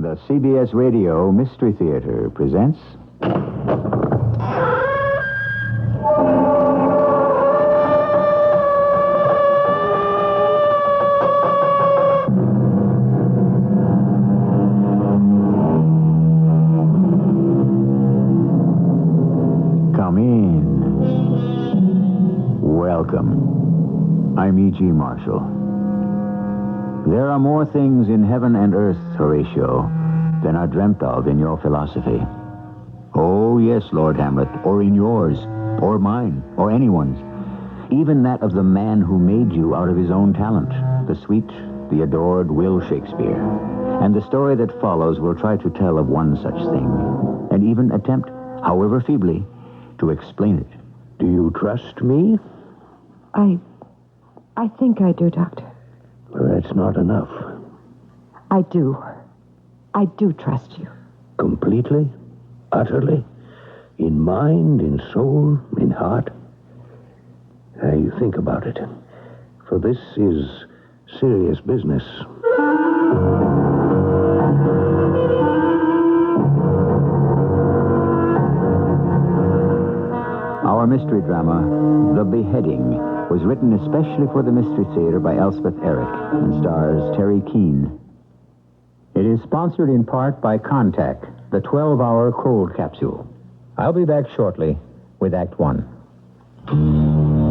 The CBS Radio Mystery Theater presents... Come in. Welcome. I'm E.G. Marshall. There are more things in heaven and earth, Horatio, than are dreamt of in your philosophy. Oh, yes, Lord Hamlet, or in yours, or mine, or anyone's. Even that of the man who made you out of his own talent, the sweet, the adored Will Shakespeare. And the story that follows will try to tell of one such thing, and even attempt, however feebly, to explain it. Do you trust me? I think I do, Doctor. Well, that's not enough. I do. I do trust you. Completely? Utterly? In mind, in soul, in heart? You think about it. For this is serious business. Our mystery drama, The Beheading, was written especially for the Mystery Theater by Elspeth Eric and stars Terry Keane. It is sponsored in part by Contact, the 12-hour cold capsule. I'll be back shortly with Act One.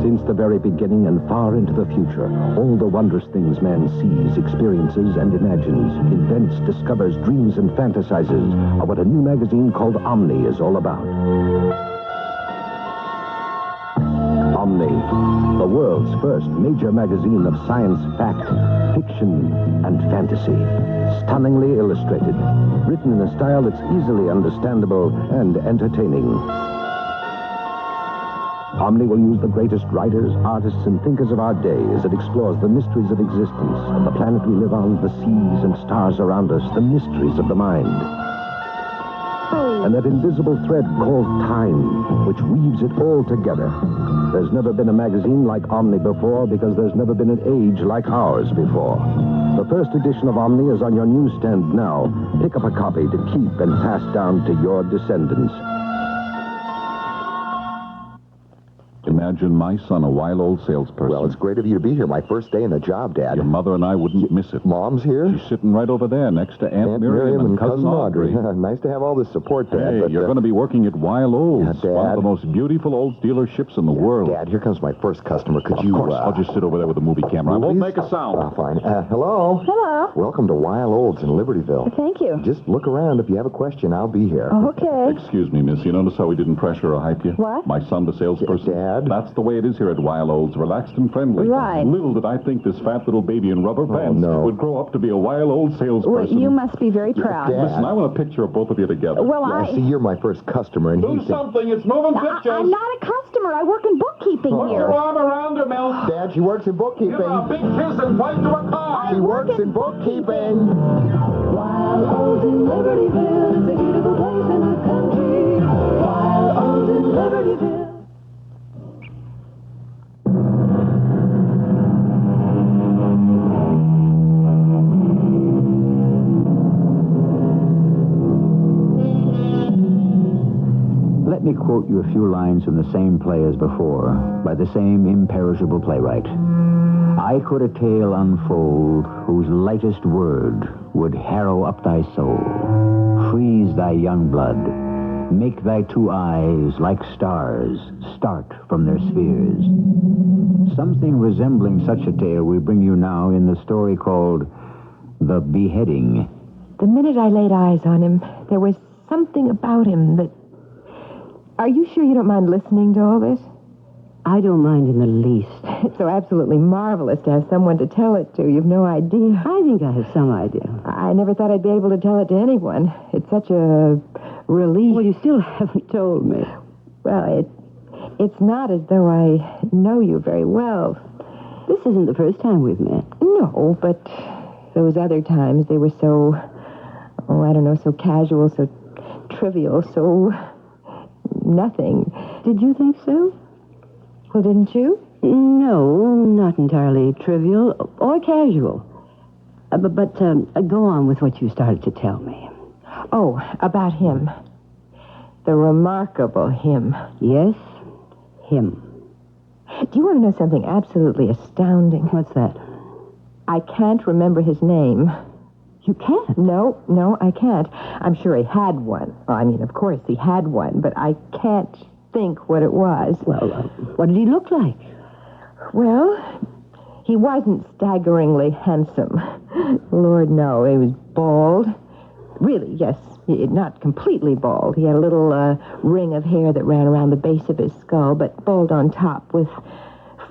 Since the very beginning and far into the future, all the wondrous things man sees, experiences, and imagines, invents, discovers, dreams, and fantasizes are what a new magazine called Omni is all about. Omni, the world's first major magazine of science fact, fiction, and fantasy. Stunningly illustrated, written in a style that's easily understandable and entertaining. Omni will use the greatest writers, artists, and thinkers of our day as it explores the mysteries of existence, of the planet we live on, the seas and stars around us, the mysteries of the mind. And that invisible thread called time, which weaves it all together. There's never been a magazine like Omni before because there's never been an age like ours before. The first edition of Omni is on your newsstand now. Pick up a copy to keep and pass down to your descendants. Imagine my son, a wild-old salesperson. Well, it's great of you to be here. My first day in the job, Dad. Your mother and I wouldn't miss it. Mom's here? She's sitting right over there next to Aunt Miriam and Cousin Audrey. Nice to have all this support, Dad. Hey, but, you're going to be working at Wild Olds, Dad. one of the most beautiful old dealerships in the world. Dad, here comes my first customer. Could you... Of course, I'll just sit over there with the movie camera. I won't Movies? make a sound. Fine. Hello? Hello. Welcome to Wild Olds in Libertyville. Thank you. Just look around. If you have a question, I'll be here. Okay. Excuse me, miss. You notice how we didn't pressure or hype you? What? My son, the salesperson. Dad? That's the way it is here at Wild Olds. Relaxed and friendly. Right. Little did I think this fat little baby in rubber pants no. would grow up to be a wild old salesperson. Well, you must be very proud. Dad. Listen, I want a picture of both of you together. Well, Yeah, see, you're my first customer, and Do he's... something. It's moving pictures. I'm not a customer. I work in bookkeeping Put here. your arm around her, Mel. Dad, she works in bookkeeping. Give her a big kiss and point to a car. She works in bookkeeping. Wild Olds in Libertyville, it's a beautiful place in the country. Wild Olds in Libertyville. Let me quote you a few lines from the same play as before, by the same imperishable playwright. I could a tale unfold whose lightest word would harrow up thy soul, freeze thy young blood, make thy two eyes like stars start from their spheres. Something resembling such a tale we bring you now in the story called The Beheading. The minute I laid eyes on him, there was something about him that... Are you sure you don't mind listening to all this? I don't mind in the least. It's so absolutely marvelous to have someone to tell it to. You've no idea. I think I have some idea. I never thought I'd be able to tell it to anyone. It's such a relief. Well, you still haven't told me. Well, it's not as though I know you very well. This isn't the first time we've met. No, but those other times, they were so, I don't know, so casual, so trivial, so nothing. Did you think so? Well, didn't you? No, not entirely trivial or casual. But go on with what you started to tell me. Oh, about him. The remarkable him. Yes, him. Do you want to know something absolutely astounding? What's that? I can't remember his name. You can't. No, I can't. I'm sure he had one. Well, I mean, of course he had one, but I can't think what it was. Well, what did he look like? Well, he wasn't staggeringly handsome. Lord, no. He was bald. Really, yes. Not completely bald. He had a little ring of hair that ran around the base of his skull, but bald on top with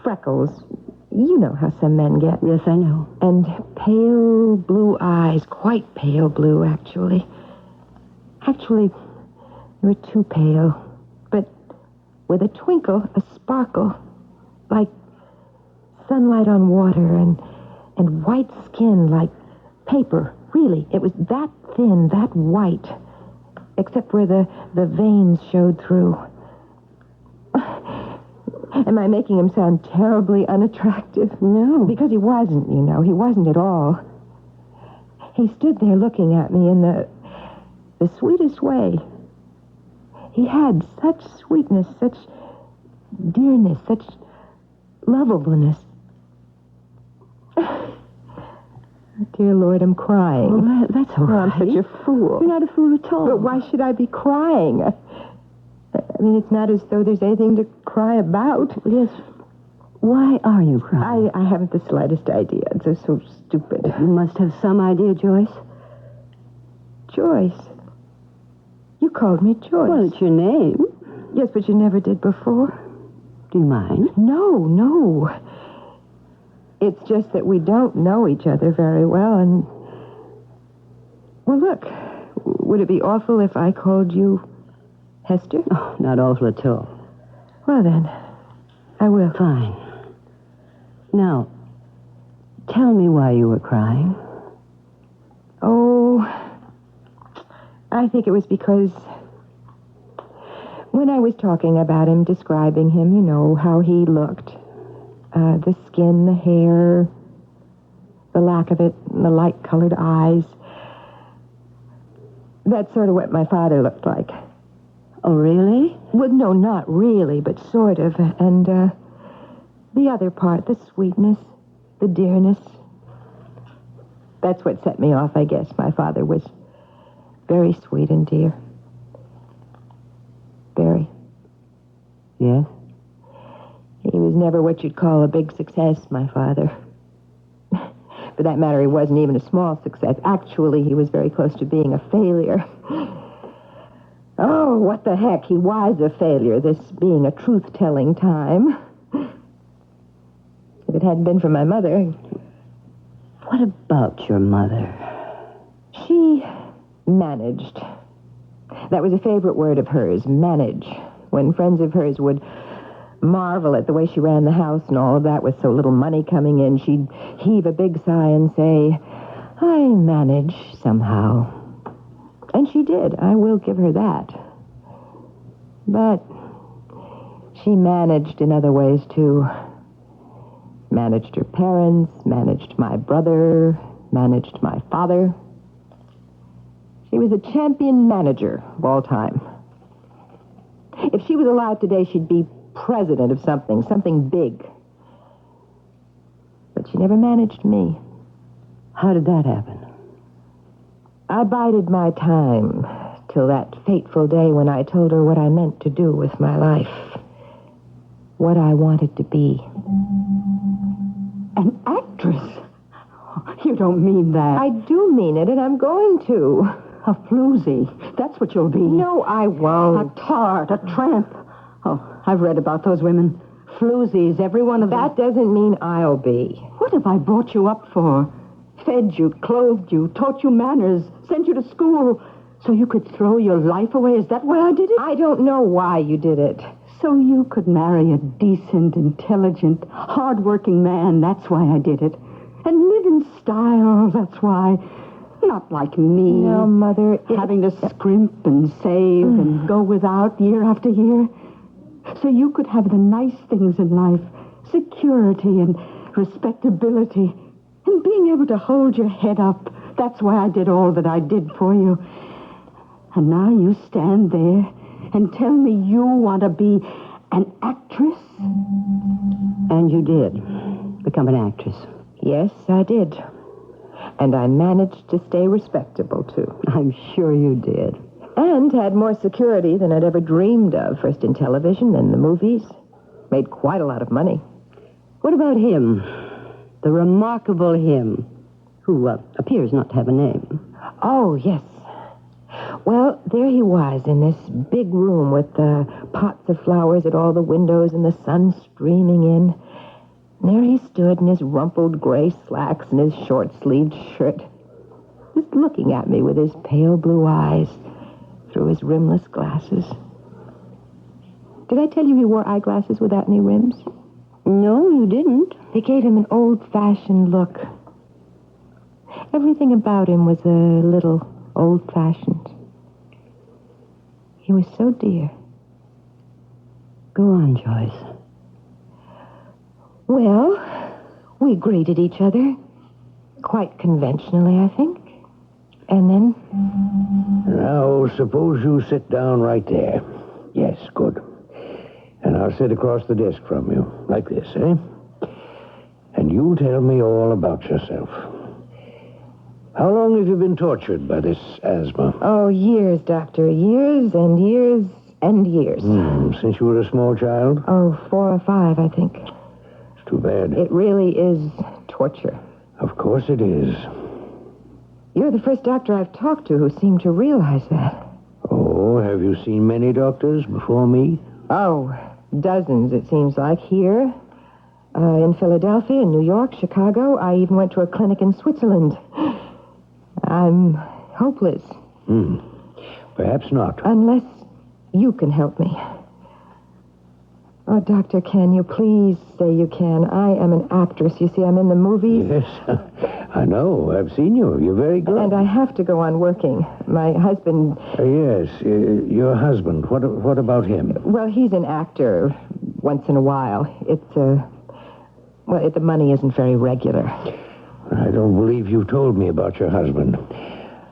freckles. You know how some men get. Yes, I know. And pale blue eyes. Quite pale blue, actually. Actually, they were too pale. But with a twinkle, a sparkle, like sunlight on water, and white skin like paper. Really, it was that thin, that white, except where the veins showed through. Am I making him sound terribly unattractive? No. Because he wasn't, you know. He wasn't at all. He stood there looking at me in the sweetest way. He had such sweetness, such dearness, such lovableness. Dear Lord, I'm crying. Well, that's all right. I'm such a fool. You're not a fool at all. But why should I be crying? I mean, it's not as though there's anything to cry about. Yes. Why are you crying? I haven't the slightest idea. It's so stupid. You must have some idea, Joyce. Joyce? You called me Joyce. Well, it's your name. Yes, but you never did before. Do you mind? No. It's just that we don't know each other very well, and... Well, look, would it be awful if I called you Hester? Oh, not awful at all. Well, then, I will. Fine. Now, tell me why you were crying. Oh, I think it was because when I was talking about him, describing him, you know, how he looked, the skin, the hair, the lack of it, and the light-colored eyes, that's sort of what my father looked like. Oh, really? Well, no, not really, but sort of. And the other part, the sweetness, the dearness, that's what set me off, I guess. My father was very sweet and dear. Very. Yes? He was never what you'd call a big success, my father. For that matter, he wasn't even a small success. Actually, he was very close to being a failure. Oh, what the heck, he was a failure, this being a truth-telling time. If it hadn't been for my mother... What about your mother? She managed. That was a favorite word of hers, manage. When friends of hers would marvel at the way she ran the house and all of that with so little money coming in, she'd heave a big sigh and say, I manage somehow. And she did. I will give her that. But she managed in other ways, too. Managed her parents, managed my brother, managed my father. She was a champion manager of all time. If she was alive today, she'd be president of something big. But she never managed me. How did that happen? I bided my time till that fateful day when I told her what I meant to do with my life. What I wanted to be. An actress? You don't mean that. I do mean it, and I'm going to. A floozy. That's what you'll be. No, I won't. A tart, a tramp. Oh, I've read about those women. Floozies, every one of them. That doesn't mean I'll be. What have I brought you up for? Fed you, clothed you, taught you manners, sent you to school, so you could throw your life away? Is that why I did it? I don't know why you did it. So you could marry a decent, intelligent, hard-working man. That's why I did it. And live in style. That's why. Not like me. No, Mother. Having to scrimp and save and go without year after year. So you could have the nice things in life. Security and respectability. And being able to hold your head up. That's why I did all that I did for you. And now you stand there and tell me you want to be an actress? And you did become an actress. Yes, I did. And I managed to stay respectable, too. I'm sure you did. And had more security than I'd ever dreamed of, first in television, then the movies. Made quite a lot of money. What about him? The remarkable him, who appears not to have a name. Oh, yes. Well, there he was in this big room with pots of flowers at all the windows and the sun streaming in. And there he stood in his rumpled gray slacks and his short-sleeved shirt, just looking at me with his pale blue eyes through his rimless glasses. Did I tell you he wore eyeglasses without any rims? No, you didn't. They gave him an old-fashioned look. Everything about him was a little old-fashioned. He was so dear. Go on, Joyce. Well, we greeted each other. Quite conventionally, I think. And then... Now, suppose you sit down right there. Yes, good. And I'll sit across the desk from you, like this, eh? And you tell me all about yourself. How long have you been tortured by this asthma? Oh, years, Doctor. Years and years and years. Since you were a small child? Oh, 4 or 5, I think. It's too bad. It really is torture. Of course it is. You're the first doctor I've talked to who seemed to realize that. Oh, have you seen many doctors before me? Oh, dozens, it seems like, here. In Philadelphia, in New York, Chicago. I even went to a clinic in Switzerland. I'm hopeless. Perhaps not. Unless you can help me. Oh, Doctor, can you please say you can? I am an actress. You see, I'm in the movies. Yes, I know. I've seen you. You're very good. And I have to go on working. My husband... Yes, your husband. What about him? Well, he's an actor once in a while. The money isn't very regular. I don't believe you told me about your husband.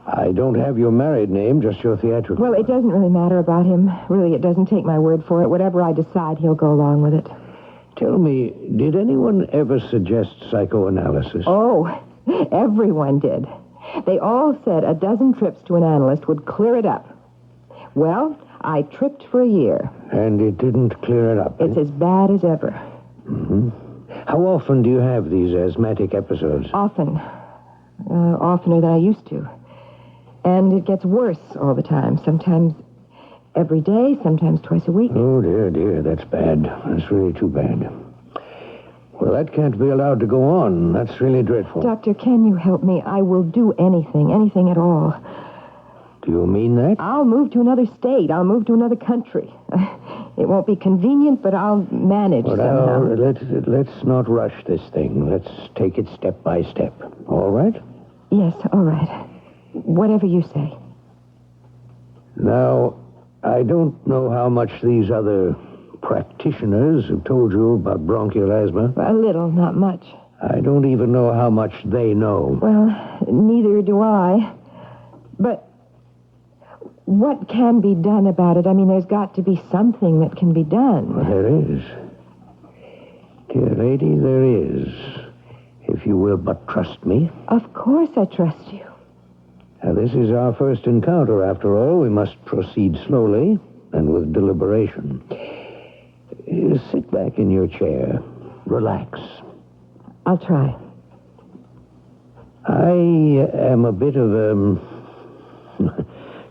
I don't have your married name, just your theatrical. Well, it doesn't really matter about him. Really, it doesn't take my word for it. Whatever I decide, he'll go along with it. Tell me, did anyone ever suggest psychoanalysis? Oh, everyone did. They all said a dozen trips to an analyst would clear it up. Well, I tripped for a year. And it didn't clear it up? It's as bad as ever. How often do you have these asthmatic episodes? Often. Oftener than I used to. And it gets worse all the time. Sometimes every day, sometimes twice a week. Oh, dear, that's bad. That's really too bad. Well, that can't be allowed to go on. That's really dreadful. Doctor, can you help me? I will do anything at all. Do you mean that? I'll move to another state. I'll move to another country. It won't be convenient, but I'll manage somehow. Let's not rush this thing. Let's take it step by step. All right? Yes, all right. Whatever you say. Now, I don't know how much these other practitioners have told you about bronchial asthma. A little, not much. I don't even know how much they know. Well, neither do I. But what can be done about it? I mean, there's got to be something that can be done. Well, there is. Dear lady, there is. If you will but trust me. Of course I trust you. Now, this is our first encounter, after all. We must proceed slowly and with deliberation. Sit back in your chair. Relax. I'll try. I am a bit of a,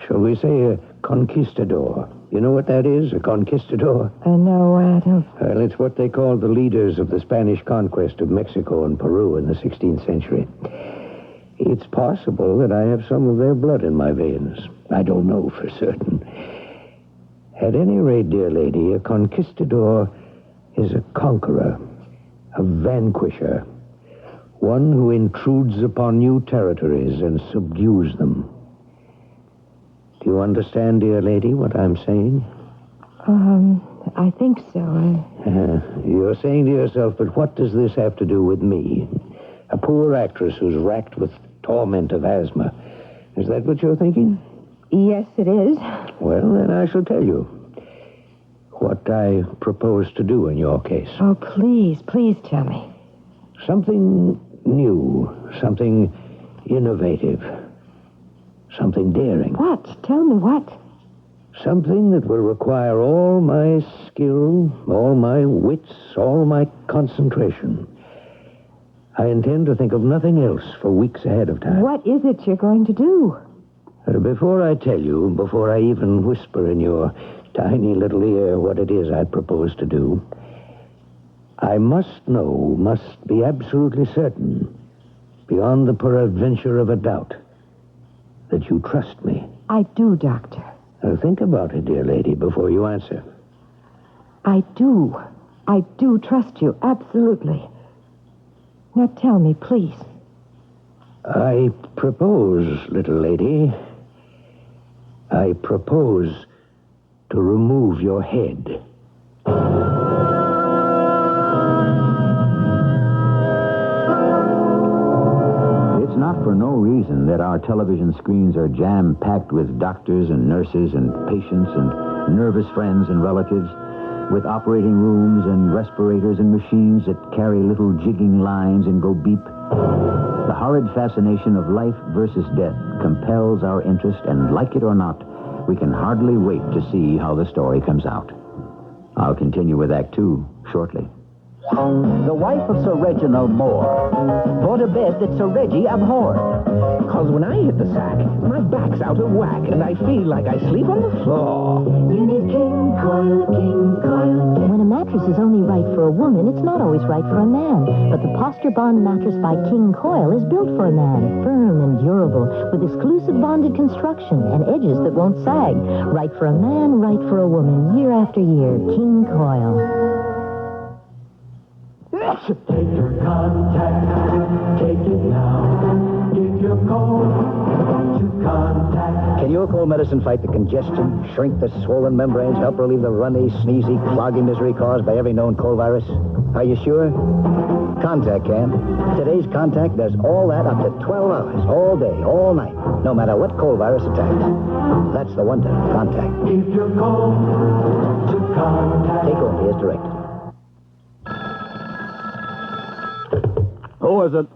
shall we say, a conquistador. You know what that is, a conquistador? No, I don't. Well, it's what they called the leaders of the Spanish conquest of Mexico and Peru in the 16th century. It's possible that I have some of their blood in my veins. I don't know for certain. At any rate, dear lady, a conquistador is a conqueror, a vanquisher, one who intrudes upon new territories and subdues them. Do you understand, dear lady, what I'm saying? I think so. You're saying to yourself, but what does this have to do with me? A poor actress who's racked with torment of asthma. Is that what you're thinking? Yes, it is. Well, then I shall tell you what I propose to do in your case. Oh, please tell me. Something new, something innovative, something daring. What? Tell me what? Something that will require all my skill, all my wits, all my concentration. I intend to think of nothing else for weeks ahead of time. What is it you're going to do? Before I tell you, before I even whisper in your tiny little ear what it is I propose to do, I must be absolutely certain, beyond the peradventure of a doubt, that you trust me. I do, Doctor. Now think about it, dear lady, before you answer. I do. I do trust you, absolutely. Now tell me, please. I propose, little lady, I propose to remove your head. It's not for no reason that our television screens are jam-packed with doctors and nurses and patients and nervous friends and relatives, with operating rooms and respirators and machines that carry little jigging lines and go beep. The horrid fascination of life versus death compels our interest, and like it or not, we can hardly wait to see how the story comes out. I'll continue with Act 2 shortly. The wife of Sir Reginald Moore bought a bed that Sir Reggie abhorred. 'Cause when I hit the sack, my back's out of whack, and I feel like I sleep on the floor. You need King Coil, King Coil. When a mattress is only right for a woman, it's not always right for a man. But the Posture Bond mattress by King Coil is built for a man. Firm and durable, with exclusive bonded construction and edges that won't sag. Right for a man, right for a woman, year after year. King Coil. Take your contact, take it now. Give your code to contact. Can your cold medicine fight the congestion, shrink the swollen membranes, help relieve the runny, sneezy, cloggy misery caused by every known cold virus? Are you sure? Contact can. Today's Contact does all that up to 12 hours, all day, all night, no matter what cold virus attacks. That's the wonder, Contact. Give your code to contact. Take only as directed. Who is it?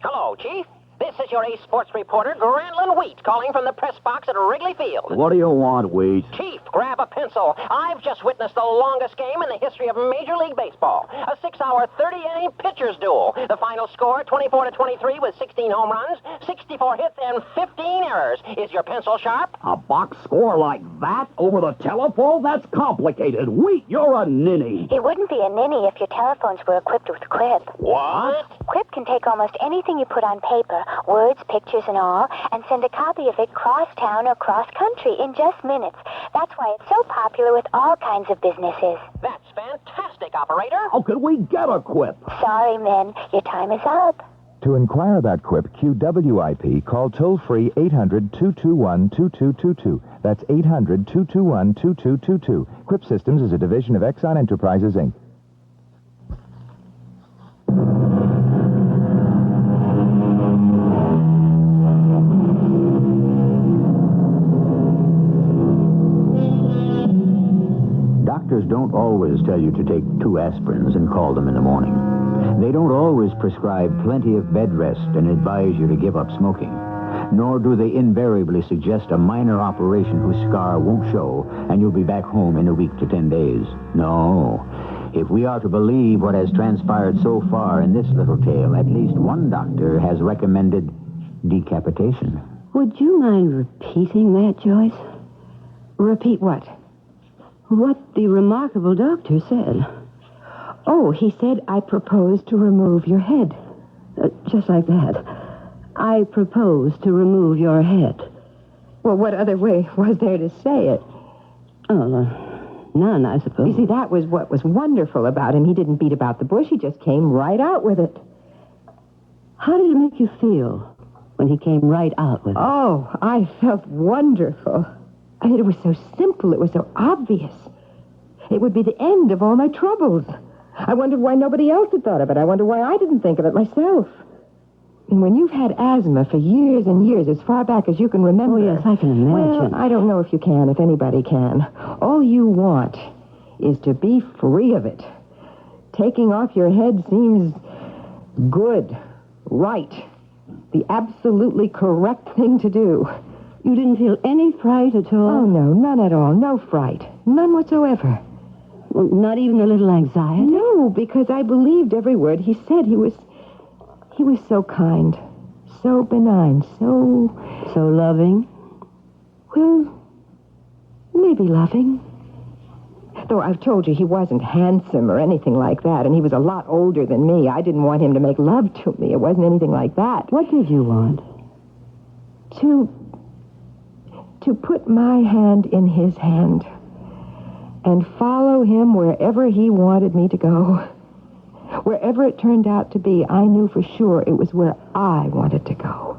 Hello, Chief. This is your ace sports reporter, Granlin Wheat, calling from the press box at Wrigley Field. What do you want, Wheat? Chief, grab a pencil. I've just witnessed the longest game in the history of Major League Baseball. A 6-hour, 30-inning pitcher's duel. The final score, 24-23 with 16 home runs, 64 hits, and 15 errors. Is your pencil sharp? A box score like that over the telephone? That's complicated. Wheat, you're a ninny. It wouldn't be a ninny if your telephones were equipped with Quip. What? Quip can take almost anything you put on paper, words, pictures, and all, and send a copy of it cross-town or cross-country in just minutes. That's why it's so popular with all kinds of businesses. That's fantastic, operator. How could we get a Quip? Sorry, men. Your time is up. To inquire about Quip, QWIP, call toll-free 800-221-2222. That's 800-221-2222. Quip Systems is a division of Exxon Enterprises, Inc. Doctors don't always tell you to take 2 aspirins and call them in the morning. They don't always prescribe plenty of bed rest and advise you to give up smoking. Nor do they invariably suggest a minor operation whose scar won't show and you'll be back home in a week to 10 days. No. If we are to believe what has transpired so far in this little tale, at least one doctor has recommended decapitation. Would you mind repeating that, Joyce? Repeat what? What the remarkable doctor said. Oh, he said, I propose to remove your head. Just like that. I propose to remove your head. Well, what other way was there to say it? Oh, none, I suppose. You see, that was what was wonderful about him. He didn't beat about the bush. He just came right out with it. How did it make you feel when he came right out with it? Oh, I felt wonderful. I mean, it was so simple. It was so obvious. It would be the end of all my troubles. I wondered why nobody else had thought of it. I wonder why I didn't think of it myself. And when you've had asthma for years and years, as far back as you can remember... Oh, yes, I can imagine. Well, I don't know if you can, if anybody can. All you want is to be free of it. Taking off your head seems good, right, the absolutely correct thing to do. You didn't feel any fright at all? Oh, no, none at all. No fright. None whatsoever. Well, not even a little anxiety? No, because I believed every word he said. He was so kind, so benign, so loving? Well, maybe loving. Though I've told you he wasn't handsome or anything like that, and he was a lot older than me. I didn't want him to make love to me. It wasn't anything like that. What did you want? To put my hand in his hand and follow him wherever he wanted me to go. Wherever it turned out to be, I knew for sure it was where I wanted to go.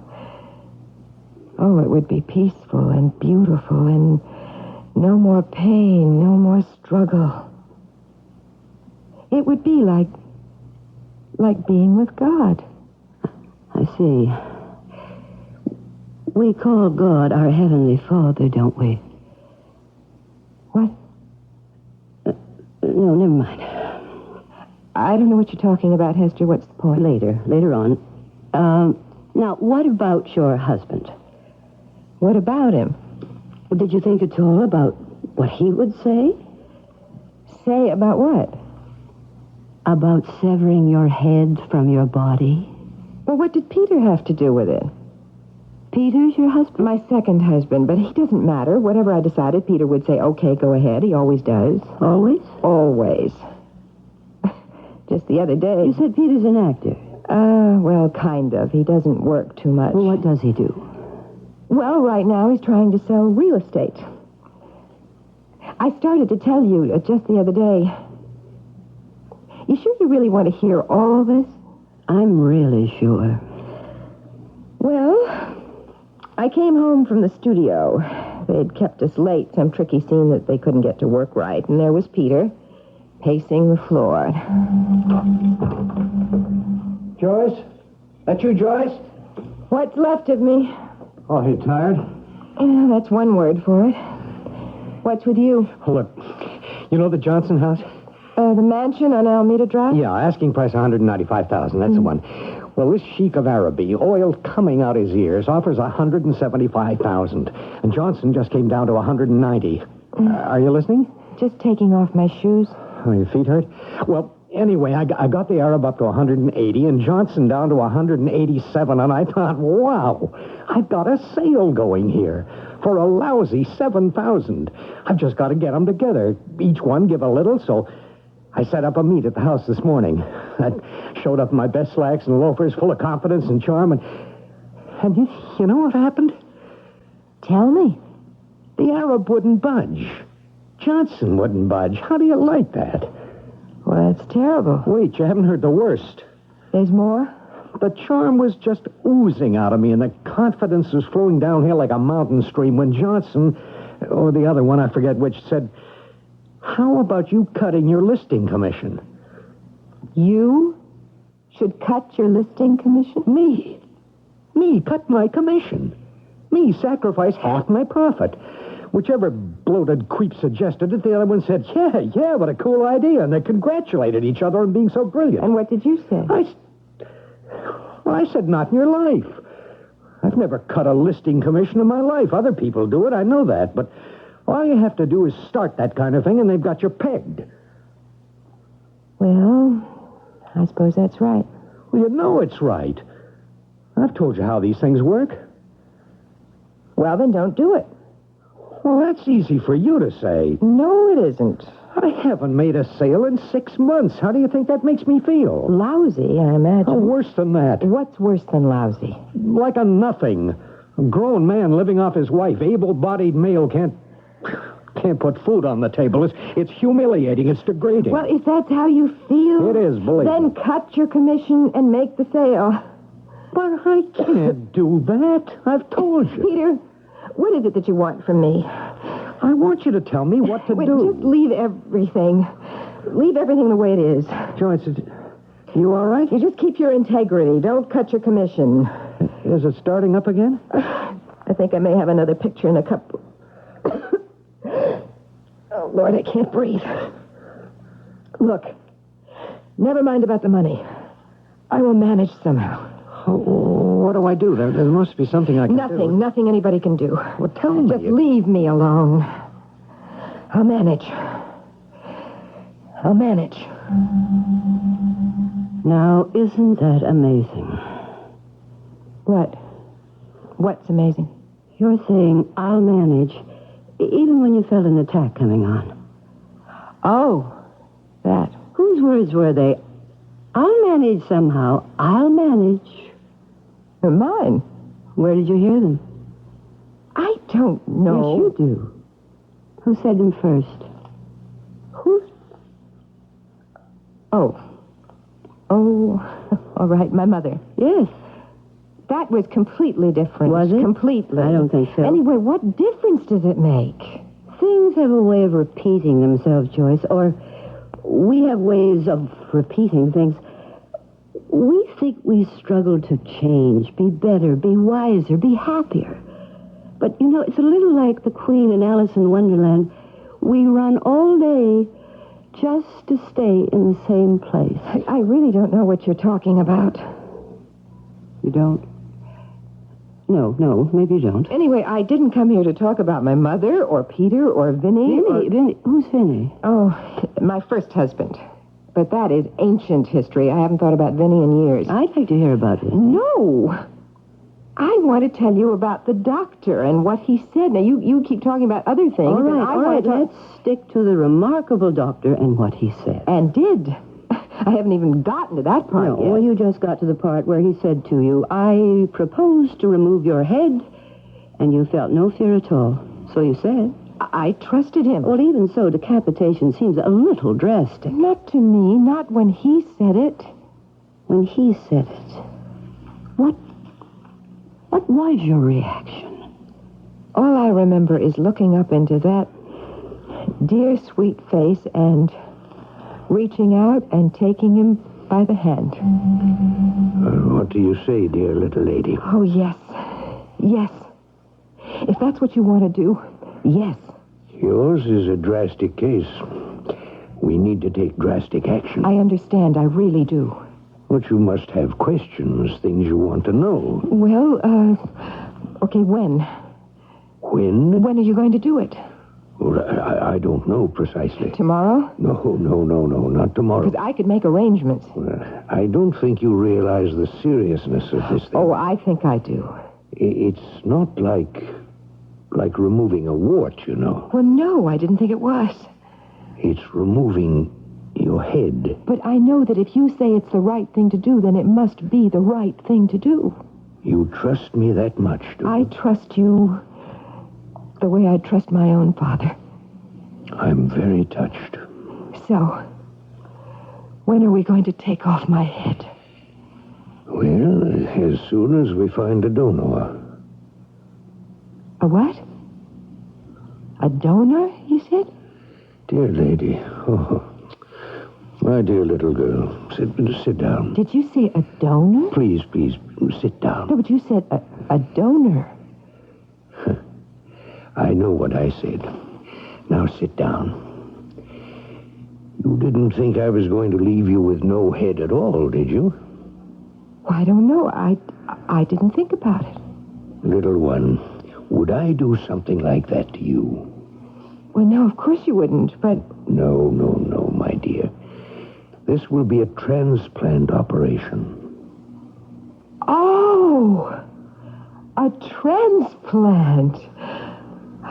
Oh, it would be peaceful and beautiful and no more pain, no more struggle. It would be like being with God. I see. We call God our Heavenly Father, don't we? What? No, never mind. I don't know what you're talking about, Hester. What's the point? Later on. Now, what about your husband? What about him? Did you think at all about what he would say? Say about what? About severing your head from your body? Well, what did Peter have to do with it? Peter's your husband? My second husband, but he doesn't matter. Whatever I decided, Peter would say, okay, go ahead. He always does. Always? Always. Just the other day... You said Peter's an actor. Well, kind of. He doesn't work too much. Well, what does he do? Well, right now he's trying to sell real estate. I started to tell you just the other day. You sure you really want to hear all of this? I'm really sure. Well, I came home from the studio. They'd kept us late, some tricky scene that they couldn't get to work right, and there was Peter, pacing the floor. Joyce? That you, Joyce? What's left of me? Oh, you tired? Yeah, that's one word for it. What's with you? Oh, look, you know the Johnson house? The mansion on Alameda Drive? Yeah, asking price $195,000. That's the one. Well, this sheik of Araby, oil coming out his ears, offers $175,000. And Johnson just came down to $190. Are you listening? Just taking off my shoes. Oh, your feet hurt? Well, anyway, I got the Arab up to 180 and Johnson down to 187, and I thought, wow, I've got a sale going here for a lousy $7,000. I've just got to get them together. Each one give a little, so I set up a meet at the house this morning. I showed up in my best slacks and loafers, full of confidence and charm, and you know what happened? Tell me. The Arab wouldn't budge. Johnson wouldn't budge. How do you like that? Well, that's terrible. Wait, you haven't heard the worst. There's more? The charm was just oozing out of me, and the confidence was flowing downhill like a mountain stream when Johnson, or the other one, I forget which, said, how about you cutting your listing commission? You should cut your listing commission? Me, cut my commission. Me, sacrifice half my profit. Whichever bloated creep suggested it, the other one said, yeah, what a cool idea. And they congratulated each other on being so brilliant. And what did you say? I said, not in your life. I've never cut a listing commission in my life. Other people do it, I know that. But all you have to do is start that kind of thing, and they've got you pegged. Well, I suppose that's right. Well, you know it's right. I've told you how these things work. Well, then don't do it. Well, that's easy for you to say. No, it isn't. I haven't made a sale in 6 months. How do you think that makes me feel? Lousy, I imagine. Oh, worse than that. What's worse than lousy? Like a nothing. A grown man living off his wife. Able-bodied male can't put food on the table. It's humiliating. It's degrading. Well, if that's how you feel... It is, believe me. Then cut your commission and make the sale. But I can't do that. I've told you. Peter... what is it that you want from me? I want you to tell me what to do. Just leave everything. Leave everything the way it is. Joyce, You all right? You just keep your integrity. Don't cut your commission. Is it starting up again? I think I may have another picture in a couple. Oh, Lord, I can't breathe. Look, never mind about the money. I will manage somehow. Oh, what do I do? There must be something I can do. Nothing anybody can do. Well, tell me. Just leave me alone. I'll manage. Now, isn't that amazing? What? What's amazing? You're saying, I'll manage, even when you felt an attack coming on. Oh, that. Whose words were they? I'll manage somehow. I'll manage. They're mine. Where did you hear them? I don't know. Yes, you do. Who said them first? Who? Oh, all right, my mother. Yes. That was completely different. Was it? Completely. I don't think so. Anyway, what difference does it make? Things have a way of repeating themselves, Joyce, or we have ways of repeating things. We think we struggle to change, be better, be wiser, be happier. But, it's a little like the Queen in Alice in Wonderland. We run all day just to stay in the same place. I really don't know what you're talking about. You don't? No, maybe you don't. Anyway, I didn't come here to talk about my mother or Peter or Vinny. Vinny? Who's Vinny? Oh, my first husband. But that is ancient history. I haven't thought about Vinny in years. I'd like to hear about it. No. I want to tell you about the doctor and what he said. Now, you keep talking about other things. All right. Let's stick to the remarkable doctor and what he said. And did. I haven't even gotten to that part yet. Well, you just got to the part where he said to you, I propose to remove your head, and you felt no fear at all. So you said. I trusted him. Well, even so, decapitation seems a little drastic. Not to me, not when he said it. When he said it. What was your reaction? All I remember is looking up into that dear, sweet face and reaching out and taking him by the hand. What do you say, dear little lady? Oh, yes. Yes. If that's what you want to do, yes. Yours is a drastic case. We need to take drastic action. I understand. I really do. But you must have questions, things you want to know. Well, okay, when? When? When are you going to do it? Well, I don't know precisely. Tomorrow? No, not tomorrow. Because I could make arrangements. I don't think you realize the seriousness of this thing. Oh, I think I do. It's not like removing a wart, you know. Well, no, I didn't think it was. It's removing your head. But I know that if you say it's the right thing to do, then it must be the right thing to do. You trust me that much, do you? I trust you the way I trust my own father. I'm very touched. So, when are we going to take off my head? Well, as soon as we find a donor. A what? A donor, you said? Dear lady. Oh, my dear little girl. Sit down. Did you say a donor? Please, sit down. No, but you said a donor. I know what I said. Now sit down. You didn't think I was going to leave you with no head at all, did you? Well, I don't know. I didn't think about it. Little one, would I do something like that to you? Well, no, of course you wouldn't, but... No, my dear. This will be a transplant operation. Oh! A transplant!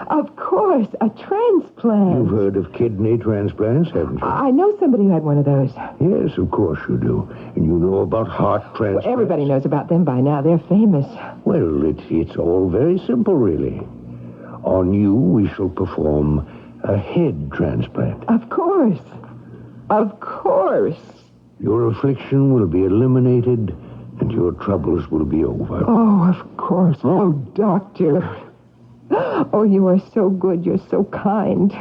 Of course, a transplant. You've heard of kidney transplants, haven't you? I know somebody who had one of those. Yes, of course you do. And you know about heart transplants. Well, everybody knows about them by now. They're famous. Well, it's all very simple, really. On you, we shall perform a head transplant. Of course. Of course. Your affliction will be eliminated, and your troubles will be over. Oh, of course. Oh, doctor. Oh, you are so good. You're so kind.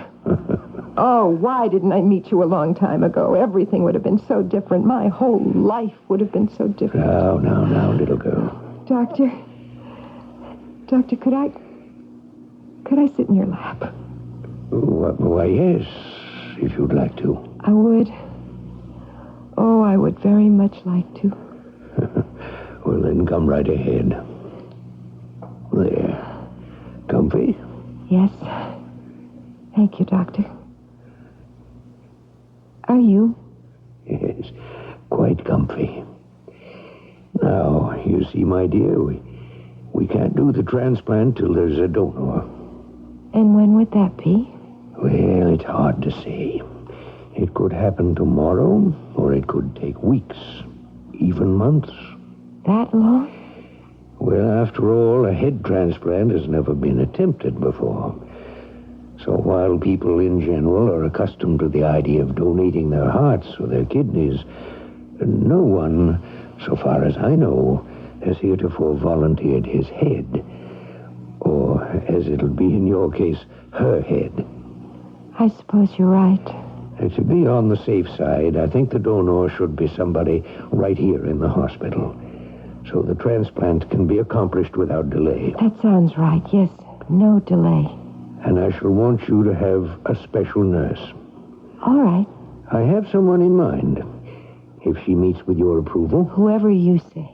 Oh, why didn't I meet you a long time ago? Everything would have been so different. My whole life would have been so different. Now, little girl. Doctor, could I sit in your lap? Why, yes, if you'd like to. I would. Oh, I would very much like to. Well, then come right ahead. There. Comfy? Yes. Thank you, Doctor. Are you? Yes, quite comfy. Now, you see, my dear, we can't do the transplant till there's a donor. And when would that be? Well, it's hard to say. It could happen tomorrow, or it could take weeks, even months. That long? Well, after all, a head transplant has never been attempted before. So while people in general are accustomed to the idea of donating their hearts or their kidneys, no one, so far as I know, has heretofore volunteered his head. Or, as it'll be in your case, her head. I suppose you're right. To be on the safe side, I think the donor should be somebody right here in the hospital, so the transplant can be accomplished without delay. That sounds right, yes. No delay. And I shall want you to have a special nurse. All right. I have someone in mind, if she meets with your approval. Whoever you say.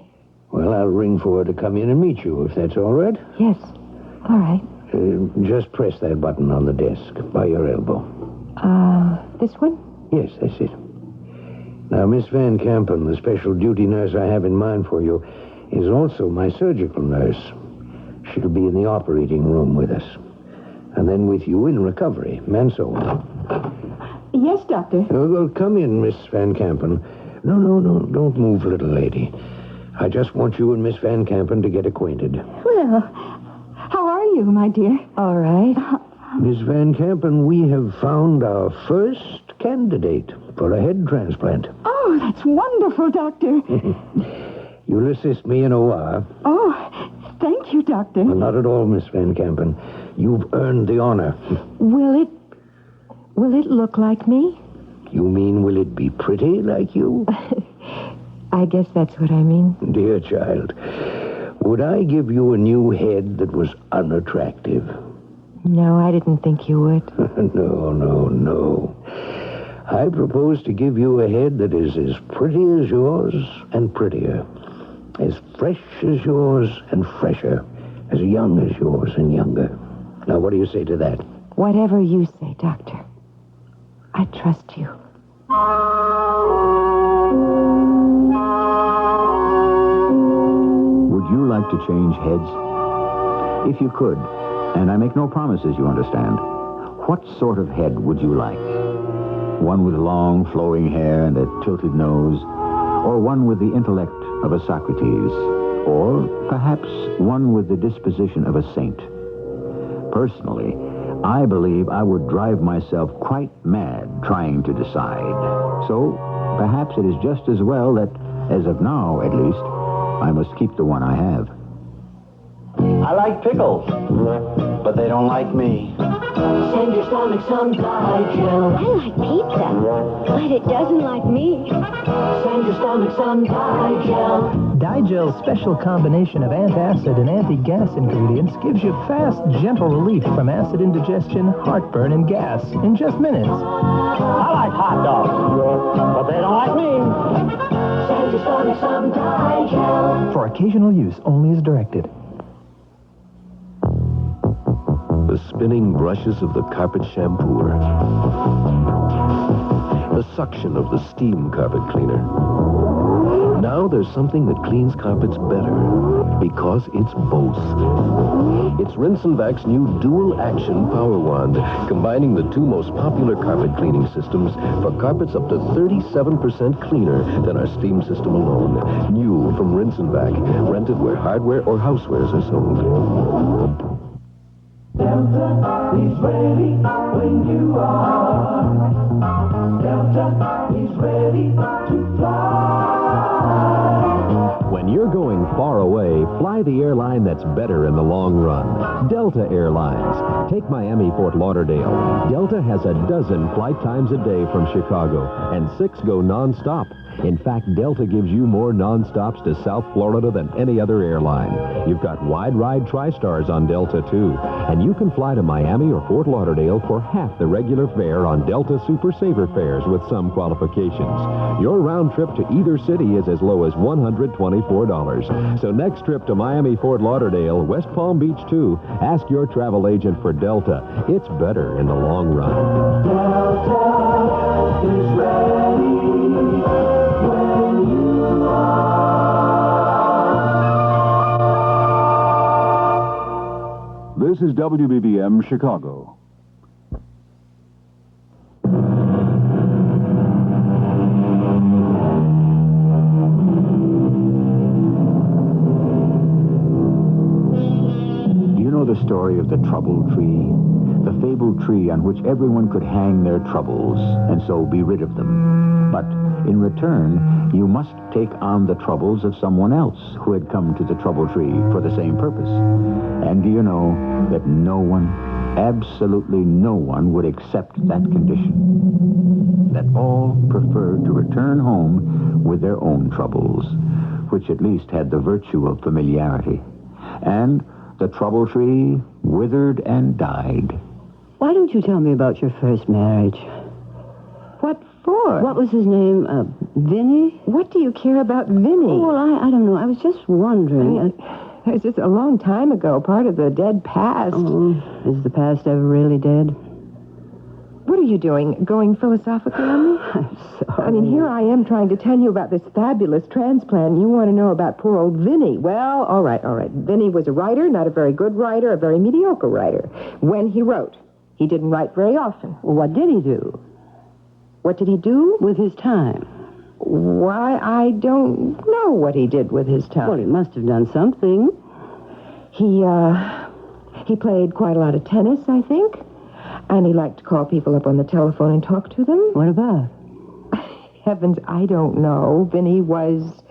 Well, I'll ring for her to come in and meet you, if that's all right. Yes. All right. Just press that button on the desk by your elbow. This one? Yes, that's it. Now, Miss Van Kampen, the special duty nurse I have in mind for you, is also my surgical nurse. She'll be in the operating room with us. And then with you in recovery, and so on. Yes, Doctor. Well, come in, Miss Van Kampen. No, don't move, little lady. I just want you and Miss Van Kampen to get acquainted. Well, how are you, my dear? All right. Miss Van Kampen, we have found our first candidate for a head transplant. Oh, that's wonderful, Doctor. You'll assist me in OR. Oh, thank you, Doctor. Well, not at all, Miss Van Kampen. You've earned the honor. Will it look like me? You mean, will it be pretty like you? I guess that's what I mean. Dear child, would I give you a new head that was unattractive? No, I didn't think you would. No. I propose to give you a head that is as pretty as yours and prettier. As fresh as yours and fresher. As young as yours and younger. Now, what do you say to that? Whatever you say, Doctor. I trust you. Would you like to change heads? If you could, and I make no promises, you understand, what sort of head would you like? One with long, flowing hair and a tilted nose, or one with the intellect of a Socrates, or perhaps one with the disposition of a saint? Personally, I believe I would drive myself quite mad trying to decide. So, perhaps it is just as well that, as of now at least, I must keep the one I have. I like pickles, but they don't like me. Send your stomach some Digel. I like pizza, but it doesn't like me. Send your stomach some Digel. Digel's special combination of antacid and anti-gas ingredients gives you fast, gentle relief from acid indigestion, heartburn, and gas in just minutes. I like hot dogs, but they don't like me. Send your stomach some Digel. For occasional use only as directed. The spinning brushes of the carpet shampooer. The suction of the steam carpet cleaner. Now there's something that cleans carpets better, because it's both. It's Rinse and Vac's new dual-action power wand, combining the two most popular carpet cleaning systems for carpets up to 37% cleaner than our steam system alone. New from Rinse and Vac, rented where hardware or housewares are sold. Delta is ready when you are. Delta is ready to fly. When you're going far away, fly the airline that's better in the long run. Delta Airlines. Take Miami-Fort Lauderdale. Delta has a dozen flight times a day from Chicago, and 6 go nonstop. In fact, Delta gives you more nonstops to South Florida than any other airline. You've got wide-ride TriStars on Delta, too. And you can fly to Miami or Fort Lauderdale for half the regular fare on Delta Super Saver fares with some qualifications. Your round trip to either city is as low as $124. So next trip to Miami, Fort Lauderdale, West Palm Beach, too, ask your travel agent for Delta. It's better in the long run. Delta is ready when you are. This is WBBM Chicago. Do you know the story of the trouble tree? The fabled tree on which everyone could hang their troubles and so be rid of them. But in return, you must take on the troubles of someone else who had come to the trouble tree for the same purpose. And do you know that no one, absolutely no one, would accept that condition? That all preferred to return home with their own troubles, which at least had the virtue of familiarity. And the trouble tree withered and died. Why don't you tell me about your first marriage? What for? What was his name? Vinny? What do you care about Vinny? Oh, well, I don't know. I was just wondering. It's just a long time ago, part of the dead past. Oh, is the past ever really dead? What are you doing? Going philosophical on me? I'm sorry. I mean, here I am trying to tell you about this fabulous transplant, and you want to know about poor old Vinny. Well, all right. Vinny was a writer, not a very good writer, a very mediocre writer. When he wrote, he didn't write very often. Well, what did he do? What did he do? With his time? Why, I don't know what he did with his time. Well, he must have done something. He played quite a lot of tennis, I think. And he liked to call people up on the telephone and talk to them. What about? Heavens, I don't know. Vinny was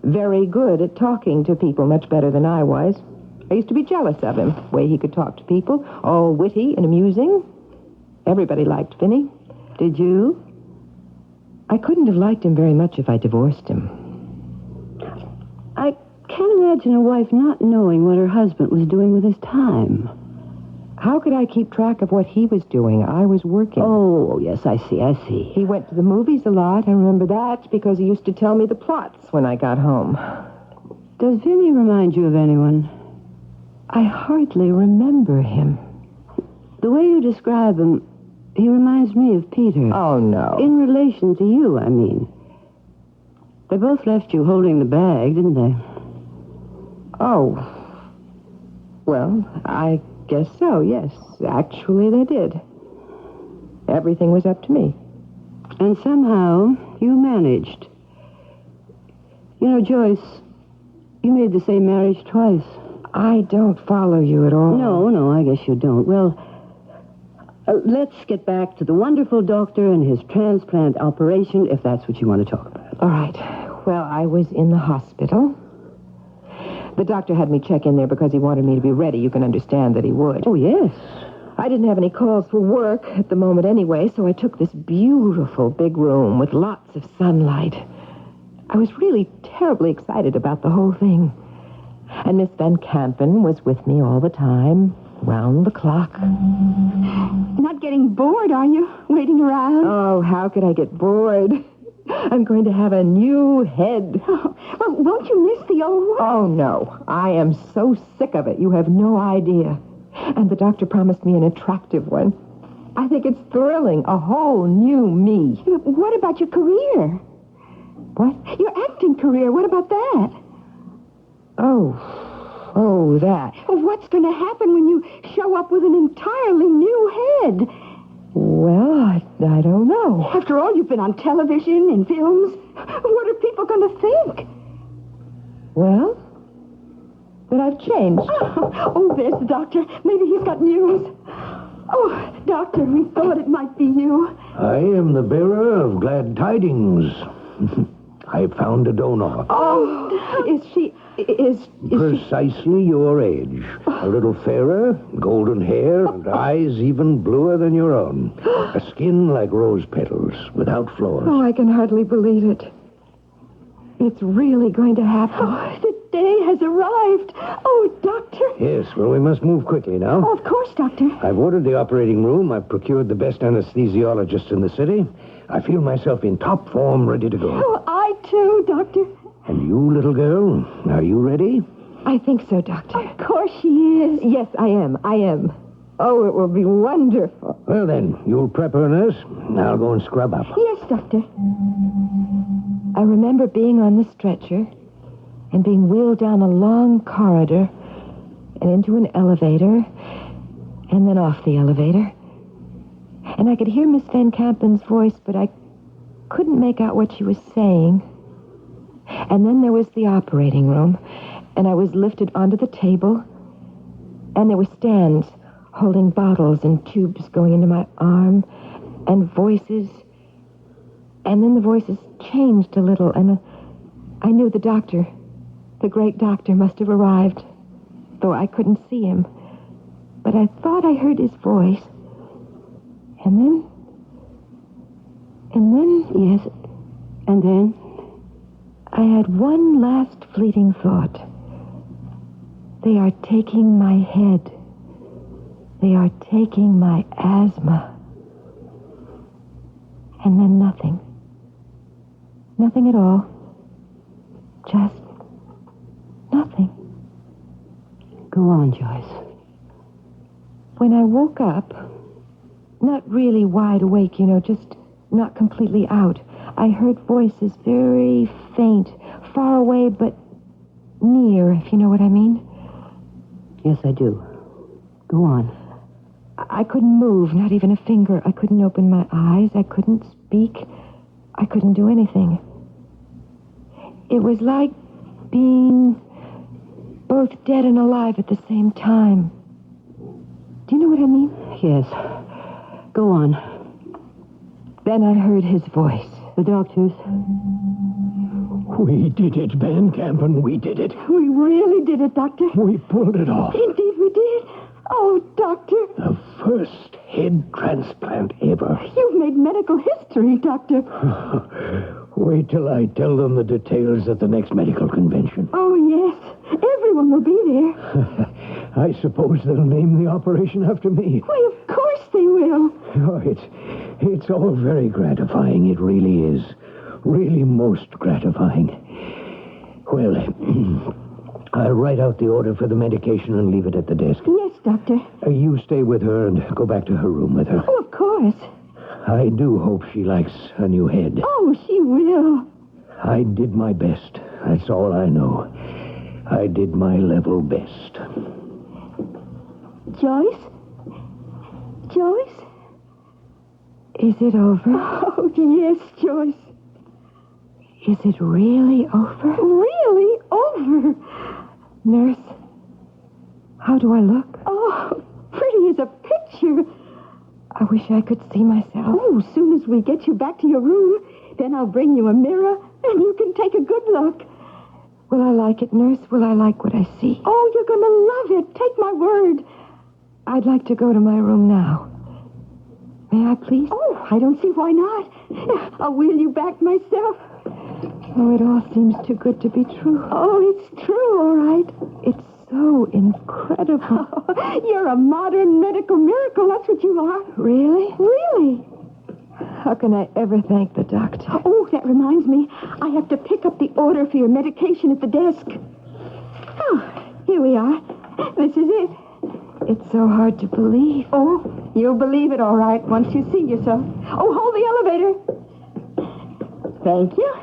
very good at talking to people, much better than I was. I used to be jealous of him, the way he could talk to people, all witty and amusing. Everybody liked Vinny. Did you? I couldn't have liked him very much if I divorced him. I can't imagine a wife not knowing what her husband was doing with his time. How could I keep track of what he was doing? I was working. Oh, yes, I see. He went to the movies a lot. I remember that because he used to tell me the plots when I got home. Does Vinny remind you of anyone? I hardly remember him. The way you describe him, he reminds me of Peter. Oh, no. In relation to you, I mean. They both left you holding the bag, didn't they? Oh. Well, I guess so, yes. Actually, they did. Everything was up to me. And somehow, you managed. You know, Joyce, you made the same marriage twice. I don't follow you at all. No, I guess you don't. Well, let's get back to the wonderful doctor and his transplant operation, if that's what you want to talk about. All right. Well, I was in the hospital. The doctor had me check in there because he wanted me to be ready. You can understand that he would. Oh, yes. I didn't have any calls for work at the moment anyway, so I took this beautiful big room with lots of sunlight. I was really terribly excited about the whole thing. And Miss Van Kampen was with me all the time, round the clock. Not getting bored, are you? Waiting around? Oh, how could I get bored? I'm going to have a new head. Oh, well, won't you miss the old one? Oh, no. I am so sick of it. You have no idea. And the doctor promised me an attractive one. I think it's thrilling. A whole new me. What about your career? What? Your acting career. What about that? Oh, that. Well, what's going to happen when you show up with an entirely new head? Well, I don't know. After all, you've been on television and films. What are people going to think? Well, that I've changed. Oh, there's the doctor. Maybe he's got news. Oh, doctor, we thought it might be you. I am the bearer of glad tidings. I found a donor. Oh, is she... Precisely your age. A little fairer, golden hair, and eyes even bluer than your own. A skin like rose petals, without flaws. Oh, I can hardly believe it. It's really going to happen. Oh, the day has arrived. Oh, Doctor. Yes, well, we must move quickly now. Oh, of course, Doctor. I've ordered the operating room. I've procured the best anesthesiologist in the city. I feel myself in top form, ready to go. Oh, I too, Doctor. And you, little girl, are you ready? I think so, Doctor. Of course she is. Yes, I am. Oh, it will be wonderful. Well, then, you'll prep her, nurse. I'll go and scrub up. Yes, Doctor. I remember being on the stretcher and being wheeled down a long corridor and into an elevator and then off the elevator. And I could hear Miss Van Kampen's voice, but I couldn't make out what she was saying. And then there was the operating room, and I was lifted onto the table, and there were stands holding bottles and tubes going into my arm, and voices. And then the voices changed a little, and I knew the doctor, the great doctor, must have arrived, though I couldn't see him. But I thought I heard his voice. And then, Yes, and then? I had one last fleeting thought. They are taking my head. They are taking my asthma. And then nothing. Nothing at all. Just nothing. Go on, Joyce. When I woke up, not really wide awake, just not completely out, I heard voices very faint, far away, but near, if you know what I mean. Yes, I do. Go on. I couldn't move, not even a finger. I couldn't open my eyes. I couldn't speak. I couldn't do anything. It was like being both dead and alive at the same time. Do you know what I mean? Yes. Go on. Then I heard his voice. The doctor's. We did it, Van Kampen. We did it. We really did it, Doctor. We pulled it off. Indeed we did. Oh, Doctor. The first head transplant ever. You've made medical history, Doctor. Wait till I tell them the details at the next medical convention. Oh, yes. Everyone will be there. I suppose they'll name the operation after me. Why, of course they will. Oh, it's all very gratifying. It really is. Really most gratifying. Well, I'll write out the order for the medication and leave it at the desk. Yes, Doctor. You stay with her and go back to her room with her. Oh, of course. I do hope she likes a new head. Oh, she will. I did my best. That's all I know. I did my level best. Joyce? Joyce? Is it over? Oh, yes, Joyce. Is it really over? Really over? Nurse, how do I look? Oh, pretty as a picture. I wish I could see myself. Oh, as soon as we get you back to your room, then I'll bring you a mirror, and you can take a good look. Will I like it, nurse? Will I like what I see? Oh, you're going to love it. Take my word. I'd like to go to my room now. May I, please? Oh, I don't see why not. I'll wheel you back myself. Oh, it all seems too good to be true. Oh, it's true, all right. It's so incredible. Oh, you're a modern medical miracle, that's what you are. Really? Really. How can I ever thank the doctor? Oh, that reminds me. I have to pick up the order for your medication at the desk. Oh, here we are. This is it. It's so hard to believe. Oh, you'll believe it all right once you see yourself. Oh, hold the elevator. Thank you.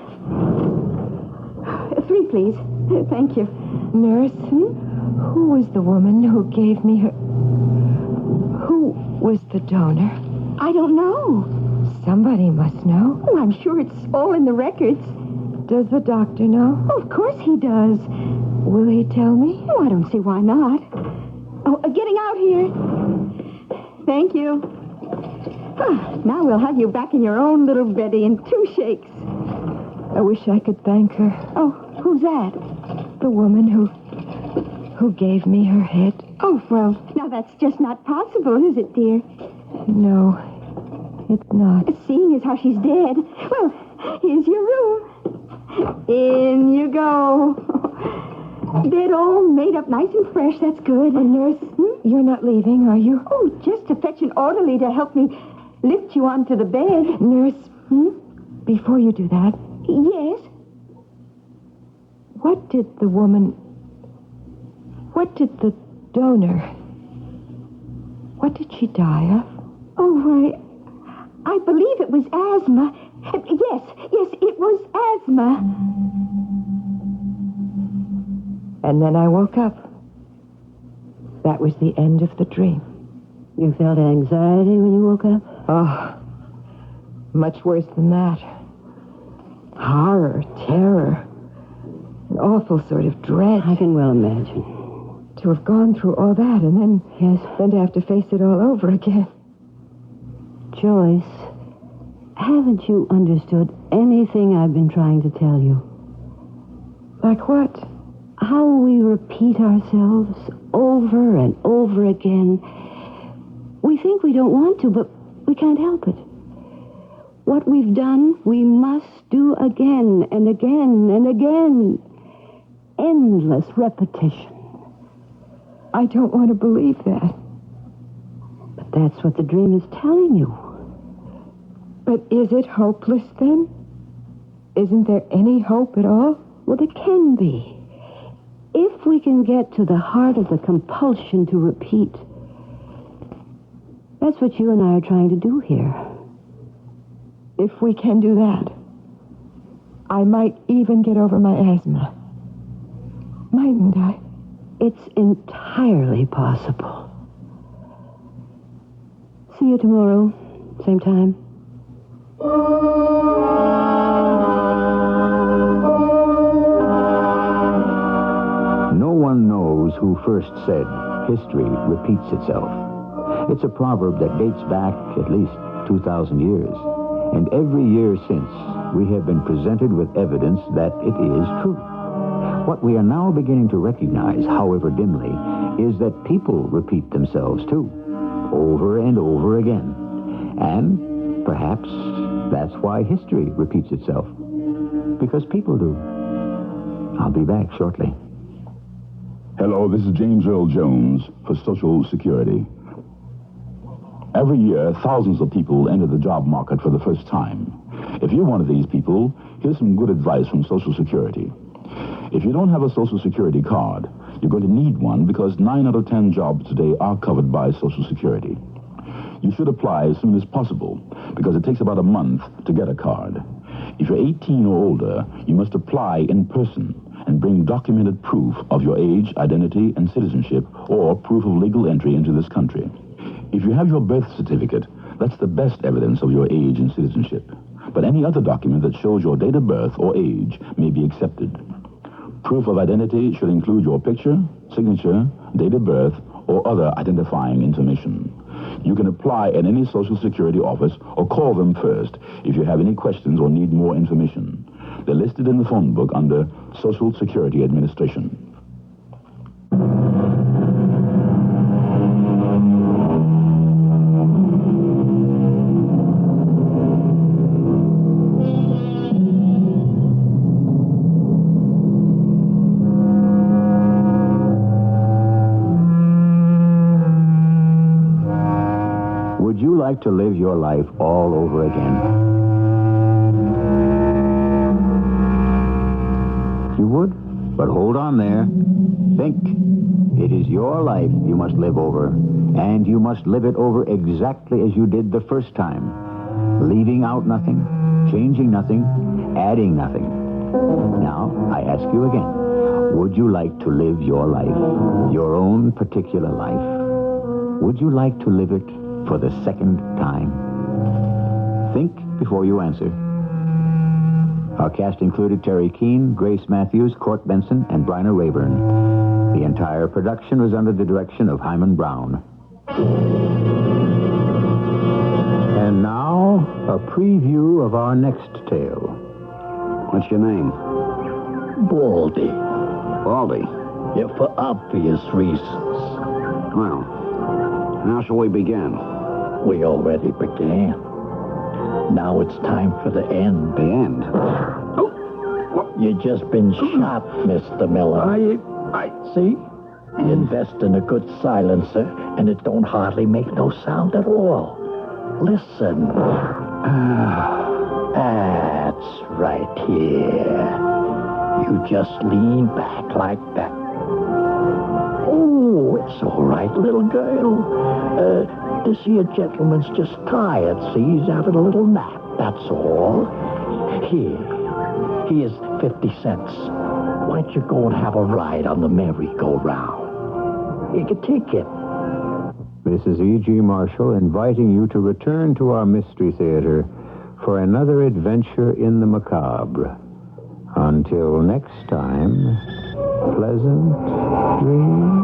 3, please. Thank you. Nurse, who was the woman who gave me her... Who was the donor? I don't know. Somebody must know. Oh, I'm sure it's all in the records. Does the doctor know? Oh, of course he does. Will he tell me? Oh, I don't see why not. Oh, getting out here. Thank you. Now we'll have you back in your own little beddy in 2 shakes. I wish I could thank her. Oh, who's that? The woman who gave me her head. Oh, well, now that's just not possible, is it, dear? No, it's not. Seeing as how she's dead. Well, here's your room. In you go. Bed all made up nice and fresh. That's good. Nurse, you're not leaving, are you? Oh, just to fetch an orderly to help me lift you onto the bed. Nurse, before you do that. Yes? What did the donor, what did she die of? Oh, I believe it was asthma. Yes, it was asthma. And then I woke up. That was the end of the dream. You felt anxiety when you woke up? Oh, much worse than that. Horror, terror, an awful sort of dread. I can well imagine. To have gone through all that and then to have to face it all over again. Joyce, haven't you understood anything I've been trying to tell you? Like what? How we repeat ourselves over and over again. We think we don't want to, but we can't help it. What we've done, we must do again and again and again. Endless repetition. I don't want to believe that. But that's what the dream is telling you. But is it hopeless then? Isn't there any hope at all? Well, there can be. If we can get to the heart of the compulsion to repeat. That's what you and I are trying to do here. If we can do that, I might even get over my asthma. Mightn't I? It's entirely possible. See you tomorrow, same time. No one knows who first said, history repeats itself. It's a proverb that dates back at least 2,000 years. And every year since, we have been presented with evidence that it is true. What we are now beginning to recognize, however dimly, is that people repeat themselves too, over and over again. And perhaps that's why history repeats itself. Because people do. I'll be back shortly. Hello, this is James Earl Jones for Social Security. Every year, thousands of people enter the job market for the first time. If you're one of these people, here's some good advice from Social Security. If you don't have a Social Security card, you're going to need one because 9 out of 10 jobs today are covered by Social Security. You should apply as soon as possible because it takes about a month to get a card. If you're 18 or older, you must apply in person and bring documented proof of your age, identity, and citizenship, or proof of legal entry into this country. If you have your birth certificate, that's the best evidence of your age and citizenship. But any other document that shows your date of birth or age may be accepted. Proof of identity should include your picture, signature, date of birth, or other identifying information. You can apply at any Social Security office or call them first if you have any questions or need more information. They're listed in the phone book under Social Security Administration. Would you like to live your life all over again? You would? But hold on there. Think. It is your life you must live over, and you must live it over exactly as you did the first time. Leaving out nothing, changing nothing, adding nothing. Now, I ask you again, would you like to live your life, your own particular life? Would you like to live it for the second time? Think before you answer. Our cast included Terry Keane, Grace Matthews, Court Benson, and Bryna Rayburn. The entire production was under the direction of Hyman Brown. And now, a preview of our next tale. What's your name? Baldy. Baldy. Yeah, for obvious reasons. Well, how shall we begin? We already began. Now it's time for the end. The end? You just been shot, Mr. Miller. See? You invest in a good silencer, and it don't hardly make no sound at all. Listen. That's right here. You just lean back like that. Oh, it's all right, little girl. This here gentleman's just tired, see? He's having a little nap, that's all. Here's 50 cents. Why don't you go and have a ride on the merry-go-round? You can take it. Mrs. E.G. Marshall inviting you to return to our Mystery Theater for another adventure in the macabre. Until next time, pleasant dreams.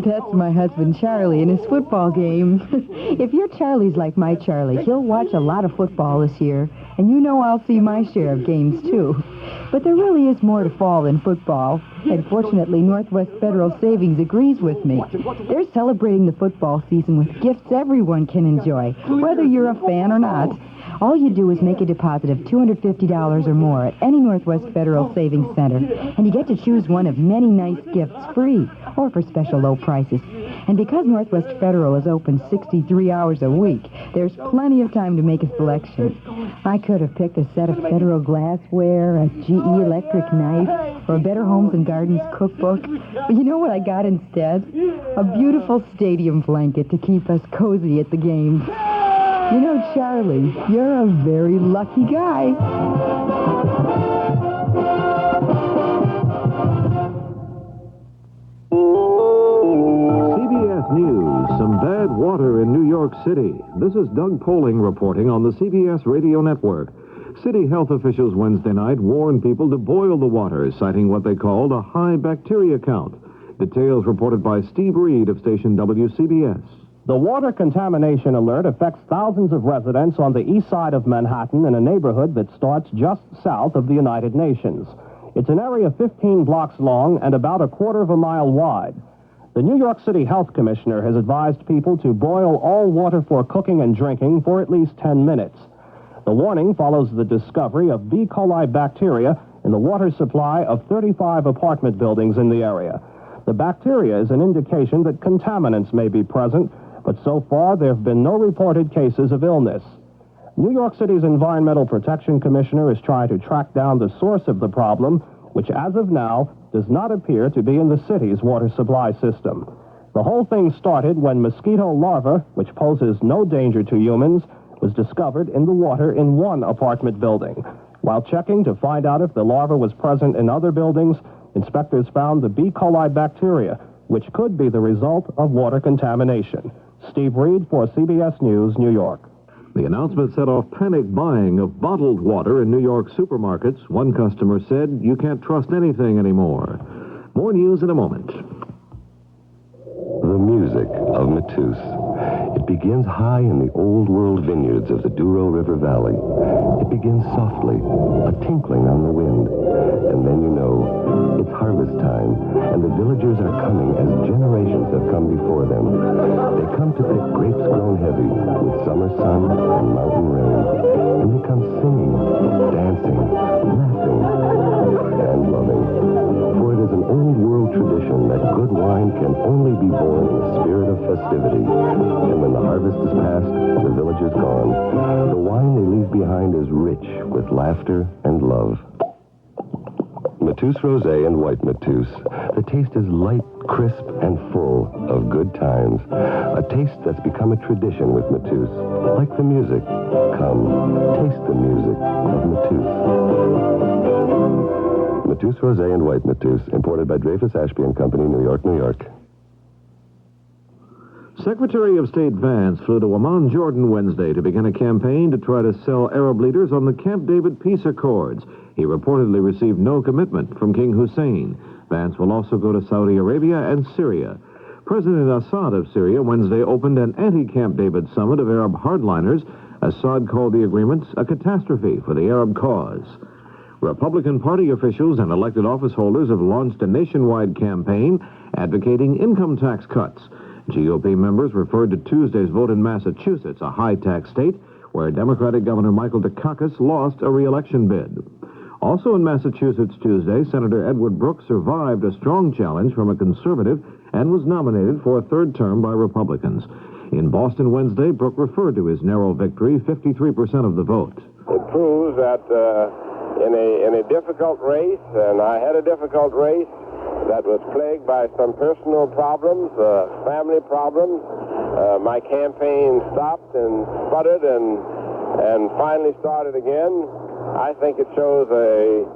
That's my husband, Charlie, in his football game. If your Charlie's like my Charlie, he'll watch a lot of football this year, and you know I'll see my share of games, too. But there really is more to fall than football, and fortunately, Northwest Federal Savings agrees with me. They're celebrating the football season with gifts everyone can enjoy, whether you're a fan or not. All you do is make a deposit of $250 or more at any Northwest Federal Savings Center, and you get to choose one of many nice gifts free or for special low prices. And because Northwest Federal is open 63 hours a week, there's plenty of time to make a selection. I could have picked a set of Federal glassware, a GE electric knife, or a Better Homes and Gardens cookbook. But you know what I got instead? A beautiful stadium blanket to keep us cozy at the games. You know, Charlie, you're a very lucky guy. CBS News, some bad water in New York City. This is Doug Poling reporting on the CBS radio network. City health officials Wednesday night warned people to boil the water, citing what they called a high bacteria count. Details reported by Steve Reed of station WCBS. The water contamination alert affects thousands of residents on the east side of Manhattan in a neighborhood that starts just south of the United Nations. It's an area 15 blocks long and about a quarter of a mile wide. The New York City Health Commissioner has advised people to boil all water for cooking and drinking for at least 10 minutes. The warning follows the discovery of B. coli bacteria in the water supply of 35 apartment buildings in the area. The bacteria is an indication that contaminants may be present, but so far there have been no reported cases of illness. New York City's Environmental Protection Commissioner is trying to track down the source of the problem, which as of now does not appear to be in the city's water supply system. The whole thing started when mosquito larvae, which poses no danger to humans, was discovered in the water in one apartment building. While checking to find out if the larva was present in other buildings, inspectors found the B. coli bacteria, which could be the result of water contamination. Steve Reed for CBS News, New York. The announcement set off panic buying of bottled water in New York supermarkets. One customer said, "You can't trust anything anymore." More news in a moment. The music of Matus. It begins high in the old world vineyards of the Douro River Valley. It begins softly, a tinkling on the wind. And then you know, it's harvest time, and the villagers are coming as generations have come before them. They come to pick grapes grown heavy with summer sun and mountain rain. And they come singing, dancing, laughing, and loving. For it is an old world tradition that good wine can only be born in the spirit of festivity. And when the harvest is past, the village is gone, the wine they leave behind is rich with laughter and love. Mateus Rosé and White Mateus. The taste is light, crisp, and full of good times. A taste that's become a tradition with Mateus. Like the music. Come, taste the music of Mateus. Mateus Rosé and White Mateus, imported by Dreyfus Ashby and Company, New York, New York. Secretary of State Vance flew to Amman, Jordan Wednesday to begin a campaign to try to sell Arab leaders on the Camp David peace accords. He reportedly received no commitment from King Hussein. Vance will also go to Saudi Arabia and Syria. President Assad of Syria Wednesday opened an anti-Camp David summit of Arab hardliners. Assad called the agreements a catastrophe for the Arab cause. Republican Party officials and elected office holders have launched a nationwide campaign advocating income tax cuts. GOP members referred to Tuesday's vote in Massachusetts, a high-tax state, where Democratic Governor Michael Dukakis lost a re-election bid. Also in Massachusetts Tuesday, Senator Edward Brooke survived a strong challenge from a conservative and was nominated for a third term by Republicans. In Boston Wednesday, Brooke referred to his narrow victory, 53% of the vote. It proves that in a difficult race, and I had a difficult race, that was plagued by some personal problems, family problems. My campaign stopped and sputtered and finally started again. I think it shows a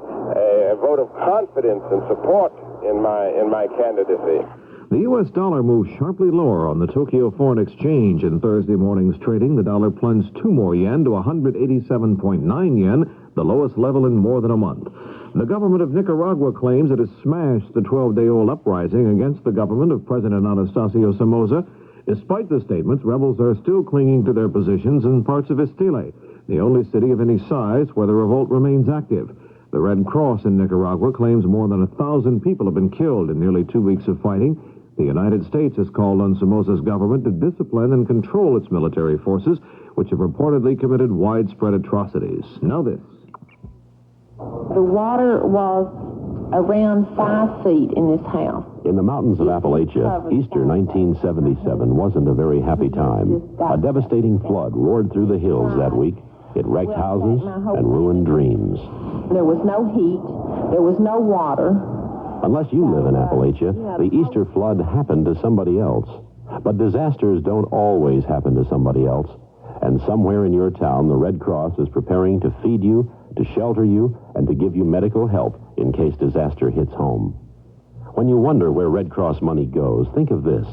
vote of confidence and support in my candidacy. The U.S. dollar moved sharply lower on the Tokyo Foreign Exchange in Thursday morning's trading. The dollar plunged 2 more yen to 187.9 yen, the lowest level in more than a month. The government of Nicaragua claims it has smashed the 12-day-old uprising against the government of President Anastasio Somoza. Despite the statements, rebels are still clinging to their positions in parts of Estile, the only city of any size where the revolt remains active. The Red Cross in Nicaragua claims more than 1,000 people have been killed in nearly 2 weeks of fighting. The United States has called on Somoza's government to discipline and control its military forces, which have reportedly committed widespread atrocities. Now this. The water was around 5 feet in this house. In the mountains of Appalachia, Easter 1977 wasn't a very happy time. A devastating flood roared through the hills that week. It wrecked houses and ruined dreams. There was no heat. There was no water. Unless you live in Appalachia, the Easter flood happened to somebody else. But disasters don't always happen to somebody else. And somewhere in your town, the Red Cross is preparing to feed you, to shelter you, and to give you medical help in case disaster hits home. When you wonder where Red Cross money goes, think of this.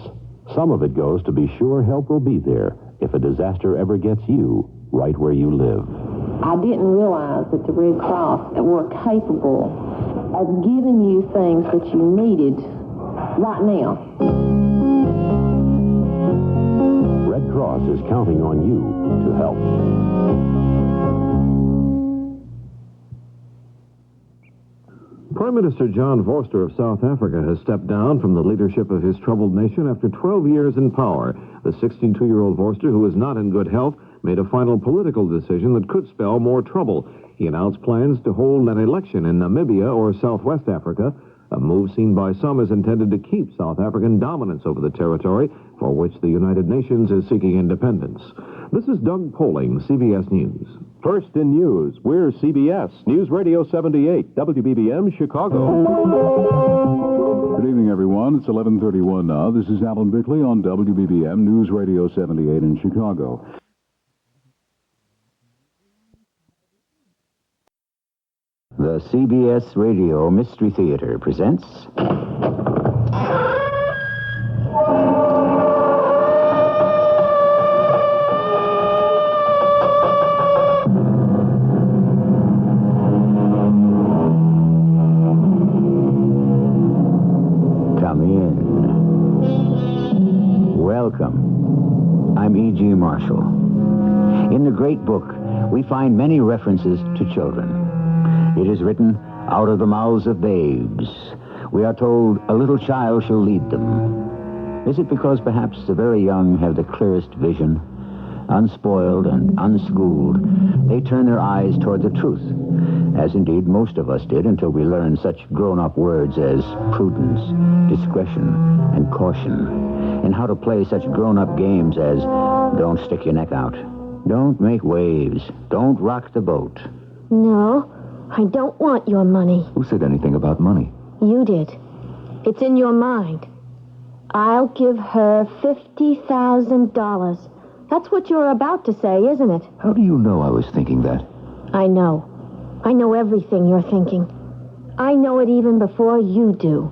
Some of it goes to be sure help will be there if a disaster ever gets you right where you live. I didn't realize that the Red Cross were capable of giving you things that you needed right now. Red Cross is counting on you to help. Prime Minister John Vorster of South Africa has stepped down from the leadership of his troubled nation after 12 years in power. The 62-year-old Vorster, who is not in good health, made a final political decision that could spell more trouble. He announced plans to hold an election in Namibia or Southwest Africa, a move seen by some as intended to keep South African dominance over the territory for which the United Nations is seeking independence. This is Doug Poling, CBS News. First in news, we're CBS News Radio 78, WBBM, Chicago. Good evening, everyone. It's 11:31 now. This is Alan Bickley on WBBM News Radio 78 in Chicago. The CBS Radio Mystery Theater presents... Come in. Welcome. I'm E.G. Marshall. In the great book, we find many references to children. It is written, out of the mouths of babes. We are told, a little child shall lead them. Is it because perhaps the very young have the clearest vision? Unspoiled and unschooled, they turn their eyes toward the truth, as indeed most of us did until we learned such grown-up words as prudence, discretion, and caution, and how to play such grown-up games as don't stick your neck out, don't make waves, don't rock the boat. No, I don't want your money. Who said anything about money? You did. It's in your mind. I'll give her $50,000. That's what you're about to say, isn't it? How do you know I was thinking that? I know. I know everything you're thinking. I know it even before you do.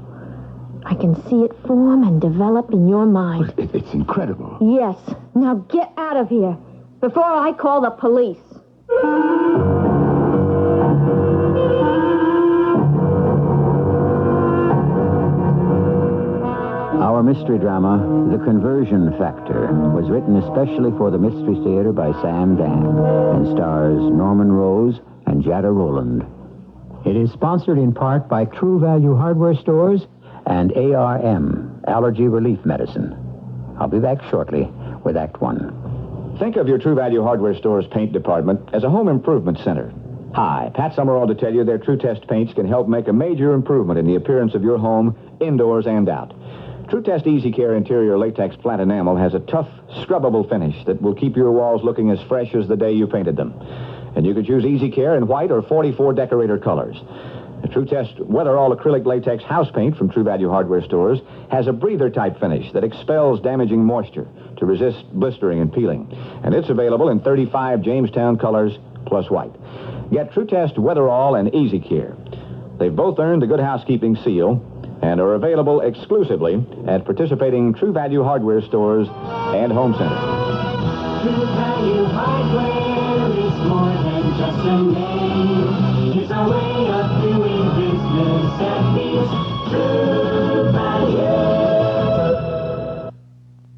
I can see it form and develop in your mind. It's incredible. Yes. Now get out of here before I call the police. Our mystery drama, The Conversion Factor, was written especially for the Mystery Theater by Sam Dan and stars Norman Rose and Jada Rowland. It is sponsored in part by True Value Hardware Stores and ARM, Allergy Relief Medicine. I'll be back shortly with Act One. Think of your True Value Hardware Store's paint department as a home improvement center. Hi, Pat Summerall to tell you their True Test paints can help make a major improvement in the appearance of your home, indoors and out. True Test Easy Care Interior Latex Flat Enamel has a tough, scrubbable finish that will keep your walls looking as fresh as the day you painted them. And you could choose Easy Care in white or 44 decorator colors. The True Test Weatherall Acrylic Latex House Paint from True Value Hardware Stores has a breather-type finish that expels damaging moisture to resist blistering and peeling. And it's available in 35 Jamestown colors plus white. Get True Test Weatherall and Easy Care. They've both earned the Good Housekeeping seal and are available exclusively at participating True Value Hardware Stores and home centers. True Value Hardware is more than just a name. It's a way of doing business that means True Value.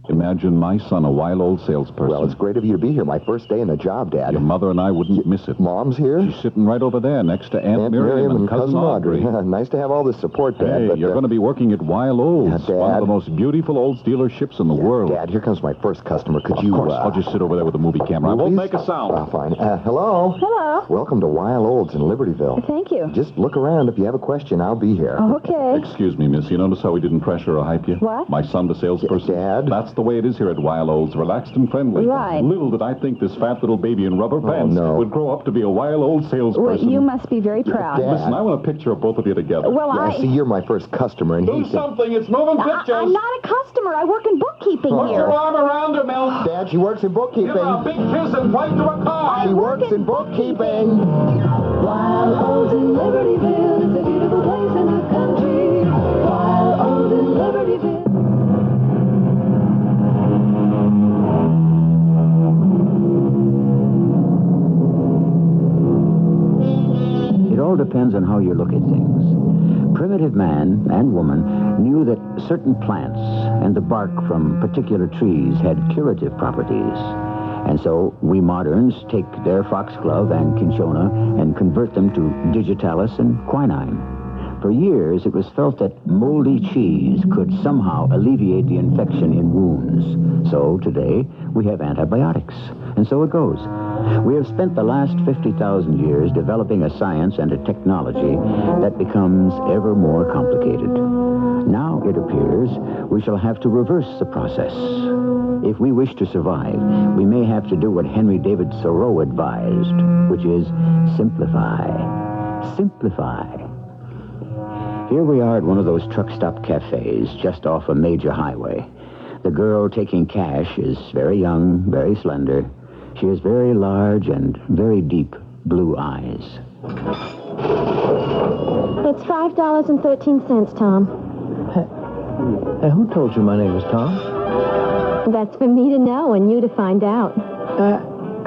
Imagine my son, a wild old salesperson. Well, it's great of you to be here. My first day in the job, Dad. Your mother and I wouldn't miss it. Mom's here? She's sitting right over there next to Aunt Miriam and Cousin Audrey. Nice to have all this support, Dad. Hey, but, you're going to be working at Wild Olds, one of the most beautiful old dealerships in the world. Dad, here comes my first customer. Could you... Of course, I'll just sit over there with a movie camera. I won't make a sound. Fine. Hello? Hello. Welcome to Wild Olds in Libertyville. Thank you. Just look around. If you have a question, I'll be here. Okay. Excuse me, miss. You notice how we didn't pressure or hype you? What? My son, the salesperson. Dad? That's the way it is here at Wild Olds. Relaxed and friendly. Right. Little did I think this fat little baby in rubber pants would grow up to be a Wild Old salesperson. Well, you must be very proud. Dad. Listen, I want a picture of both of you together. Well, I see you're my first customer, and Do something. It's moving pictures. I'm not a customer. I work in bookkeeping Put here. your arm around her, Mel. Dad, she works in bookkeeping. Give her a big kiss and point to a car. She works in bookkeeping. Wild Olds in Libertyville, it's a beautiful place in the country. Wild Olds in Libertyville. It all depends on how you look at things. Primitive man and woman knew that certain plants and the bark from particular trees had curative properties. And so we moderns take their foxglove and cinchona and convert them to digitalis and quinine. For years, it was felt that moldy cheese could somehow alleviate the infection in wounds. So today, we have antibiotics. And so it goes. We have spent the last 50,000 years developing a science and a technology that becomes ever more complicated. Now, it appears, we shall have to reverse the process. If we wish to survive, we may have to do what Henry David Thoreau advised, which is simplify. Simplify. Here we are at one of those truck stop cafes just off a major highway. The girl taking cash is very young, very slender. She has very large and very deep blue eyes. It's $5.13, Tom. Hey, who told you my name is Tom? That's for me to know and you to find out.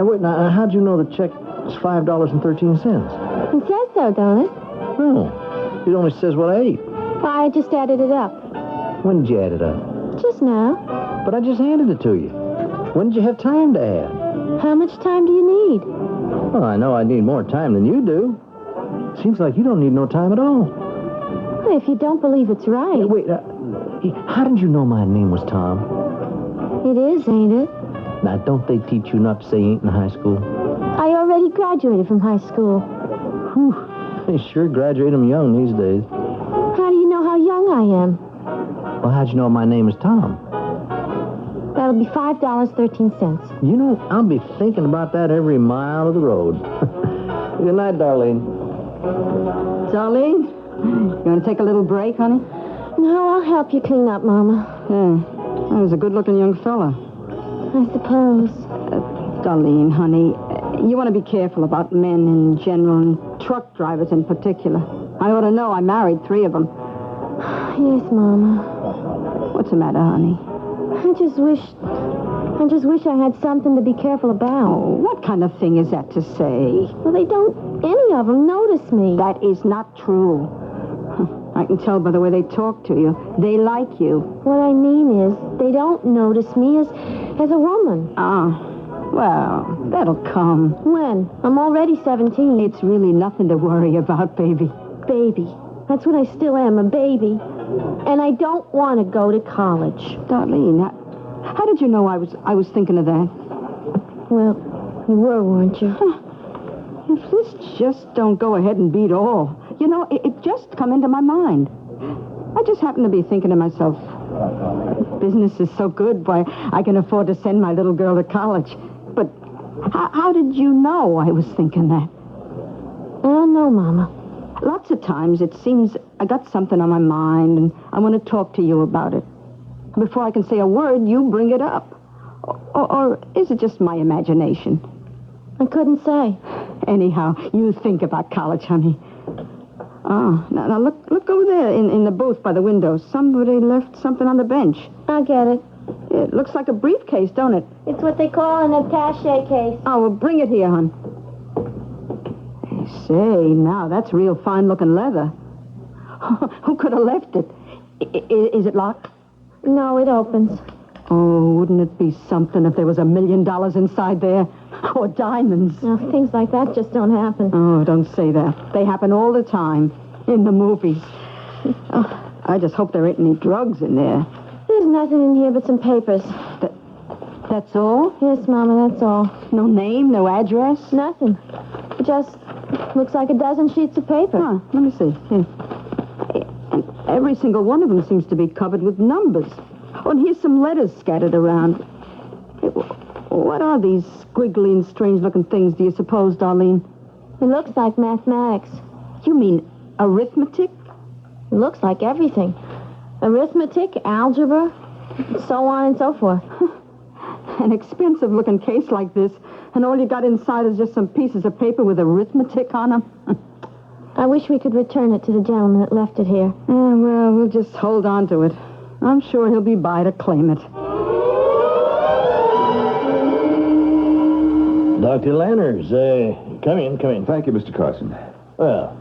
Wait, now, how'd you know the check is $5.13? It says so, don't it? No, it only says what I ate. I just added it up. When did you add it up? Just now. But I just handed it to you. When did you have time to add? How much time do you need? Well, I know I need more time than you do. Seems like you don't need no time at all. Well, if you don't believe it's right. Wait, how did you know my name was Tom? It is, ain't it? Now, don't they teach you not to say ain't in high school? I already graduated from high school. Whew. They sure graduate them young these days. How do you know how young I am? Well, how'd you know my name is Tom? That'll be $5.13. You know, I'll be thinking about that every mile of the road. Good night, Darlene. Darlene, you want to take a little break, honey? No, I'll help you clean up, Mama. Yeah, that was a good-looking young fella. I suppose. Darlene, honey, you want to be careful about men in general and truck drivers in particular. I ought to know. I married 3 of them. Yes, Mama. What's the matter, honey? I just wish I had something to be careful about. Oh, what kind of thing is that to say? Well, any of them notice me. That is not true. I can tell by the way they talk to you. They like you. What I mean is, they don't notice me as a woman. Well, that'll come. When? I'm already 17. It's really nothing to worry about, baby. Baby. That's what I still am, a baby. And I don't want to go to college. Darlene, how did you know I was thinking of that? Well, you were, weren't you? If this just don't go ahead and beat all. You know, it just come into my mind. I just happened to be thinking to myself, business is so good, why, I can afford to send my little girl to college. But how did you know I was thinking that? I don't know, Mama. Lots of times it seems I got something on my mind and I want to talk to you about it. Before I can say a word, you bring it up. Or is it just my imagination? I couldn't say. Anyhow, you think about college, honey. Oh, now look over there in the booth by the window. Somebody left something on the bench. I'll get it. It looks like a briefcase, don't it? It's what they call an attaché case. Oh, well, bring it here, hon. Say, now, that's real fine-looking leather. Who could have left it? Is it locked? No, it opens. Oh, wouldn't it be something if there was $1 million inside there? Or diamonds? No, things like that just don't happen. Oh, don't say that. They happen all the time. In the movies. Oh, I just hope there ain't any drugs in there. There's nothing in here but some papers. That's all? Yes, Mama, that's all. No name, no address? Nothing. It just looks like a dozen sheets of paper. Huh, let me see. Here. And every single one of them seems to be covered with numbers. Oh, and here's some letters scattered around. What are these squiggly and strange-looking things, do you suppose, Darlene? It looks like mathematics. You mean arithmetic? It looks like everything. Arithmetic, algebra, so on and so forth. An expensive-looking case like this, and all you got inside is just some pieces of paper with arithmetic on them. I wish we could return it to the gentleman that left it here. Yeah, well, we'll just hold on to it. I'm sure he'll be by to claim it. Dr. Lanners, come in. Thank you, Mr. Carson. Well,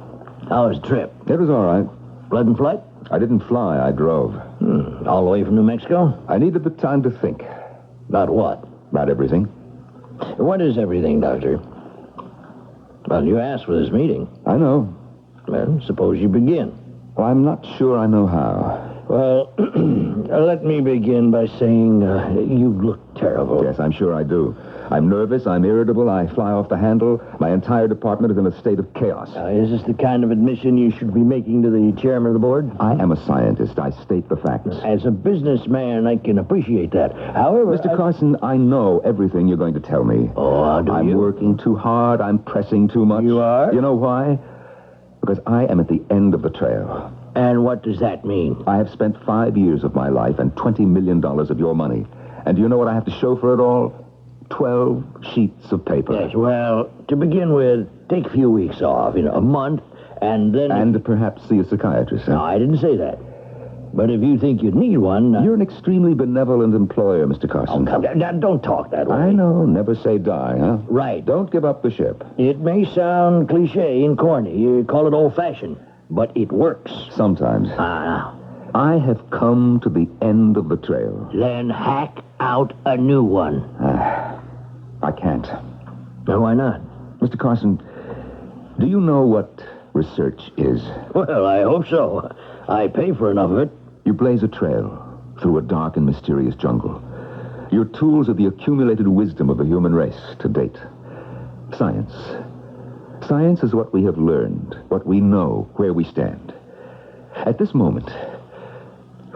how was the trip? It was all right. Pleasant flight? I didn't fly, I drove. All the way from New Mexico? I needed the time to think. About what? About everything. What is everything, Doctor? Well, you asked for this meeting. I know. Well, suppose you begin. Well, I'm not sure I know how. Well, let me begin by saying you look terrible. Yes, I'm sure I do. I'm nervous, I'm irritable, I fly off the handle. My entire department is in a state of chaos. Is this the kind of admission you should be making to the chairman of the board? I am a scientist. I state the facts. As a businessman, I can appreciate that. However... Mr. Carson, I know everything you're going to tell me. Oh, do I'm you? working too hard. I'm pressing too much. You are? You know why? Because I am at the end of the trail. And what does that mean? I have spent 5 years of my life and $20 million of your money. And do you know what I have to show for it all? 12 sheets of paper. Yes, well, to begin with, take a few weeks off, a month, and then... And perhaps see a psychiatrist. No, I didn't say that. But if you think you'd need one... You're an extremely benevolent employer, Mr. Carson. Oh, come on, now, don't talk that way. I know. Never say die, huh? Right. Don't give up the ship. It may sound cliche and corny. You call it old-fashioned. But it works. Sometimes. I have come to the end of the trail. Then hack out a new one. I can't. Well, why not? Mr. Carson, do you know what research is? Well, I hope so. I pay for enough of it. You blaze a trail through a dark and mysterious jungle. Your tools are the accumulated wisdom of the human race to date. Science. Science is what we have learned, what we know, where we stand. At this moment...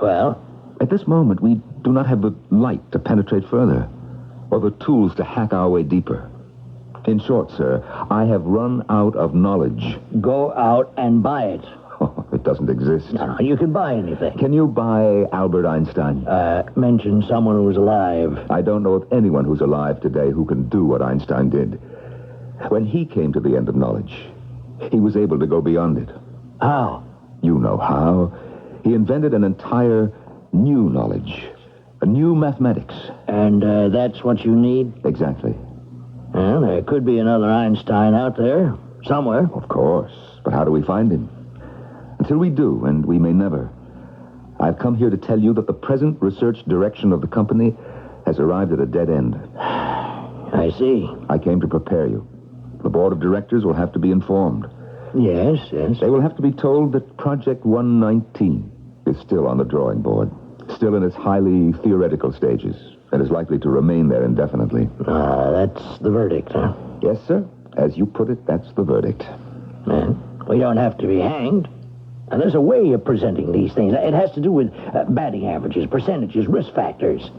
Well? At this moment, we do not have the light to penetrate further, or the tools to hack our way deeper. In short, sir, I have run out of knowledge. Go out and buy it. Oh, it doesn't exist. No, you can buy anything. Can you buy Albert Einstein? Mention someone who's alive. I don't know of anyone who's alive today who can do what Einstein did. When he came to the end of knowledge, he was able to go beyond it. How? You know how. He invented an entire new knowledge, a new mathematics. And that's what you need? Exactly. Well, there could be another Einstein out there, somewhere. Of course. But how do we find him? Until we do, and we may never, I've come here to tell you that the present research direction of the company has arrived at a dead end. I see. I came to prepare you. The board of directors will have to be informed. Yes. They will have to be told that Project 119 is still on the drawing board, still in its highly theoretical stages, and is likely to remain there indefinitely. That's the verdict, huh? Yes, sir. As you put it, that's the verdict. Man, we don't have to be hanged. And there's a way of presenting these things. It has to do with batting averages, percentages, risk factors.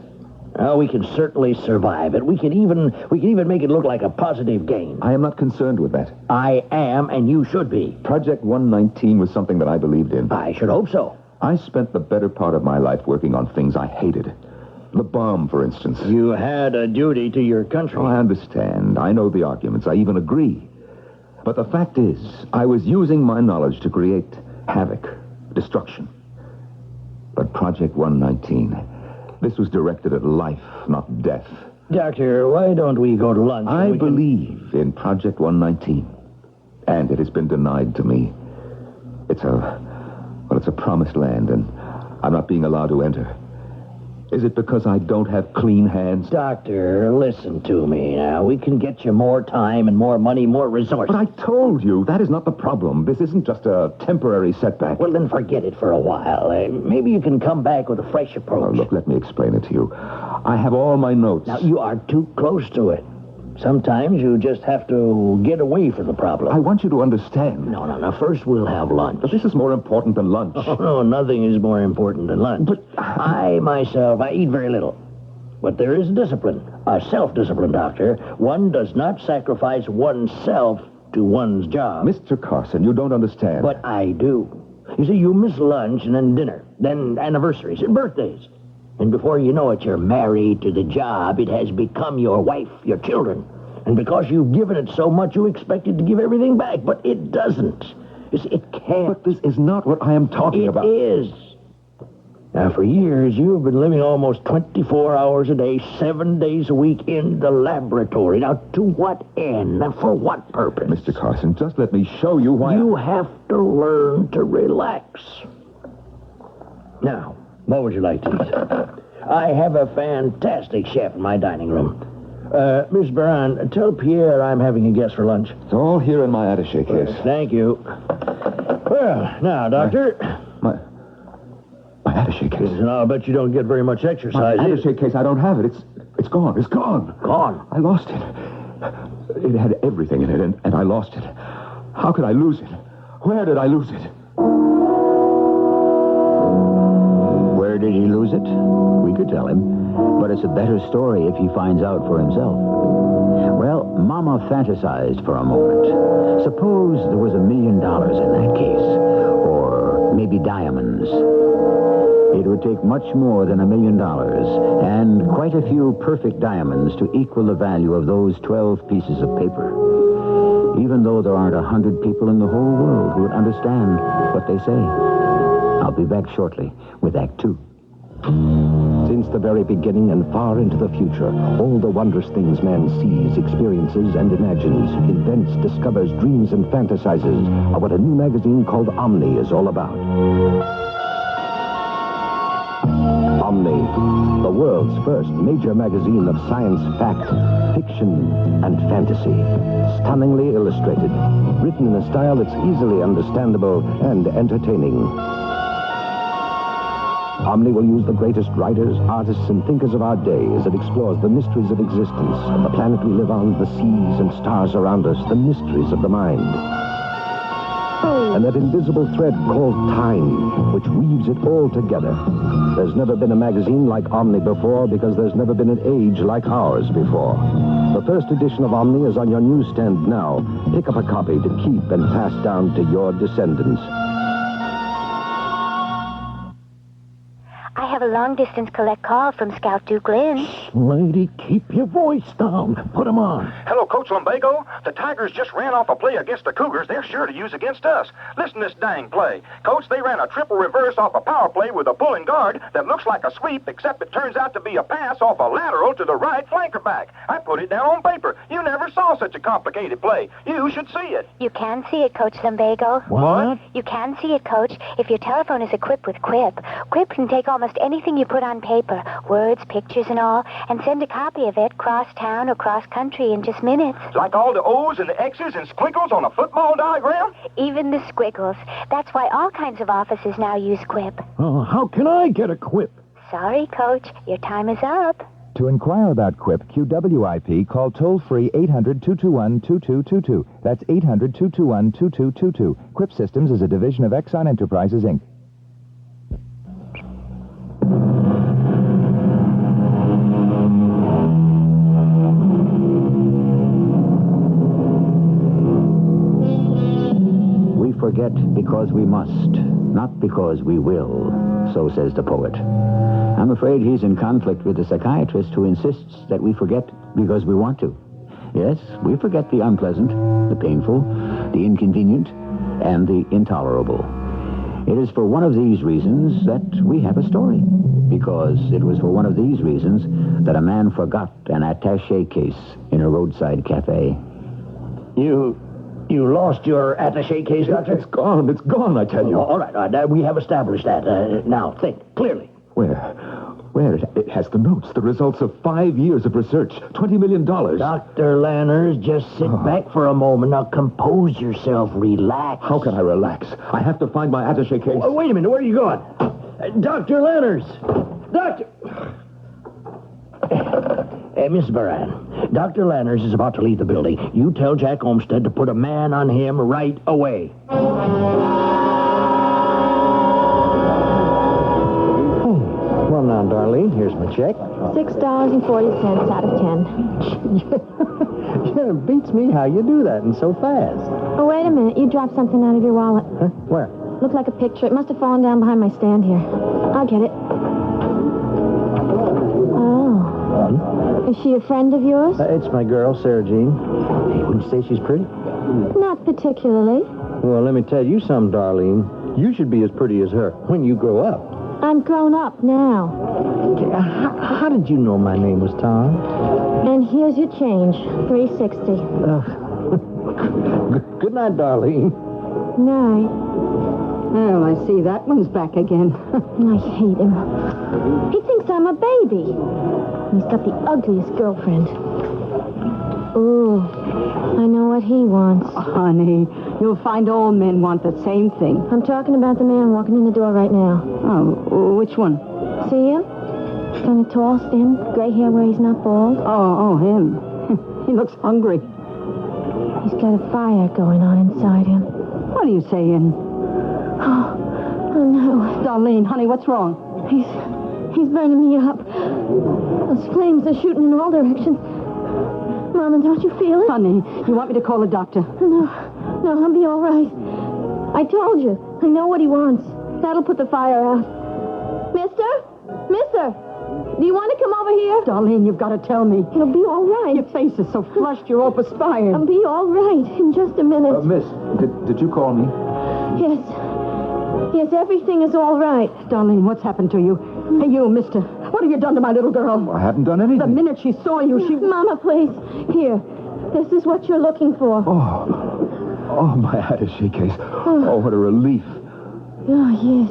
We can certainly survive it. We can even make it look like a positive gain. I am not concerned with that. I am, and you should be. Project 119 was something that I believed in. I should hope so. I spent the better part of my life working on things I hated. The bomb, for instance. You had a duty to your country. Oh, I understand. I know the arguments. I even agree. But the fact is, I was using my knowledge to create havoc, destruction. But Project 119... this was directed at life, not death. Doctor, why don't we go to lunch? I believe in Project 119. And it has been denied to me. It's a promised land, and I'm not being allowed to enter. Is it because I don't have clean hands? Doctor, listen to me now. We can get you more time and more money, more resources. But I told you, that is not the problem. This isn't just a temporary setback. Well, then forget it for a while. Maybe you can come back with a fresh approach. Oh, look, let me explain it to you. I have all my notes. Now, you are too close to it. Sometimes you just have to get away from the problem. I want you to understand. No. First we'll have lunch. But this is more important than lunch. Oh, no, nothing is more important than lunch. But I eat very little. But there is discipline. A self-discipline, Doctor. One does not sacrifice oneself to one's job. Mr. Carson, you don't understand. But I do. You see, you miss lunch and then dinner, then anniversaries and birthdays. And before you know it, you're married to the job. It has become your wife, your children. And because you've given it so much, you expect it to give everything back. But it doesn't. You see, it can't. But this is not what I am talking about. It is. Now, for years, you've been living almost 24 hours a day, 7 days a week in the laboratory. Now, to what end? Now, for what purpose? Mr. Carson, just let me show you why... You have to learn to relax. Now, what would you like to eat? I have a fantastic chef in my dining room. Miss Baran, tell Pierre I'm having a guest for lunch. It's all here in my attaché case. Thank you. Well, now, Doctor... My attaché case. Now, I'll bet you don't get very much exercise. My attaché case, I don't have it. It's gone. It's gone. Gone? I lost it. It had everything in it, and I lost it. How could I lose it? Where did I lose it? Where did he lose it? We could tell him, but it's a better story if he finds out for himself. Well, Mama fantasized for a moment. Suppose there was $1 million in that case, or maybe diamonds. It would take much more than $1 million, and quite a few perfect diamonds to equal the value of those 12 pieces of paper. Even though there aren't 100 people in the whole world who would understand what they say. I'll be back shortly with Act 2. Since the very beginning and far into the future, all the wondrous things man sees, experiences, and imagines, invents, discovers, dreams, and fantasizes are what a new magazine called Omni is all about. Omni, the world's first major magazine of science fact, fiction, and fantasy. Stunningly illustrated, written in a style that's easily understandable and entertaining. Omni will use the greatest writers, artists, and thinkers of our day as it explores the mysteries of existence, the planet we live on, the seas and stars around us, the mysteries of the mind. and that invisible thread called time, which weaves it all together. There's never been a magazine like Omni before because there's never been an age like ours before. The first edition of Omni is on your newsstand now. Pick up a copy to keep and pass down to your descendants. I have a long-distance collect call from Scout Duke Lynn. Lady, keep your voice down. Put 'em on. Hello, Coach Lumbago. The Tigers just ran off a play against the Cougars they're sure to use against us. Listen to this dang play. Coach, they ran a triple reverse off a power play with a pulling guard that looks like a sweep, except it turns out to be a pass off a lateral to the right flanker back. I put it down on paper. You never saw such a complicated play. You should see it. You can see it, Coach Lumbago. What? You can see it, Coach, if your telephone is equipped with Quip. Quip can take almost anything you put on paper, words, pictures, and all, and send a copy of it cross town or cross country in just minutes. Like all the O's and the X's and squiggles on a football diagram? Even the squiggles. That's why all kinds of offices now use Quip. How can I get a Quip? Sorry, Coach. Your time is up. To inquire about Quip, QWIP, call toll-free 800-221-2222. That's 800-221-2222. Quip Systems is a division of Exxon Enterprises, Inc. We forget because we must, not because we will, so says the poet. I'm afraid he's in conflict with the psychiatrist who insists that we forget because we want to. Yes, we forget the unpleasant, the painful, the inconvenient, and the intolerable. It is for one of these reasons that we have a story. Because it was for one of these reasons that a man forgot an attaché case in a roadside cafe. You lost your attaché case, Doctor? It's gone, I tell you. All right, we have established that. Now, think clearly. Where? It has the notes, the results of 5 years of research, $20 million. Dr. Lanners, just sit back for a moment. Now, compose yourself. Relax. How can I relax? I have to find my attaché case. Oh, wait a minute. Where are you going? Dr. Lanners! Doctor... Miss Baran, Dr. Lanners is about to leave the building. You tell Jack Olmsted to put a man on him right away. Well, now, Darlene, here's my check. $6.40 out of 10. Yeah, it beats me how you do that and so fast. Oh, wait a minute. You dropped something out of your wallet. Huh? Where? Looked like a picture. It must have fallen down behind my stand here. I'll get it. Oh. Is she a friend of yours? It's my girl, Sarah Jean. Hey, wouldn't you say she's pretty? Not particularly. Well, let me tell you something, Darlene. You should be as pretty as her when you grow up. I'm grown up now. How did you know my name was Tom? And here's your change. $3.60. Good night, Darlene. Night. Oh, I see. That one's back again. I hate him. He thinks I'm a baby. He's got the ugliest girlfriend. Ooh, I know what he wants. Honey, you'll find all men want the same thing. I'm talking about the man walking in the door right now. Oh, which one? See him? Kind of tall, thin, gray hair where he's not bald. Oh, him. He looks hungry. He's got a fire going on inside him. What are you saying? Oh no. Darlene, honey, what's wrong? He's burning me up. Those flames are shooting in all directions. Mama, don't you feel it? Honey, you want me to call a doctor? No, I'll be all right. I told you. I know what he wants. That'll put the fire out. Mister? Do you want to come over here? Darlene, you've got to tell me. It'll be all right. Your face is so flushed, you're all perspired. I'll be all right in just a minute. Miss, did you call me? Yes, everything is all right. Darlene, what's happened to you? Hey, you, mister. What have you done to my little girl? I haven't done anything. The minute she saw you, she... Mama, please. Here. This is what you're looking for. Oh, my attaché case. Oh, what a relief. Oh, yes.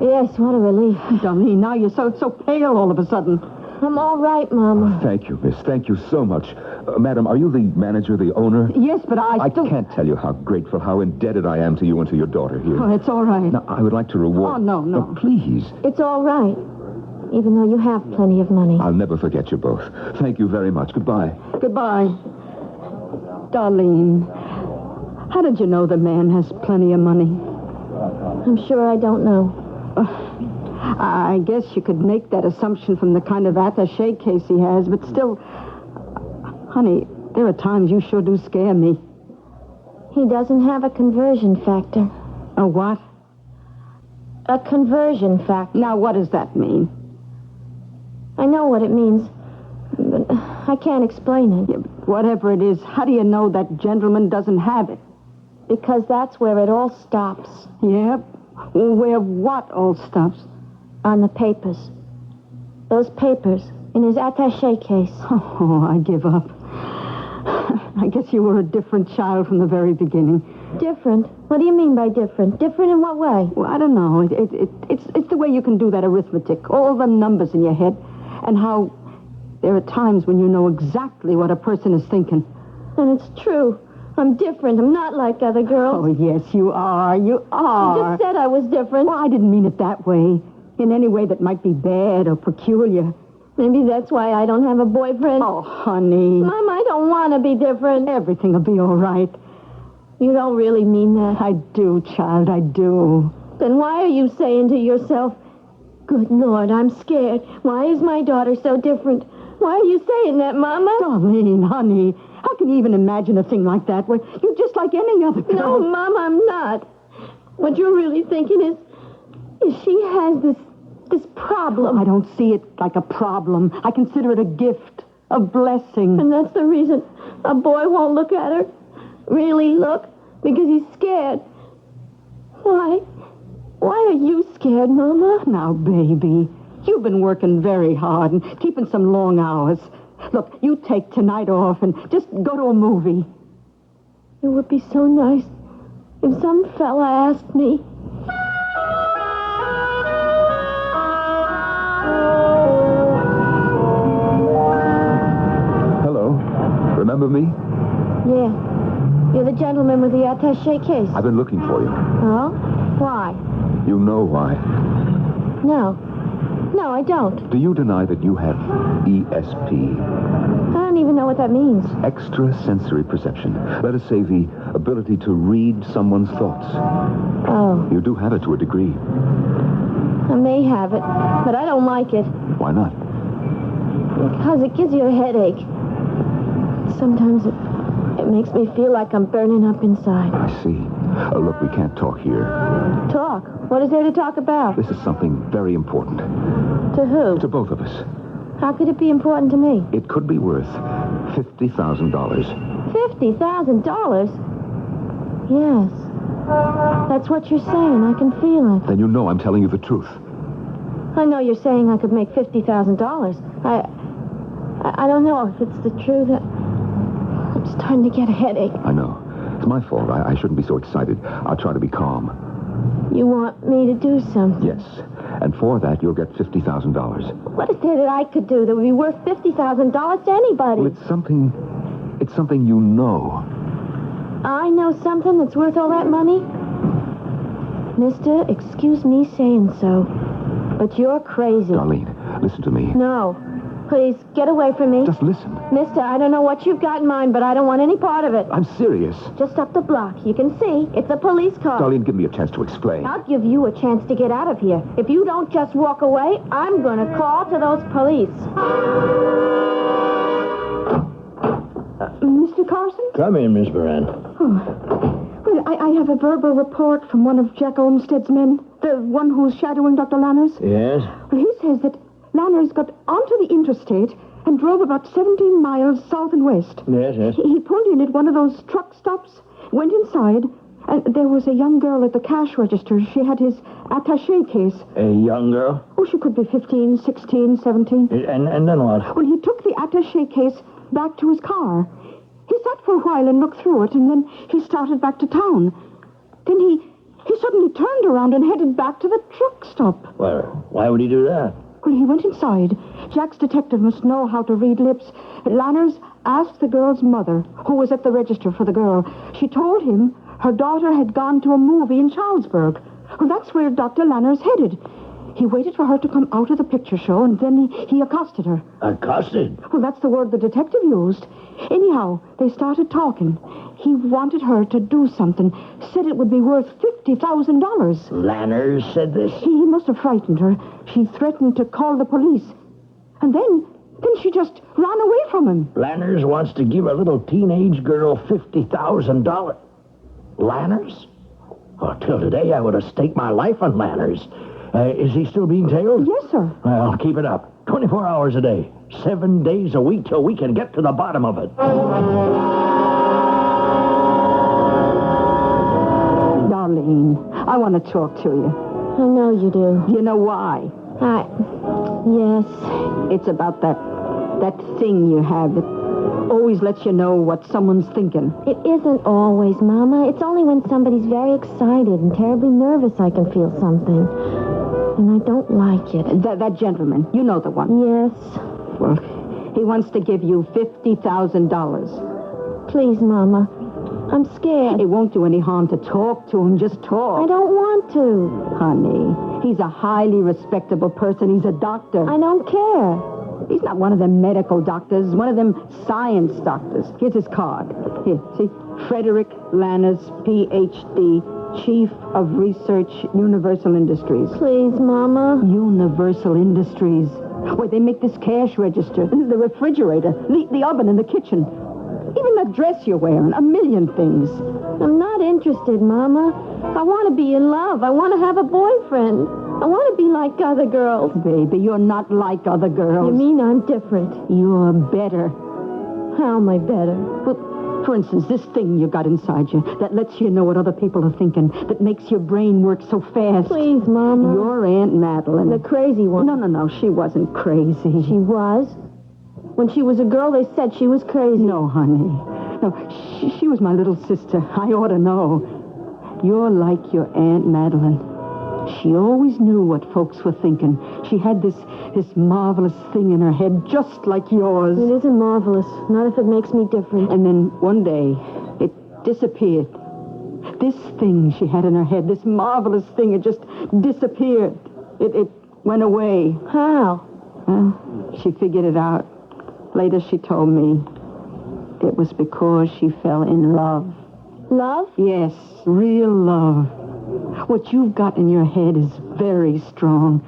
Yes, what a relief. Darlene, now you're so pale all of a sudden. I'm all right, Mama. Thank you, miss. Thank you so much. Madam, are you the manager, the owner? Yes, but I can't tell you how grateful, how indebted I am to you and to your daughter here. Oh, it's all right. Now, I would like to reward... Oh, no. Oh, please. It's all right. Even though you have plenty of money. I'll never forget you both. Thank you very much. Goodbye. Goodbye. Darlene, How did you know the man has plenty of money? I'm sure I don't know. I guess you could make that assumption from the kind of attaché case he has, but still... Honey, there are times you sure do scare me. He doesn't have a conversion factor. A what? A conversion factor. Now, what does that mean? I know what it means, but I can't explain it. Yeah, whatever it is, how do you know that gentleman doesn't have it? Because that's where it all stops. Yep. Where what all stops? On the papers. Those papers in his attaché case. Oh, I give up. I guess you were a different child from the very beginning. Different? What do you mean by different? Different in what way? Well, I don't know. It's the way you can do that arithmetic. All the numbers in your head. And how there are times when you know exactly what a person is thinking. And it's true. I'm different. I'm not like other girls. Oh, yes, you are. You are. You just said I was different. Well, I didn't mean it that way. In any way that might be bad or peculiar. Maybe that's why I don't have a boyfriend. Oh, honey. Mom, I don't want to be different. Everything will be all right. You don't really mean that. I do, child, I do. Then why are you saying to yourself, good Lord, I'm scared. Why is my daughter so different? Why are you saying that, Mama? Darlene, honey, how can you even imagine a thing like that? Where you're just like any other girl. No, Mama, I'm not. What you're really thinking is she has this problem. I don't see it like a problem. I consider it a gift, a blessing. And that's the reason a boy won't look at her. Really look, because he's scared. Why? Why are you scared, Mama? Now, baby, you've been working very hard and keeping some long hours. Look, you take tonight off and just go to a movie. It would be so nice if some fella asked me. Hello. Remember me? Yeah. You're the gentleman with the attaché case. I've been looking for you. Oh? Why? You know why. No. No, I don't. Do you deny that you have ESP? I don't even know what that means. Extrasensory perception. Let us say the ability to read someone's thoughts. Oh. You do have it to a degree. I may have it, but I don't like it. Why not? Because it gives you a headache. Sometimes it makes me feel like I'm burning up inside. I see. Look, we can't talk here. Talk? What is there to talk about? This is something very important. To who? To both of us. How could it be important to me? It could be worth $50,000. $50,000? Yes. That's what you're saying. I can feel it. Then you know I'm telling you the truth. I know you're saying I could make $50,000. I don't know if it's the truth. I'm starting to get a headache. I know. It's my fault. I shouldn't be so excited. I'll try to be calm. You want me to do something? Yes. And for that, you'll get $50,000. What is there that I could do that would be worth $50,000 to anybody? Well, it's something you know. I know something that's worth all that money? Mister, excuse me saying so, but you're crazy. Darlene, listen to me. No. Please, get away from me. Just listen. Mister, I don't know what you've got in mind, but I don't want any part of it. I'm serious. Just up the block. You can see. It's a police car. Darlene, give me a chance to explain. I'll give you a chance to get out of here. If you don't just walk away, I'm going to call to those police. Mr. Carson? Come in, Miss Moran. Oh. Well, I have a verbal report from one of Jack Olmsted's men, the one who's shadowing Dr. Lanners. Yes? Well, he says that Lanners got onto the interstate and drove about 17 miles south and west. Yes. He pulled in at one of those truck stops, went inside, and there was a young girl at the cash register. She had his attaché case. A young girl? Oh, she could be 15, 16, 17. And then what? Well, he took the attaché case back to his car. He sat for a while and looked through it, and then he started back to town. Then he suddenly turned around and headed back to the truck stop. Well, why would he do that? Well, he went inside. Jack's detective must know how to read lips. Lanners asked the girl's mother, who was at the register for the girl. She told him her daughter had gone to a movie in Charlesburg. Well, that's where Dr. Lanners headed. He waited for her to come out of the picture show, and then he accosted her. Accosted? Well, that's the word the detective used. Anyhow, they started talking. He wanted her to do something. Said it would be worth $50,000. Lanners said this? He must have frightened her. She threatened to call the police. And then she just ran away from him. Lanners wants to give a little teenage girl $50,000. Lanners? Well, till today, I would have staked my life on Lanners. Is he still being tailed? Yes, sir. Well, keep it up. 24 hours a day. 7 days a week till we can get to the bottom of it. Darlene, I want to talk to you. I know you do. You know why? Yes. It's about that thing you have that always lets you know what someone's thinking. It isn't always, Mama. It's only when somebody's very excited and terribly nervous I can feel something. And I don't like it. That gentleman, you know the one. Yes. Well, he wants to give you $50,000. Please, Mama. I'm scared. It won't do any harm to talk to him. Just talk. I don't want to. Honey, he's a highly respectable person. He's a doctor. I don't care. He's not one of them medical doctors, one of them science doctors. Here's his card. Here, see? Frederick Lanners, Ph.D., Chief of Research, Universal Industries. Please, Mama. Universal Industries. Where they make this cash register, the refrigerator, the oven in the kitchen. Even that dress you're wearing, a million things. I'm not interested, Mama. I want to be in love. I want to have a boyfriend. I want to be like other girls. Baby, you're not like other girls. You mean I'm different? You're better. How am I better? Well, for instance, this thing you got inside you that lets you know what other people are thinking, that makes your brain work so fast. Please, Mama. Your Aunt Madeline. The crazy one. No, she wasn't crazy. She was? When she was a girl, they said she was crazy. No, honey. No, she was my little sister. I ought to know. You're like your Aunt Madeline. She always knew what folks were thinking. She had this marvelous thing in her head, just like yours. It isn't marvelous. Not if it makes me different. And then one day, it disappeared. This thing she had in her head, this marvelous thing, it just disappeared. It went away. How? Well, she figured it out. Later, she told me it was because she fell in love. Love? Yes, real love. What you've got in your head is very strong.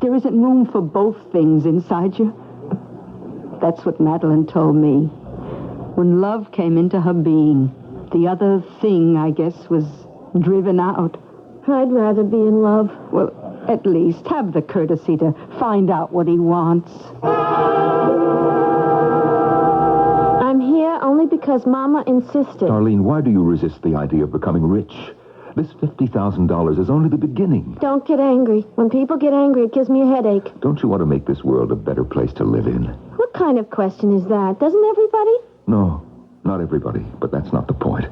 There isn't room for both things inside you. That's what Madeline told me. When love came into her being, the other thing, I guess, was driven out. I'd rather be in love. Well, at least have the courtesy to find out what he wants. I'm here only because Mama insisted. Darlene, why do you resist the idea of becoming rich? This $50,000 is only the beginning. Don't get angry. When people get angry, it gives me a headache. Don't you want to make this world a better place to live in? What kind of question is that? Doesn't everybody? No, not everybody, but that's not the point.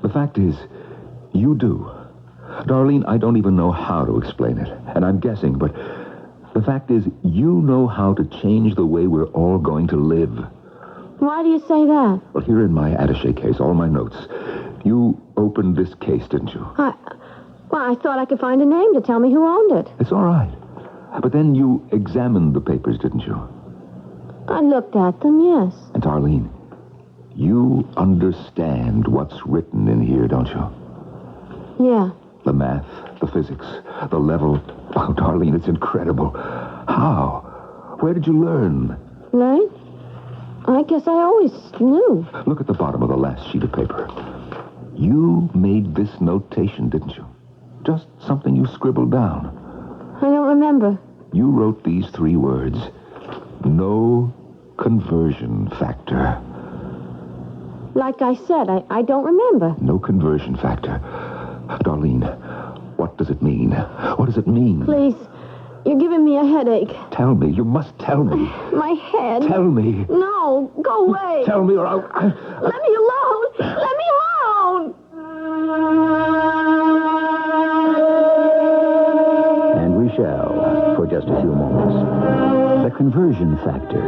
The fact is, you do. Darlene, I don't even know how to explain it, and I'm guessing, but the fact is, you know how to change the way we're all going to live. Why do you say that? Well, here in my attaché case, all my notes. You opened this case, didn't you? I thought I could find a name to tell me who owned it. It's all right. But then you examined the papers, didn't you? I looked at them, yes. And Darlene, you understand what's written in here, don't you? Yeah. The math, the physics, the level. Oh, Darlene, it's incredible. How? Where did you learn? Learn? I guess I always knew. Look at the bottom of the last sheet of paper. You made this notation, didn't you? Just something you scribbled down. I don't remember. You wrote these 3 words. No conversion factor. Like I said, I don't remember. No conversion factor. Darlene, what does it mean? What does it mean? Please, you're giving me a headache. Tell me. You must tell me. My head. Tell me. No, go away. Tell me or I'll... Let me alone. Let me alone. And we shall, for just a few moments. The conversion factor.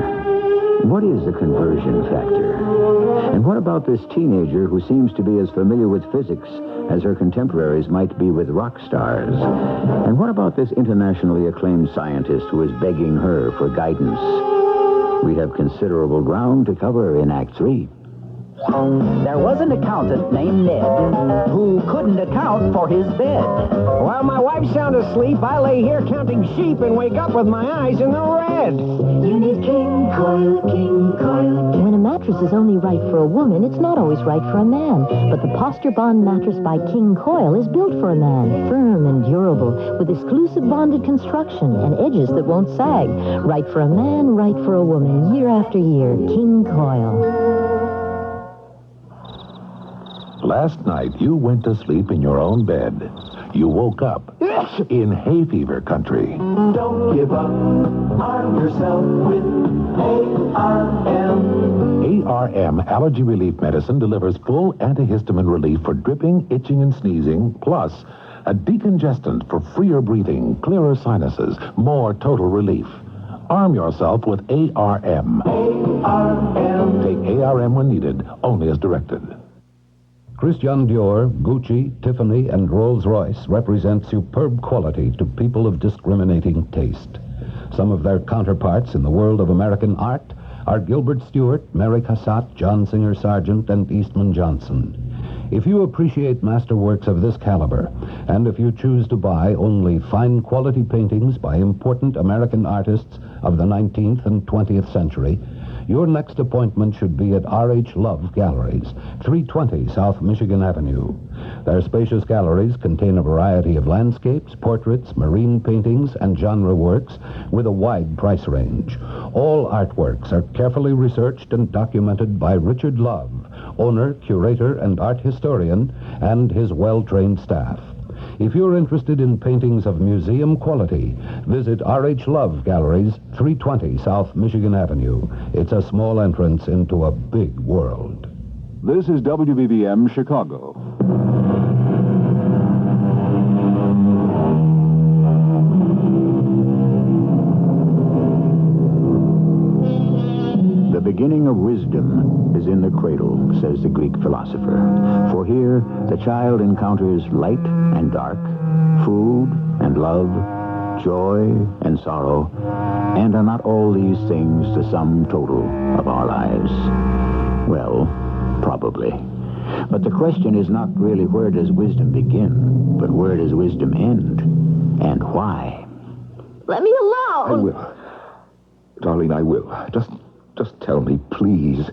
What is the conversion factor? And what about this teenager who seems to be as familiar with physics as her contemporaries might be with rock stars? And what about this internationally acclaimed scientist who is begging her for guidance? We have considerable ground to cover in Act 3. There was an accountant named Ned who couldn't account for his bed. While my wife's sound asleep, I lay here counting sheep and wake up with my eyes in the red. You need King Coil, King Coil. When a mattress is only right for a woman, it's not always right for a man. But the Posture Bond mattress by King Coil is built for a man. Firm and durable, with exclusive bonded construction and edges that won't sag. Right for a man, right for a woman, year after year. King Coil. Last night, you went to sleep in your own bed. You woke up in hay fever country. Don't give up. Arm yourself with ARM. ARM Allergy Relief Medicine delivers full antihistamine relief for dripping, itching, and sneezing, plus a decongestant for freer breathing, clearer sinuses, more total relief. Arm yourself with ARM. ARM. Take ARM when needed, only as directed. Christian Dior, Gucci, Tiffany, and Rolls-Royce represent superb quality to people of discriminating taste. Some of their counterparts in the world of American art are Gilbert Stewart, Mary Cassatt, John Singer Sargent, and Eastman Johnson. If you appreciate masterworks of this caliber, and if you choose to buy only fine quality paintings by important American artists of the 19th and 20th century, your next appointment should be at R.H. Love Galleries, 320 South Michigan Avenue. Their spacious galleries contain a variety of landscapes, portraits, marine paintings, and genre works with a wide price range. All artworks are carefully researched and documented by Richard Love, owner, curator, and art historian, and his well-trained staff. If you're interested in paintings of museum quality, visit R.H. Love Galleries, 320 South Michigan Avenue. It's a small entrance into a big world. This is WBBM Chicago. The beginning of wisdom is in the cradle, says the Greek philosopher. For here, the child encounters light and dark, food and love, joy and sorrow, and are not all these things the sum total of our lives? Well, probably. But the question is not really where does wisdom begin, but where does wisdom end, and why? Let me alone! I will. Darlene, I will. Just tell me, please,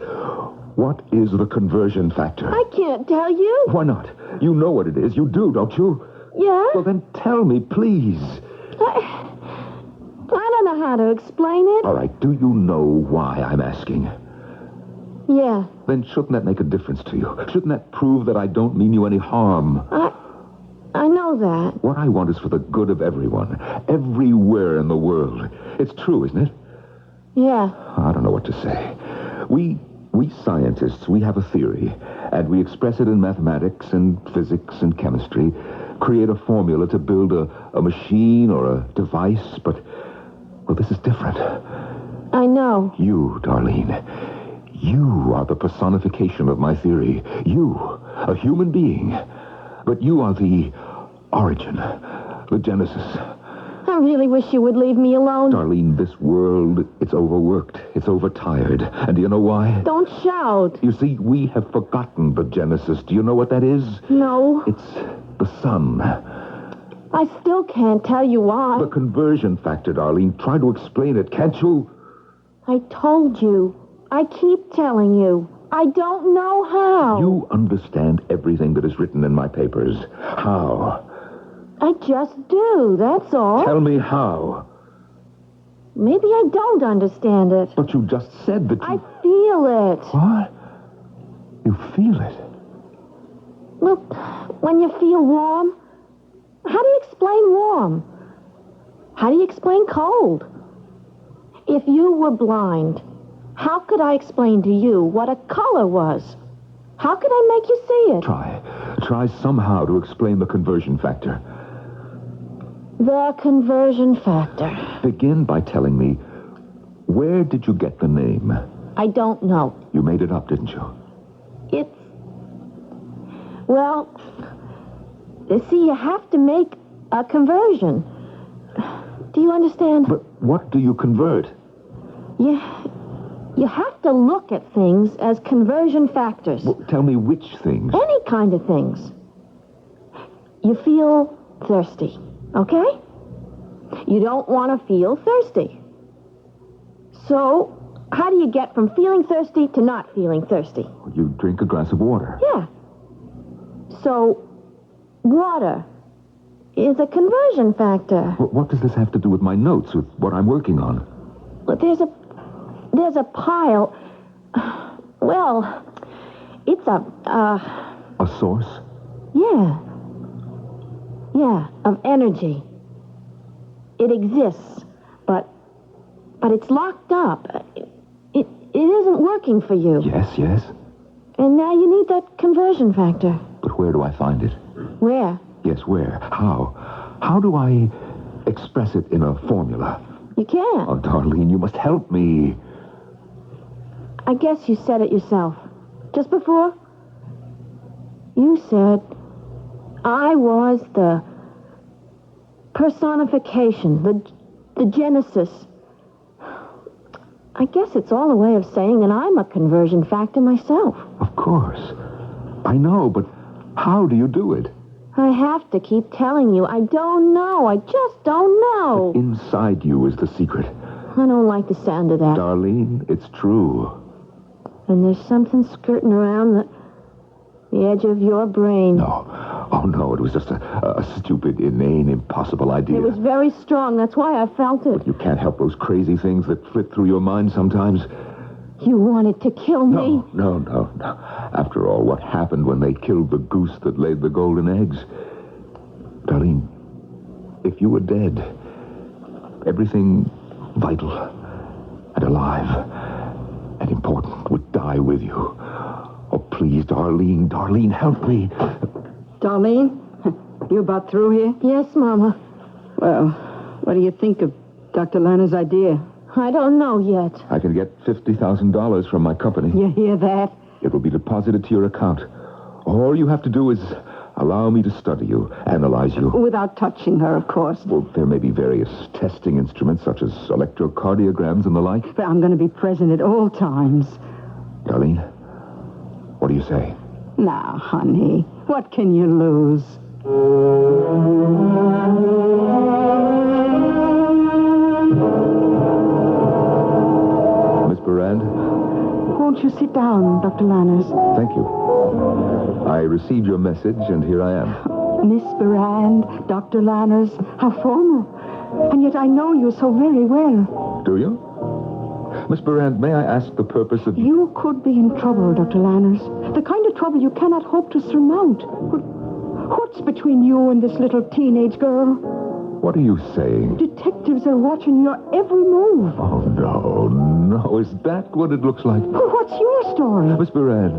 what is the conversion factor? I can't tell you. Why not? You know what it is. You do, don't you? Yeah? Well, then tell me, please. I don't know how to explain it. All right, do you know why I'm asking? Yeah. Then shouldn't that make a difference to you? Shouldn't that prove that I don't mean you any harm? I know that. What I want is for the good of everyone, everywhere in the world. It's true, isn't it? Yeah. I don't know what to say. We scientists, we have a theory, and we express it in mathematics and physics and chemistry, create a formula to build a machine or a device, but, well, this is different. I know. You, Darlene, you are the personification of my theory. You, a human being. But you are the origin, the genesis. I really wish you would leave me alone. Darlene, this world, it's overworked. It's overtired. And do you know why? Don't shout. You see, we have forgotten the genesis. Do you know what that is? No. It's the sun. I still can't tell you why. The conversion factor, Darlene. Try to explain it, can't you? I told you. I keep telling you. I don't know how. You understand everything that is written in my papers. How? I just do, that's all. Tell me how. Maybe I don't understand it. But you just said that you... I feel it. What? You feel it? Look, when you feel warm, how do you explain warm? How do you explain cold? If you were blind, how could I explain to you what a color was? How could I make you see it? Try somehow to explain the conversion factor. The conversion factor. Begin by telling me, where did you get the name? I don't know. You made it up, didn't you? Well, see, you have to make a conversion. Do you understand? But what do you convert? You You have to look at things as conversion factors. Well, tell me which things. Any kind of things. You feel thirsty, okay? You don't want to feel thirsty. So, how do you get from feeling thirsty to not feeling thirsty? You drink a glass of water. Yeah. So, water is a conversion factor. What does this have to do with my notes, with what I'm working on? But there's a pile. Well, it's A source? Yeah. Yeah, of energy. It exists, but it's locked up. It isn't working for you. Yes. And now you need that conversion factor. But where do I find it? Where? Yes, where? How? How do I express it in a formula? You can't. Oh, Darlene, you must help me. I guess you said it yourself. Just before, you said I was the personification, the genesis. I guess it's all a way of saying that I'm a conversion factor myself. Of course. I know, but how do you do it? I have to keep telling you. I don't know. I just don't know. But inside you is the secret. I don't like the sound of that. Darlene, it's true. And there's something skirting around the edge of your brain. No. Oh, no, it was just a stupid, inane, impossible idea. It was very strong. That's why I felt it. But you can't help those crazy things that flit through your mind sometimes. You wanted to kill me? No. After all, what happened when they killed the goose that laid the golden eggs? Darlene, if you were dead, everything vital and alive and important would die with you. Oh, please, Darlene, help me. Darlene, you about through here? Yes, Mama. Well, what do you think of Dr. Lana's idea? I don't know yet. I can get $50,000 from my company. You hear that? It will be deposited to your account. All you have to do is allow me to study you, analyze you. Without touching her, of course. Well, there may be various testing instruments, such as electrocardiograms and the like. But I'm going to be present at all times. Darlene, what do you say? Now, honey, what can you lose? Miss Barand? Won't you sit down, Dr. Lanners? Thank you. I received your message, and here I am. Miss Barand, Dr. Lanners, how formal. And yet I know you so very well. Do you? Miss Barand, may I ask the purpose of... You could be in trouble, Dr. Lanners. The kind of trouble you cannot hope to surmount. What's between you and this little teenage girl? What are you saying? Detectives are watching your every move. Oh, no. Is that what it looks like? Well, what's your story? Miss Barand,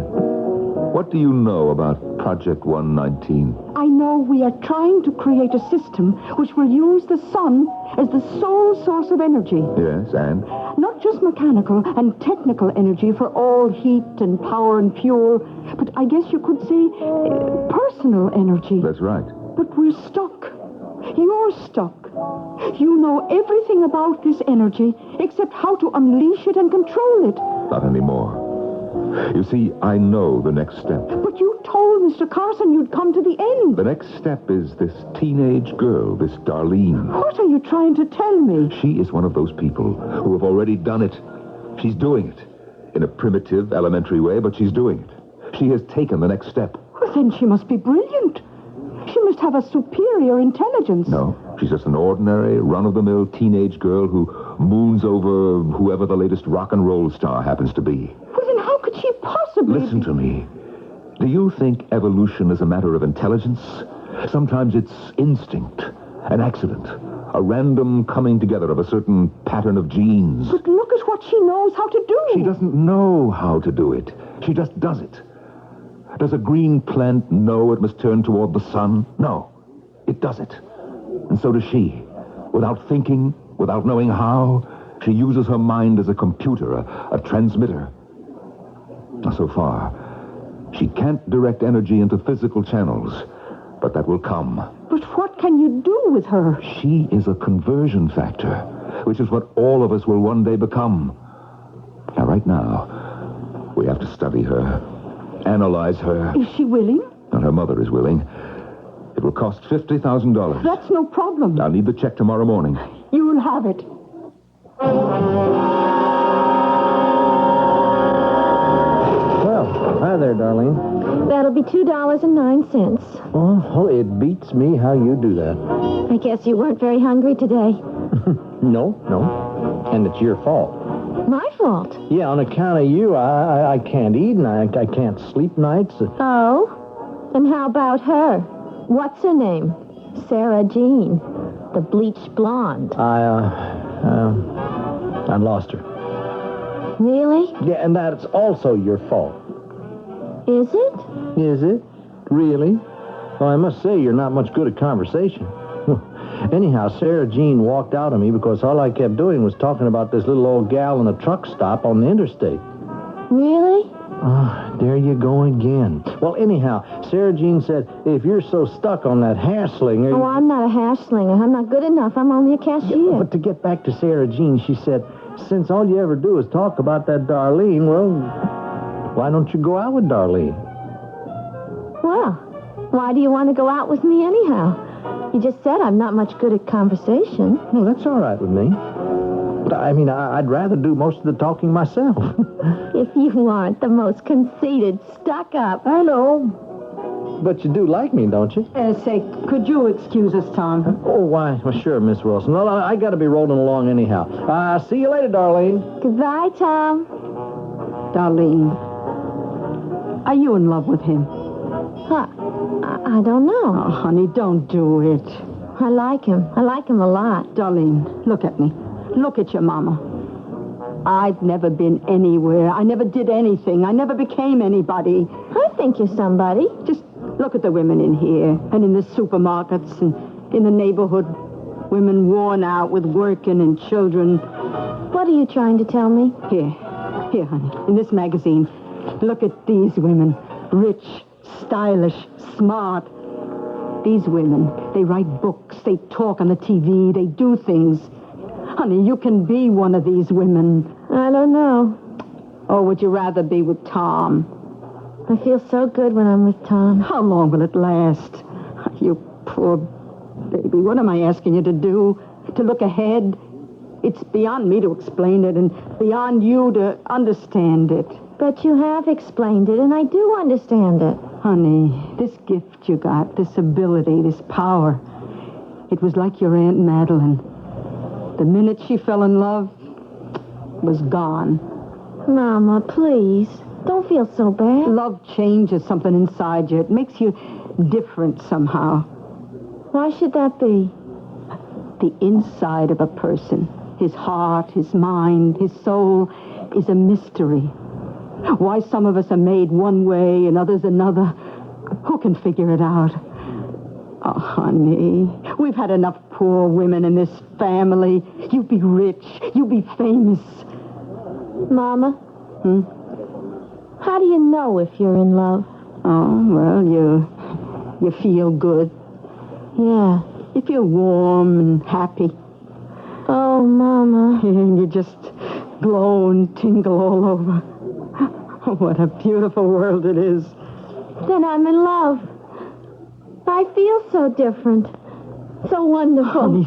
what do you know about Project 119? I know we are trying to create a system which will use the sun as the sole source of energy. Yes, and? Not just mechanical and technical energy for all heat and power and fuel, but I guess you could say personal energy. That's right. But we're stuck. You're stuck. You know everything about this energy except how to unleash it and control it. Not anymore. You see, I know the next step. But you told Mr. Carson you'd come to the end. The next step is this teenage girl, this Darlene. What are you trying to tell me? She is one of those people who have already done it. She's doing it. In a primitive, elementary way, but she's doing it. She has taken the next step. Well, then she must be brilliant. She must have a superior intelligence. No, she's just an ordinary, run-of-the-mill teenage girl who moons over whoever the latest rock and roll star happens to be. Well, then how could she possibly... Listen to me. Do you think evolution is a matter of intelligence? Sometimes it's instinct, an accident, a random coming together of a certain pattern of genes. But look at what she knows how to do. She doesn't know how to do it. She just does it. Does a green plant know it must turn toward the sun? No, it does it. And so does she. Without thinking, without knowing how, she uses her mind as a computer, a transmitter. Now, so far, she can't direct energy into physical channels, but that will come. But what can you do with her? She is a conversion factor, which is what all of us will one day become. Now, right now, we have to study her, analyze her. Is she willing? And her mother is willing. It will cost $50,000. That's no problem. I'll need the check tomorrow morning. You'll have it. Well, hi there, Darlene. That'll be $2.09. Oh, it beats me how you do that. I guess you weren't very hungry today. No. And it's your fault. My fault. Yeah, on account of you, I can't eat and I can't sleep nights. Oh? And how about her? What's her name? Sarah Jean, the bleached blonde. I lost her. Really? Yeah, and that's also your fault. Is it? Is it? Really? Well, I must say, you're not much good at conversation. Anyhow, Sarah Jean walked out on me because all I kept doing was talking about this little old gal in a truck stop on the interstate. Really? There you go again. Well, anyhow, Sarah Jean said, if you're so stuck on that hair slinger... Oh, I'm not a hair slinger. I'm not good enough. I'm only a cashier. Yeah, but to get back to Sarah Jean, she said, since all you ever do is talk about that Darlene, well, why don't you go out with Darlene? Well, why do you want to go out with me anyhow? You just said I'm not much good at conversation. Well, that's all right with me. But, I mean, I'd rather do most of the talking myself. If you aren't the most conceited, stuck-up. I know. But you do like me, don't you? Say, could you excuse us, Tom? Oh, why? Well, sure, Miss Wilson. Well, I got to be rolling along anyhow. See you later, Darlene. Goodbye, Tom. Darlene, are you in love with him? Huh. I don't know. Oh, honey, don't do it. I like him. I like him a lot. Darlene, look at me. Look at your mama. I've never been anywhere. I never did anything. I never became anybody. I think you're somebody. Just look at the women in here and in the supermarkets and in the neighborhood. Women worn out with working and children. What are you trying to tell me? Here, honey, in this magazine. Look at these women. Rich, stylish, smart. These women, they write books, they talk on the TV, they do things. Honey, you can be one of these women. I don't know. Or would you rather be with Tom? I feel so good when I'm with Tom. How long will it last? You poor baby. What am I asking you to do? To look ahead? It's beyond me to explain it and beyond you to understand it. But you have explained it, and I do understand it. Honey, this gift you got, this ability, this power, it was like your Aunt Madeline. The minute she fell in love, was gone. Mama, please, don't feel so bad. Love changes something inside you. It makes you different somehow. Why should that be? The inside of a person, his heart, his mind, his soul, is a mystery. Why some of us are made one way and others another, who can figure it out? Oh, honey, we've had enough poor women in this family. You be rich. You be famous. Mama? How do you know if you're in love? Oh, well, you feel good. Yeah. You feel warm and happy. Oh, Mama. And you just glow and tingle all over. Oh, what a beautiful world it is. Then I'm in love. I feel so different. So wonderful. Honey,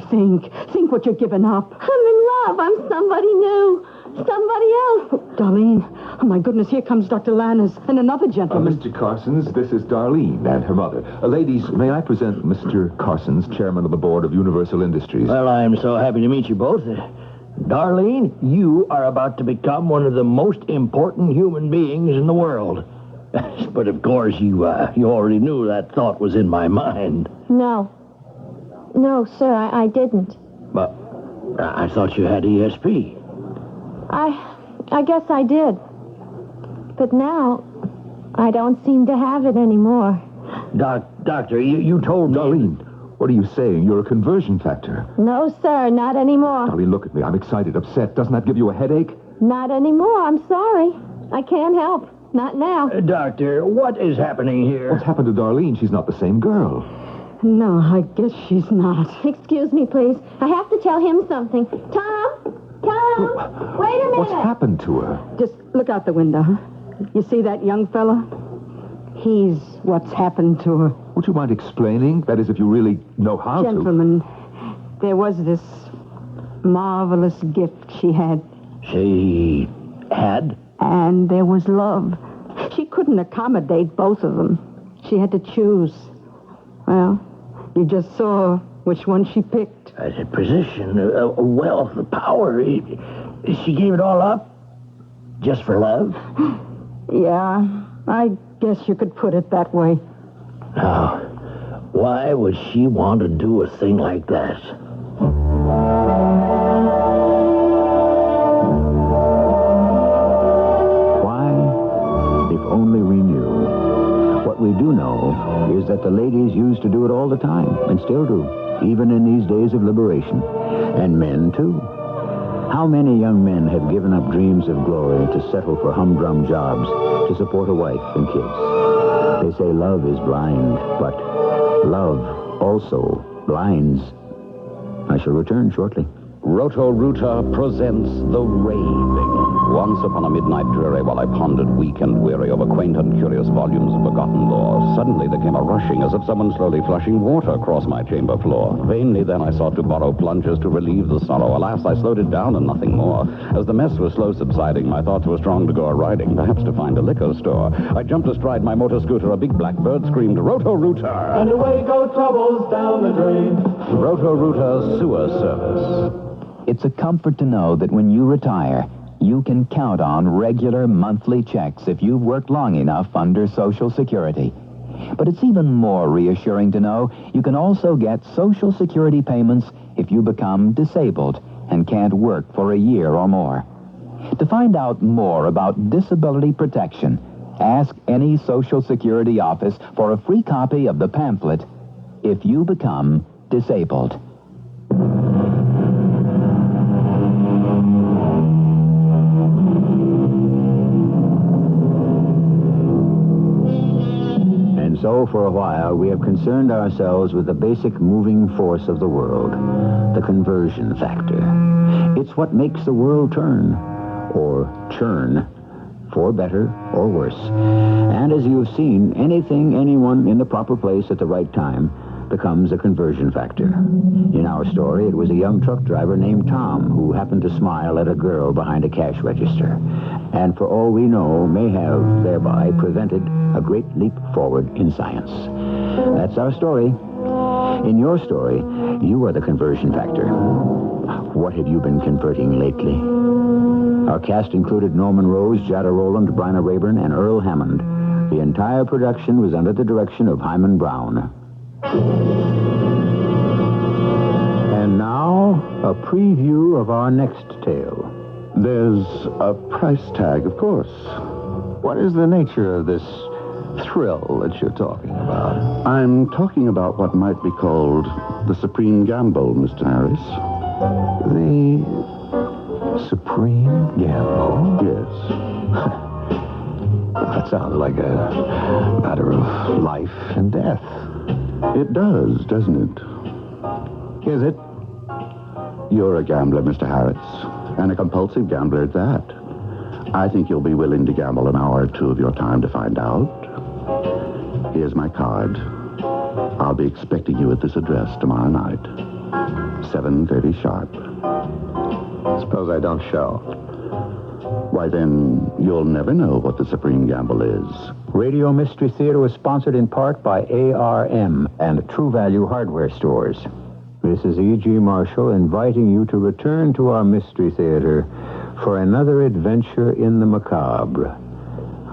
think what you're giving up. I'm in love. I'm somebody new. Somebody else. Darlene, oh my goodness, here comes Dr. Lannis and another gentleman. Mr. Carsons, this is Darlene and her mother. Ladies, may I present Mr. Carsons, chairman of the board of Universal Industries? Well, I am so happy to meet you both. Darlene, you are about to become one of the most important human beings in the world. But of course, you already knew that thought was in my mind. No, sir, I didn't. But I thought you had ESP. I guess I did. But now, I don't seem to have it anymore. Doctor, you told me... Darlene, what are you saying? You're a conversion factor. No, sir, not anymore. Darlene, look at me. I'm excited, upset. Doesn't that give you a headache? Not anymore. I'm sorry. I can't help. Not now. Doctor, what is happening here? What's happened to Darlene? She's not the same girl. No, I guess she's not. Excuse me, please. I have to tell him something. Tom? Tom, wait a minute. What's happened to her? Just look out the window, huh? You see that young fella? He's what's happened to her. Would you mind explaining? That is, if you really know how Gentlemen, there was this marvelous gift she had. She had? And there was love. She couldn't accommodate both of them. She had to choose. Well, you just saw which one she picked. A position, a wealth, a power. She gave it all up just for love? Yeah, I guess you could put it that way. Now, why would she want to do a thing like that? If only we knew. What we do know is that the ladies used to do it all the time, and still do, even in these days of liberation. And men, too. How many young men have given up dreams of glory to settle for humdrum jobs, to support a wife and kids? They say love is blind, but love also blinds. I shall return shortly. Roto-Rooter presents The Raving. Once upon a midnight dreary, while I pondered weak and weary over quaint and curious volumes of forgotten lore, suddenly there came a rushing as if someone slowly flushing water across my chamber floor. Vainly then I sought to borrow plungers to relieve the sorrow. Alas, I slowed it down and nothing more. As the mess was slow subsiding, my thoughts were strong to go a-riding, perhaps to find a liquor store. I jumped astride my motor scooter. A big black bird screamed, Roto-Rooter! And away go troubles down the drain. Roto-Rooter Sewer Service. It's a comfort to know that when you retire, you can count on regular monthly checks if you've worked long enough under Social Security. But it's even more reassuring to know you can also get Social Security payments if you become disabled and can't work for a year or more. To find out more about disability protection, ask any Social Security office for a free copy of the pamphlet, If You Become Disabled. So, for a while, we have concerned ourselves with the basic moving force of the world, the conversion factor. It's what makes the world turn, or churn, for better or worse. And as you've seen, anything, anyone in the proper place at the right time becomes a conversion factor. In our story, it was a young truck driver named Tom who happened to smile at a girl behind a cash register, and for all we know, may have thereby prevented a great leap forward in science. That's our story. In your story, you are the conversion factor. What have you been converting lately? Our cast included Norman Rose, Jada Rowland, Bryna Rayburn, and Earl Hammond. The entire production was under the direction of Hyman Brown. And now, a preview of our next tale. There's a price tag, of course. What is the nature of this thrill that you're talking about? I'm talking about what might be called the supreme gamble, Mr. Harris. The supreme gamble? Yes. That sounds like a matter of life and death. It does, doesn't it? Is it? You're a gambler, Mr. Harris, and a compulsive gambler at that. I think you'll be willing to gamble an hour or two of your time to find out. Here's my card. I'll be expecting you at this address tomorrow night. 7:30 sharp. Suppose I don't show. Why, then, you'll never know what the supreme gamble is. Radio Mystery Theater was sponsored in part by ARM and True Value Hardware Stores. This is E.G. Marshall inviting you to return to our Mystery Theater for another adventure in the macabre.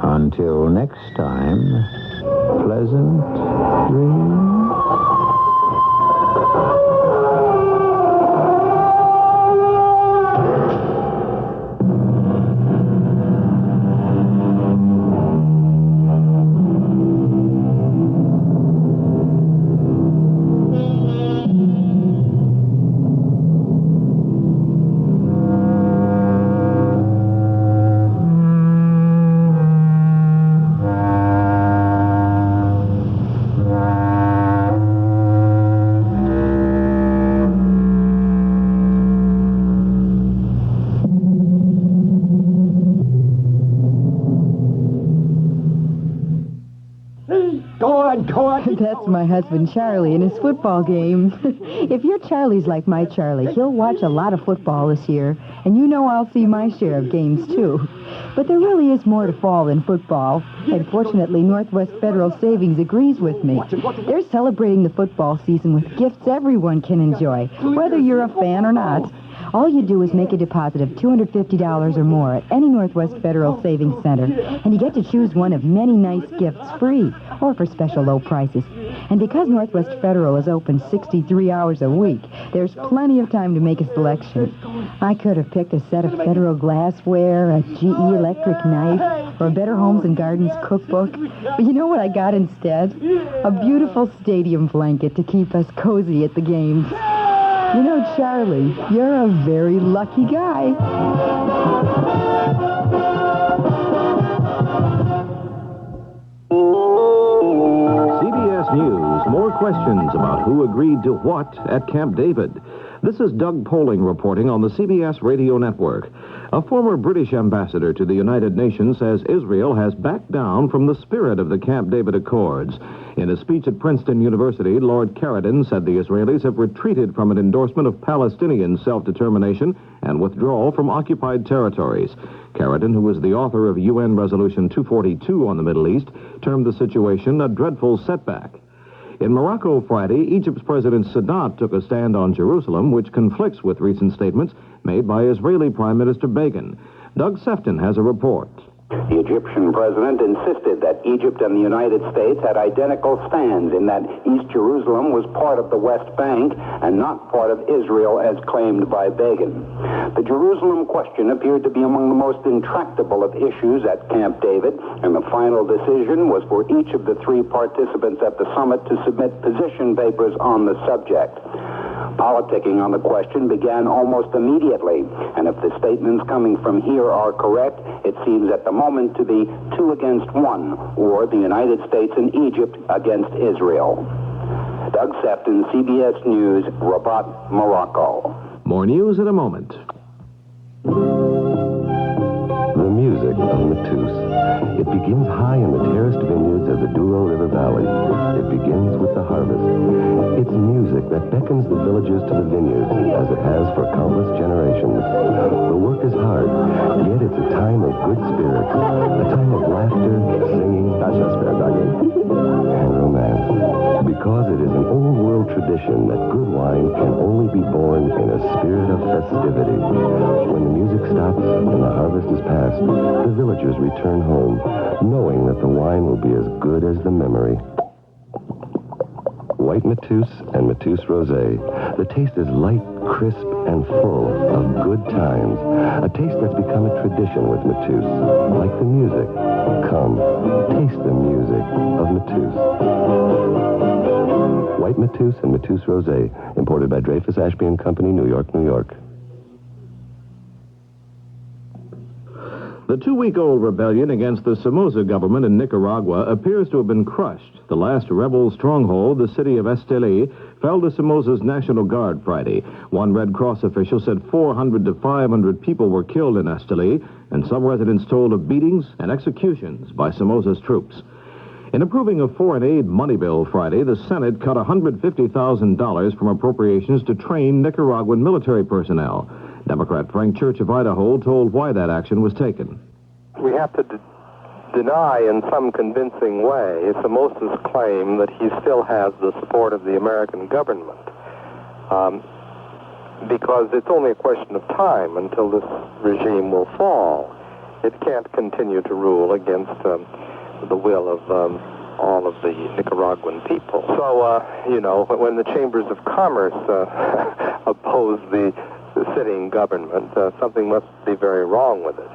Until next time, pleasant dreams. That's my husband, Charlie, in his football game. If your Charlie's like my Charlie, he'll watch a lot of football this year, and you know I'll see my share of games, too. But there really is more to fall than football, and fortunately, Northwest Federal Savings agrees with me. They're celebrating the football season with gifts everyone can enjoy, whether you're a fan or not. All you do is make a deposit of $250 or more at any Northwest Federal Savings Center, and you get to choose one of many nice gifts free or for special low prices. And because Northwest Federal is open 63 hours a week, there's plenty of time to make a selection. I could have picked a set of Federal glassware, a GE electric knife, or a Better Homes and Gardens cookbook. But you know what I got instead? A beautiful stadium blanket to keep us cozy at the games. You know, Charlie, you're a very lucky guy. CBS News, more questions about who agreed to what at Camp David. This is Doug Poling reporting on the CBS Radio Network. A former British ambassador to the United Nations says Israel has backed down from the spirit of the Camp David Accords. In a speech at Princeton University, Lord Carradine said the Israelis have retreated from an endorsement of Palestinian self-determination and withdrawal from occupied territories. Carradine, who is the author of UN Resolution 242 on the Middle East, termed the situation a dreadful setback. In Morocco Friday, Egypt's President Sadat took a stand on Jerusalem, which conflicts with recent statements made by Israeli Prime Minister Begin. Doug Sefton has a report. The Egyptian president insisted that Egypt and the United States had identical stands in that East Jerusalem was part of the West Bank and not part of Israel as claimed by Begin. The Jerusalem question appeared to be among the most intractable of issues at Camp David, and the final decision was for each of the three participants at the summit to submit position papers on the subject. Politicking on the question began almost immediately, and if the statements coming from here are correct, it seems at the moment to be 2 against 1, or the United States and Egypt against Israel. Doug Sefton, CBS News, Rabat, Morocco. More news in a moment. The music of Matus. It begins high in the terraced vineyards of the Douro River Valley. It begins with the harvest. It's music that beckons the villagers to the vineyards, as it has for countless generations. The work is hard, yet it's a time of good spirits, a time of laughter, singing, and romance. Because it is an old-world tradition that good wine can only be born in a spirit of festivity. When the music stops and the harvest is past, the villagers return home, knowing that the wine will be as good as the memory. White Matus and Matus Rosé. The taste is light, crisp, and full of good times. A taste that's become a tradition with Matus. Like the music. Come, taste the music of Matus. White Matus and Matus Rosé. Imported by Dreyfus Ashby and Company, New York, New York. The 2-week-old rebellion against the Somoza government in Nicaragua appears to have been crushed. The last rebel stronghold, the city of Esteli, fell to Somoza's National Guard Friday. One Red Cross official said 400 to 500 people were killed in Esteli, and some residents told of beatings and executions by Somoza's troops. In approving a foreign aid money bill Friday, the Senate cut $150,000 from appropriations to train Nicaraguan military personnel. Democrat Frank Church of Idaho told why that action was taken. We have to deny in some convincing way Somoza's claim that he still has the support of the American government, because it's only a question of time until this regime will fall. It can't continue to rule against the will of all of the Nicaraguan people. So, when the chambers of commerce oppose the sitting government, something must be very wrong with it.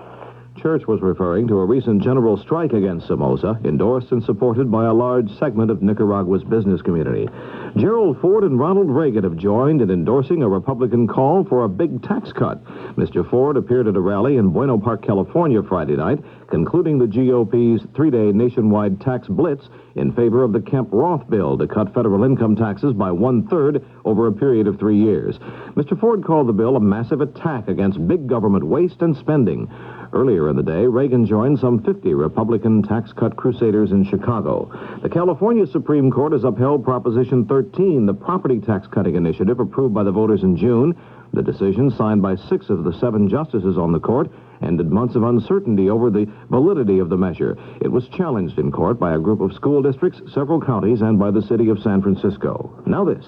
Church was referring to a recent general strike against Somoza, endorsed and supported by a large segment of Nicaragua's business community. Gerald Ford and Ronald Reagan have joined in endorsing a Republican call for a big tax cut. Mr. Ford appeared at a rally in Bueno Park, California Friday night, concluding the GOP's 3-day nationwide tax blitz in favor of the Kemp-Roth bill to cut federal income taxes by 1/3 over a period of 3 years. Mr. Ford called the bill a massive attack against big government waste and spending. Earlier Earlier in the day, Reagan joined some 50 Republican tax cut crusaders in Chicago. The California Supreme Court has upheld Proposition 13, the property tax cutting initiative approved by the voters in June. The decision, signed by 6 of the 7 justices on the court, ended months of uncertainty over the validity of the measure. It was challenged in court by a group of school districts, several counties, and by the city of San Francisco. Now this.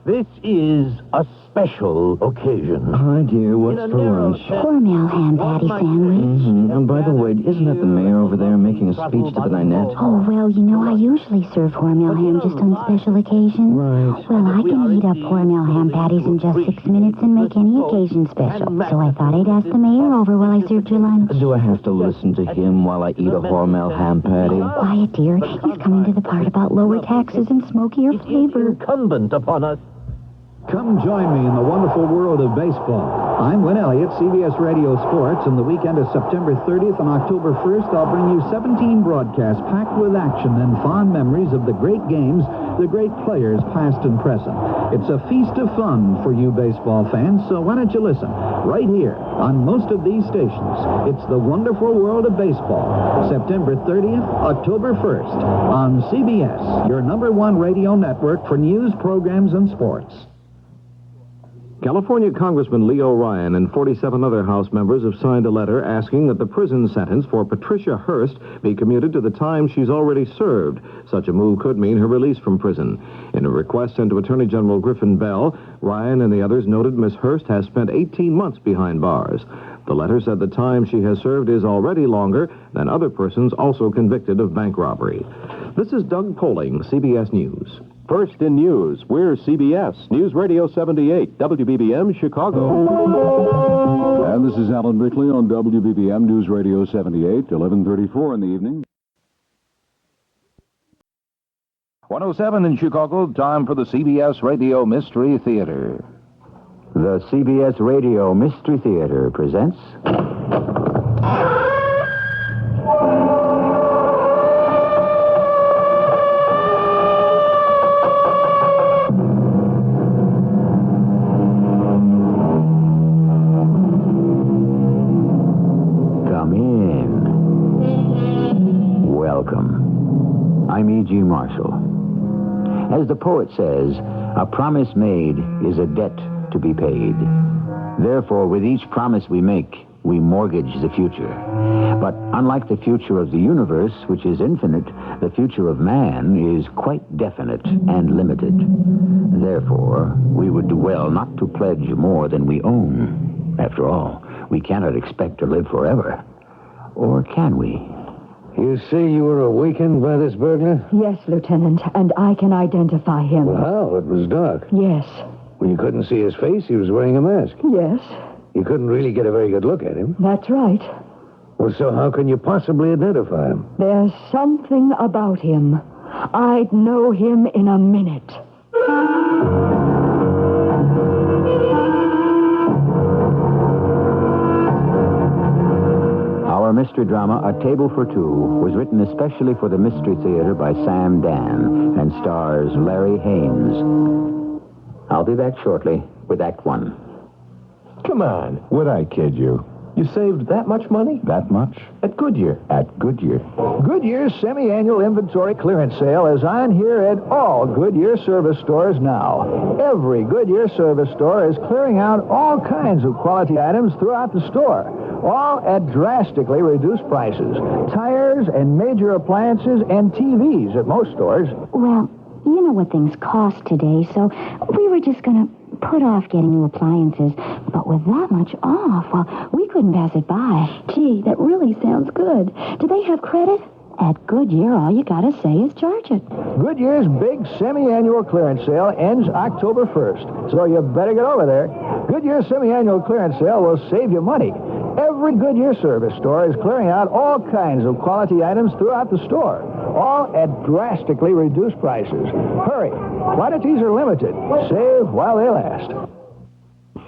This is a special occasion. Hi, dear. What's for lunch? Cornmeal ham patty sandwich. And by the way, isn't that the mayor over there making a speech to the dinette? Oh, well, you know, I usually serve cornmeal ham just on special occasions. Right. Well, I can heat up cornmeal ham patties in just 6 minutes and make any occasion special. So I thought I'd ask the mayor over while I served your lunch. Do I have to listen to him while I eat a hormel ham patty? Quiet, dear. He's coming to the part about lower taxes and smokier flavor. Incumbent upon us. Come join me in the wonderful world of baseball. I'm Win Elliott, CBS Radio Sports, and the weekend of September 30th and October 1st, I'll bring you 17 broadcasts packed with action and fond memories of the great games, the great players past and present. It's a feast of fun for you baseball fans, so why don't you listen right here on most of these stations. It's the wonderful world of baseball, September 30th, October 1st, on CBS, your #1 radio network for news, programs, and sports. California Congressman Leo Ryan and 47 other House members have signed a letter asking that the prison sentence for Patricia Hearst be commuted to the time she's already served. Such a move could mean her release from prison. In a request sent to Attorney General Griffin Bell, Ryan and the others noted Ms. Hearst has spent 18 months behind bars. The letter said the time she has served is already longer than other persons also convicted of bank robbery. This is Doug Poling, CBS News. First in news, we're CBS, News Radio 78, WBBM, Chicago. And this is Alan Bickley on WBBM News Radio 78, 11:34 in the evening. 107 in Chicago, time for the CBS Radio Mystery Theater. The CBS Radio Mystery Theater presents... Come in. Welcome. I'm E.G. Marshall. As the poet says, a promise made is a debt to be paid. Therefore, with each promise we make, we mortgage the future. But unlike the future of the universe, which is infinite, the future of man is quite definite and limited. Therefore, we would do well not to pledge more than we own. After all, we cannot expect to live forever. Or can we? You say you were awakened by this burglar? Yes, Lieutenant, and I can identify him. Well, how? It was dark. Yes. Well, you couldn't see his face. He was wearing a mask. Yes. You couldn't really get a very good look at him. That's right. Well, so how can you possibly identify him? There's something about him. I'd know him in a minute. Our mystery drama, A Table for Two, was written especially for the Mystery Theater by Sam Dan and stars Larry Haynes. I'll be back shortly with Act One. Come on. Would I kid you? You saved that much money? That much? At Goodyear. At Goodyear. Goodyear's semi-annual inventory clearance sale is on here at all Goodyear service stores now. Every Goodyear service store is clearing out all kinds of quality items throughout the store, all at drastically reduced prices. Tires and major appliances and TVs at most stores. Well, you know what things cost today, so we were just going to put off getting new appliances. But with that much off, well, we couldn't pass it by. Gee, that really sounds good. Do they have credit? At Goodyear, all you gotta say is charge it. Goodyear's big semi-annual clearance sale ends October 1st, so you better get over there. Goodyear's semi-annual clearance sale will save you money. Every Goodyear service store is clearing out all kinds of quality items throughout the store, all at drastically reduced prices. Hurry. Quantities are limited. Save while they last.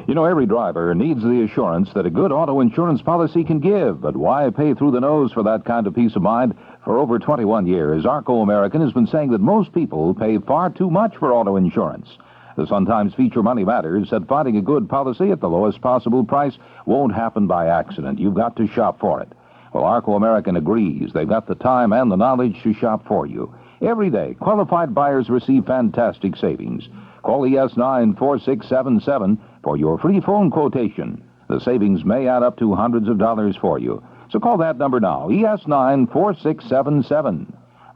You know, every driver needs the assurance that a good auto insurance policy can give, but why pay through the nose for that kind of peace of mind? For over 21 years, Arco American has been saying that most people pay far too much for auto insurance. The Sun-Times feature Money Matters said finding a good policy at the lowest possible price won't happen by accident. You've got to shop for it. Well, Arco American agrees. They've got the time and the knowledge to shop for you. Every day, qualified buyers receive fantastic savings. Call ES94677 for your free phone quotation. The savings may add up to hundreds of dollars for you. So call that number now, ES94677.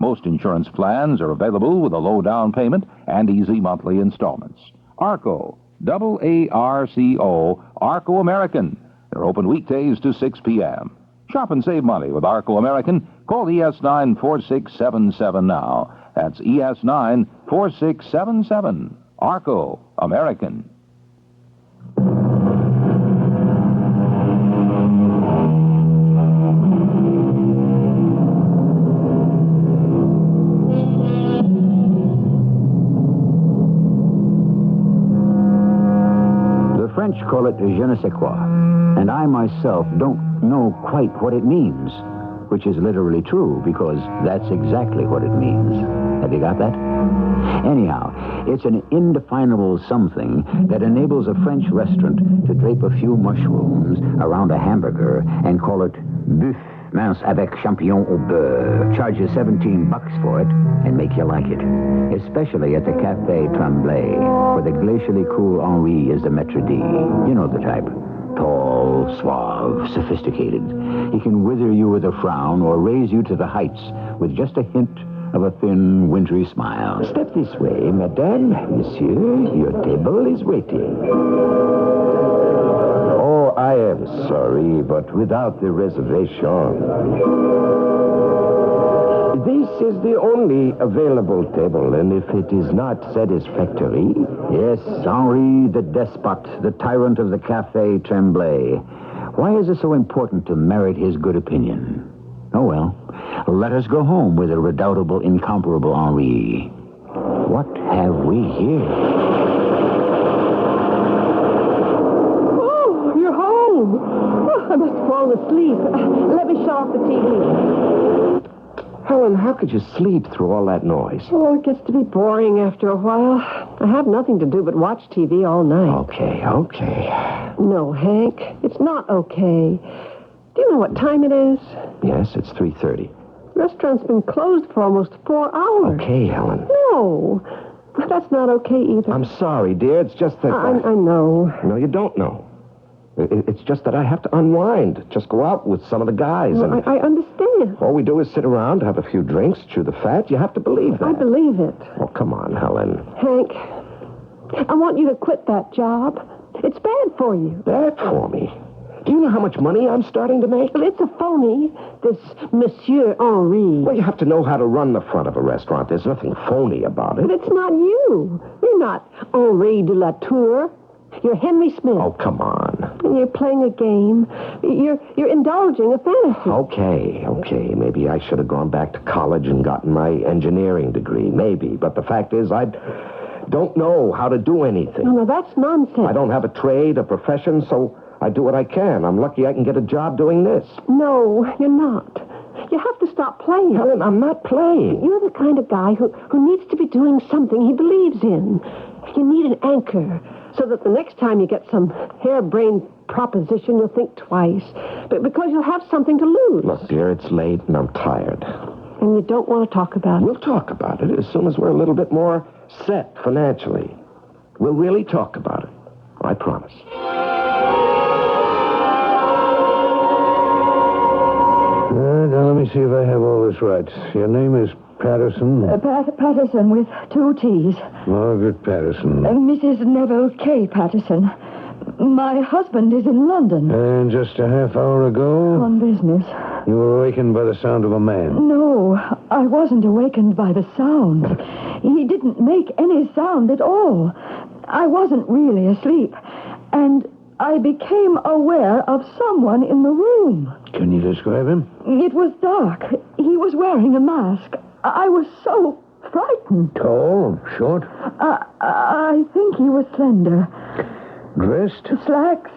Most insurance plans are available with a low down payment and easy monthly installments. Arco, AARCO, Arco American. They're open weekdays to 6 p.m. Shop and save money with Arco American. Call ES94677 now. That's ES94677. Arco American. The French call it je ne sais quoi, and I myself don't know quite what it means, which is literally true, because that's exactly what it means. Have you got that? Anyhow, it's an indefinable something that enables a French restaurant to drape a few mushrooms around a hamburger and call it boeuf mince avec champignon au beurre, charge you $17 for it, and make you like it. Especially at the Café Tremblay, where the glacially cool Henri is the maître d'. You know the type. Tall, suave, sophisticated. He can wither you with a frown or raise you to the heights with just a hint of a thin, wintry smile. Step this way, madame, monsieur. Your table is waiting. Oh, I am sorry, but without the reservation. This is the only available table, and if it is not satisfactory... Yes, Henri the despot, the tyrant of the Café Tremblay. Why is it so important to merit his good opinion? Oh, well, let us go home with the redoubtable, incomparable Henri. What have we here? Oh, you're home. Oh, I must have fallen asleep. Let me shut off the TV. Helen, how could you sleep through all that noise? Oh, it gets to be boring after a while. I have nothing to do but watch TV all night. Okay. No, Hank, it's not okay. Do you know what time it is? Yes, it's 3:30. The restaurant's been closed for almost 4 hours. Okay, Helen. No, that's not okay either. I'm sorry, dear. It's just that... I know. No, you don't know. It's just that I have to unwind. Just go out with some of the guys. Well, and I understand. all we do is sit around, have a few drinks, chew the fat. You have to believe that. I believe it. Oh, come on, Helen. Hank, I want you to quit that job. It's bad for you. Bad for me? Do you know how much money I'm starting to make? Well, it's a phony, this Monsieur Henri. Well, you have to know how to run the front of a restaurant. There's nothing phony about it. But it's not you. You're not Henri de la Tour. You're Henry Smith. Oh, come on. And you're playing a game. You're indulging a fantasy. Okay. Maybe I should have gone back to college and gotten my engineering degree. Maybe. But the fact is, I don't know how to do anything. No, that's nonsense. I don't have a trade, a profession, so I do what I can. I'm lucky I can get a job doing this. No, you're not. You have to stop playing. Helen, I'm not playing. You're the kind of guy who needs to be doing something he believes in. You need an anchor, so that the next time you get some harebrained proposition, you'll think twice. But because you'll have something to lose. Look, dear, it's late and I'm tired. And you don't want to talk about it. We'll talk about it as soon as we're a little bit more set financially. We'll really talk about it. I promise. Now, let me see if I have all this right. Your name is Patterson? Patterson with 2 T's. Margaret Patterson. Mrs. Neville K. Patterson. My husband is in London. And just a half hour ago? On business. You were awakened by the sound of a man. No, I wasn't awakened by the sound. He didn't make any sound at all. I wasn't really asleep. And I became aware of someone in the room. Can you describe him? It was dark. He was wearing a mask. I was so frightened. Tall? Short? I think he was slender. Dressed? Slacks,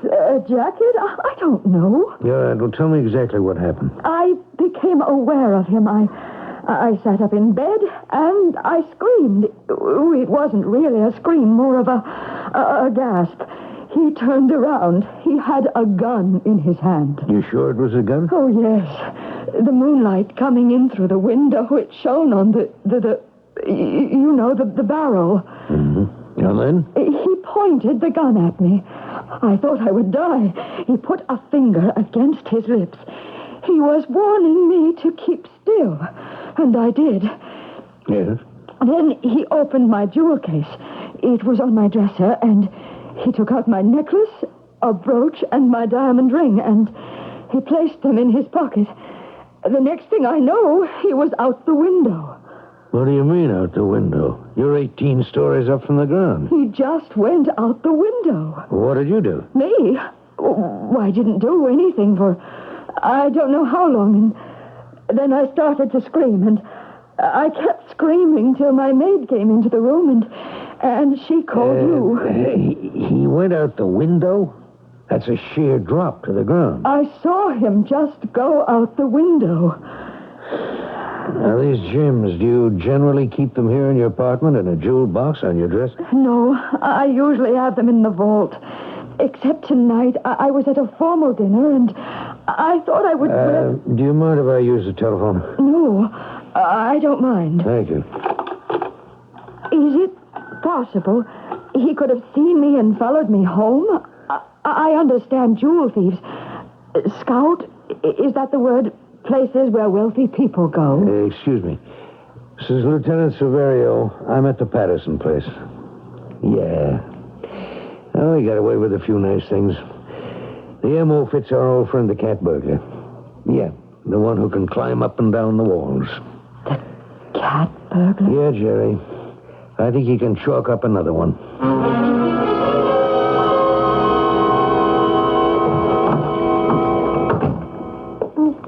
jacket? I don't know. Yeah, well, tell me exactly what happened. I became aware of him. I sat up in bed and I screamed. It wasn't really a scream, more of a gasp. He turned around. He had a gun in his hand. You sure it was a gun? Oh, yes. The moonlight coming in through the window, it shone on the barrel. Mm-hmm. And then? He pointed the gun at me. I thought I would die. He put a finger against his lips. He was warning me to keep still. And I did. Yes? Then he opened my jewel case. It was on my dresser, and he took out my necklace, a brooch, and my diamond ring, and he placed them in his pocket. The next thing I know, he was out the window. What do you mean, out the window? You're 18 stories up from the ground. He just went out the window. What did you do? Me? Oh, I didn't do anything for I don't know how long, and then I started to scream, and I kept screaming till my maid came into the room, and she called you. He went out the window? That's a sheer drop to the ground. I saw him just go out the window. Now, these gems, do you generally keep them here in your apartment in a jewel box on your dresser? No, I usually have them in the vault. Except tonight, I was at a formal dinner, and I thought I would... Do you mind if I use the telephone? No, I don't mind. Thank you. Is it possible he could have seen me and followed me home? I understand jewel thieves. Scout, is that the word? Places where wealthy people go. Excuse me. This is Lieutenant Severio. I'm at the Patterson place. Yeah. Oh, he got away with a few nice things. The M.O. fits our old friend, the cat burglar. Yeah, the one who can climb up and down the walls. The cat burglar? Yeah, Jerry. I think he can chalk up another one.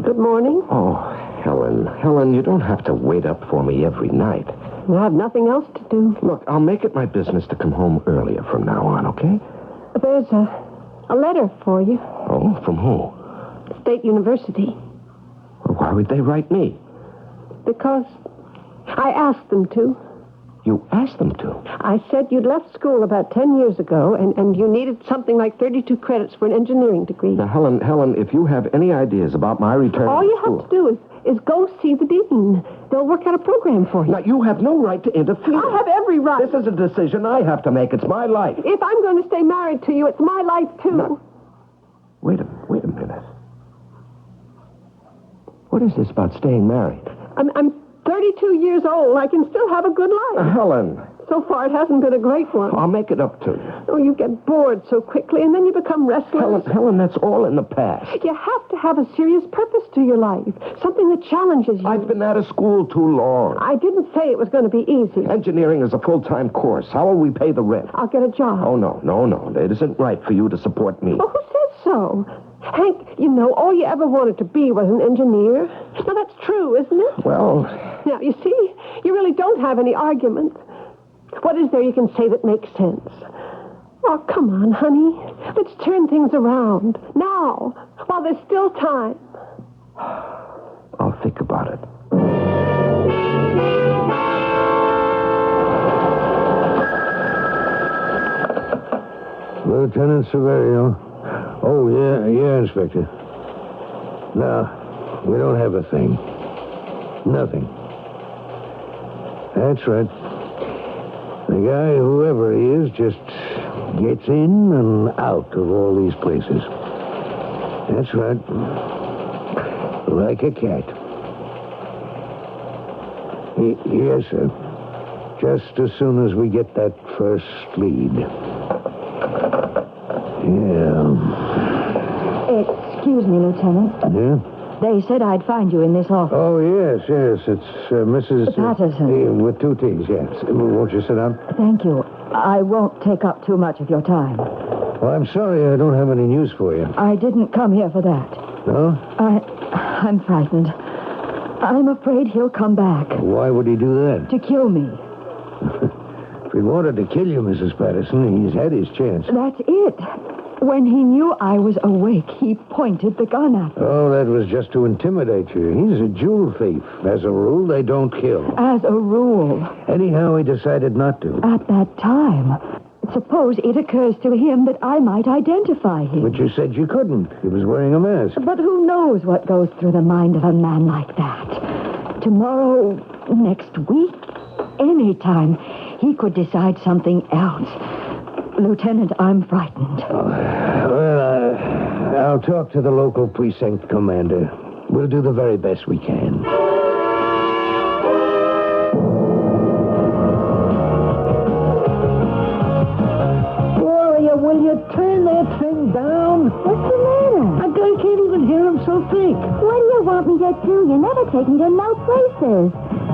Good morning. Oh, Helen. Helen, you don't have to wait up for me every night. You have nothing else to do. Look, I'll make it my business to come home earlier from now on, okay? There's a letter for you. Oh, from who? State University. Well, why would they write me? Because I asked them to. You asked them to? I said you'd left school about 10 years ago, and you needed something like 32 credits for an engineering degree. Now, Helen, if you have any ideas about my return all to you school... have to do is go see the dean. They'll work out a program for you. Now, you have no right to interfere. I have every right. This is a decision I have to make. It's my life. If I'm going to stay married to you, it's my life, too. Now, wait a minute. What is this about staying married? I'm 32 years old. I can still have a good life. Helen. So far, it hasn't been a great one. I'll make it up to you. Oh, you get bored so quickly, and then you become restless. Helen, that's all in the past. You have to have a serious purpose to your life. Something that challenges you. I've been out of school too long. I didn't say it was going to be easy. Engineering is a full-time course. How will we pay the rent? I'll get a job. Oh, no. It isn't right for you to support me. Well, who says so? Hank, you know, all you ever wanted to be was an engineer. Now, that's true, isn't it? Well... Now, you see, you really don't have any argument. What is there you can say that makes sense? Oh, come on, honey. Let's turn things around. Now, while there's still time. I'll think about it. Lieutenant Severio. Oh, yeah, Inspector. No, we don't have a thing. Nothing. That's right. The guy, whoever he is, just gets in and out of all these places. That's right. Like a cat. Yes, sir. Just as soon as we get that first lead. Yeah. Excuse me, Lieutenant. Yeah? They said I'd find you in this office. Oh, yes. It's Mrs. Patterson. With two T's, yes. Won't you sit down? Thank you. I won't take up too much of your time. Well, I'm sorry I don't have any news for you. I didn't come here for that. No? I'm frightened. I'm afraid he'll come back. Why would he do that? To kill me. If he wanted to kill you, Mrs. Patterson, he's had his chance. That's it. When he knew I was awake, he pointed the gun at me. Oh, that was just to intimidate you. He's a jewel thief. As a rule, they don't kill. As a rule. Anyhow, he decided not to. At that time. Suppose it occurs to him that I might identify him. But you said you couldn't. He was wearing a mask. But who knows what goes through the mind of a man like that? Tomorrow, next week, any time, he could decide something else. Lieutenant, I'm frightened. I'll talk to the local precinct commander. We'll do the very best we can. Gloria, will you turn that thing down? What's the matter? I can't even hear him so thick. What do you want me to do? You never take me to no places.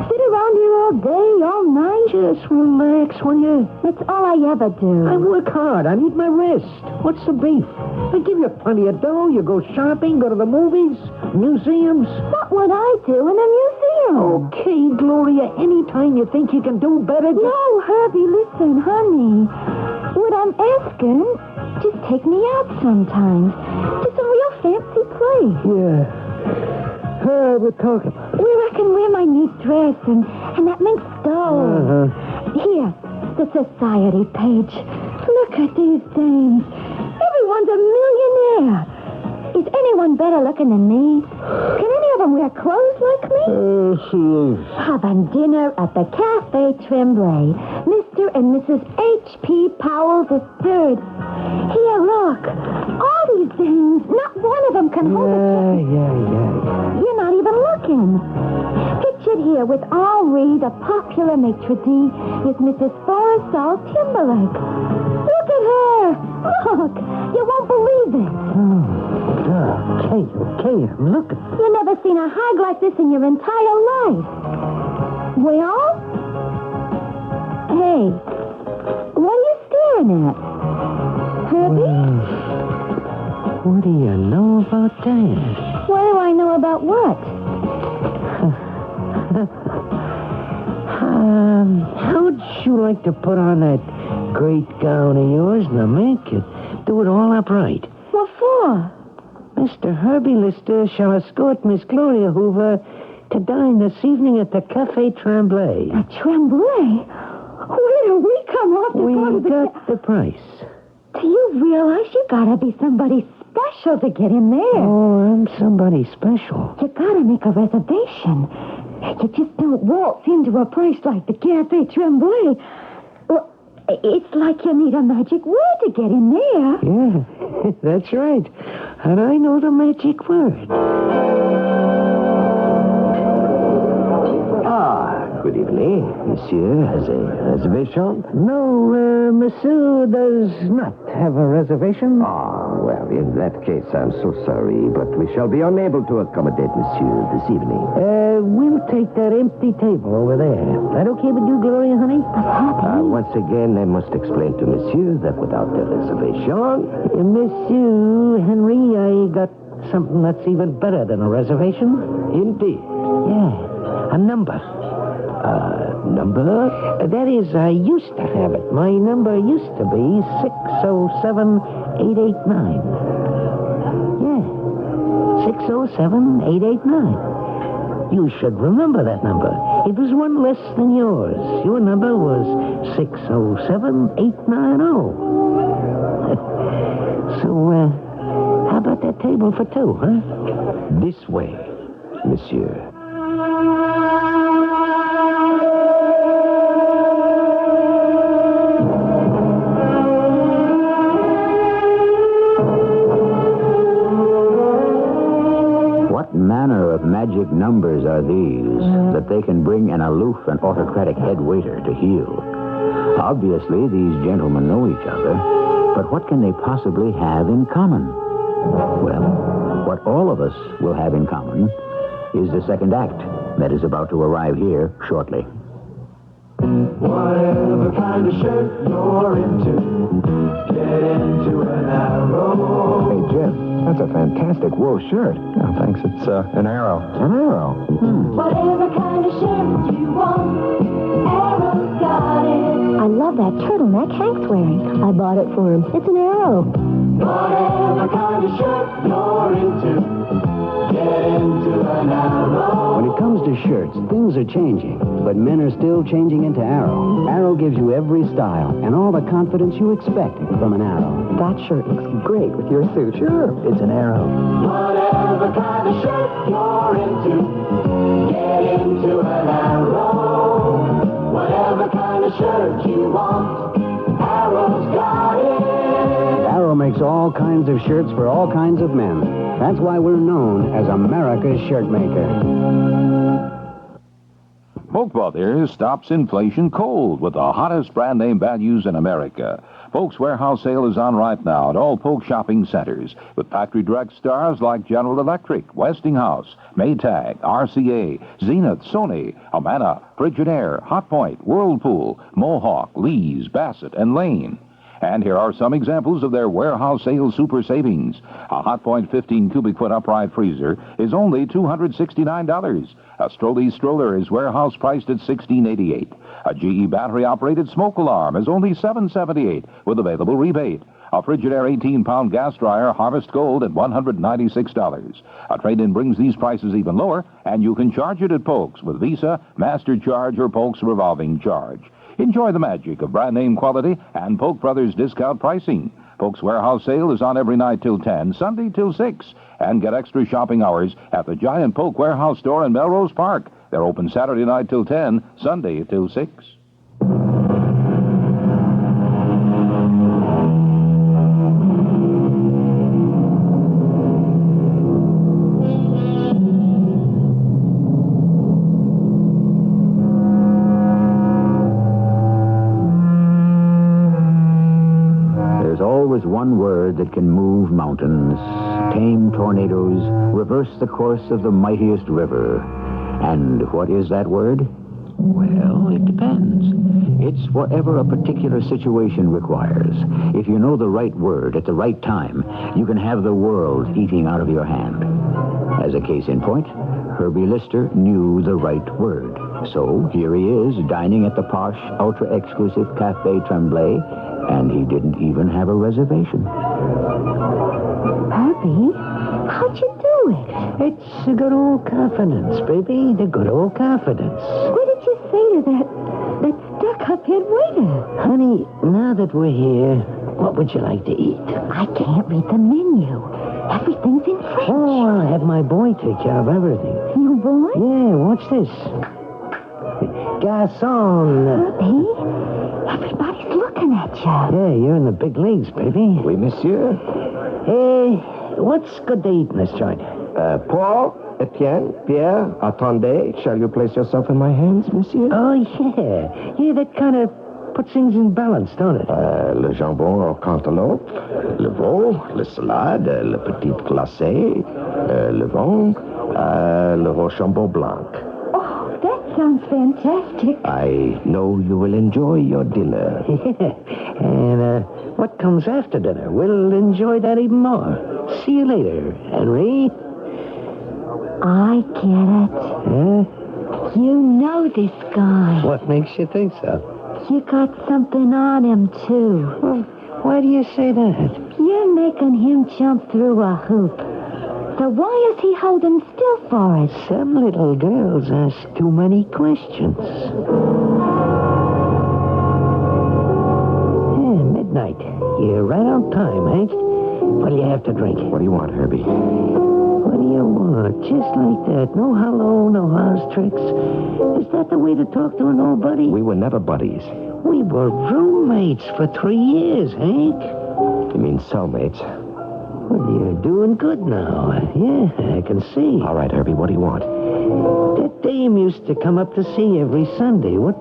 Sit around here all day, all night. Just relax, will you? That's all I ever do. I work hard. I need my rest. What's the beef? I give you plenty of dough. You go shopping, go to the movies, museums. What would I do in a museum? Okay, Gloria, anytime you think you can do better... No, Herbie, listen, honey. What I'm asking, just take me out sometimes to some real fancy place. Yeah. We'll talk about it. Where I can wear my neat dress and that mink stole. Here, the society page. Look at these dames. Everyone's a millionaire. Is anyone better looking than me? Can any of them wear clothes like me? Having dinner at the Cafe Tremblay. Mr. and Mrs. H.P. Powell III. Here, look. All these dames. Not one of them can hold a... Yeah. You're not even looking. Pictured here with Henri, the popular maitre d', is Mrs. Forrestal Timberlake. Look at her. Look. You won't believe it. Okay, I'm looking. You've never seen a hag like this in your entire life. Well? Hey, what are you staring at? Herbie? What do you know about that? What do I know about what? How'd you like to put on that great gown of yours and make it? Do it all upright. What for? Mr. Herbie Lister shall escort Miss Gloria Hoover to dine this evening at the Cafe Tremblay. The Tremblay? Where do we come off to go to the... got the price. Do you realize you gotta be somebody special to get in there? Oh, I'm somebody special. You gotta make a reservation. You just don't waltz into a place like the Cafe Tremblay. Well, it's like you need a magic word to get in there. Yeah, that's right. And I know the magic word. Good evening. Monsieur has a reservation? No, Monsieur does not have a reservation. Well, in that case, I'm so sorry, but we shall be unable to accommodate Monsieur this evening. We'll take that empty table over there. That okay with you, Gloria, honey? Once again, I must explain to Monsieur that without the reservation... Monsieur Henry, I got something that's even better than a reservation. Indeed. Yeah, a number. Number? That is, I used to have it. My number used to be 607889. Yeah, 607889. You should remember that number. It was one less than yours. Your number was 607890. So, how about that table for two, huh? This way, Monsieur. What manner of magic numbers are these that they can bring an aloof and autocratic head waiter to heel? Obviously, these gentlemen know each other, but what can they possibly have in common? Well, what all of us will have in common is the second act that is about to arrive here shortly. Whatever kind of shirt you're into, get into an arrow. Hey, Jeff, that's a fantastic wool shirt. Oh, thanks. It's an arrow. An arrow? Whatever kind of shirt you want, Arrow's got it. I love that turtleneck Hank's wearing. I bought it for him. It's an arrow. Whatever kind of shirt you're into, get into an Arrow. When it comes to shirts, things are changing, but men are still changing into Arrow. Arrow gives you every style and all the confidence you expect from an Arrow. That shirt looks great with your suit. Sure, it's an Arrow. Whatever kind of shirt you're into, get into an Arrow. Whatever kind of shirt you want, Arrow's got it. Arrow makes all kinds of shirts for all kinds of men. That's why we're known as America's shirt maker. Polk Brothers stops inflation cold with the hottest brand name values in America. Polk's warehouse sale is on right now at all Polk shopping centers with factory direct stars like General Electric, Westinghouse, Maytag, RCA, Zenith, Sony, Amana, Frigidaire, Hotpoint, Whirlpool, Mohawk, Lee's, Bassett, and Lane. And here are some examples of their warehouse sale super savings. A Hotpoint 15 cubic foot upright freezer is only $269. A Stroley stroller is warehouse priced at $16.88. A GE battery operated smoke alarm is only $7.78 with available rebate. A Frigidaire 18-pound gas dryer Harvest Gold at $196. A trade-in brings these prices even lower, and you can charge it at Polk's with Visa, MasterCharge, or Polk's revolving charge. Enjoy the magic of brand name quality and Polk Brothers discount pricing. Polk's warehouse sale is on every night till 10, Sunday till 6. And get extra shopping hours at the giant Polk warehouse store in Melrose Park. They're open Saturday night till 10, Sunday till 6. Always one word that can move mountains, tame tornadoes, reverse the course of the mightiest river. And what is that word? Well, it depends. It's whatever a particular situation requires. If you know the right word at the right time, you can have the world eating out of your hand. As a case in point, Herbie Lister knew the right word. So here he is, dining at the posh, ultra-exclusive Café Tremblay, and he didn't even have a reservation. Herbie, how'd you do it? It's the good old confidence, baby. The good old confidence. What did you say to that stuck-up-head waiter? Honey, now that we're here, what would you like to eat? I can't read the menu. Everything's in French. Oh, I'll have my boy take care of everything. Your boy? Yeah, watch this. Garçon. Herbie, everybody's looking at you. Yeah, you're in the big leagues, baby. Oui, monsieur. Hey, what's good to eat in this joint? Paul, Etienne, Pierre, attendez. Shall you place yourself in my hands, monsieur? Oh, yeah. Yeah, that kind of puts things in balance, don't it? Le jambon au cantaloupe, le veau, le salade, le petit glacé, le vin, le Rochambeau blanc. Oh, that sounds fantastic. I know you will enjoy your dinner. Yeah. And what comes after dinner? We'll enjoy that even more. See you later, Henry. I get it. Huh? You know this guy. What makes you think so? You got something on him, too. Well, why do you say that? You're making him jump through a hoop. So why is he holding still for it? Some little girls ask too many questions. Yeah, midnight. You're right on time, Hank. What do you have to drink? What do you want, Herbie? What do you want? Just like that. No hello, no house tricks. Is that the way to talk to an old buddy? We were never buddies. We were roommates for 3 years, Hank. You mean cellmates? Well, you're doing good now. Yeah, I can see. All right, Herbie, what do you want? That dame used to come up to see every Sunday. What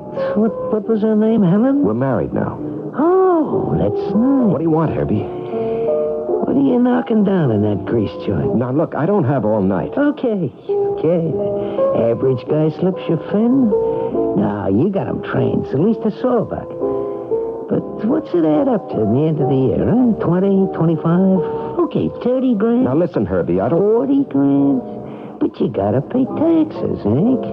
was her name, Helen? We're married now. Oh, that's nice. What do you want, Herbie? What are you knocking down in that grease joint? Now, look, I don't have all night. Okay. Average guy slips your fin? No, you got him trained. It's at least a sawbuck. But what's it add up to in the end of the year, huh? 20, 25? Okay, 30 grand? Now, listen, Herbie, I don't... 40 grand? But you gotta pay taxes, Hank.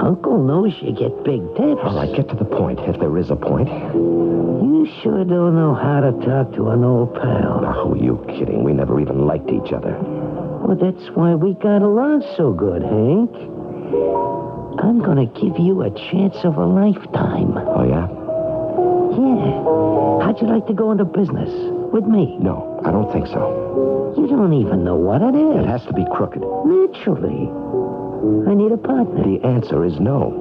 Uncle knows you get big tips. All right, get to the point, if there is a point. You sure don't know how to talk to an old pal. Now, who are you kidding? We never even liked each other. Well, that's why we got along so good, Hank. I'm gonna give you a chance of a lifetime. Oh, yeah? Yeah. How'd you like to go into business? With me? No, I don't think so. You don't even know what it is. It has to be crooked. Naturally. I need a partner. The answer is no.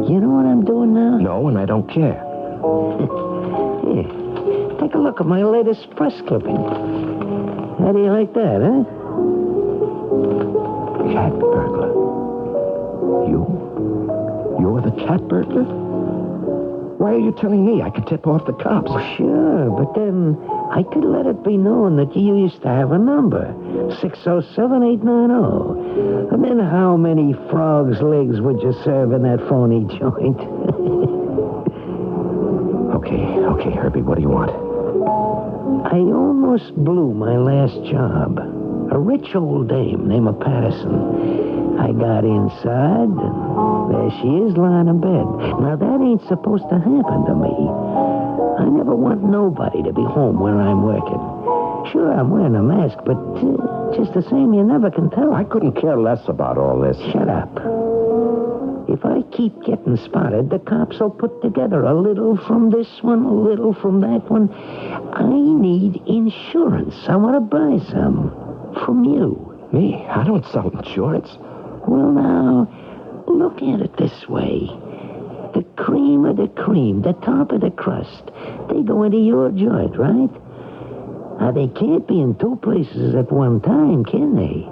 You know what I'm doing now? No, and I don't care. Here, take a look at my latest press clipping. How do you like that, huh? Cat burglar. You're the cat burglar? Why are you telling me I could tip off the cops? Sure, but then I could let it be known that you used to have a number, 607-890. And then how many frogs' legs would you serve in that phony joint? Okay, Herbie, what do you want? I almost blew my last job. A rich old dame named Patterson. I got inside, and there she is lying in bed. Now, that ain't supposed to happen to me. I never want nobody to be home where I'm working. Sure, I'm wearing a mask, but just the same, you never can tell. I couldn't care less about all this. Shut up. If I keep getting spotted, the cops will put together a little from this one, a little from that one. I need insurance. I want to buy some. From you. Me? I don't sell insurance. Well, now, look at it this way. The cream of the cream, the top of the crust, they go into your joint, right? Now, they can't be in two places at one time, can they?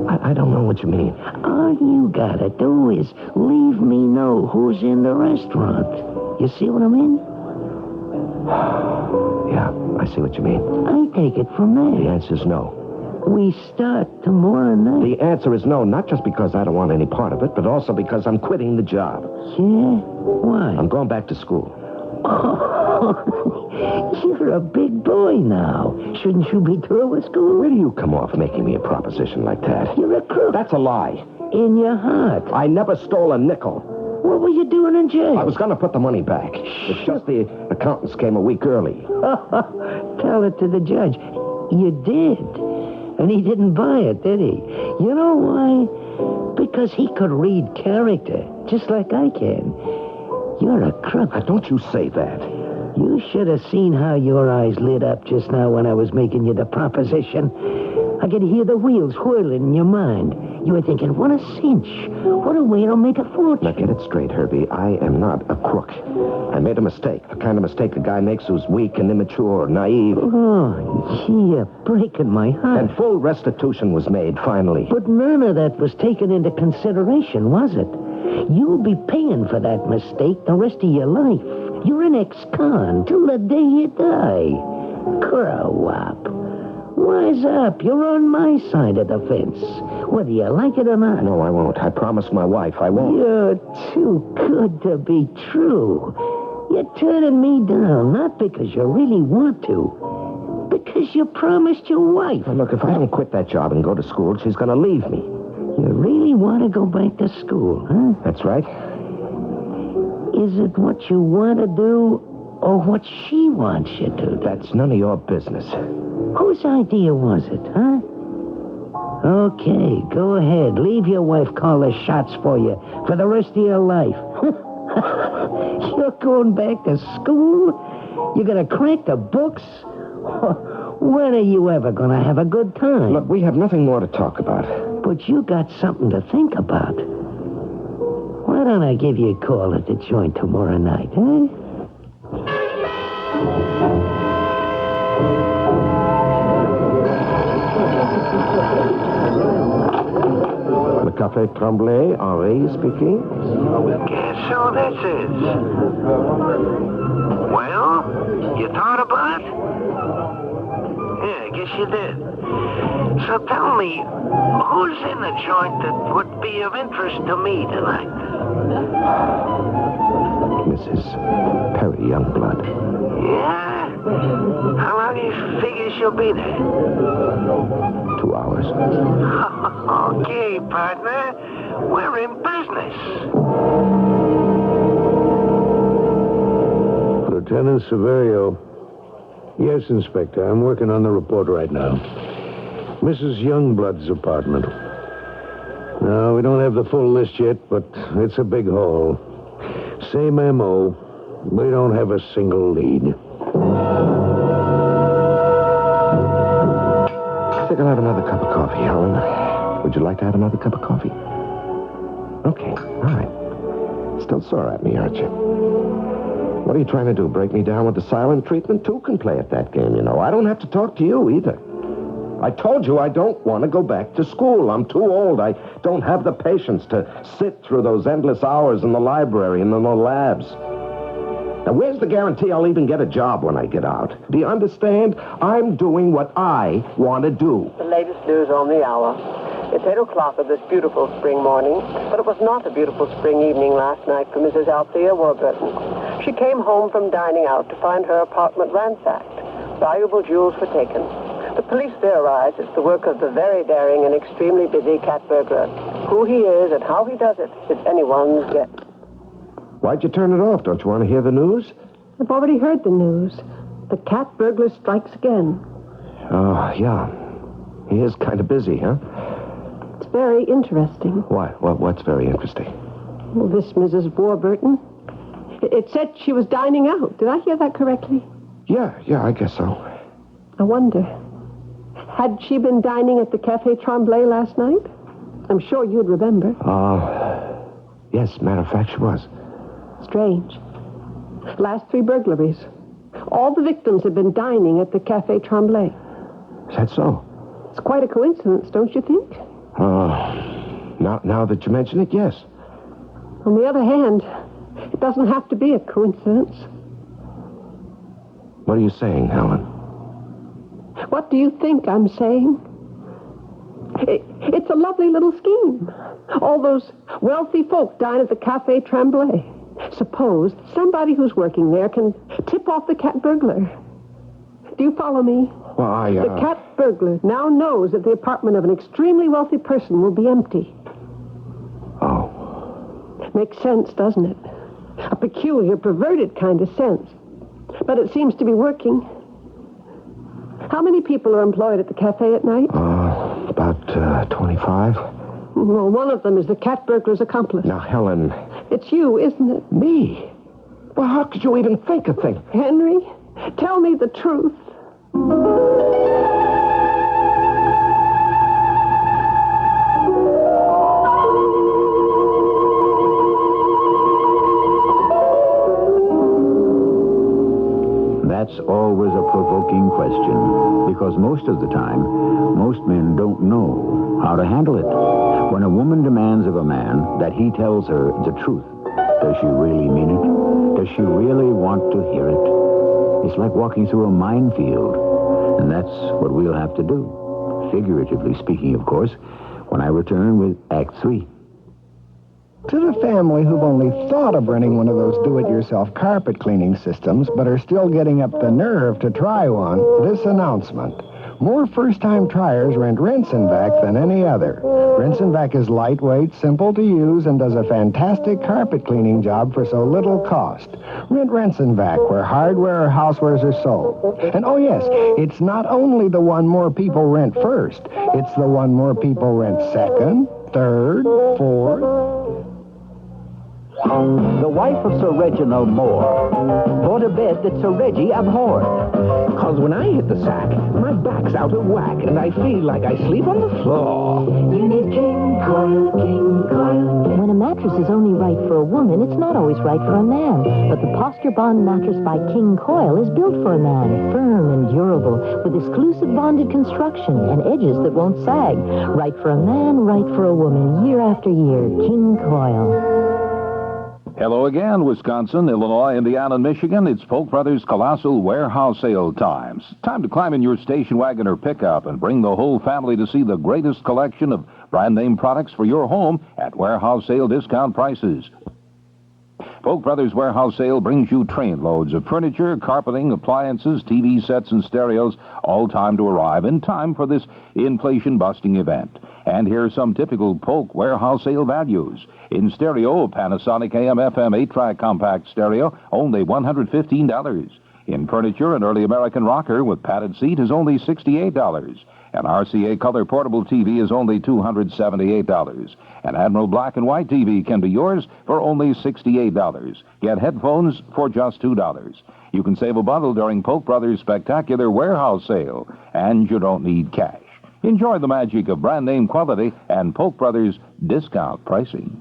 I don't know what you mean. All you gotta do is leave me know who's in the restaurant. You see what I mean? Yeah, I see what you mean. I take it from there. The answer's no. We start tomorrow night. The answer is no, not just because I don't want any part of it, but also because I'm quitting the job. Yeah? Why? I'm going back to school. Oh, you're a big boy now. Shouldn't you be through with school? Where do you come off making me a proposition like that? You're a crook. That's a lie. In your heart. I never stole a nickel. What were you doing in jail? I was going to put the money back. It's just the accountants came a week early. Tell it to the judge. You did. And he didn't buy it, did he? You know why? Because he could read character, just like I can. You're a crook. Now, don't you say that. You should have seen how your eyes lit up just now when I was making you the proposition. I could hear the wheels whirling in your mind. You were thinking, what a cinch. What a way to make a fortune. Now, get it straight, Herbie. I am not a crook. I made a mistake. The kind of mistake a guy makes who's weak and immature, naive. Oh, gee, you're breaking my heart. And full restitution was made, finally. But none of that was taken into consideration, was it? You'll be paying for that mistake the rest of your life. You're an ex-con till the day you die. Grow up. Wise up. You're on my side of the fence, whether you like it or not. No, I won't. I promised my wife I won't. You're too good to be true. You're turning me down, not because you really want to, because you promised your wife. Now, look, if I don't quit that job and go to school, she's going to leave me. You really want to go back to school, huh? That's right. Is it what you want to do or what she wants you to? That's none of your business. Whose idea was it, huh? Okay, go ahead. Leave your wife call the shots for you for the rest of your life. You're going back to school? You're going to crack the books? When are you ever going to have a good time? Look, we have nothing more to talk about. But you got something to think about. Why don't I give you a call at the joint tomorrow night, huh? Le Café Tremblay, Henri speaking. Guess who this is? Well, you thought about it? Yeah, I guess you did. So tell me, who's in the joint that would be of interest to me tonight? Mrs. Perry Youngblood. Yeah? How long do you figure she'll be there? 2 hours. Okay, partner. We're in business. Lieutenant Severio. Yes, Inspector. I'm working on the report right now. Mrs. Youngblood's apartment. No, we don't have the full list yet, but it's a big haul. Same M.O. We don't have a single lead. I think I'll have another cup of coffee, Helen. Would you like to have another cup of coffee? Okay, all right. Still sore at me, aren't you? What are you trying to do, break me down with the silent treatment? Two can play at that game, you know. I don't have to talk to you either. I told you I don't want to go back to school. I'm too old. I don't have the patience to sit through those endless hours in the library and in the labs. Now, where's the guarantee I'll even get a job when I get out? Do you understand? I'm doing what I want to do. The latest news on the hour. It's 8 o'clock of this beautiful spring morning, but it was not a beautiful spring evening last night for Mrs. Althea Warburton. She came home from dining out to find her apartment ransacked. Valuable jewels were taken. The police theorize it's the work of the very daring and extremely busy cat burglar. Who he is and how he does it is anyone's guess. Why'd you turn it off? Don't you want to hear the news? I've already heard the news. The cat burglar strikes again. Oh, yeah. He is kind of busy, huh? It's very interesting. Why? What's very interesting? Well, this Mrs. Warburton. It said she was dining out. Did I hear that correctly? Yeah, I guess so. I wonder. Had she been dining at the Café Tremblay last night? I'm sure you'd remember. Yes, matter of fact, she was. Strange. Last 3 burglaries. All the victims have been dining at the Café Tremblay. Is that so? It's quite a coincidence, don't you think? Now that you mention it, yes. On the other hand, it doesn't have to be a coincidence. What are you saying, Helen? What do you think I'm saying? It's a lovely little scheme. All those wealthy folk dine at the Café Tremblay. Suppose somebody who's working there can tip off the cat burglar. Do you follow me? Well, The cat burglar now knows that the apartment of an extremely wealthy person will be empty. Oh. Makes sense, doesn't it? A peculiar, perverted kind of sense. But it seems to be working. How many people are employed at the cafe at night? About 25. Well, one of them is the cat burglar's accomplice. Now, Helen... It's you, isn't it? Me? Well, how could you even think of things? Henry, tell me the truth. That's always a provoking question, because most of the time, most men don't know how to handle it. When a woman demands of a man that he tells her the truth, does she really mean it? Does she really want to hear it? It's like walking through a minefield, and that's what we'll have to do. Figuratively speaking, of course, when I return with Act 3. To the family who've only thought of renting one of those do-it-yourself carpet cleaning systems, but are still getting up the nerve to try one, this announcement. More first-time triers rent Rinse and Vac than any other. Rinse and Vac is lightweight, simple to use, and does a fantastic carpet cleaning job for so little cost. Rent Rinse and Vac, where hardware or housewares are sold. And oh yes, it's not only the one more people rent first, it's the one more people rent second, third, fourth. The wife of Sir Reginald Moore bought a bed that Sir Reggie abhorred. 'Cause when I hit the sack, my back's out of whack, and I feel like I sleep on the floor. You need King Coil, King Coil. When a mattress is only right for a woman, it's not always right for a man. But the Posture Bond mattress by King Coil is built for a man. Firm and durable, with exclusive bonded construction and edges that won't sag. Right for a man, right for a woman, year after year. King Coil. Hello again, Wisconsin, Illinois, Indiana, and Michigan. It's Polk Brothers Colossal Warehouse Sale times. Time to climb in your station wagon or pickup and bring the whole family to see the greatest collection of brand name products for your home at warehouse sale discount prices. Polk Brothers Warehouse Sale brings you trainloads of furniture, carpeting, appliances, TV sets, and stereos, all timed to arrive in time for this inflation-busting event. And here are some typical Polk Warehouse Sale values. In stereo, Panasonic AM/FM 8-track compact stereo, only $115. In furniture, an early American rocker with padded seat is only $68. An RCA Color Portable TV is only $278. An Admiral Black and White TV can be yours for only $68. Get headphones for just $2. You can save a bundle during Polk Brothers' spectacular warehouse sale, and you don't need cash. Enjoy the magic of brand name quality and Polk Brothers discount pricing.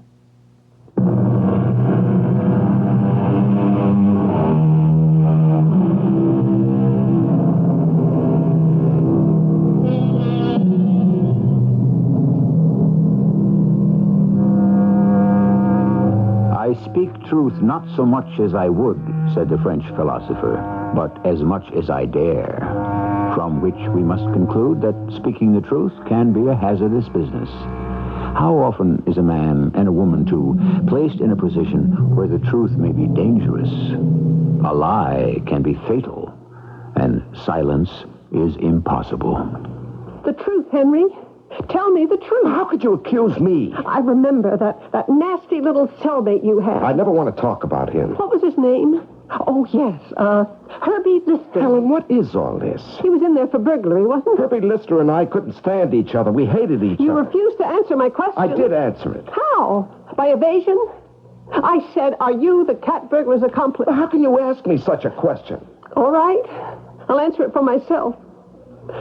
I speak truth not so much as I would, said the French philosopher, but as much as I dare, from which we must conclude that speaking the truth can be a hazardous business. How often is a man and a woman, too, placed in a position where the truth may be dangerous? A lie can be fatal, and silence is impossible. The truth, Henry. Tell me the truth. How could you accuse me? I remember that nasty little cellmate you had. I never want to talk about him. What was his name? Oh, yes. Herbie Lister. Helen, what is all this? He was in there for burglary, wasn't he? Herbie Lister and I couldn't stand each other. We hated each You other. refused to answer my question. I did answer it. How? By evasion? I said, are you the cat burglar's accomplice? How can you ask me such a question? All right. I'll answer it for myself.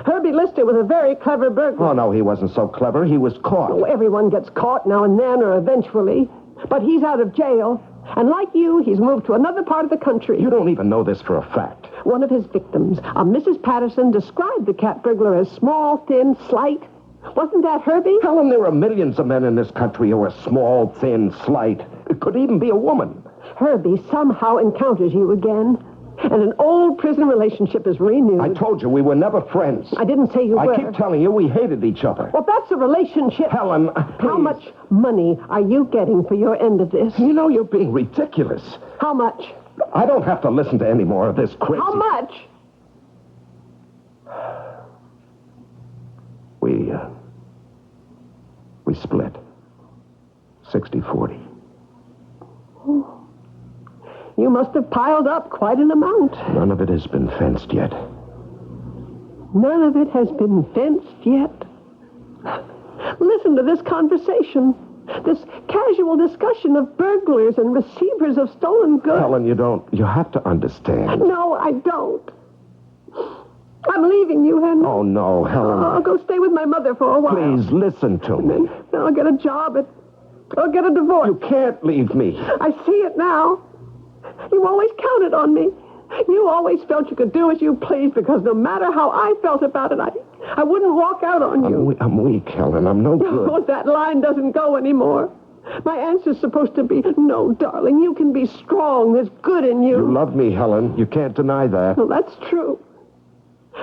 Herbie Lister was a very clever burglar. Oh, no, he wasn't so clever. He was caught. Oh, everyone gets caught now and then or eventually. But he's out of jail. And like you, he's moved to another part of the country. You don't even know this for a fact. One of his victims, a Mrs. Patterson, described the cat burglar as small, thin, slight. Wasn't that Herbie? Helen, there are millions of men in this country who are small, thin, slight. It could even be a woman. Herbie somehow encounters you again. And an old prison relationship is renewed. I told you we were never friends. I didn't say you were. I keep telling you we hated each other. Well, that's a relationship. Helen, please. How much money are you getting for your end of this? You know you're being ridiculous. How much? I don't have to listen to any more of this crazy... How much? We split. 60-40. Oh. You must have piled up quite an amount. None of it has been fenced yet. None of it has been fenced yet? Listen to this conversation. This casual discussion of burglars and receivers of stolen goods. Helen, you have to understand. No, I don't. I'm leaving you, Henry. Oh, no, Helen. I'll go stay with my mother for a while. Please, listen to me. Then I'll get a job I'll get a divorce. You can't leave me. I see it now. You always counted on me. You always felt you could do as you pleased because no matter how I felt about it, I wouldn't walk out on you. I'm weak, Helen. I'm no good. Oh, that line doesn't go anymore. My answer's supposed to be, no, darling, you can be strong. There's good in you. You love me, Helen. You can't deny that. Well, that's true.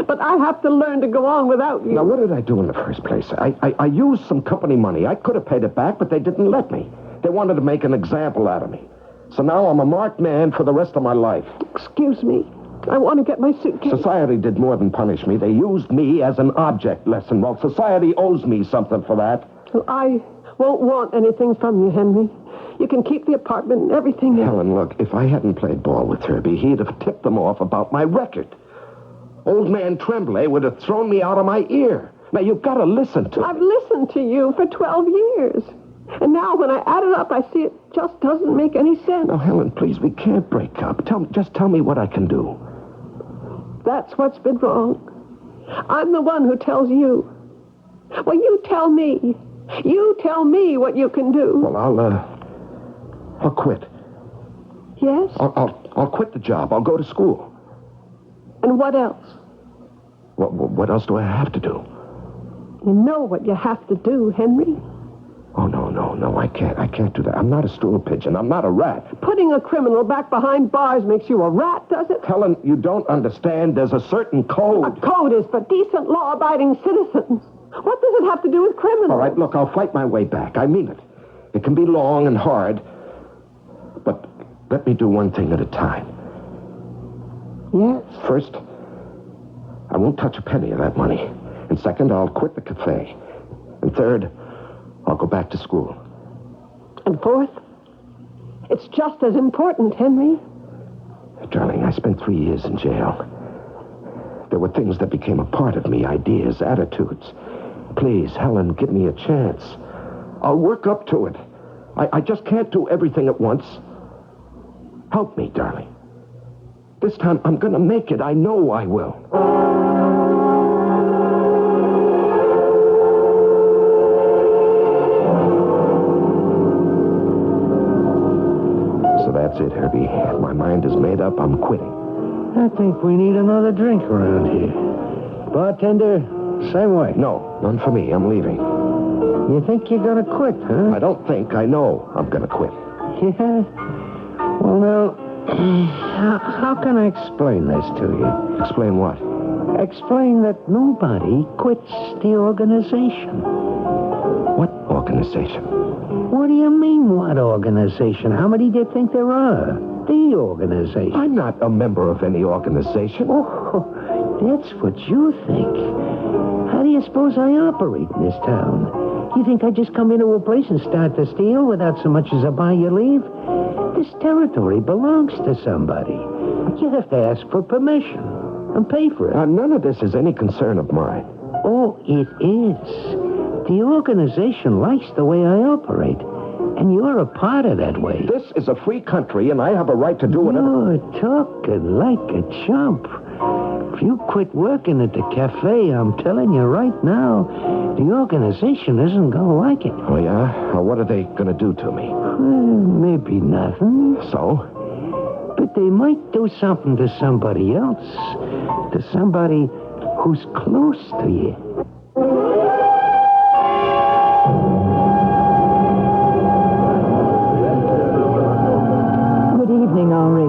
But I have to learn to go on without you. Now, what did I do in the first place? I used some company money. I could have paid it back, but they didn't let me. They wanted to make an example out of me. So now I'm a marked man for the rest of my life. Excuse me. I want to get my suitcase. Society did more than punish me. They used me as an object lesson. Well, society owes me something for that. Well, I won't want anything from you, Henry. You can keep the apartment and everything. Helen, look, if I hadn't played ball with Herbie, he'd have tipped them off about my record. Old man Tremblay would have thrown me out of my ear. Now, you've got to listen to me. I've listened to you for 12 years. And now when I add it up, I see it just doesn't make any sense. Now, Helen, please, we can't break up. Just tell me what I can do. That's what's been wrong. I'm the one who tells you. Well, you tell me. You tell me what you can do. Well, I'll quit. Yes? I'll quit the job. I'll go to school. And what else? What else do I have to do? You know what you have to do, Henry. Oh, no, I can't do that. I'm not a stool pigeon. I'm not a rat. Putting a criminal back behind bars makes you a rat, does it? Helen, you don't understand. There's a certain code. A code is for decent, law-abiding citizens. What does it have to do with criminals? All right, look, I'll fight my way back. I mean it. It can be long and hard, but let me do one thing at a time. Yes? First, I won't touch a penny of that money. And second, I'll quit the cafe. And third, I'll go back to school. And fourth, it's just as important, Henry. Darling, I spent 3 years in jail. There were things that became a part of me, ideas, attitudes. Please, Helen, give me a chance. I'll work up to it. I just can't do everything at once. Help me, darling. This time, I'm gonna make it. I know I will. So that's it, Herbie. My mind is made up. I'm quitting. I think we need another drink around here. Bartender, same way. No, none for me. I'm leaving. You think you're gonna quit, huh? I don't think. I know I'm gonna quit. Yeah? Well, now, how can I explain this to you? Explain what? Explain that nobody quits the organization. What organization? What do you mean, what organization? How many do you think there are? The organization. I'm not a member of any organization. Oh, that's what you think. How do you suppose I operate in this town? You think I just come into a place and start to steal without so much as a buy your leave? This territory belongs to somebody. You have to ask for permission and pay for it. None of this is any concern of mine. Oh, it is. The organization likes the way I operate, and you're a part of that way. This is a free country, and I have a right to do whatever... You're talking like a chump. If you quit working at the cafe, I'm telling you right now, the organization isn't going to like it. Oh, yeah? What are they going to do to me? Maybe nothing. So? But they might do something to somebody else. To somebody who's close to you. Good evening, Henri.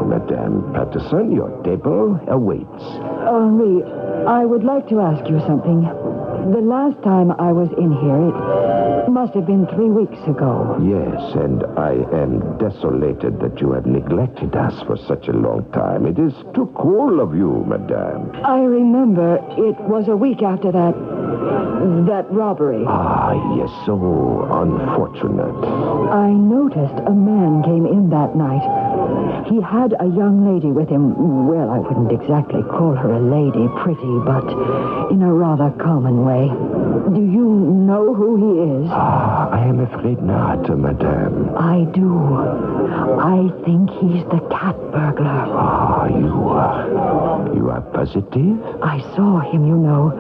Madame Patterson, your table awaits. Henri, I would like to ask you something. The last time I was in here, it must have been 3 weeks ago. Yes, and I am desolated that you have neglected us for such a long time. It is too cruel of you, madame. I remember it was a week after that robbery. Ah, yes, so unfortunate. I noticed a man came in that night. He had a young lady with him. Well, I wouldn't exactly call her a lady, pretty, but in a rather common way. Do you know who he is? I am afraid not, madame. I do. I think he's the cat burglar. You are positive? I saw him, you know.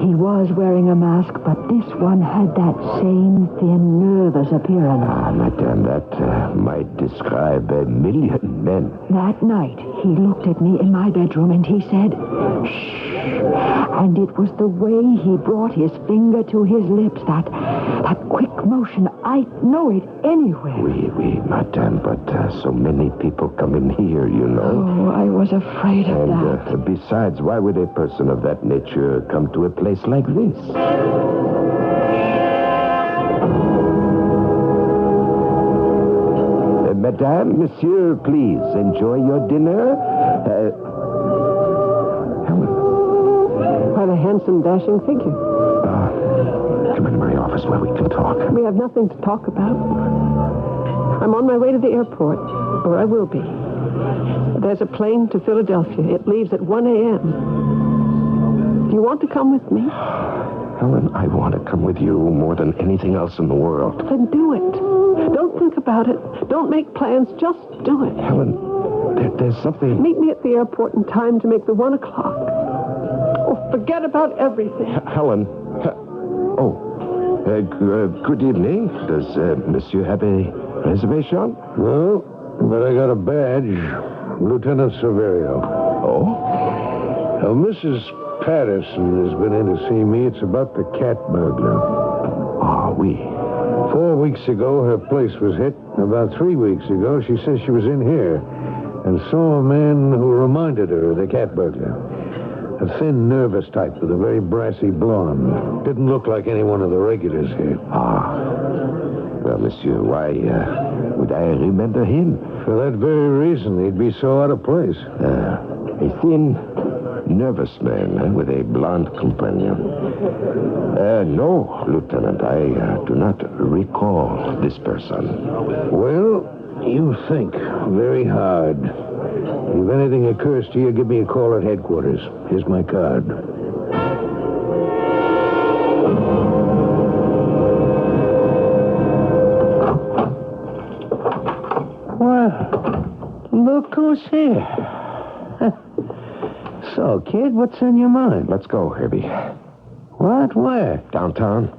He was wearing a mask, but this one had that same thin, nervous appearance. Madame, that might describe a million men. That night, he looked at me in my bedroom and he said, "Shh." And it was the way he brought his finger to his lips, that quick motion. I'd know it anywhere. Oui, madame, but so many people come in here, you know. Oh, I was afraid of that. And besides, why would a person of that nature come to a place like this? Madame, monsieur, please, enjoy your dinner. Helen. Quite a handsome, dashing figure. Come into my office where we can talk. We have nothing to talk about. I'm on my way to the airport, or I will be. There's a plane to Philadelphia. It leaves at 1 a.m. Do you want to come with me? Helen, I want to come with you more than anything else in the world. Then do it. Don't think about it. Don't make plans. Just do it. Helen, there's something... Meet me at the airport in time to make the 1 o'clock. Oh, forget about everything. Helen. Good evening. Does monsieur have a reservation? No, but I got a badge. Lieutenant Severio. Oh? Now, Mrs. Patterson has been in to see me. It's about the cat burglar. Oui. 4 weeks ago, her place was hit. About 3 weeks ago, she says she was in here and saw a man who reminded her of the cat burglar. A thin, nervous type with a very brassy blonde. Didn't look like any one of the regulars here. Well, monsieur, why would I remember him? For that very reason, he'd be so out of place. A thin, nervous man with a blonde companion. No, Lieutenant, I do not recall this person. Well, you think very hard. If anything occurs to you, give me a call at headquarters. Here's my card. Well, look who's here. So, kid, what's on your mind? Let's go, Herbie. What? Where? Downtown.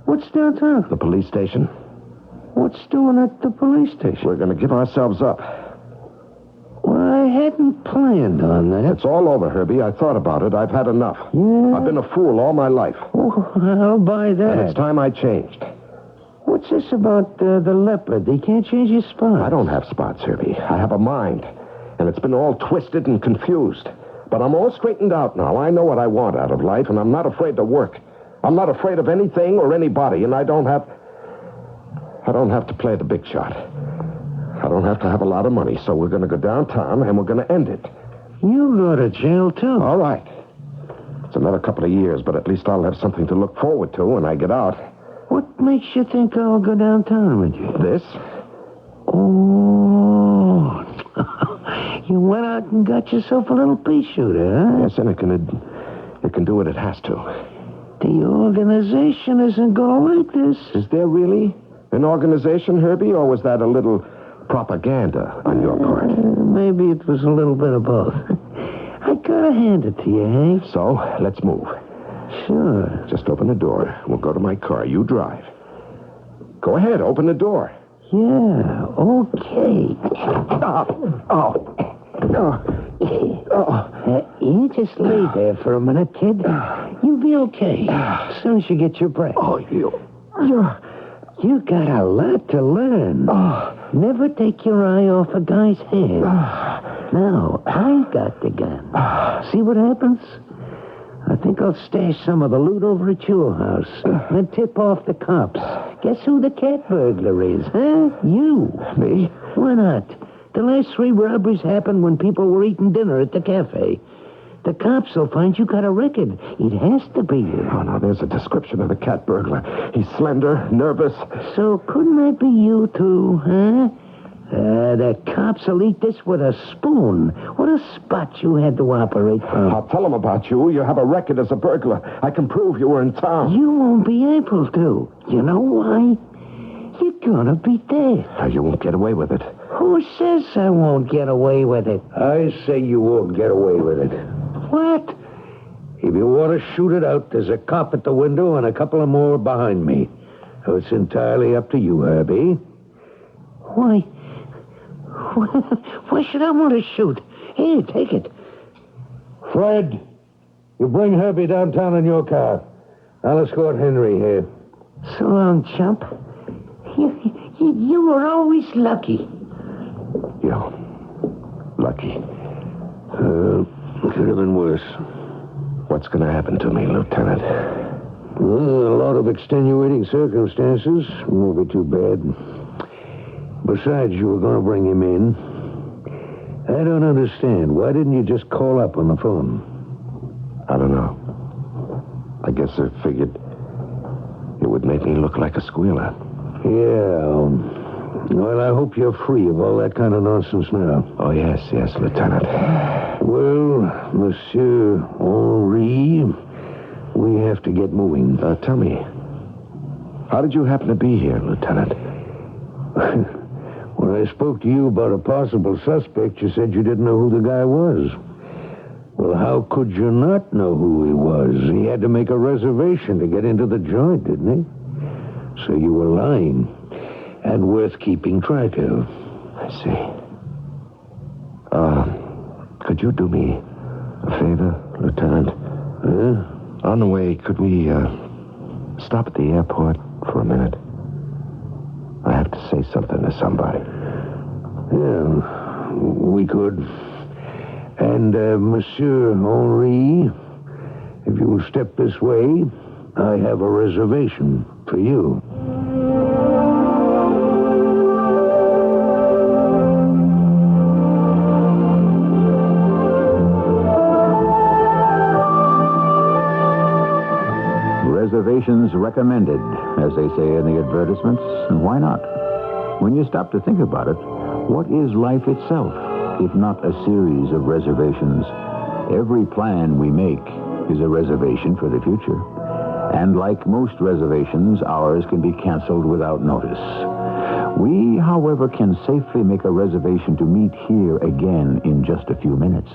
What's downtown? The police station. What's doing at the police station? We're going to give ourselves up. Well, I hadn't planned on that. It's all over, Herbie. I thought about it. I've had enough. Yeah? I've been a fool all my life. Oh, I'll buy that. And it's time I changed. What's this about the leopard? He can't change his spots. I don't have spots, Herbie. I have a mind. And it's been all twisted and confused. But I'm all straightened out now. I know what I want out of life, and I'm not afraid to work. I'm not afraid of anything or anybody, and I don't have to play the big shot. I don't have to have a lot of money, so we're going to go downtown, and we're going to end it. You go to jail, too. All right. It's another couple of years, but at least I'll have something to look forward to when I get out. What makes you think I'll go downtown with you? This? Oh. You went out and got yourself a little pea shooter, huh? Yes, and it can do what it has to. The organization isn't going to like this. Is there really an organization, Herbie, or was that a little propaganda on your part? Maybe it was a little bit of both. I gotta hand it to you, Hank. So, let's move. Sure. Just open the door. We'll go to my car. You drive. Go ahead, open the door. Yeah, okay. You just lay there for a minute, kid. You'll be okay. As soon as you get your breath. You got a lot to learn. Never take your eye off a guy's hand. Now, I got the gun. See what happens? I think I'll stash some of the loot over at your house. Then tip off the cops. Guess who the cat burglar is, huh? You. Me? Why not? The last 3 robberies happened when people were eating dinner at the cafe. The cops will find you got a record. It has to be you. Oh, no, there's a description of the cat burglar. He's slender, nervous. So couldn't that be you two, huh? The cops will eat this with a spoon. What a spot you had to operate from. I'll tell them about you. You have a record as a burglar. I can prove you were in town. You won't be able to. You know why? You're gonna be dead. You won't get away with it. Who says I won't get away with it? I say you won't get away with it. What? If you want to shoot it out, there's a cop at the window and a couple of more behind me. So it's entirely up to you, Herbie. Why should I want to shoot? Here, take it. Fred, you bring Herbie downtown in your car. I'll escort Henry here. So long, chump. You were always lucky. Yeah, lucky. Could have been worse. What's going to happen to me, Lieutenant? Well, a lot of extenuating circumstances. Won't be too bad. Besides, you were going to bring him in. I don't understand. Why didn't you just call up on the phone? I don't know. I guess I figured it would make me look like a squealer. Yeah. Well, I hope you're free of all that kind of nonsense now. Oh, yes, Lieutenant. Well, Monsieur Henri, we have to get moving. Tell me, how did you happen to be here, Lieutenant? When I spoke to you about a possible suspect, you said you didn't know who the guy was. Well, how could you not know who he was? He had to make a reservation to get into the joint, didn't he? So you were lying. And worth keeping track of. I see. Could you do me a favor, Lieutenant? On the way, could we, stop at the airport for a minute? I have to say something to somebody. Yeah, we could. And, Monsieur Henri, if you will step this way, I have a reservation for you. Reservations recommended, as they say in the advertisements, and why not? When you stop to think about it, what is life itself, if not a series of reservations? Every plan we make is a reservation for the future. And like most reservations, ours can be canceled without notice. We, however, can safely make a reservation to meet here again in just a few minutes.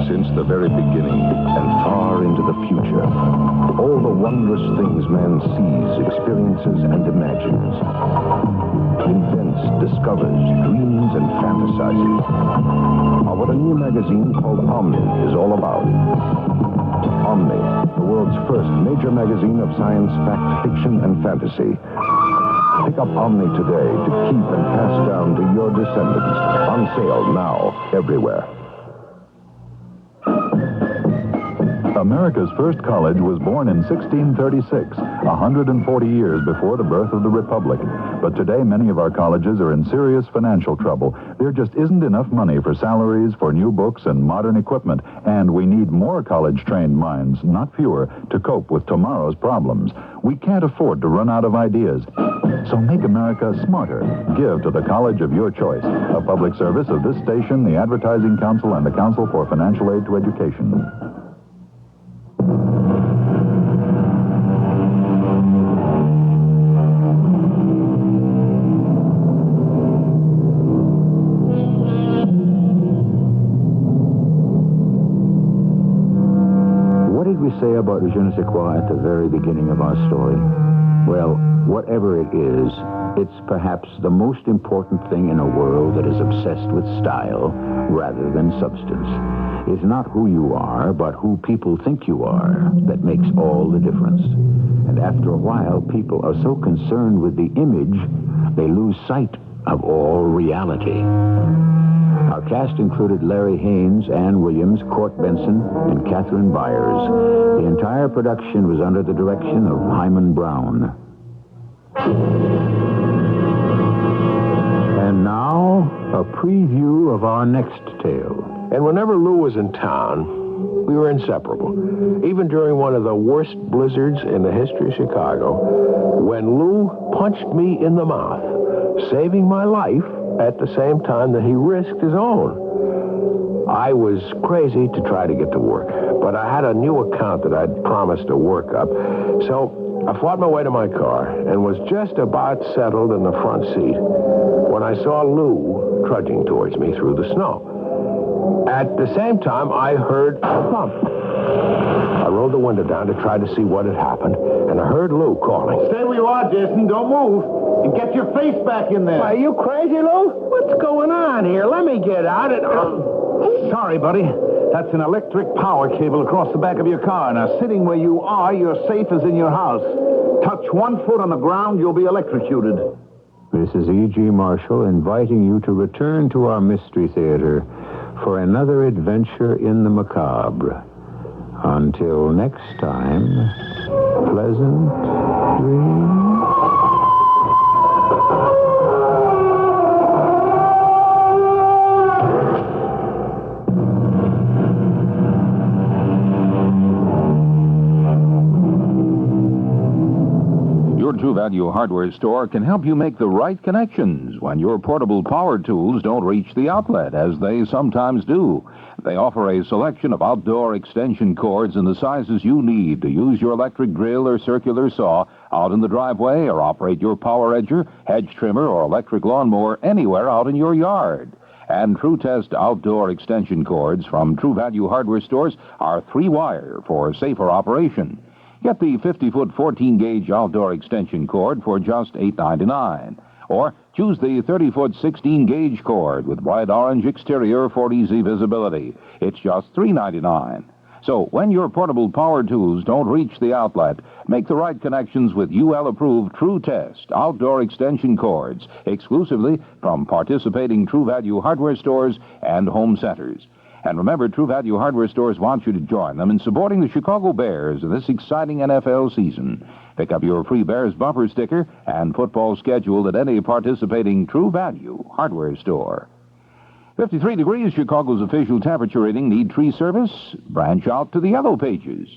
Since the very beginning and far into the future, all the wondrous things man sees, experiences, and imagines, invents, discovers, dreams, and fantasizes, are what a new magazine called Omni is all about. Omni, the world's first major magazine of science, fact, fiction, and fantasy. Pick up Omni today to keep and pass down to your descendants. On sale now, everywhere. America's first college was born in 1636, 140 years before the birth of the Republic. But today, many of our colleges are in serious financial trouble. There just isn't enough money for salaries, for new books, and modern equipment. And we need more college-trained minds, not fewer, to cope with tomorrow's problems. We can't afford to run out of ideas. So make America smarter. Give to the college of your choice. A public service of this station, the Advertising Council, and the Council for Financial Aid to Education. What did we say about je ne sais quoi at the very beginning of our story? Well, whatever it is, it's perhaps the most important thing in a world that is obsessed with style rather than substance. It's not who you are, but who people think you are that makes all the difference. And after a while, people are so concerned with the image, they lose sight of all reality. Our cast included Larry Haynes, Ann Williams, Court Benson, and Catherine Byers. The entire production was under the direction of Hyman Brown. And now, a preview of our next tale. And whenever Lou was in town, we were inseparable. Even during one of the worst blizzards in the history of Chicago, when Lou punched me in the mouth, saving my life at the same time that he risked his own. I was crazy to try to get to work, but I had a new account that I'd promised to work up, so I fought my way to my car and was just about settled in the front seat when I saw Lou trudging towards me through the snow. At the same time, I heard a bump. I rolled the window down to try to see what had happened, and I heard Lou calling. Stay where you are, Jason. Don't move. And get your face back in there. Are you crazy, Lou? What's going on here? Let me get out. Sorry, buddy. That's an electric power cable across the back of your car. Now, sitting where you are, you're safe as in your house. Touch 1 foot on the ground, you'll be electrocuted. This is E.G. Marshall inviting you to return to our Mystery Theater for another adventure in the macabre. Until next time, pleasant dreams. Your True Value hardware store can help you make the right connections when your portable power tools don't reach the outlet, as they sometimes do. They offer a selection of outdoor extension cords in the sizes you need to use your electric drill or circular saw out in the driveway or operate your power edger, hedge trimmer, or electric lawnmower anywhere out in your yard. And True Test outdoor extension cords from True Value hardware stores are 3-wire for safer operation. Get the 50-foot 14-gauge outdoor extension cord for just $8.99. Or choose the 30-foot 16-gauge cord with bright orange exterior for easy visibility. It's just $3.99. So when your portable power tools don't reach the outlet, make the right connections with UL-approved True Test outdoor extension cords, exclusively from participating True Value hardware stores and home centers. And remember, True Value hardware stores want you to join them in supporting the Chicago Bears this exciting NFL season. Pick up your free Bears bumper sticker and football schedule at any participating True Value hardware store. 53 degrees, Chicago's official temperature reading. Need tree service? Branch out to the Yellow Pages.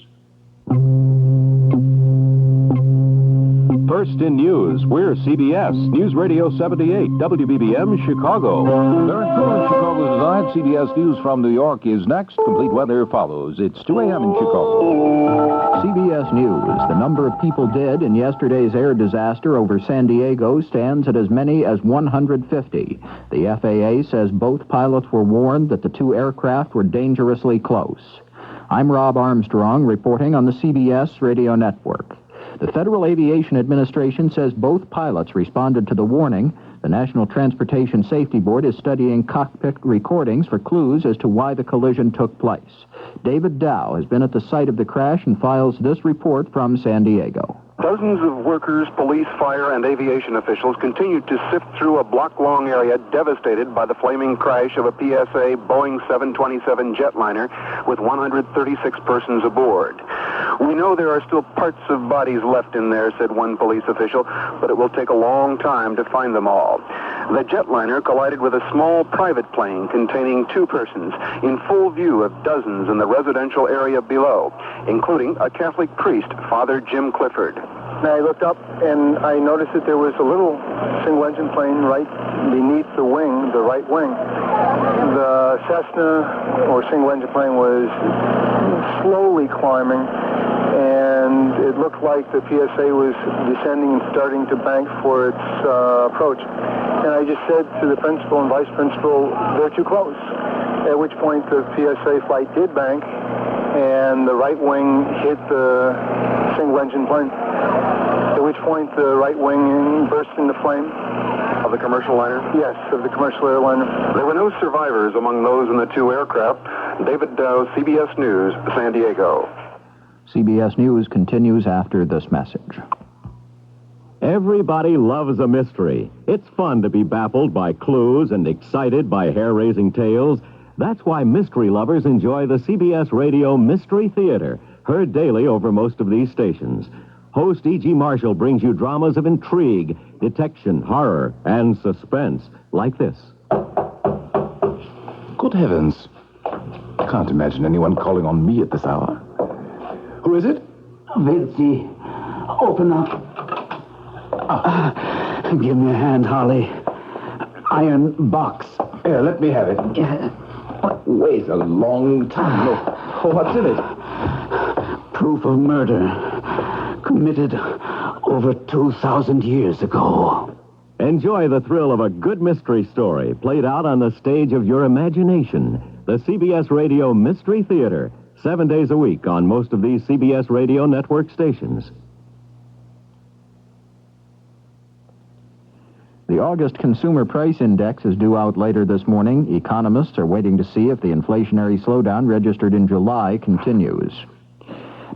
First in news, we're CBS News Radio 78, WBBM, Chicago. Very cool in Chicago tonight. CBS News from New York is next. Complete weather follows. It's 2 a.m. in Chicago. CBS News. The number of people dead in yesterday's air disaster over San Diego stands at as many as 150. The FAA says both pilots were warned that the two aircraft were dangerously close. I'm Rob Armstrong, reporting on the CBS radio network. The Federal Aviation Administration says both pilots responded to the warning. The National Transportation Safety Board is studying cockpit recordings for clues as to why the collision took place. David Dow has been at the site of the crash and files this report from San Diego. Dozens of workers, police, fire, and aviation officials continued to sift through a block-long area devastated by the flaming crash of a PSA Boeing 727 jetliner with 136 persons aboard. We know there are still parts of bodies left in there, said one police official, but it will take a long time to find them all. The jetliner collided with a small private plane containing two persons in full view of dozens in the residential area below, including a Catholic priest, Father Jim Clifford. I looked up and I noticed that there was a little single-engine plane right beneath the wing, the right wing. The Cessna, or single-engine plane, was slowly climbing, and it looked like the PSA was descending and starting to bank for its approach. And I just said to the principal and vice principal, they're too close. At which point the PSA flight did bank, and the right wing hit the single-engine plane. At which point the right wing burst into flame. Of the commercial liner? Yes, of the commercial airliner. There were no survivors among those in the two aircraft. David Dow, CBS News, San Diego. CBS News continues after this message. Everybody loves a mystery. It's fun to be baffled by clues and excited by hair-raising tales. That's why mystery lovers enjoy the CBS Radio Mystery Theater, heard daily over most of these stations. Host E.G. Marshall brings you dramas of intrigue, detection, horror, and suspense, like this. Good heavens. I can't imagine anyone calling on me at this hour. Who is it? Vinci, open up. Give me a hand, Harley. Iron box. Here, let me have it. Wait a long time. Oh, what's in it? Proof of murder. Committed over 2,000 years ago. Enjoy the thrill of a good mystery story played out on the stage of your imagination. The CBS Radio Mystery Theater, 7 days a week on most of these CBS Radio network stations. The August Consumer Price Index is due out later this morning. Economists are waiting to see if the inflationary slowdown registered in July continues.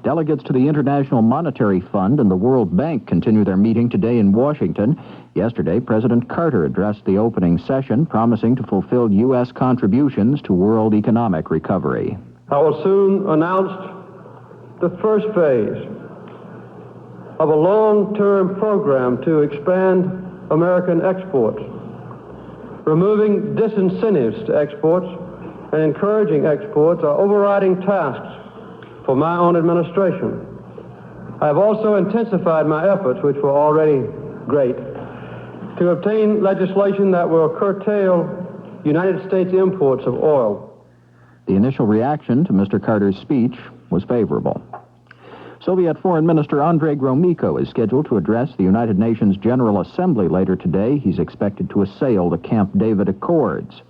Delegates to the International Monetary Fund and the World Bank continue their meeting today in Washington. Yesterday, President Carter addressed the opening session, promising to fulfill U.S. contributions to world economic recovery. I will soon announce the first phase of a long-term program to expand American exports, removing disincentives to exports and encouraging exports are overriding tasks for my own administration. I have also intensified my efforts, which were already great, to obtain legislation that will curtail United States imports of oil. The initial reaction to Mr. Carter's speech was favorable. Soviet Foreign Minister Andrei Gromyko is scheduled to address the United Nations General Assembly later today. He's expected to assail the Camp David Accords.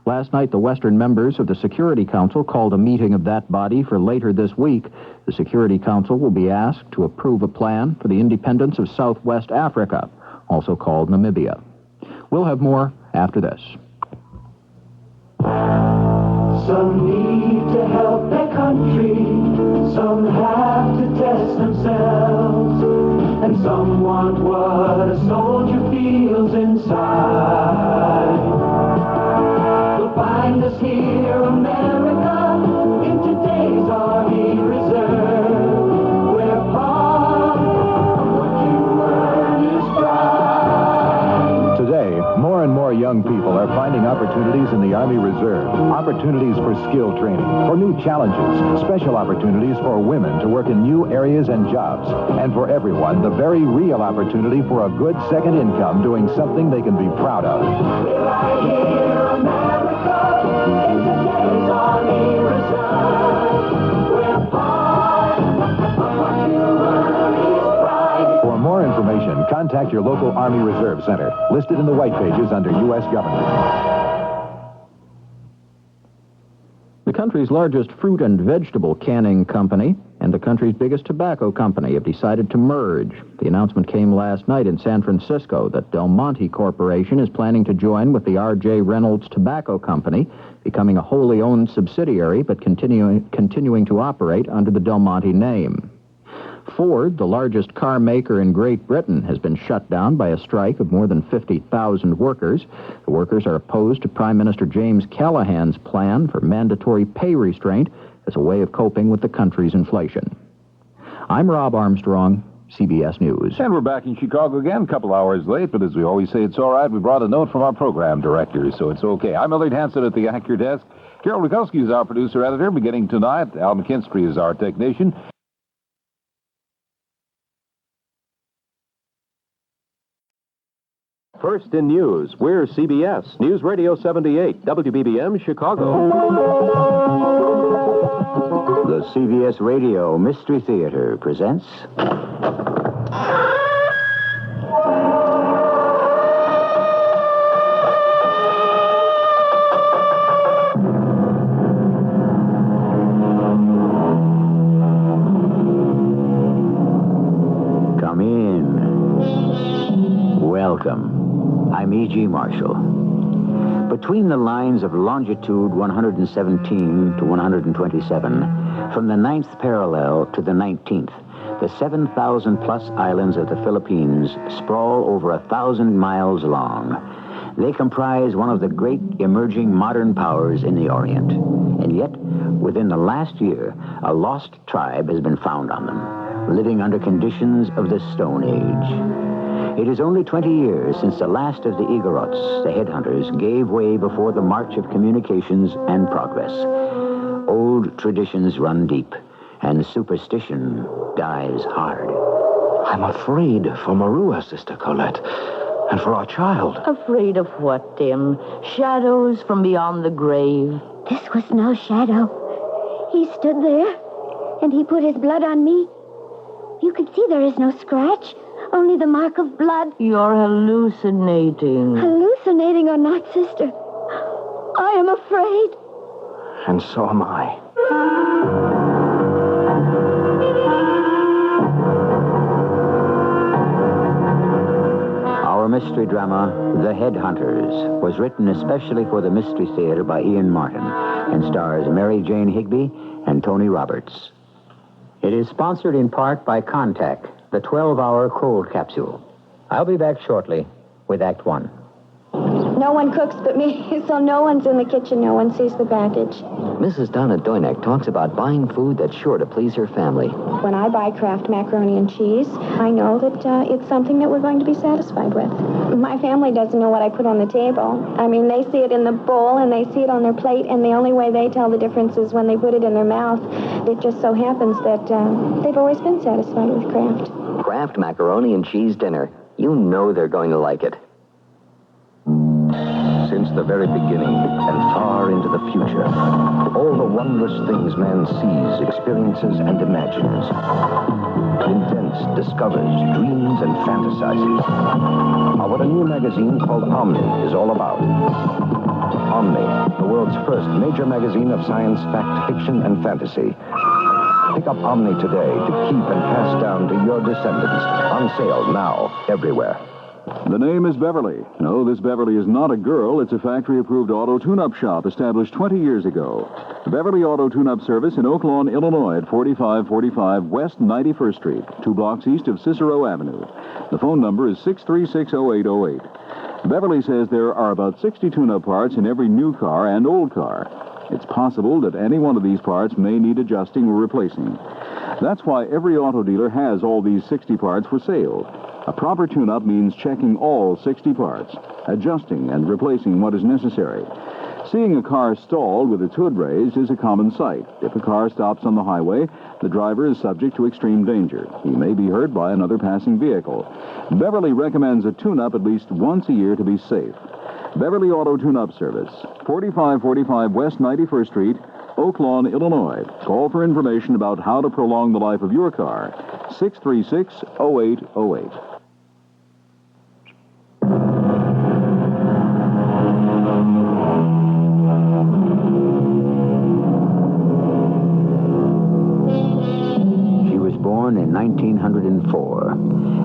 Last night, the Western members of the Security Council called a meeting of that body for later this week. The Security Council will be asked to approve a plan for the independence of Southwest Africa, also called Namibia. We'll have more after this. Some need to help their country, some have to test themselves, and some want what a soldier feels inside. You'll find us here, America, in today's Army Reserve, where part of what you earn is pride. Today, more and more young people are finding opportunities in the Army Reserve. opportunities for skill training, for new challenges, special opportunities for women to work in new areas and jobs, and for everyone, the very real opportunity for a good second income doing something they can be proud of. Right here, America, in today's Army Reserve. We're part of what you Army's pride. For more information, contact your local Army Reserve Center, listed in the white pages under U.S. Government. The country's largest fruit and vegetable canning company and the country's biggest tobacco company have decided to merge. The announcement came last night in San Francisco that Del Monte Corporation is planning to join with the R.J. Reynolds Tobacco Company, becoming a wholly owned subsidiary but continuing to operate under the Del Monte name. Ford, the largest car maker in Great Britain, has been shut down by a strike of more than 50,000 workers. The workers are opposed to Prime Minister James Callaghan's plan for mandatory pay restraint as a way of coping with the country's inflation. I'm Rob Armstrong, CBS News. And we're back in Chicago again, a couple hours late, but as we always say, it's all right. We brought a note from our program director, so it's okay. I'm Millard Hanson at the Anchor Desk. Carol Rukowski is our producer-editor. Beginning tonight, Al McKinstry is our technician. First in news, we're CBS, News Radio 78, WBBM, Chicago. The CBS Radio Mystery Theater presents... Come in. Welcome. I'm E.G. Marshall. Between the lines of longitude 117 to 127, from the 9th parallel to the 19th, the 7,000-plus islands of the Philippines sprawl over 1,000 miles long. They comprise one of the great emerging modern powers in the Orient. And yet, within the last year, a lost tribe has been found on them, living under conditions of the Stone Age. It is only 20 years since the last of the Igorots, the headhunters, gave way before the march of communications and progress. Old traditions run deep, and superstition dies hard. I'm afraid for Marua, Sister Colette, and for our child. Afraid of what, Tim? Shadows from beyond the grave. This was no shadow. He stood there, and he put his blood on me. You could see there is no scratch. Only the mark of blood. You're hallucinating. Hallucinating or not, sister, I am afraid. And so am I. Our mystery drama, The Headhunters, was written especially for the Mystery Theater by Ian Martin and stars Mary Jane Higby and Tony Roberts. It is sponsored in part by Contact, the 12-hour cold capsule. I'll be back shortly with Act One. No one cooks but me, so no one's in the kitchen. No one sees the package. Mrs. Donna Doynek talks about buying food that's sure to please her family. When I buy Kraft macaroni and cheese, I know that it's something that we're going to be satisfied with. My family doesn't know what I put on the table. I mean, they see it in the bowl and they see it on their plate, and the only way they tell the difference is when they put it in their mouth. It just so happens that they've always been satisfied with Kraft. Kraft macaroni and cheese dinner. You know they're going to like it. Since the very beginning and far into the future, all the wondrous things man sees, experiences, and imagines, invents, discovers, dreams, and fantasizes, are what a new magazine called Omni is all about. Omni, the world's first major magazine of science, fact, fiction, and fantasy. Pick up Omni today to keep and pass down to your descendants. On sale now, everywhere. The name is Beverly. No, this Beverly is not a girl. It's a factory-approved auto tune-up shop established 20 years ago. Beverly Auto Tune-Up Service in Oak Lawn, Illinois at 4545 West 91st Street, 2 blocks east of Cicero Avenue. The phone number is 636-0808. Beverly says there are about 60 tune-up parts in every new car and old car. It's possible that any one of these parts may need adjusting or replacing. That's why every auto dealer has all these 60 parts for sale. A proper tune-up means checking all 60 parts, adjusting and replacing what is necessary. Seeing a car stalled with its hood raised is a common sight. If a car stops on the highway, the driver is subject to extreme danger. He may be hurt by another passing vehicle. Beverly recommends a tune-up at least once a year to be safe. Beverly Auto Tune-Up Service, 4545 West 91st Street, Oak Lawn, Illinois. Call for information about how to prolong the life of your car. 636-0808. She was born in 1904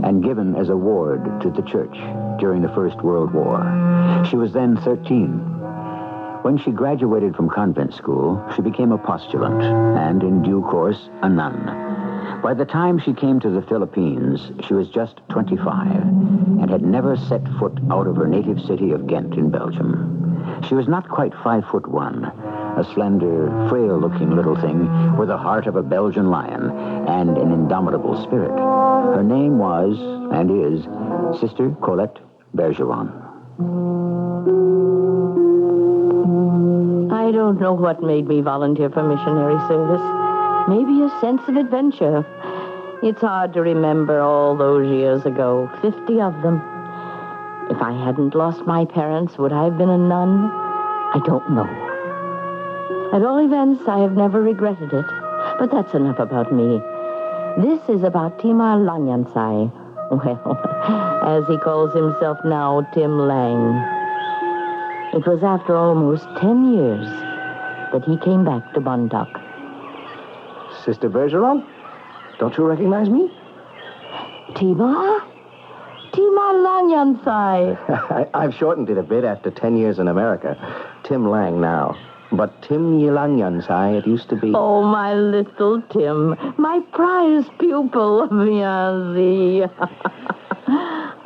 and given as a ward to the church during the First World War. She was then 13. When she graduated from convent school, she became a postulant and, in due course, a nun. By the time she came to the Philippines, she was just 25 and had never set foot out of her native city of Ghent in Belgium. She was not quite 5'1", a slender, frail-looking little thing with the heart of a Belgian lion and an indomitable spirit. Her name was, and is, Sister Colette Bergeron. I don't know what made me volunteer for missionary service. Maybe a sense of adventure. It's hard to remember all those years ago, 50 of them. If I hadn't lost my parents, would I have been a nun? I don't know. At all events, I have never regretted it. But that's enough about me. This is about Timar Lanyansai. Well, as he calls himself now, Tim Lang. It was after almost 10 years that he came back to Bondoc. Sister Bergeron? Don't you recognize me? Timar? Timar Lanyansai. I've shortened it a bit after 10 years in America. Tim Lang now. But Tim Lanyansai, it used to be. Oh, my little Tim. My prized pupil, Miazi.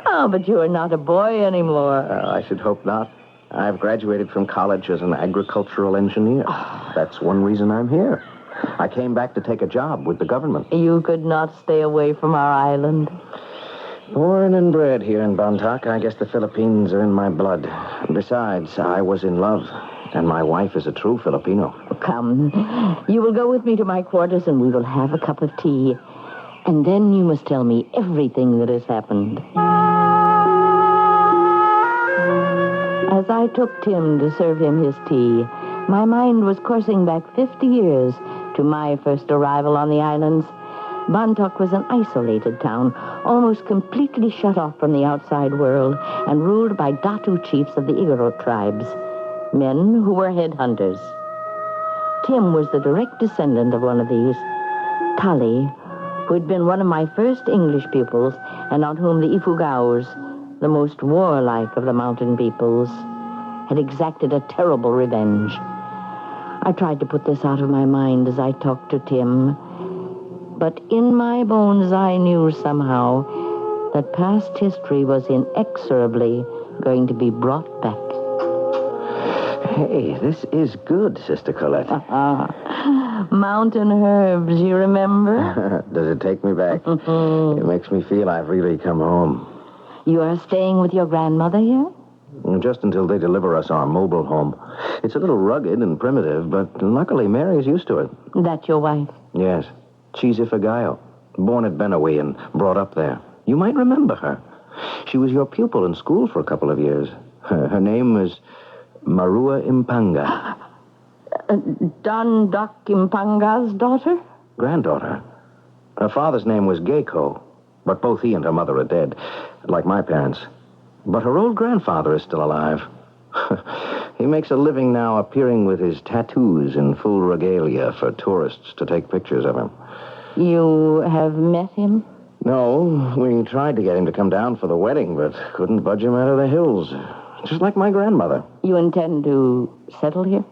Oh, but you are not a boy anymore. I should hope not. I've graduated from college as an agricultural engineer. That's one reason I'm here. I came back to take a job with the government. You could not stay away from our island. Born and bred here in Bondoc, I guess the Philippines are in my blood. Besides, I was in love, and my wife is a true Filipino. Come, you will go with me to my quarters and we will have a cup of tea. And then you must tell me everything that has happened. As I took Tim to serve him his tea, my mind was coursing back 50 years to my first arrival on the islands. Bondoc was an isolated town, almost completely shut off from the outside world and ruled by Datu chiefs of the Igorot tribes, men who were headhunters. Tim was the direct descendant of one of these. Tali, who had been one of my first English pupils and on whom the Ifugaos, the most warlike of the mountain peoples, had exacted a terrible revenge. I tried to put this out of my mind as I talked to Tim, but in my bones I knew somehow that past history was inexorably going to be brought back. Hey, this is good, Sister Colette. Mountain herbs, you remember? Does it take me back? It makes me feel I've really come home. You are staying with your grandmother here? Just until they deliver us our mobile home. It's a little rugged and primitive, but luckily Mary's used to it. That's your wife? Yes. She's Ifagayo, born at Benawi and brought up there. You might remember her. She was your pupil in school for a couple of years. Her name was Marua Impanga. Don Doc Impanga's daughter? Granddaughter. Her father's name was Geiko, but both he and her mother are dead, like my parents. But her old grandfather is still alive. He makes a living now appearing with his tattoos in full regalia for tourists to take pictures of him. You have met him? No, we tried to get him to come down for the wedding, but couldn't budge him out of the hills. Just like my grandmother. You intend to settle here?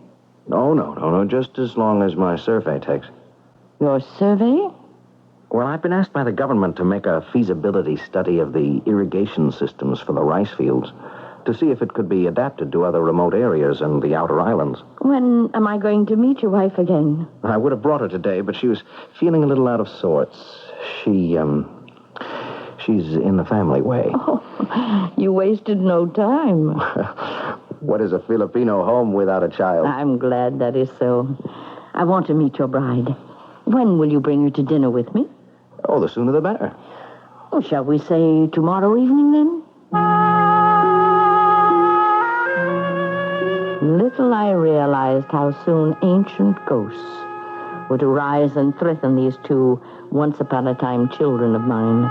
No, just as long as my survey takes. Your survey? Well, I've been asked by the government to make a feasibility study of the irrigation systems for the rice fields to see if it could be adapted to other remote areas and the outer islands. When am I going to meet your wife again? I would have brought her today, but she was feeling a little out of sorts. She's in the family way. Oh, you wasted no time. What is a Filipino home without a child? I'm glad that is so. I want to meet your bride. When will you bring her to dinner with me? Oh, the sooner the better. Oh, shall we say tomorrow evening, then? Little I realized how soon ancient ghosts would arise and threaten these two once-upon-a-time children of mine.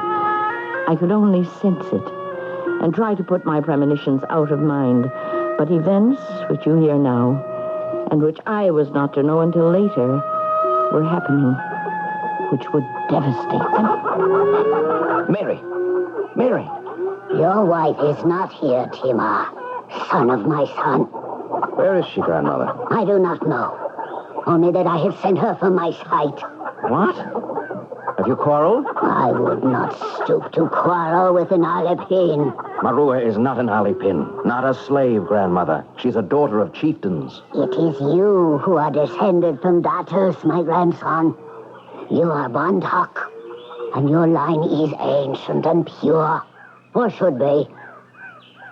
I could only sense it and try to put my premonitions out of mind. But events which you hear now, and which I was not to know until later, were happening, which would devastate them. Mary! Your wife is not here, Tima, son of my son. Where is she, Grandmother? I do not know. Only that I have sent her from my sight. What? Have you quarreled? I would not stoop to quarrel with an Alipin. Marua is not an Alipin, not a slave, Grandmother. She's a daughter of chieftains. It is you who are descended from Datus, my grandson. You are Bontok, and your line is ancient and pure, or should be.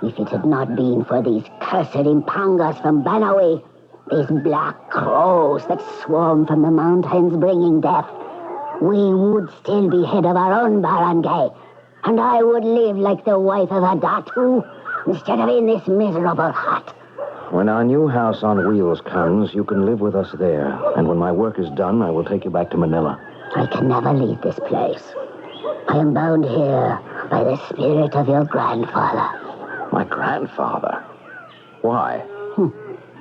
If it had not been for these cursed impangas from Banawi, these black crows that swarm from the mountains bringing death, we would still be head of our own barangay, and I would live like the wife of a Datu instead of in this miserable hut. When our new house on wheels comes, you can live with us there. And when my work is done, I will take you back to Manila. I can never leave this place. I am bound here by the spirit of your grandfather. My grandfather? Why?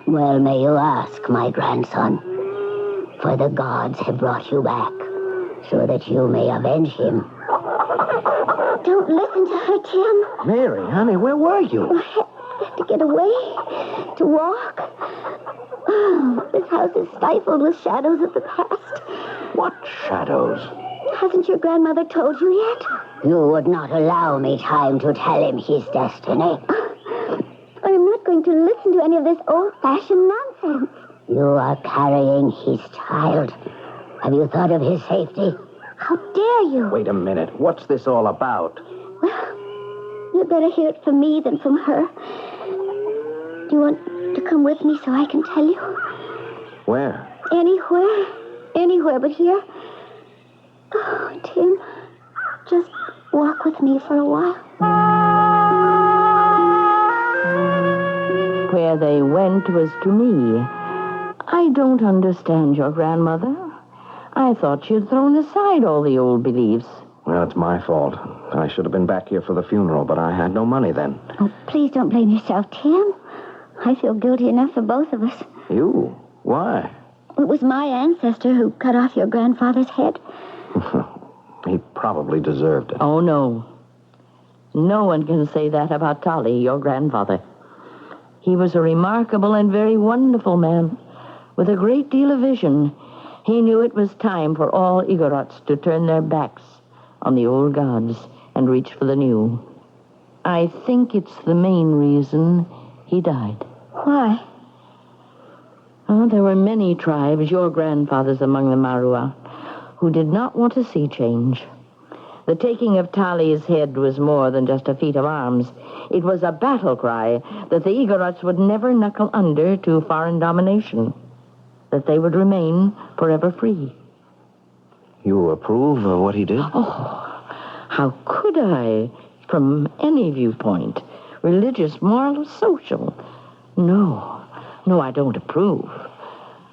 Well, may you ask, my grandson. For the gods have brought you back, so that you may avenge him. Don't listen to her, Tim. Mary, honey, where were you? I had to get away, to walk. Oh, this house is stifled with shadows of the past. What shadows? Hasn't your grandmother told you yet? You would not allow me time to tell him his destiny. I am not going to listen to any of this old-fashioned nonsense. You are carrying his child. Have you thought of his safety? How dare you? Wait a minute. What's this all about? Well, you'd better hear it from me than from her. Do you want to come with me so I can tell you? Where? Anywhere. Anywhere but here. Oh, Tim, just walk with me for a while. Where they went was to me. I don't understand your grandmother. I thought she had thrown aside all the old beliefs. Well, it's my fault. I should have been back here for the funeral, but I had no money then. Oh, please don't blame yourself, Tim. I feel guilty enough for both of us. You? Why? It was my ancestor who cut off your grandfather's head. He probably deserved it. Oh, no. No one can say that about Tali, your grandfather. He was a remarkable and very wonderful man, with a great deal of vision. He knew it was time for all Igorots to turn their backs on the old gods and reach for the new. I think it's the main reason he died. Why? Oh, there were many tribes, your grandfathers among the Marua, who did not want to see change. The taking of Tali's head was more than just a feat of arms. It was a battle cry that the Igorots would never knuckle under to foreign domination, that they would remain forever free. You approve of what he did? Oh, how could I, from any viewpoint, religious, moral, social? No, I don't approve.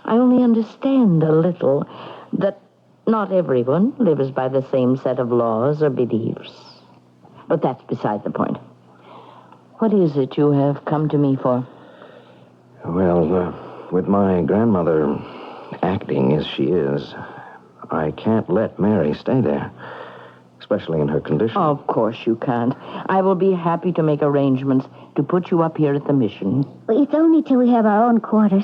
I only understand a little that not everyone lives by the same set of laws or beliefs. But that's beside the point. What is it you have come to me for? Well, with my grandmother acting as she is, I can't let Mary stay there, especially in her condition. Of course you can't. I will be happy to make arrangements to put you up here at the mission. Well, it's only till we have our own quarters.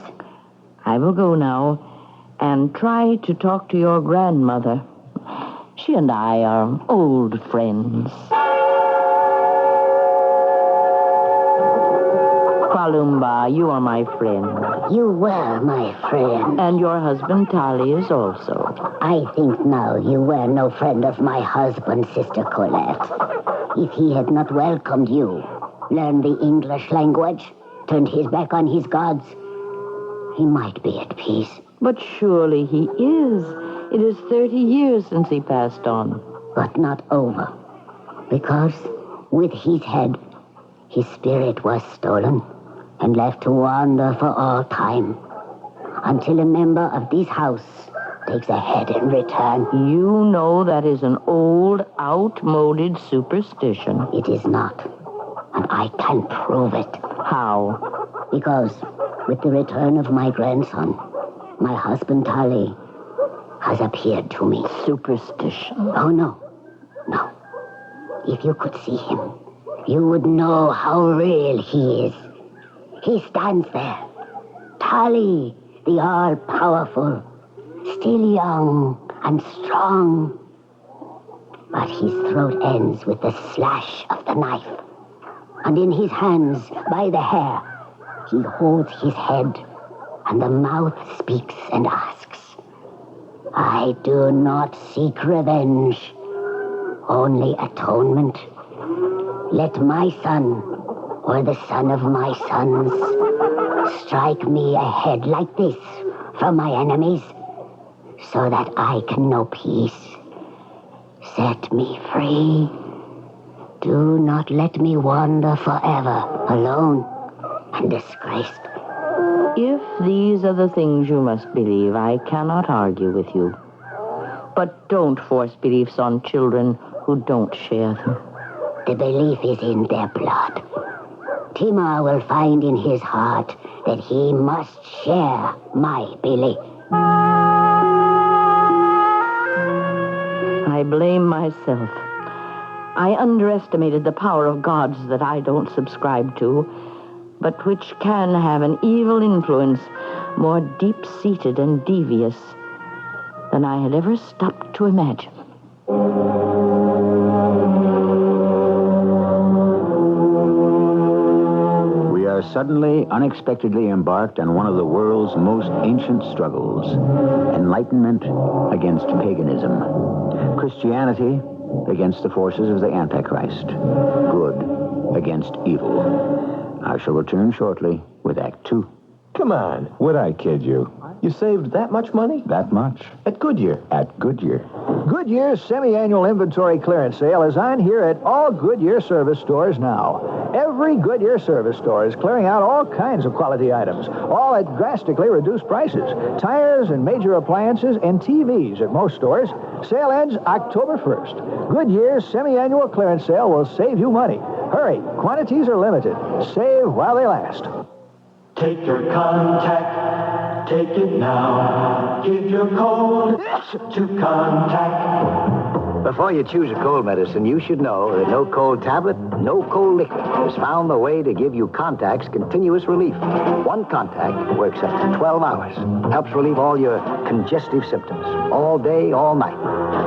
I will go now and try to talk to your grandmother. She and I are old friends. Palumba, you are my friend. You were my friend. And your husband, Tali, is also. I think now you were no friend of my husband, Sister Colette. If he had not welcomed you, learned the English language, turned his back on his gods, he might be at peace. But surely he is. It is 30 years since he passed on. But not over. Because with his head, his spirit was stolen and left to wander for all time. Until a member of this house takes a head in return. You know that is an old, outmoded superstition. It is not. And I can prove it. How? Because with the return of my grandson, my husband Tali has appeared to me. Superstition? Oh, no. No. If you could see him, you would know how real he is. He stands there. Tali, the all-powerful, still young and strong. But his throat ends with the slash of the knife. And in his hands, by the hair, he holds his head, and the mouth speaks and asks, I do not seek revenge, only atonement. Let my son, or the son of my sons, strike me a head like this from my enemies, so that I can know peace. Set me free. Do not let me wander forever, alone and disgraced. If these are the things you must believe, I cannot argue with you. But don't force beliefs on children who don't share them. The belief is in their blood. Timur will find in his heart that he must share my belief. I blame myself. I underestimated the power of gods that I don't subscribe to, but which can have an evil influence more deep-seated and devious than I had ever stopped to imagine. We are suddenly, unexpectedly embarked on one of the world's most ancient struggles. Enlightenment against paganism. Christianity against the forces of the Antichrist. Good against evil. I shall return shortly with Act Two. Come on, would I kid you? You saved that much money? That much? At Goodyear. At Goodyear. Goodyear's semi-annual inventory clearance sale is on here at all Goodyear service stores now. Every Goodyear service store is clearing out all kinds of quality items, all at drastically reduced prices. Tires and major appliances and TVs at most stores. Sale ends October 1st. Goodyear's semi-annual clearance sale will save you money. Hurry, quantities are limited. Save while they last. Take your contact, take it now. Give your cold to contact. Before you choose a cold medicine, you should know that no cold tablet, no cold liquid has found the way to give you Contact's continuous relief. One Contact works up to 12 hours. Helps relieve all your congestive symptoms. All day, all night.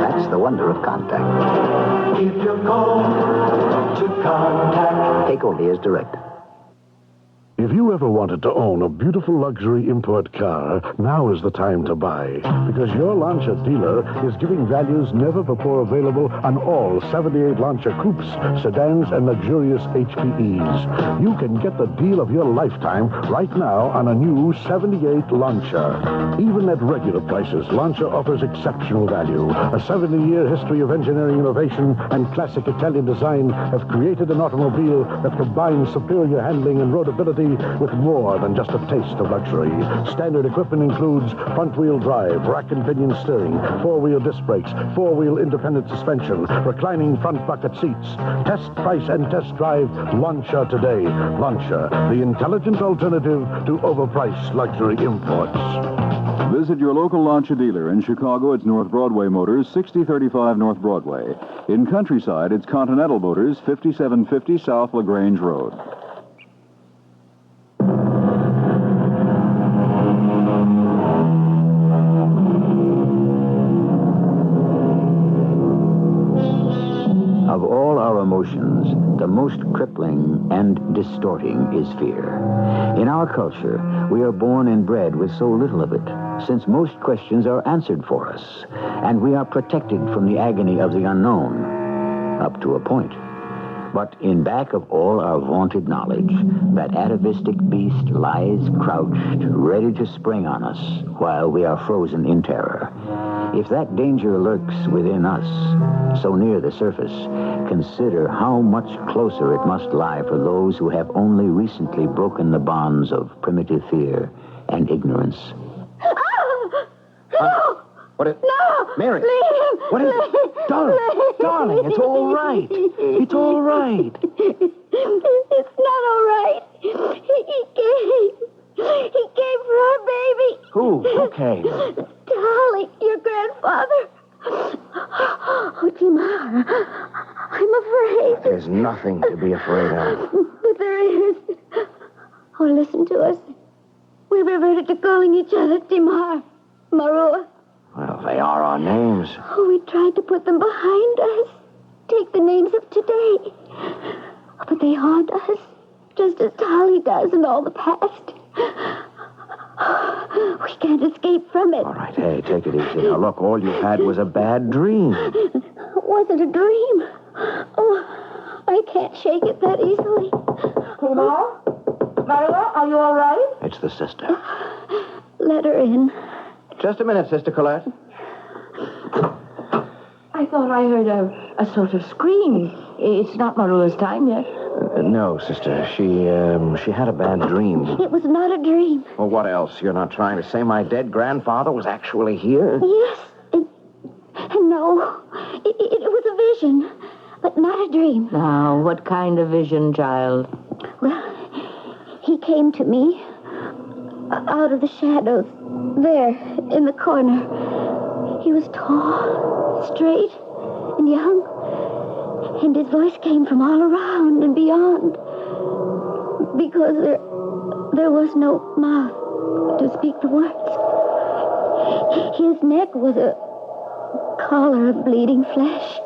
That's the wonder of Contact. Give your cold to contact. Take only as directed. If you ever wanted to own a beautiful luxury import car, now is the time to buy. Because your Lancia dealer is giving values never before available on all 78 Lancia coupes, sedans, and luxurious HPEs. You can get the deal of your lifetime right now on a new 78 Lancia. Even at regular prices, Lancia offers exceptional value. A 70-year history of engineering innovation and classic Italian design have created an automobile that combines superior handling and roadability with more than just a taste of luxury. Standard equipment includes front-wheel drive, rack and pinion steering, four-wheel disc brakes, four-wheel independent suspension, reclining front bucket seats. Test price and test drive Lancia today. Lancia, the intelligent alternative to overpriced luxury imports. Visit your local Lancia dealer. In Chicago, it's North Broadway Motors, 6035 North Broadway. In Countryside, it's Continental Motors, 5750 South LaGrange Road. Of all our emotions, the most crippling and distorting is fear. In our culture, we are born and bred with so little of it, since most questions are answered for us, and we are protected from the agony of the unknown, up to a point. But in back of all our vaunted knowledge, that atavistic beast lies crouched, ready to spring on us while we are frozen in terror. If that danger lurks within us, so near the surface, consider how much closer it must lie for those who have only recently broken the bonds of primitive fear and ignorance. No! What is... No! Mary! Leave him! What is it? Darling, it's all right. It's all right. It's not all right. He came for our baby. Who came? Dolly, your grandfather. Oh, Timar, I'm afraid. There's nothing to be afraid of. But there is. Oh, listen to us. We reverted to calling each other Timar, Marua. Well, they are our names. Oh, we tried to put them behind us. Take the names of today. But they haunt us, just as Dolly does in all the past. We can't escape from it. All right, hey, take it easy. Now, look, all you had was a bad dream. It wasn't a dream. Oh, I can't shake it that easily. Timar? Marilla, are you all right? It's the sister. Let her in. Just a minute, Sister Colette. I thought I heard a sort of scream. It's not Marilla's time yet. No, sister. She had a bad dream. It was not a dream. Well, what else? You're not trying to say my dead grandfather was actually here? Yes. And no. It was a vision, but not a dream. Now, what kind of vision, child? Well, he came to me out of the shadows, there, in the corner. He was tall, straight, and young, and his voice came from all around and beyond, because there was no mouth to speak the words. His neck was a collar of bleeding flesh,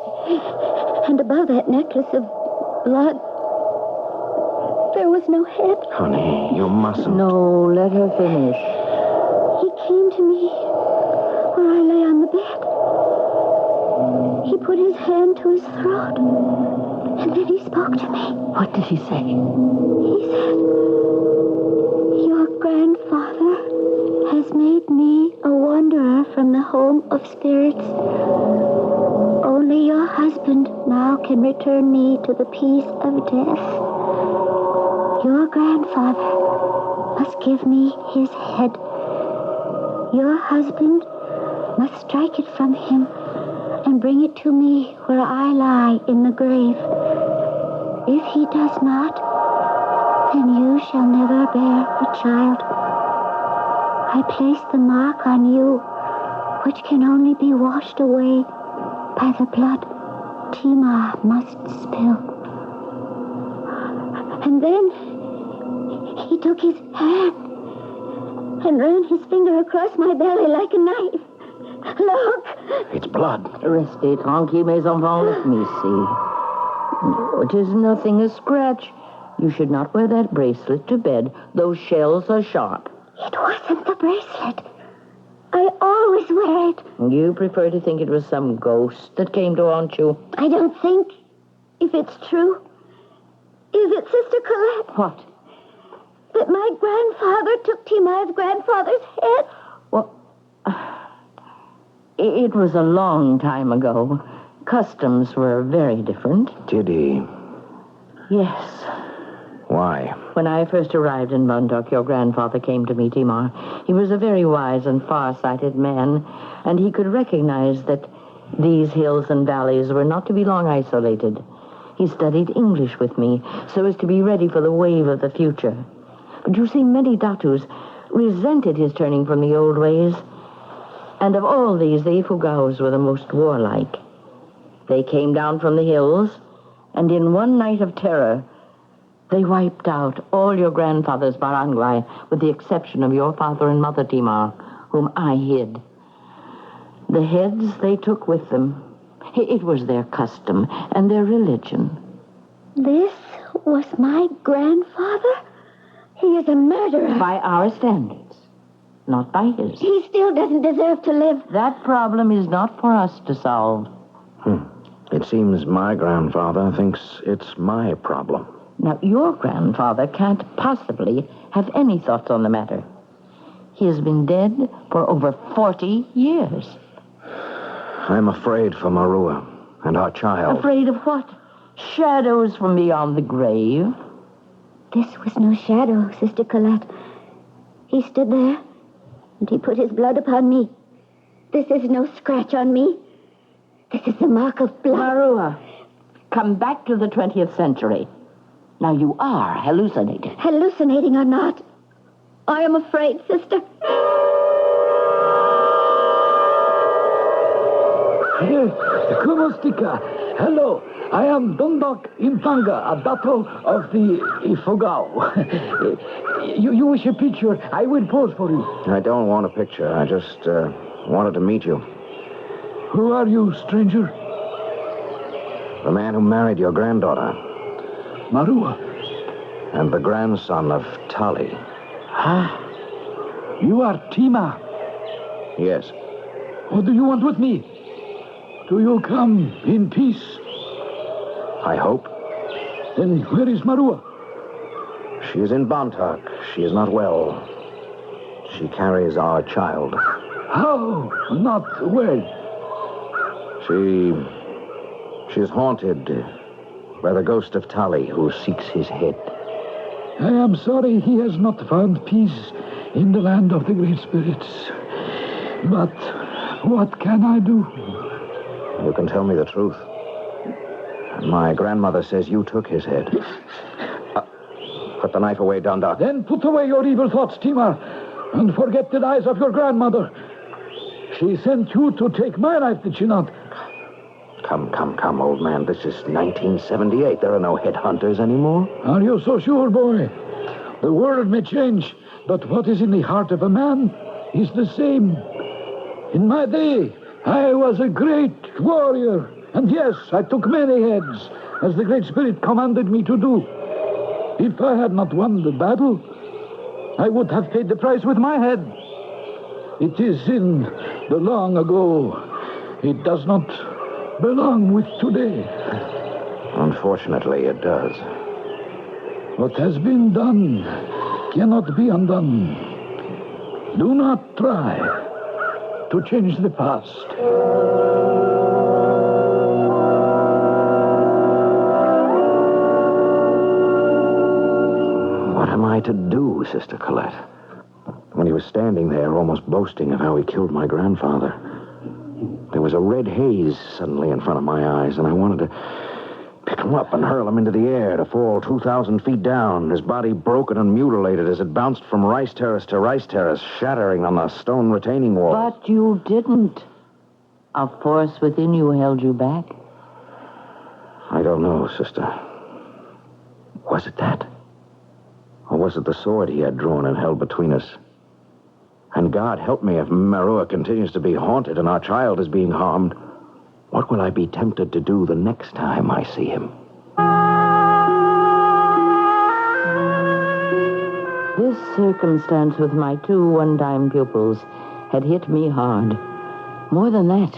and above that necklace of blood, there was no head. Honey, you mustn't. No, let her finish. He came to me where I lay on the bed. He put his hand to his throat, and then he spoke to me. What did he say? He said, "Your grandfather has made me a wanderer from the home of spirits. Only your husband now can return me to the peace of death. Your grandfather must give me his head. Your husband must strike it from him and bring it to me where I lie in the grave. If he does not, then you shall never bear a child. I place the mark on you, which can only be washed away by the blood Timar must spill." And then he took his hand and ran his finger across my belly like a knife. Look! It's blood. Restez tranquille, mes enfants. Let me see. No, it is nothing, a scratch. You should not wear that bracelet to bed. Those shells are sharp. It wasn't the bracelet. I always wear it. You prefer to think it was some ghost that came to haunt you? I don't think, if it's true. Is it, Sister Colette? What? That my grandfather took Timar's grandfather's head? Well, it was a long time ago. Customs were very different. Did he? Yes. Why? When I first arrived in Bundock, your grandfather came to me, Timar. He was a very wise and far-sighted man, and he could recognize that these hills and valleys were not to be long isolated. He studied English with me, so as to be ready for the wave of the future. But you see, many Datus resented his turning from the old ways. And of all these, the Ifugaos were the most warlike. They came down from the hills, and in one night of terror, they wiped out all your grandfather's baranglai, with the exception of your father and mother, Timar, whom I hid. The heads they took with them. It was their custom and their religion. This was my grandfather? He is a murderer. By our standards, not by his. He still doesn't deserve to live. That problem is not for us to solve. It seems my grandfather thinks it's my problem. Now, your grandfather can't possibly have any thoughts on the matter. He has been dead for over 40 years. I'm afraid for Marua and our child. Afraid of what? Shadows from beyond the grave? This was no shadow, Sister Colette. He stood there, and he put his blood upon me. This is no scratch on me. This is the mark of blood. Marua, come back to the 20th century. Now, you are hallucinating. Hallucinating or not, I am afraid, Sister. Kumostika. Hello. I am Dondok Impanga, a daughter of the Ifogao. You wish a picture? I will pose for you. I don't want a picture. I just wanted to meet you. Who are you, stranger? The man who married your granddaughter. Marua. And the grandson of Tali. Ah. You are Tima. Yes. What do you want with me? Do you come in peace? I hope. Then where is Marua? She is in Bontoc. She is not well. She carries our child. How? Not well? She is haunted by the ghost of Tali, who seeks his head. I am sorry he has not found peace in the land of the great spirits. But what can I do? You can tell me the truth. My grandmother says you took his head. Put the knife away, Dondok. Then put away your evil thoughts, Tima, and forget the lies of your grandmother. She sent you to take my life, did she not? Come, old man. This is 1978. There are no headhunters anymore. Are you so sure, boy? The world may change, but what is in the heart of a man is the same. In my day, I was a great warrior. And yes, I took many heads, as the Great Spirit commanded me to do. If I had not won the battle, I would have paid the price with my head. It is in the long ago. It does not belong with today. Unfortunately, it does. What has been done cannot be undone. Do not try to change the past. What am I to do, Sister Colette? When he was standing there, almost boasting of how he killed my grandfather, there was a red haze suddenly in front of my eyes, and I wanted to pick him up and hurl him into the air to fall 2,000 feet down, his body broken and mutilated as it bounced from rice terrace to rice terrace, shattering on the stone retaining wall. But you didn't. A force within you held you back. I don't know, Sister. Was it that? Or was it the sword he had drawn and held between us? And God help me if Marua continues to be haunted and our child is being harmed. What will I be tempted to do the next time I see him? This circumstance with my 2 one-dime pupils had hit me hard. More than that,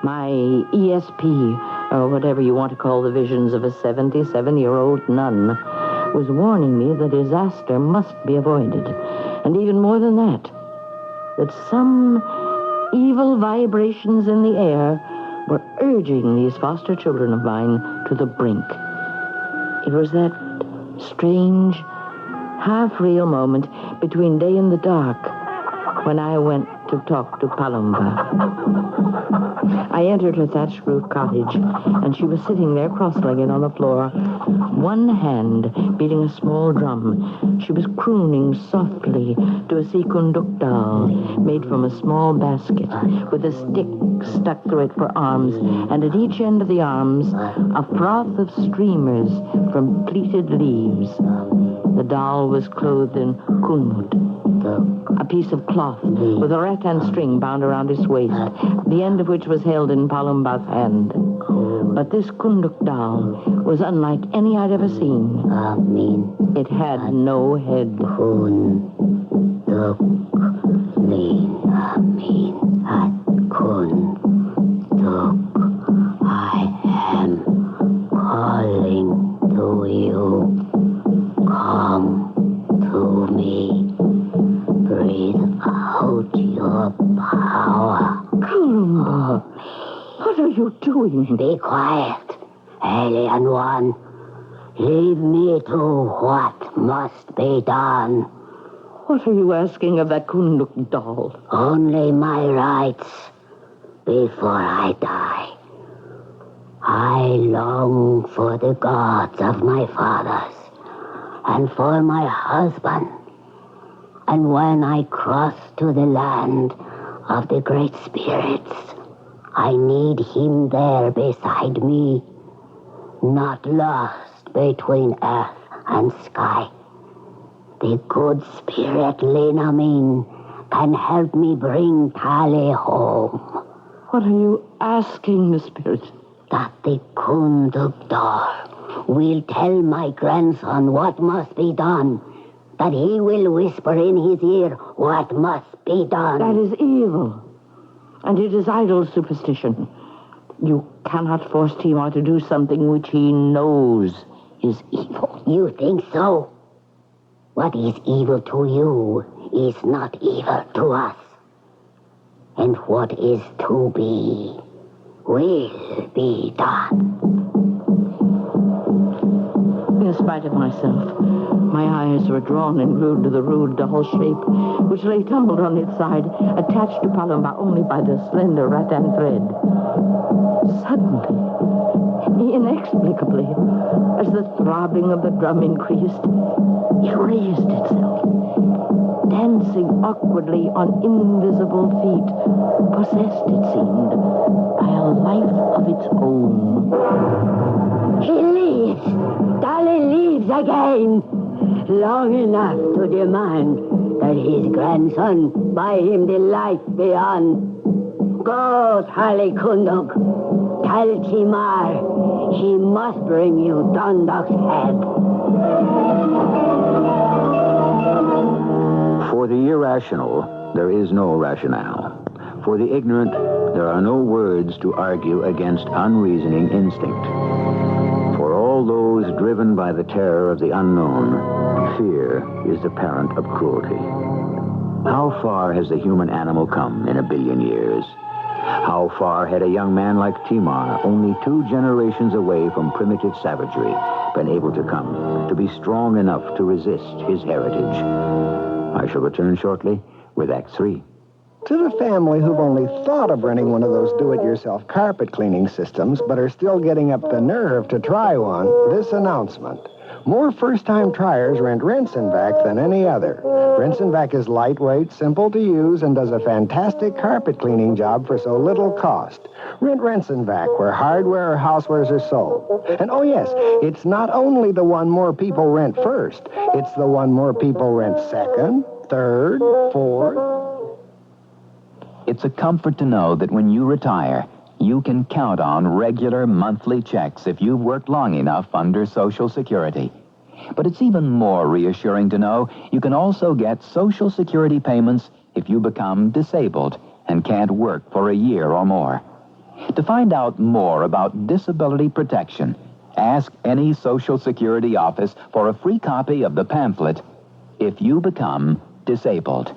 my ESP, or whatever you want to call the visions of a 77-year-old nun, was warning me that disaster must be avoided. And even more than that some evil vibrations in the air were urging these foster children of mine to the brink. It was that strange, half-real moment between day and the dark when I went to talk to Palumba. I entered her thatched roof cottage, and she was sitting there cross-legged on the floor, one hand beating a small drum. She was crooning softly to a sikunduk doll made from a small basket with a stick stuck through it for arms, and at each end of the arms a froth of streamers from pleated leaves. The doll was clothed in kunmut, a piece of cloth with a rattan string bound around its waist, the end of which was held in Palumba's hand. But this kunduk doll was unlike any I'd ever seen. It had no head. I What are you doing? Be quiet, alien one. Leave me to what must be done. What are you asking of that Kunduk doll? Only my rights before I die. I long for the gods of my fathers and for my husband. And when I cross to the land of the great spirits, I need him there beside me, not lost between earth and sky. The good spirit Lenamin can help me bring Tali home. What are you asking the spirit? That the Kunduk doll will tell my grandson what must be done. That he will whisper in his ear what must be done. That is evil. And it is idle superstition. You cannot force Timar to do something which he knows is evil. You think so? What is evil to you is not evil to us. And what is to be will be done. In spite of myself, my eyes were drawn and glued to the rude doll shape, which lay tumbled on its side, attached to Palomba only by the slender rattan thread. Suddenly, inexplicably, as the throbbing of the drum increased, it raised itself, dancing awkwardly on invisible feet, possessed, it seemed, by a life of its own. He leaves. Dolly leaves again. Long enough to demand that his grandson buy him the life beyond. Go, Tali Kunduk. Tell Timar he must bring you Dondok's head. For the irrational, there is no rationale. For the ignorant, there are no words to argue against unreasoning instinct. For all those driven by the terror of the unknown, fear is the parent of cruelty. How far has the human animal come in 1 billion years? How far had a young man like Timar, only 2 generations away from primitive savagery, been able to come, to be strong enough to resist his heritage? I shall return shortly with Act 3. To the family who've only thought of renting one of those do-it-yourself carpet cleaning systems, but are still getting up the nerve to try one, this announcement. More first-time triers rent Rinse and Vac than any other. Rinse and Vac is lightweight, simple to use, and does a fantastic carpet cleaning job for so little cost. Rent Rinse and Vac, where hardware or housewares are sold. And oh yes, it's not only the one more people rent first, it's the one more people rent second, third, fourth. It's a comfort to know that when you retire, you can count on regular monthly checks if you've worked long enough under Social Security. But it's even more reassuring to know you can also get Social Security payments if you become disabled and can't work for a year or more. To find out more about disability protection, ask any Social Security office for a free copy of the pamphlet, If You Become Disabled.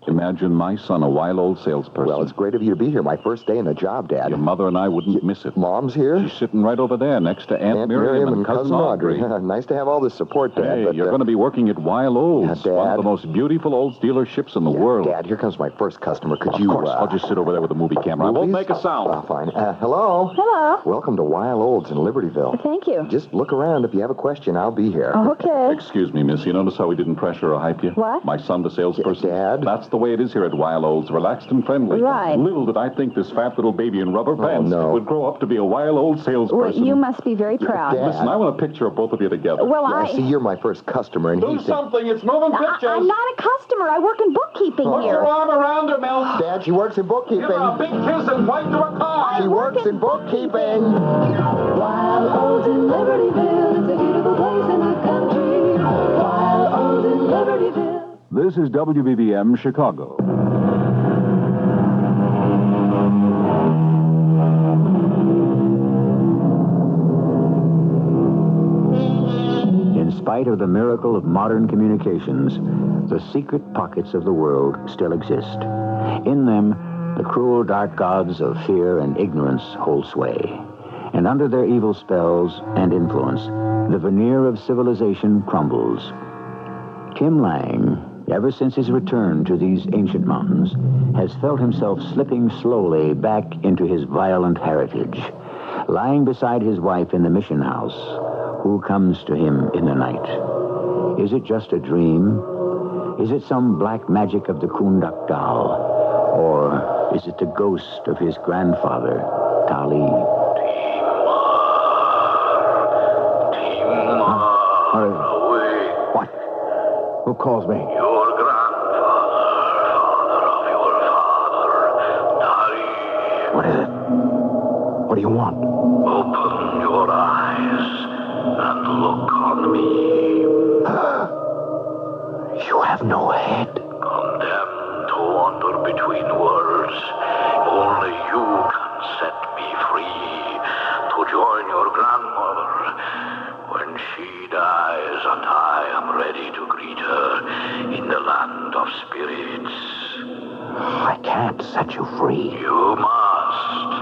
Imagine my son, a wild-old salesperson. Well, it's great of you to be here. My first day in the job, Dad. Your mother and I wouldn't miss it. Mom's here? She's sitting right over there next to Aunt Miriam and Cousin Audrey. Nice to have all this support, Dad. Hey, but, you're going to be working at Wild Olds, Dad. one of the most beautiful Olds dealerships in the world. Dad, here comes my first customer. Could Of you... course, I'll just sit over there with the movie camera. I won't make a sound. Fine. Hello? Hello. Welcome to Wild Olds in Libertyville. Thank you. Just look around. If you have a question, I'll be here. Oh, okay. Excuse me, miss. You notice how we didn't pressure or hype you? What? My son, the salesperson. Dad? That's the way it is here at Wild Olds. Relaxed and friendly. Right. Little did I think this fat little baby in rubber pants would grow up to be a Wild Old salesperson. Well, you must be very proud. Dad. Listen, I want a picture of both of you together. Well, I see you're my first customer, and Do something. It's moving pictures. I'm not a customer. I work in bookkeeping Put here. your arm around her, Mel. Dad, she works in bookkeeping. Give her a big kiss and wipe to her car. She works in bookkeeping. Wild Olds in Libertyville, it's a beautiful place in the country. Wild Olds in Libertyville. This is WBBM Chicago. In spite of the miracle of modern communications, the secret pockets of the world still exist. In them, the cruel, dark gods of fear and ignorance hold sway. And under their evil spells and influence, the veneer of civilization crumbles. Tim Lang, ever since his return to these ancient mountains, has felt himself slipping slowly back into his violent heritage. Lying beside his wife in the mission house, who comes to him in the night? Is it just a dream? Is it some black magic of the Kundak doll? Or is it the ghost of his grandfather, Tali? What? Who calls me? Your grandfather, father of your father, Tali. What is it? What do you want? Open your eyes and look on me. You have no head. Condemned to wander between worlds, only you can set me free to join your grandmother when she dies and I am ready to greet her in the land of spirits. I can't set you free. You must.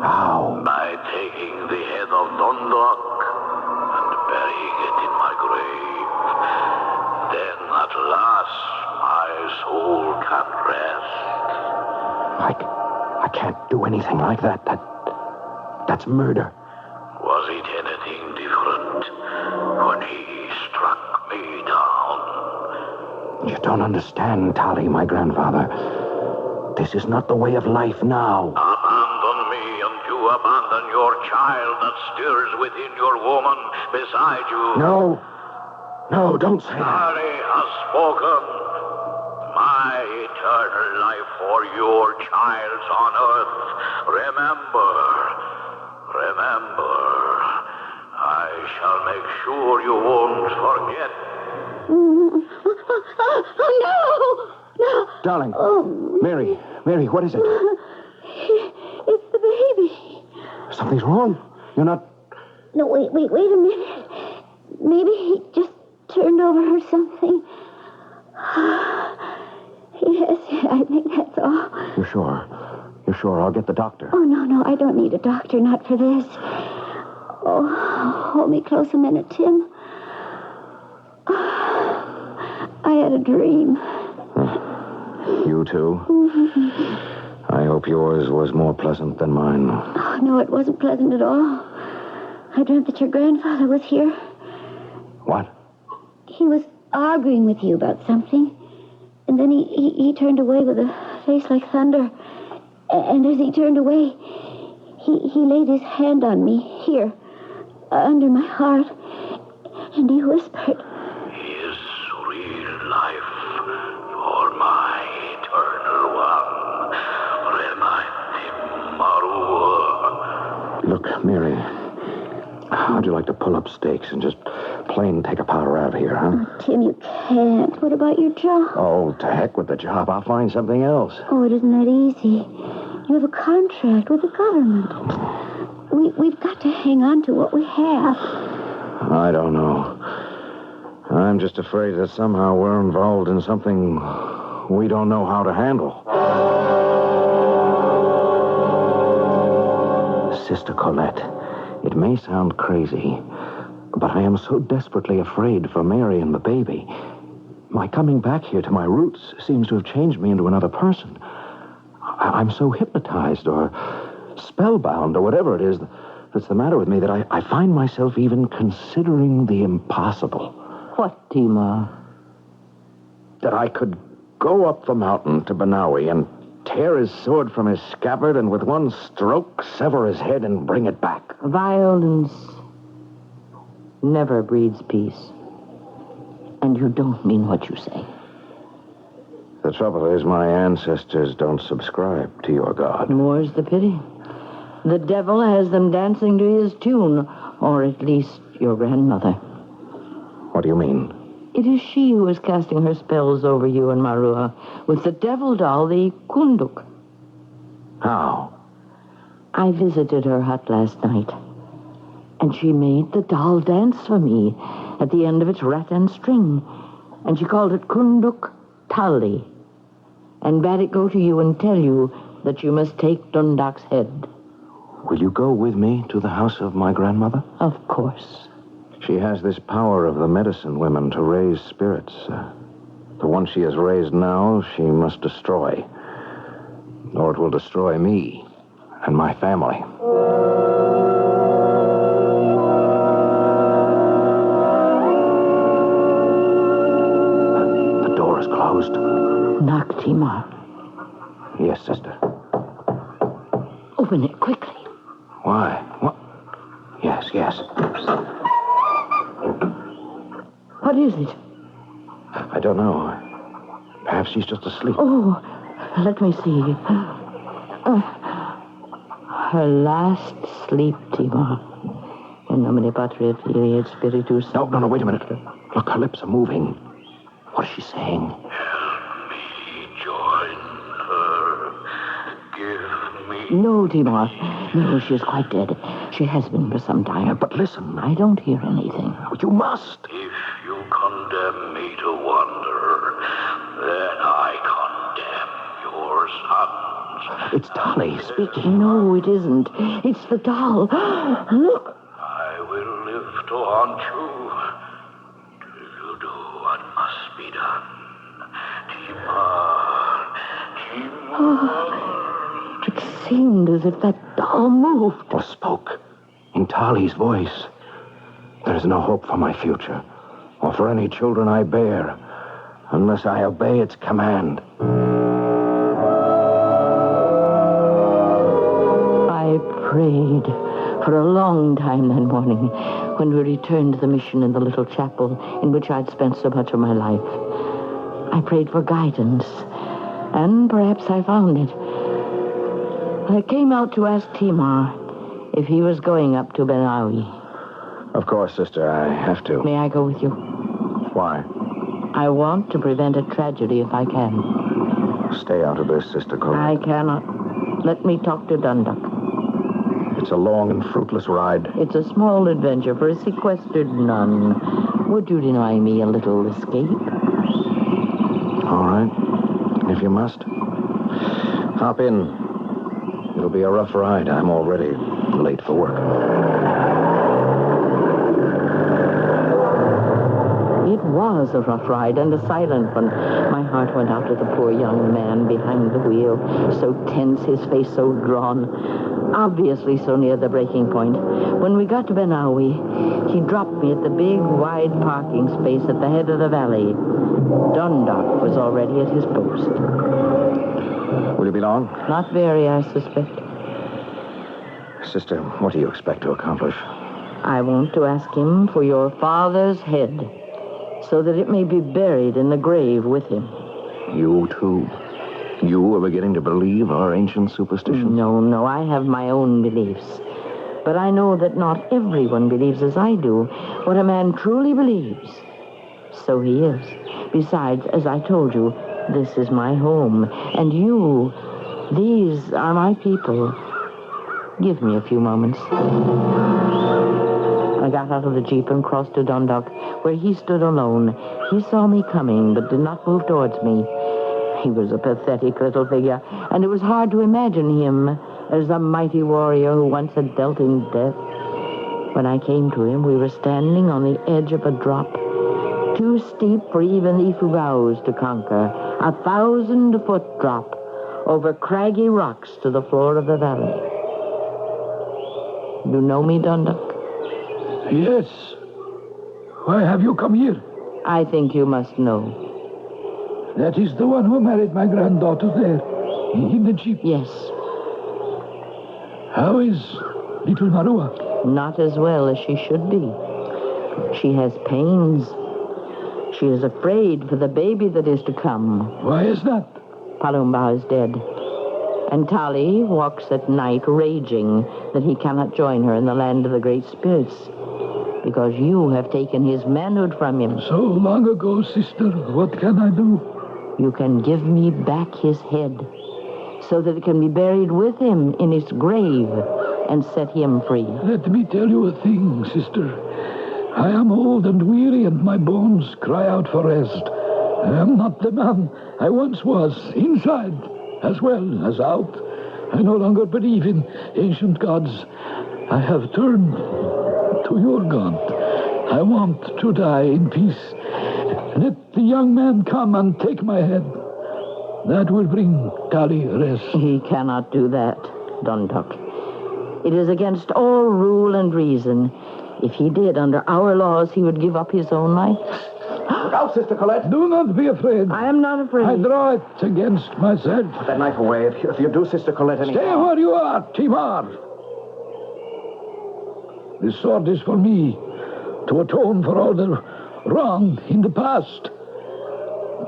How? By taking the head of Dundalk and burying it in my grave. Then at last my soul can rest. I can't do anything like that. That's murder. Was it anything different when he struck me down? You don't understand, Tali, my grandfather. This is not the way of life now. Abandon me and you abandon your child that stirs within your woman beside you. No. No, don't say that. Tali has spoken. My eternal life for your child's on earth. Remember, I shall make sure you won't forget. Oh, no! Darling. Mary, what is it? It's the baby. Something's wrong. You're not... No, wait a minute. Maybe he just turned over or something. Yes, I think that's all. You're sure? You're sure? I'll get the doctor. Oh, no, I don't need a doctor, not for this. Oh, hold me close a minute, Tim. I had a dream. You too? Mm-hmm. I hope yours was more pleasant than mine. Oh, no, it wasn't pleasant at all. I dreamt that your grandfather was here. What? He was arguing with you about something. And then he turned away with a face like thunder. And as he turned away, he laid his hand on me, here, under my heart. And he whispered, His real life for my eternal one. Remind him, Marua. Look, Mary, how'd you like to pull up stakes and just plain take a powder out here, huh? Oh, Tim, you can't. What about your job? Oh, to heck with the job. I'll find something else. Oh, it isn't that easy. You have a contract with the government. We've got to hang on to what we have. I don't know. I'm just afraid that somehow we're involved in something we don't know how to handle. Sister Colette, it may sound crazy, but I am so desperately afraid for Mary and the baby. My coming back here to my roots seems to have changed me into another person. I'm so hypnotized or spellbound or whatever it is that's the matter with me that I find myself even considering the impossible. What, Tima? That I could go up the mountain to Banawi and tear his sword from his scabbard and with one stroke sever his head and bring it back. Violence never breeds peace. And you don't mean what you say. The trouble is my ancestors don't subscribe to your God. More's the pity. The devil has them dancing to his tune, or at least your grandmother. What do you mean? It is she who is casting her spells over you and Marua with the devil doll, the Kunduk. How? I visited her hut last night, and she made the doll dance for me at the end of its rattan string, and she called it Kunduk Tali, and bade it go to you and tell you that you must take Dundalk's head. Will you go with me to the house of my grandmother? Of course. She has this power of the medicine women to raise spirits. The one she has raised now, she must destroy. Or it will destroy me and my family. The door is closed. Knock, Timar. Yes, sister. Open it quickly. Why? What? Yes. What is it? I don't know. Perhaps she's just asleep. Oh, let me see. Her last sleep, Timar. In nomine Patri et Filii et Spiritus. No, wait a minute. Look, her lips are moving. What is she saying? No, Timar. No, she is quite dead. She has been for some time. But listen. I don't hear anything. You must. If you condemn me to wander, then I condemn your sons. It's Tali speaking. No, it isn't. It's the doll. Look. I will live to haunt you till you do what must be done. Timar. It seemed as if that doll moved. Or spoke. In Tali's voice. There is no hope for my future, or for any children I bear, unless I obey its command. I prayed for a long time that morning when we returned to the mission in the little chapel in which I'd spent so much of my life. I prayed for guidance, and perhaps I found it. I came out to ask Timar if he was going up to Benawi. Of course, sister, I have to. May I go with you? Why? I want to prevent a tragedy if I can. Stay out of this, Sister Cole. I cannot. Let me talk to Dundalk. It's a long and fruitless ride. It's a small adventure for a sequestered nun. Would you deny me a little escape? All right. If you must. Hop in. It'll be a rough ride. I'm already late for work. It was a rough ride and a silent one. My heart went out to the poor young man behind the wheel, so tense, his face so drawn, obviously so near the breaking point. When we got to Benawi, he dropped me at the big, wide parking space at the head of the valley. Dundalk was already at his post. Will you be long? Not very, I suspect. Sister, what do you expect to accomplish? I want to ask him for your father's head, so that it may be buried in the grave with him. You, too? You are beginning to believe our ancient superstitions? No, I have my own beliefs. But I know that not everyone believes as I do. What a man truly believes, so he is. Besides, as I told you, this is my home. And you, these are my people. Give me a few moments. I got out of the Jeep and crossed to Dundalk, where he stood alone. He saw me coming, but did not move towards me. He was a pathetic little figure, and it was hard to imagine him as a mighty warrior who once had dealt in death. When I came to him, we were standing on the edge of a drop, too steep for even the Ifugao to conquer, 1,000-foot drop over craggy rocks to the floor of the valley. You know me, Dundalk? Yes. Why have you come here? I think you must know. That is the one who married my granddaughter there, in the Jeep? Yes. How is little Marua? Not as well as she should be. She has pains. She is afraid for the baby that is to come. Why is that? Palumba is dead. And Tali walks at night raging that he cannot join her in the land of the great spirits, because you have taken his manhood from him. So long ago, sister. What can I do? You can give me back his head, so that it can be buried with him in his grave and set him free. Let me tell you a thing, sister. I am old and weary, and my bones cry out for rest. I am not the man I once was, inside as well as out. I no longer believe in ancient gods. I have turned to your God. I want to die in peace. Let the young man come and take my head. That will bring Tali rest. He cannot do that, Dundalk. It is against all rule and reason. If he did, under our laws, he would give up his own life. Look out, Sister Colette. Do not be afraid. I am not afraid. I draw it against myself. Put that knife away. If you do, Sister Colette, any... Stay where you are, Timar. This sword is for me, to atone for all the wrong in the past.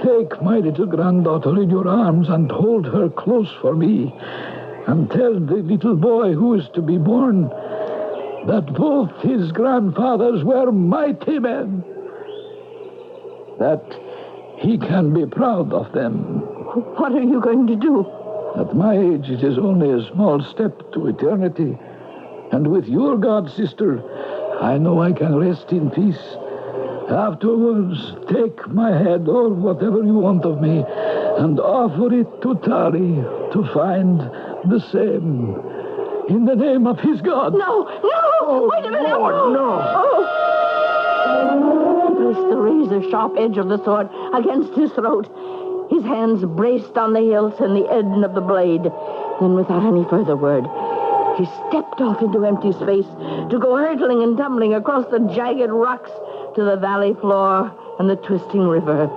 Take my little granddaughter in your arms and hold her close for me. And tell the little boy who is to be born that both his grandfathers were mighty men. That he can be proud of them. What are you going to do? At my age, it is only a small step to eternity. And with your God, sister, I know I can rest in peace. Afterwards, take my head or whatever you want of me and offer it to Tari to find the same. In the name of his God. No! Wait a minute! Lord, no! He placed the razor-sharp edge of the sword against his throat. His hands braced on the hilt and the end of the blade. Then, without any further word, he stepped off into empty space to go hurtling and tumbling across the jagged rocks to the valley floor and the twisting river.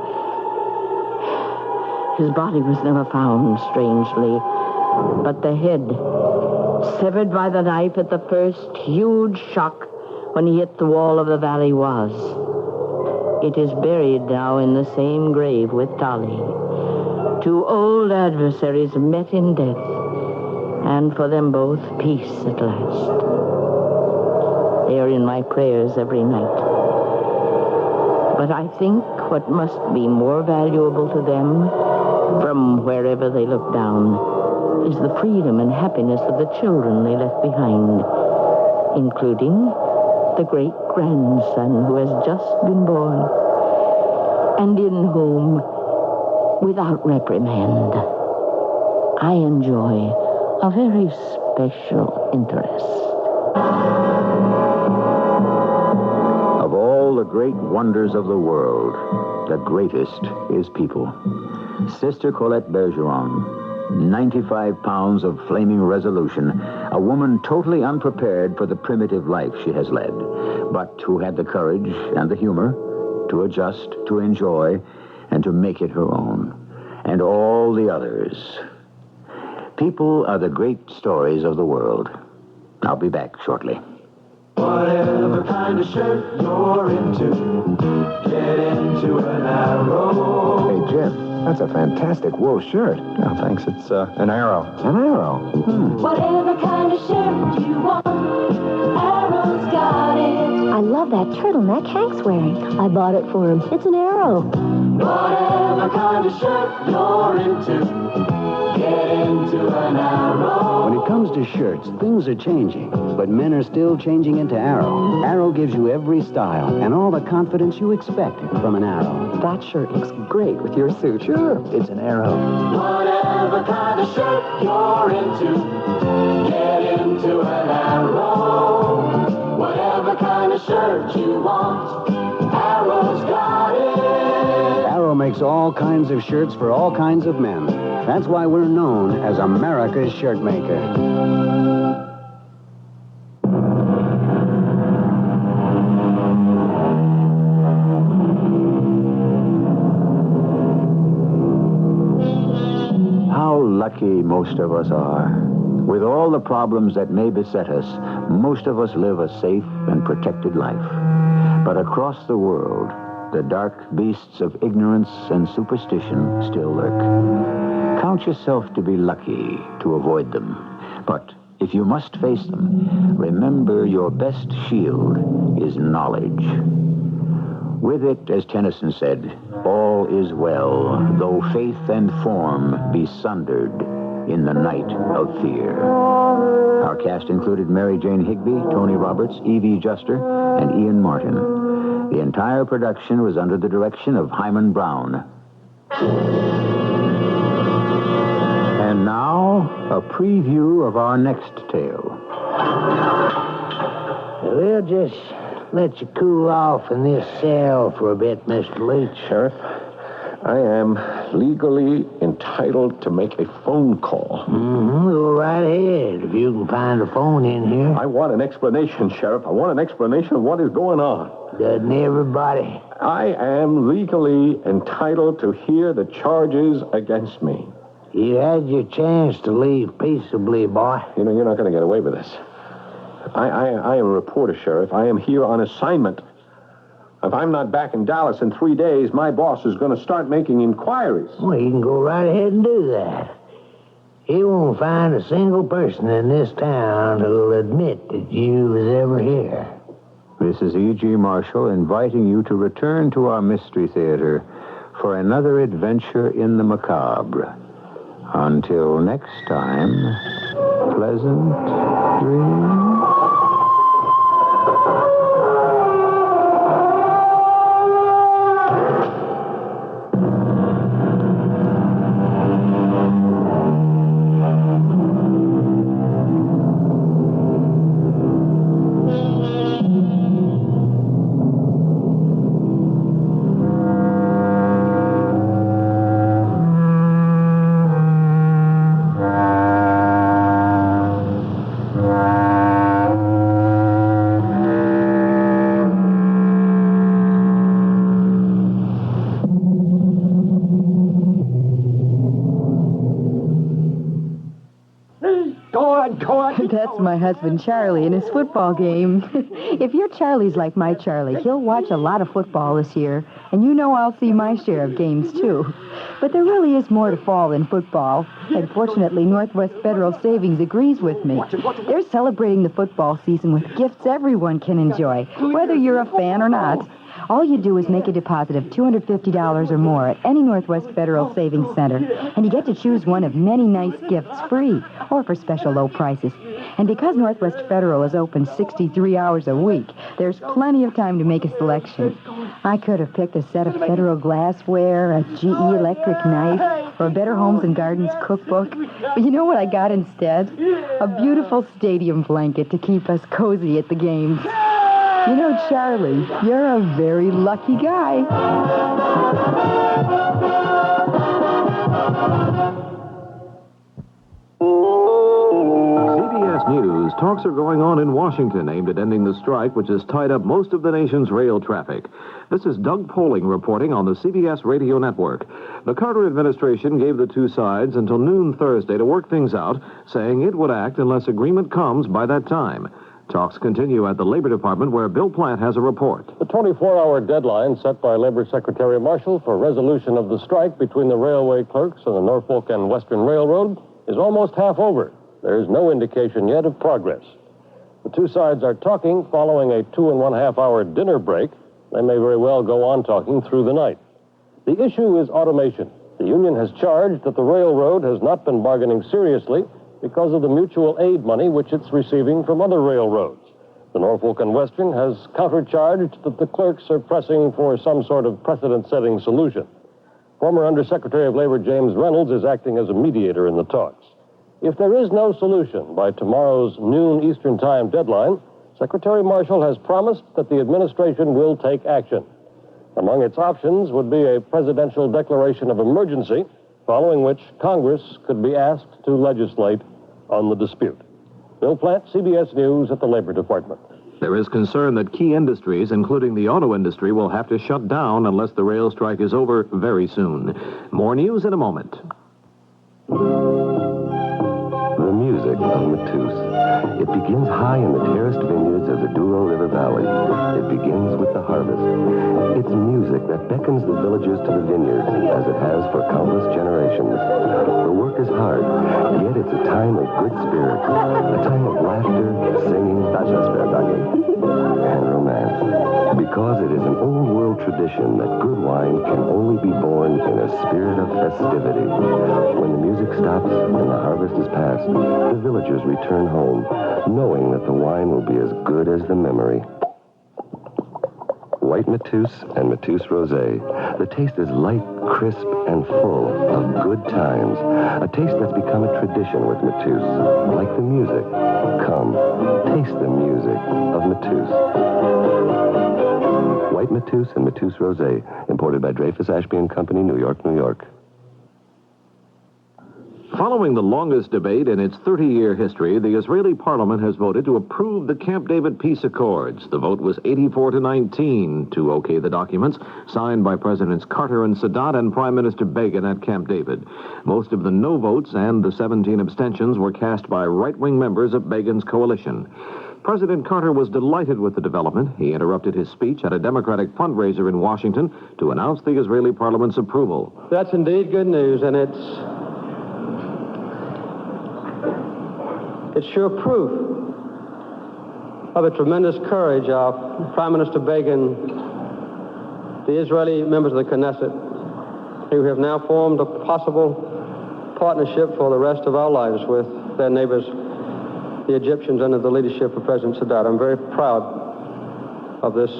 His body was never found, strangely, but the head, severed by the knife at the first huge shock when he hit the wall of the valley, was. It is buried now in the same grave with Tali. Two old adversaries met in death, and for them both, peace at last. They are in my prayers every night. But I think what must be more valuable to them, from wherever they look down, is the freedom and happiness of the children they left behind, including the great-grandson who has just been born, and in whom, without reprimand, I enjoy a very special interest. Of all the great wonders of the world, the greatest is people. Sister Colette Bergeron, 95 pounds of flaming resolution, a woman totally unprepared for the primitive life she has led, but who had the courage and the humor to adjust, to enjoy, and to make it her own. And all the others. People are the great stories of the world. I'll be back shortly. Whatever kind of shirt you're into, get into an Arrow. Hey, Jim, that's a fantastic wool shirt. Oh, thanks. It's an Arrow. An Arrow? Whatever kind of shirt you want, Arrow's got it. I love that turtleneck Hank's wearing. I bought it for him. It's an Arrow. Whatever kind of shirt you're into, get into an Arrow. When it comes to shirts, things are changing, but men are still changing into Arrow. Arrow gives you every style and all the confidence you expect from an Arrow. That shirt looks great with your suit. Sure, it's an Arrow. Whatever kind of shirt you're into, get into an Arrow. Whatever kind of shirt you want, Arrow's got it. Arrow makes all kinds of shirts for all kinds of men. That's why we're known as America's shirt maker. How lucky most of us are. With all the problems that may beset us, most of us live a safe and protected life. But across the world, the dark beasts of ignorance and superstition still lurk. Count yourself to be lucky to avoid them. But if you must face them, remember your best shield is knowledge. With it, as Tennyson said, all is well, though faith and form be sundered in the night of fear. Our cast included Mary Jane Higby, Tony Roberts, Evie Juster, and Ian Martin. The entire production was under the direction of Hyman Brown. And And now, a preview of our next tale. We'll just let you cool off in this cell for a bit, Mr. Leach. Sheriff, I am legally entitled to make a phone call. Go right ahead, if you can find a phone in here. I want an explanation, Sheriff. I want an explanation of what is going on. Doesn't everybody? I am legally entitled to hear the charges against me. You had your chance to leave peaceably, boy. You know, you're not going to get away with this. I am a reporter, Sheriff. I am here on assignment. If I'm not back in Dallas in 3 days, my boss is going to start making inquiries. Well, you can go right ahead and do that. He won't find a single person in this town who'll admit that you was ever here. This is E.G. Marshall inviting you to return to our Mystery Theater for another adventure in the macabre. Until next time, pleasant dreams. That's my husband, Charlie, in his football game. If your Charlie's like my Charlie, he'll watch a lot of football this year, and you know I'll see my share of games, too. But there really is more to fall than football, and fortunately, Northwest Federal Savings agrees with me. They're celebrating the football season with gifts everyone can enjoy, whether you're a fan or not. All you do is make a deposit of $250 or more at any Northwest Federal Savings Center, and you get to choose one of many nice gifts free or for special low prices. And because Northwest Federal is open 63 hours a week, there's plenty of time to make a selection. I could have picked a set of Federal glassware, a GE electric knife, or a Better Homes and Gardens cookbook. But you know what I got instead? A beautiful stadium blanket to keep us cozy at the games. You know, Charlie, you're a very lucky guy. CBS News. Talks are going on in Washington aimed at ending the strike which has tied up most of the nation's rail traffic. This is Doug Poling reporting on the CBS radio network. The Carter administration gave the two sides until noon Thursday to work things out, saying it would act unless agreement comes by that time. Talks continue at the Labor Department, where Bill Platt has a report. The 24-hour deadline set by Labor Secretary Marshall for resolution of the strike between the railway clerks and the Norfolk and Western Railroad is almost half over. There is no indication yet of progress. The two sides are talking following a 2.5-hour dinner break. They may very well go on talking through the night. The issue is automation. The union has charged that the railroad has not been bargaining seriously because of the mutual aid money which it's receiving from other railroads. The Norfolk and Western has countercharged that the clerks are pressing for some sort of precedent-setting solution. Former Undersecretary of Labor James Reynolds is acting as a mediator in the talks. If there is no solution by tomorrow's noon Eastern Time deadline, Secretary Marshall has promised that the administration will take action. Among its options would be a presidential declaration of emergency, following which Congress could be asked to legislate on the dispute. Bill Platt, CBS News at the Labor Department. There is concern that key industries, including the auto industry, will have to shut down unless the rail strike is over very soon. More news in a moment. The music of Matus. It begins high in the terraced vineyards of the Douro River Valley. It begins with the harvest. It's music that beckons the villagers to the vineyards, as it has for countless generations. The work is hard, yet it's a time of good spirits, a time of laughter, singing, and romance. Because it is an old-world tradition that good wine can only be born in a spirit of festivity. When the music stops and the harvest is past, the villagers return home, knowing that the wine will be as good as the memory. White Matus and Matus Rosé, The taste is light, crisp, and full of good times. A taste that's become a tradition with Matus. Like the music. Come, taste the music of Matus. White Matus and Matus Rosé, imported by Dreyfus Ashby and Company, New York, New York. Following the longest debate in its 30-year history, the Israeli parliament has voted to approve the Camp David peace accords. The vote was 84-19 to okay the documents, signed by Presidents Carter and Sadat and Prime Minister Begin at Camp David. Most of the no votes and the 17 abstentions were cast by right-wing members of Begin's coalition. President Carter was delighted with the development. He interrupted his speech at a Democratic fundraiser in Washington to announce the Israeli parliament's approval. That's indeed good news, and it's sure proof of the tremendous courage of Prime Minister Begin, the Israeli members of the Knesset, who have now formed a possible partnership for the rest of our lives with their neighbors, the Egyptians, under the leadership of President Sadat. I'm very proud of this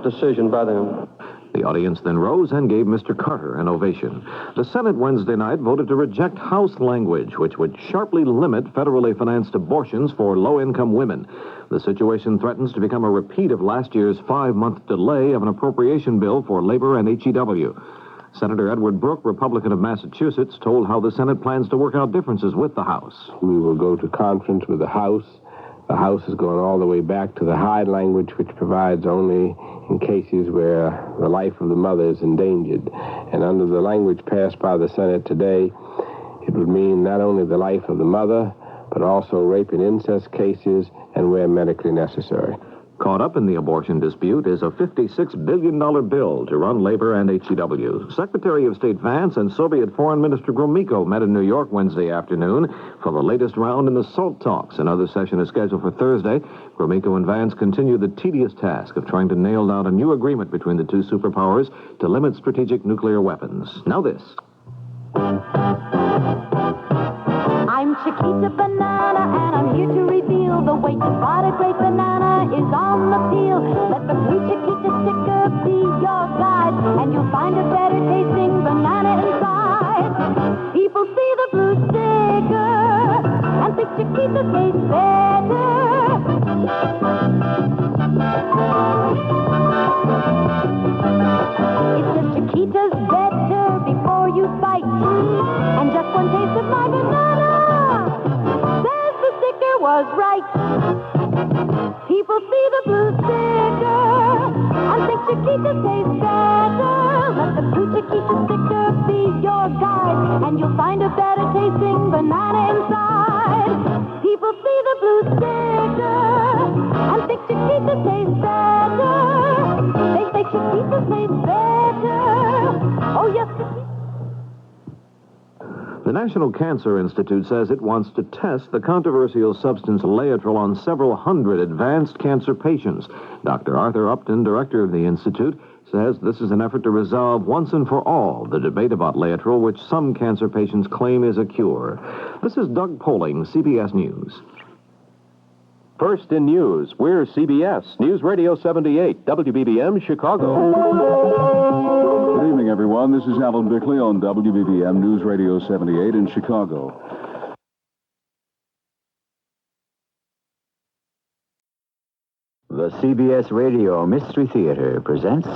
decision by them. The audience then rose and gave Mr. Carter an ovation. The Senate Wednesday night voted to reject House language, which would sharply limit federally financed abortions for low-income women. The situation threatens to become a repeat of last year's 5-month delay of an appropriation bill for labor and HEW. Senator Edward Brooke, Republican of Massachusetts, told how the Senate plans to work out differences with the House. We will go to conference with the House. The House is going all the way back to the Hyde language, which provides only in cases where the life of the mother is endangered. And under the language passed by the Senate today, it would mean not only the life of the mother, but also rape and incest cases and where medically necessary. Caught up in the abortion dispute is a $56 billion bill to run labor and HEW. Secretary of State Vance and Soviet Foreign Minister Gromyko met in New York Wednesday afternoon for the latest round in the SALT talks. Another session is scheduled for Thursday. Gromyko and Vance continue the tedious task of trying to nail down a new agreement between the two superpowers to limit strategic nuclear weapons. Now this. I'm Chiquita Banana, and I'm here to reveal the way to spot a great banana is on the peel. Let the blue Chiquita sticker be your guide, and you'll find a better tasting banana inside. People see the blue sticker and think Chiquita tastes better. It says Chiquita's better before you bite, and just one taste of my banana says the sticker was right. People see the blue sticker and think Chiquita tastes better. Let the blue Chiquita sticker be your guide, and you'll find a better tasting banana inside. People see the blue sticker and think Chiquita tastes better. They say Chiquita tastes better. Oh, yes, Chiquita. The National Cancer Institute says it wants to test the controversial substance Laetrile on several hundred advanced cancer patients. Dr. Arthur Upton, director of the institute, says this is an effort to resolve once and for all the debate about Laetrile, which some cancer patients claim is a cure. This is Doug Poling, CBS News. First in news, we're CBS, News Radio 78, WBBM, Chicago. Good evening, everyone. This is Alan Bickley on WBBM News Radio 78 in Chicago. The CBS Radio Mystery Theater presents...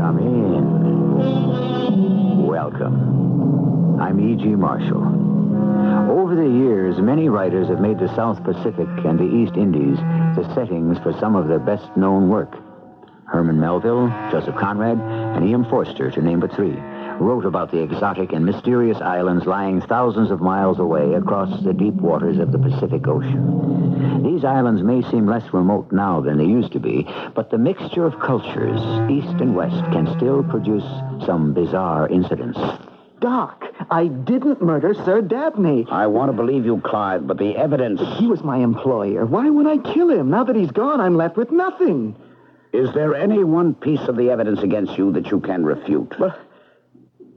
Come in. Welcome. I'm E.G. Marshall. Over the years, many writers have made the South Pacific and the East Indies the settings for some of their best-known work. Herman Melville, Joseph Conrad, and E.M. Forster, to name but three, wrote about the exotic and mysterious islands lying thousands of miles away across the deep waters of the Pacific Ocean. These islands may seem less remote now than they used to be, but the mixture of cultures, East and West, can still produce some bizarre incidents. Doc, I didn't murder Sir Dabney. I want to believe you, Clyde, but the evidence... He was my employer. Why would I kill him? Now that he's gone, I'm left with nothing. Is there any one piece of the evidence against you that you can refute?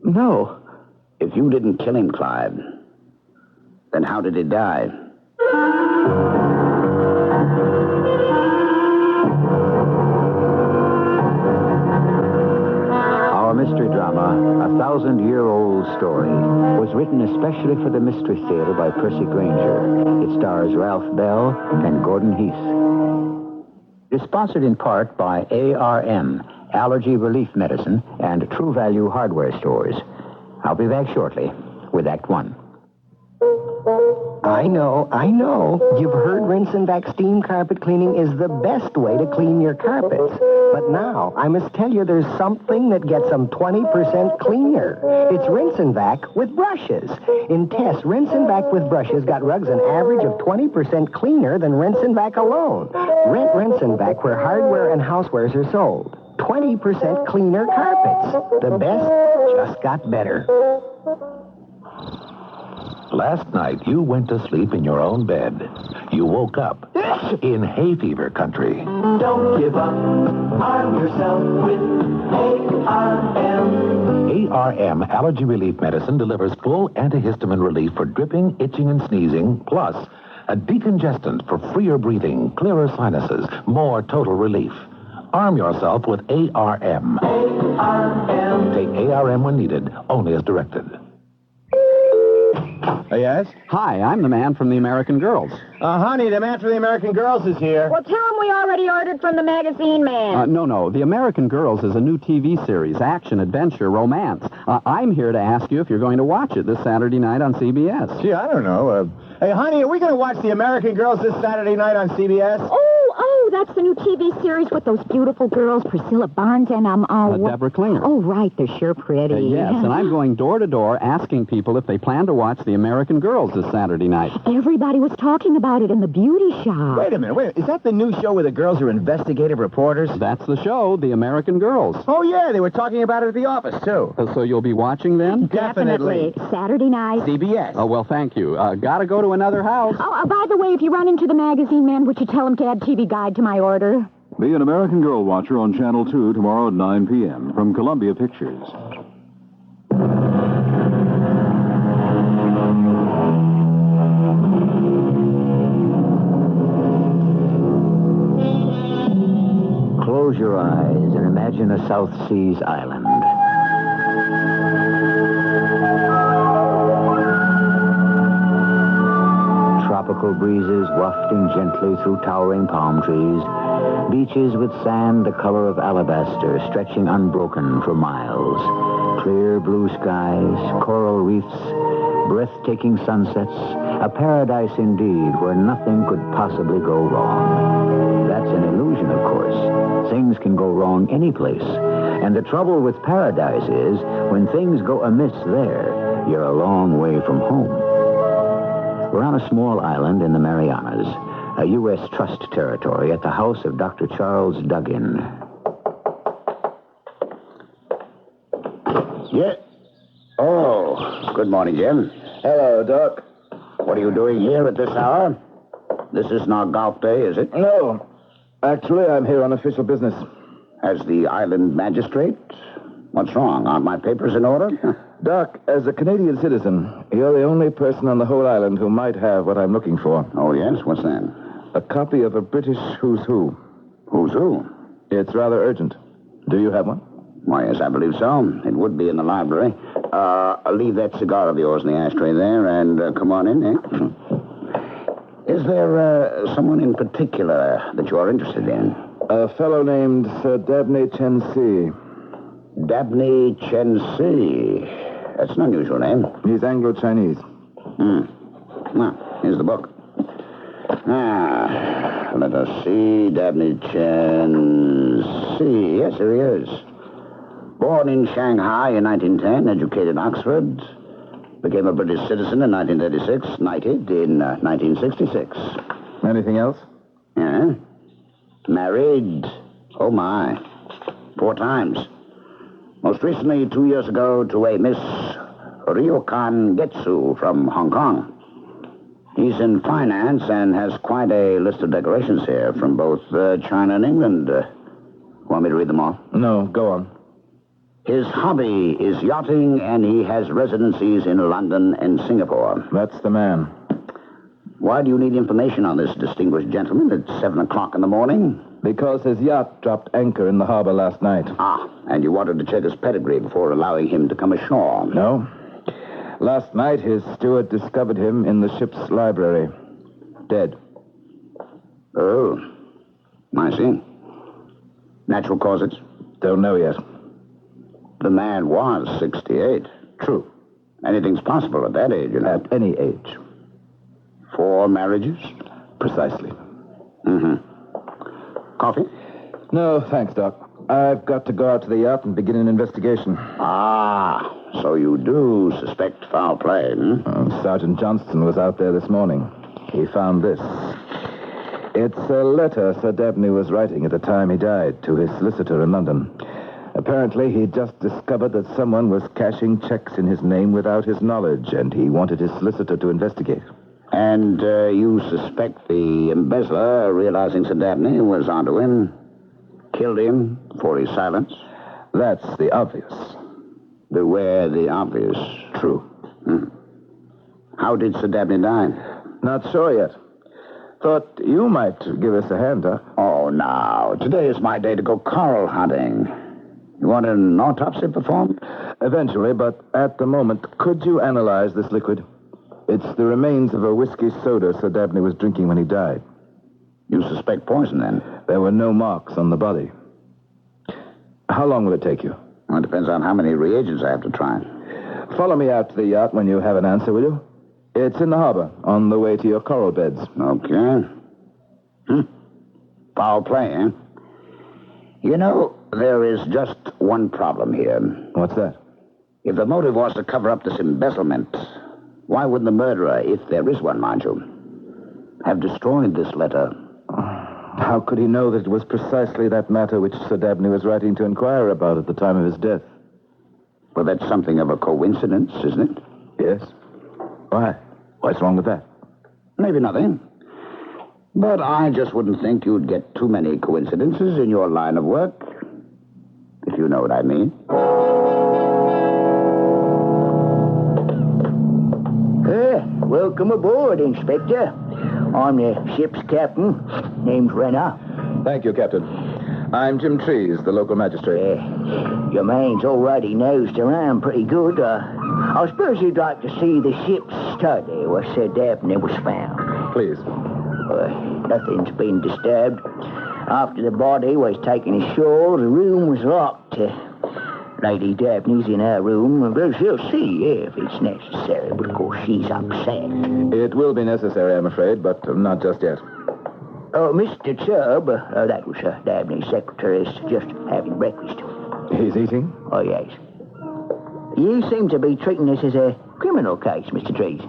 No. If you didn't kill him, Clyde, then how did he die? Our mystery drama, A 1,000-Year-Old Story, was written especially for the Mystery Theater by Percy Granger. It stars Ralph Bell and Gordon Heath. It is sponsored in part by ARM, Allergy Relief Medicine, and True Value Hardware Stores. I'll be back shortly with Act One. I know. You've heard rinse and vac steam carpet cleaning is the best way to clean your carpets. But now, I must tell you there's something that gets them 20% cleaner. It's rinse and vac with brushes. In tests, rinse and vac with brushes got rugs an average of 20% cleaner than rinse and vac alone. Rent rinse and vac where hardware and housewares are sold. 20% cleaner carpets. The best just got better. Last night, you went to sleep in your own bed. You woke up in hay fever country. Don't give up. Arm yourself with ARM. ARM Allergy Relief Medicine delivers full antihistamine relief for dripping, itching, and sneezing, plus a decongestant for freer breathing, clearer sinuses, more total relief. Arm yourself with ARM. ARM. Take ARM when needed, only as directed. Yes? Hi, I'm the man from the American Girls. Honey, the man from the American Girls is here. Well, tell him we already ordered from the magazine man. No. The American Girls is a new TV series, action, adventure, romance. I'm here to ask you if you're going to watch it this Saturday night on CBS. Gee, I don't know. Hey, honey, are we going to watch the American Girls this Saturday night on CBS? Oh, that's the new TV series with those beautiful girls, Priscilla Barnes and Deborah Klinger. Oh, right, they're sure pretty. Yes, and I'm going door to door asking people if they plan to watch the American Girls this Saturday night. Everybody was talking about it in the beauty shop. Wait a minute. Is that the new show where the girls are investigative reporters? That's the show, The American Girls. Oh, yeah, they were talking about it at the office, too. So you'll be watching then? Definitely. Saturday night. CBS. Oh, well, thank you. Gotta go to another house. Oh, by the way, if you run into the magazine man, would you tell him to add TV Guide to my order? Be an American Girl watcher on Channel 2 tomorrow at 9 p.m. from Columbia Pictures. Close your eyes and imagine a South Seas island. Tropical breezes wafting gently through towering palm trees. Beaches with sand the color of alabaster stretching unbroken for miles. Clear blue skies, coral reefs, breathtaking sunsets. A paradise indeed where nothing could possibly go wrong. That's an illusion, of course. Things can go wrong any place. And the trouble with paradise is when things go amiss there, you're a long way from home. We're on a small island in the Marianas, a U.S. trust territory at the house of Dr. Charles Duggan. Yeah. Oh, good morning, Jim. Hello, Doc. What are you doing here at this hour? This isn't our golf day, is it? No. Actually, I'm here on official business. As the island magistrate? What's wrong? Aren't my papers in order? Doc, as a Canadian citizen, you're the only person on the whole island who might have what I'm looking for. Oh, yes? What's that? A copy of a British Who's Who. Who's Who? It's rather urgent. Do you have one? Why, yes, I believe so. It would be in the library. Leave that cigar of yours in the ashtray there and come on in, eh? Is there someone in particular that you are interested in? A fellow named Sir Dabney Chen Si. Dabney Chen Si. That's an unusual name. He's Anglo-Chinese. Now, here's the book. Let us see. Dabney Chen Si. Yes, here he is. Born in Shanghai in 1910, educated in Oxford. Became a British citizen in 1936, knighted in 1966. Anything else? Yeah. Married. Oh, my. 4 times. Most recently, 2 years ago, to a Miss Ryokan Getsu from Hong Kong. He's in finance and has quite a list of decorations here from both China and England. Want me to read them all? No, go on. His hobby is yachting, and he has residencies in London and Singapore. That's the man. Why do you need information on this distinguished gentleman at 7 o'clock in the morning? Because his yacht dropped anchor in the harbor last night. Ah, and you wanted to check his pedigree before allowing him to come ashore. No. Last night, his steward discovered him in the ship's library. Dead. Oh, I see. Natural causes? Don't know yet. The man was 68. True. Anything's possible at that age, you know. At any age. 4 marriages? Precisely. Coffee? No, thanks, Doc. I've got to go out to the yacht and begin an investigation. Ah, so you do suspect foul play, Sergeant Johnston was out there this morning. He found this. It's a letter Sir Dabney was writing at the time he died to his solicitor in London. Apparently, he just discovered that someone was cashing checks in his name without his knowledge, and he wanted his solicitor to investigate. And you suspect the embezzler, realizing Sir Dabney was onto him, killed him for his silence? That's the obvious. Beware the obvious. True. How did Sir Dabney die? Not sure yet. Thought you might give us a hand, Doc. Oh, now, today is my day to go coral hunting. You want an autopsy performed? Eventually, but at the moment, could you analyze this liquid? It's the remains of a whiskey soda Sir Dabney was drinking when he died. You suspect poison, then? There were no marks on the body. How long will it take you? Well, it depends on how many reagents I have to try. Follow me out to the yacht when you have an answer, will you? It's in the harbor, on the way to your coral beds. Okay. Foul play, eh? You know, there is just one problem here. What's that? If the motive was to cover up this embezzlement, why wouldn't the murderer, if there is one, mind you, have destroyed this letter? How could he know that it was precisely that matter which Sir Dabney was writing to inquire about at the time of his death? Well, that's something of a coincidence, isn't it? Yes. Why? What's wrong with that? Maybe nothing. But I just wouldn't think you'd get too many coincidences in your line of work, if you know what I mean. Welcome aboard, Inspector. I'm the ship's captain. Name's Renner. Thank you, Captain. I'm Jim Trees, the local magistrate. Your man's already nosed around pretty good. I suppose you'd like to see the ship's study where Sir Dabney was found. Please. Nothing's been disturbed. After the body was taken ashore, the room was locked. Lady Dabney's in her room. Well, she'll see if it's necessary, but of course she's upset. It will be necessary, I'm afraid, but not just yet. Mr. Chubb, that was Dabney's secretary, is just having breakfast. He's eating? Oh, yes. You seem to be treating this as a criminal case, Mr. Trees.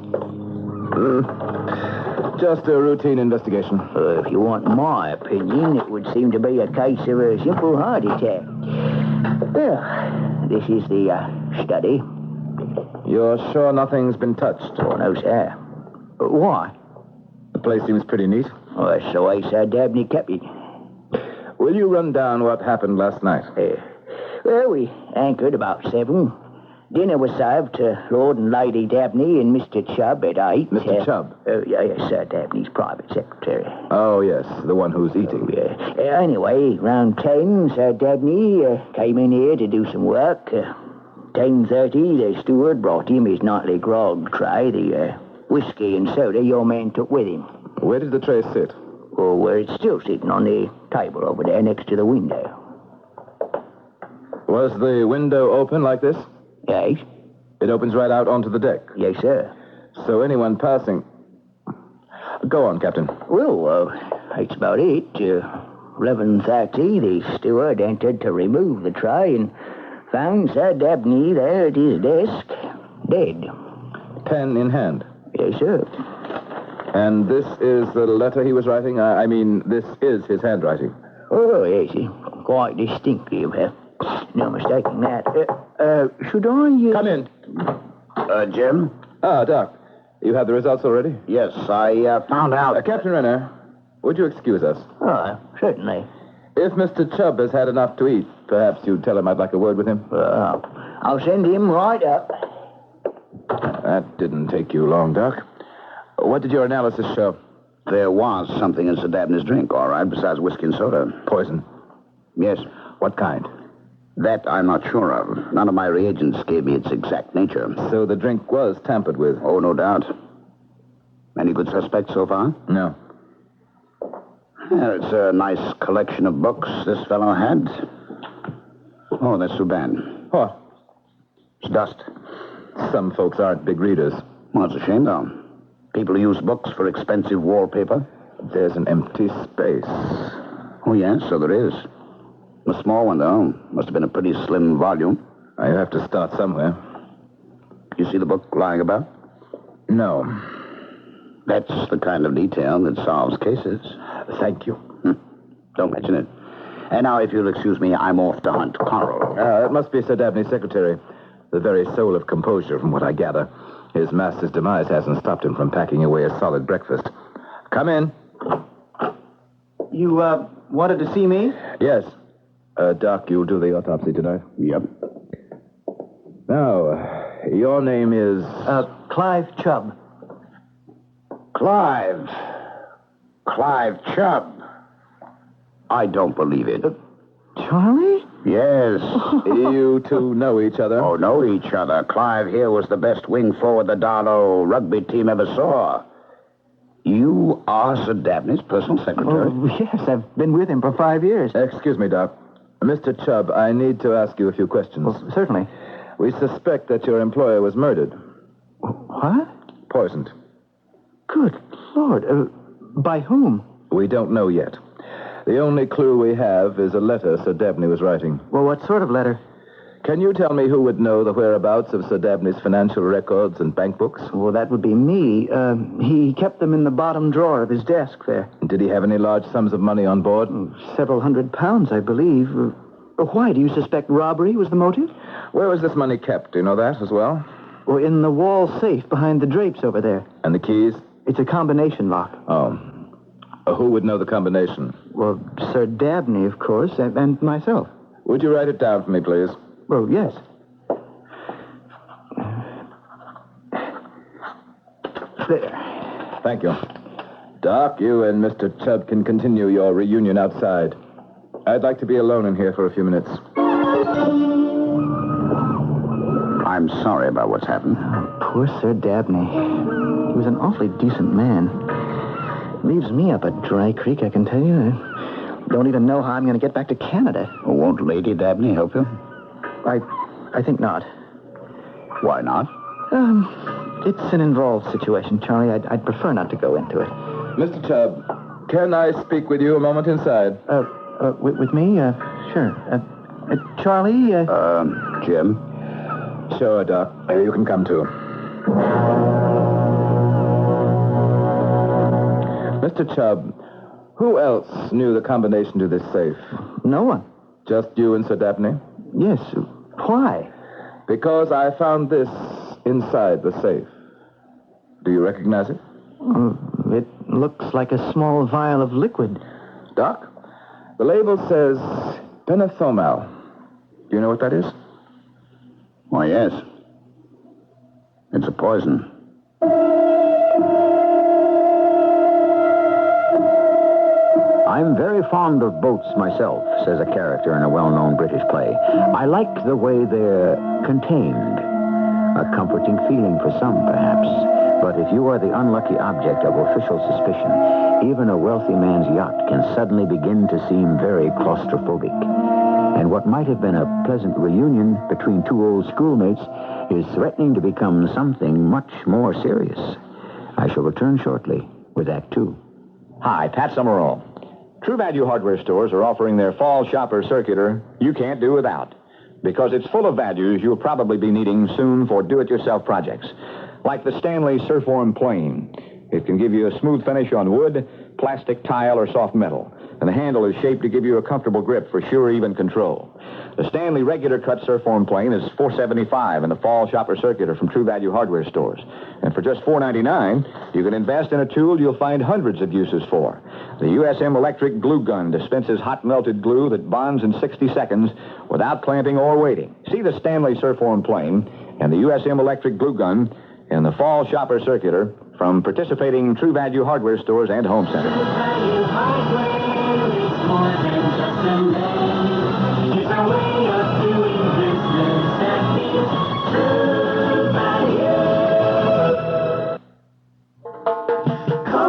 Just a routine investigation. If you want my opinion, it would seem to be a case of a simple heart attack. Well, this is the study. You're sure nothing's been touched? Oh, no, sir. Why? The place seems pretty neat. Oh, that's the way Sir Dabney kept it. Will you run down what happened last night? Well, we anchored about 7. Dinner was served to Lord and Lady Dabney and Mr. Chubb at 8. Mr. Chubb? Yes, Sir Dabney's private secretary. Oh, yes, the one who's eating. Anyway, around 10, Sir Dabney came in here to do some work. 10:30, the steward brought him his nightly grog tray, the whiskey and soda your man took with him. Where did the tray sit? Oh, where it's still sitting on the table over there next to the window. Was the window open like this? Yes. It opens right out onto the deck? Yes, sir. So anyone passing... Go on, Captain. Well, that's about it. 11:30, the steward entered to remove the tray and found Sir Dabney there at his desk, dead. Pen in hand? Yes, sir. And this is the letter he was writing? I mean, this is his handwriting. Oh, yes, quite distinctive. No mistaking that. Should I... Come in. Jim? Doc. You have the results already? Yes, I found out... Captain Renner, would you excuse us? Oh, certainly. If Mr. Chubb has had enough to eat, perhaps you'd tell him I'd like a word with him. I'll send him right up. That didn't take you long, Doc. What did your analysis show? There was something in Sir Dabney's drink, all right, besides whiskey and soda. Poison? Yes. What kind? That I'm not sure of. None of my reagents gave me its exact nature. So the drink was tampered with? Oh, no doubt. Any good suspects so far? No. Well, it's a nice collection of books this fellow had. Oh, that's too bad. What? It's dust. Some folks aren't big readers. Well, it's a shame, though. People use books for expensive wallpaper. There's an empty space. Oh, yes, so there is. A small one, though. Must have been a pretty slim volume. I have to start somewhere. You see the book lying about? No. That's the kind of detail that solves cases. Thank you. Don't mention it. And now, if you'll excuse me, I'm off to hunt coral. That must be Sir Dabney's secretary. The very soul of composure, from what I gather. His master's demise hasn't stopped him from packing away a solid breakfast. Come in. You, wanted to see me? Yes. Doc, you'll do the autopsy tonight? Yep. Now, your name is... Clive Chubb. Clive Chubb. I don't believe it. Charlie? Yes. You two know each other? Oh, know each other. Clive here was the best wing forward the Darlow rugby team ever saw. You are Sir Dabney's personal secretary? Oh, yes, I've been with him for 5 years. Excuse me, Doc. Mr. Chubb, I need to ask you a few questions. Oh, certainly. We suspect that your employer was murdered. What? Poisoned. Good Lord. By whom? We don't know yet. The only clue we have is a letter Sir Dabney was writing. Well, what sort of letter? Can you tell me who would know the whereabouts of Sir Dabney's financial records and bank books? Well, that would be me. He kept them in the bottom drawer of his desk there. Did he have any large sums of money on board? Several £100, I believe. Why? Do you suspect robbery was the motive? Where was this money kept? Do you know that as well? Well, in the wall safe behind the drapes over there. And the keys? It's a combination lock. Oh. Who would know the combination? Well, Sir Dabney, of course, and myself. Would you write it down for me, please? Well, yes. There. Thank you. Doc, you and Mr. Chubb can continue your reunion outside. I'd like to be alone in here for a few minutes. I'm sorry about what's happened. Poor Sir Dabney. He was an awfully decent man. Leaves me up a dry creek, I can tell you. I don't even know how I'm going to get back to Canada. Well, won't Lady Dabney help you? I think not. Why not? It's an involved situation, Charlie. I'd prefer not to go into it. Mr. Chubb, can I speak with you a moment inside? With me? Sure. Charlie? Jim? Sure, Doc. You can come too. Mr. Chubb, who else knew the combination to this safe? No one. Just you and Sir Dabney? Yes. Why? Because I found this inside the safe. Do you recognize it? It looks like a small vial of liquid. Doc, the label says penethomal. Do you know what that is? Why, yes. It's a poison. I'm very fond of boats myself, says a character in a well-known British play. I like the way they're contained. A comforting feeling for some, perhaps. But if you are the unlucky object of official suspicion, even a wealthy man's yacht can suddenly begin to seem very claustrophobic. And what might have been a pleasant reunion between two old schoolmates is threatening to become something much more serious. I shall return shortly with Act Two. Hi, Pat Summerall. True Value hardware stores are offering their fall shopper circular you can't do without, because it's full of values you'll probably be needing soon for do-it-yourself projects, like the Stanley Surform Plane. It can give you a smooth finish on wood, plastic, tile, or soft metal. And the handle is shaped to give you a comfortable grip for sure, even control. The Stanley regular cut Surfform plane is $475 in the fall shopper circular from True Value hardware stores. And for just $4.99, you can invest in a tool you'll find hundreds of uses for. The USM electric glue gun dispenses hot melted glue that bonds in 60 seconds without clamping or waiting. See the Stanley Surfform plane and the USM electric glue gun in the fall shopper circular from participating True Value hardware stores and home centers.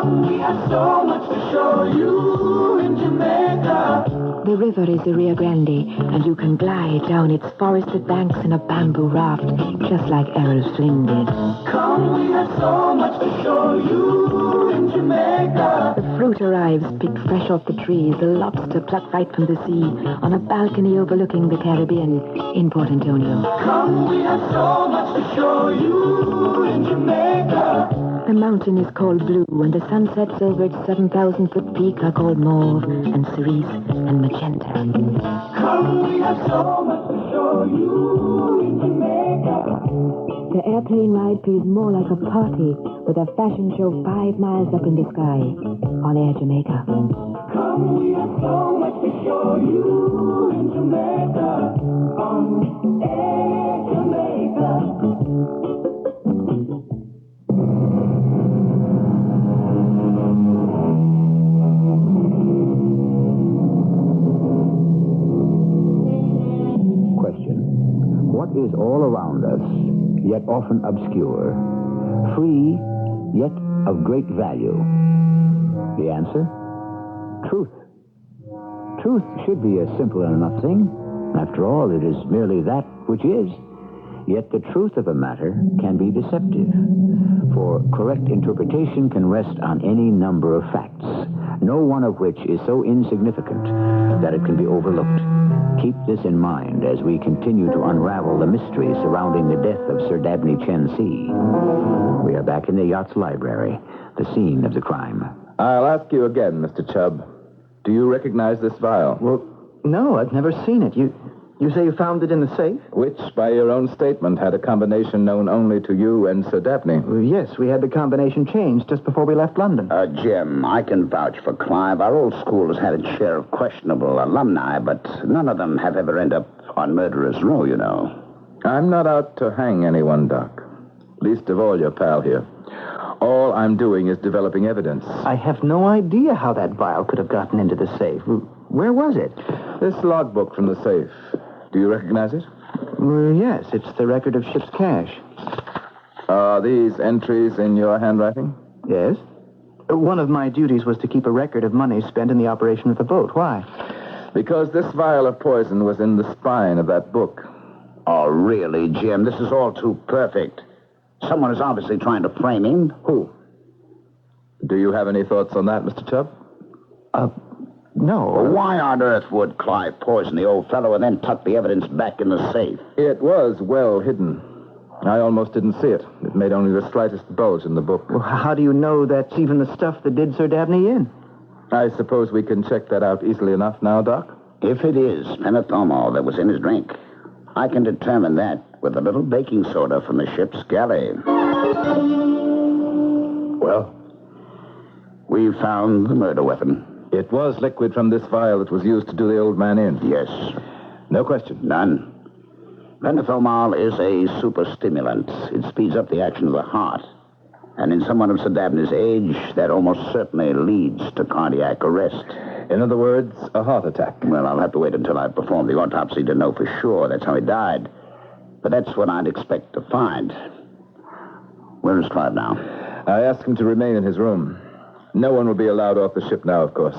We have so much to show you in Jamaica. The river is the Rio Grande, and you can glide down its forested banks in a bamboo raft, just like Errol Flynn did. Come, we have so much to show you in Jamaica. The fruit arrives picked fresh off the trees, the lobster plucked right from the sea, on a balcony overlooking the Caribbean in Port Antonio. Come, we have so much to show you in Jamaica. The mountain is called Blue, and the sun sets over its 7,000-foot peak are called Mauve and Cerise and Magenta. Come, we have so much to show you in Jamaica. The airplane ride feels more like a party with a fashion show 5 miles up in the sky on Air Jamaica. Come, we have so much to show you in Jamaica on Air Jamaica. What is all around us, yet often obscure, free, yet of great value? The answer? Truth. Truth should be a simple enough thing. After all, it is merely that which is. Yet the truth of a matter can be deceptive, for correct interpretation can rest on any number of facts, no one of which is so insignificant that it can be overlooked. Keep this in mind as we continue to unravel the mystery surrounding the death of Sir Dabney Chen C. We are back in the yacht's library, the scene of the crime. I'll ask you again, Mr. Chubb. Do you recognize this vial? Well, no, I've never seen it. You say you found it in the safe? Which, by your own statement, had a combination known only to you and Sir Dabney. Well, yes, we had the combination changed just before we left London. Jim, I can vouch for Clive. Our old school has had its share of questionable alumni, but none of them have ever ended up on Murderer's Row, you know. I'm not out to hang anyone, Doc. Least of all your pal here. All I'm doing is developing evidence. I have no idea how that vial could have gotten into the safe. Where was it? This logbook from the safe. Do you recognize it? Well, yes, it's the record of ship's cash. Are these entries in your handwriting? Yes. One of my duties was to keep a record of money spent in the operation of the boat. Why? Because this vial of poison was in the spine of that book. Oh, really, Jim? This is all too perfect. Someone is obviously trying to frame him. Who? Do you have any thoughts on that, Mr. Chubb? No. Well, why on earth would Clive poison the old fellow and then tuck the evidence back in the safe? It was well hidden. I almost didn't see it. It made only the slightest bulge in the book. Well, how do you know that's even the stuff that did Sir Dabney in? I suppose we can check that out easily enough now, Doc? If it is pentothal that was in his drink, I can determine that with a little baking soda from the ship's galley. Well, we found the murder weapon. It was liquid from this vial that was used to do the old man in. Yes. No question. None. Pentothal is a superstimulant. It speeds up the action of the heart. And in someone of Sir Dabney's age, that almost certainly leads to cardiac arrest. In other words, a heart attack. Well, I'll have to wait until I perform the autopsy to know for sure that's how he died. But that's what I'd expect to find. Where is Clive now? I asked him to remain in his room. No one will be allowed off the ship now, of course.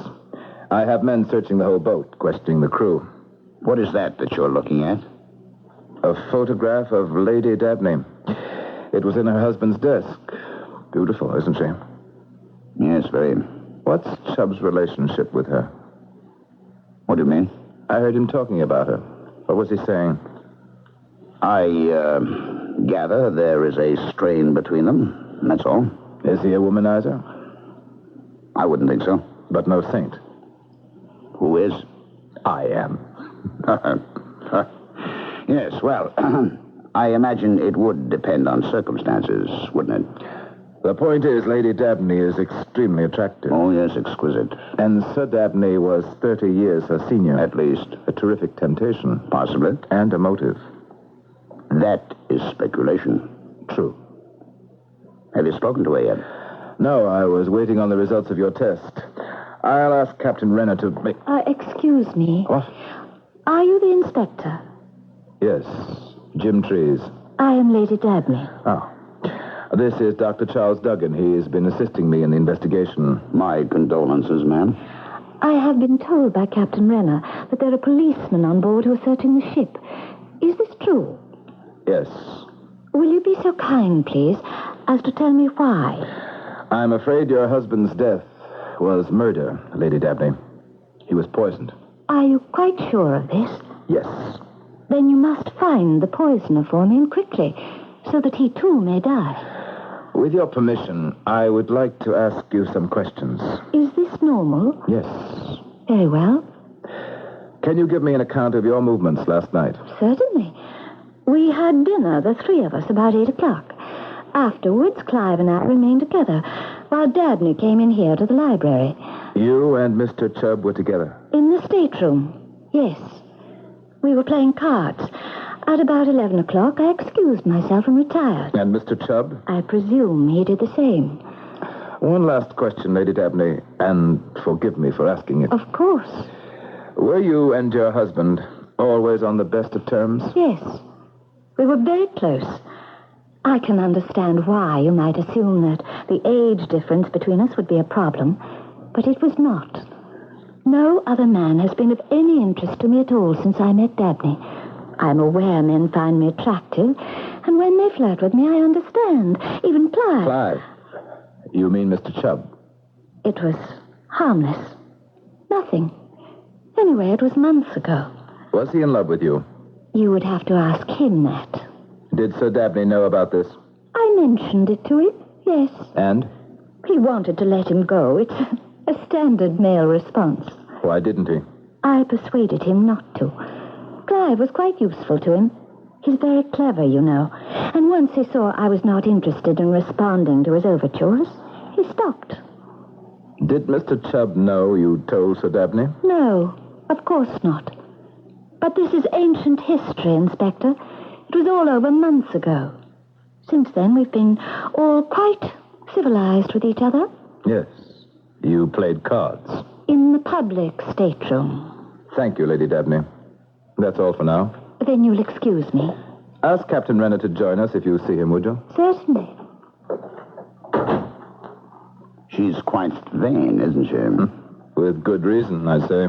I have men searching the whole boat, questioning the crew. What is that you're looking at? A photograph of Lady Dabney. It was in her husband's desk. Beautiful, isn't she? Yes, very. What's Chubb's relationship with her? What do you mean? I heard him talking about her. What was he saying? I gather there is a strain between them, that's all. Is he a womanizer? I wouldn't think so. But no saint. Who is? I am. Yes, well, I imagine it would depend on circumstances, wouldn't it? The point is, Lady Dabney is extremely attractive. Oh, yes, exquisite. And Sir Dabney was 30 years her senior. At least. A terrific temptation. Possibly. And a motive. That is speculation. True. Have you spoken to her yet? No, I was waiting on the results of your test. I'll ask Captain Renner to make... Excuse me. What? Are you the inspector? Yes, Jim Trees. I am Lady Dabney. Oh. This is Dr. Charles Duggan. He's been assisting me in the investigation. My condolences, ma'am. I have been told by Captain Renner that there are policemen on board who are searching the ship. Is this true? Yes. Will you be so kind, please, as to tell me why? I'm afraid your husband's death was murder, Lady Dabney. He was poisoned. Are you quite sure of this? Yes. Then you must find the poisoner for me, and quickly, so that he too may die. With your permission, I would like to ask you some questions. Is this normal? Yes. Very well. Can you give me an account of your movements last night? Certainly. We had dinner, the three of us, about 8 o'clock. Afterwards, Clive and I remained together, while Dabney came in here to the library. You and Mr. Chubb were together? In the stateroom, yes. We were playing cards. At about 11 o'clock, I excused myself and retired. And Mr. Chubb? I presume he did the same. One last question, Lady Dabney, and forgive me for asking it. Of course. Were you and your husband always on the best of terms? Yes. We were very close. I can understand why you might assume that the age difference between us would be a problem, but it was not. No other man has been of any interest to me at all since I met Dabney. I'm aware men find me attractive, and when they flirt with me, I understand. Even Clive. Clive? You mean Mr. Chubb? It was harmless. Nothing. Anyway, it was months ago. Was he in love with you? You would have to ask him that. Did Sir Dabney know about this? I mentioned it to him, yes. And? He wanted to let him go. It's a standard male response. Why didn't he? I persuaded him not to. Clive was quite useful to him. He's very clever, you know. And once he saw I was not interested in responding to his overtures, he stopped. Did Mr. Chubb know you told Sir Dabney? No, of course not. But this is ancient history, Inspector. It was all over months ago. Since then, we've been all quite civilized with each other. Yes. You played cards. In the public stateroom. Thank you, Lady Dabney. That's all for now. Then you'll excuse me. Ask Captain Renner to join us if you see him, would you? Certainly. She's quite vain, isn't she? With good reason, I say.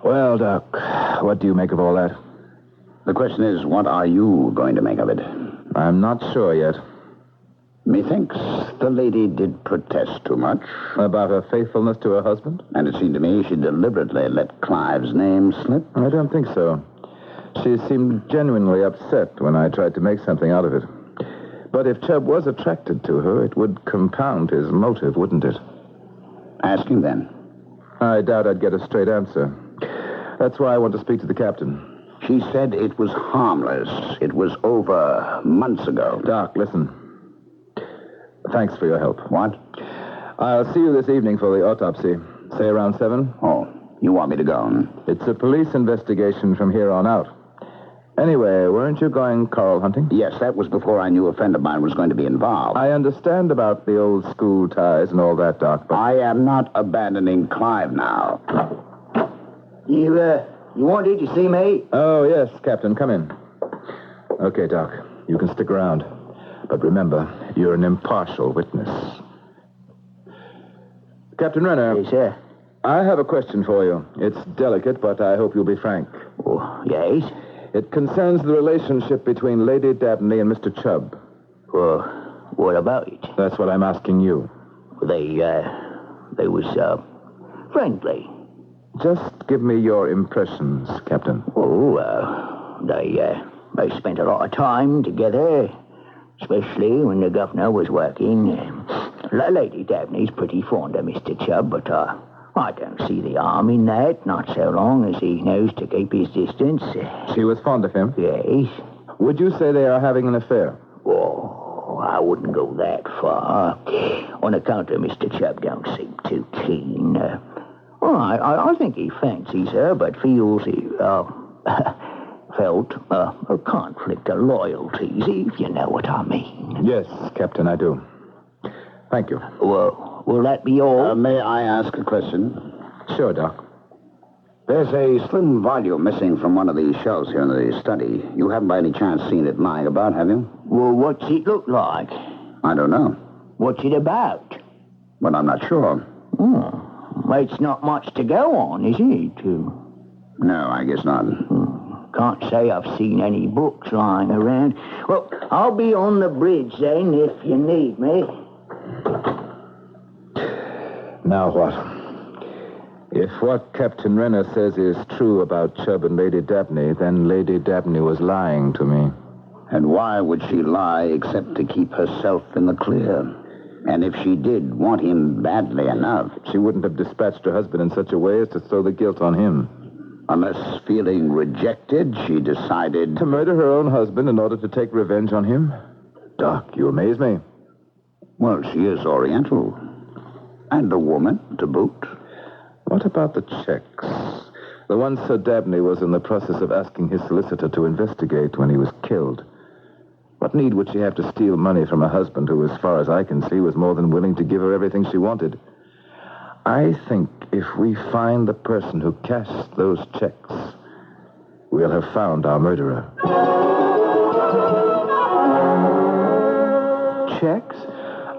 Well, Doc, what do you make of all that? The question is, what are you going to make of it? I'm not sure yet. Methinks the lady did protest too much. About her faithfulness to her husband? And it seemed to me she deliberately let Clive's name slip. I don't think so. She seemed genuinely upset when I tried to make something out of it. But if Chubb was attracted to her, it would compound his motive, wouldn't it? Ask him then. I doubt I'd get a straight answer. That's why I want to speak to the captain. She said it was harmless. It was over months ago. Doc, listen. Thanks for your help. What? I'll see you this evening for the autopsy. Say around 7. Oh, you want me to go? It's a police investigation from here on out. Anyway, weren't you going coral hunting? Yes, that was before I knew a friend of mine was going to be involved. I understand about the old school ties and all that, Doc, but... I am not abandoning Clive now. You wanted to see me? Oh, yes, Captain. Come in. Okay, Doc. You can stick around. But remember, you're an impartial witness. Captain Renner. Yes, sir. I have a question for you. It's delicate, but I hope you'll be frank. Oh, yes? It concerns the relationship between Lady Dabney and Mr. Chubb. Well, what about it? That's what I'm asking you. They was, friendly. Just give me your impressions, Captain. Oh, they spent a lot of time together, especially when the governor was working. Lady Dabney's pretty fond of Mr. Chubb, but I don't see the harm in that, not so long as he knows to keep his distance. She was fond of him? Yes. Would you say they are having an affair? Oh, I wouldn't go that far. On account of Mr. Chubb don't seem too keen. Well, I think he fancies her, but feels he, felt a conflict of loyalties, if you know what I mean. Yes, Captain, I do. Thank you. Well, will that be all? May I ask a question? Sure, Doc. There's a slim volume missing from one of the shelves here in the study. You haven't by any chance seen it lying about, have you? Well, what's it look like? I don't know. What's it about? Well, I'm not sure. Well, it's not much to go on, is it? No, I guess not. Can't say I've seen any books lying around. Well, I'll be on the bridge then if you need me. Now what? If what Captain Renner says is true about Chubb and Lady Dabney, then Lady Dabney was lying to me. And why would she lie except to keep herself in the clear? And if she did want him badly enough... She wouldn't have dispatched her husband in such a way as to throw the guilt on him. Unless, feeling rejected, she decided... To murder her own husband in order to take revenge on him? Doc, you amaze me. Well, she is Oriental. And a woman, to boot. What about the checks? The one Sir Dabney was in the process of asking his solicitor to investigate when he was killed. What need would she have to steal money from a husband who, as far as I can see, was more than willing to give her everything she wanted? I think if we find the person who cashed those checks, we'll have found our murderer. Checks?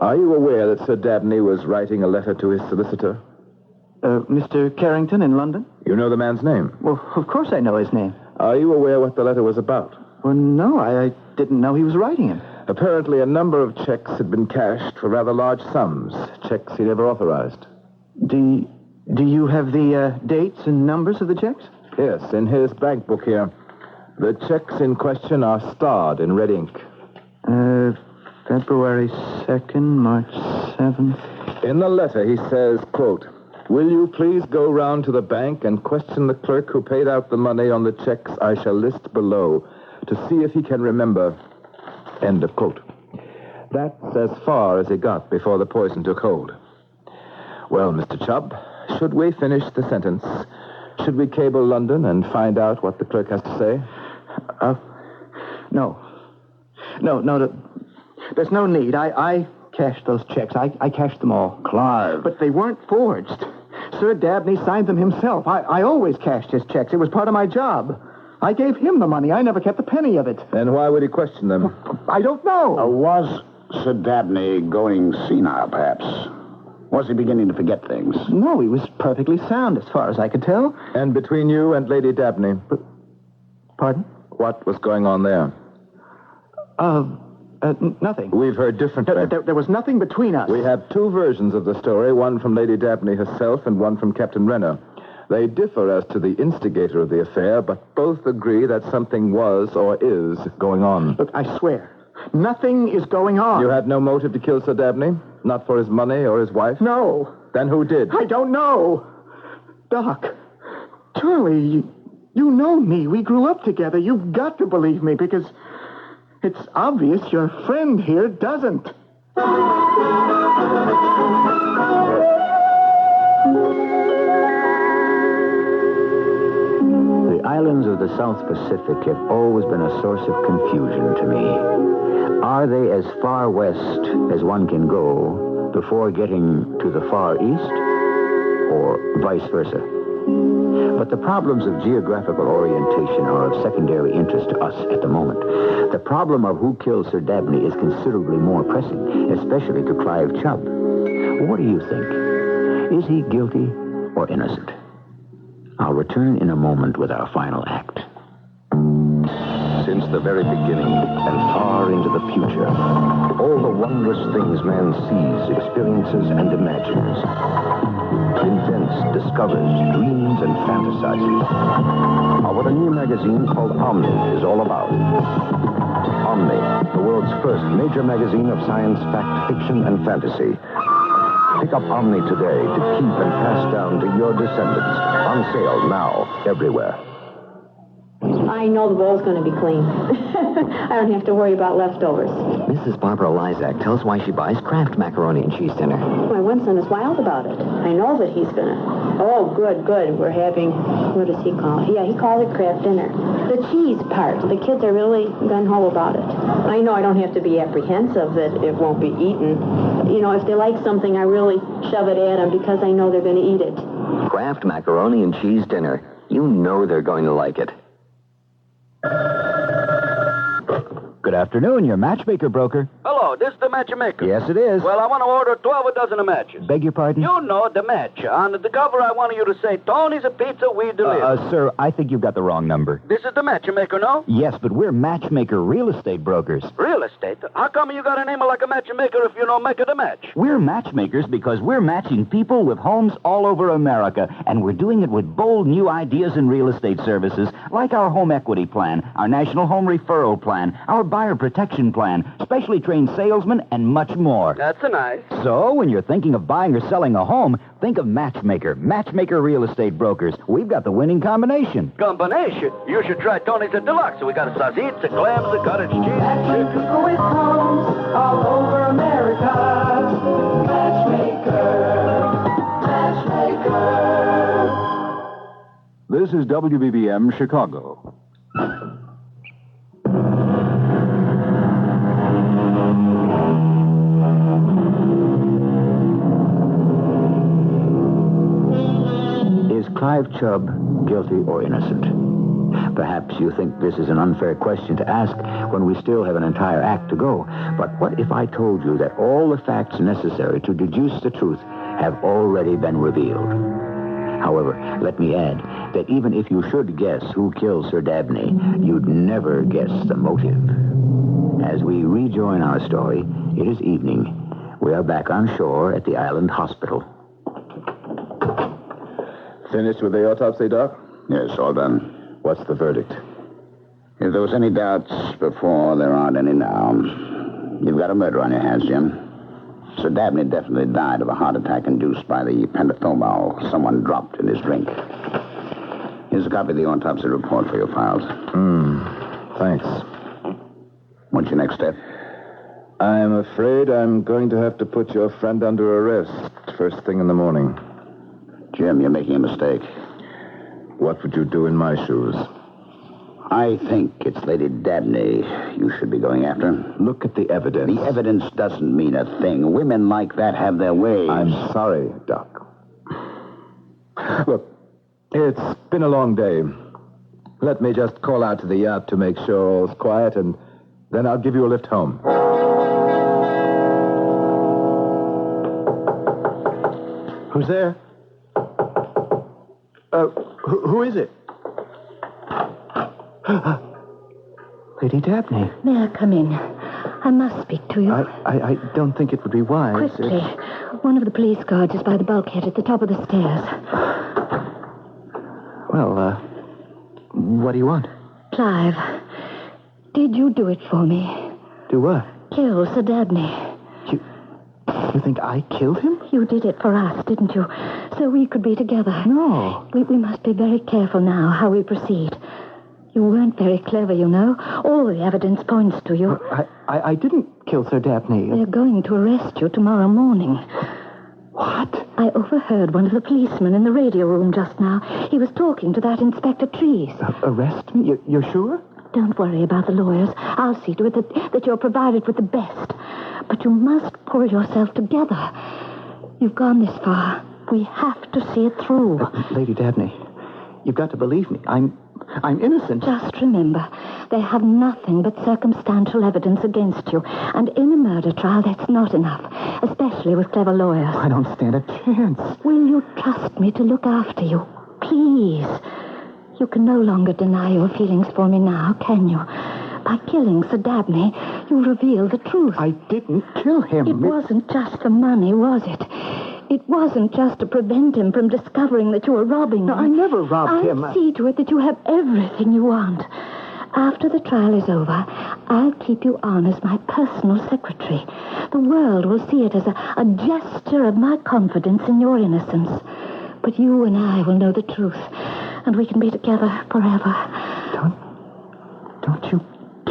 Are you aware that Sir Dabney was writing a letter to his solicitor? Mr. Carrington in London? You know the man's name? Well, of course I know his name. Are you aware what the letter was about? Well, no, I didn't know he was writing it. Apparently, a number of checks had been cashed for rather large sums, checks he never authorized. Do you have the dates and numbers of the checks? Yes, in his bank book here. The checks in question are starred in red ink. February 2nd, March 7th. In the letter, he says, quote, "Will you please go round to the bank and question the clerk who paid out the money on the checks I shall list below to see if he can remember." End of quote. That's as far as he got before the poison took hold. Well, Mr. Chubb, should we finish the sentence? Should we cable London and find out what the clerk has to say? No. There's no need. I cashed those checks. I cashed them all. Clive. But they weren't forged. Sir Dabney signed them himself. I always cashed his checks. It was part of my job. I gave him the money. I never kept a penny of it. Then why would he question them? I don't know. Was Sir Dabney going senile, perhaps? Was he beginning to forget things? No, he was perfectly sound as far as I could tell. And between you and Lady Dabney? Pardon? What was going on there? Nothing. We've heard differently. There was nothing between us. We have two versions of the story, one from Lady Dabney herself and one from Captain Renner. They differ as to the instigator of the affair, but both agree that something was or is going on. Look, I swear, nothing is going on. You had no motive to kill Sir Dabney? Not for his money or his wife? No. Then who did? I don't know. Doc, Charlie, you know me. We grew up together. You've got to believe me because it's obvious your friend here doesn't. The islands of the South Pacific have always been a source of confusion to me. Are they as far west as one can go before getting to the far east, or vice versa? But the problems of geographical orientation are of secondary interest to us at the moment. The problem of who killed Sir Dabney is considerably more pressing, especially to Clive Chubb. What do you think? Is he guilty or innocent? I'll return in a moment with our final act. Since the very beginning and far into the future, all the wondrous things man sees, experiences, and imagines, invents, discovers, dreams, and fantasizes, are what a new magazine called Omni is all about. Omni, the world's first major magazine of science, fact, fiction, and fantasy, Pick up Omni today to keep and pass down to your descendants. On sale now, everywhere. I know the bowl's going to be clean. I don't have to worry about leftovers. Mrs. Barbara Lysak tells why she buys Kraft macaroni and cheese dinner. My one son is wild about it. I know that he's going to... Oh, good. We're having... What does he call it? Yeah, he calls it Kraft dinner. The cheese part. The kids are really gung-ho about it. I know I don't have to be apprehensive that it won't be eaten. You know, if they like something, I really shove it at them because I know they're going to eat it. Kraft macaroni and cheese dinner. You know they're going to like it. Good afternoon, your matchmaker broker. Hello, this is the matchmaker. Yes, it is. Well, I want to order 12 a dozen of matches. Beg your pardon? You know the match. On the cover, I wanted you to say, Tony's a pizza, we deliver. Sir, I think you've got the wrong number. This is the matchmaker, no? Yes, but we're matchmaker real estate brokers. Real estate? How come you got a name like a matchmaker if you don't make it a match? We're matchmakers because we're matching people with homes all over America, and we're doing it with bold new ideas in real estate services, like our home equity plan, our national home referral plan, our buyer protection plan, specially trained salesmen, and much more. That's nice. So, when you're thinking of buying or selling a home, think of Matchmaker. Matchmaker Real Estate Brokers. We've got the winning combination. Combination? You should try Tony's at Deluxe. We got a sausage, a clams, a cottage cheese. Matchmaker with homes all over America. Matchmaker. This is WBBM Chicago. Is Clive Chubb guilty or innocent? Perhaps you think this is an unfair question to ask when we still have an entire act to go. But what if I told you that all the facts necessary to deduce the truth have already been revealed? However, let me add that even if you should guess who killed Sir Dabney, you'd never guess the motive. As we rejoin our story, it is evening. We are back on shore at the Island Hospital. Finished with the autopsy, Doc? Yes, all done. What's the verdict? If there was any doubts before, there aren't any now. You've got a murder on your hands, Jim. Sir Dabney definitely died of a heart attack induced by the pentothal someone dropped in his drink. Here's a copy of the autopsy report for your files. Thanks. What's your next step? I'm afraid I'm going to have to put your friend under arrest first thing in the morning. Jim, you're making a mistake. What would you do in my shoes? I think it's Lady Dabney you should be going after. Look at the evidence. The evidence doesn't mean a thing. Women like that have their ways. I'm sorry, Doc. Look, it's been a long day. Let me just call out to the yacht to make sure all's quiet, and then I'll give you a lift home. Who's there? Who is it? Lady Dabney. May I come in? I must speak to you. I don't think it would be wise. Quickly. One of the police guards is by the bulkhead at the top of the stairs. Well, what do you want? Clive, did you do it for me? Do what? Kill Sir Dabney. You think I killed him? You did it for us, didn't you? So we could be together. No. We must be very careful now how we proceed. You weren't very clever, you know. All the evidence points to you. I didn't kill Sir Dabney. They're going to arrest you tomorrow morning. What? I overheard one of the policemen in the radio room just now. He was talking to that Inspector Trees. Arrest me? You're sure? Don't worry about the lawyers. I'll see to it that you're provided with the best. But you must pull yourself together. You've gone this far. We have to see it through. Lady Dabney, you've got to believe me. I'm innocent. Just remember, they have nothing but circumstantial evidence against you. And in a murder trial, that's not enough, especially with clever lawyers. I don't stand a chance. Will you trust me to look after you? Please. You can no longer deny your feelings for me now, can you? By killing Sir Dabney, you reveal the truth. I didn't kill him. It wasn't just for money, was it? It wasn't just to prevent him from discovering that you were robbing him. No, I never robbed him. I'll see to it that you have everything you want. After the trial is over, I'll keep you on as my personal secretary. The world will see it as a gesture of my confidence in your innocence. But you and I will know the truth, and we can be together forever. Don't you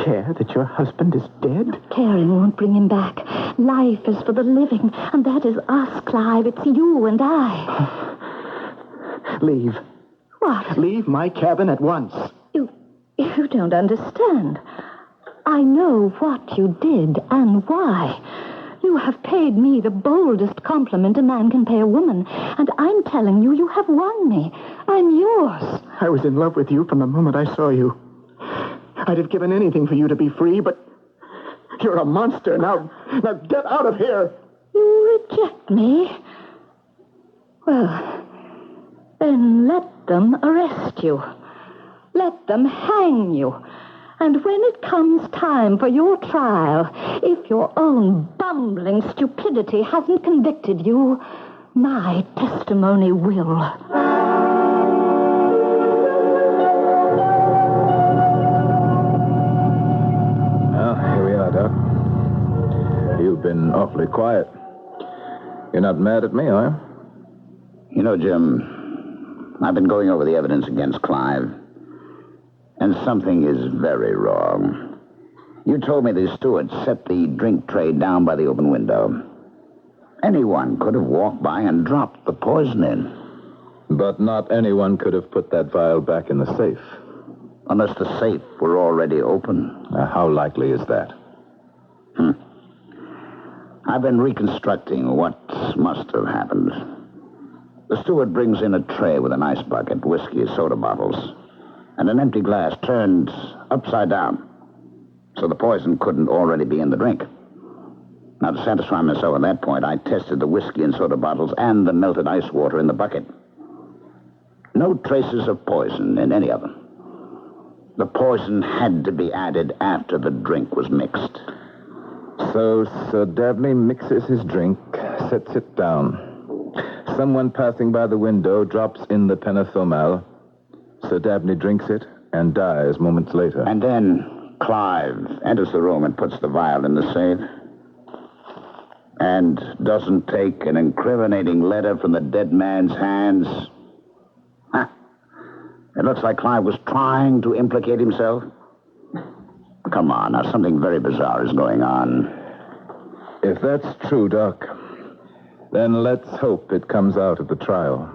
care that your husband is dead? Caring won't bring him back. Life is for the living, and that is us, Clive. It's you and I. Leave. What? Leave my cabin at once. You don't understand. I know what you did and why. You have paid me the boldest compliment a man can pay a woman, and I'm telling you, you have won me. I'm yours. I was in love with you from the moment I saw you. I'd have given anything for you to be free, but you're a monster. Now get out of here. You reject me? Well, then let them arrest you. Let them hang you. And when it comes time for your trial, if your own bumbling stupidity hasn't convicted you, my testimony will. Well, here we are, Doc. You've been awfully quiet. You're not mad at me, are you? You know, Jim, I've been going over the evidence against Clive, and something is very wrong. You told me the steward set the drink tray down by the open window. Anyone could have walked by and dropped the poison in. But not anyone could have put that vial back in the safe. Unless the safe were already open. How likely is that? I've been reconstructing what must have happened. The steward brings in a tray with an ice bucket, whiskey, soda bottles, and an empty glass turned upside down, so the poison couldn't already be in the drink. Now, to satisfy myself at that point, I tested the whiskey and soda bottles and the melted ice water in the bucket. No traces of poison in any of them. The poison had to be added after the drink was mixed. So Sir Dabney mixes his drink, sets it down. Someone passing by the window drops in the penethomal. Sir Dabney drinks it and dies moments later. And then Clive enters the room and puts the vial in the safe. And doesn't take an incriminating letter from the dead man's hands. It looks like Clive was trying to implicate himself. Come on, now, something very bizarre is going on. If that's true, Doc, then let's hope it comes out at the trial.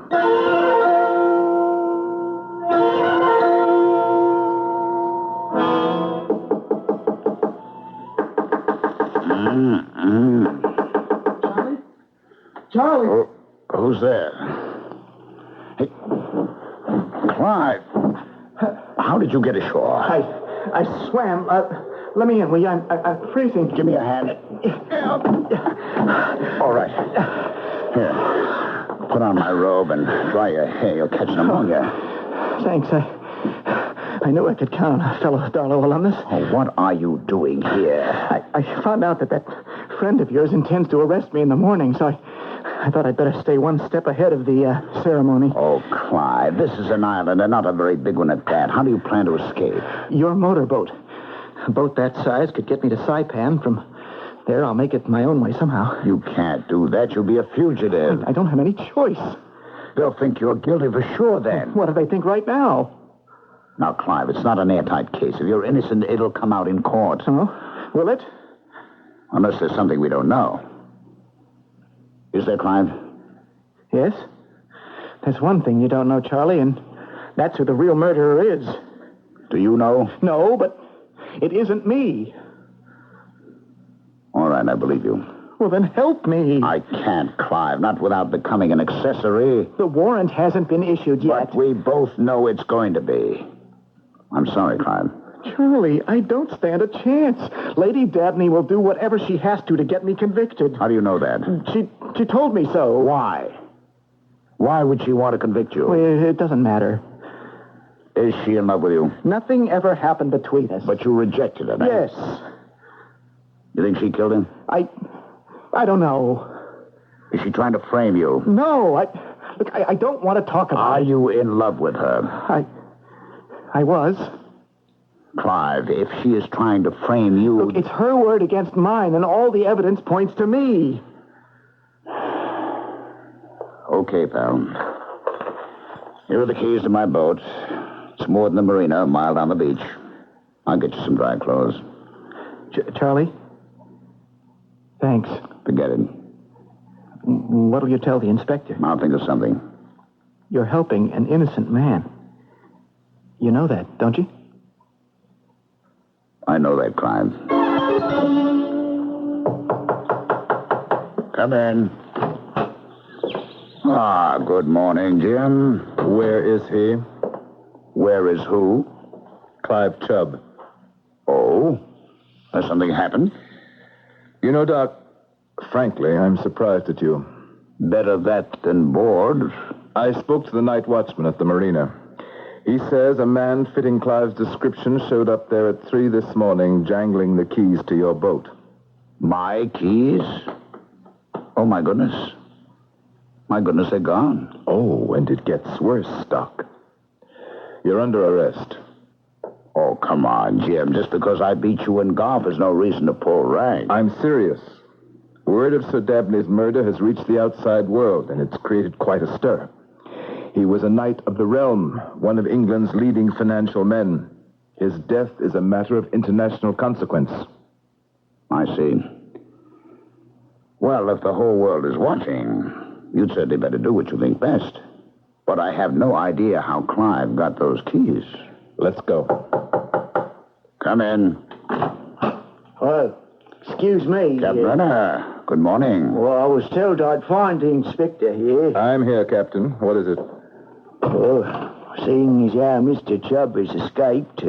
Charlie? Oh, who's there? Hey, Clive. How did you get ashore? I swam. Let me in, will you? I'm freezing. Give me a hand. All right. Here. Put on my robe and dry your hair. You'll catch pneumonia. Thanks. I knew I could count on a fellow Darlow alumnus. Oh, what are you doing here? I found out that friend of yours intends to arrest me in the morning, so I thought I'd better stay one step ahead of the ceremony. Oh, Clive, this is an island, and not a very big one at that. How do you plan to escape? Your motorboat. A boat that size could get me to Saipan. From there, I'll make it my own way somehow. You can't do that. You'll be a fugitive. I don't have any choice. They'll think you're guilty for sure, then. What do they think right now? Now, Clive, it's not an airtight case. If you're innocent, it'll come out in court. Oh? Will it? Unless there's something we don't know. Is there, Clive? Yes. There's one thing you don't know, Charlie, and that's who the real murderer is. Do you know? No, but it isn't me. All right, I believe you. Well, then help me. I can't, Clive, not without becoming an accessory. The warrant hasn't been issued yet. But we both know it's going to be. I'm sorry, Clive. Charlie, I don't stand a chance. Lady Dabney will do whatever she has to get me convicted. How do you know that? She told me so. Why? Why would she want to convict you? Well, it doesn't matter. Is she in love with you? Nothing ever happened between us. But you rejected her, Yes. You think she killed him? I don't know. Is she trying to frame you? No, I don't want to talk about it. Are you in love with her? I was. Clive, if she is trying to frame you... Look, it's her word against mine, and all the evidence points to me. Okay, pal. Here are the keys to my boat. It's moored in the marina, a mile down the beach. I'll get you some dry clothes. Charlie? Thanks. Forget it. What'll you tell the inspector? I'll think of something. You're helping an innocent man. You know that, don't you? I know that, Clive. Come in. Ah, good morning, Jim. Where is he? Where is who? Clive Chubb. Oh? Has something happened? You know, Doc, frankly, I'm surprised at you. Better that than bored. I spoke to the night watchman at the marina. He says a man fitting Clive's description showed up there at 3 this morning, jangling the keys to your boat. My keys? Oh, my goodness. My goodness, they're gone. Oh, and it gets worse, Doc. You're under arrest. Oh, come on, Jim. Just because I beat you in golf is no reason to pull rank. I'm serious. Word of Sir Dabney's murder has reached the outside world, and it's created quite a stir. He was a knight of the realm, one of England's leading financial men. His death is a matter of international consequence. I see. Well, if the whole world is watching, you'd certainly better do what you think best. But I have no idea how Clive got those keys. Let's go. Come in. Oh, excuse me. Captain Renner, good morning. Well, I was told I'd find the inspector here. I'm here, Captain. What is it? Oh, seeing as how Mr. Chubb has escaped,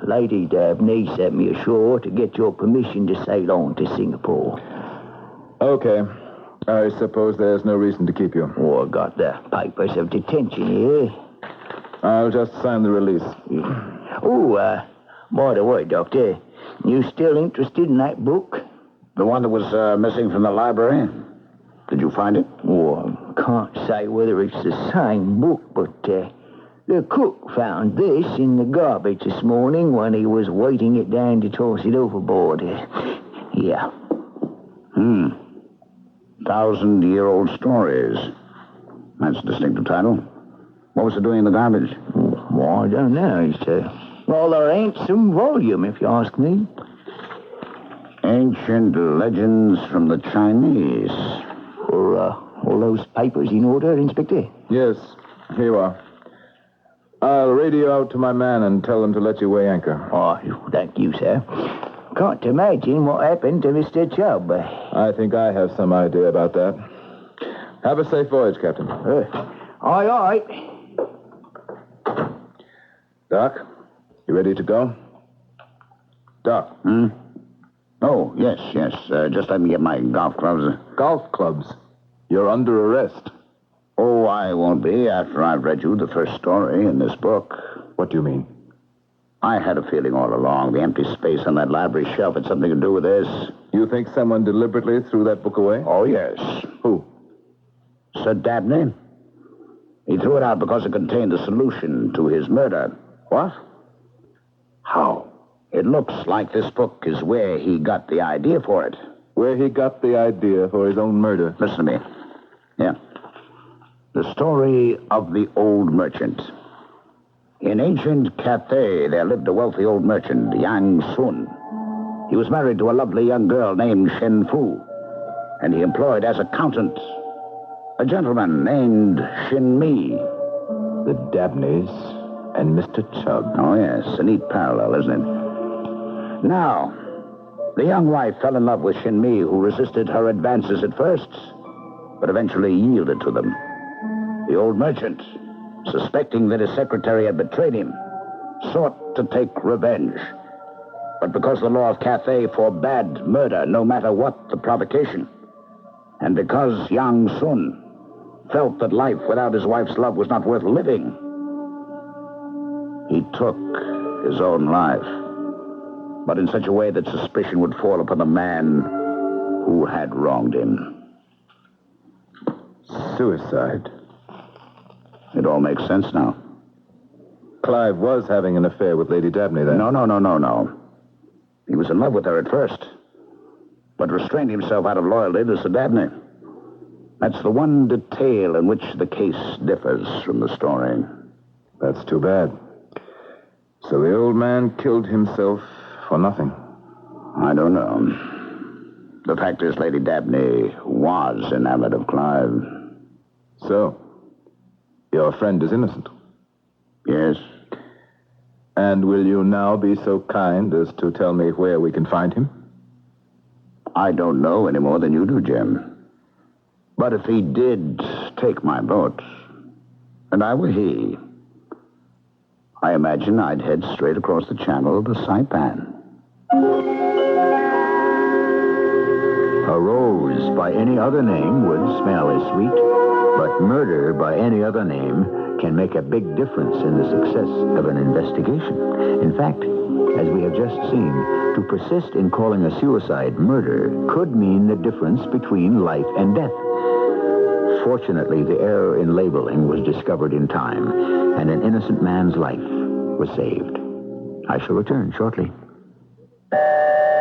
Lady Dabney sent me ashore to get your permission to sail on to Singapore. Okay. I suppose there's no reason to keep you. Oh, I got the papers of detention here. I'll just sign the release. Oh, by the way, Doctor, you still interested in that book? The one that was missing from the library? Did you find it? Oh, I can't say whether it's the same book, but the cook found this in the garbage this morning when he was weighting it down to toss it overboard. Yeah. 1,000-year-old stories. That's a distinctive title. What was it doing in the garbage? Well, I don't know. It's a rather handsome volume, if you ask me. Ancient legends from the Chinese. Are all those papers in order, Inspector? Yes, here you are. I'll radio out to my man and tell him to let you weigh anchor. Oh, thank you, sir. Can't imagine what happened to Mr. Chubb. I think I have some idea about that. Have a safe voyage, Captain. Aye. Doc, you ready to go? Doc. Oh, yes. Just let me get my golf clubs. Golf clubs? You're under arrest. Oh, I won't be after I've read you the first story in this book. What do you mean? I had a feeling all along the empty space on that library shelf had something to do with this. You think someone deliberately threw that book away? Oh, yes. Who? Sir Dabney. He threw it out because it contained the solution to his murder. What? How? It looks like this book is where he got the idea for it. Where he got the idea for his own murder? Listen to me. Yeah. The story of the old merchant. In ancient Cathay, there lived a wealthy old merchant, Yang Sun. He was married to a lovely young girl named Shen Fu, and he employed as accountant a gentleman named Shin Mi. The Dabneys and Mr. Chubb. Oh, yes, a neat parallel, isn't it? Now, the young wife fell in love with Shin Mi, who resisted her advances at first, but eventually yielded to them. The old merchant, suspecting that his secretary had betrayed him, sought to take revenge. But because the law of Cathay forbade murder, no matter what the provocation, and because Yang Sun felt that life without his wife's love was not worth living, he took his own life, but in such a way that suspicion would fall upon the man who had wronged him. Suicide. It all makes sense now. Clive was having an affair with Lady Dabney then. No. He was in love with her at first, but restrained himself out of loyalty to Sir Dabney. That's the one detail in which the case differs from the story. That's too bad. So the old man killed himself for nothing. I don't know. The fact is, Lady Dabney was enamored of Clive. So, your friend is innocent? Yes. And will you now be so kind as to tell me where we can find him? I don't know any more than you do, Jim. But if he did take my boat, and I were he, I imagine I'd head straight across the channel to Saipan. A rose by any other name would smell as sweet, but murder by any other name can make a big difference in the success of an investigation. In fact, as we have just seen, to persist in calling a suicide murder could mean the difference between life and death. Fortunately, the error in labeling was discovered in time, and an innocent man's life was saved. I shall return shortly.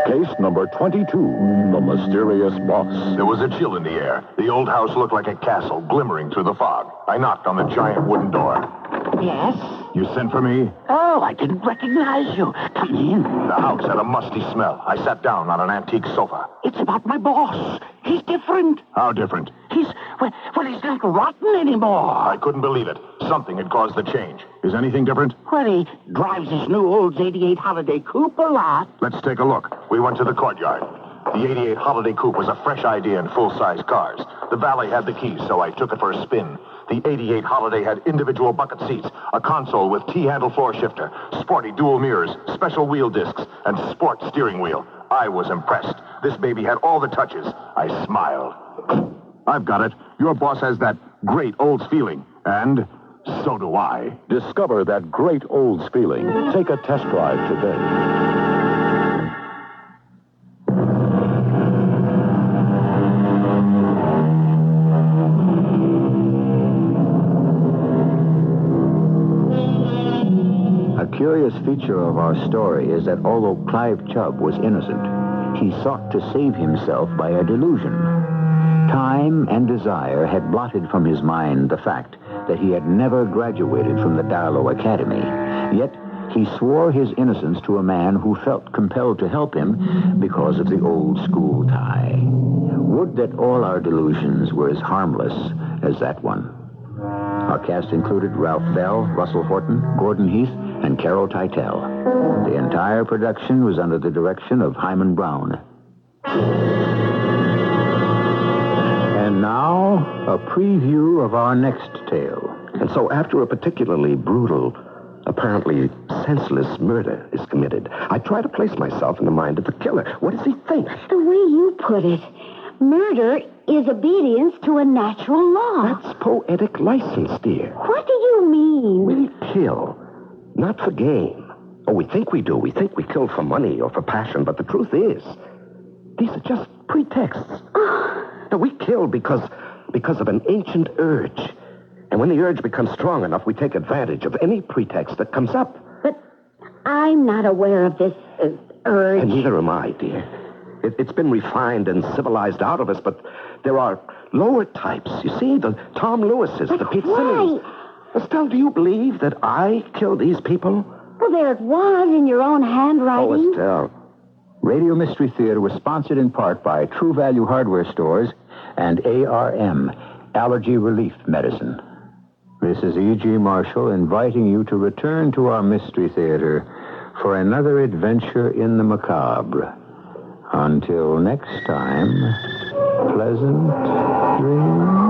Case number 22, The Mysterious Boss. There was a chill in the air. The old house looked like a castle glimmering through the fog. I knocked on the giant wooden door. Yes? You sent for me? Oh, I didn't recognize you. Come in. The house had a musty smell. I sat down on an antique sofa. It's about my boss. He's different. How different? He's not rotten anymore. I couldn't believe it. Something had caused the change. Is anything different? Well, he drives his new Olds 88 Holiday Coupe a lot. Let's take a look. We went to the courtyard. The 88 Holiday Coupe was a fresh idea in full-size cars. The valet had the keys, so I took it for a spin. The 88 Holiday had individual bucket seats, a console with T-handle floor shifter, sporty dual mirrors, special wheel discs, and sport steering wheel. I was impressed. This baby had all the touches. I smiled. I've got it. Your boss has that great Olds feeling. And so do I. Discover that great Olds feeling. Take a test drive today. A curious feature of our story is that although Clive Chubb was innocent, he sought to save himself by a delusion. Time and desire had blotted from his mind the fact that he had never graduated from the Darlow Academy. Yet he swore his innocence to a man who felt compelled to help him because of the old school tie. Would that all our delusions were as harmless as that one. Our cast included Ralph Bell, Russell Horton, Gordon Heath, and Carol Teitel. The entire production was under the direction of Hyman Brown. And now, a preview of our next tale. And so after a particularly brutal, apparently senseless murder is committed, I try to place myself in the mind of the killer. What does he think? The way you put it, murder is obedience to a natural law. That's poetic license, dear. What do you mean? We kill, not for gain. Oh, we think we do. We think we kill for money or for passion, but the truth is, these are just pretexts. Now, we kill because of an ancient urge. And when the urge becomes strong enough, we take advantage of any pretext that comes up. But I'm not aware of this urge. And neither am I, dear. It's been refined and civilized out of us, but there are lower types. You see, the Tom Lewises, the Pete Simmons. Estelle, do you believe that I killed these people? Well, there it was in your own handwriting. Oh, Estelle. Radio Mystery Theater was sponsored in part by True Value Hardware Stores and ARM, Allergy Relief Medicine. This is E.G. Marshall inviting you to return to our Mystery Theater for another adventure in the macabre. Until next time, pleasant dreams.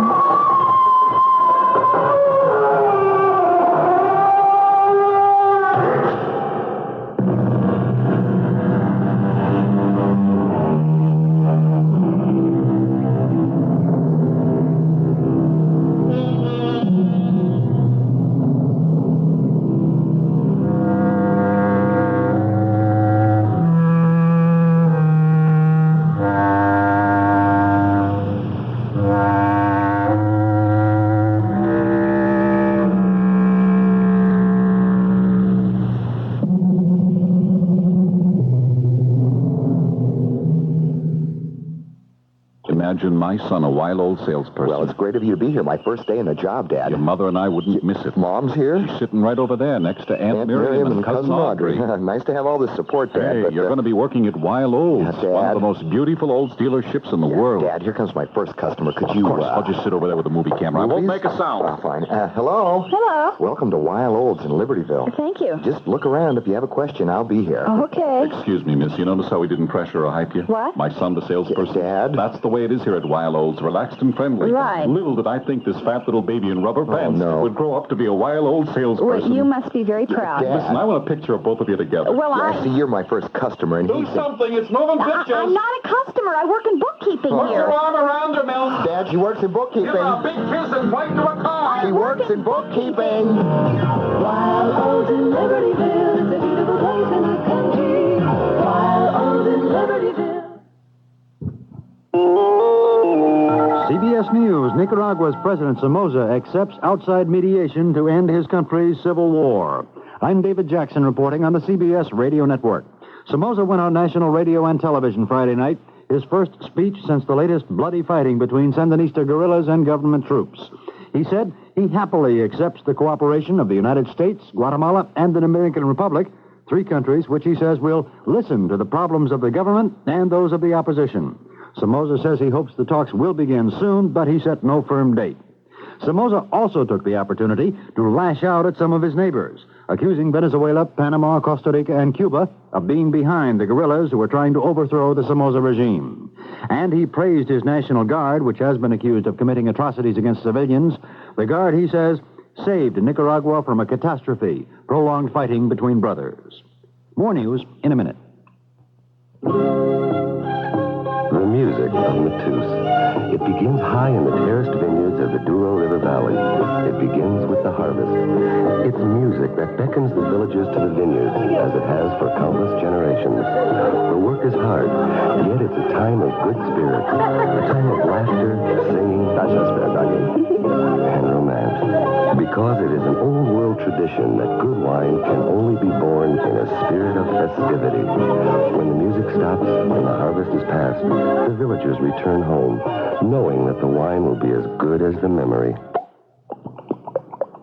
imagine my son a wild-old salesperson. Well, it's great of you to be here. My first day in the job, Dad. Your mother and I wouldn't miss it. Mom's here? She's sitting right over there next to Aunt Miriam and Cousin Audrey. Nice to have all this support, Dad. Hey, but, you're going to be working at Wild Olds, Dad. one of the most beautiful old dealerships in the world. Dad, here comes my first customer. Could you... Of course, I'll just sit over there with the movie camera. I won't make a sound. Fine. Hello? Hello. Welcome to Wild Olds in Libertyville. Thank you. Just look around. If you have a question, I'll be here. Okay. Excuse me, miss. You notice how we didn't pressure or hype you? What? My son, the salesperson. Dad? That's the way it is here at Wild Olds. Relaxed and friendly. Right. Little did I think this fat little baby in rubber pants would grow up to be a wild old salesperson. Well, you must be very proud. Dad. Listen, I want a picture of both of you together. Well, I see you're my first customer, and Do something. It's moving pictures. I'm not a customer. I work in bookkeeping Put here. your arm around her, Mel. Dad, she works in bookkeeping. Give her a big kiss and point to a car. She works in bookkeeping. Wild Olds in Libertyville, it's a beautiful place in the country. Wild Olds in Libertyville. CBS News, Nicaragua's President Somoza accepts outside mediation to end his country's civil war. I'm David Jackson reporting on the CBS Radio Network. Somoza went on national radio and television Friday night, his first speech since the latest bloody fighting between Sandinista guerrillas and government troops. He said he happily accepts the cooperation of the United States, Guatemala, and the Dominican Republic, 3 countries which he says will listen to the problems of the government and those of the opposition. Somoza says he hopes the talks will begin soon, but he set no firm date. Somoza also took the opportunity to lash out at some of his neighbors, accusing Venezuela, Panama, Costa Rica, and Cuba of being behind the guerrillas who were trying to overthrow the Somoza regime. And he praised his National Guard, which has been accused of committing atrocities against civilians. The Guard, he says, saved Nicaragua from a catastrophe, prolonged fighting between brothers. More news in a minute. The music of Matus. It begins high in the terraced vineyards of the Douro River Valley. It begins with the harvest. It's music that beckons the villagers to the vineyard, as it has for countless generations. The work is hard, yet it's a time of good spirits, a time of laughter, singing, and romance. Because it is an old-world tradition that good wine can only be born in a spirit of festivity. When the music stops and the harvest is past, the villagers return home, knowing that the wine will be as good as the memory.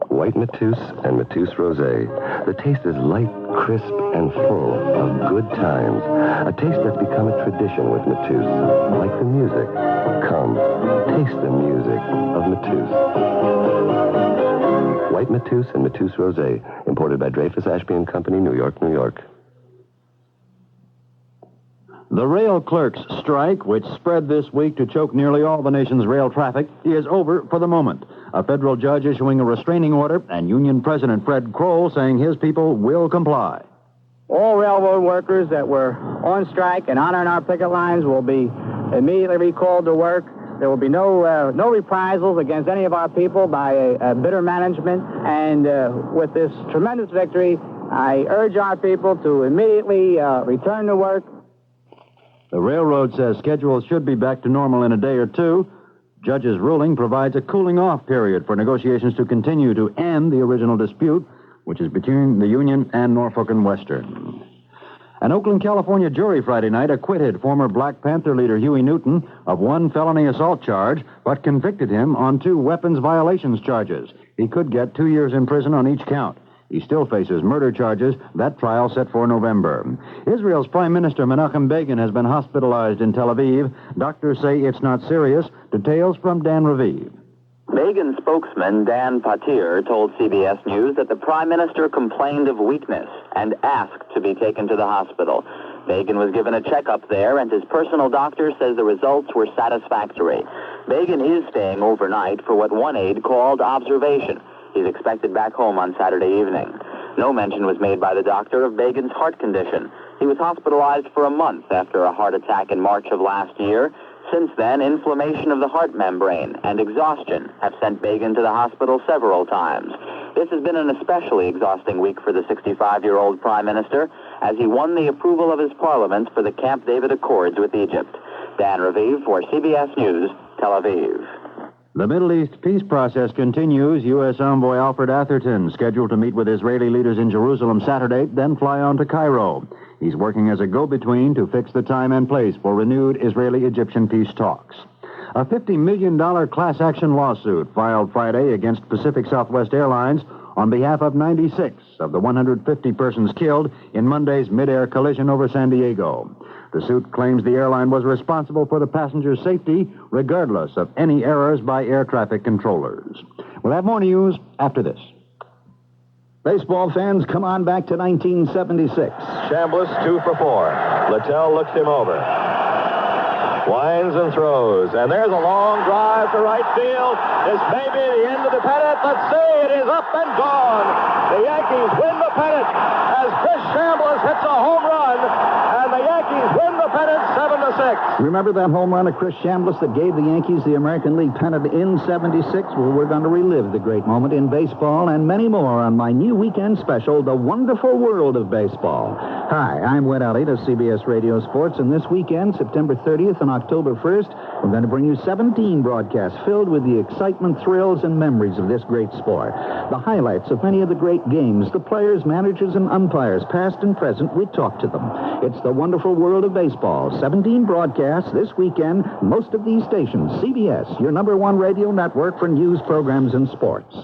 White Matus and Matus Rosé. The taste is light, crisp, and full of good times. A taste that's become a tradition with Matus. Like the music. Come, taste the music of Matus. White Matus and Matus Rosé. Imported by Dreyfus Ashby and Company, New York, New York. The rail clerks' strike, which spread this week to choke nearly all the nation's rail traffic, is over for the moment. A federal judge issuing a restraining order, and Union President Fred Kroll saying his people will comply. All railroad workers that were on strike and honoring our picket lines will be immediately recalled to work. There will be no reprisals against any of our people by a bitter management. And with this tremendous victory, I urge our people to immediately return to work. The railroad says schedules should be back to normal in a day or two. Judge's ruling provides a cooling-off period for negotiations to continue to end the original dispute, which is between the Union and Norfolk and Western. An Oakland, California jury Friday night acquitted former Black Panther leader Huey Newton of 1 felony assault charge, but convicted him on 2 weapons violations charges. He could get 2 years in prison on each count. He still faces murder charges. That trial set for November. Israel's Prime Minister Menachem Begin has been hospitalized in Tel Aviv. Doctors say it's not serious. Details from Dan Raviv. Begin spokesman Dan Patir told CBS News that the Prime Minister complained of weakness and asked to be taken to the hospital. Begin was given a checkup there, and his personal doctor says the results were satisfactory. Begin is staying overnight for what one aide called observation. He's expected back home on Saturday evening. No mention was made by the doctor of Begin's heart condition. He was hospitalized for a month after a heart attack in March of last year. Since then, inflammation of the heart membrane and exhaustion have sent Begin to the hospital several times. This has been an especially exhausting week for the 65-year-old Prime Minister as he won the approval of his parliament for the Camp David Accords with Egypt. Dan Raviv for CBS News, Tel Aviv. The Middle East peace process continues. U.S. Envoy Alfred Atherton scheduled to meet with Israeli leaders in Jerusalem Saturday, then fly on to Cairo. He's working as a go-between to fix the time and place for renewed Israeli-Egyptian peace talks. A $50 million class action lawsuit filed Friday against Pacific Southwest Airlines on behalf of 96 of the 150 persons killed in Monday's mid-air collision over San Diego. The suit claims the airline was responsible for the passengers' safety, regardless of any errors by air traffic controllers. We'll have more news after this. Baseball fans, come on back to 1976. Chambliss 2 for 4. Littell looks him over. Winds and throws. And there's a long drive to right field. This may be the end of the pennant. Let's see. It is up and gone. The Yankees win the pennant as Chris Chambliss hits a home run. And the Yankees win the pennant 7-6. Remember that home run of Chris Chambliss that gave the Yankees the American League pennant in 76? Well, we're going to relive the great moment in baseball and many more on my new weekend special, The Wonderful World of Baseball. Hi, I'm Wed Elliott of CBS Radio Sports, and this weekend, September 30th and October 1st, we're going to bring you 17 broadcasts filled with the excitement, thrills, and memories of this great sport. The highlights of many of the great games, the players, managers, and umpires, past and present, we talk to them. It's The Wonderful World of Baseball. 17 broadcasts this weekend, most of these stations. CBS, your number one radio network for news, programs, and sports.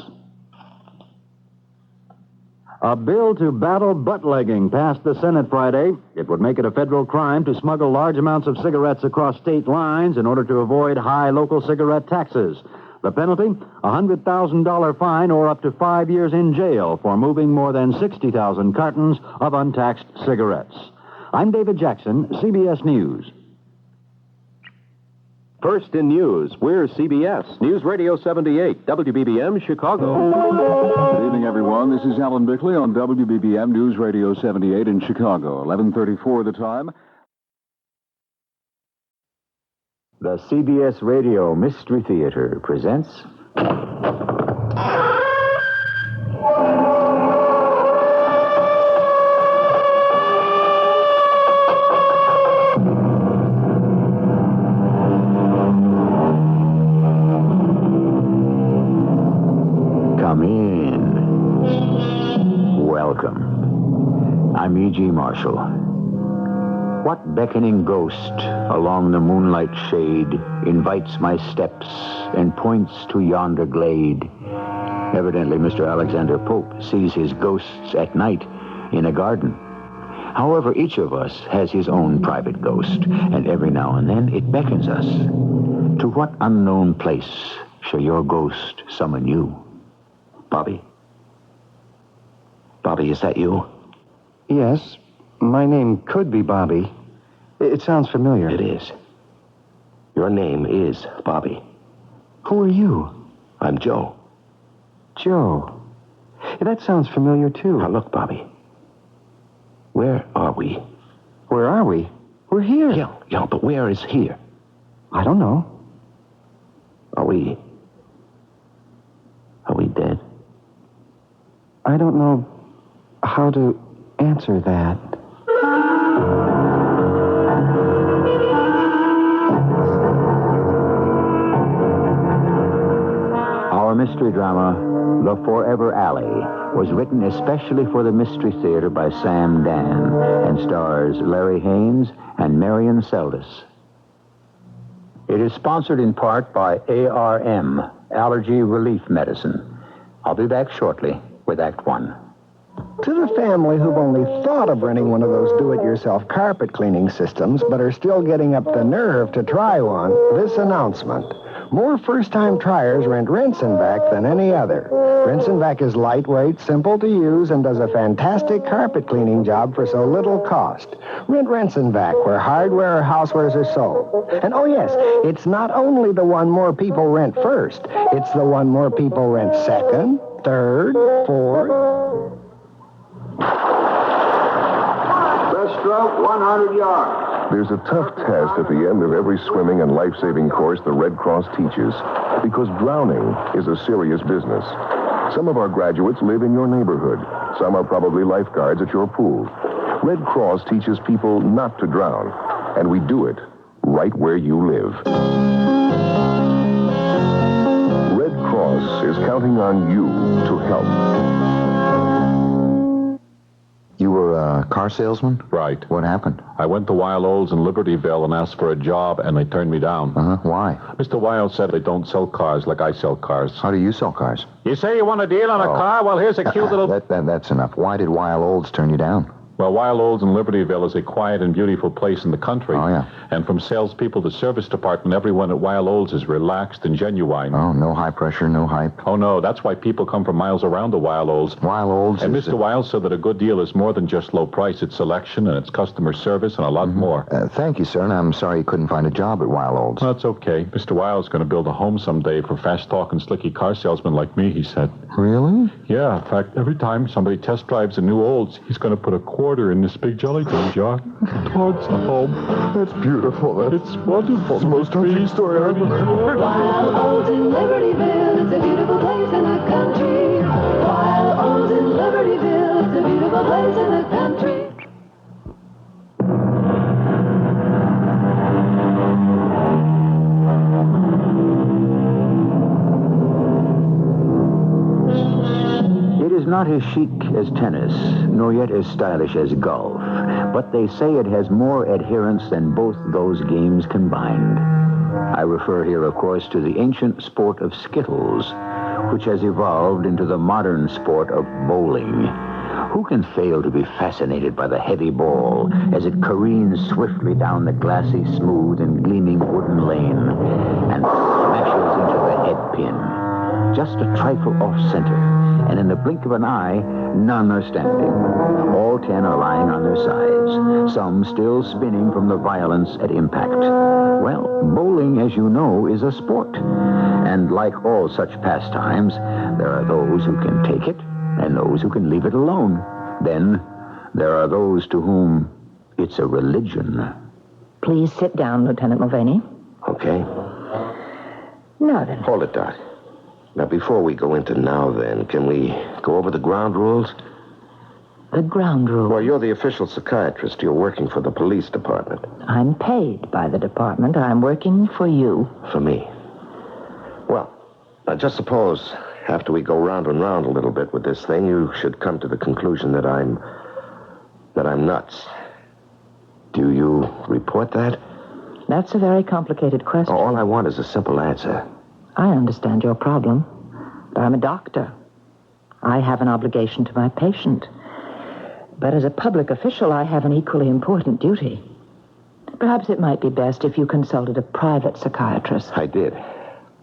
A bill to battle butt-legging passed the Senate Friday. It would make it a federal crime to smuggle large amounts of cigarettes across state lines in order to avoid high local cigarette taxes. The penalty, a $100,000 fine or up to 5 years in jail for moving more than 60,000 cartons of untaxed cigarettes. I'm David Jackson, CBS News. First in news, we're CBS, News Radio 78, WBBM, Chicago. Good evening, everyone. This is Alan Bickley on WBBM News Radio 78 in Chicago. 11:34 the time. The CBS Radio Mystery Theater presents... Come in. Welcome. I'm E.G. Marshall. What beckoning ghost along the moonlight shade invites my steps and points to yonder glade? Evidently, Mr. Alexander Pope sees his ghosts at night in a garden. However, each of us has his own private ghost, and every now and then it beckons us. To what unknown place shall your ghost summon you? Bobby? Bobby, is that you? Yes. My name could be Bobby. It sounds familiar. It is. Your name is Bobby. Who are you? I'm Joe. Joe. That sounds familiar, too. Now, look, Bobby. Where are we? Where are we? We're here. Yeah, but where is here? I don't know. Are we dead? I don't know how to answer that. Our mystery drama, The Forever Alley, was written especially for the Mystery Theater by Sam Dan and stars Larry Haynes and Marion Seldes. It is sponsored in part by ARM, Allergy Relief Medicine. I'll be back shortly with Act One. To the family who've only thought of renting one of those do-it-yourself carpet cleaning systems but are still getting up the nerve to try one, this announcement. More first-time triers rent Rinse and Vac than any other. Rinse and Vac is lightweight, simple to use, and does a fantastic carpet cleaning job for so little cost. Rent Rinse and Vac, where hardware or housewares are sold. And oh yes, it's not only the one more people rent first, it's the one more people rent second, third, fourth. Best stroke, 100 yards. There's a tough test at the end of every swimming and life-saving course the Red Cross teaches, because drowning is a serious business. Some of our graduates live in your neighborhood. Some are probably lifeguards at your pool. Red Cross teaches people not to drown, and we do it right where you live. Red Cross is counting on you to help. You were a car car salesman? Right. What happened? I went to Wild Olds in Libertyville and asked for a job, and they turned me down. Uh-huh. Why? Mr. Wild said they don't sell cars like I sell cars. How do you sell cars? You say you want a deal on a car? Well, here's a cute little... That's enough. Why did Wild Olds turn you down? Well, Wild Olds in Libertyville is a quiet and beautiful place in the country. Oh, yeah. And from salespeople to service department, everyone at Wild Olds is relaxed and genuine. Oh, no high pressure, no hype. Oh, no, that's why people come from miles around to Wild Olds. Wild Olds And is... Mr. Wild said that a good deal is more than just low price. It's selection and it's customer service and a lot more. Thank you, sir, and I'm sorry you couldn't find a job at Wild Olds. Well, that's okay. Mr. Wild's going to build a home someday for fast-talking, slicky car salesmen like me, he said. Really? Yeah, in fact, every time somebody test drives a new Olds, he's going to put a quarter in this big jelly bean jar towards the home. That's beautiful. It's wonderful. It's the most touching story I've ever heard. Wild Olds in Libertyville, it's a beautiful place in the country. Wild Olds in Libertyville, it's a beautiful place in the country. It is not as chic as tennis, nor yet as stylish as golf, but they say it has more adherents than both those games combined. I refer here, of course, to the ancient sport of skittles, which has evolved into the modern sport of bowling. Who can fail to be fascinated by the heavy ball as it careens swiftly down the glassy, smooth, and gleaming wooden lane and smashes into the head pin? Just a trifle off-center, and in the blink of an eye, none are standing. All 10 are lying on their sides, some still spinning from the violence at impact. Well, bowling, as you know, is a sport. And like all such pastimes, there are those who can take it and those who can leave it alone. Then there are those to whom it's a religion. Please sit down, Lieutenant Mulvaney. Okay. Now then. Hold it, Doc. Now, before we go into now then, can we go over the ground rules? The ground rules? Well, you're the official psychiatrist. You're working for the police department. I'm paid by the department. I'm working for you. For me. Well, now just suppose, after we go round and round a little bit with this thing, you should come to the conclusion that I'm nuts. Do you report that? That's a very complicated question. All I want is a simple answer. I understand your problem, but I'm a doctor. I have an obligation to my patient. But as a public official, I have an equally important duty. Perhaps it might be best if you consulted a private psychiatrist. I did.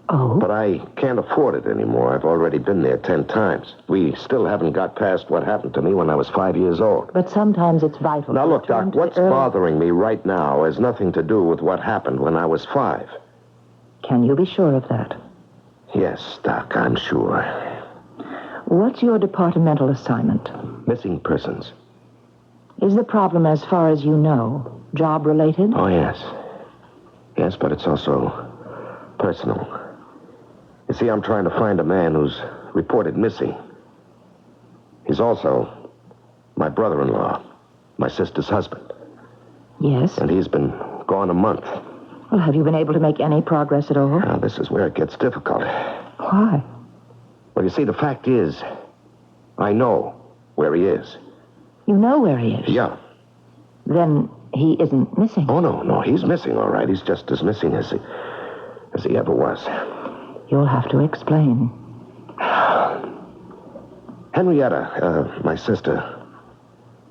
Oh? But I can't afford it anymore. I've already been there 10 times. We still haven't got past what happened to me when I was 5 years old. But sometimes it's vital. Now, to look, return Doc, to what's the early... bothering me right now has nothing to do with what happened when I was 5. Can you be sure of that? Yes, Doc, I'm sure. What's your departmental assignment? Missing persons. Is the problem, as far as you know, job-related? Oh, yes. Yes, but it's also personal. You see, I'm trying to find a man who's reported missing. He's also my brother-in-law, my sister's husband. Yes? And he's been gone a month. Well, have you been able to make any progress at all? Now, this is where it gets difficult. Why? Well, you see, the fact is, I know where he is. You know where he is? Yeah. Then he isn't missing? Oh, no, he's missing, all right. He's just as missing as he ever was. You'll have to explain. Henrietta, my sister,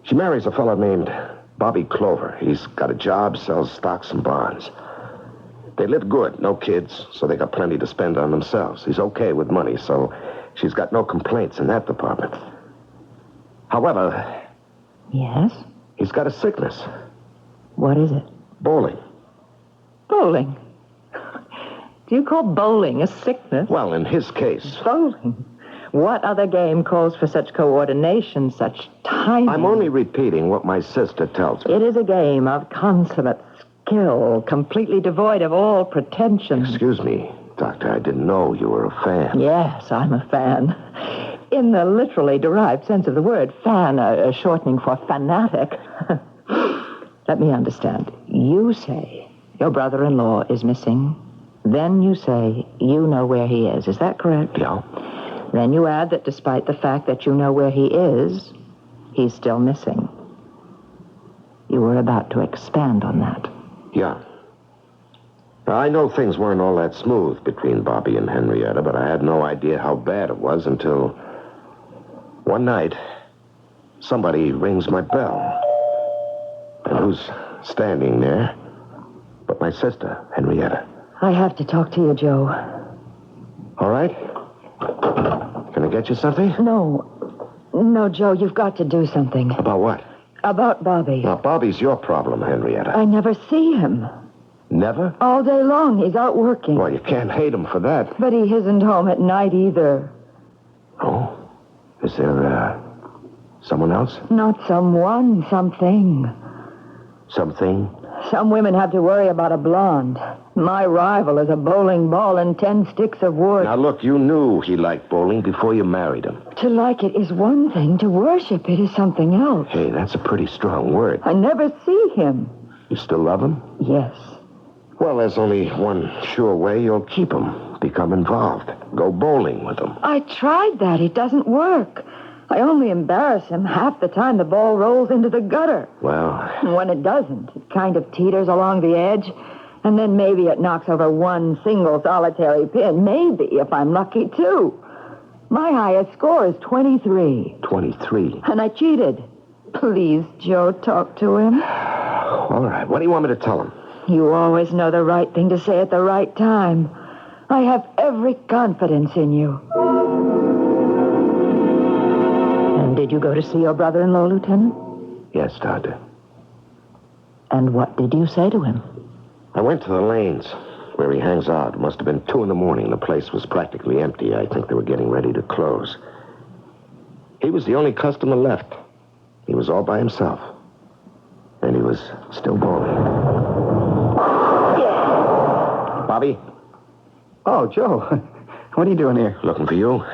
she marries a fellow named Bobby Clover. He's got a job, sells stocks and bonds. They live good, no kids, so they got plenty to spend on themselves. He's okay with money, so she's got no complaints in that department. However... Yes? He's got a sickness. What is it? Bowling. Bowling? Do you call bowling a sickness? Well, in his case. Bowling? What other game calls for such coordination, such timing? I'm only repeating what my sister tells me. It is a game of consummate skill, completely devoid of all pretension. Excuse me, Doctor, I didn't know you were a fan. Yes, I'm a fan. In the literally derived sense of the word, fan, a shortening for fanatic. Let me understand. You say your brother-in-law is missing. Then you say you know where he is. Is that correct? Yeah. Then you add that despite the fact that you know where he is, he's still missing. You were about to expand on that. Yeah. Now, I know things weren't all that smooth between Bobby and Henrietta, but I had no idea how bad it was until one night somebody rings my bell. And who's standing there but my sister, Henrietta. I have to talk to you, Joe. All right? Can I get you something? No, Joe, you've got to do something. About what? About Bobby. Now, Bobby's your problem, Henrietta. I never see him. Never? All day long, he's out working. Well, you can't hate him for that. But he isn't home at night either. Oh? Is there, someone else? Not someone, something. Something? Some women have to worry about a blonde. My rival is a bowling ball and 10 sticks of wood. Now, look, you knew he liked bowling before you married him. To like it is one thing. To worship it is something else. Hey, that's a pretty strong word. I never see him. You still love him? Yes. Well, there's only one sure way you'll keep him. Become involved. Go bowling with him. I tried that. It doesn't work. I only embarrass him half the time the ball rolls into the gutter. Well... And when it doesn't, it kind of teeters along the edge, and then maybe it knocks over one single solitary pin. Maybe, if I'm lucky, too. My highest score is 23. 23? And I cheated. Please, Joe, talk to him. All right. What do you want me to tell him? You always know the right thing to say at the right time. I have every confidence in you. And did you go to see your brother-in-law, Lieutenant? Yes, Doctor. And what did you say to him? I went to the lanes where he hangs out. It must have been 2 a.m. The place was practically empty. I think they were getting ready to close. He was the only customer left. He was all by himself. And he was still bowling. Bobby? Oh, Joe. What are you doing here? Looking for you.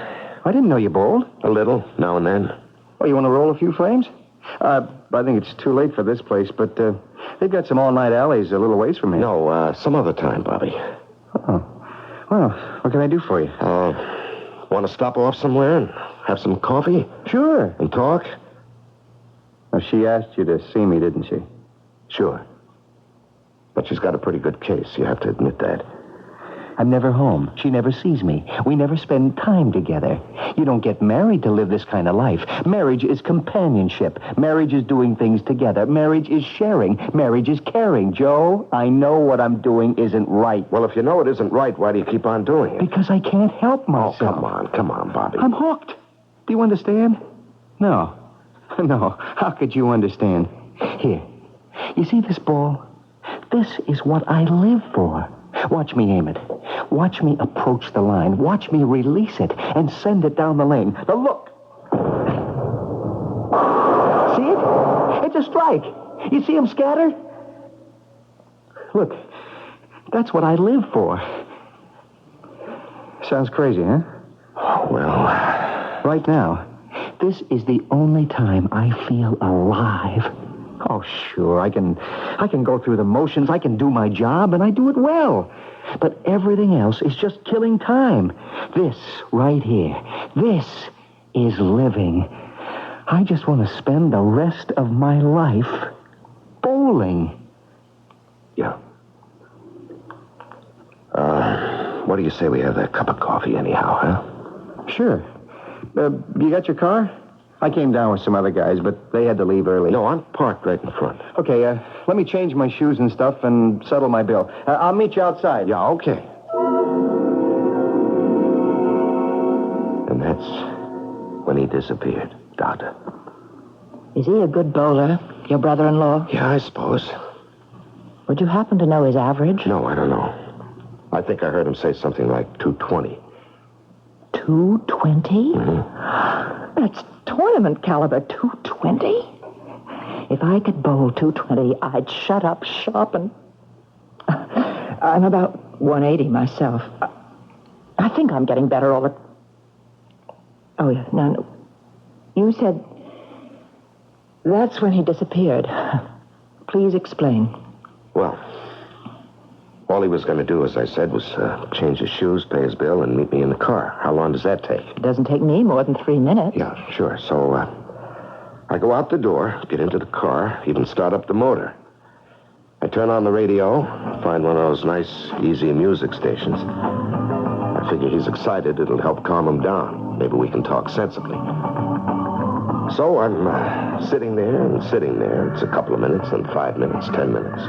I didn't know you bowled. A little, now and then. Oh, you want to roll a few frames? I think it's too late for this place, but they've got some all-night alleys a little ways from here. No, some other time, Bobby. Oh. Well, what can I do for you? Want to stop off somewhere and have some coffee? Sure. And talk? Well, she asked you to see me, didn't she? Sure. But she's got a pretty good case, you have to admit that. I'm never home. She never sees me. We never spend time together. You don't get married to live this kind of life. Marriage is companionship. Marriage is doing things together. Marriage is sharing. Marriage is caring. Joe, I know what I'm doing isn't right. Well, if you know it isn't right, why do you keep on doing it? Because I can't help myself. Oh, come on, Bobby. I'm hooked. Do you understand? No. No. How could you understand? Here. You see this ball? This is what I live for. Watch me aim it. Watch me approach the line. Watch me release it and send it down the lane. Now look. See it? It's a strike. You see him scatter? Look, that's what I live for. Sounds crazy, huh? Well... Right now, this is the only time I feel alive. Oh, sure, I can go through the motions, I can do my job, and I do it well. But everything else is just killing time. This, right here, this is living. I just want to spend the rest of my life bowling. Yeah. What do you say we have that cup of coffee anyhow, huh? Sure. You got your car? I came down with some other guys, but they had to leave early. No, I'm parked right in front. Okay, let me change my shoes and stuff and settle my bill. I'll meet you outside. Yeah, okay. And that's when he disappeared, Doctor. Is he a good bowler, your brother-in-law? Yeah, I suppose. Would you happen to know his average? No, I don't know. I think I heard him say something like 220. 220? Mm-hmm. That's tournament caliber, 220? If I could bowl 220, I'd shut up shop and... I'm about 180 myself. I think I'm getting better all the... Oh, yeah, no. You said... That's when he disappeared. Please explain. Well, all he was going to do, as I said, was change his shoes, pay his bill, and meet me in the car. How long does that take? It doesn't take me more than 3 minutes. Yeah, sure. So, I I go out the door, get into the car, even start up the motor. I turn on the radio, find one of those nice, easy music stations. I figure he's excited. It'll help calm him down. Maybe we can talk sensibly. So I'm sitting there and sitting there. It's a couple of minutes, then 5 minutes, 10 minutes.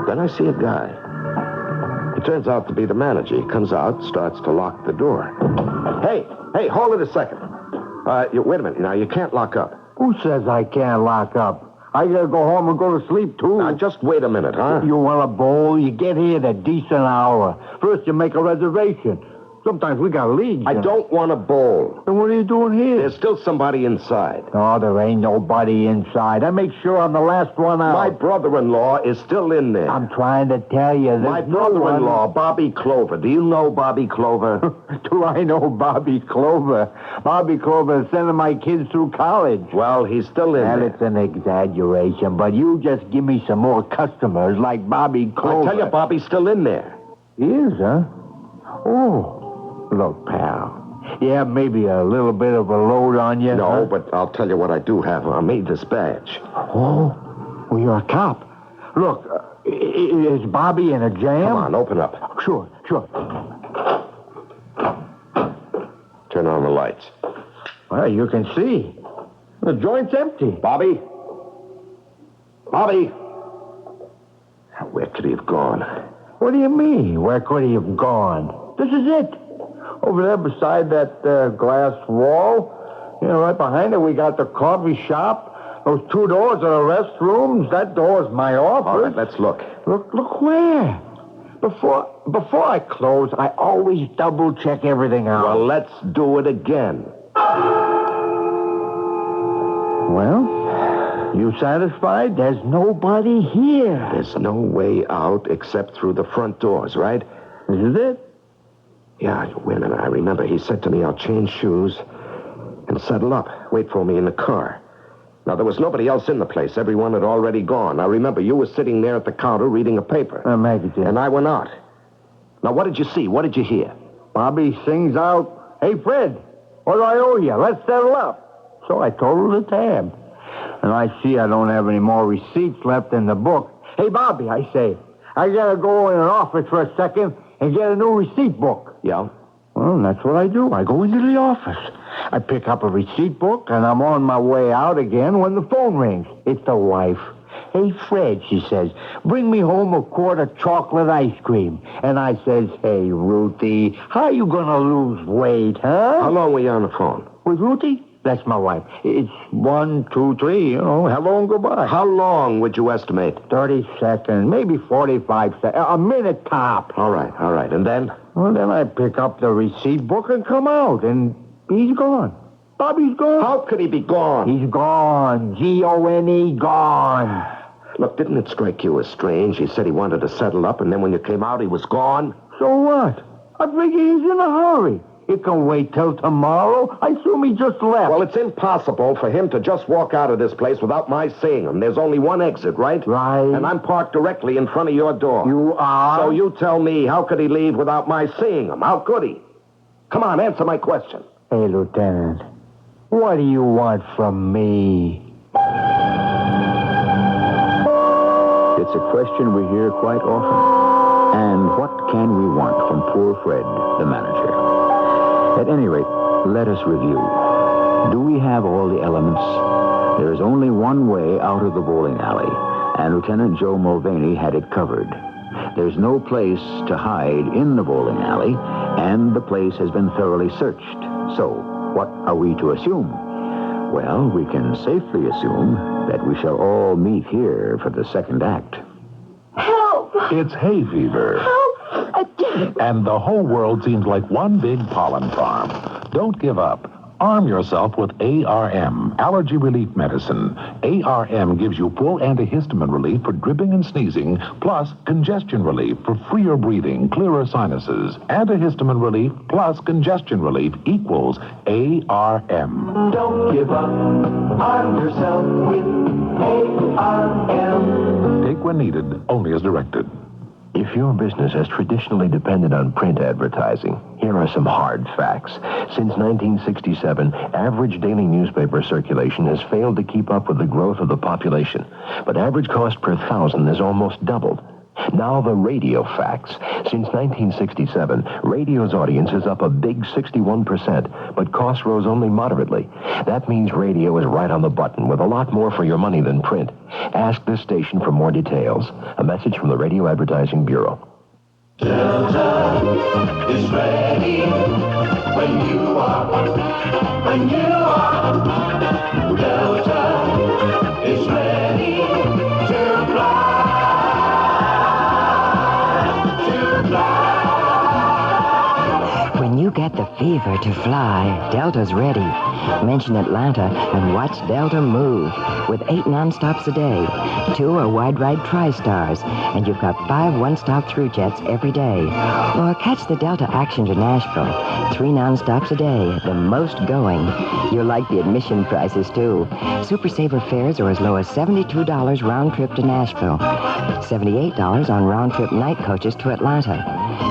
Then I see a guy. He turns out to be the manager. He comes out, starts to lock the door. Hey, hold it a second. Wait a minute. Now, you can't lock up. Who says I can't lock up? I gotta go home and go to sleep, too. Now, just wait a minute, huh? You want a bowl? You get here at a decent hour. First, you make a reservation. Sometimes we got leads. I don't want a bowl. Then what are you doing here? There's still somebody inside. No, there ain't nobody inside. I make sure I'm the last one out. My brother-in-law is still in there. I'm trying to tell you. My brother-in-law, Bobby Clover. Do you know Bobby Clover? Do I know Bobby Clover? Bobby Clover is sending my kids through college. Well, he's still in there. It's an exaggeration, but you just give me some more customers like Bobby Clover. I tell you, Bobby's still in there. He is, huh? Oh. Look, pal, you have maybe a little bit of a load on you? No, but I'll tell you what I do have. I made this badge. Oh, well, you're a cop. Look, is Bobby in a jam? Come on, open up. Sure. Turn on the lights. Well, you can see. The joint's empty. Bobby? Where could he have gone? What do you mean, where could he have gone? This is it. Over there beside that glass wall. You know, right behind it, we got the coffee shop. Those 2 doors are the restrooms. That door's my office. All right, let's look. Look where? Before I close, I always double-check everything out. Well, let's do it again. Well, you satisfied? There's nobody here. There's no way out except through the front doors, right? This is it? Yeah, wait a minute. I remember he said to me, I'll change shoes and settle up. Wait for me in the car. Now, there was nobody else in the place. Everyone had already gone. Now, remember, you were sitting there at the counter reading a paper. A magazine. And I went out. Now, what did you see? What did you hear? Bobby sings out, "Hey, Fred, what do I owe you? Let's settle up." So I totaled the tab. And I see I don't have any more receipts left in the book. "Hey, Bobby," I say, "I gotta go in an office for a second and get a new receipt book." Yeah? Well, that's what I do. I go into the office. I pick up a receipt book, and I'm on my way out again when the phone rings. It's the wife. "Hey, Fred," she says, "bring me home a quart of chocolate ice cream." And I says, "Hey, Ruthie, how you gonna lose weight, huh?" How long were you on the phone? With Ruthie? That's my wife. It's 1, 2, 3, hello and goodbye. How long would you estimate? 30 seconds, maybe 45 seconds, a minute top. All right. And then? Well, then I pick up the receipt book and come out, and he's gone. Bobby's gone. How could he be gone? He's gone. G-O-N-E, gone. Look, didn't it strike you as strange? He said he wanted to settle up, and then when you came out, he was gone? So what? I figure he's in a hurry. It can wait till tomorrow. I assume he just left. Well, it's impossible for him to just walk out of this place without my seeing him. There's only one exit, right? Right. And I'm parked directly in front of your door. You are? So you tell me, how could he leave without my seeing him? How could he? Come on, answer my question. Hey, Lieutenant, what do you want from me? It's a question we hear quite often. And what can we want from poor Fred, the manager? At any rate, let us review. Do we have all the elements? There is only one way out of the bowling alley, and Lieutenant Joe Mulvaney had it covered. There's no place to hide in the bowling alley, and the place has been thoroughly searched. So, what are we to assume? Well, we can safely assume that we shall all meet here for the second act. Help! It's hay fever. Help! And the whole world seems like one big pollen farm. Don't give up. Arm yourself with ARM, allergy relief medicine. ARM gives you full antihistamine relief for dripping and sneezing, plus congestion relief for freer breathing, clearer sinuses. Antihistamine relief plus congestion relief equals ARM. Don't give up. Arm yourself with ARM. Take when needed, only as directed. If your business has traditionally depended on print advertising, here are some hard facts. Since 1967, average daily newspaper circulation has failed to keep up with the growth of the population, but average cost per thousand has almost doubled. Now the radio facts. Since 1967, radio's audience is up a big 61%, but costs rose only moderately. That means radio is right on the button with a lot more for your money than print. Ask this station for more details. A message from the Radio Advertising Bureau. Delta is ready when you are. When you are. Delta is ready to fly. When you get the fever to fly, Delta's ready. Mention Atlanta and watch Delta move. With 8 nonstops a day, 2 are wide-ride tri-stars, and you've got 5 one-stop through jets every day. Or catch the Delta Action to Nashville. 3 nonstops a day, the most going. You'll like the admission prices, too. Super Saver fares are as low as $72 round trip to Nashville. $78 on round-trip night coaches to Atlanta.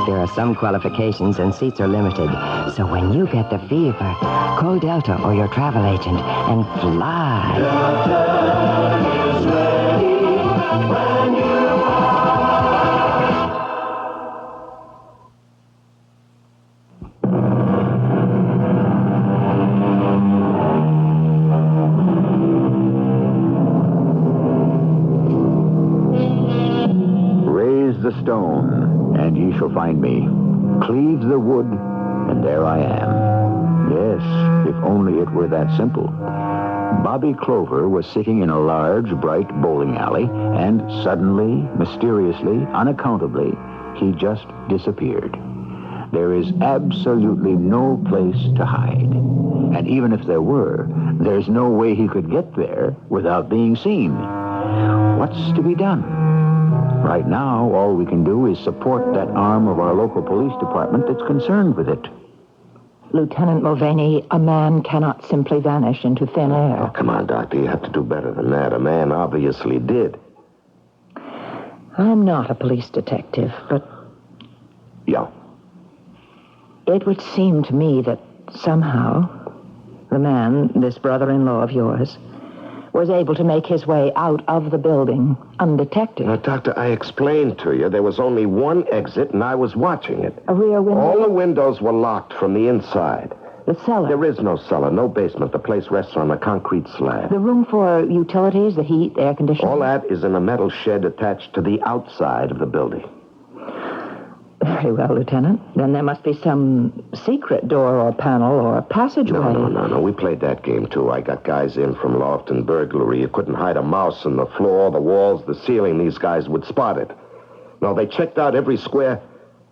There are some qualifications and seats are limited. So when you get the fever, call Delta or your travel agent and fly. Delta is ready when you Raise the stone, and ye shall find me. Cleave the wood, and there I am. Yes, if only it were that simple. Bobby Clover was sitting in a large, bright bowling alley, and suddenly, mysteriously, unaccountably, he just disappeared. There is absolutely no place to hide. And even if there were, there's no way he could get there without being seen. What's to be done? Right now, all we can do is support that arm of our local police department that's concerned with it. Lieutenant Mulvaney, a man cannot simply vanish into thin air. Oh, come on, Doctor. You have to do better than that. A man obviously did. I'm not a police detective, but... Yeah. It would seem to me that somehow the man, this brother-in-law of yours, was able to make his way out of the building undetected. Now, Doctor, I explained to you there was only one exit, and I was watching it. A rear window? All the windows were locked from the inside. The cellar? There is no cellar, no basement. The place rests on a concrete slab. The room for utilities, the heat, the air conditioning? All that is in a metal shed attached to the outside of the building. Very well, Lieutenant. Then there must be some secret door or panel or passageway. No. We played that game, too. I got guys in from loft and burglary. You couldn't hide a mouse in the floor, the walls, the ceiling. These guys would spot it. No, they checked out every square,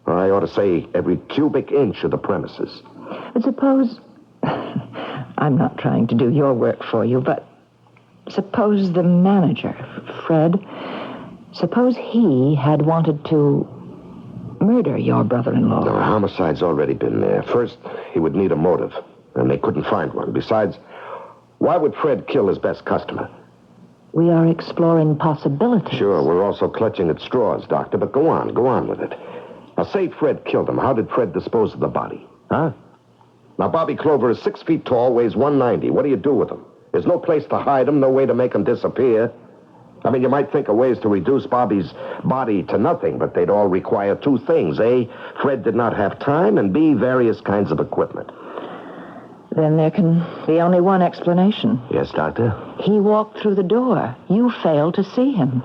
or I ought to say every cubic inch of the premises. But suppose... I'm not trying to do your work for you, but suppose the manager, Fred, suppose he had wanted to murder your brother-in-law. No, a homicide's already been there. First, he would need a motive, and they couldn't find one. Besides, why would Fred kill his best customer? We are exploring possibilities. Sure, we're also clutching at straws, Doctor, but go on with it. Now, say Fred killed him. How did Fred dispose of the body? Huh? Now, Bobby Clover is 6 feet tall, weighs 190. What do you do with him? There's no place to hide him, no way to make him disappear. I mean, you might think of ways to reduce Bobby's body to nothing, but they'd all require 2 things. A, Fred did not have time, and B, various kinds of equipment. Then there can be only one explanation. Yes, Doctor? He walked through the door. You failed to see him.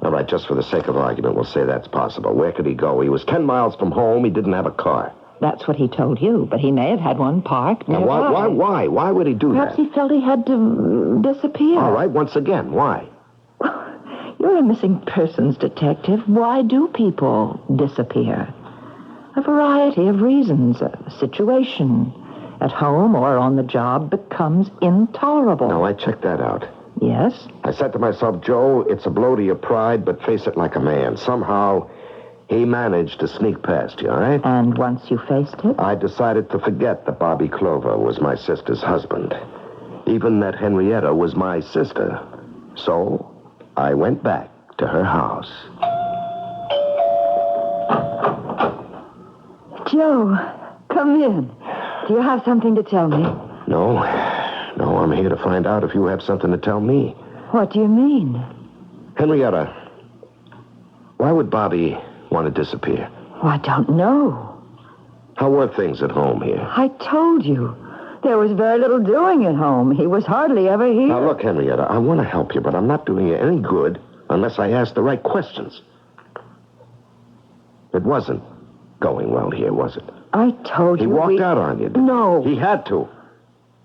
All right, just for the sake of argument, we'll say that's possible. Where could he go? He was 10 miles from home. He didn't have a car. That's what he told you, but he may have had one parked nearby. Now, why? Why would he do Perhaps that? he felt he had to disappear. All right, once again, why? You're a missing persons detective. Why do people disappear? A variety of reasons. A situation at home or on the job becomes intolerable. No, I checked that out. Yes? I said to myself, Joe, it's a blow to your pride, but face it like a man. Somehow, he managed to sneak past you, all right? And once you faced it? I decided to forget that Bobby Clover was my sister's husband. Even that Henrietta was my sister. So, I went back to her house. Joe, come in. Do you have something to tell me? No, I'm here to find out if you have something to tell me. What do you mean? Henrietta, why would Bobby want to disappear? Oh, I don't know. How were things at home here? I told you. There was very little doing at home. He was hardly ever here. Now, look, Henrietta, I want to help you, but I'm not doing you any good unless I ask the right questions. It wasn't going well here, was it? I told you. He walked out on you. No. He had to.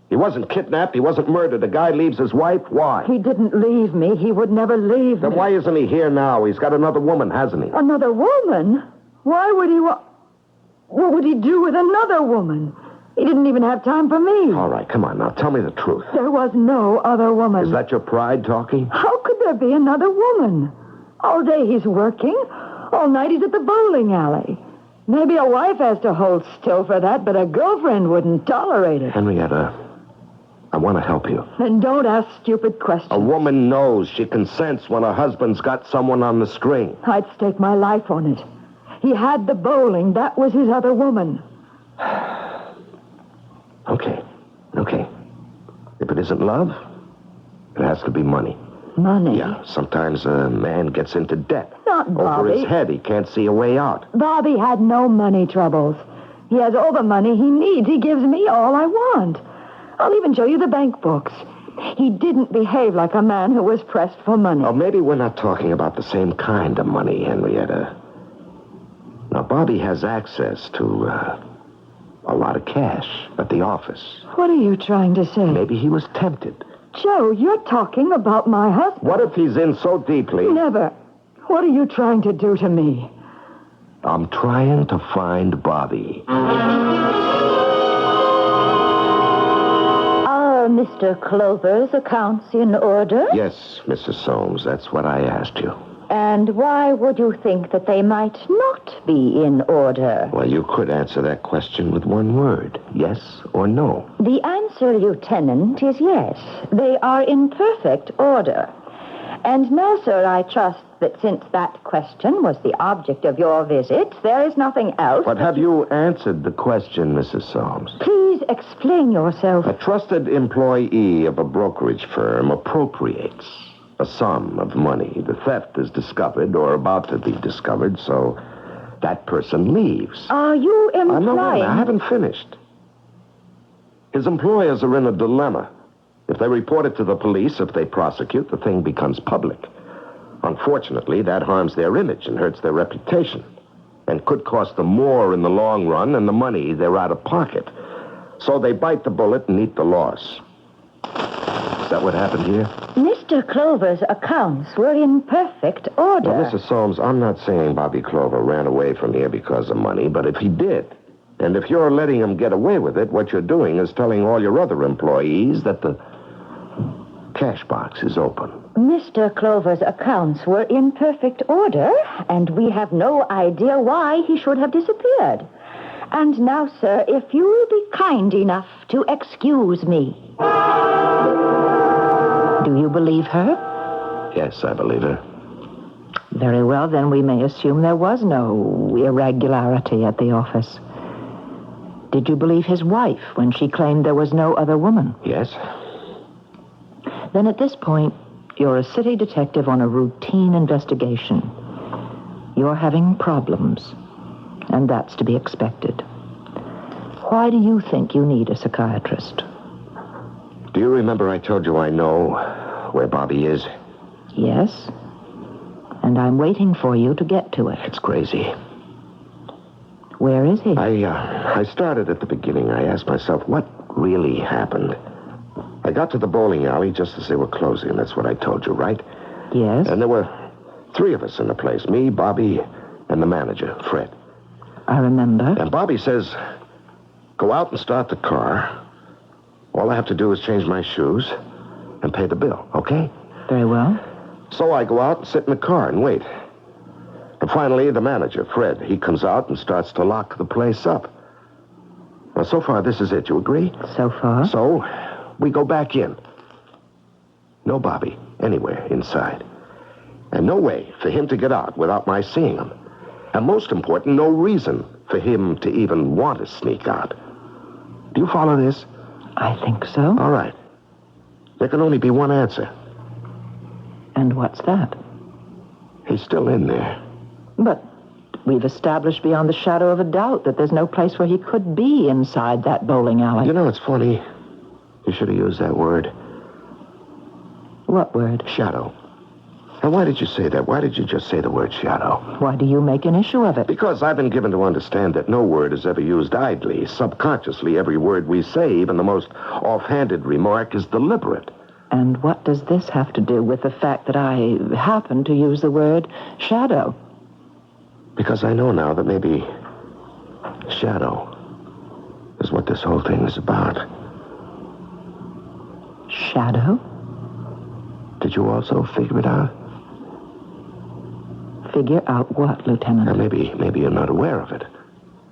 He wasn't kidnapped. He wasn't murdered. A guy leaves his wife. Why? He didn't leave me. He would never leave Then me. why isn't he here now? He's got another woman, hasn't he? Another woman? Why would he What would he do with another woman? He didn't even have time for me. All right, come on now. Tell me the truth. There was no other woman. Is that your pride talking? How could there be another woman? All day he's working. All night he's at the bowling alley. Maybe a wife has to hold still for that, but a girlfriend wouldn't tolerate it. Henrietta, I want to help you. Then don't ask stupid questions. A woman knows. She can sense when her husband's got someone on the string. I'd stake my life on it. He had the bowling. That was his other woman. Okay. If it isn't love, it has to be money. Money? Yeah, sometimes a man gets into debt. Not Bobby. Over his head. He can't see a way out. Bobby had no money troubles. He has all the money he needs. He gives me all I want. I'll even show you the bank books. He didn't behave like a man who was pressed for money. Oh, maybe we're not talking about the same kind of money, Henrietta. Now, Bobby has access to a lot of cash at the office. What are you trying to say? Maybe he was tempted. Joe, you're talking about my husband. What if he's in so deeply? Never. What are you trying to do to me? I'm trying to find Bobby. Are Mr. Clover's accounts in order? Yes, Mrs. Soames, that's what I asked you. And why would you think that they might not be in order? Well, you could answer that question with one word. Yes or no? The answer, Lieutenant, is yes. They are in perfect order. And now, sir, I trust that since that question was the object of your visit, there is nothing else. But have you answered the question, Mrs. Soames? Please explain yourself. A trusted employee of a brokerage firm appropriates a sum of money. The theft is discovered or about to be discovered, so that person leaves. Are you implying... No, I haven't finished. His employers are in a dilemma. If they report it to the police, if they prosecute, the thing becomes public. Unfortunately, that harms their image and hurts their reputation, and could cost them more in the long run than the money they're out of pocket. So they bite the bullet and eat the loss. Is that what happened here? Mr. Clover's accounts were in perfect order. Well, Mrs. Soames, I'm not saying Bobby Clover ran away from here because of money, but if he did, and if you're letting him get away with it, what you're doing is telling all your other employees that the cash box is open. Mr. Clover's accounts were in perfect order, and we have no idea why he should have disappeared. And now, sir, if you will be kind enough to excuse me. Do you believe her? Yes, I believe her. Very well, then we may assume there was no irregularity at the office. Did you believe his wife when she claimed there was no other woman? Yes. Then at this point, you're a city detective on a routine investigation. You're having problems, and that's to be expected. Why do you think you need a psychiatrist? Do you remember I told you I know where Bobby is? Yes. And I'm waiting for you to get to it. It's crazy. Where is he? I started at the beginning. I asked myself, what really happened? I got to the bowling alley just as they were closing. That's what I told you, right? Yes. And there were 3 of us in the place. Me, Bobby, and the manager, Fred. I remember. And Bobby says, go out and start the car. All I have to do is change my shoes and pay the bill, okay? Very well. So I go out and sit in the car and wait. And finally, the manager, Fred, he comes out and starts to lock the place up. Well, so far, this is it. You agree? So far. So, we go back in. No Bobby anywhere inside. And no way for him to get out without my seeing him. And most important, no reason for him to even want to sneak out. Do you follow this? I think so. All right. There can only be one answer. And what's that? He's still in there. But we've established beyond the shadow of a doubt that there's no place where he could be inside that bowling alley. You know, it's funny. You should have used that word. What word? Shadow. And why did you say that? Why did you just say the word shadow? Why do you make an issue of it? Because I've been given to understand that no word is ever used idly. Subconsciously, every word we say, even the most offhanded remark, is deliberate. And what does this have to do with the fact that I happen to use the word shadow? Because I know now that maybe shadow is what this whole thing is about. Shadow? Did you also figure it out? Figure out what, Lieutenant? Now, maybe you're not aware of it.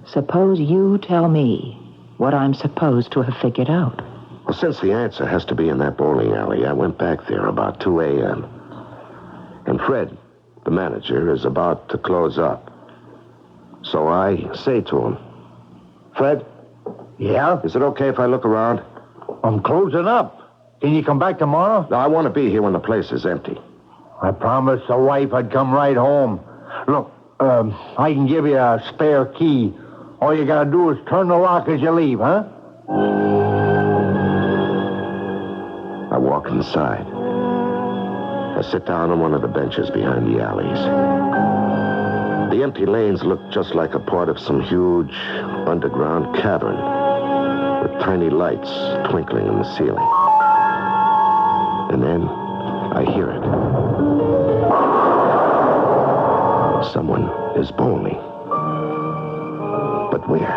Suppose you tell me what I'm supposed to have figured out. Well, since the answer has to be in that bowling alley, I went back there about 2 a.m. And Fred, the manager, is about to close up. So I say to him, Fred? Yeah? Is it okay if I look around? I'm closing up. Can you come back tomorrow? No, I want to be here when the place is empty. I promised the wife I'd come right home. Look, I can give you a spare key. All you gotta do is turn the lock as you leave, huh? I walk inside. I sit down on one of the benches behind the alleys. The empty lanes look just like a part of some huge underground cavern with tiny lights twinkling in the ceiling. And then I hear it. Someone is bowling. But where?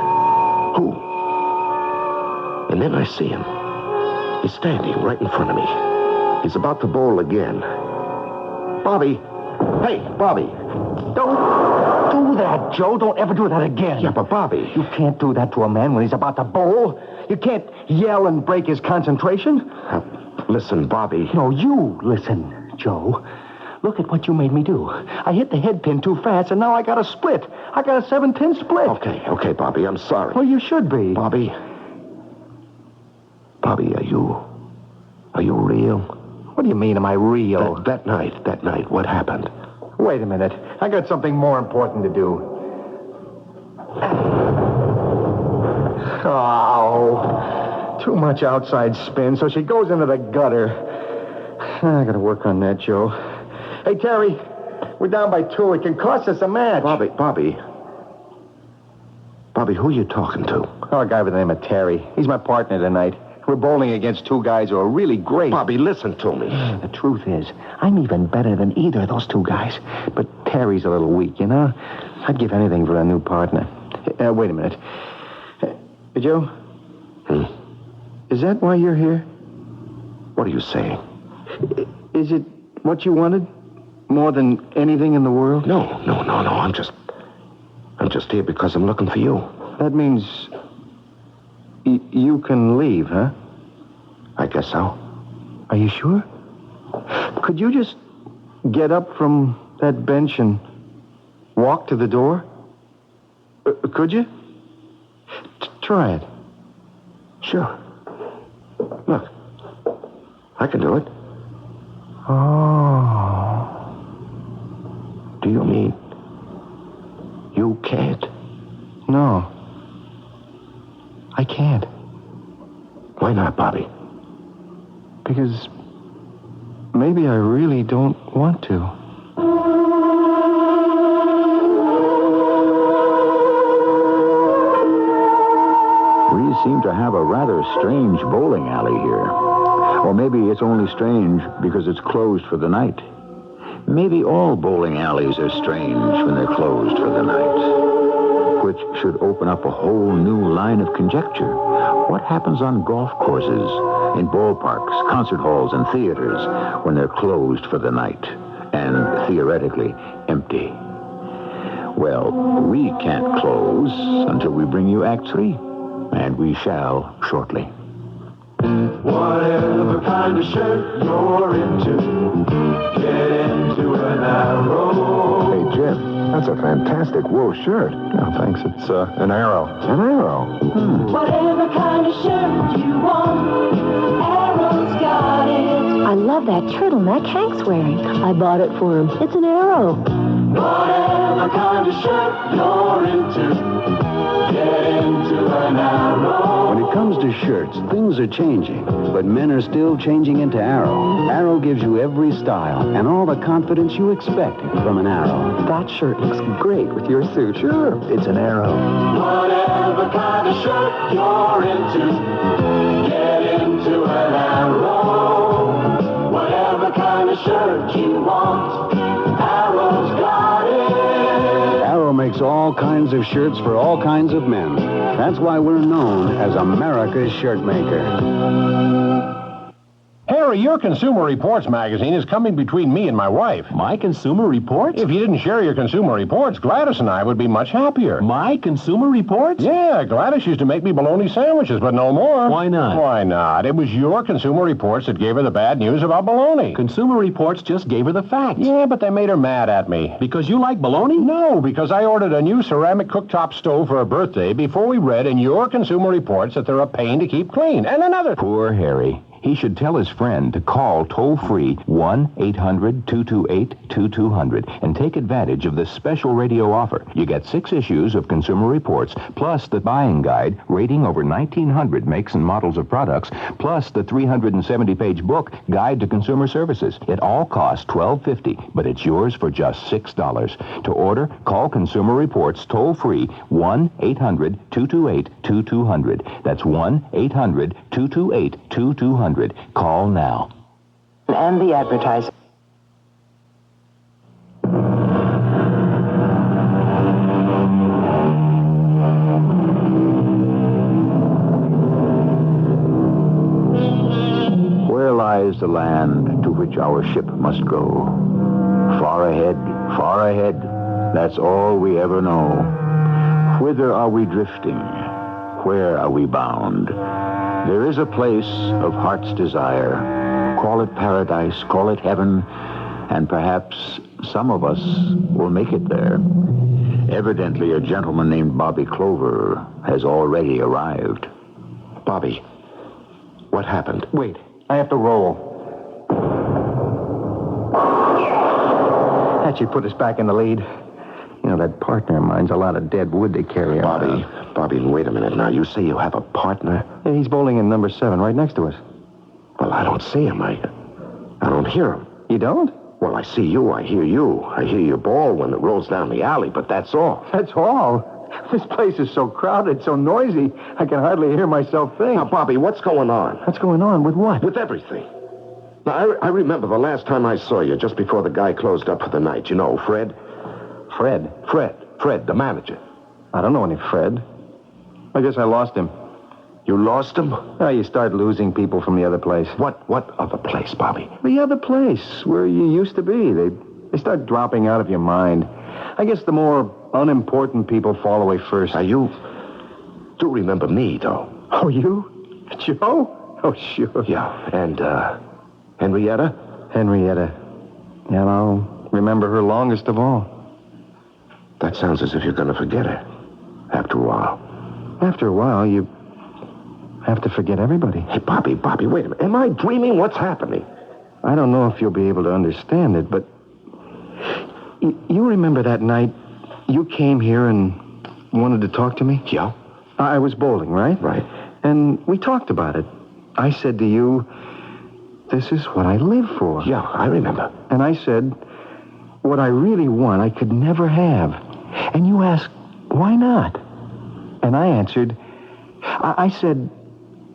Who? And then I see him. He's standing right in front of me. He's about to bowl again. Bobby! Hey, Bobby! Don't do that, Joe. Don't ever do that again. Yeah, but Bobby... You can't do that to a man when he's about to bowl. You can't yell and break his concentration. Listen, Bobby. No, you listen, Joe. Look at what you made me do. I hit the head pin too fast, and now I got a split. I got a 7-10 split. Okay, Bobby, I'm sorry. Well, you should be. Bobby, are you real? What do you mean, am I real? That night, what happened? Wait a minute. I got something more important to do. Oh, too much outside spin, so she goes into the gutter. I gotta work on that, Joe. Hey, Terry, we're down by 2. It can cost us a match. Bobby, who are you talking to? Oh, a guy by the name of Terry. He's my partner tonight. We're bowling against 2 guys who are really great. Bobby, listen to me. The truth is, I'm even better than either of those 2 guys. But Terry's a little weak, you know? I'd give anything for a new partner. Wait a minute. Joe? Is that why you're here? What are you saying? Is it what you wanted? More than anything in the world? No. I'm just here because I'm looking for you. That means you can leave, huh? I guess so. Are you sure? Could you just get up from that bench and walk to the door? Could you? Try it. Sure. Look, I can do it. Oh. Do you mean you can't? No. I can't. Why not, Bobby? Because maybe I really don't want to. We seem to have a rather strange bowling alley here. Or maybe it's only strange because it's closed for the night. Maybe all bowling alleys are strange when they're closed for the night. Which should open up a whole new line of conjecture. What happens on golf courses, in ballparks, concert halls, and theaters when they're closed for the night and theoretically empty? Well, we can't close until we bring you Act 3, and we shall shortly. Whatever kind of shirt you're into, get into an arrow. Hey, Jim. That's a fantastic wool shirt. Oh, thanks. It's an arrow. An arrow? Whatever kind of shirt you want, Arrow's got it. I love that turtleneck Hank's wearing. I bought it for him. It's an arrow. Whatever kind of shirt you're into, get into an Arrow. When it comes to shirts, things are changing, but men are still changing into Arrow. Arrow gives you every style and all the confidence you expect from an Arrow. That shirt looks great with your suit. Sure, it's an Arrow. Whatever kind of shirt you're into, get into an Arrow. Whatever kind of shirt you want, Arrow's got it. Arrow makes all kinds of shirts for all kinds of men. That's why we're known as America's shirt maker. Harry, your Consumer Reports magazine is coming between me and my wife. My Consumer Reports? If you didn't share your Consumer Reports, Gladys and I would be much happier. My Consumer Reports? Yeah, Gladys used to make me bologna sandwiches, but no more. Why not? Why not? It was your Consumer Reports that gave her the bad news about bologna. Consumer Reports just gave her the facts. Yeah, but they made her mad at me. Because you like bologna? No, because I ordered a new ceramic cooktop stove for her birthday before we read in your Consumer Reports that they're a pain to keep clean. And another... Poor Harry. He should tell his friend to call toll-free 1-800-228-2200 and take advantage of this special radio offer. You get 6 issues of Consumer Reports, plus the buying guide rating over 1,900 makes and models of products, plus the 370-page book, Guide to Consumer Services. It all costs $12.50, but it's yours for just $6. To order, call Consumer Reports toll-free 1-800-228-2200. That's 1-800-228-2200. Call now. And the advertiser. Where lies the land to which our ship must go? Far ahead, far ahead. That's all we ever know. Whither are we drifting? Where are we bound? There is a place of heart's desire. Call it paradise, call it heaven, and perhaps some of us will make it there. Evidently, a gentleman named Bobby Clover has already arrived. Bobby, what happened? Wait, I have to roll. That should put us back in the lead. You know, that partner of mine's a lot of dead wood to carry around. Bobby, wait a minute now. You say you have a partner? Yeah, he's bowling in number 7, right next to us. Well, I don't see him. I don't hear him. You don't? Well, I see you. I hear you. I hear your ball when it rolls down the alley, but that's all. That's all? This place is so crowded, so noisy, I can hardly hear myself think. Now, Bobby, what's going on? What's going on? With what? With everything. Now, I remember the last time I saw you, just before the guy closed up for the night. You know, Fred? Fred, the manager. I don't know any Fred. I guess I lost him. You lost him? Oh, you start losing people from the other place. What other place, Bobby? The other place, where you used to be. They start dropping out of your mind. I guess the more unimportant people fall away first. Now, you do remember me, though. Oh, you? Joe? Oh, sure. Yeah, and, Henrietta? Henrietta. Yeah, I'll remember her longest of all. That sounds as if you're going to forget her. After a while. After a while, you have to forget everybody. Hey, Bobby, wait a minute. Am I dreaming? What's happening? I don't know if you'll be able to understand it, but you remember that night you came here and wanted to talk to me? Yeah. I was bowling, right? Right. And we talked about it. I said to you, this is what I live for. Yeah, I remember. And I said, what I really want, I could never have. And you asked, why not? And I answered, I said,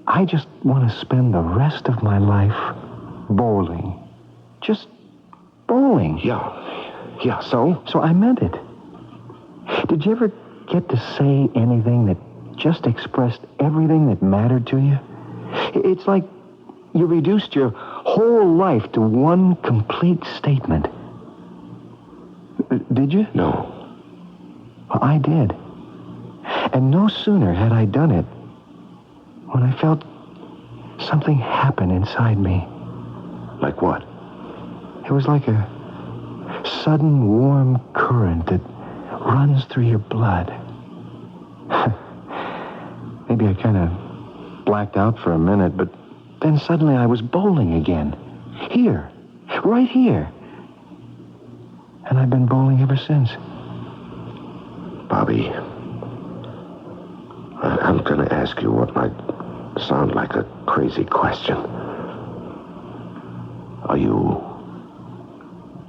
I just want to spend the rest of my life bowling. Just bowling. Yeah, so? So I meant it. Did you ever get to say anything that just expressed everything that mattered to you? It's like you reduced your whole life to one complete statement. Did you? No. Well, I did. And no sooner had I done it when I felt something happen inside me. Like what? It was like a sudden warm current that runs through your blood. Maybe I kind of blacked out for a minute, but then suddenly I was bowling again. Here. Right here. And I've been bowling ever since. Bobby, I'm going to ask you what might sound like a crazy question. Are you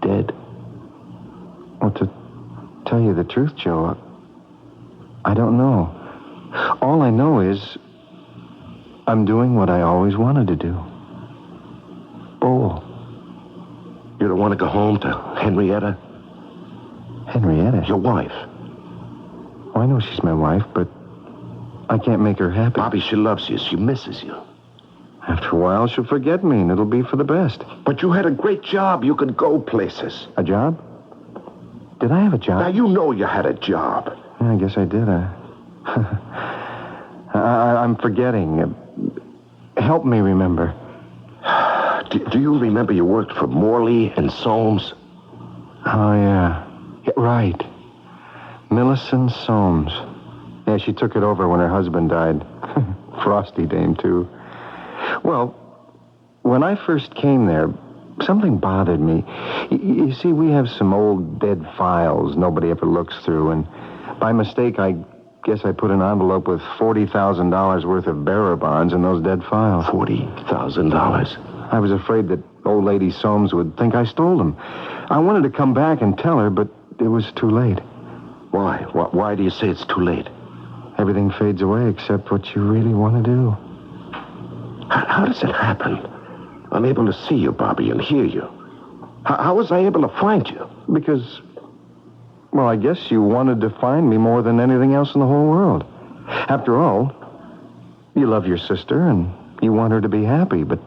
dead? Well, to tell you the truth, Joe, I don't know. All I know is I'm doing what I always wanted to do. Bowl. You don't want to go home to Henrietta? Henrietta? Your wife. Oh, I know she's my wife, but I can't make her happy. Bobby, she loves you. She misses you. After a while, she'll forget me, and it'll be for the best. But you had a great job. You could go places. A job? Did I have a job? Now, you know you had a job. Yeah, I guess I did. I'm forgetting. Help me remember. Do you remember you worked for Morley and Soames? Oh, yeah. Right. Millicent Soames. Yeah, she took it over when her husband died. Frosty dame, too. Well, when I first came there, something bothered me. You see, we have some old dead files nobody ever looks through, and by mistake, I guess I put an envelope with $40,000 worth of bearer bonds in those dead files. $40,000? I was afraid that old lady Soames would think I stole them. I wanted to come back and tell her, but it was too late. Why? Why do you say it's too late? Everything fades away except what you really want to do. How does it happen? I'm able to see you, Bobby, and hear you. How was I able to find you? Because, well, I guess you wanted to find me more than anything else in the whole world. After all, you love your sister and you want her to be happy, but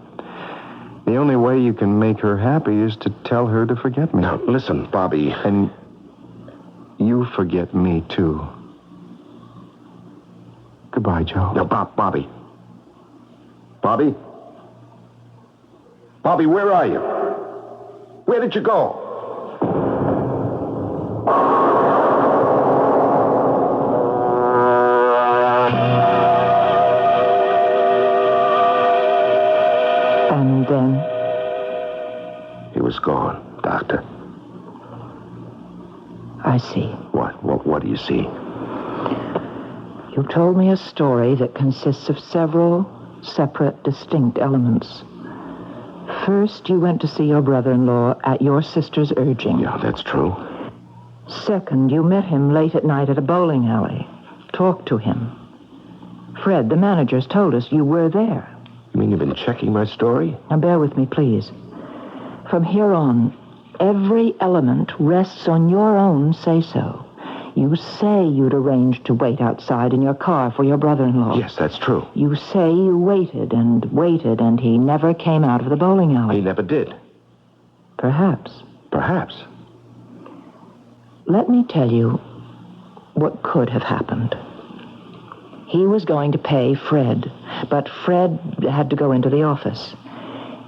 the only way you can make her happy is to tell her to forget me. Now, listen, Bobby. And you forget me, too. Goodbye, Joe. Now, Bobby. Bobby? Bobby, where are you? Where did you go? And then? He was gone, Doctor. I see. What do you see? You told me a story that consists of several separate, distinct elements. First, you went to see your brother-in-law at your sister's urging. Yeah, that's true. Second, you met him late at night at a bowling alley. Talked to him. Fred, the manager's told us you were there. You mean you've been checking my story? Now, bear with me, please. From here on, every element rests on your own say-so. You say you'd arranged to wait outside in your car for your brother-in-law. Yes, that's true. You say you waited, and he never came out of the bowling alley. He never did. Perhaps. Perhaps. Let me tell you what could have happened. He was going to pay Fred, but Fred had to go into the office.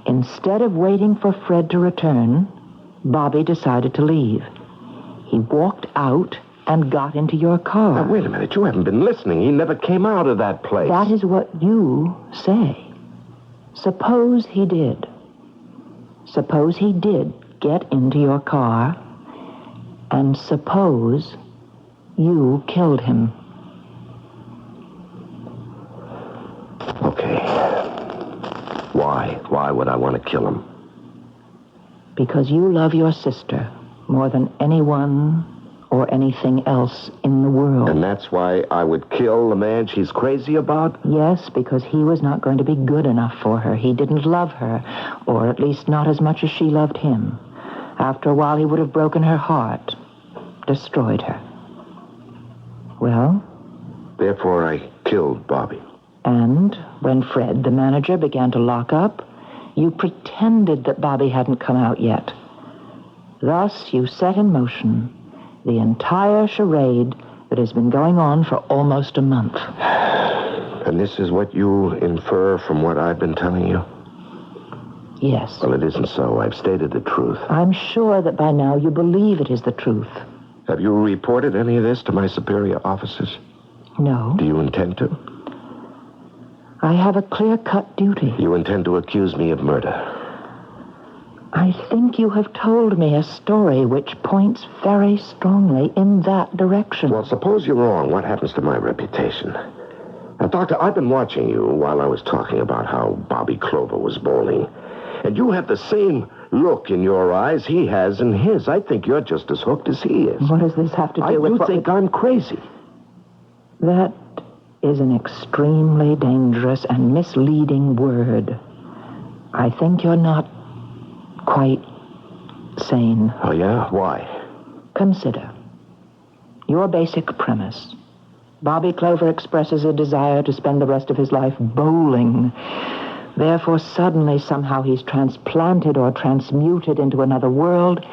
Instead of waiting for Fred to return, Bobby decided to leave. He walked out and got into your car. Now, wait a minute. You haven't been listening. He never came out of that place. That is what you say. Suppose he did. Suppose he did get into your car, and suppose you killed him. Okay. Why? Why would I want to kill him? Because you love your sister more than anyone or anything else in the world. And that's why I would kill the man she's crazy about? Yes, because he was not going to be good enough for her. He didn't love her, or at least not as much as she loved him. After a while, he would have broken her heart, destroyed her. Well? Therefore, I killed Bobby. And when Fred, the manager, began to lock up, you pretended that Bobby hadn't come out yet. Thus, you set in motion the entire charade that has been going on for almost a month. And this is what you infer from what I've been telling you? Yes. Well, it isn't so. I've stated the truth. I'm sure that by now you believe it is the truth. Have you reported any of this to my superior officers? No. Do you intend to? I have a clear-cut duty. You intend to accuse me of murder? I think you have told me a story which points very strongly in that direction. Well, suppose you're wrong. What happens to my reputation? Now, Doctor, I've been watching you while I was talking about how Bobby Clover was bowling. And you have the same look in your eyes he has in his. I think you're just as hooked as he is. What does this have to do with You what think I'm crazy? That is an extremely dangerous and misleading word. I think you're not quite sane. Oh, yeah? Why? Consider your basic premise. Bobby Clover expresses a desire to spend the rest of his life bowling. Therefore, suddenly, somehow, he's transplanted or transmuted into another world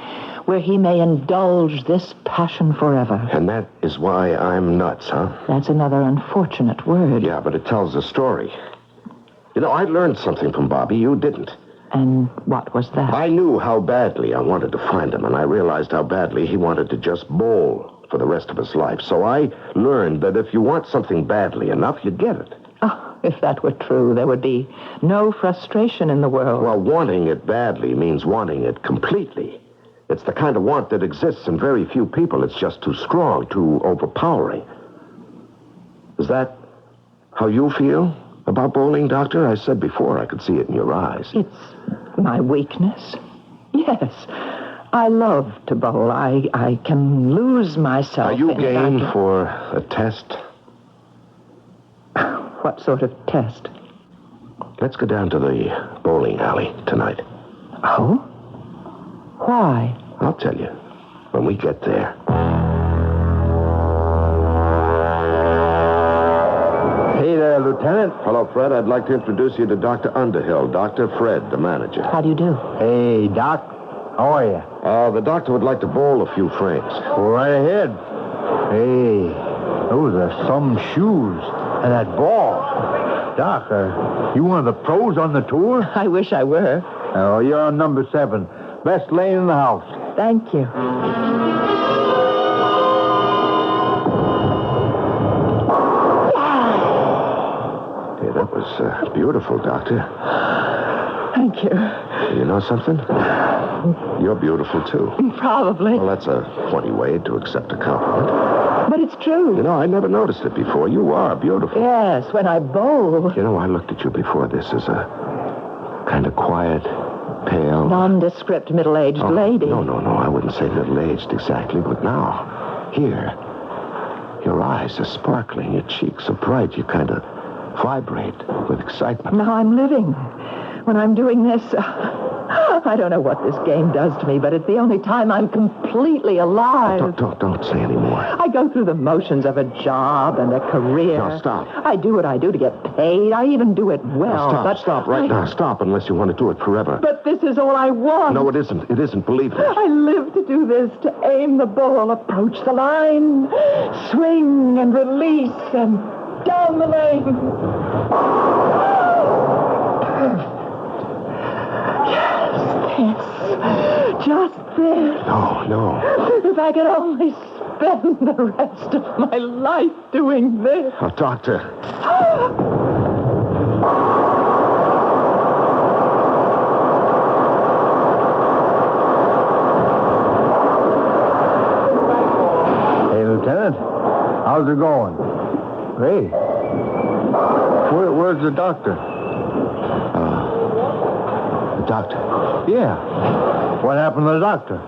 where he may indulge this passion forever. And that is why I'm nuts, huh? That's another unfortunate word. Yeah, but it tells a story. You know, I learned something from Bobby you didn't. And what was that? I knew how badly I wanted to find him, and I realized how badly he wanted to just bowl for the rest of his life. So I learned that if you want something badly enough, you get it. Oh, if that were true, there would be no frustration in the world. Well, wanting it badly means wanting it completely. It's the kind of want that exists in very few people. It's just too strong, too overpowering. Is that how you feel about bowling, Doctor? I said before I could see it in your eyes. It's my weakness. Yes. I love to bowl. I can lose myself. Are you game for a test? What sort of test? Let's go down to the bowling alley tonight. Oh? Why? I'll tell you when we get there. Hey there, Lieutenant. Hello, Fred. I'd like to introduce you to Dr. Underhill, Dr. Fred, the manager. How do you do? Hey, Doc. How are you? The doctor would like to bowl a few frames. Go right ahead. Hey, those are some shoes. And that ball. Doc, are you one of the pros on the tour? I wish I were. Oh, you're on number 7. Best lane in the house. Thank you. Hey, that was beautiful, Doctor. Thank you. You know something? You're beautiful, too. Probably. Well, that's a funny way to accept a compliment. But it's true. You know, I never noticed it before. You are beautiful. Yes, when I bowl. You know, I looked at you before this as a kind of quiet, pale... nondescript middle-aged lady. No, I wouldn't say middle-aged exactly, but now, here, your eyes are sparkling, your cheeks are bright, you kind of vibrate with excitement. Now I'm living. When I'm doing this, I don't know what this game does to me, but it's the only time I'm completely alive. Don't say any more. I go through the motions of a job and a career. No, stop. I do what I do to get paid. I even do it well. Now, stop right now. Stop unless you want to do it forever. But this is all I want. No, it isn't. It isn't, believe me. I live to do this, to aim the ball, approach the line, swing and release, and down the lane. Yes, just this. No. If I could only spend the rest of my life doing this. Oh, Doctor. Hey, Lieutenant. How's it going? Hey. Where's the doctor? The doctor? Yeah. What happened to the doctor?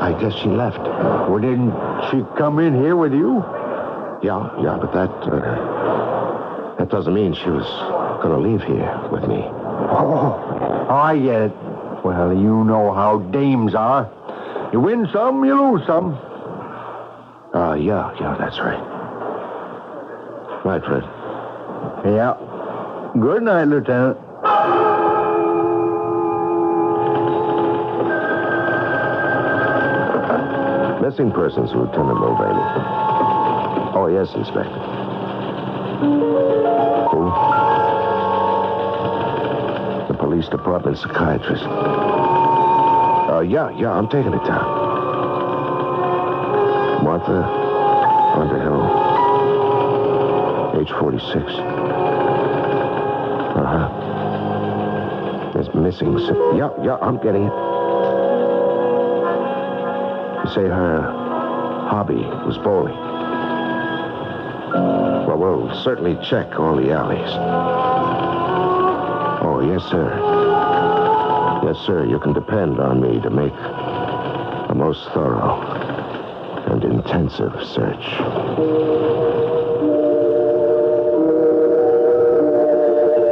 I guess she left. Well, didn't she come in here with you? Yeah, but that doesn't mean she was going to leave here with me. Oh, I get it. Well, you know how dames are. You win some, you lose some. Yeah, that's right. Right, Fred. Yeah. Good night, Lieutenant. Missing persons, Lieutenant Mulvaney. Oh, yes, Inspector. Who? The police department psychiatrist. Yeah, I'm taking it down. Martha Underhill, age 46. There's missing... Yeah, I'm getting it. You say her hobby was bowling. Well, we'll certainly check all the alleys. Oh, yes, sir. Yes, sir, you can depend on me to make a most thorough and intensive search.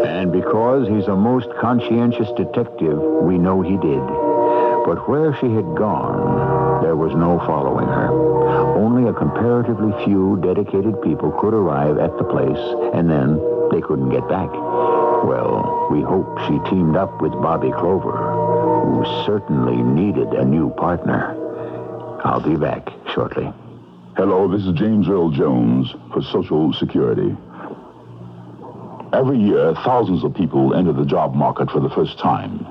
And because he's a most conscientious detective, we know he did. But where she had gone, there was no following her. Only a comparatively few dedicated people could arrive at the place, and then they couldn't get back. Well, we hope she teamed up with Bobby Clover, who certainly needed a new partner. I'll be back shortly. Hello, this is James Earl Jones for Social Security. Every year, thousands of people enter the job market for the first time.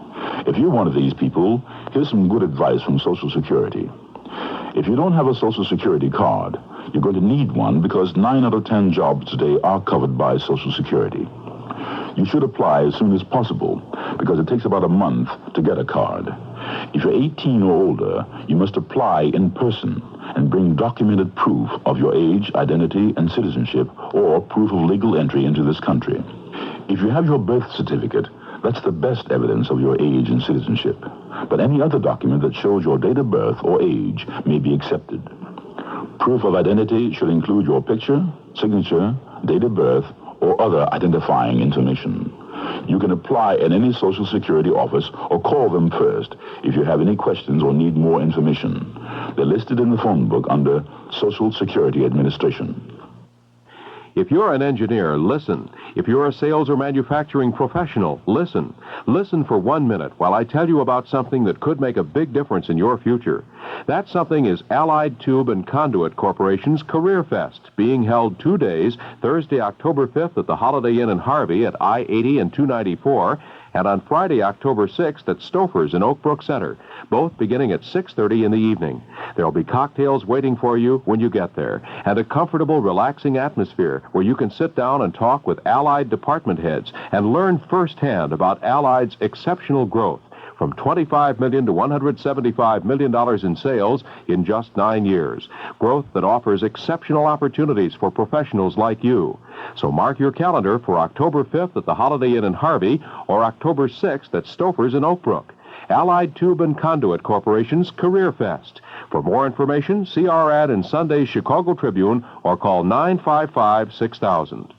If you're one of these people, here's some good advice from Social Security. If you don't have a Social Security card, you're going to need one because 9 out of 10 jobs today are covered by Social Security. You should apply as soon as possible because it takes about a month to get a card. If you're 18 or older, you must apply in person and bring documented proof of your age, identity, and citizenship, or proof of legal entry into this country. If you have your birth certificate, that's the best evidence of your age and citizenship. But any other document that shows your date of birth or age may be accepted. Proof of identity should include your picture, signature, date of birth, or other identifying information. You can apply at any Social Security office or call them first if you have any questions or need more information. They're listed in the phone book under Social Security Administration. If you're an engineer, listen. If you're a sales or manufacturing professional, listen. Listen for 1 minute while I tell you about something that could make a big difference in your future. That something is Allied Tube and Conduit Corporation's Career Fest, being held 2 days, Thursday, October 5th at the Holiday Inn in Harvey at I-80 and 294, and on Friday, October 6th at Stouffer's in Oak Brook Center, both beginning at 6:30 in the evening. There'll be cocktails waiting for you when you get there, and a comfortable, relaxing atmosphere where you can sit down and talk with Allied department heads and learn firsthand about Allied's exceptional growth, from $25 million to $175 million in sales in just 9 years. Growth that offers exceptional opportunities for professionals like you. So mark your calendar for October 5th at the Holiday Inn in Harvey or October 6th at Stouffer's in Oak Brook. Allied Tube and Conduit Corporation's Career Fest. For more information, see our ad in Sunday's Chicago Tribune or call 955-6000.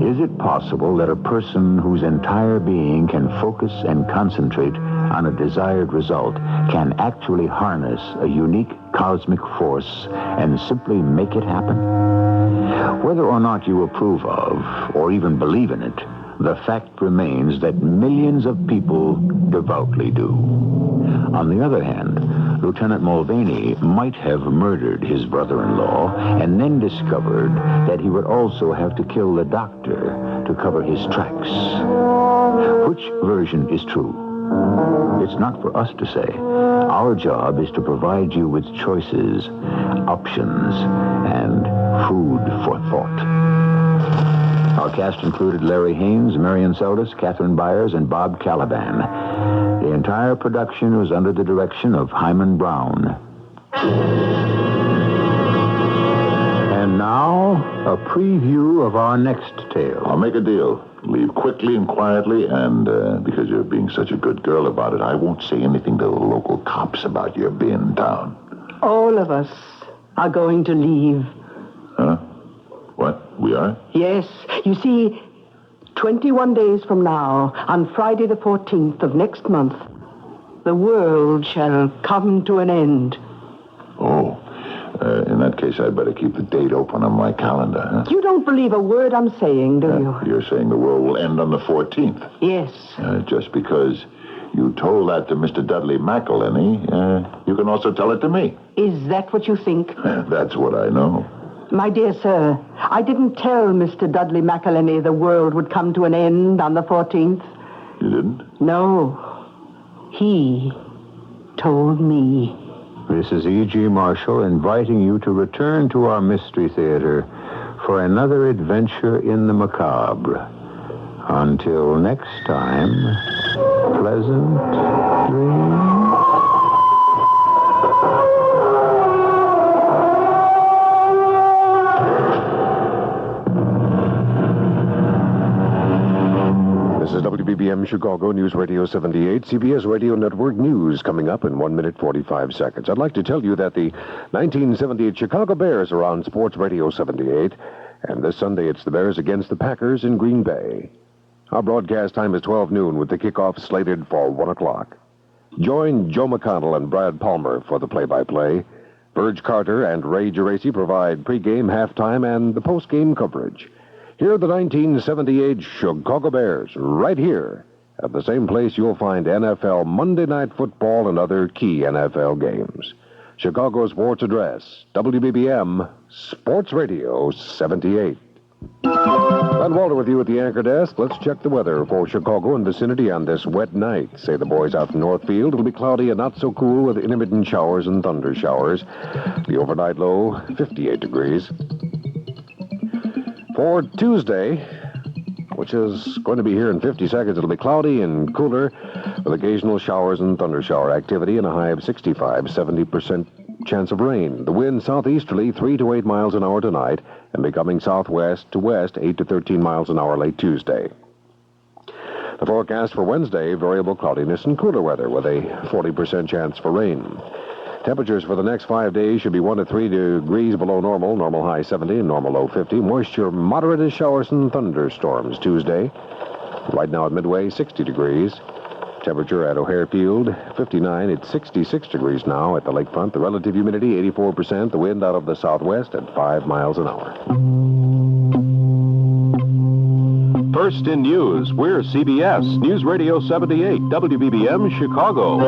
Is it possible that a person whose entire being can focus and concentrate on a desired result can actually harness a unique cosmic force and simply make it happen? Whether or not you approve of or even believe in it, the fact remains that millions of people devoutly do. On the other hand, Lieutenant Mulvaney might have murdered his brother-in-law and then discovered that he would also have to kill the doctor to cover his tracks. Which version is true? It's not for us to say. Our job is to provide you with choices, options, and food for thought. Our cast included Larry Haynes, Marion Seldes, Catherine Byers, and Bob Caliban. The entire production was under the direction of Hyman Brown. And now, a preview of our next tale. I'll make a deal. Leave quickly and quietly, and because you're being such a good girl about it, I won't say anything to the local cops about your being in town. All of us are going to leave. Huh? What? We are? Yes. You see, 21 days from now, on Friday the 14th of next month, the world shall come to an end. Oh. In that case, I'd better keep the date open on my calendar, huh? You don't believe a word I'm saying, do you? You're saying the world will end on the 14th? Yes. Just because you told that to Mr. Dudley McElhenney, you can also tell it to me. Is that what you think? That's what I know. My dear sir, I didn't tell Mr. Dudley McElhenney the world would come to an end on the 14th. You didn't? No. He told me. This is E.G. Marshall inviting you to return to our Mystery Theater for another adventure in the macabre. Until next time, pleasant dreams. This is WBBM Chicago News Radio 78, CBS Radio Network News, coming up in 1 minute 45 seconds. I'd like to tell you that the 1978 Chicago Bears are on Sports Radio 78, and this Sunday it's the Bears against the Packers in Green Bay. Our broadcast time is 12 noon with the kickoff slated for 1 o'clock. Join Joe McConnell and Brad Palmer for the play-by-play. Burge Carter and Ray Geraci provide pregame, halftime, and the postgame coverage. Here are the 1978 Chicago Bears, right here, at the same place you'll find NFL Monday Night Football and other key NFL games. Chicago Sports Address, WBBM Sports Radio 78. Glenn Walter with you at the anchor desk. Let's check the weather for Chicago and vicinity on this wet night. Say the boys out in Northfield. It'll be cloudy and not so cool with intermittent showers and thunder showers. The overnight low, 58 degrees. For Tuesday, which is going to be here in 50 seconds, it'll be cloudy and cooler with occasional showers and thunder shower activity and a high of 65, 70% chance of rain. The wind southeasterly 3 to 8 miles an hour tonight and becoming southwest to west 8 to 13 miles an hour late Tuesday. The forecast for Wednesday, variable cloudiness and cooler weather with a 40% chance for rain. Temperatures for the next 5 days should be 1 to 3 degrees below normal, normal high 70 and normal low 50. Moisture moderate as showers and thunderstorms Tuesday. Right now at Midway, 60 degrees. Temperature at O'Hare Field, 59. It's 66 degrees now at the lakefront. The relative humidity, 84%. The wind out of the southwest at 5 miles an hour. First in news, we're CBS News Radio 78, WBBM Chicago.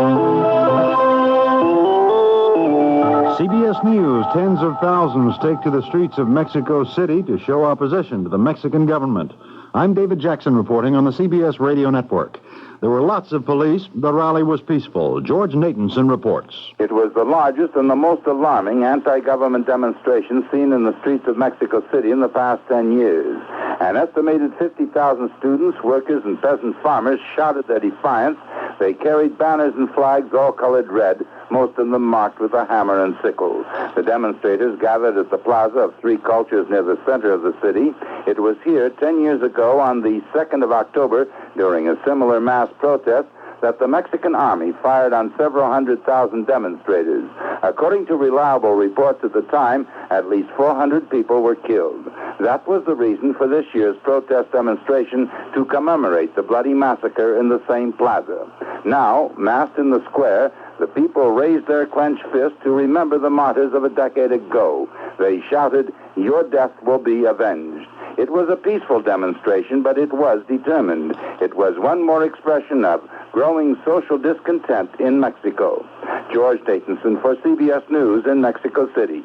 CBS News, tens of thousands take to the streets of Mexico City to show opposition to the Mexican government. I'm David Jackson reporting on the CBS Radio Network. There were lots of police. The rally was peaceful. George Natanson reports. It was the largest and the most alarming anti-government demonstration seen in the streets of Mexico City in the past 10 years. An estimated 50,000 students, workers, and peasant farmers shouted their defiance. They carried banners and flags all colored red, most of them marked with a hammer and sickle. The demonstrators gathered at the Plaza of Three Cultures near the center of the city. It was here 10 years ago on the 2nd of October, during a similar mass protest, that the Mexican army fired on several 100,000 demonstrators. According to reliable reports at the time, at least 400 people were killed. That was the reason for this year's protest demonstration to commemorate the bloody massacre in the same plaza. Now, massed in the square, the people raised their clenched fists to remember the martyrs of a decade ago. They shouted, "Your death will be avenged." It was a peaceful demonstration, but it was determined. It was one more expression of growing social discontent in Mexico. George Natanson for CBS News in Mexico City.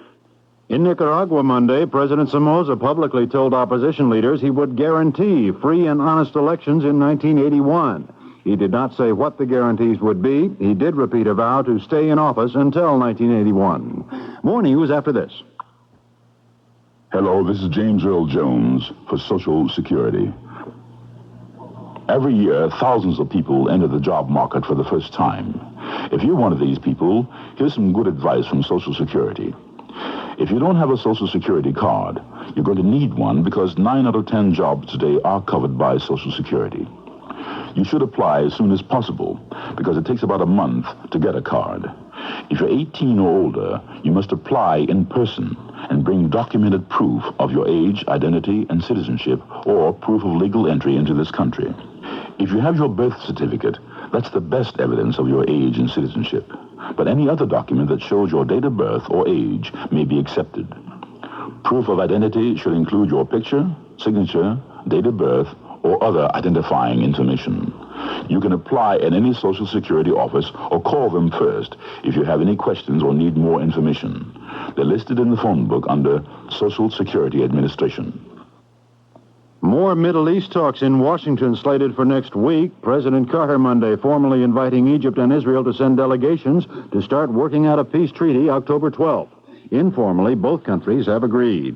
In Nicaragua Monday, President Somoza publicly told opposition leaders he would guarantee free and honest elections in 1981. He did not say what the guarantees would be. He did repeat a vow to stay in office until 1981. More news after this. Hello, this is James Earl Jones for Social Security. Every year, thousands of people enter the job market for the first time. If you're one of these people, here's some good advice from Social Security. If you don't have a Social Security card, you're going to need one because 9 out of 10 jobs today are covered by Social Security. You should apply as soon as possible because it takes about a month to get a card. If you're 18 or older, you must apply in person and bring documented proof of your age, identity, and citizenship, or proof of legal entry into this country. If you have your birth certificate, that's the best evidence of your age and citizenship. But any other document that shows your date of birth or age may be accepted. Proof of identity should include your picture, signature, date of birth, or other identifying information. You can apply at any Social Security office or call them first if you have any questions or need more information. They're listed in the phone book under Social Security Administration. More Middle East talks in Washington slated for next week. President Carter Monday formally inviting Egypt and Israel to send delegations to start working out a peace treaty October 12th. Informally, both countries have agreed.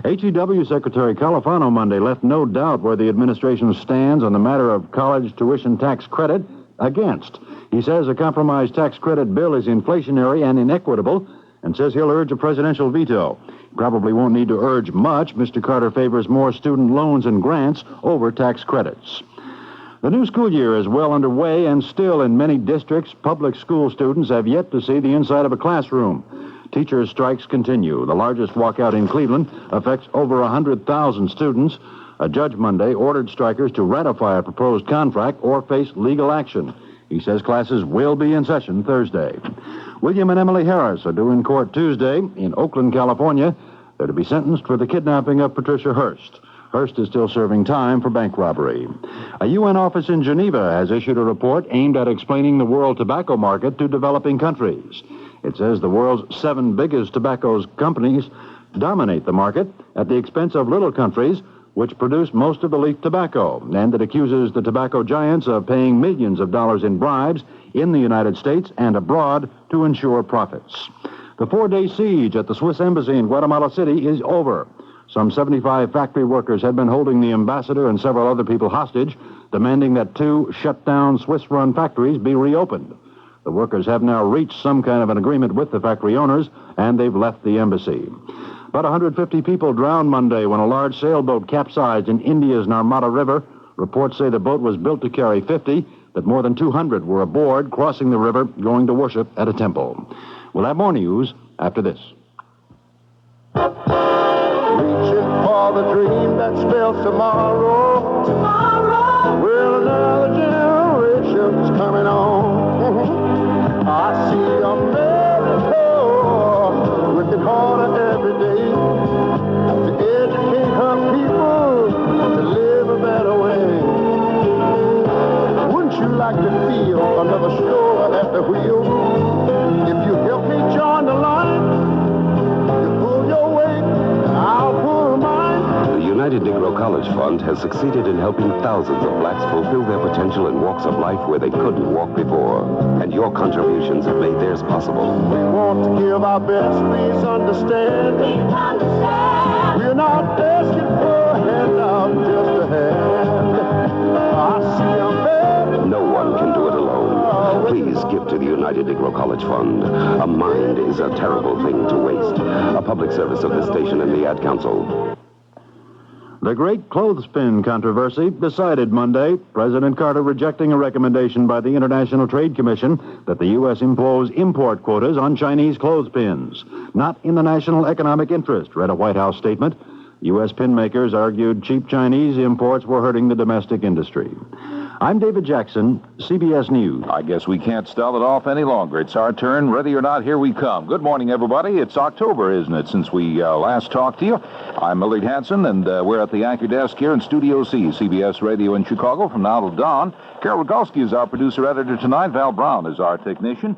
HEW Secretary Califano Monday left no doubt where the administration stands on the matter of college tuition tax credit against. He says a compromise tax credit bill is inflationary and inequitable and says he'll urge a presidential veto. Probably won't need to urge much. Mr. Carter favors more student loans and grants over tax credits. The new school year is well underway, and still in many districts, public school students have yet to see the inside of a classroom. Teachers' strikes continue. The largest walkout in Cleveland affects over 100,000 students. A judge Monday ordered strikers to ratify a proposed contract or face legal action. He says classes will be in session Thursday. William and Emily Harris are due in court Tuesday in Oakland, California. They're to be sentenced for the kidnapping of Patricia Hearst. Hearst is still serving time for bank robbery. A UN office in Geneva has issued a report aimed at explaining the world tobacco market to developing countries. It says the world's 7 biggest tobacco companies dominate the market at the expense of little countries which produce most of the leaf tobacco, and it accuses the tobacco giants of paying millions of dollars in bribes in the United States and abroad to ensure profits. The 4-day siege at the Swiss embassy in Guatemala City is over. Some 75 factory workers had been holding the ambassador and several other people hostage, demanding that 2 shut-down Swiss-run factories be reopened. The workers have now reached some kind of an agreement with the factory owners, and they've left the embassy. About 150 people drowned Monday when a large sailboat capsized in India's Narmada River. Reports say the boat was built to carry 50, that more than 200 were aboard, crossing the river, going to worship at a temple. We'll have more news after this. Reaching for the dream that spells tomorrow. Tomorrow. Well, another generation's coming on. I see America working harder every day to educate her people to live a better way. Wouldn't you like to feel another stroll at the wheel? If you help me join the line, you pull your weight, and I'll pull mine. The United Negro College Fund has succeeded in helping thousands of blacks fulfill their potential in walks of life where they couldn't walk before. And your contributions have made theirs possible. We want to give our best, please understand. Please understand. We're not asking for a handout, just a hand. I see a man. No one can do it alone. Please give to the United Negro College Fund. A mind is a terrible thing to waste. A public service of this station and the Ad Council. The great clothespin controversy decided Monday. President Carter rejecting a recommendation by the International Trade Commission that the U.S. impose import quotas on Chinese clothespins. Not in the national economic interest, read a White House statement. U.S. pin makers argued cheap Chinese imports were hurting the domestic industry. I'm David Jackson, CBS News. I guess we can't stall it off any longer. It's our turn. Ready or not, here we come. Good morning, everybody. It's October, isn't it, since we last talked to you? I'm Millard Hanson, and we're at the anchor desk here in Studio C, CBS Radio in Chicago, from now till dawn. Carol Rogalski is our producer-editor tonight. Val Brown is our technician.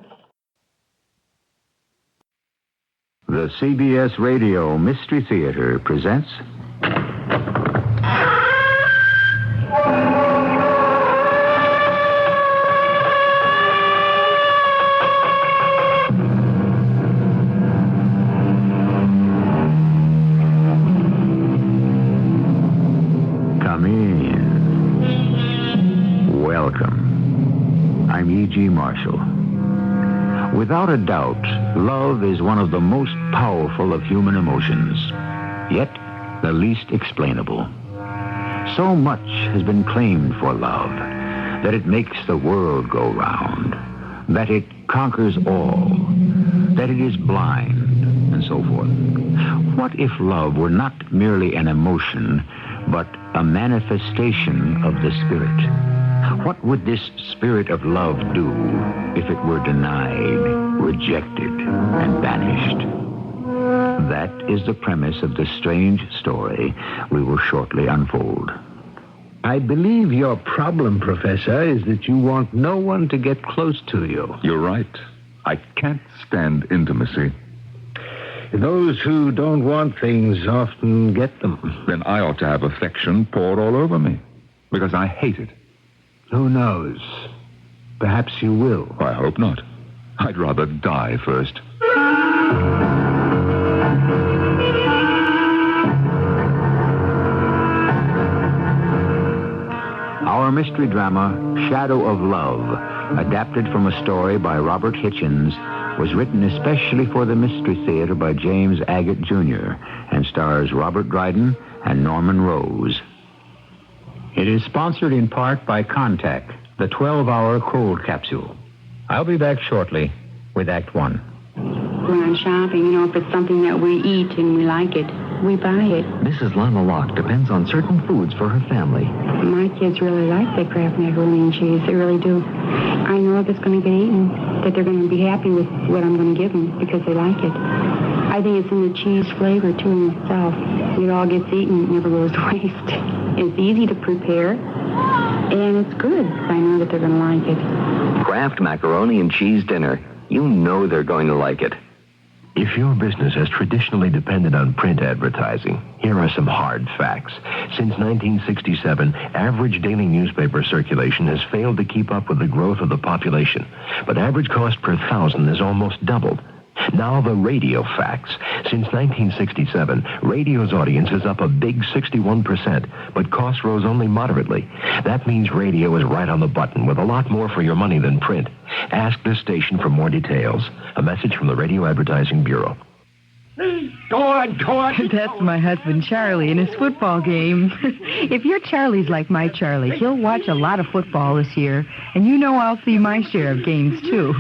The CBS Radio Mystery Theater presents... Come in. Welcome. I'm E.G. Marshall. Without a doubt, love is one of the most powerful of human emotions, yet the least explainable. So much has been claimed for love, that it makes the world go round, that it conquers all, that it is blind, and so forth. What if love were not merely an emotion, but a manifestation of the Spirit? What would this spirit of love do if it were denied, rejected, and banished? That is the premise of the strange story we will shortly unfold. I believe your problem, Professor, is that you want no one to get close to you. You're right. I can't stand intimacy. Those who don't want things often get them. Then I ought to have affection poured all over me, because I hate it. Who knows? Perhaps you will. I hope not. I'd rather die first. Our mystery drama, Shadow of Love, adapted from a story by Robert Hitchens, was written especially for the Mystery Theater by James Agate, Jr., and stars Robert Dryden and Norman Rose. It is sponsored in part by Contact, the 12-hour cold capsule. I'll be back shortly with Act One. When I'm shopping, if it's something that we eat and we like it, we buy it. Mrs. Lana Locke depends on certain foods for her family. My kids really like that Kraft macaroni and cheese. They really do. I know if it's going to get eaten, that they're going to be happy with what I'm going to give them because they like it. I think it's in the cheese flavor, too, in itself. It all gets eaten. It never goes to waste. It's easy to prepare, and it's good. I know that they're going to like it. Kraft macaroni and cheese dinner. You know they're going to like it. If your business has traditionally depended on print advertising, here are some hard facts. Since 1967, average daily newspaper circulation has failed to keep up with the growth of the population, but average cost per thousand has almost doubled. Now the radio facts. Since 1967, radio's audience is up a big 61%, but costs rose only moderately. That means radio is right on the button with a lot more for your money than print. Ask this station for more details. A message from the Radio Advertising Bureau. Go on. That's my husband, Charlie, in his football game. If your Charlie's like my Charlie, he'll watch a lot of football this year, and I'll see my share of games, too.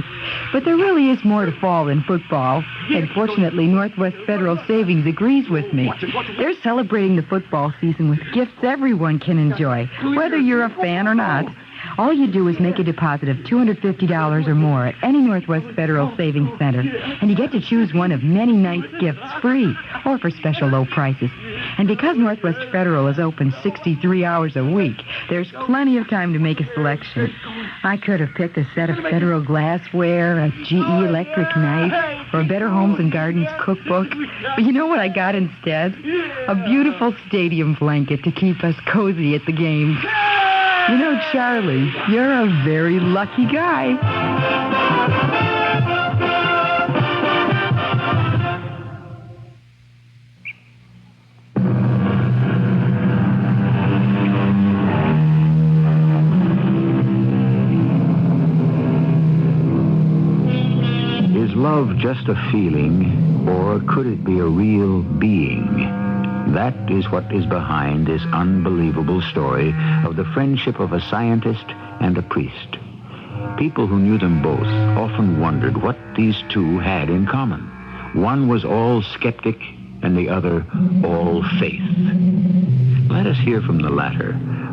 But there really is more to fall than football, and fortunately, Northwest Federal Savings agrees with me. They're celebrating the football season with gifts everyone can enjoy, whether you're a fan or not. All you do is make a deposit of $250 or more at any Northwest Federal Savings Center, and you get to choose one of many nice gifts free or for special low prices. And because Northwest Federal is open 63 hours a week, there's plenty of time to make a selection. I could have picked a set of Federal glassware, a GE electric knife, or a Better Homes and Gardens cookbook. But you know what I got instead? A beautiful stadium blanket to keep us cozy at the games. Charlie, you're a very lucky guy. Is love just a feeling, or could it be a real being? That is what is behind this unbelievable story of the friendship of a scientist and a priest. People who knew them both often wondered what these two had in common. One was all skeptic and the other all faith. Let us hear from the latter,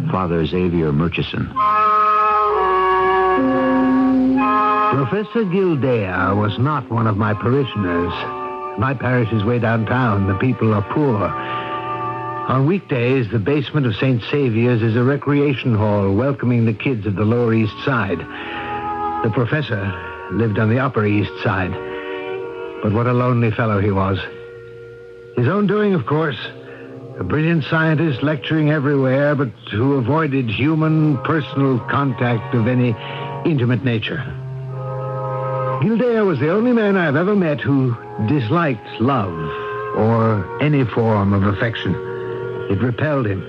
Father Xavier Murchison. Professor Gildea was not one of my parishioners. My parish is way downtown. The people are poor. On weekdays, the basement of St. Saviour's is a recreation hall welcoming the kids of the Lower East Side. The professor lived on the Upper East Side. But what a lonely fellow he was. His own doing, of course. A brilliant scientist lecturing everywhere, but who avoided human, personal contact of any intimate nature. Gildea was the only man I've ever met who disliked love or any form of affection. It repelled him.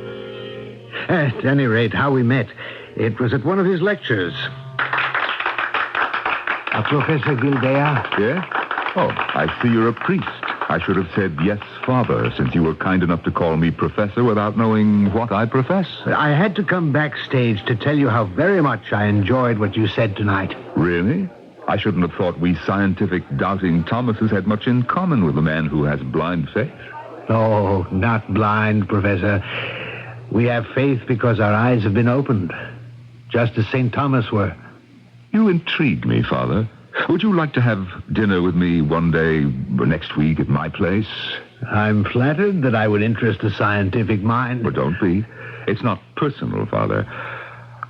At any rate, how we met, it was at one of his lectures. Professor Gildea? Yes? Oh, I see you're a priest. I should have said yes, Father, since you were kind enough to call me Professor without knowing what I profess. I had to come backstage to tell you how very much I enjoyed what you said tonight. Really? I shouldn't have thought we scientific doubting Thomases had much in common with a man who has blind faith. No, not blind, Professor. We have faith because our eyes have been opened, just as St. Thomas were. You intrigue me, Father. Would you like to have dinner with me one day next week at my place? I'm flattered that I would interest the scientific mind. Well, don't be. It's not personal, Father.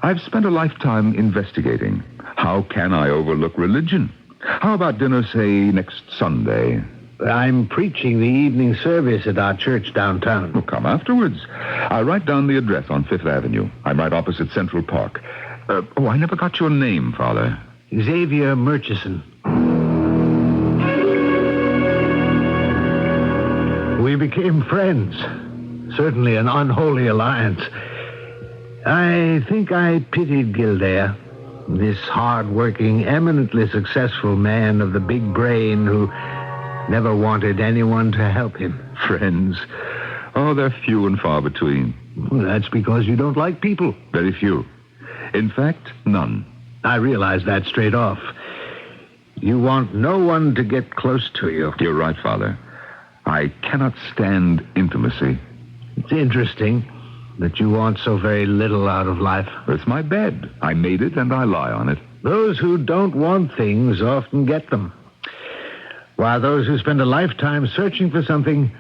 I've spent a lifetime investigating. How can I overlook religion? How about dinner, say, next Sunday? I'm preaching the evening service at our church downtown. Well, come afterwards. I'll write down the address on Fifth Avenue. I'm right opposite Central Park. I never got your name, Father. Xavier Murchison. We became friends. Certainly an unholy alliance. I think I pitied Gildea, this hard-working, eminently successful man of the big brain who never wanted anyone to help him. Friends? Oh, they're few and far between. Well, that's because you don't like people. Very few. In fact, none. I realize that straight off. You want no one to get close to you. You're right, Father. I cannot stand intimacy. It's interesting that you want so very little out of life. It's my bed. I made it and I lie on it. Those who don't want things often get them, while those who spend a lifetime searching for something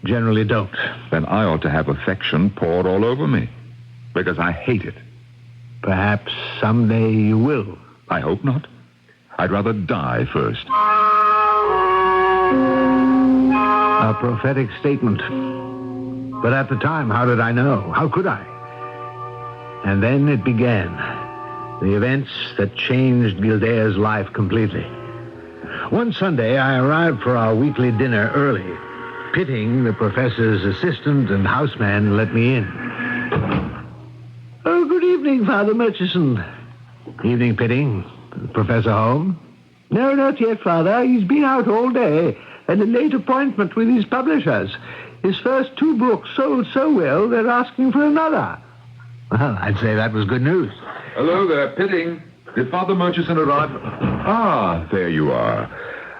generally don't. Then I ought to have affection poured all over me, because I hate it. Perhaps someday you will. I hope not. I'd rather die first. A prophetic statement. But at the time, how did I know? How could I? And then it began. The events that changed Gildea's life completely. One Sunday, I arrived for our weekly dinner early. Pitting, the professor's assistant and houseman, let me in. Oh, good evening, Father Murchison. Evening, Pitting. Professor home? No, not yet, Father. He's been out all day. And a late appointment with his publishers. His first 2 books sold so well, they're asking for another. Well, I'd say that was good news. Hello there, Pitting. Did Father Murchison arrive? Ah, there you are.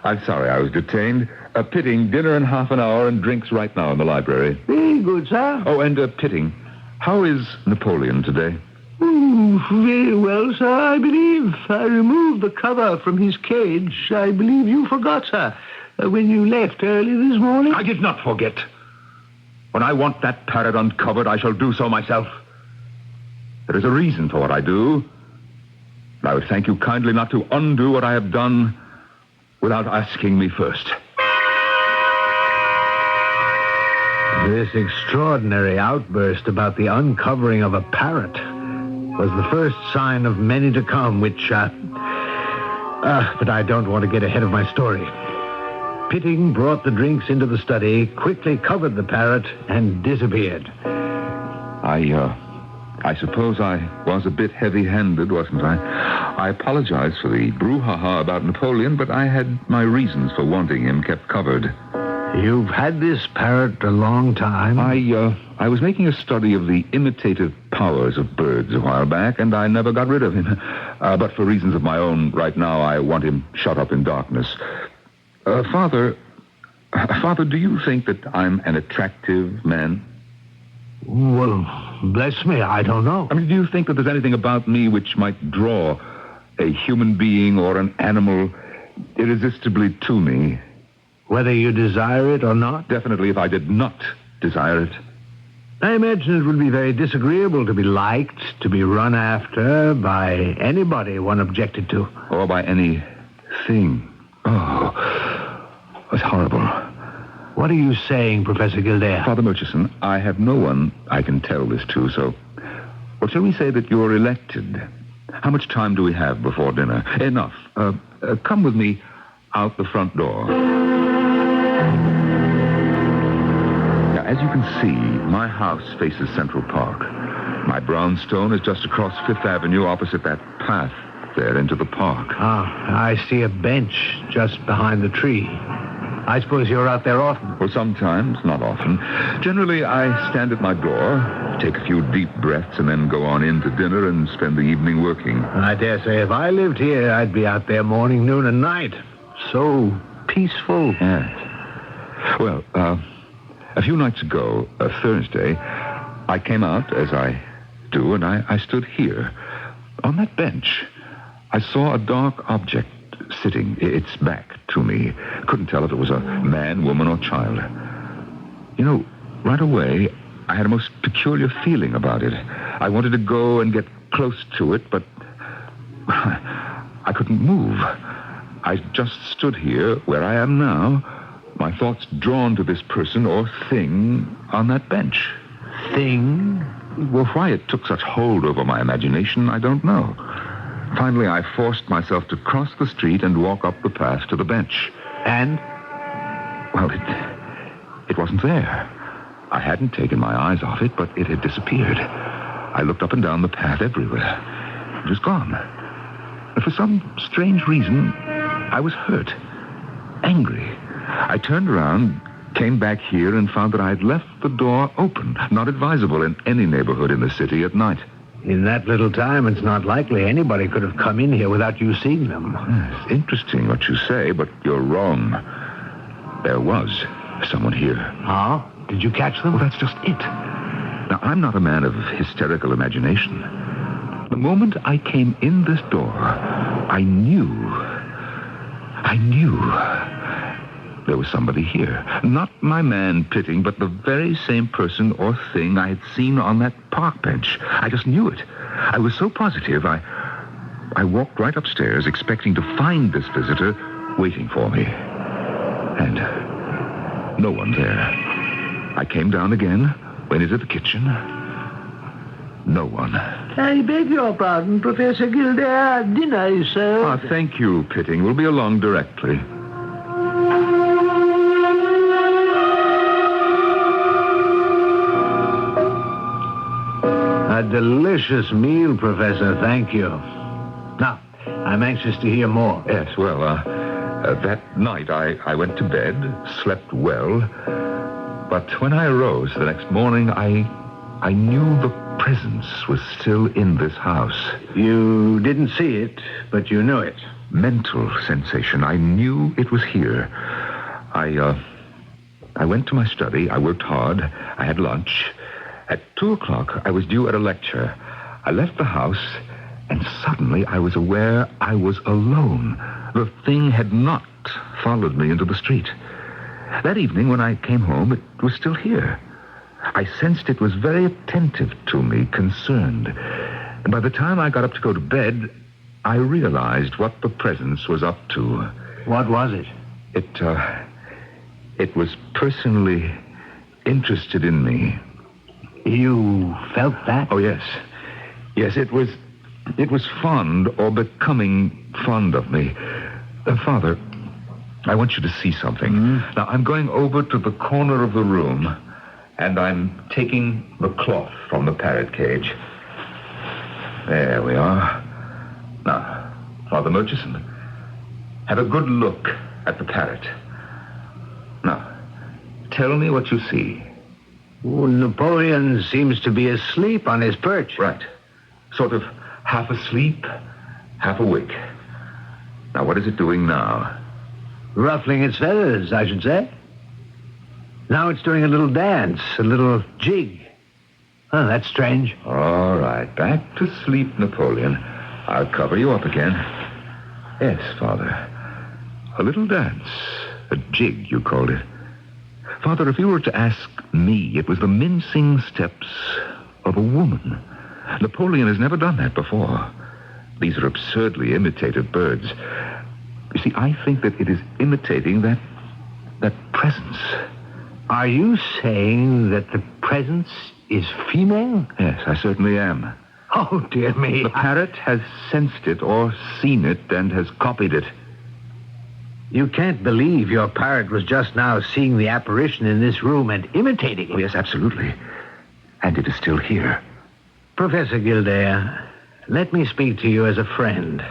I'm sorry I was detained. Pitting, dinner in half an hour and drinks right now in the library. Very good, sir. Oh, and Pitting, how is Napoleon today? Very well, sir, I believe. I removed the cover from his cage. I believe you forgot, sir, when you left early this morning. I did not forget. When I want that parrot uncovered, I shall do so myself. There is a reason for what I do. And I would thank you kindly not to undo what I have done without asking me first. This extraordinary outburst about the uncovering of a parrot was the first sign of many to come, which, but I don't want to get ahead of my story. Pitting brought the drinks into the study, quickly covered the parrot, and disappeared. I suppose I was a bit heavy-handed, wasn't I? I apologize for the brouhaha about Napoleon, but I had my reasons for wanting him kept covered. You've had this parrot a long time? I was making a study of the imitative powers of birds a while back, and I never got rid of him. But for reasons of my own, right now I want him shut up in darkness. Father, do you think that I'm an attractive man? Well, bless me, I don't know. I mean, do you think that there's anything about me which might draw a human being or an animal irresistibly to me? Whether you desire it or not? Definitely if I did not desire it. I imagine it would be very disagreeable to be liked, to be run after by anybody one objected to. Or by anything. Oh, that's horrible. What are you saying, Professor Gildea? Father Murchison, I have no one I can tell this to, so... Well, shall we say that you're elected? How much time do we have before dinner? Enough. Come with me out the front door. Now, as you can see, my house faces Central Park. My brownstone is just across Fifth Avenue opposite that path there into the park. Ah, I see a bench just behind the tree. I suppose you're out there often? Well, sometimes, not often. Generally, I stand at my door, take a few deep breaths, and then go on in to dinner and spend the evening working. I dare say if I lived here, I'd be out there morning, noon, and night. So peaceful. Yes. Well, a few nights ago, Thursday, I came out, as I do, and I stood here. On that bench, I saw a dark object sitting, its back to me. Couldn't tell if it was a man, woman, or child. You know, right away, I had a most peculiar feeling about it. I wanted to go and get close to it, but I couldn't move. I just stood here where I am now, my thoughts drawn to this person or thing on that bench. Thing? Well, why it took such hold over my imagination, I don't know. Finally, I forced myself to cross the street and walk up the path to the bench. And? Well, it wasn't there. I hadn't taken my eyes off it, but it had disappeared. I looked up and down the path everywhere. It was gone. And for some strange reason, I was hurt. Angry. I turned around, came back here, and found that I had left the door open. Not advisable in any neighborhood in the city at night. In that little time, it's not likely anybody could have come in here without you seeing them. It's interesting what you say, but you're wrong. There was someone here. Huh? Did you catch them? Well, that's just it. Now, I'm not a man of hysterical imagination. The moment I came in this door, I knew there was somebody here. Not my man Pitting, but the very same person or thing I had seen on that park bench. I just knew it. I was so positive, I walked right upstairs, expecting to find this visitor waiting for me. And no one there. I came down again, went into the kitchen. No one. I beg your pardon, Professor Gilder. Dinner is served. Thank you, Pitting. We'll be along directly. A delicious meal, Professor. Thank you. Now, I'm anxious to hear more. Yes, well, that night I went to bed, slept well, but when I arose the next morning, I knew the presence was still in this house. You didn't see it, but you knew it. Mental sensation. I knew it was here. I went to my study. I worked hard. I had lunch. At 2:00, I was due at a lecture. I left the house, and suddenly I was aware I was alone. The thing had not followed me into the street. That evening, when I came home, it was still here. I sensed it was very attentive to me, concerned. And by the time I got up to go to bed, I realized what the presence was up to. What was it? It was personally interested in me. You felt that? Oh, yes. Yes, it was fond or becoming fond of me. Father, I want you to see something. Mm-hmm. Now, I'm going over to the corner of the room, and I'm taking the cloth from the parrot cage. There we are. Now, Father Murchison, have a good look at the parrot. Now, tell me what you see. Oh, Napoleon seems to be asleep on his perch. Right. Sort of half asleep, half awake. Now, what is it doing now? Ruffling its feathers, I should say. Now it's doing a little dance, a little jig. Oh, that's strange. All right, back to sleep, Napoleon. I'll cover you up again. Yes, Father. A little dance. A jig, you called it. Father, if you were to ask me, it was the mincing steps of a woman. Napoleon has never done that before. These are absurdly imitated birds. You see, I think that it is imitating that presence. Are you saying that the presence is female? Yes, I certainly am. Oh, dear me. The parrot has sensed it or seen it and has copied it. You can't believe your parrot was just now seeing the apparition in this room and imitating it. Oh, yes, absolutely. And it is still here. Professor Gilder, let me speak to you as a friend.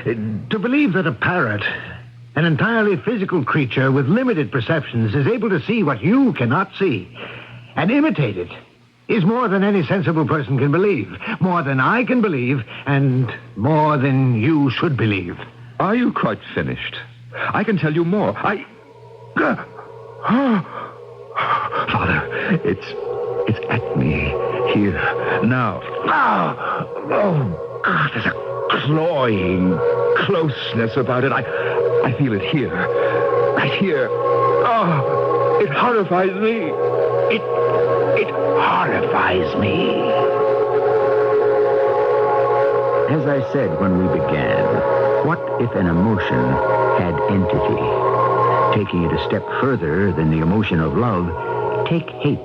To believe that a parrot, an entirely physical creature with limited perceptions, is able to see what you cannot see and imitate it is more than any sensible person can believe, more than I can believe, and more than you should believe. Are you quite finished? I can tell you more. Father, it's at me here now. Oh, God, there's a cloying closeness about it. I feel it here. Right here. Oh, it horrifies me. It horrifies me. As I said when we began, what if an emotion had entity? Taking it a step further than the emotion of love, take hate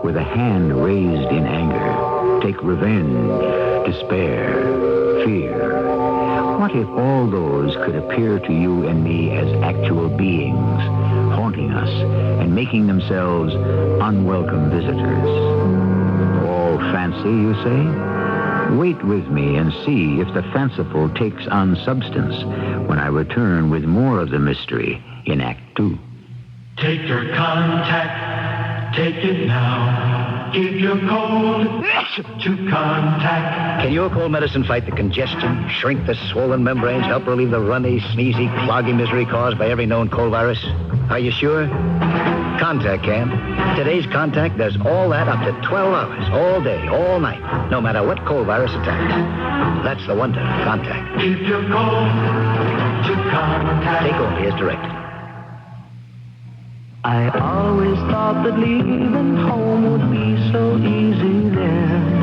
with a hand raised in anger. Take revenge, despair, fear. What if all those could appear to you and me as actual beings, haunting us and making themselves unwelcome visitors? All fancy, you say? Wait with me and see if the fanciful takes on substance when I return with more of the mystery in Act 2. Take your contact, take it now. Give your code to contact. Can your cold medicine fight the congestion, shrink the swollen membranes, help relieve the runny, sneezy, cloggy misery caused by every known cold virus? Are you sure? Contact can. Today's Contact does all that up to 12 hours, all day, all night, no matter what cold virus attacks. That's the wonder of Contact. Give your code to contact. Take only as directed. I always thought that leaving home would be so easy then.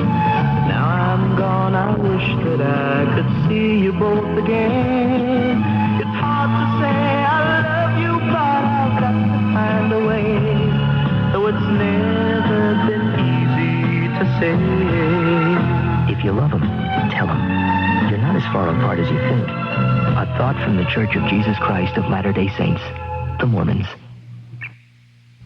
Now I'm gone, I wish that I could see you both again. It's hard to say I love you, but I've got to find a way. Though it's never been easy to say. If you love him, tell him. You're not as far apart as you think. A thought from the Church of Jesus Christ of Latter-day Saints, the Mormons.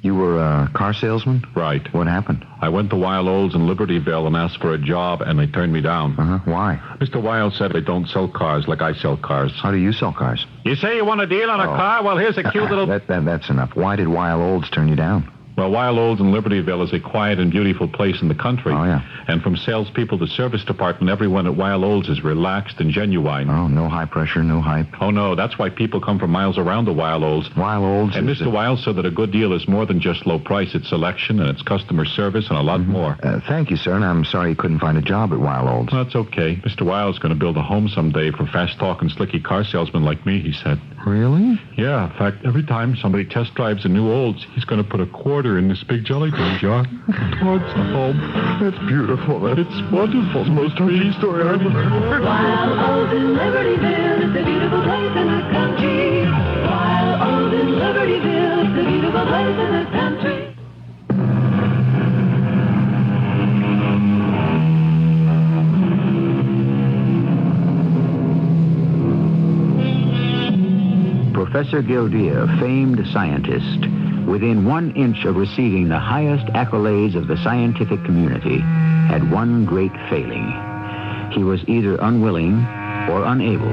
You were a car salesman? Right. What happened? I went to Wild Olds in Libertyville and asked for a job, and they turned me down. Why? Mr. Wild said they don't sell cars like I sell cars. How do you sell cars? You say you want a deal on a car? Well, here's a cute little... That's enough. Why did Wild Olds turn you down? Well, Wild Olds in Libertyville is a quiet and beautiful place in the country. Oh, yeah. And from salespeople to service department, everyone at Wild Olds is relaxed and genuine. Oh, no high pressure, no hype. Oh, no, that's why people come from miles around to Wild Olds. Wild Olds And is Mr. Wild said that a good deal is more than just low price. It's selection and it's customer service and a lot more. Thank you, sir, and I'm sorry you couldn't find a job at Wild Olds. That's okay. Mr. Wild's going to build a home someday for fast-talking, slicky car salesmen like me, he said. Really? Yeah, in fact, every time somebody test drives a new Olds, he's going to put a quarter in this big jelly bean jar towards the home. That's beautiful. It's wonderful. It's the most dreamy story I've ever heard. Wild Olds in Libertyville, it's a beautiful place in the country. Wild Olds in Libertyville, it's a beautiful place in the country. Professor Gildea, famed scientist, within 1 inch of receiving the highest accolades of the scientific community, had one great failing. He was either unwilling or unable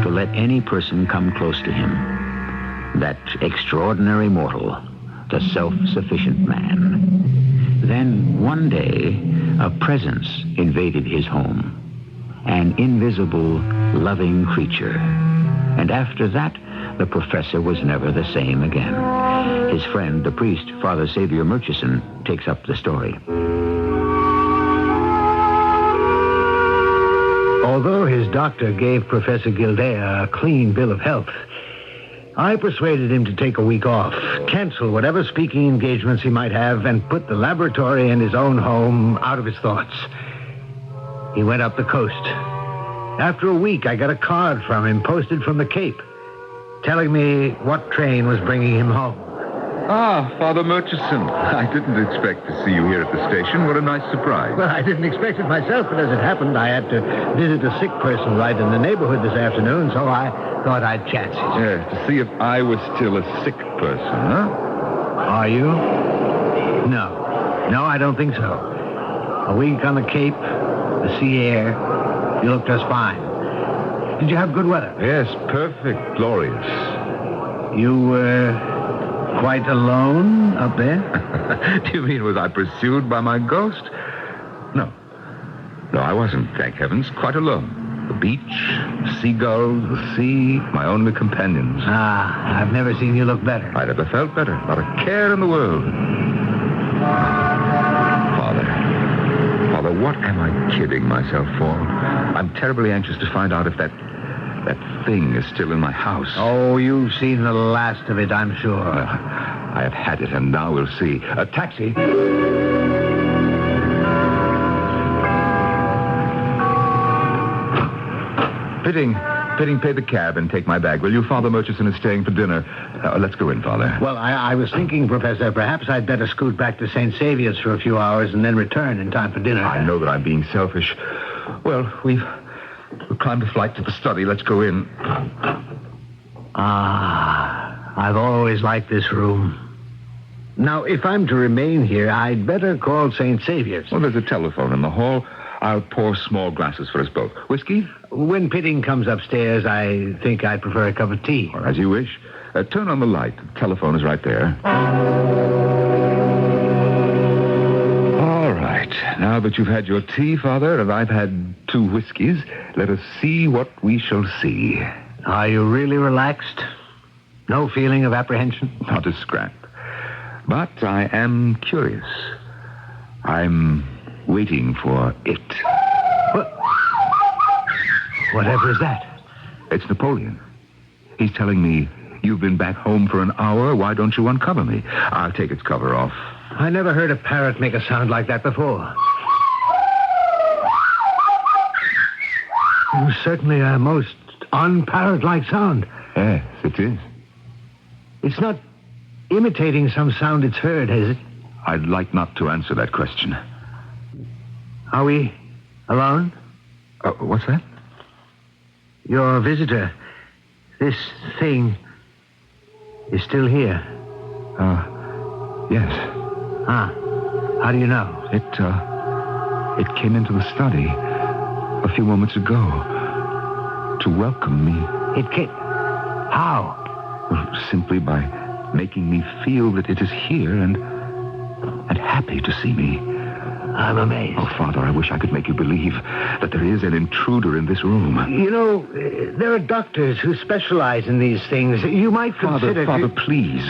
to let any person come close to him. That extraordinary mortal, the self-sufficient man. Then, one day, a presence invaded his home. An invisible, loving creature. And after that, the professor was never the same again. His friend, the priest, Father Xavier Murchison, takes up the story. Although his doctor gave Professor Gildea a clean bill of health, I persuaded him to take a week off, cancel whatever speaking engagements he might have, and put the laboratory and his own home out of his thoughts. He went up the coast. After a week, I got a card from him posted from the Cape, telling me what train was bringing him home. Ah, Father Murchison. I didn't expect to see you here at the station. What a nice surprise. Well, I didn't expect it myself, but as it happened, I had to visit a sick person right in the neighborhood this afternoon, so I thought I'd chance it. Yeah, to see if I was still a sick person, huh? Are you? No, I don't think so. A week on the Cape, the sea air, you looked just fine. Did you have good weather? Yes, perfect, glorious. You were quite alone up there? Do you mean was I pursued by my ghost? No, I wasn't, thank heavens, quite alone. The beach, the seagulls, the sea, my only companions. Ah, I've never seen you look better. I never felt better. Not a care in the world. Father, what am I kidding myself for? I'm terribly anxious to find out if that thing is still in my house. Oh, you've seen the last of it, I'm sure. I have had it, and now we'll see. A taxi. Fitting, pay the cab and take my bag, will you? Father Murchison is staying for dinner. Let's go in, Father. Well, I was thinking, Professor, perhaps I'd better scoot back to St. Saviour's for a few hours and then return in time for dinner. I know that I'm being selfish. Well, we've climbed a flight to the study. Let's go in. I've always liked this room. Now, if I'm to remain here, I'd better call St. Saviour's. Well, there's a telephone in the hall. I'll pour small glasses for us both. Whiskey? When Pitting comes upstairs, I think I'd prefer a cup of tea. Or as you wish. Turn on the light. The telephone is right there. All right. Now that you've had your tea, Father, and I've had 2 whiskeys, let us see what we shall see. Are you really relaxed? No feeling of apprehension? Not a scrap. But I am curious. I'm waiting for it. Whatever is that? It's Napoleon. He's telling me, you've been back home for an hour. Why don't you uncover me? I'll take its cover off. I never heard a parrot make a sound like that before. It was certainly a most unparrot-like sound. Yes, it is. It's not imitating some sound it's heard, is it? I'd like not to answer that question. Are we alone? What's that? Your visitor, this thing, is still here. Yes. How do you know? It came into the study a few moments ago to welcome me. It came... How? Well, simply by making me feel that it is here and happy to see me. I'm amazed. Oh, Father, I wish I could make you believe that there is an intruder in this room. You know, there are doctors who specialize in these things. You might consider... Father, please.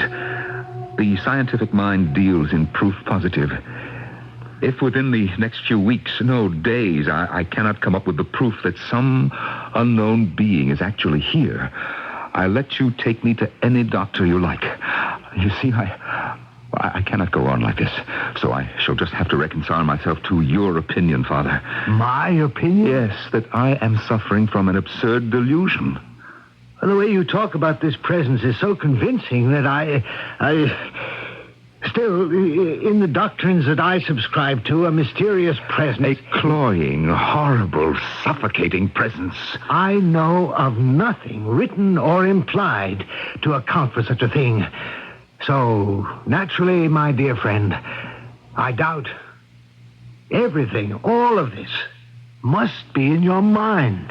The scientific mind deals in proof positive. If within the next few weeks, no days, I cannot come up with the proof that some unknown being is actually here, I'll let you take me to any doctor you like. You see, I cannot go on like this, so I shall just have to reconcile myself to your opinion, Father. My opinion? Yes, that I am suffering from an absurd delusion. Well, the way you talk about this presence is so convincing that I still, in the doctrines that I subscribe to, a mysterious presence... A cloying, horrible, suffocating presence. I know of nothing, written or implied, to account for such a thing. So, naturally, my dear friend, I doubt everything, all of this, must be in your mind.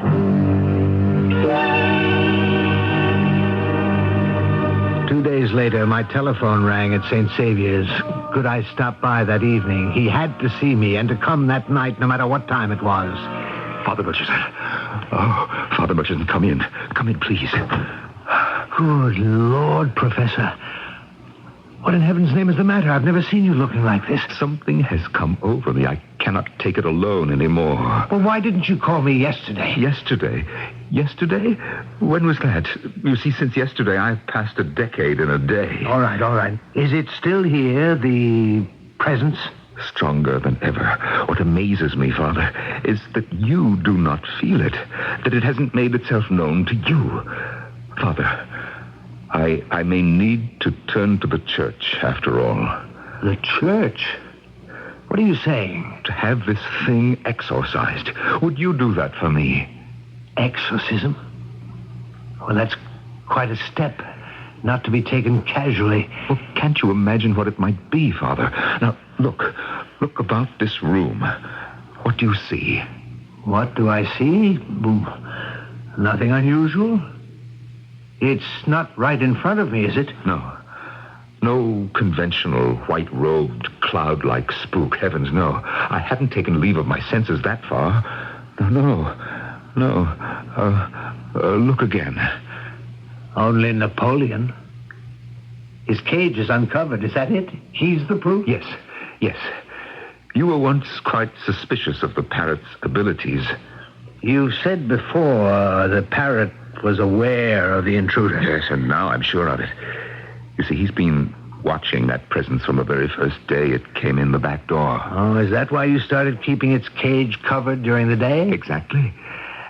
2 days later, my telephone rang at St. Saviour's. Could I stop by that evening? He had to see me and to come that night, no matter what time it was. Father Murchison. Oh, Father Murchison, come in. Come in, please. Good Lord, Professor. What in heaven's name is the matter? I've never seen you looking like this. Something has come over me. I cannot take it alone anymore. Well, why didn't you call me yesterday? Yesterday? Yesterday? When was that? You see, since yesterday, I've passed a decade in a day. All right. Is it still here, the presence? Stronger than ever. What amazes me, Father, is that you do not feel it. That it hasn't made itself known to you. Father, I may need to turn to the church, after all. The church? What are you saying? To have this thing exorcised. Would you do that for me? Exorcism? Well, that's quite a step. Not to be taken casually. Well, can't you imagine what it might be, Father? Now, look about this room. What do you see? What do I see? Nothing unusual. It's not right in front of me, is it? No. No conventional, white-robed, cloud-like spook. Heavens, no. I haven't taken leave of my senses that far. No. Look again. Only Napoleon. His cage is uncovered. Is that it? He's the proof? Yes. You were once quite suspicious of the parrot's abilities. You said before the parrot was aware of the intruder. Yes, and now I'm sure of it. You see, he's been watching that presence from the very first day it came in the back door. Oh, is that why you started keeping its cage covered during the day? Exactly.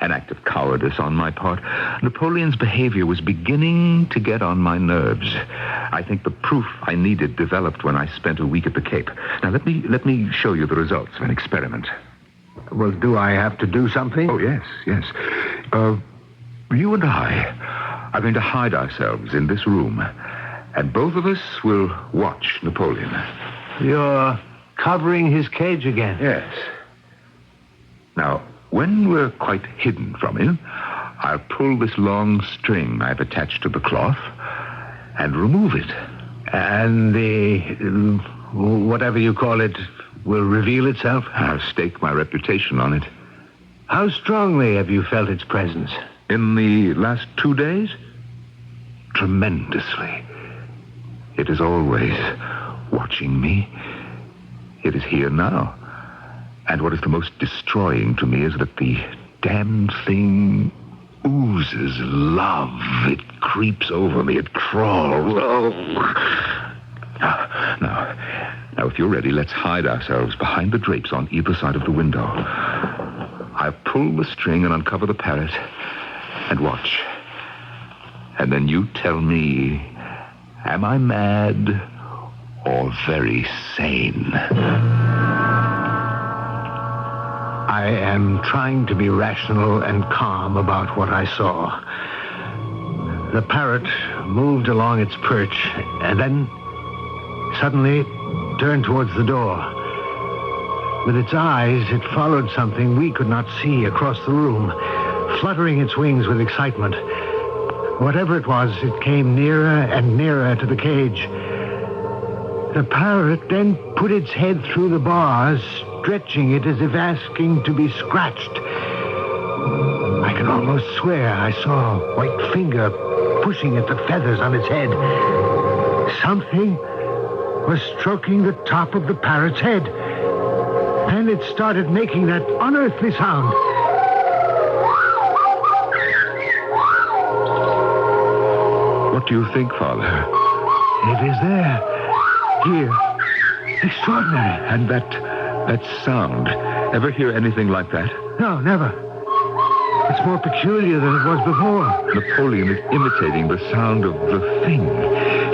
an act of cowardice on my part. Napoleon's behavior was beginning to get on my nerves. I think the proof I needed developed when I spent a week at the Cape. Now, let me show you the results of an experiment. Well, do I have to do something? Oh, yes. You and I are going to hide ourselves in this room, and both of us will watch Napoleon. You're covering his cage again? Yes. Now, when we're quite hidden from him, I'll pull this long string I've attached to the cloth and remove it. And the, whatever you call it, will reveal itself? I'll stake my reputation on it. How strongly have you felt its presence? In the last 2 days? Tremendously. It is always watching me. It is here now. And what is the most destroying to me is that the damned thing oozes love. It creeps over me. It crawls. Oh. Now, if you're ready, let's hide ourselves behind the drapes on either side of the window. I'll pull the string and uncover the parrot and watch. And then you tell me, am I mad or very sane? I am trying to be rational and calm about what I saw. The parrot moved along its perch and then suddenly turned towards the door. With its eyes, it followed something we could not see across the room, fluttering its wings with excitement. Whatever it was, it came nearer and nearer to the cage. The parrot then put its head through the bars, stretching it as if asking to be scratched. I can almost swear I saw a white finger pushing at the feathers on its head. Something was stroking the top of the parrot's head. And it started making that unearthly sound. What do you think, Father? It is there. Here. Extraordinary. And that sound. Ever hear anything like that? No, never. It's more peculiar than it was before. Napoleon is imitating the sound of the thing.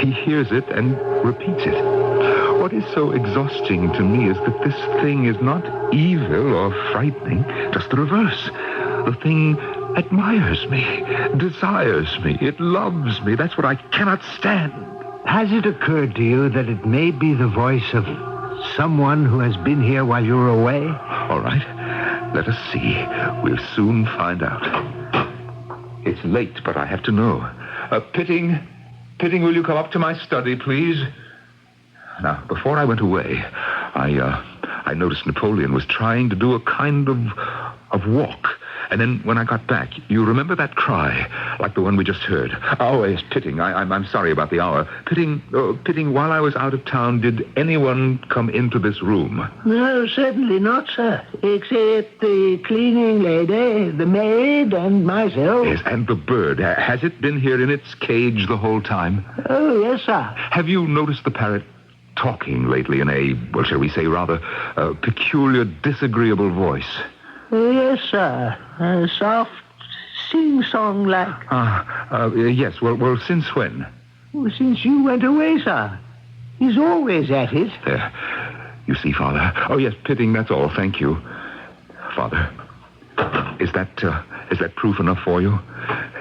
He hears it and repeats it. What is so exhausting to me is that this thing is not evil or frightening, just the reverse. The thing admires me, desires me, it loves me. That's what I cannot stand. Has it occurred to you that it may be the voice of someone who has been here while you were away? All right. Let us see. We'll soon find out. It's late, but I have to know. Pitting, will you come up to my study, please? Now, before I went away, I noticed Napoleon was trying to do a kind of walk. And then when I got back, you remember that cry, like the one we just heard? Oh, yes, Pitting. I'm sorry about the hour. Pitting, while I was out of town, did anyone come into this room? No, certainly not, sir. Except the cleaning lady, the maid, and myself. Yes, and the bird. Has it been here in its cage the whole time? Oh, yes, sir. Have you noticed the parrot talking lately in a, well, shall we say, rather peculiar, disagreeable voice? Yes, sir. Soft, sing-song like. Yes. Well, since when? Well, since you went away, sir. He's always at it. There. You see, Father. Oh, yes, Pitting, that's all. Thank you. Father, is that proof enough for you?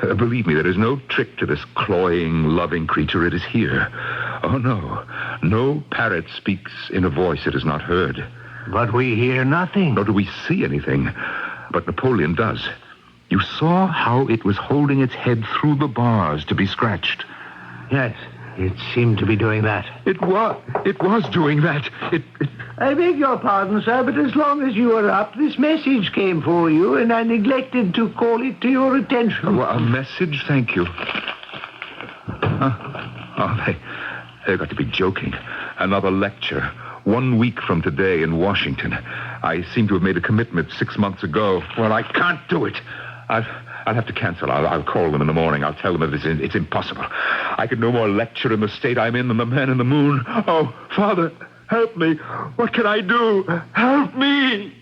Believe me, there is no trick to this cloying, loving creature. It is here. Oh, no. No parrot speaks in a voice it has not heard. But we hear nothing. Nor do we see anything. But Napoleon does. You saw how it was holding its head through the bars to be scratched. Yes, it seemed to be doing that. It was doing that. I beg your pardon, sir, but as long as you were up, this message came for you, and I neglected to call it to your attention. Well, a message? Thank you. They've got to be joking. Another lecture. 1 week from today in Washington. I seem to have made a commitment 6 months ago. Well, I can't do it. I'll have to cancel. I'll call them in the morning. I'll tell them it's impossible. I could no more lecture in the state I'm in than the man in the moon. Oh, Father, help me. What can I do? Help me!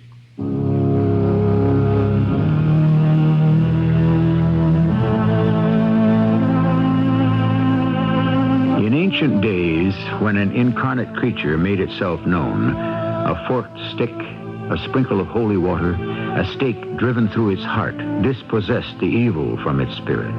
ancient days, when an incarnate creature made itself known, a forked stick, a sprinkle of holy water, a stake driven through its heart, dispossessed the evil from its spirit.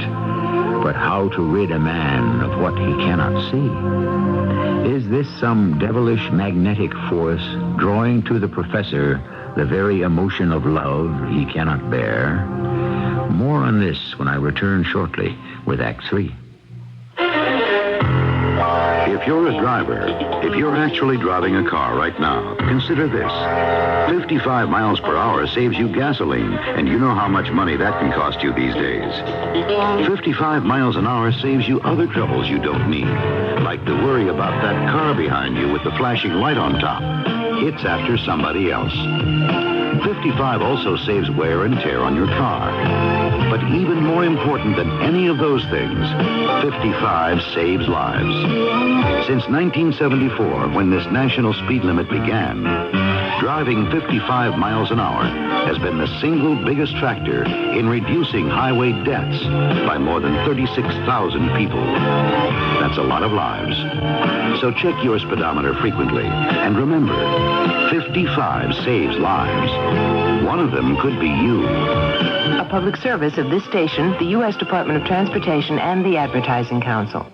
But how to rid a man of what he cannot see? Is this some devilish magnetic force drawing to the professor the very emotion of love he cannot bear? More on this when I return shortly with Act 3. If you're a driver, if you're actually driving a car right now, consider this. 55 miles per hour saves you gasoline, and you know how much money that can cost you these days. 55 miles an hour saves you other troubles you don't need, like the worry about that car behind you with the flashing light on top. It's after somebody else. 55 also saves wear and tear on your car. But even more important than any of those things, 55 saves lives. Since 1974, when this national speed limit began, driving 55 miles an hour has been the single biggest factor in reducing highway deaths by more than 36,000 people. That's a lot of lives. So check your speedometer frequently. And remember, 55 saves lives. One of them could be you. A public service of this station, the U.S. Department of Transportation, and the Advertising Council.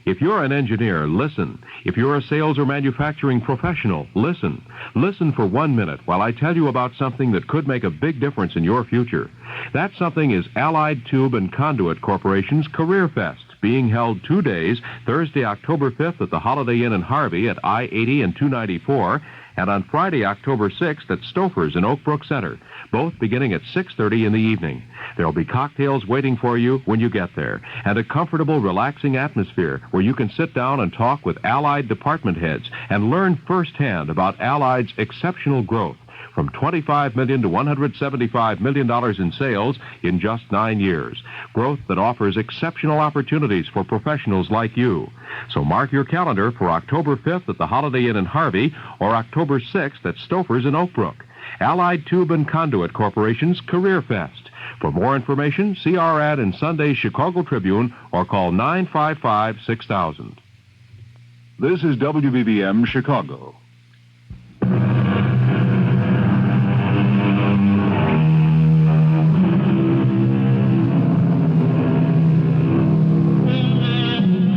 If you're an engineer, listen. If you're a sales or manufacturing professional, listen. Listen for 1 minute while I tell you about something that could make a big difference in your future. That something is Allied Tube and Conduit Corporation's Career Fest, being held 2 days, Thursday, October 5th at the Holiday Inn in Harvey at I-80 and 294, and on Friday, October 6th at Stouffer's in Oak Brook Center, both beginning at 6:30 in the evening. There'll be cocktails waiting for you when you get there, and a comfortable, relaxing atmosphere where you can sit down and talk with Allied department heads and learn firsthand about Allied's exceptional growth, from $25 million to $175 million in sales in just 9 years. Growth that offers exceptional opportunities for professionals like you. So mark your calendar for October 5th at the Holiday Inn in Harvey or October 6th at Stouffer's in Oak Brook. Allied Tube and Conduit Corporation's Career Fest. For more information, see our ad in Sunday's Chicago Tribune or call 955-6000. This is WBBM Chicago.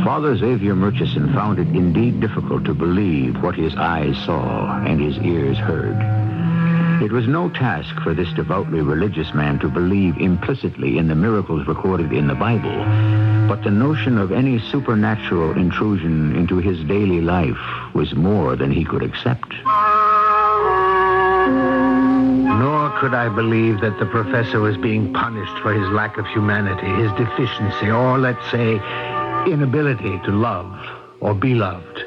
Father Xavier Murchison found it indeed difficult to believe what his eyes saw and his ears heard. It was no task for this devoutly religious man to believe implicitly in the miracles recorded in the Bible, but the notion of any supernatural intrusion into his daily life was more than he could accept. Nor could I believe that the professor was being punished for his lack of humanity, his deficiency, or, let's say, inability to love or be loved,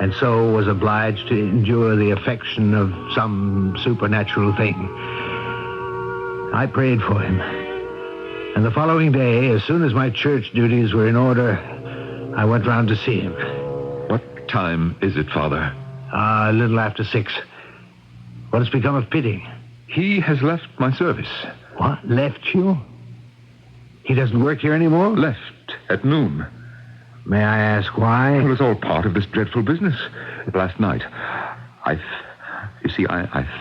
and so was obliged to endure the affection of some supernatural thing. I prayed for him, and the following day, as soon as my church duties were in order, I went round to see him. What time is it, Father? A little after 6. What has become of Pitting? He has left my service. What? Left you? He doesn't work here anymore? Left at noon. May I ask why? Well, it's all part of this dreadful business. Last night, I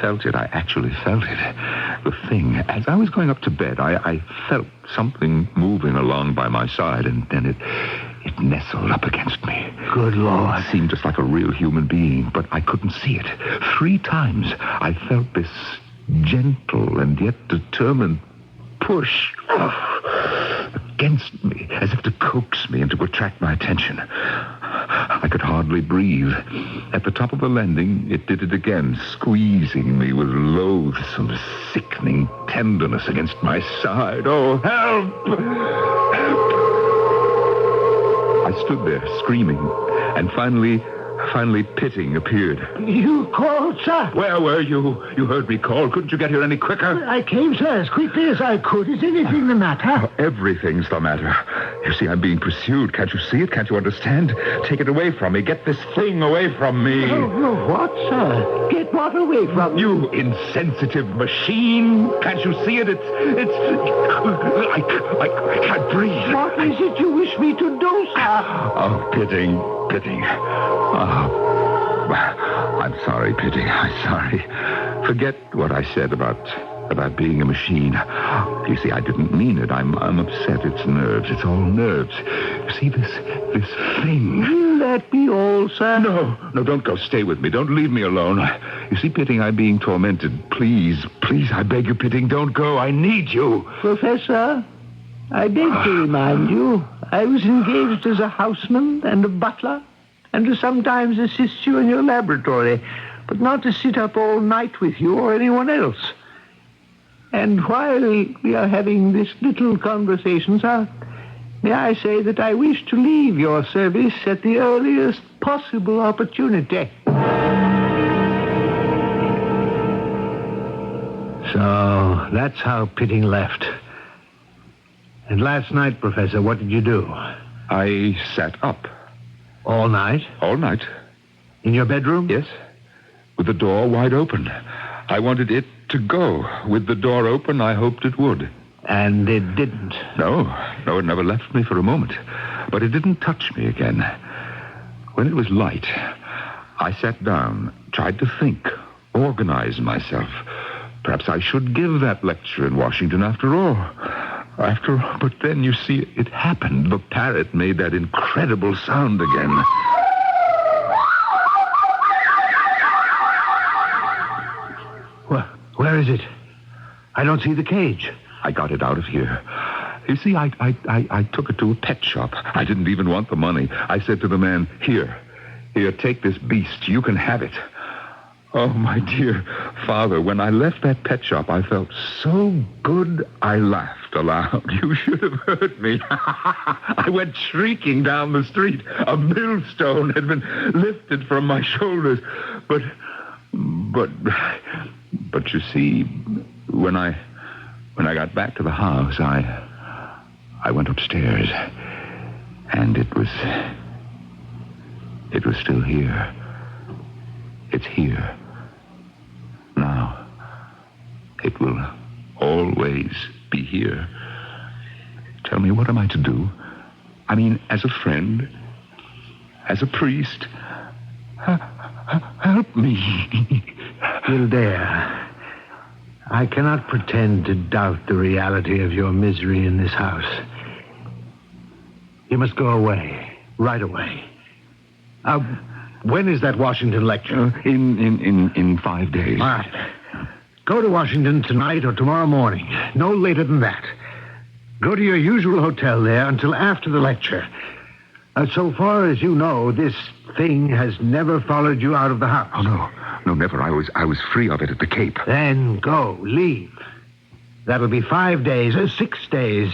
felt it. I actually felt it. The thing. As I was going up to bed, I felt something moving along by my side, and then it nestled up against me. Good Lord. It seemed just like a real human being, but I couldn't see it. 3 times I felt this gentle and yet determined push against me, as if to coax me and to attract my attention. I could hardly breathe. At the top of the landing, it did it again, squeezing me with loathsome, sickening tenderness against my side. Oh, help! Help! I stood there, screaming, and finally Pitting appeared. You called, sir? Where were you? You heard me call. Couldn't you get here any quicker? I came, sir, as quickly as I could. Is anything the matter? Everything's the matter. You see, I'm being pursued. Can't you see it? Can't you understand? Take it away from me. Get this thing away from me. No, what, sir? Get what away from you? You insensitive machine. Can't you see it? I can't breathe. What is it you wish me to do? Oh, Pitting. Oh, I'm sorry, Pitting. I'm sorry. Forget what I said about being a machine. You see, I didn't mean it. I'm upset. It's nerves. It's all nerves. You see, this thing. Will that be all, sir? No, don't go. Stay with me. Don't leave me alone. You see, Pitting, I'm being tormented. Please, I beg you, Pitting, don't go. I need you. Professor, I beg to remind you, I was engaged as a houseman and a butler, and to sometimes assist you in your laboratory, but not to sit up all night with you or anyone else. And while we are having this little conversation, sir, may I say that I wish to leave your service at the earliest possible opportunity. So that's how Pitting left. And last night, Professor, what did you do? I sat up. All night? All night. In your bedroom? Yes. With the door wide open. I wanted it to go. With the door open, I hoped it would. And it didn't? No, it never left me for a moment. But it didn't touch me again. When it was light, I sat down, tried to think, organize myself. Perhaps I should give that lecture in Washington after all. But then, you see, it happened. The parrot made that incredible sound again. Where is it? I don't see the cage. I got it out of here. You see, I took it to a pet shop. I didn't even want the money. I said to the man, Here, take this beast. You can have it. Oh, my dear father, when I left that pet shop, I felt so good I laughed aloud. You should have heard me. I went shrieking down the street. A millstone had been lifted from my shoulders. But you see, when I got back to the house, I went upstairs, and it was still here. It's here. Now, it will always be here. Tell me, what am I to do? I mean, as a friend, as a priest, help me. Gildea, I cannot pretend to doubt the reality of your misery in this house. You must go away, right away. When is that Washington lecture? In 5 days. All right. Go to Washington tonight or tomorrow morning. No later than that. Go to your usual hotel there until after the lecture. So far as you know, this thing has never followed you out of the house. Oh, no. No, never. I was free of it at the Cape. Then go. Leave. That'll be 5 days, 6 days.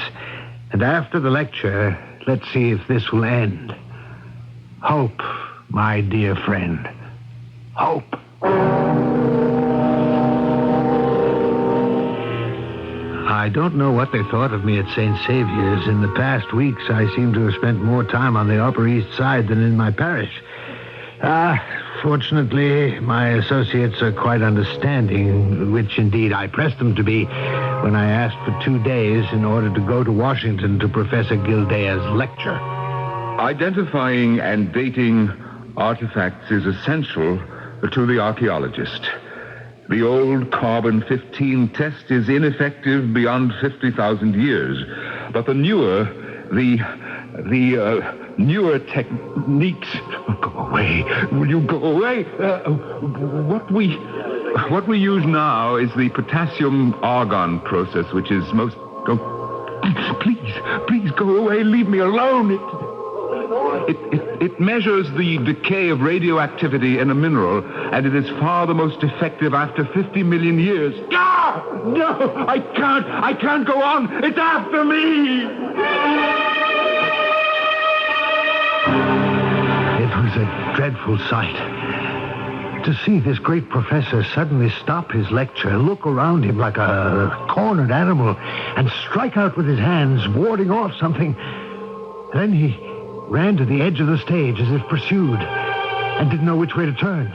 And after the lecture, let's see if this will end. Hope, my dear friend. Hope. I don't know what they thought of me at St. Saviour's. In the past weeks, I seem to have spent more time on the Upper East Side than in my parish. Fortunately, my associates are quite understanding, which indeed I pressed them to be when I asked for 2 days in order to go to Washington to Professor Gildea's lecture. Identifying and dating artifacts is essential to the archaeologist. The old carbon-15 test is ineffective beyond 50,000 years, but the newer techniques... Go away. Will you go away? What we use now is the potassium-argon process, which is most... Please go away. Leave me alone. It measures the decay of radioactivity in a mineral, and it is far the most effective after 50 million years. No, I can't go on. It's after me. It was a dreadful sight. To see this great professor suddenly stop his lecture, look around him like a cornered animal, and strike out with his hands, warding off something. Then he ran to the edge of the stage as if pursued, and didn't know which way to turn.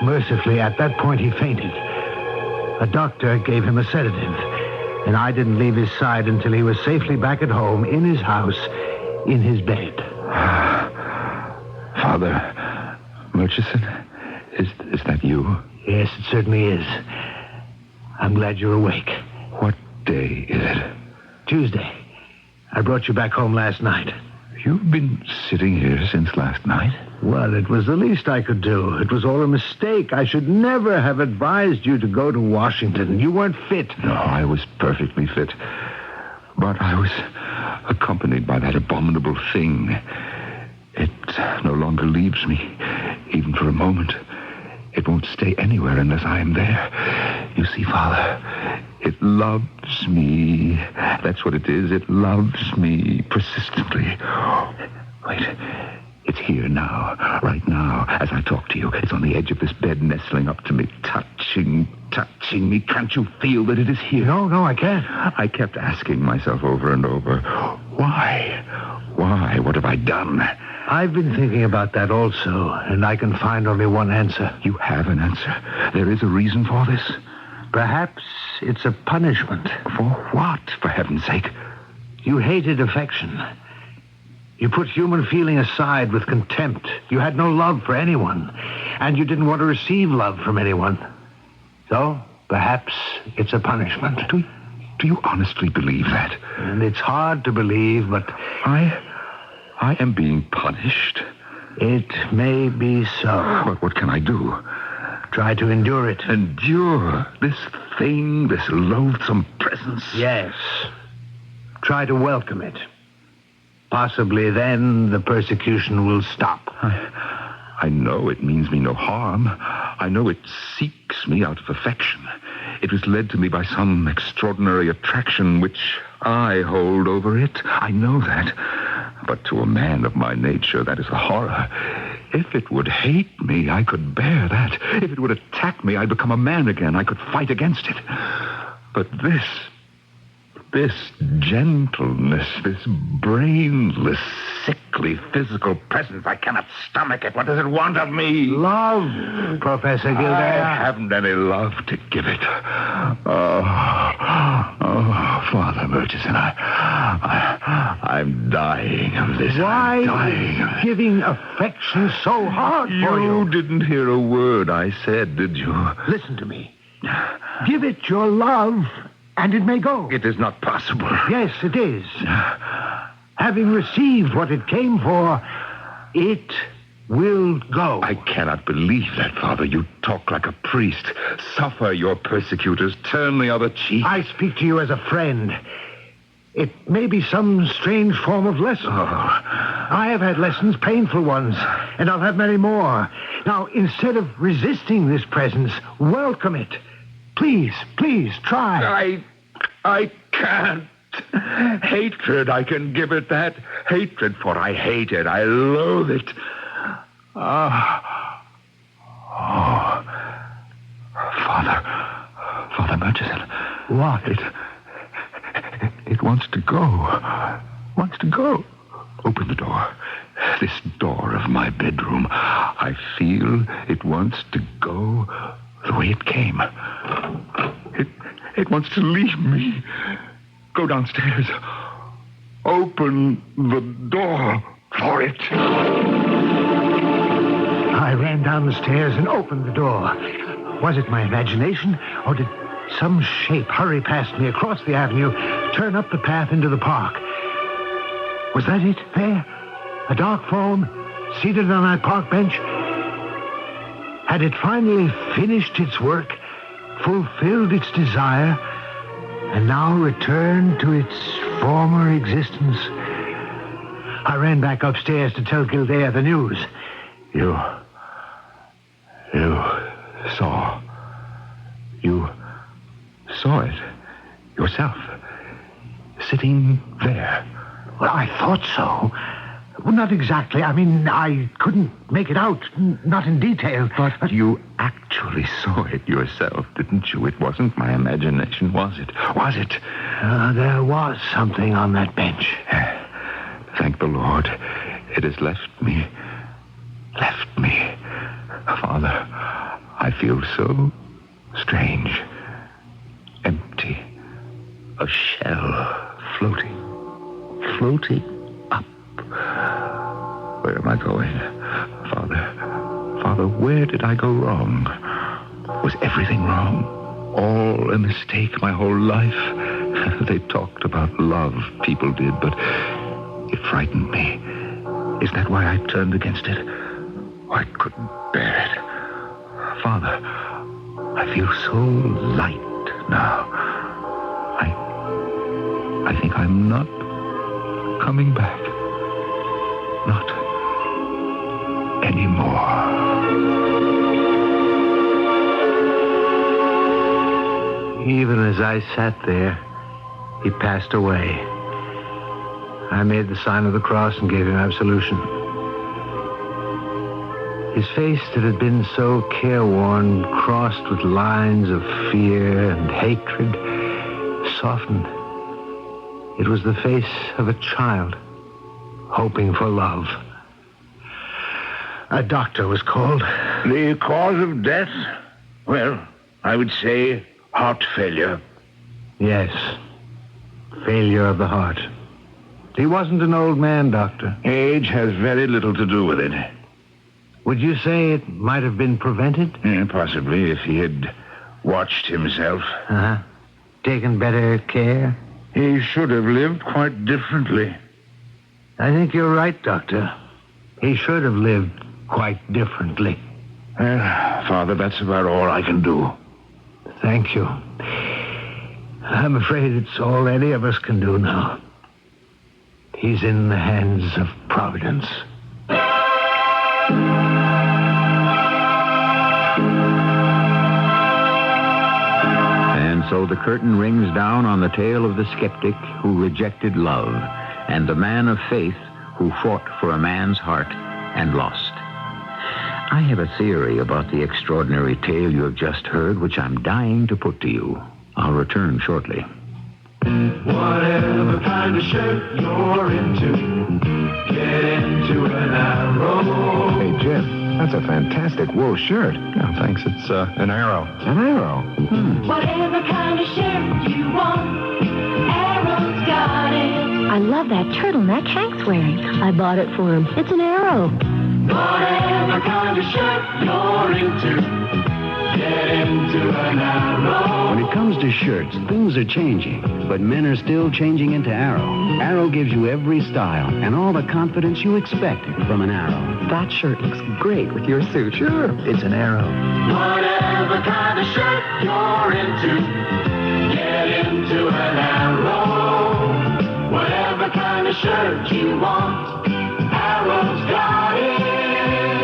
Mercifully, at that point, he fainted. A doctor gave him a sedative, and I didn't leave his side until he was safely back at home in his house in his bed. Father Murchison, is that you? Yes, it certainly is. I'm glad you're awake. What day is it? Tuesday. I brought you back home last night. You've been sitting here since last night? Well, it was the least I could do. It was all a mistake. I should never have advised you to go to Washington. You weren't fit. No, I was perfectly fit. But I was accompanied by that abominable thing. It no longer leaves me, even for a moment. It won't stay anywhere unless I am there. You see, Father, it loves me. That's what it is. It loves me persistently. Wait. It's here now, right now, as I talk to you. It's on the edge of this bed, nestling up to me, touching me. Can't you feel that it is here? No, I can't. I kept asking myself over and over, why? Why? What have I done? I've been thinking about that also, and I can find only one answer. You have an answer? There is a reason for this? Perhaps it's a punishment. For what, for heaven's sake? You hated affection. You put human feeling aside with contempt. You had no love for anyone, and you didn't want to receive love from anyone. So, perhaps it's a punishment. Do you honestly believe that? And it's hard to believe, but... I am being punished. It may be so. But what can I do? Try to endure it. Endure this thing, this loathsome presence? Yes. Try to welcome it. Possibly then the persecution will stop. I know it means me no harm. I know it seeks me out of affection. It was led to me by some extraordinary attraction which I hold over it. I know that. But to a man of my nature, that is a horror. If it would hate me, I could bear that. If it would attack me, I'd become a man again. I could fight against it. But this gentleness, this brainless, sickly physical presence, I cannot stomach it. What does it want of me? Love, Professor Gilday. I haven't any love to give it. Oh, Father Murchison, I'm dying of this. Why I'm dying is giving affection so hard for you? You didn't hear a word I said, did you? Listen to me. Give it your love, and it may go. It is not possible. Yes, it is. Having received what it came for, it will go. I cannot believe that, Father. You talk like a priest. Suffer your persecutors. Turn the other cheek. I speak to you as a friend. It may be some strange form of lesson. Oh. I have had lessons, painful ones, and I'll have many more. Now, instead of resisting this presence, welcome it. Please, try. I can't. Hatred, I can give it that. Hatred, for I hate it. I loathe it. Father Murchison. What? It wants to go. Open the door. This door of my bedroom. I feel it wants to go the way it came. It wants to leave me. Go downstairs. Open the door for it. I ran down the stairs and opened the door. Was it my imagination, or did some shape hurry past me across the avenue, turn up the path into the park? Was that it? There? A dark form, seated on that park bench? Had it finally finished its work, fulfilled its desire, and now returned to its former existence? I ran back upstairs to tell Gildea the news. You saw it yourself, sitting there. Well, I thought so. Well, not exactly. I mean, I couldn't make it out, not in detail. But you actually saw it yourself, didn't you? It wasn't my imagination, was it? There was something on that bench. Thank the Lord. It has left me. Father, I feel so strange. Empty. A shell floating up Where am I going? Father, where did I go wrong? Was everything wrong? All a mistake my whole life? They talked about love, people did, but it frightened me. Is that why I turned against it? I couldn't bear it. Father, I feel so light now. I think I'm not coming back. Not anymore. Even as I sat there, he passed away. I made the sign of the cross and gave him absolution. His face that had been so careworn, crossed with lines of fear and hatred, softened. It was the face of a child, hoping for love. A doctor was called. The cause of death? Well, I would say heart failure. Yes, failure of the heart. He wasn't an old man, Doctor. Age has very little to do with it. Would you say it might have been prevented? Yeah, possibly, if he had watched himself. Uh-huh. Taken better care? He should have lived quite differently. I think you're right, Doctor. He should have lived quite differently. Well, Father, that's about all I can do. Thank you. I'm afraid it's all any of us can do now. He's in the hands of Providence. And so the curtain rings down on the tale of the skeptic who rejected love and the man of faith who fought for a man's heart and lost. I have a theory about the extraordinary tale you have just heard, which I'm dying to put to you. I'll return shortly. Whatever kind of shirt you're into, get into an Arrow. Hey, Jim, that's a fantastic wool shirt. Oh, thanks. It's an Arrow. An Arrow? Whatever kind of shirt you want, Arrow's got it. I love that turtleneck Hank's wearing. I bought it for him. It's an Arrow. Whatever kind of shirt you're into, get into an Arrow. When it comes to shirts, things are changing, but men are still changing into Arrow. Arrow gives you every style and all the confidence you expected from an Arrow. That shirt looks great with your suit. Sure, it's an Arrow. Whatever kind of shirt you're into, get into an Arrow. Whatever kind of shirt you want, Arrow's got it.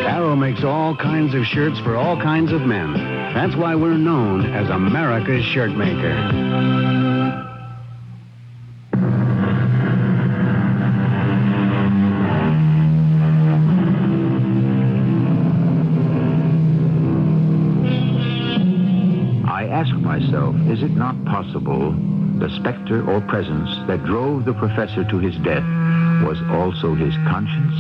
Arrow makes all kinds of shirts for all kinds of men. That's why we're known as America's shirt maker. I ask myself, is it not possible the specter or presence that drove the professor to his death was also his conscience?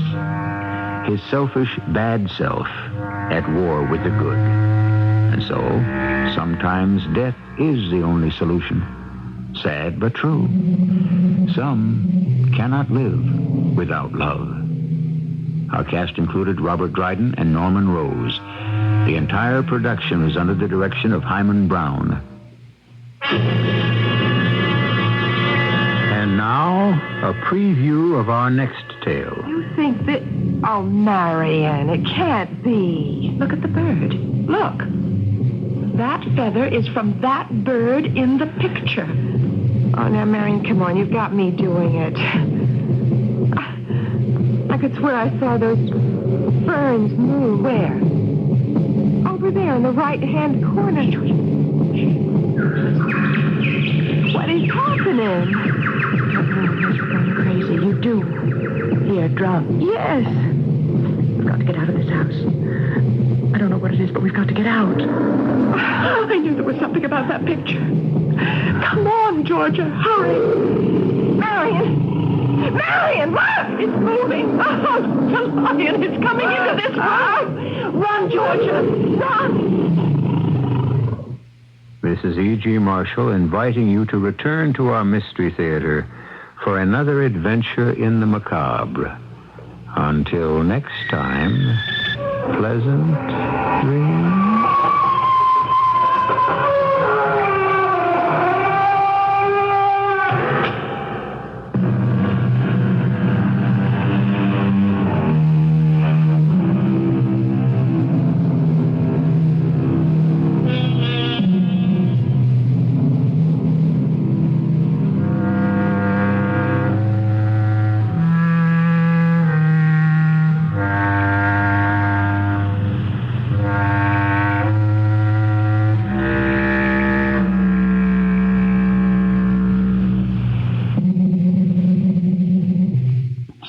His selfish, bad self at war with the good. And so, sometimes death is the only solution. Sad but true. Some cannot live without love. Our cast included Robert Dryden and Norman Rose. The entire production was under the direction of Hyman Brown. And now, a preview of our next tale. You think that... Oh, Marianne, it can't be. Look at the bird. Look. That feather is from that bird in the picture. Oh, now, Marianne, come on. You've got me doing it. I could swear I saw those ferns move. Where? Over there in the right-hand corner. What is happening? You're going crazy. You do. Here, drum. Yes. We've got to get out of this house. I don't know what it is, but we've got to get out. I knew there was something about that picture. Come on, Georgia. Hurry. Marion! Marion, look! It's moving. Oh, the lion is coming into this room. Run, Georgia. Run! This is E.G. Marshall inviting you to return to our Mystery Theater for another adventure in the macabre. Until next time, pleasant dreams.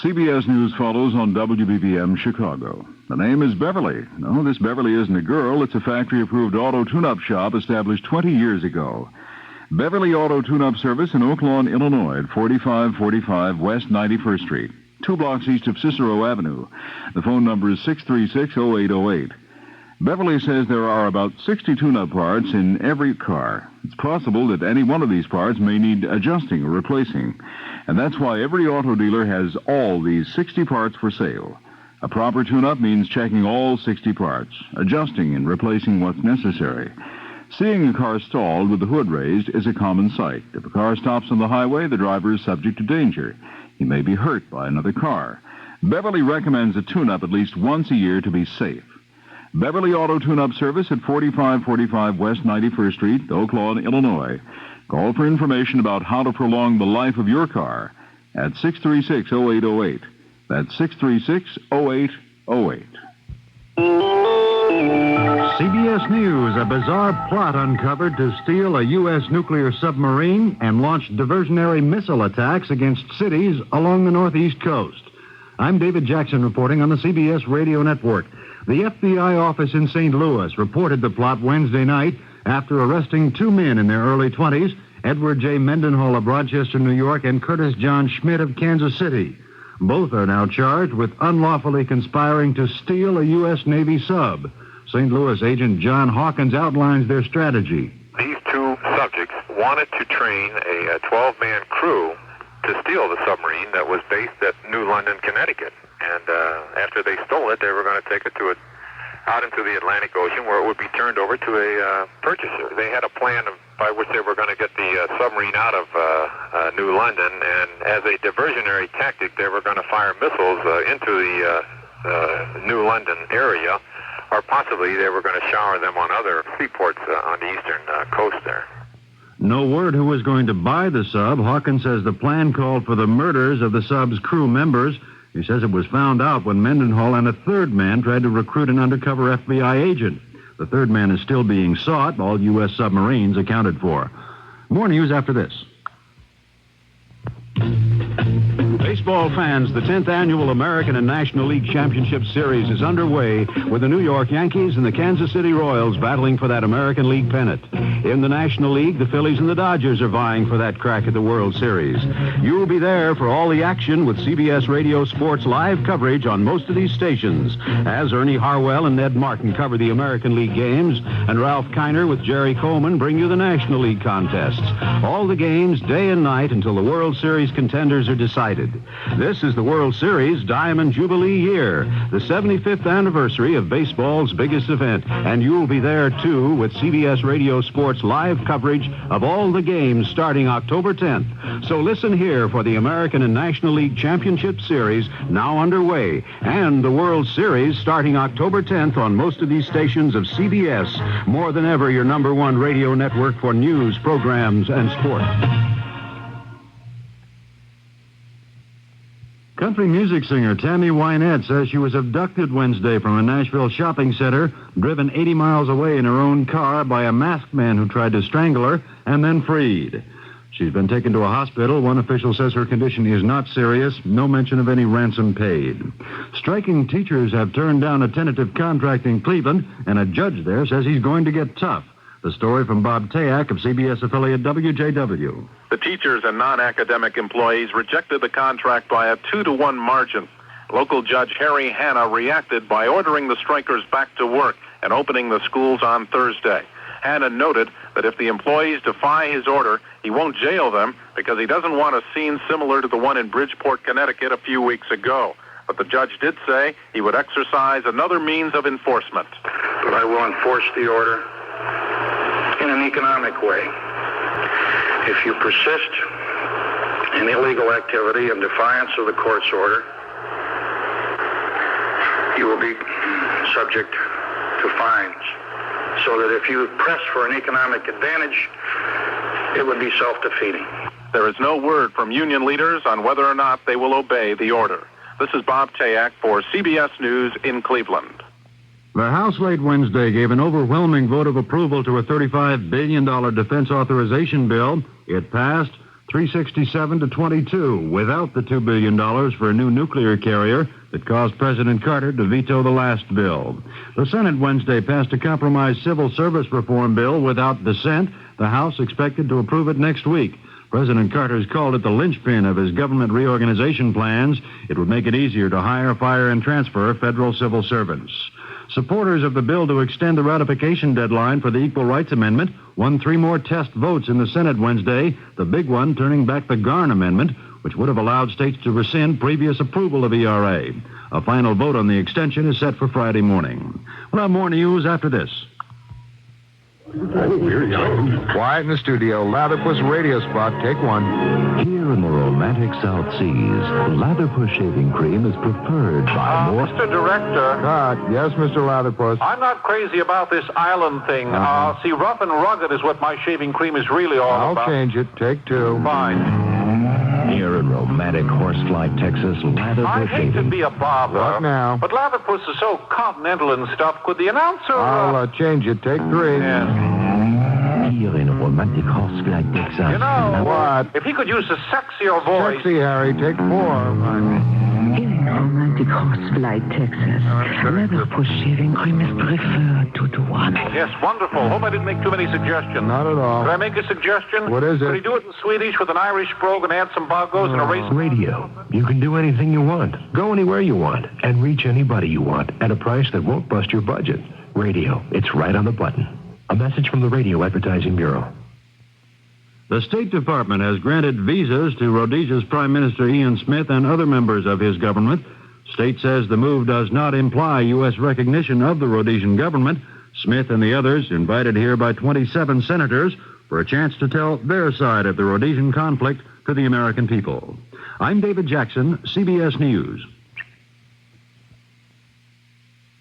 CBS News follows on WBBM Chicago. The name is Beverly. No, this Beverly isn't a girl. It's a factory-approved auto tune-up shop established 20 years ago. Beverly Auto Tune-Up Service in Oak Lawn, Illinois, at 4545 West 91st Street, 2 blocks east of Cicero Avenue. The phone number is 636-0808. Beverly says there are about 60 tune-up parts in every car. It's possible that any one of these parts may need adjusting or replacing. And that's why every auto dealer has all these 60 parts for sale. A proper tune-up means checking all 60 parts, adjusting and replacing what's necessary. Seeing a car stalled with the hood raised is a common sight. If a car stops on the highway, the driver is subject to danger. He may be hurt by another car. Beverly recommends a tune-up at least once a year to be safe. Beverly Auto Tune-Up Service at 4545 West 91st Street, Oak Lawn, Illinois. Call for information about how to prolong the life of your car at 636-0808. That's 636-0808. CBS News, a bizarre plot uncovered to steal a U.S. nuclear submarine and launch diversionary missile attacks against cities along the Northeast coast. I'm David Jackson reporting on the CBS Radio Network. The FBI office in St. Louis reported the plot Wednesday night after arresting 2 men in their early 20s, Edward J. Mendenhall of Rochester, New York, and Curtis John Schmidt of Kansas City. Both are now charged with unlawfully conspiring to steal a U.S. Navy sub. St. Louis agent John Hawkins outlines their strategy. These 2 subjects wanted to train a 12-man crew to steal the submarine that was based at New London, Connecticut. And after they stole it, they were going to take it out into the Atlantic Ocean where it would be turned over to a purchaser. They had a plan by which they were going to get the submarine out of New London, and as a diversionary tactic, they were going to fire missiles into the New London area, or possibly they were going to shower them on other seaports on the eastern coast there. No word who was going to buy the sub. Hawkins says the plan called for the murders of the sub's crew members. He says it was found out when Mendenhall and a 3rd man tried to recruit an undercover FBI agent. The 3rd man is still being sought, all U.S. submarines accounted for. More news after this. Baseball fans, the 10th annual American and National League Championship Series is underway with the New York Yankees and the Kansas City Royals battling for that American League pennant. In the National League, the Phillies and the Dodgers are vying for that crack at the World Series. You'll be there for all the action with CBS Radio Sports live coverage on most of these stations, as Ernie Harwell and Ned Martin cover the American League games, and Ralph Kiner with Jerry Coleman bring you the National League contests. All the games day and night until the World Series contenders are decided. This is the World Series Diamond Jubilee year, the 75th anniversary of baseball's biggest event, and you'll be there, too, with CBS Radio Sports live coverage of all the games starting October 10th. So listen here for the American and National League Championship Series now underway, and the World Series starting October 10th on most of these stations of CBS, more than ever your #1 radio network for news, programs, and sport. Country music singer Tammy Wynette says she was abducted Wednesday from a Nashville shopping center, driven 80 miles away in her own car by a masked man who tried to strangle her and then freed. She's been taken to a hospital. One official says her condition is not serious. No mention of any ransom paid. Striking teachers have turned down a tentative contract in Cleveland, and a judge there says he's going to get tough. The story from Bob Tayak of CBS affiliate WJW. The teachers and non-academic employees rejected the contract by a 2-1 margin. Local Judge Harry Hanna reacted by ordering the strikers back to work and opening the schools on Thursday. Hanna noted that if the employees defy his order, he won't jail them because he doesn't want a scene similar to the one in Bridgeport, Connecticut a few weeks ago. But the judge did say he would exercise another means of enforcement. But I will enforce the order in an economic way. If you persist in illegal activity in defiance of the court's order, you will be subject to fines. So that if you press for an economic advantage, it would be self-defeating. There is no word from union leaders on whether or not they will obey the order. This is Bob Tayak for CBS News in Cleveland. The House late Wednesday gave an overwhelming vote of approval to a $35 billion defense authorization bill. It passed 367 to 22 without the $2 billion for a new nuclear carrier that caused President Carter to veto the last bill. The Senate Wednesday passed a compromise civil service reform bill without dissent. The House expected to approve it next week. President Carter's called it the linchpin of his government reorganization plans. It would make it easier to hire, fire, and transfer federal civil servants. Supporters of the bill to extend the ratification deadline for the Equal Rights Amendment won 3 more test votes in the Senate Wednesday, the big one turning back the Garn Amendment, which would have allowed states to rescind previous approval of ERA. A final vote on the extension is set for Friday morning. We'll have more news after this. Quiet in the studio. Latherpuss radio spot. Take one. Here in the romantic South Seas, Latherpuss shaving cream is preferred by more... Mr. Director. Yes, Mr. Latherpuss. I'm not crazy about this island thing. See, rough and rugged is what my shaving cream is really all about. I'll change it. Take 2. Fine. Here in romantic Horsefly, Texas, Latherpuss I hate to be a bother. What now? But Latherpuss is so continental and stuff. Could the announcer... I'll change it. Take 3. Yes. Here in romantic Horsefly, Texas. You know, what? If he could use a sexier voice... Sexy, Harry. Take 4. Here in romantic Horsefly, Texas, Latherpuss shaving cream is preferred 2 to 1. Yes, wonderful. Hope I didn't make too many suggestions. Not at all. Could I make a suggestion? What is it? Could he do it in Swedish with an Irish brogue and add some bogos and erase... Radio. You can do anything you want, go anywhere you want, and reach anybody you want at a price that won't bust your budget. Radio. It's right on the button. A message from the Radio Advertising Bureau. The State Department has granted visas to Rhodesia's Prime Minister Ian Smith and other members of his government. State says the move does not imply U.S. recognition of the Rhodesian government. Smith and the others invited here by 27 senators for a chance to tell their side of the Rhodesian conflict to the American people. I'm David Jackson, CBS News.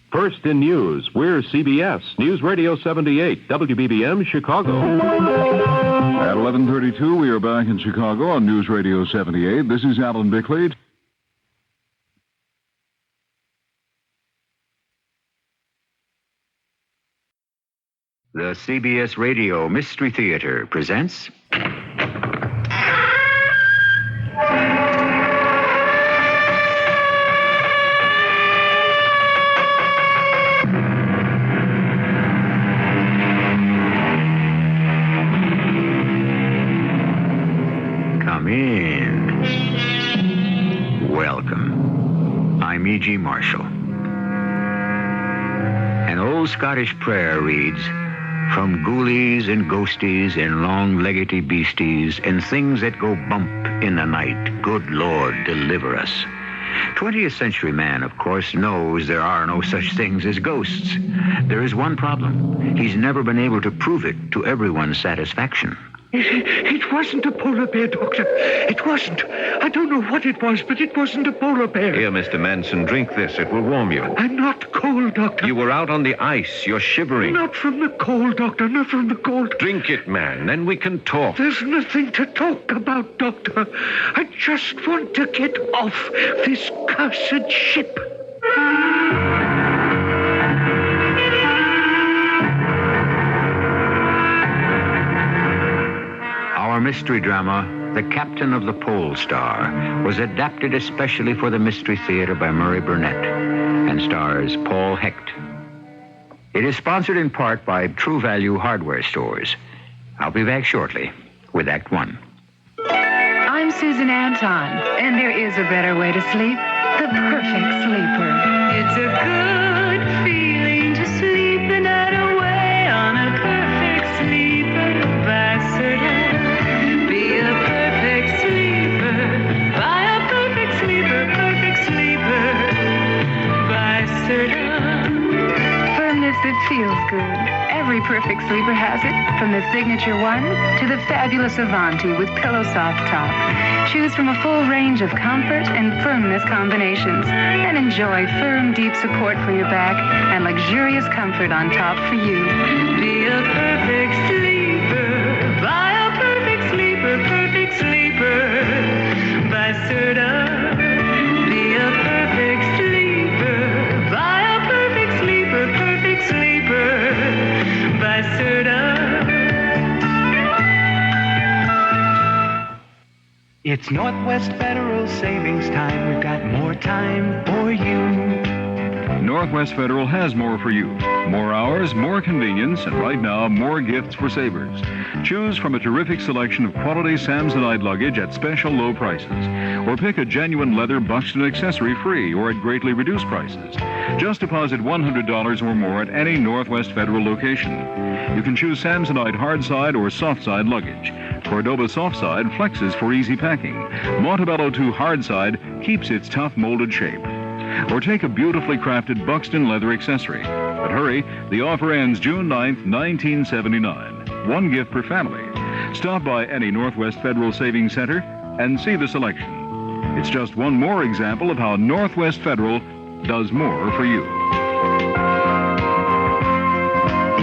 First in news, we're CBS News Radio 78, WBBM, Chicago. At 11:32, we are back in Chicago on News Radio 78. This is Alan Bickley. The CBS Radio Mystery Theater presents... Come in. Welcome. I'm E.G. Marshall. An old Scottish prayer reads, "From ghoulies and ghosties and long-leggedy beasties and things that go bump in the night, good Lord, deliver us." 20th century man, of course, knows there are no such things as ghosts. There is one problem. He's never been able to prove it to everyone's satisfaction. It wasn't a polar bear, Doctor. It wasn't. I don't know what it was, but it wasn't a polar bear. Here, Mr. Manson, drink this. It will warm you. I'm not cold, Doctor. You were out on the ice. You're shivering. Not from the cold, Doctor. Not from the cold. Drink it, man. Then we can talk. There's nothing to talk about, Doctor. I just want to get off this cursed ship. Our mystery drama, The Captain of the Polestar, was adapted especially for the Mystery Theater by Murray Burnett and stars Paul Hecht. It is sponsored in part by True Value Hardware Stores. I'll be back shortly with Act One. I'm Susan Anton, and there is a better way to sleep. The perfect sleeper. It's a good feeling to sleep the night away on a perfect sleeper by Serta. Be a perfect sleeper. Buy a perfect sleeper, perfect sleeper. perfect sleeper has it, from the Signature 1 to the fabulous Avanti with Pillow Soft Top. Choose from a full range of comfort and firmness combinations and enjoy firm, deep support for your back and luxurious comfort on top for you. Be a perfect sleeper. Buy a perfect sleeper, perfect sleeper. By Serta. Be a perfect sleeper. Buy a perfect sleeper, perfect sleeper. By Serta. It's Northwest Federal Savings Time. We've got more time for you. Northwest Federal has more for you. More hours, more convenience, and right now, more gifts for savers. Choose from a terrific selection of quality Samsonite luggage at special low prices. Or pick a genuine leather Buxton accessory free or at greatly reduced prices. Just deposit $100 or more at any Northwest Federal location. You can choose Samsonite hard side or soft side luggage. Cordoba soft side flexes for easy packing. Montebello 2 hard side keeps its tough molded shape. Or take a beautifully crafted Buxton leather accessory. But hurry, the offer ends June 9th, 1979. One gift per family. Stop by any Northwest Federal Savings Center and see the selection. It's just one more example of how Northwest Federal does more for you.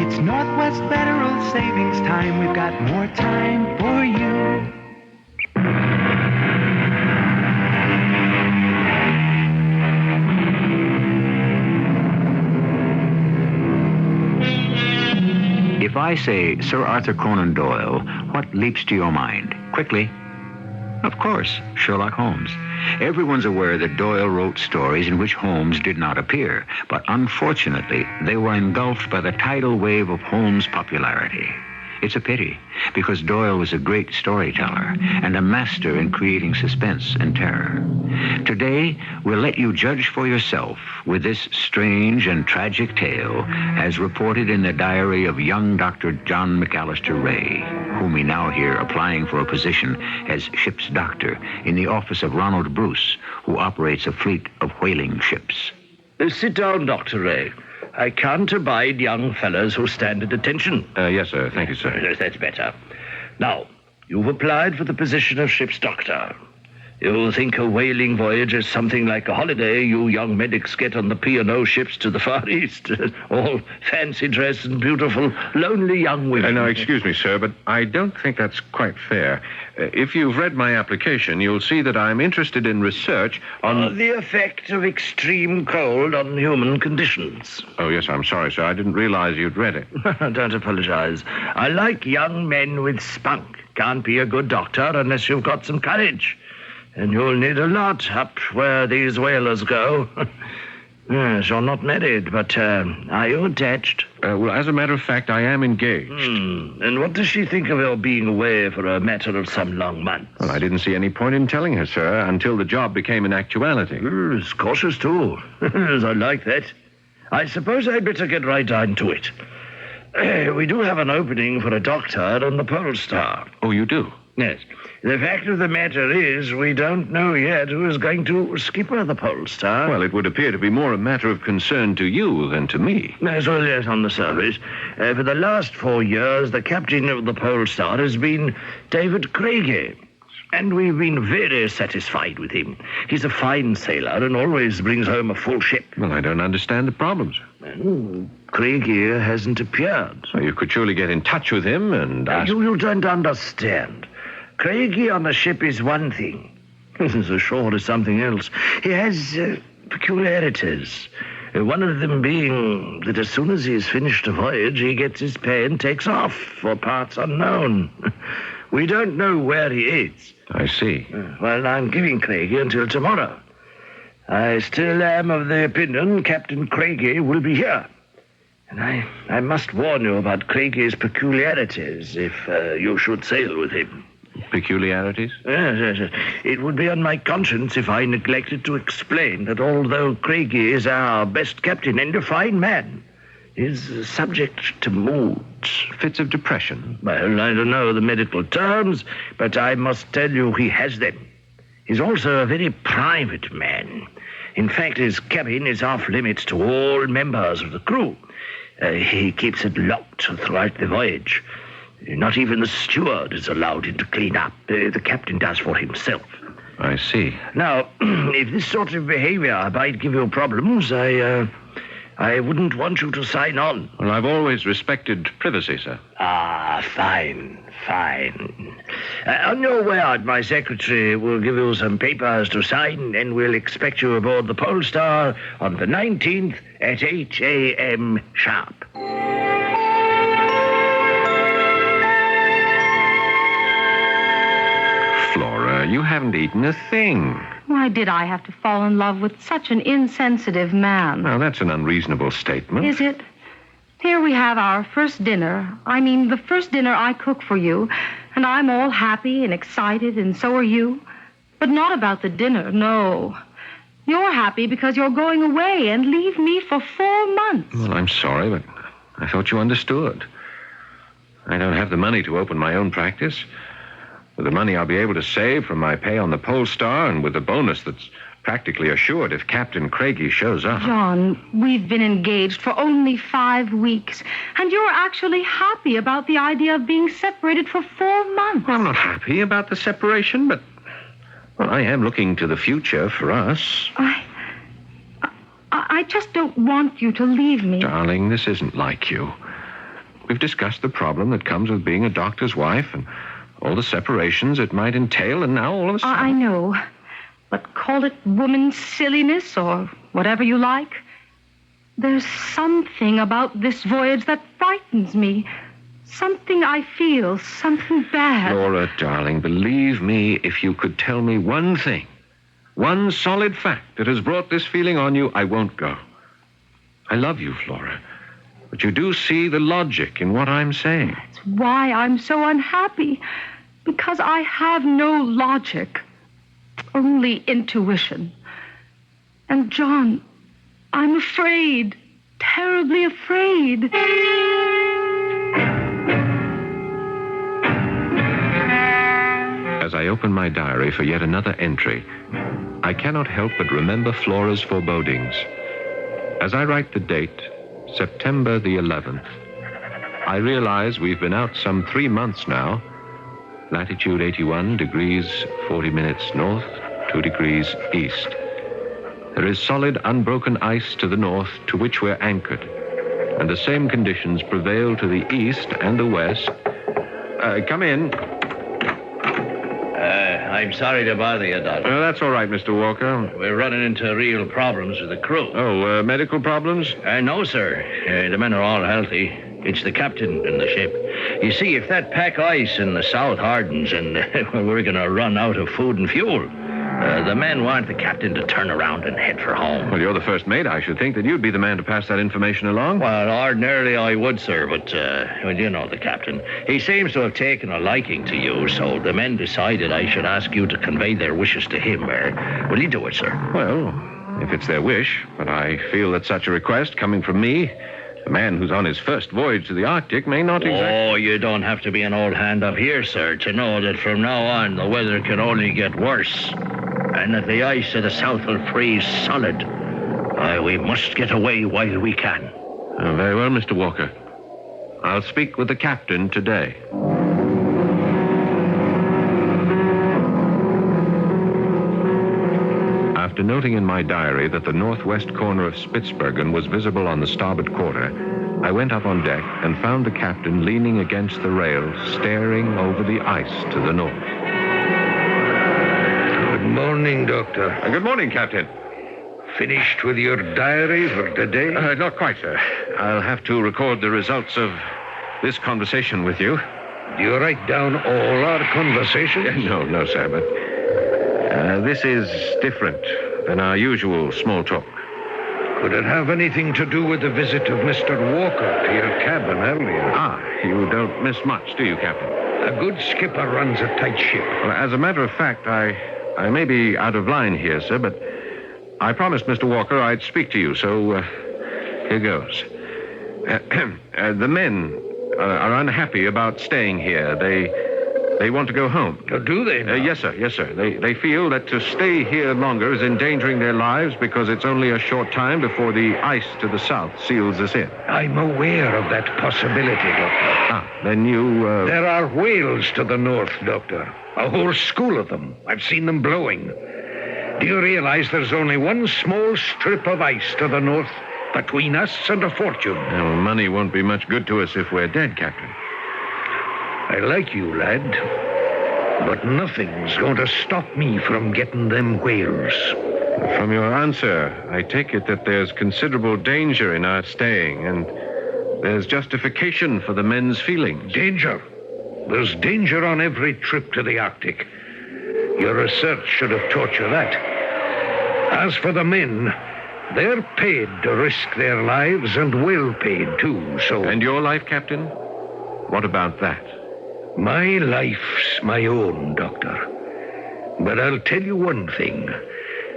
It's Northwest Federal Savings Time. We've got more time for you. If I say Sir Arthur Conan Doyle, what leaps to your mind? Quickly. Of course, Sherlock Holmes. Everyone's aware that Doyle wrote stories in which Holmes did not appear, but unfortunately, they were engulfed by the tidal wave of Holmes' popularity. It's a pity, because Doyle was a great storyteller and a master in creating suspense and terror. Today, we'll let you judge for yourself with this strange and tragic tale as reported in the diary of young Dr. John McAllister Ray, whom we now hear applying for a position as ship's doctor in the office of Ronald Bruce, who operates a fleet of whaling ships. Sit down, Dr. Ray. I can't abide young fellows who stand at attention. Yes, sir. Thank you, sir. Yes, that's better. Now, you've applied for the position of ship's doctor. You think a whaling voyage is something like a holiday you young medics get on the P&O ships to the Far East. All fancy dress and beautiful, lonely young women. Now, excuse me, sir, but I don't think that's quite fair. If you've read my application, you'll see that I'm interested in research on... the effect of extreme cold on human conditions. Oh, yes, I'm sorry, sir. I didn't realize you'd read it. Don't apologize. I like young men with spunk. Can't be a good doctor unless you've got some courage. And you'll need a lot up where these whalers go. Yes, you're not married, but are you attached? Well, as a matter of fact, I am engaged. And what does she think of your being away for a matter of some long months? Well, I didn't see any point in telling her, sir, until the job became an actuality. It's cautious, too. I like that. I suppose I'd better get right down to it. We do have an opening for a doctor on the Polestar. Oh, you do? Yes. The fact of the matter is, we don't know yet who is going to skipper the Polestar. Well, it would appear to be more a matter of concern to you than to me. As well, yes, on the surface. For the last 4 years, the captain of the Polestar has been David Craigie. And we've been very satisfied with him. He's a fine sailor and always brings home a full ship. Well, I don't understand the problems. Craigie hasn't appeared. So you could surely get in touch with him and ask... You don't understand. Craigie on a ship is one thing. Ashore is something else. He has peculiarities. One of them being that as soon as he's finished a voyage, he gets his pay and takes off for parts unknown. We don't know where he is. I see. Well, I'm giving Craigie until tomorrow. I still am of the opinion Captain Craigie will be here. And I must warn you about Craigie's peculiarities if you should sail with him. Peculiarities? Yes. It would be on my conscience if I neglected to explain that although Craigie is our best captain and a fine man, is subject to moods. Fits of depression? Well, I don't know the medical terms, but I must tell you he has them. He's also a very private man. In fact, his cabin is off limits to all members of the crew. He keeps it locked throughout the voyage. Not even the steward is allowed in to clean up. The captain does for himself. I see. Now, if this sort of behavior might give you problems, I wouldn't want you to sign on. Well, I've always respected privacy, sir. Ah, fine. On your word, my secretary will give you some papers to sign, and we'll expect you aboard the Polestar on the 19th at 8 a.m. sharp. Flora, you haven't eaten a thing. Why did I have to fall in love with such an insensitive man? Now, that's an unreasonable statement. Is it? Here we have our first dinner. I mean, the first dinner I cook for you, and I'm all happy and excited, and so are you. But not about the dinner, no. You're happy because you're going away and leave me for 4 months. Well, I'm sorry, but I thought you understood. I don't have the money to open my own practice. With the money I'll be able to save from my pay on the Polestar, and with the bonus that's practically assured if Captain Craigie shows up. John, we've been engaged for only 5 weeks, and you're actually happy about the idea of being separated for 4 months. Well, I'm not happy about the separation, but well, I am looking to the future for us. I just don't want you to leave me. Darling, this isn't like you. We've discussed the problem that comes with being a doctor's wife and all the separations it might entail, and now all of a sudden... I know. But call it woman's silliness or whatever you like. There's something about this voyage that frightens me. Something I feel, something bad. Laura, darling, believe me, if you could tell me one thing, one solid fact that has brought this feeling on you, I won't go. I love you, Flora. But you do see the logic in what I'm saying. That's why I'm so unhappy. Because I have no logic. Only intuition. And, John, I'm afraid. Terribly afraid. As I open my diary for yet another entry, I cannot help but remember Flora's forebodings. As I write the date, September the 11th, I realize we've been out some 3 months now. Latitude 81 degrees 40 minutes north, 2 degrees east. There is solid, unbroken ice to the north to which we're anchored, and the same conditions prevail to the east and the west. Come in. I'm sorry to bother you, Doctor. That's all right, Mr. Walker. We're running into real problems with the crew. Oh, medical problems? No, sir. The men are all healthy. It's the captain in the ship. You see, if that pack ice in the south hardens and we're going to run out of food and fuel, the men want the captain to turn around and head for home. Well, you're the first mate. I should think that you'd be the man to pass that information along. Well, ordinarily I would, sir, but, well, you know the captain. He seems to have taken a liking to you, so the men decided I should ask you to convey their wishes to him. Will you do it, sir? Well, if it's their wish, but I feel that such a request coming from me, a man who's on his first voyage to the Arctic, may not exactly... Oh, you don't have to be an old hand up here, sir, to know that from now on the weather can only get worse. And that the ice of the south will freeze solid. We must get away while we can. Very well, Mr. Walker. I'll speak with the captain today. After noting in my diary that the northwest corner of Spitzbergen was visible on the starboard quarter, I went up on deck and found the captain leaning against the rail, staring over the ice to the north. Good morning, Doctor. Good morning, Captain. Finished with your diary for today? Not quite, sir. I'll have to record the results of this conversation with you. Do you write down all our conversations? No, sir, but this is different than our usual small talk. Could it have anything to do with the visit of Mr. Walker to your cabin earlier? You don't miss much, do you, Captain? A good skipper runs a tight ship. Well, as a matter of fact, I may be out of line here, sir, but I promised Mr. Walker I'd speak to you, so here goes. The men are unhappy about staying here. They want to go home. Do they now? Yes, sir. Yes, sir. They feel that to stay here longer is endangering their lives because it's only a short time before the ice to the south seals us in. I'm aware of that possibility, Doctor. Then you, There are whales to the north, Doctor. A whole school of them. I've seen them blowing. Do you realize there's only one small strip of ice to the north between us and a fortune? Well, money won't be much good to us if we're dead, Captain. I like you, lad. But nothing's going to stop me from getting them whales. From your answer, I take it that there's considerable danger in our staying, and there's justification for the men's feelings. Danger? There's danger on every trip to the Arctic. Your research should have taught you that. As for the men, they're paid to risk their lives and well paid, too, so... And your life, Captain? What about that? My life's my own, Doctor. But I'll tell you one thing.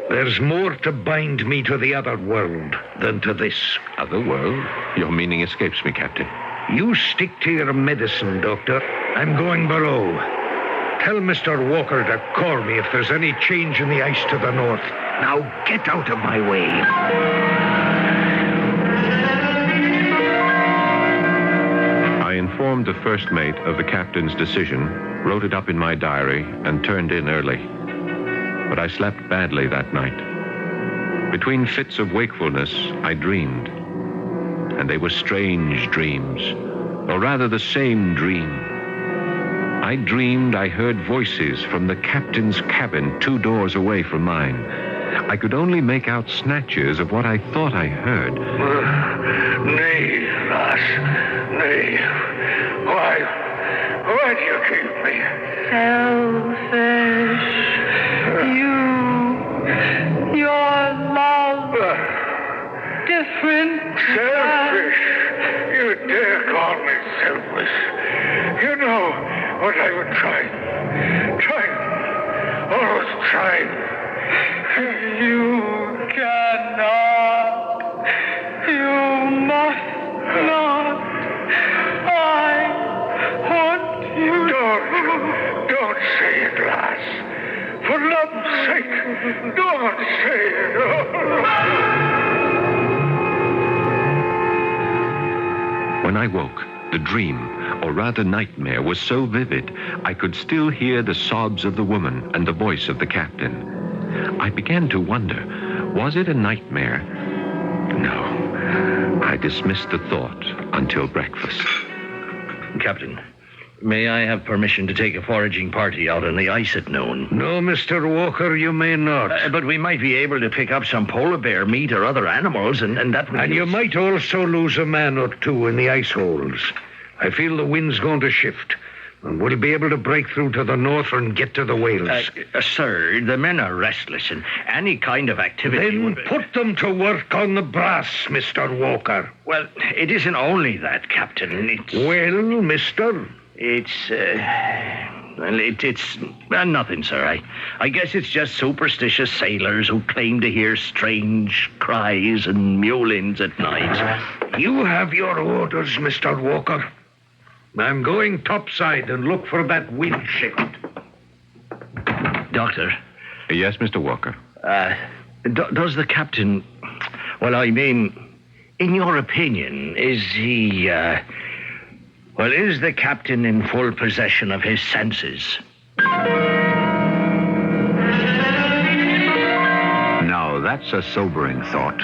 There's more to bind me to the other world than to this. Other world? Your meaning escapes me, Captain. You stick to your medicine, Doctor. I'm going below. Tell Mr. Walker to call me if there's any change in the ice to the north. Now get out of my way. I informed the first mate of the captain's decision, wrote it up in my diary, and turned in early. But I slept badly that night. Between fits of wakefulness, I dreamed. And they were strange dreams, or rather the same dream. I dreamed I heard voices from the captain's cabin 2 doors away from mine. I could only make out snatches of what I thought I heard. Nay, lass, nay. Why do you keep me? Selfish. Your love. Different. Selfish? You dare call me selfish? You know what I would try. Always try. You cannot. You must not. I want you. Don't say it, lass. For love's sake, don't say it. When I woke, the dream, or rather nightmare, was so vivid, I could still hear the sobs of the woman and the voice of the captain. I began to wonder, was it a nightmare? No. I dismissed the thought until breakfast. Captain, may I have permission to take a foraging party out on the ice at noon? No, Mr. Walker, you may not. But we might be able to pick up some polar bear meat or other animals, and that would... And you might also lose a man or two in the ice holes. I feel the wind's going to shift, and we'll be able to break through to the north and get to the whales. Sir, the men are restless, and any kind of activity... Then put them to work on the brass, Mr. Walker. Well, it isn't only that, Captain. It's... Well, mister? It's nothing, sir. I guess it's just superstitious sailors who claim to hear strange cries and mewlings at night. You have your orders, Mr. Walker. I'm going topside and look for that wind shift. Doctor? Yes, Mr. Walker? Does the captain... Well, I mean, in your opinion, is he... is the captain in full possession of his senses? Now, that's a sobering thought.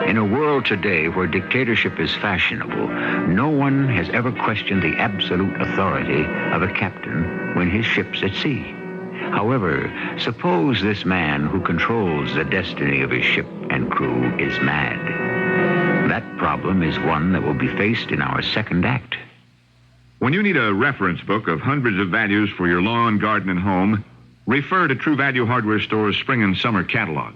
In a world today where dictatorship is fashionable, no one has ever questioned the absolute authority of a captain when his ship's at sea. However, suppose this man who controls the destiny of his ship and crew is mad. That problem is one that will be faced in our second act. When you need a reference book of hundreds of values for your lawn, garden, and home, refer to True Value Hardware Store's Spring and Summer Catalog.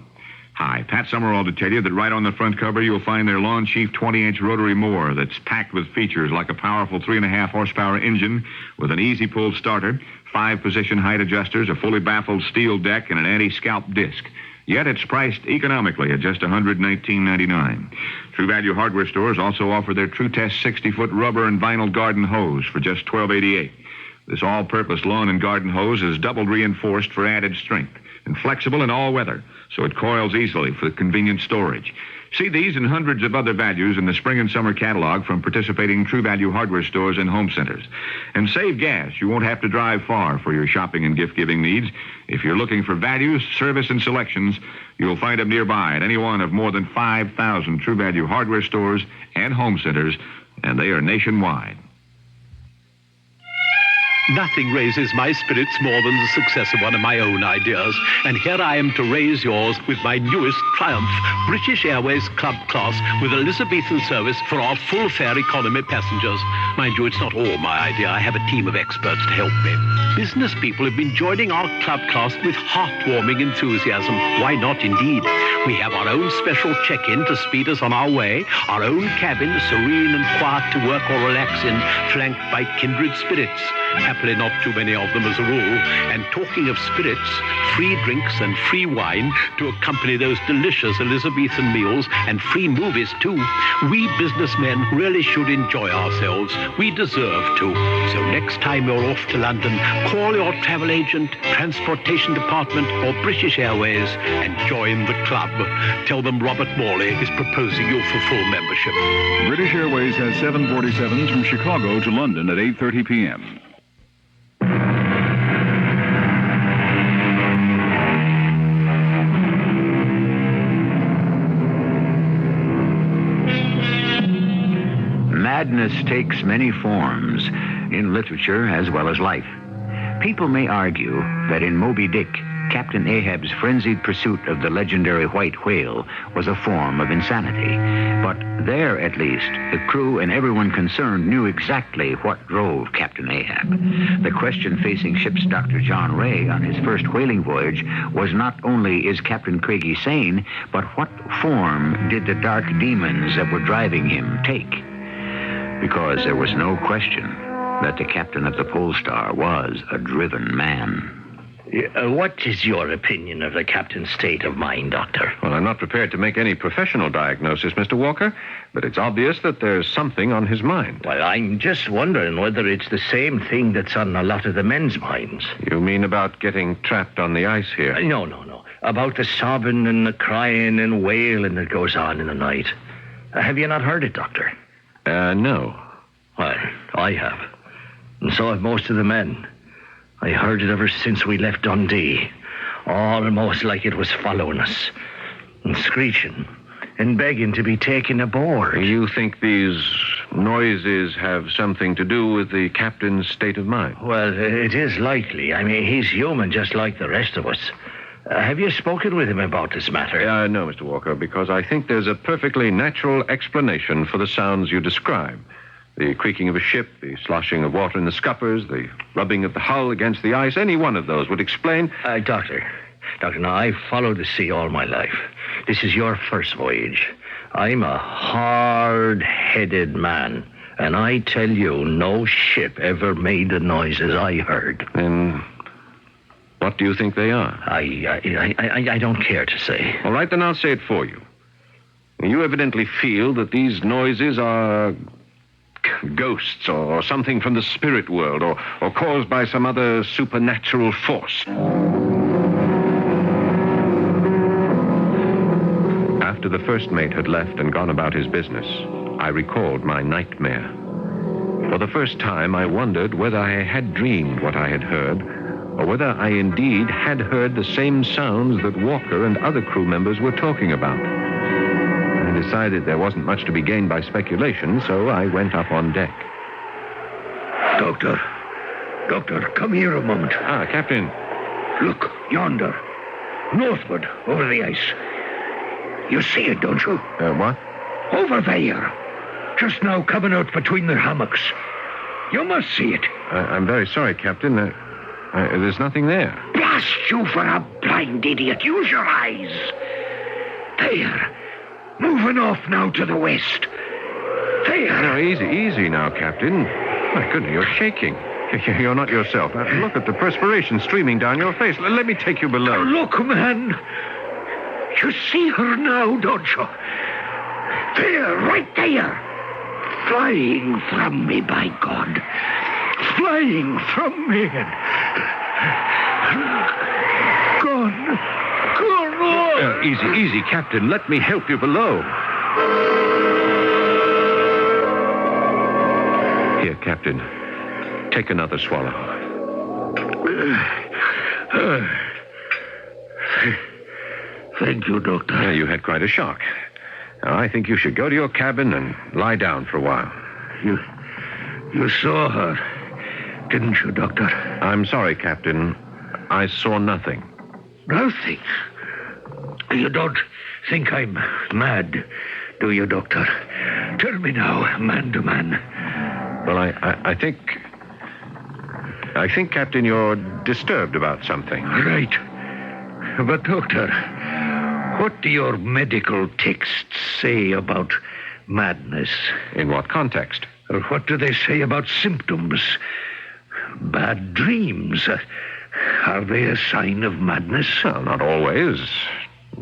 Hi, Pat Summerall to tell you that right on the front cover you'll find their Lawn Chief 20-inch rotary mower that's packed with features like a powerful 3.5 horsepower engine with an easy pull starter, 5-position height adjusters, a fully baffled steel deck, and an anti-scalp disc. Yet it's priced economically at just $119.99. True Value Hardware Stores also offer their True Test 60-foot rubber and vinyl garden hose for just $12.88. This all-purpose lawn and garden hose is double reinforced for added strength and flexible in all weather, so it coils easily for convenient storage. See these and hundreds of other values in the spring and summer catalog from participating True Value hardware stores and home centers. And save gas. You won't have to drive far for your shopping and gift-giving needs. If you're looking for values, service, and selections, you'll find them nearby at any one of more than 5,000 True Value hardware stores and home centers, and they are nationwide. Nothing raises my spirits more than the success of one of my own ideas. And here I am to raise yours with my newest triumph, British Airways Club Class with Elizabethan service for our full fare economy passengers. Mind you, it's not all my idea. I have a team of experts to help me. Business people have been joining our club class with heartwarming enthusiasm. Why not, indeed? We have our own special check-in to speed us on our way, our own cabin, serene and quiet to work or relax in, flanked by kindred spirits. Happily not too many of them as a rule. And talking of spirits, free drinks and free wine to accompany those delicious Elizabethan meals, and free movies too. We businessmen really should enjoy ourselves. We deserve to. So next time you're off to London, call your travel agent, transportation department, or British Airways and join the club. Tell them Robert Morley is proposing you for full membership. British Airways has 747s from Chicago to London at 8:30 p.m. Madness takes many forms, in literature as well as life. People may argue that in Moby Dick, Captain Ahab's frenzied pursuit of the legendary white whale was a form of insanity. But there, at least, the crew and everyone concerned knew exactly what drove Captain Ahab. The question facing ship's Dr. John Ray on his first whaling voyage was not only, is Captain Craigie sane, but what form did the dark demons that were driving him take? Because there was no question that the captain of the Polestar was a driven man. What is your opinion of the captain's state of mind, Doctor? Well, I'm not prepared to make any professional diagnosis, Mr. Walker, but it's obvious that there's something on his mind. Well, I'm just wondering whether it's the same thing that's on a lot of the men's minds. You mean about getting trapped on the ice here? No. About the sobbing and the crying and wailing that goes on in the night. Have you not heard it, Doctor? No. Well, I have. And so have most of the men. I heard it ever since we left Dundee. Almost like it was following us. And screeching. And begging to be taken aboard. You think these noises have something to do with the captain's state of mind? Well, it is likely. I mean, he's human just like the rest of us. Have you spoken with him about this matter? No, Mr. Walker, because I think there's a perfectly natural explanation for the sounds you describe. The creaking of a ship, the sloshing of water in the scuppers, the rubbing of the hull against the ice, any one of those would explain... Doctor, now, I've followed the sea all my life. This is your first voyage. I'm a hard-headed man, and I tell you, no ship ever made the noises I heard. And what do you think they are? I don't care to say. All right, then I'll say it for you. You evidently feel that these noises are ghosts or something from the spirit world or caused by some other supernatural force. After the first mate had left and gone about his business, I recalled my nightmare. For the first time, I wondered whether I had dreamed what I had heard, or whether I indeed had heard the same sounds that Walker and other crew members were talking about. I decided there wasn't much to be gained by speculation, so I went up on deck. Doctor, come here a moment. Captain. Look, yonder. Northward, over the ice. You see it, don't you? What? Over there. Just now coming out between the hammocks. You must see it. I'm very sorry, Captain. There's nothing there. Blast you for a blind idiot. Use your eyes. There. Moving off now to the west. There. No, easy now, Captain. My goodness, you're shaking. You're not yourself. Look at the perspiration streaming down your face. Let me take you below. Look, man. You see her now, don't you? There, right there. Flying from me, by God. flying from me. Gone. Easy, Captain. Let me help you below. Here, Captain. Take another swallow. Thank you, Doctor. Yeah, you had quite a shock. Now, I think you should go to your cabin and lie down for a while. You saw her, didn't you, Doctor? I'm sorry, Captain. I saw nothing. Nothing? You don't think I'm mad, do you, Doctor? Tell me now, man to man. Well, I think, Captain, you're disturbed about something. Right. But, Doctor, what do your medical texts say about madness? In what context? Or what do they say about symptoms? Bad dreams. Are they a sign of madness? Well, not always.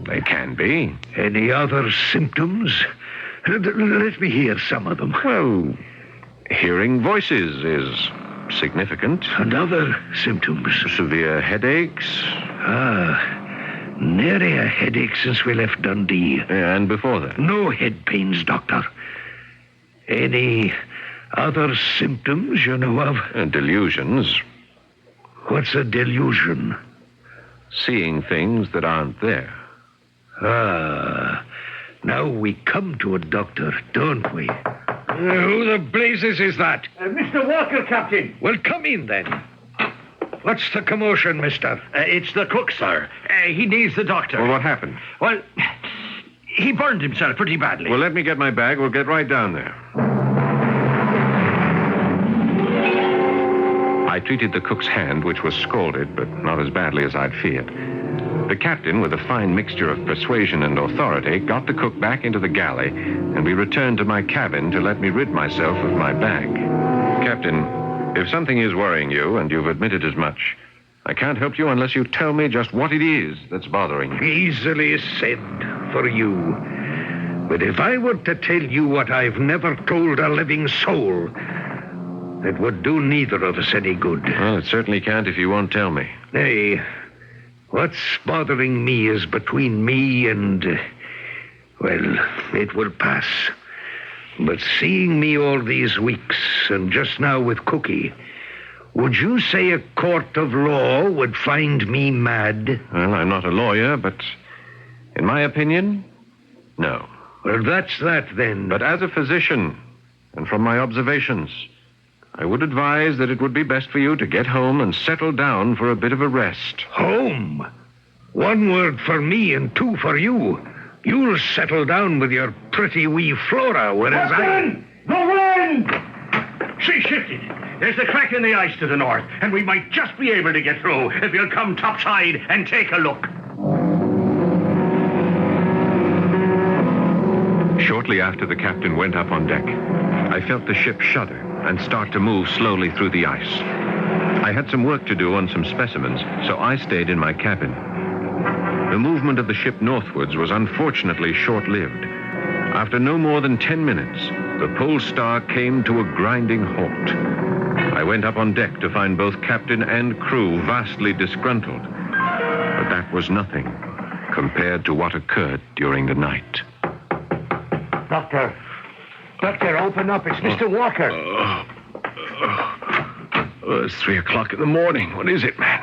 They can be. Any other symptoms? Let me hear some of them. Well, hearing voices is significant. And other symptoms? Severe headaches. Nary a headache since we left Dundee. And before that? No head pains, Doctor. Any other symptoms you know of? Delusions. What's a delusion? Seeing things that aren't there. Now we come to it, Doctor, don't we? Who the blazes is that? Mr. Walker, Captain. Well, come in, then. What's the commotion, mister? It's the cook, sir. He needs the doctor. Well, what happened? Well, he burned himself pretty badly. Well, let me get my bag. We'll get right down there. I treated the cook's hand, which was scalded, but not as badly as I'd feared. The captain, with a fine mixture of persuasion and authority, got the cook back into the galley, and we returned to my cabin to let me rid myself of my bag. Captain, if something is worrying you, and you've admitted as much, I can't help you unless you tell me just what it is that's bothering you. Easily said for you. But if I were to tell you what I've never told a living soul, it would do neither of us any good. Well, it certainly can't if you won't tell me. Nay, what's bothering me is between me and... well, it will pass. But seeing me all these weeks, and just now with Cookie, would you say a court of law would find me mad? Well, I'm not a lawyer, but in my opinion, no. Well, that's that then. But as a physician, and from my observations, I would advise that it would be best for you to get home and settle down for a bit of a rest. Home? One word for me and two for you. You'll settle down with your pretty wee Flora, whereas Captain! The wind! She shifted. There's a crack in the ice to the north, and we might just be able to get through if you'll come topside and take a look. Shortly after the captain went up on deck, I felt the ship shudder and start to move slowly through the ice. I had some work to do on some specimens, so I stayed in my cabin. The movement of the ship northwards was unfortunately short-lived. After no more than 10 minutes, the Polestar came to a grinding halt. I went up on deck to find both captain and crew vastly disgruntled. But that was nothing compared to what occurred during the night. Doctor, open up. It's Mr. Walker. It's 3 o'clock in the morning. What is it, man?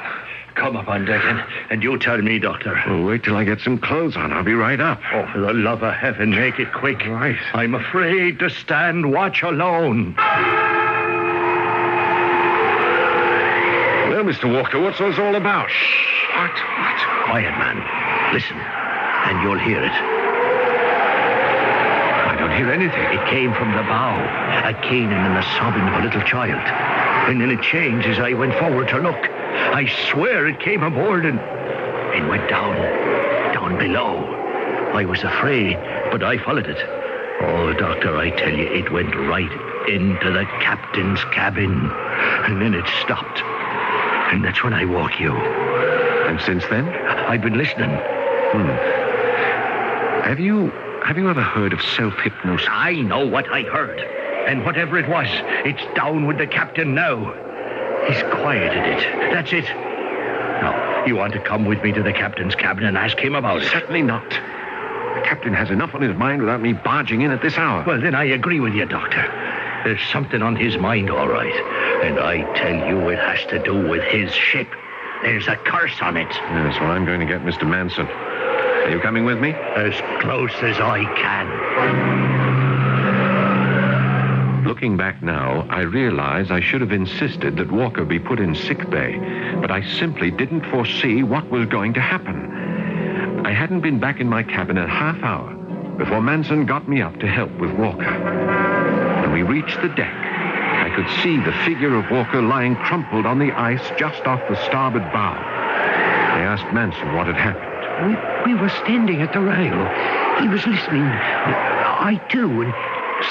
Come up on deck and you tell me, Doctor. Well, wait till I get some clothes on. I'll be right up. Oh, for the love of heaven, make it quick. Right. I'm afraid to stand watch alone. Well, Mr. Walker, what's this all about? What? Quiet, man. Listen, and you'll hear it. I don't hear anything. It came from the bow, a caning and the sobbing of a little child. And then it changed as I went forward to look. I swear it came aboard and went down below. I was afraid, but I followed it. Oh, Doctor, I tell you, it went right into the captain's cabin. And then it stopped. And that's when I woke you. And since then? I've been listening. Have you ever heard of self-hypnosis? I know what I heard. And whatever it was, it's down with the captain now. He's quieted it. That's it. Now, you want to come with me to the captain's cabin and ask him about it? Certainly not. The captain has enough on his mind without me barging in at this hour. Well, then I agree with you, Doctor. There's something on his mind, all right. And I tell you, it has to do with his ship. There's a curse on it. Yes, well, I'm going to get Mr. Manson. Are you coming with me? As close as I can. Looking back now, I realize I should have insisted that Walker be put in sick bay, but I simply didn't foresee what was going to happen. I hadn't been back in my cabin a half hour before Manson got me up to help with Walker. When we reached the deck, I could see the figure of Walker lying crumpled on the ice just off the starboard bow. I asked Manson what had happened. We were standing at the rail. He was listening. I, too, and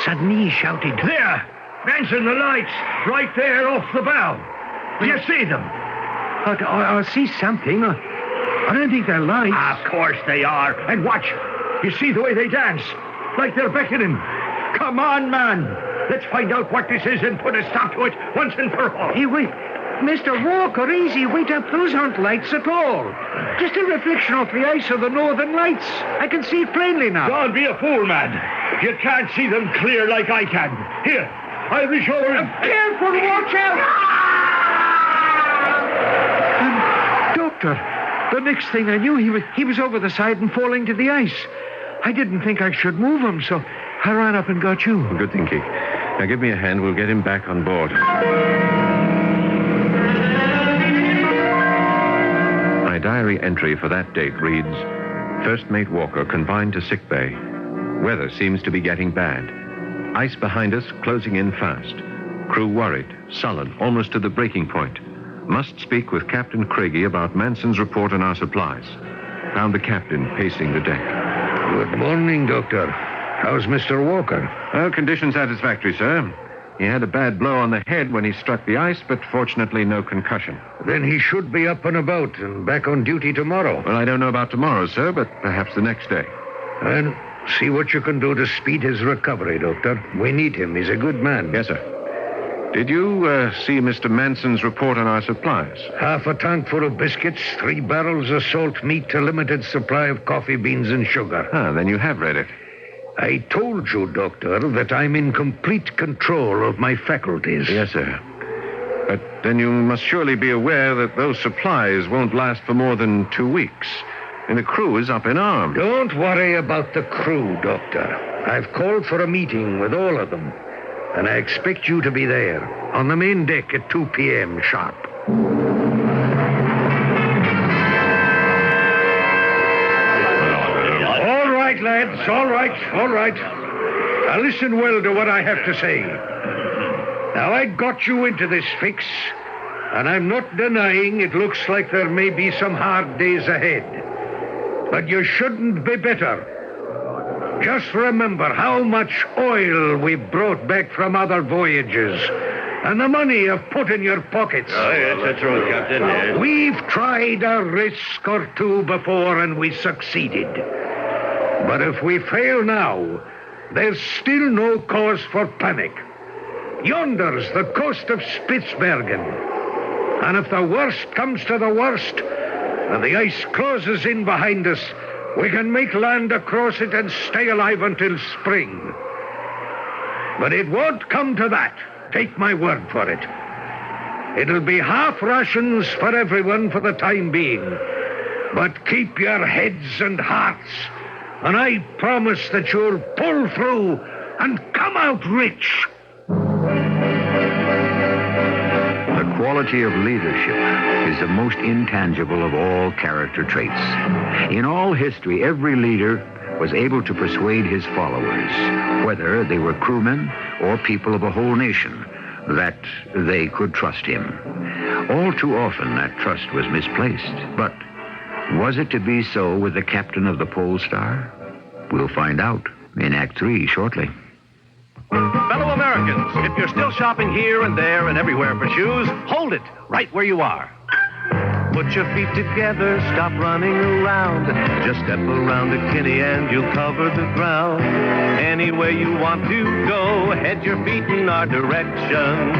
suddenly he shouted, There! Manson, the lights! Right there off the bow. Do you see them? I see something. I don't think they're lights. Of course they are. And watch. You see the way they dance? Like they're beckoning. Come on, man. Let's find out what this is and put a stop to it once and for all. Hey, wait. Mr. Walker, easy. Wait up. Those aren't lights at all. Just a reflection off the ice of the northern lights. I can see it plainly now. Don't be a fool, man. You can't see them clear like I can. Here, I'll reach over and... Careful, watch out! Doctor, the next thing I knew, he was over the side and falling to the ice. I didn't think I should move him, so I ran up and got you. Good thinking. Now give me a hand. We'll get him back on board. My diary entry for that date reads, First Mate Walker confined to sick bay. Weather seems to be getting bad. Ice behind us closing in fast. Crew worried, sullen, almost to the breaking point. Must speak with Captain Craigie about Manson's report on our supplies. Found the captain pacing the deck. Good morning, Doctor. How's Mr. Walker? Well, condition satisfactory, sir. He had a bad blow on the head when he struck the ice, but fortunately no concussion. Then he should be up and about and back on duty tomorrow. Well, I don't know about tomorrow, sir, but perhaps the next day. And see what you can do to speed his recovery, Doctor. We need him. He's a good man. Yes, sir. Did you see Mr. Manson's report on our supplies? Half a tank full of biscuits, 3 barrels of salt meat, a limited supply of coffee beans and sugar. Ah, then you have read it. I told you, Doctor, that I'm in complete control of my faculties. Yes, sir. But then you must surely be aware that those supplies won't last for more than 2 weeks. And the crew is up in arms. Don't worry about the crew, Doctor. I've called for a meeting with all of them. And I expect you to be there, on the main deck at 2 p.m. sharp. All right, lads, all right. Now listen well to what I have to say. Now, I got you into this fix, and I'm not denying it looks like there may be some hard days ahead. But you shouldn't be bitter. Just remember how much oil we brought back from other voyages, and the money you've put in your pockets. Oh, yes, that's right, Captain. Yes. We've tried a risk or two before, and we succeeded. But if we fail now, there's still no cause for panic. Yonder's the coast of Spitsbergen. And if the worst comes to the worst, and the ice closes in behind us, we can make land across it and stay alive until spring. But it won't come to that. Take my word for it. It'll be half rations for everyone for the time being. But keep your heads and hearts, and I promise that you'll pull through and come out rich. The quality of leadership is the most intangible of all character traits. In all history, every leader was able to persuade his followers, whether they were crewmen or people of a whole nation, that they could trust him. All too often, that trust was misplaced. But was it to be so with the captain of the Polestar? We'll find out in Act 3 shortly. Fellow Americans, if you're still shopping here and there and everywhere for shoes, hold it right where you are. put your feet together, stop running around. Just step around to Kinney and you'll cover the ground. Anywhere you want to go, head your feet in our direction.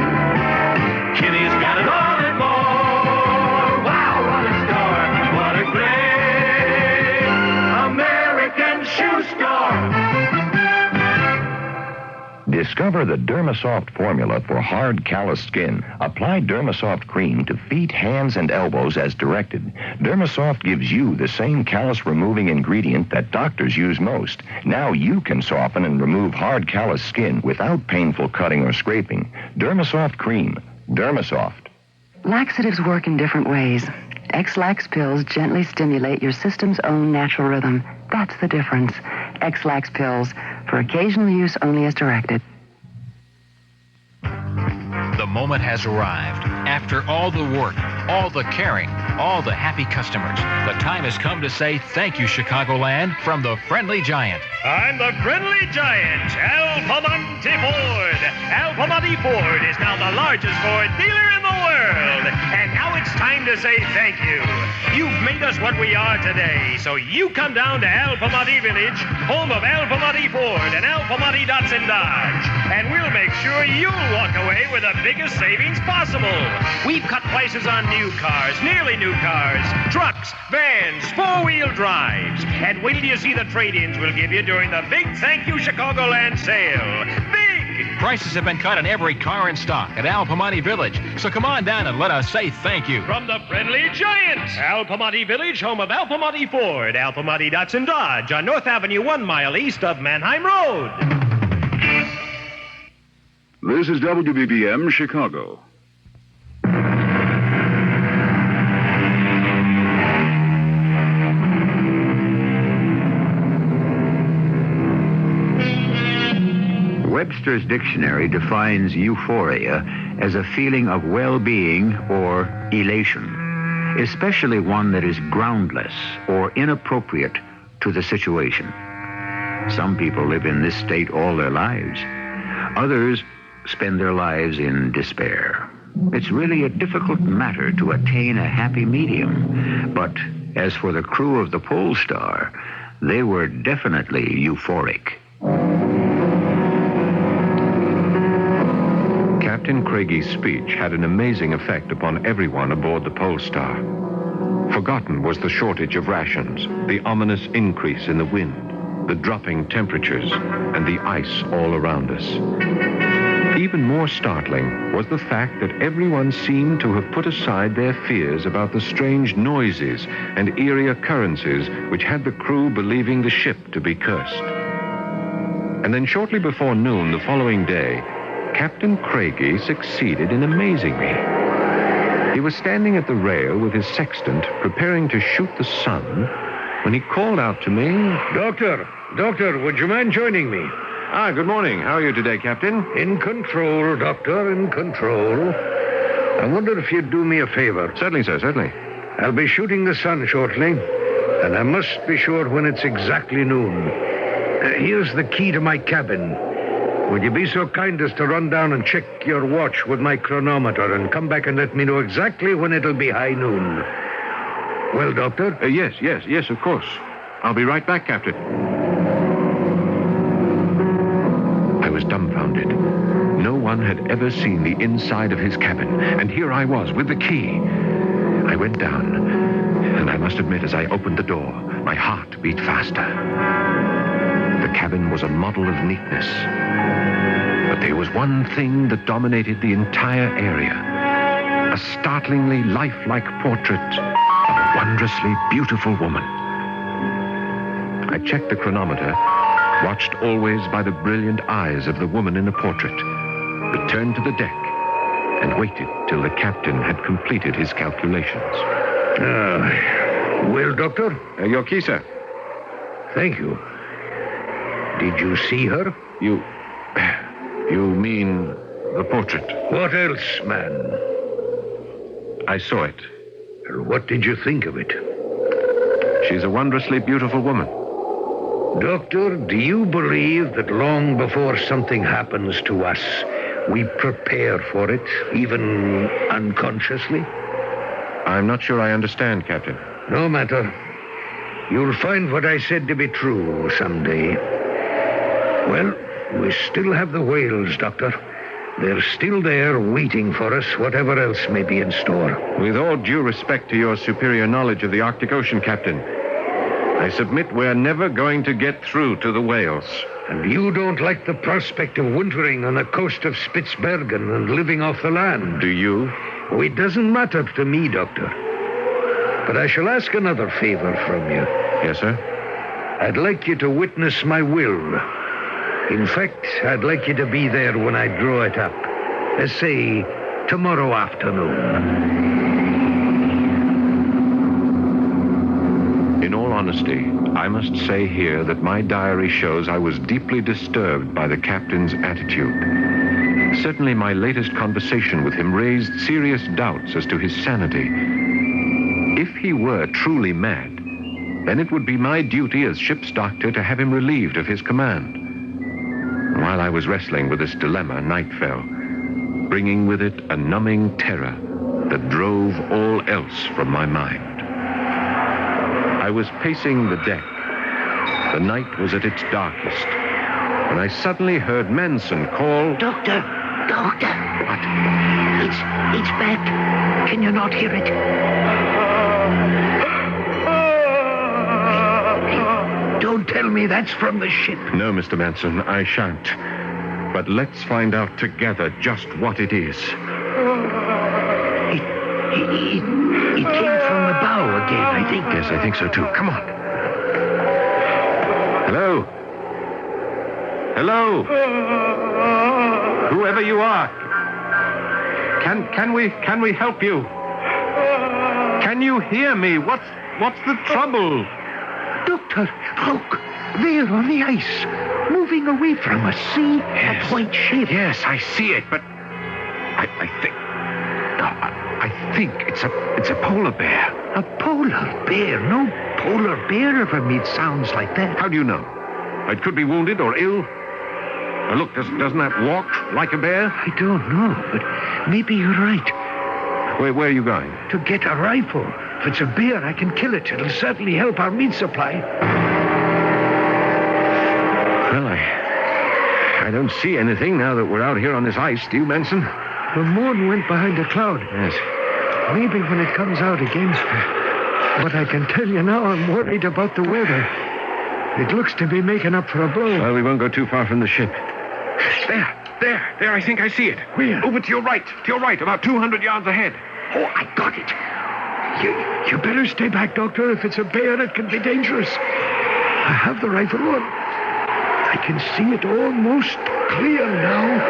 Kinney's got it all and more. Wow, what a store! What a great American shoe store! Discover the Dermasoft formula for hard, calloused skin. Apply Dermasoft cream to feet, hands, and elbows as directed. Dermasoft gives you the same callus-removing ingredient that doctors use most. Now you can soften and remove hard, callous skin without painful cutting or scraping. Dermasoft cream. Dermasoft. Laxatives work in different ways. X-Lax pills gently stimulate your system's own natural rhythm. That's the difference. X-Lax pills, for occasional use only as directed. The moment has arrived. After all the work, all the caring, all the happy customers, the time has come to say thank you, Chicagoland, from the Friendly Giant. I'm the Friendly Giant, Al Piemonte Ford. Al Piemonte Ford is now the largest Ford dealer in the world. And now it's time to say thank you. You've made us what we are today, so you come down to Al Piemonte Village, home of Al Piemonte Ford and Al Piemonte Datsun Dodge, and we'll make sure you'll walk away with the biggest savings possible. We've cut prices on new cars, nearly new cars, trucks, vans, four-wheel drives, and wait till you see the trade-ins we'll give you during the big Thank You Chicagoland sale. Big! Prices have been cut on every car in stock at Al Piemonte Village, so come on down and let us say thank you. From the Friendly Giant, Al Piemonte Village, home of Al Piemonte Ford, Al Piemonte Datsun Dodge on North Avenue 1 mile east of Manheim Road. This is WBBM Chicago. Webster's dictionary defines euphoria as a feeling of well-being or elation, especially one that is groundless or inappropriate to the situation. Some people live in this state all their lives. Others spend their lives in despair. It's really a difficult matter to attain a happy medium. But as for the crew of the Polestar, they were definitely euphoric. Captain Craigie's speech had an amazing effect upon everyone aboard the Polestar. Forgotten was the shortage of rations, the ominous increase in the wind, the dropping temperatures, and the ice all around us. Even more startling was the fact that everyone seemed to have put aside their fears about the strange noises and eerie occurrences which had the crew believing the ship to be cursed. And then shortly before noon the following day, Captain Craigie succeeded in amazing me. He was standing at the rail with his sextant, preparing to shoot the sun, when he called out to me, Doctor, would you mind joining me? Ah, good morning. How are you today, Captain? In control, Doctor, in control. I wonder if you'd do me a favor. Certainly, sir, certainly. I'll be shooting the sun shortly, and I must be sure when it's exactly noon. Here's the key to my cabin. Would you be so kind as to run down and check your watch with my chronometer and come back and let me know exactly when it'll be high noon? Well, Doctor? Yes, of course. I'll be right back, Captain. I was dumbfounded. No one had ever seen the inside of his cabin, and here I was with the key. I went down, and I must admit, as I opened the door, my heart beat faster. The cabin was a model of neatness. But there was one thing that dominated the entire area. A startlingly lifelike portrait of a wondrously beautiful woman. I checked the chronometer, watched always by the brilliant eyes of the woman in the portrait, returned to the deck, and waited till the captain had completed his calculations. Well, Doctor? Your key, sir. Thank you. Did you see her? You mean the portrait? What else, man? I saw it. What did you think of it? She's a wondrously beautiful woman. Doctor, do you believe that long before something happens to us, we prepare for it, even unconsciously? I'm not sure I understand, Captain. No matter. You'll find what I said to be true someday. Well, we still have the whales, Doctor. They're still there waiting for us, whatever else may be in store. With all due respect to your superior knowledge of the Arctic Ocean, Captain, I submit we're never going to get through to the whales. And you don't like the prospect of wintering on the coast of Spitsbergen and living off the land? Do you? Oh, it doesn't matter to me, Doctor. But I shall ask another favor from you. Yes, sir? I'd like you to witness my will. In fact, I'd like you to be there when I draw it up. Let's say, tomorrow afternoon. In all honesty, I must say here that my diary shows I was deeply disturbed by the captain's attitude. Certainly my latest conversation with him raised serious doubts as to his sanity. If he were truly mad, then it would be my duty as ship's doctor to have him relieved of his command. While I was wrestling with this dilemma, night fell, bringing with it a numbing terror that drove all else from my mind. I was pacing the deck. The night was at its darkest, when I suddenly heard Manson call... Doctor! What? It's back. Can you not hear it? Don't tell me that's from the ship. No, Mr. Manson, I shan't. But let's find out together just what it is. It came from the bow again, I think. Yes, I think so too. Come on. Hello? Hello? Whoever you are. Can we help you? Can you hear me? What's the trouble? Doctor, look. There on the ice. Moving away from us. See? Yes. A white shape. Yes, I see it, but I think it's a polar bear. A polar bear? No polar bear ever made sounds like that. How do you know? It could be wounded or ill. Look, doesn't that walk like a bear? I don't know, but maybe you're right. Where are you going? To get a rifle. If it's a bear, I can kill it. It'll certainly help our meat supply. Well, I don't see anything now that we're out here on this ice. Do you, Manson? The moon went behind a cloud. Yes. Maybe when it comes out again. But I can tell you now, I'm worried about the weather. It looks to be making up for a blow. Well, we won't go too far from the ship. There, I think I see it. Where? Over to your right, about 200 yards ahead. Oh, I got it. You better stay back, Doctor. If it's a bear, it can be dangerous. I have the rifle on. I can see it almost clear now.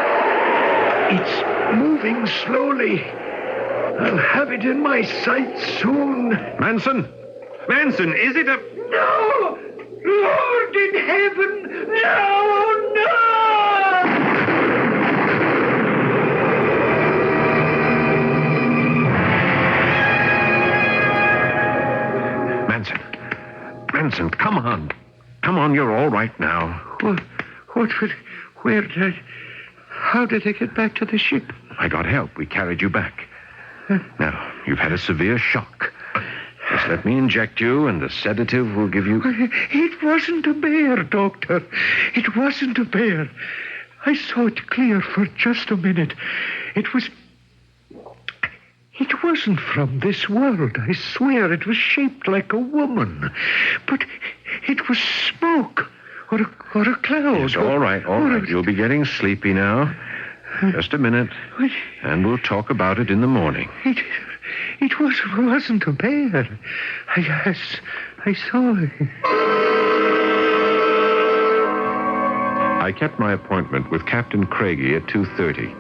It's moving slowly. I'll have it in my sights soon. Manson, is it a... No! Lord in heaven! No! Manson, come on. Come on, you're all right now. How did I get back to the ship? I got help. We carried you back. Now, you've had a severe shock. Just let me inject you, and the sedative will give you... It wasn't a bear, Doctor. It wasn't a bear. I saw it clear for just a minute. It wasn't from this world. I swear it was shaped like a woman. But it was smoke or a cloud. Yes, all right. You'll be getting sleepy now. Just a minute, and we'll talk about it in the morning. It wasn't a bear. I saw it. I kept my appointment with Captain Craigie at 2:30.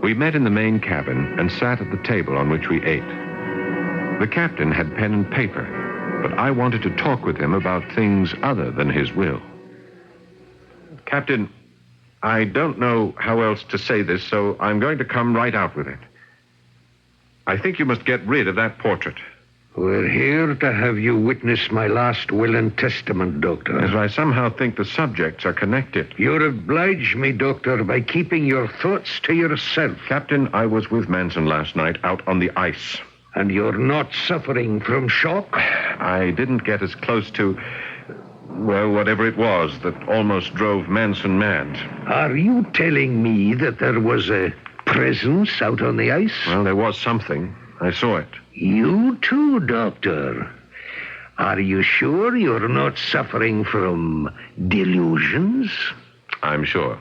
We met in the main cabin and sat at the table on which we ate. The captain had pen and paper, but I wanted to talk with him about things other than his will. Captain, I don't know how else to say this, so I'm going to come right out with it. I think you must get rid of that portrait. We're here to have you witness my last will and testament, Doctor. As I somehow think the subjects are connected. You'll oblige me, Doctor, by keeping your thoughts to yourself. Captain, I was with Manson last night out on the ice. And you're not suffering from shock? I didn't get as close to, well, whatever it was that almost drove Manson mad. Are you telling me that there was a presence out on the ice? Well, there was something. I saw it. You too, Doctor. Are you sure you're not suffering from delusions? I'm sure.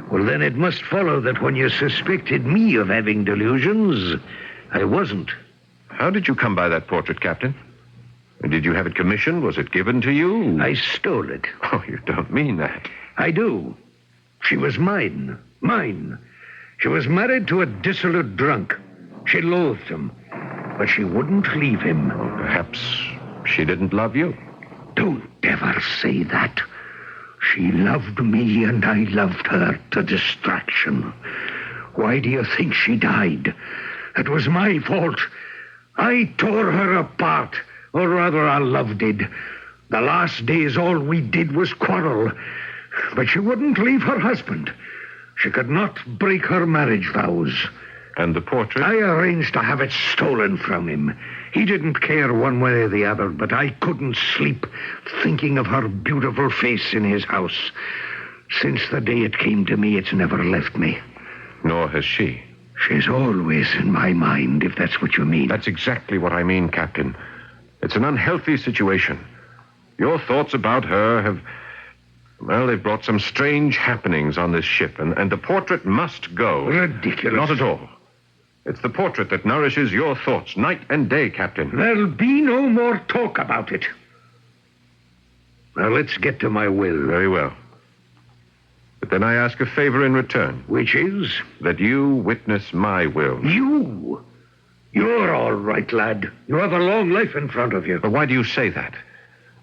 Well, then it must follow that when you suspected me of having delusions, I wasn't. How did you come by that portrait, Captain? Did you have it commissioned? Was it given to you? I stole it. Oh, you don't mean that. I do. She was mine. Mine. She was married to a dissolute drunk. She loathed him, but she wouldn't leave him. Well, perhaps she didn't love you. Don't ever say that. She loved me and I loved her to distraction. Why do you think she died? It was my fault. I tore her apart, or rather our love did. The last days all we did was quarrel. But she wouldn't leave her husband. She could not break her marriage vows. And the portrait? I arranged to have it stolen from him. He didn't care one way or the other, but I couldn't sleep thinking of her beautiful face in his house. Since the day it came to me, it's never left me. Nor has she. She's always in my mind, if that's what you mean. That's exactly what I mean, Captain. It's an unhealthy situation. Your thoughts about her have... Well, they've brought some strange happenings on this ship, and the portrait must go. Ridiculous. Not at all. It's the portrait that nourishes your thoughts night and day, Captain. There'll be no more talk about it. Now, let's get to my will. Very well. But then I ask a favor in return. Which is? That you witness my will. You? You're all right, lad. You have a long life in front of you. But why do you say that?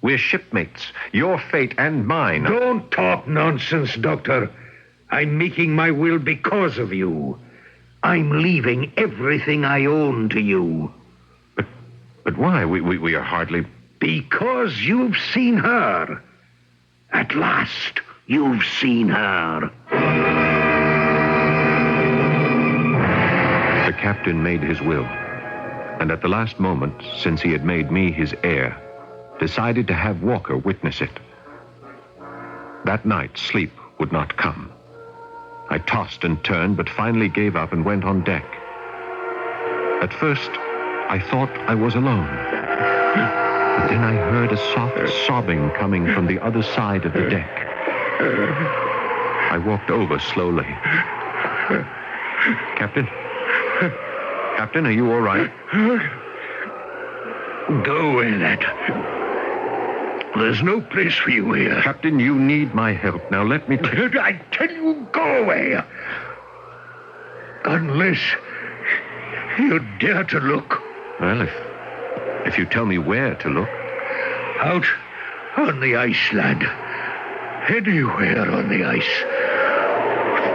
We're shipmates. Your fate and mine. Don't talk nonsense, Doctor. I'm making my will because of you. I'm leaving everything I own to you. But why? We are hardly... Because you've seen her. At last, you've seen her. The captain made his will. And at the last moment, since he had made me his heir, decided to have Walker witness it. That night, sleep would not come. I tossed and turned, but finally gave up and went on deck. At first, I thought I was alone. But then I heard a soft sobbing coming from the other side of the deck. I walked over slowly. Captain? Captain, are you all right? Go away, lad. There's no place for you here. Captain, you need my help. Now let me... I tell you, go away. Unless you dare to look. Well, if you tell me where to look. Out on the ice, lad. Anywhere on the ice.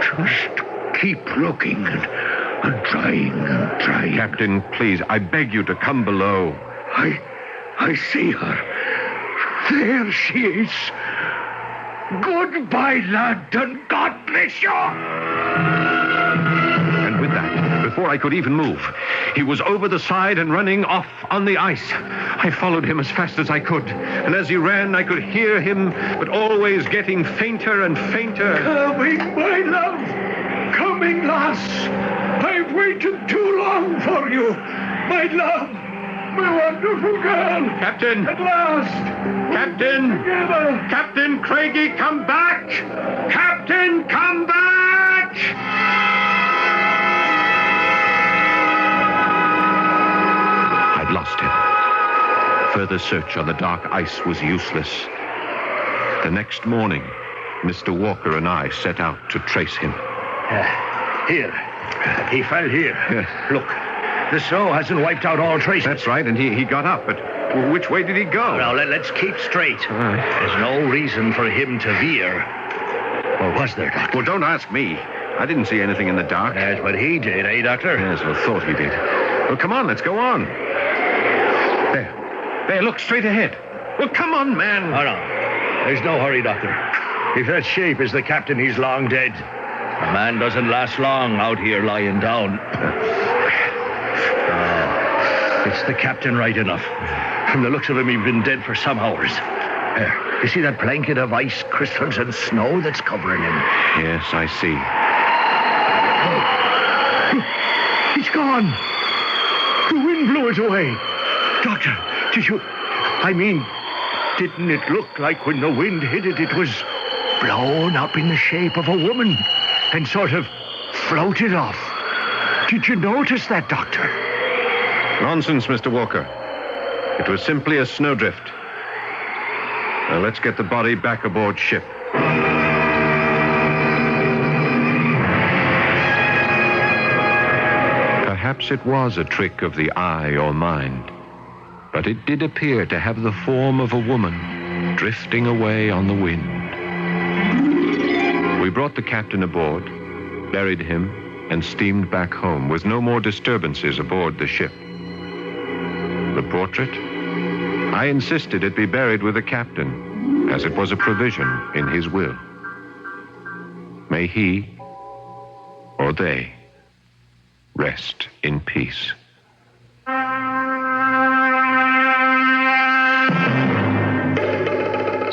Just keep looking and trying and trying. Captain, please, I beg you to come below. I see her. There she is. Goodbye, lad, and God bless you. And with that, before I could even move, he was over the side and running off on the ice. I followed him as fast as I could, and as he ran, I could hear him, but always getting fainter and fainter. Coming, my love. Coming, lass. I've waited too long for you. My love. My wonderful girl. Captain. At last. Captain. Together. Captain Craigie, come back. Captain, come back. I'd lost him. Further search on the dark ice was useless. The next morning, Mr. Walker and I set out to trace him. Here. He fell here. Yes. Look. The snow hasn't wiped out all traces. That's right, and he got up, but which way did he go? Now, let's keep straight. There's no reason for him to veer. Or was there, Doctor? Well, don't ask me. I didn't see anything in the dark. Yes, but he did, eh, Doctor? Yes, well, thought he did. Well, come on, let's go on. There, look, straight ahead. Well, come on, man. Oh, no. There's no hurry, Doctor. If that shape is the captain, he's long dead. A man doesn't last long out here lying down. It's the captain right enough. From the looks of him, he's been dead for some hours. You see that blanket of ice crystals and snow that's covering him? Yes, I see. He's gone. The wind blew it away. Doctor, didn't it look like when the wind hit it, it was blown up in the shape of a woman and sort of floated off? Did you notice that, Doctor? Nonsense, Mr. Walker. It was simply a snowdrift. Now let's get the body back aboard ship. Perhaps it was a trick of the eye or mind, but it did appear to have the form of a woman drifting away on the wind. We brought the captain aboard, buried him, and steamed back home with no more disturbances aboard the ship. The portrait? I insisted it be buried with the captain, as it was a provision in his will. May he, or they, rest in peace.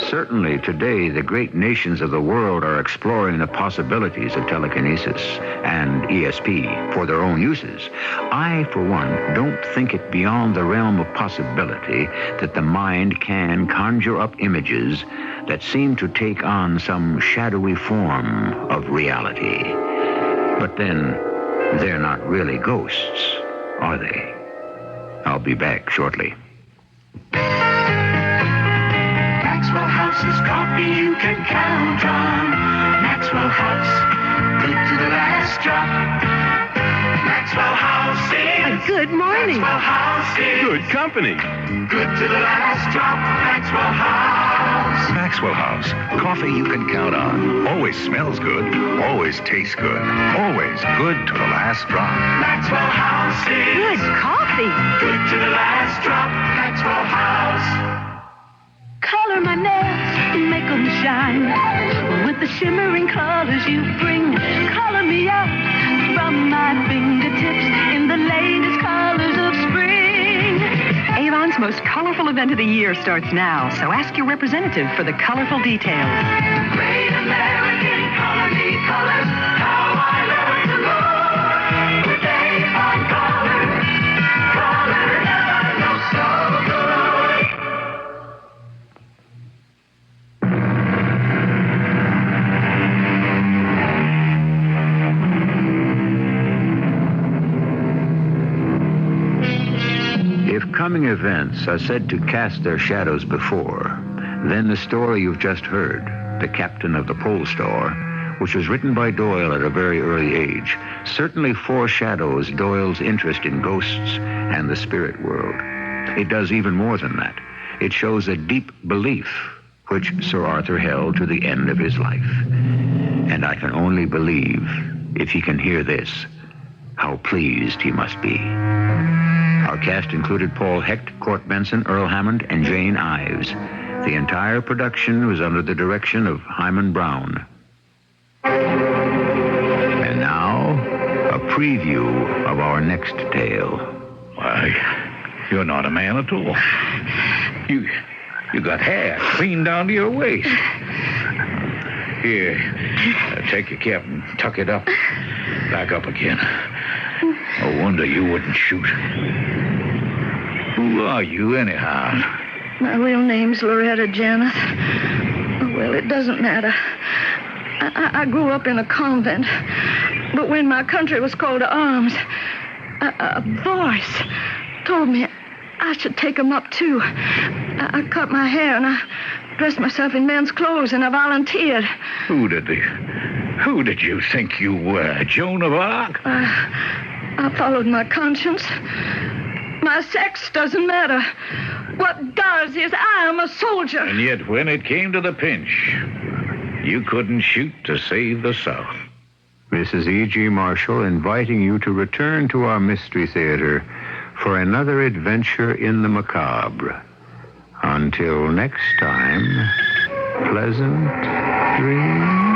Certainly today, the great nations of the world are exploring the possibilities of telekinesis and ESP for their own uses. I, for one, don't think it beyond the realm of possibility that the mind can conjure up images that seem to take on some shadowy form of reality. But then, they're not really ghosts, are they? I'll be back shortly. Maxwell House's coffee you can count on. Maxwell House, good to the last drop. Maxwell House is good morning. Maxwell House is Good company. good to the last drop. Maxwell House. Maxwell House, coffee you can count on. Always smells good, always tastes good, always good to the last drop. Maxwell House is Good coffee. good to the last drop. Maxwell House. Color my nails, make them shine with the shimmering colors you bring. Color me out from my fingertips in the latest colors of spring. Avon's most colorful event of the year starts now, so ask your representative for the colorful details. Great American color me colors. How I learned to love with Avon color. Color never looks so good. If coming events are said to cast their shadows before, then the story you've just heard, The Captain of the Polestar, which was written by Doyle at a very early age, certainly foreshadows Doyle's interest in ghosts and the spirit world. It does even more than that. It shows a deep belief which Sir Arthur held to the end of his life. And I can only believe, if he can hear this, how pleased he must be. Our cast included Paul Hecht, Court Benson, Earl Hammond, and Jane Ives. The entire production was under the direction of Hyman Brown. And now, a preview of our next tale. Why, you're not a man at all. You got hair clean down to your waist. Here, take your cap and tuck it up. Back up again. No wonder you wouldn't shoot. Who are you, anyhow? My real name's Loretta Janet. Well, it doesn't matter. I grew up in a convent, but when my country was called to arms, a voice told me I should take 'em up, too. I cut my hair and I dressed myself in men's clothes and I volunteered. Who did you think you were, Joan of Arc? I followed my conscience. My sex doesn't matter. What does is I am a soldier. And yet when it came to the pinch, you couldn't shoot to save the South. This is E.G. Marshall inviting you to return to our Mystery Theater for another adventure in the macabre. Until next time, pleasant dreams.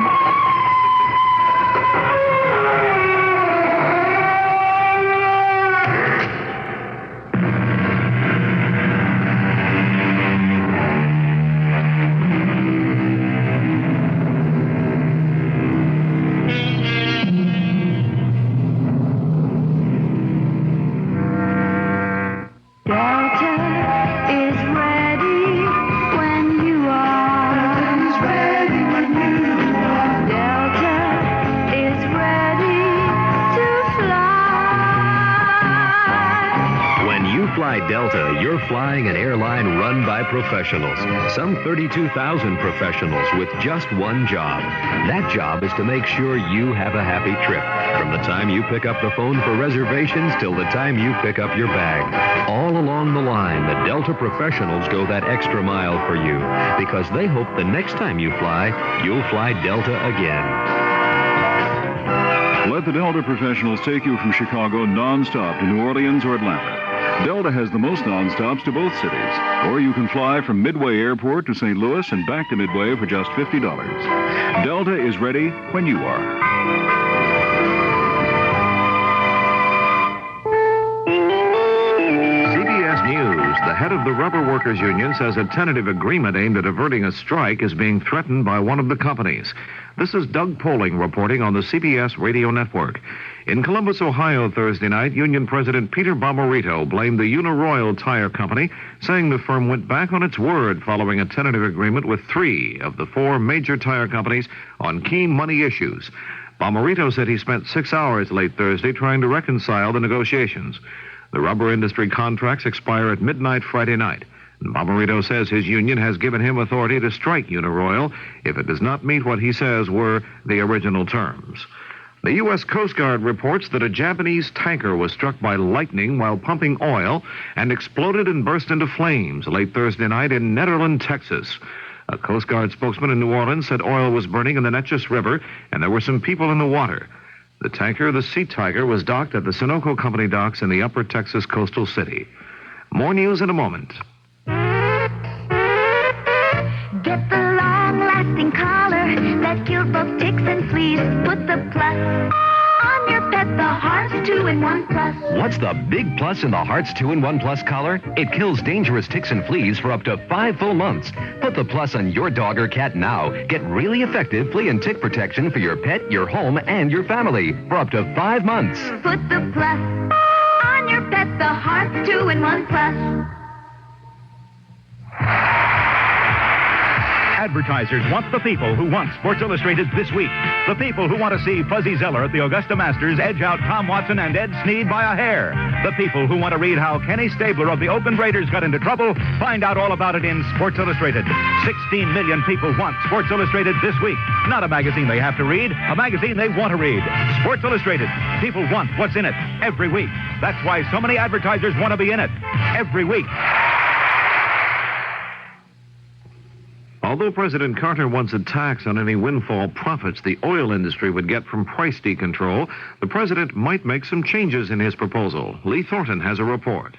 flying an airline run by professionals. Some 32,000 professionals with just one job. That job is to make sure you have a happy trip. From the time you pick up the phone for reservations till the time you pick up your bag. All along the line, the Delta professionals go that extra mile for you because they hope the next time you fly, you'll fly Delta again. Let the Delta professionals take you from Chicago nonstop to New Orleans or Atlanta. Delta has the most nonstops to both cities. Or you can fly from Midway Airport to St. Louis and back to Midway for just $50. Delta is ready when you are. CBS News. The head of the Rubber Workers Union says a tentative agreement aimed at averting a strike is being threatened by one of the companies. This is Doug Poling reporting on the CBS radio network. In Columbus, Ohio, Thursday night, Union President Peter Bomarito blamed the Uniroyal Tire Company, saying the firm went back on its word following a tentative agreement with 3 of the 4 major tire companies on key money issues. Bomarito said he spent 6 hours late Thursday trying to reconcile the negotiations. The rubber industry contracts expire at midnight Friday night. Bomarito says his union has given him authority to strike Uniroyal if it does not meet what he says were the original terms. The U.S. Coast Guard reports that a Japanese tanker was struck by lightning while pumping oil and exploded and burst into flames late Thursday night in Nederland, Texas. A Coast Guard spokesman in New Orleans said oil was burning in the Neches River and there were some people in the water. The tanker, the Sea Tiger, was docked at the Sunoco Company docks in the Upper Texas coastal city. More news in a moment. Get the long-lasting collar that kills both ticks and fleas. Put the plus on your pet, the Hearts 2-in-1 Plus. What's the big plus in the Hearts 2-in-1 Plus collar? It kills dangerous ticks and fleas for up to 5 full months. Put the plus on your dog or cat now. Get really effective flea and tick protection for your pet, your home, and your family for up to 5 months. Put the plus on your pet, the Hearts 2-in-1 Plus. Advertisers want the people who want Sports Illustrated this week. The people who want to see Fuzzy Zeller at the Augusta Masters edge out Tom Watson and Ed Snead by a hair. The people who want to read how Kenny Stabler of the Oakland Raiders got into trouble, find out all about it in Sports Illustrated. 16 million people want Sports Illustrated this week. Not a magazine they have to read, a magazine they want to read. Sports Illustrated. People want what's in it every week. That's why so many advertisers want to be in it every week. Although President Carter wants a tax on any windfall profits the oil industry would get from price decontrol, the president might make some changes in his proposal. Lee Thornton has a report.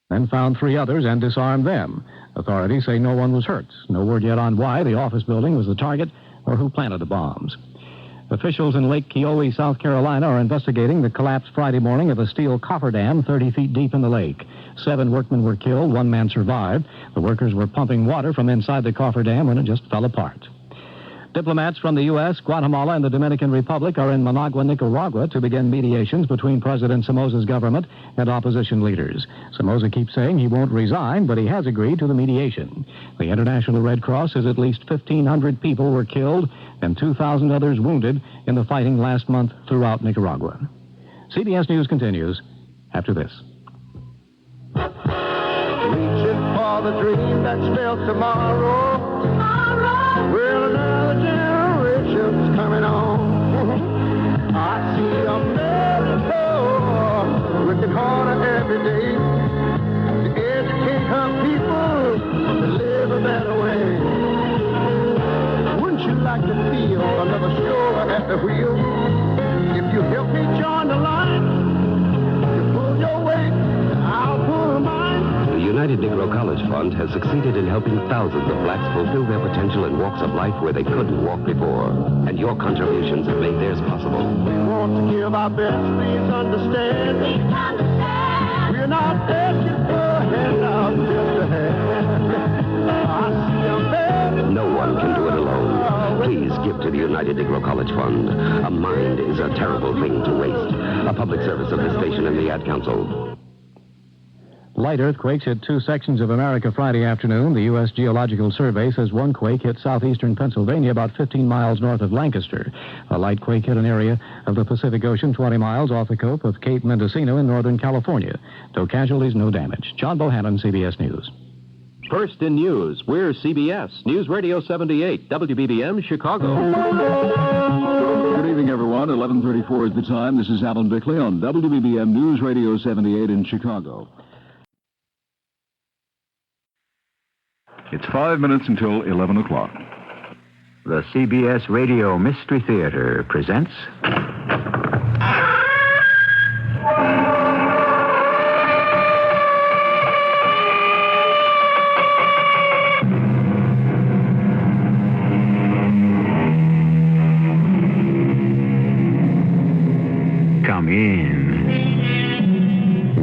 Then found 3 others and disarmed them. Authorities say no one was hurt. No word yet on why the office building was the target or who planted the bombs. Officials in Lake Keowee, South Carolina, are investigating the collapse Friday morning of a steel cofferdam 30 feet deep in the lake. 7 workmen were killed. 1 man survived. The workers were pumping water from inside the cofferdam when it just fell apart. Diplomats from the U.S., Guatemala, and the Dominican Republic are in Managua, Nicaragua, to begin mediations between President Somoza's government and opposition leaders. Somoza keeps saying he won't resign, but he has agreed to the mediation. The International Red Cross says at least 1,500 people were killed and 2,000 others wounded in the fighting last month throughout Nicaragua. CBS News continues after this. Reaching for the dream that spells tomorrow. Well, another generation's coming on. I see America with the corner every day to educate her people to live a better way. Wouldn't you like to feel another show at the wheel? If you help me join the line, you pull your weight, I'll pull mine. The United Negro College Fund has succeeded in helping thousands of blacks fulfill their potential in walks of life where they couldn't walk before. And your contributions have made theirs possible. We want to give our best, please understand. We're not asking for a handout, just a hand. I see a man. No one can do it alone. Please give to the United Negro College Fund. A mind is a terrible thing to waste. A public service of this station and the Ad Council. Light earthquakes hit 2 sections of America Friday afternoon. The U.S. Geological Survey says one quake hit southeastern Pennsylvania about 15 miles north of Lancaster. A light quake hit an area of the Pacific Ocean 20 miles off the coast of Cape Mendocino in northern California. No casualties, no damage. John Bohannon, CBS News. First in news, we're CBS, News Radio 78, WBBM, Chicago. Good evening, everyone. 11:34 is the time. This is Alan Bickley on WBBM News Radio 78 in Chicago. It's 5 minutes until 11 o'clock. The CBS Radio Mystery Theater presents... Come in.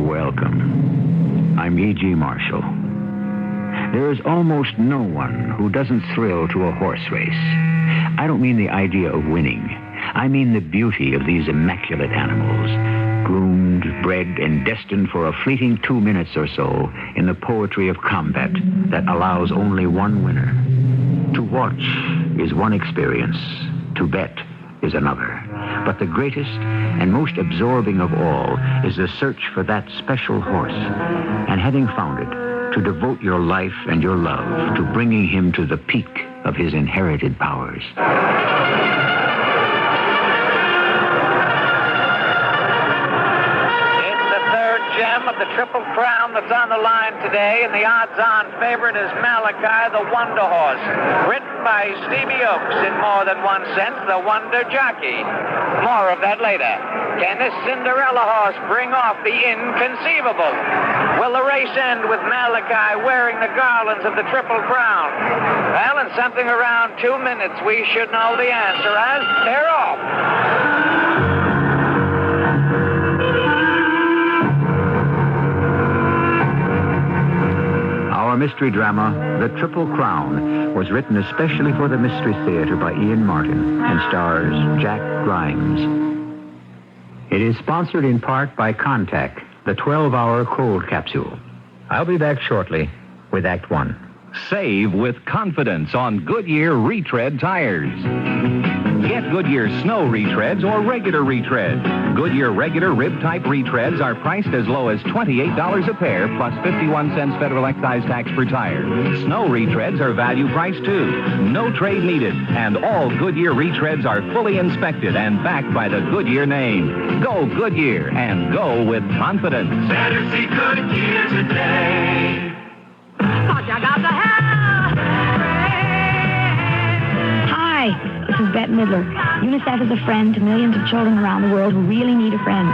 Welcome. I'm E.G. Marshall. There is almost no one who doesn't thrill to a horse race. I don't mean the idea of winning. I mean the beauty of these immaculate animals, groomed, bred, and destined for a fleeting 2 minutes or so in the poetry of combat that allows only one winner. To watch is one experience. To bet is another. But the greatest and most absorbing of all is the search for that special horse. And having found it, to devote your life and your love to bringing him to the peak of his inherited powers. It's the third gem of the Triple Crown that's on the line today, and the odds-on favorite is Malachi, the Wonder Horse, written by Stevie Oakes in more than one sense, the Wonder Jockey. More of that later. Can this Cinderella horse bring off the inconceivable? Will the race end with Malachi wearing the garlands of the Triple Crown? Well, in something around 2 minutes, we should know the answer as they're off. Our mystery drama, The Triple Crown, was written especially for the Mystery Theater by Ian Martin and stars Jack Grimes. It is sponsored in part by Contact, the 12-hour cold capsule. I'll be back shortly with Act One. Save with confidence on Goodyear retread tires. Get Goodyear snow retreads or regular retreads. Goodyear regular rib-type retreads are priced as low as $28 a pair, plus 51 cents federal excise tax per tire. Snow retreads are value priced too. No trade needed, and all Goodyear retreads are fully inspected and backed by the Goodyear name. Go Goodyear, and go with confidence. Better see Goodyear today. Hi, this is Bette Midler. UNICEF is a friend to millions of children around the world who really need a friend.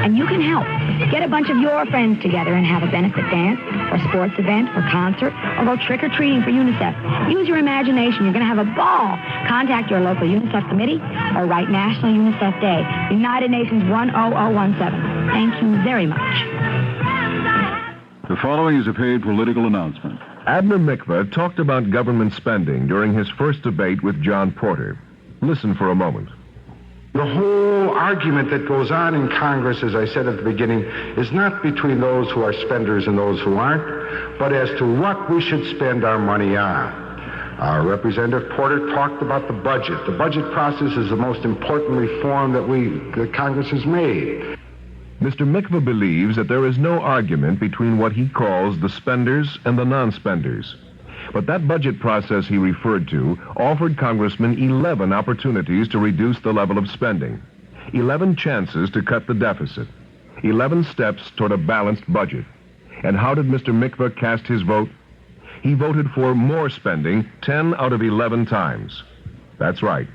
And you can help. Get a bunch of your friends together and have a benefit dance, or sports event, or concert, or go trick-or-treating for UNICEF. Use your imagination. You're going to have a ball. Contact your local UNICEF committee or write National UNICEF Day, United Nations 10017. Thank you very much. The following is a paid political announcement. Abner Mikva talked about government spending during his first debate with John Porter. Listen for a moment. The whole argument that goes on in Congress, as I said at the beginning, is not between those who are spenders and those who aren't, but as to what we should spend our money on. Representative Porter talked about the budget. The budget process is the most important reform that Congress has made. Mr. Mikva believes that there is no argument between what he calls the spenders and the non-spenders. But that budget process he referred to offered congressmen 11 opportunities to reduce the level of spending, 11 chances to cut the deficit, 11 steps toward a balanced budget. And how did Mr. Mikva cast his vote? He voted for more spending 10 out of 11 times. That's right,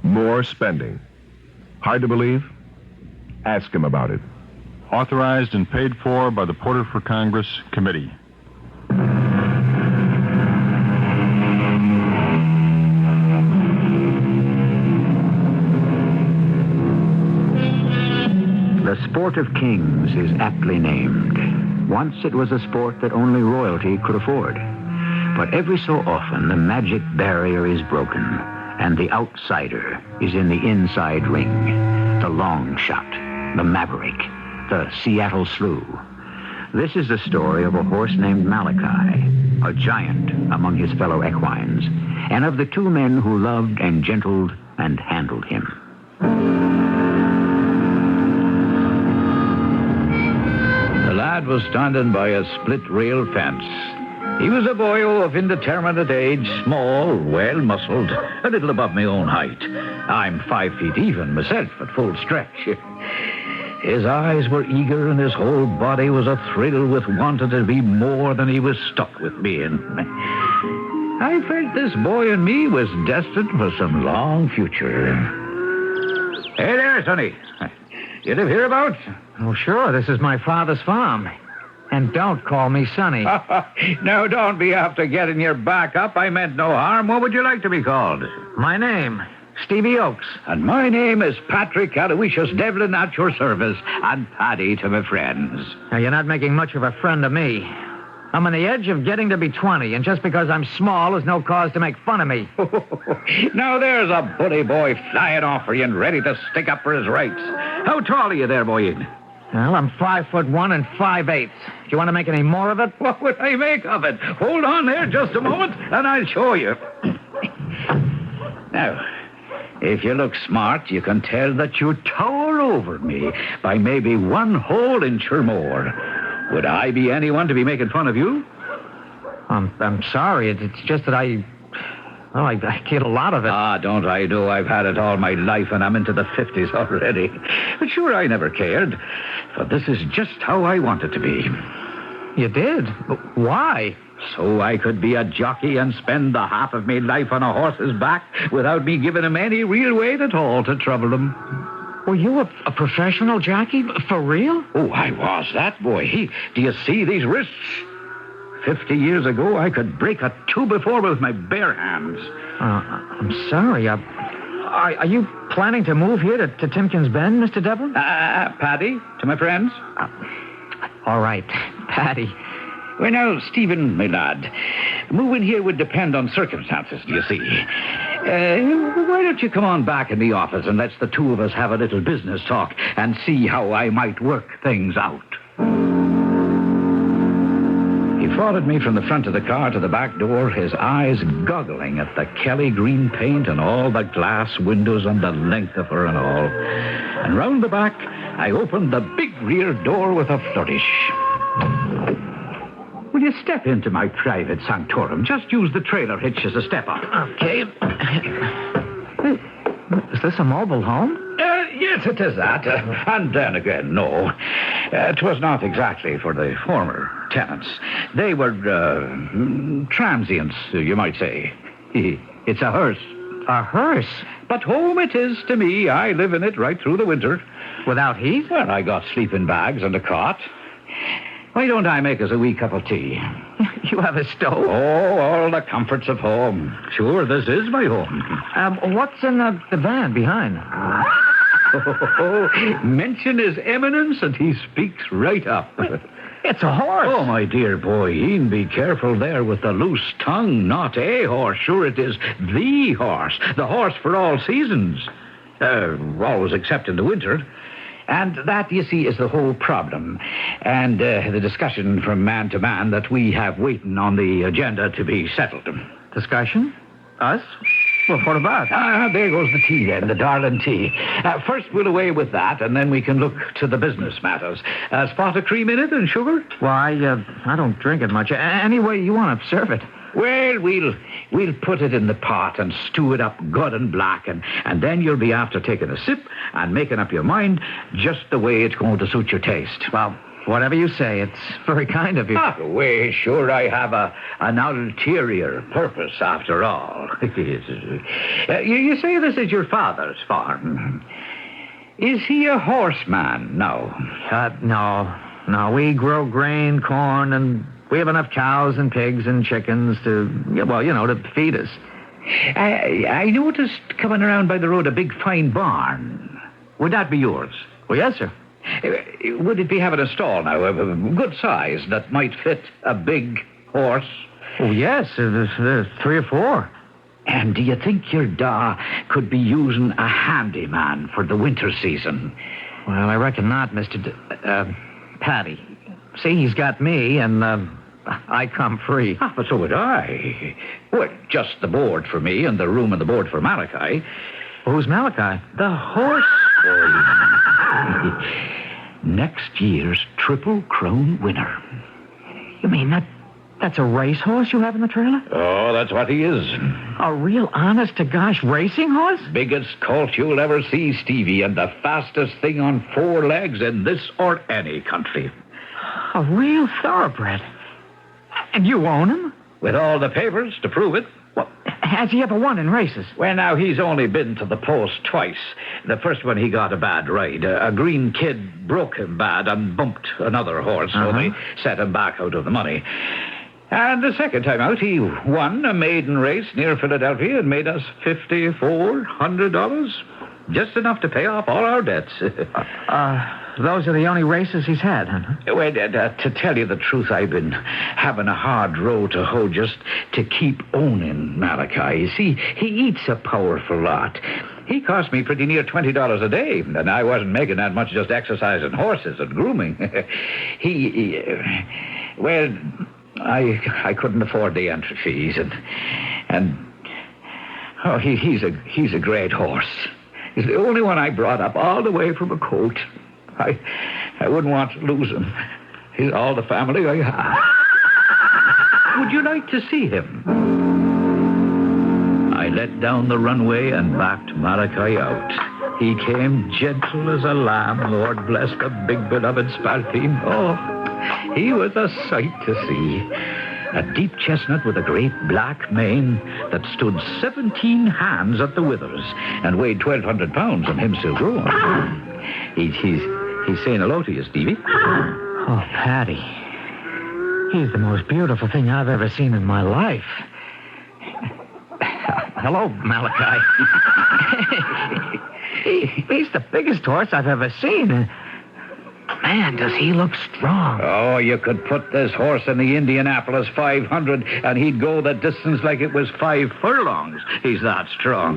more spending. Hard to believe? Ask him about it. Authorized and paid for by the Porter for Congress Committee. The sport of kings is aptly named. Once it was a sport that only royalty could afford. But every so often the magic barrier is broken, and the outsider is in the inside ring. The long shot, the maverick, the Seattle Slew. This is the story of a horse named Malachi, a giant among his fellow equines, and of the two men who loved and gentled and handled him. The lad was standing by a split-rail fence. He was a boyo of indeterminate age, small, well-muscled, a little above my own height. I'm 5 feet even myself at full stretch. His eyes were eager and his whole body was athrill with wanting to be more than he was stuck with being. I felt this boy and me was destined for some long future. Hey there, Sonny. You live hereabouts? Oh, sure. This is my father's farm. And don't call me Sonny. Now, don't be after getting your back up. I meant no harm. What would you like to be called? My name, Stevie Oakes. And my name is Patrick Aloysius Devlin, at your service, and Paddy to my friends. Now, you're not making much of a friend of me. I'm on the edge of getting to be 20, and just because I'm small is no cause to make fun of me. Now, there's a bully boy flying off for you and ready to stick up for his rights. How tall are you there, boy? Well, I'm 5'1" and 5/8. Do you want to make any more of it? What would I make of it? Hold on there just a moment, and I'll show you. Now, if you look smart, you can tell that you tower over me by maybe 1 whole inch or more. Would I be anyone to be making fun of you? I'm sorry. It's just that I get a lot of it. Don't I do? I've had it all my life, and I'm into the 50s already. But sure, I never cared. For this is just how I want it to be. You did? Why? So I could be a jockey and spend the half of my life on a horse's back without me giving him any real weight at all to trouble him. Were you a professional jockey? For real? Oh, I was that, boy. Do you see these wrists? 50 years ago, I could break a 2x4 with my bare hands. I'm sorry. Are you planning to move here to Timkins Bend, Mr. Devlin? Paddy, to my friends. All right, Paddy. Well, now, Stephen, my lad, moving here would depend on circumstances, do you see? Why don't you come on back in the office and let's the two of us have a little business talk and see how I might work things out. He followed me from the front of the car to the back door, his eyes goggling at the Kelly green paint and all the glass windows and the length of her and all. And round the back, I opened the big rear door with a flourish. Will you step into my private sanctorum? Just use the trailer hitch as a step up. Okay. Is this a mobile home? Yes, it is that. And then again, no. It was not exactly for the former tenants. They were transients, you might say. It's a hearse. A hearse? But home it is to me. I live in it right through the winter. Without heat? Well, I got sleeping bags and a cot. Why don't I make us a wee cup of tea? You have a stove? Oh, all the comforts of home. Sure, this is my home. What's in the van behind? Mention his eminence and he speaks right up. It's a horse. Oh, my dear boy, Ian, be careful there with the loose tongue. Not a horse. Sure, it is the horse. The horse for all seasons. Always except in the winter. And that, you see, is the whole problem. And the discussion from man to man that we have waiting on the agenda to be settled. Discussion? Us? Well, what about? There goes the tea then, the darling tea. First we'll away with that, and then we can look to the business matters. A spot of cream in it and sugar? Why, I don't drink it much. Any way you want to serve it. Well, we'll put it in the pot and stew it up good and black, and then you'll be after taking a sip and making up your mind just the way it's going to suit your taste. Well, whatever you say, it's very kind of you. Well, sure, I have an ulterior purpose after all. You say this is your father's farm. Is he a horseman now? No, we grow grain, corn, and we have enough cows and pigs and chickens to feed us. I noticed coming around by the road a big fine barn. Would that be yours? Well, yes, sir. Would it be having a stall now, a good size, that might fit a big horse? Oh, yes, there's 3 or 4. And do you think your da could be using a handyman for the winter season? Well, I reckon not, Mr. Paddy. see, he's got me, and I come free. Ah, but so would I. Well, just the board for me and the room and the board for Malachi. Who's Malachi? The horse boy. Next year's Triple Crown winner. You mean that's a racehorse you have in the trailer? Oh, that's what he is. A real honest-to-gosh racing horse? Biggest colt you'll ever see, Stevie, and the fastest thing on 4 legs in this or any country. A real thoroughbred. And you own him? With all the papers to prove it. Well, has he ever won in races? Well, now, he's only been to the post twice. The first one, he got a bad ride. A green kid broke him bad and bumped another horse, so they set him back out of the money. And the second time out, he won a maiden race near Philadelphia and made us $5,400. Just enough to pay off all our debts. Those are the only races he's had, huh? Well, to tell you the truth, I've been having a hard row to hoe just to keep owning Malachi. You see, he eats a powerful lot. He cost me pretty near $20 a day, and I wasn't making that much just exercising horses and grooming. I couldn't afford the entry fees, he's a great horse. He's the only one I brought up all the way from a colt. I wouldn't want to lose him. He's all the family I have. Would you like to see him? I let down the runway and backed Malachi out. He came gentle as a lamb, Lord bless the big beloved Spalpeen. Oh, he was a sight to see. A deep chestnut with a great black mane that stood 17 hands at the withers and weighed 1,200 pounds and him still growing. He's saying hello to you, Stevie. Oh, Patty. He's the most beautiful thing I've ever seen in my life. Hello, Malachi. He's the biggest horse I've ever seen. Man, does he look strong. Oh, you could put this horse in the Indianapolis 500 and he'd go the distance like it was 5 furlongs. He's that strong.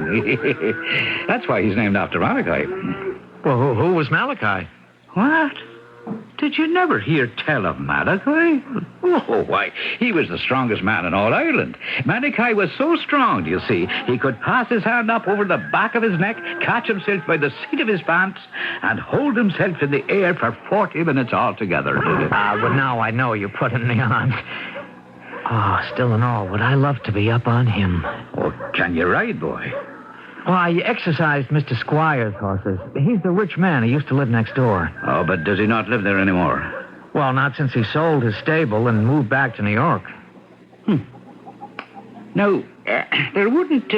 That's why he's named after Malachi. Well, who was Malachi? What? Did you never hear tell of Malachi? Oh, why, he was the strongest man in all Ireland. Malachi was so strong, you see, he could pass his hand up over the back of his neck, catch himself by the seat of his pants, and hold himself in the air for 40 minutes altogether. But now I know you're putting me on. Oh, still and all, would I love to be up on him. Oh, can you ride, boy? Well, I exercised Mr. Squire's horses. He's the rich man who used to live next door. Oh, but does he not live there anymore? Well, not since he sold his stable and moved back to New York. Now, there wouldn't,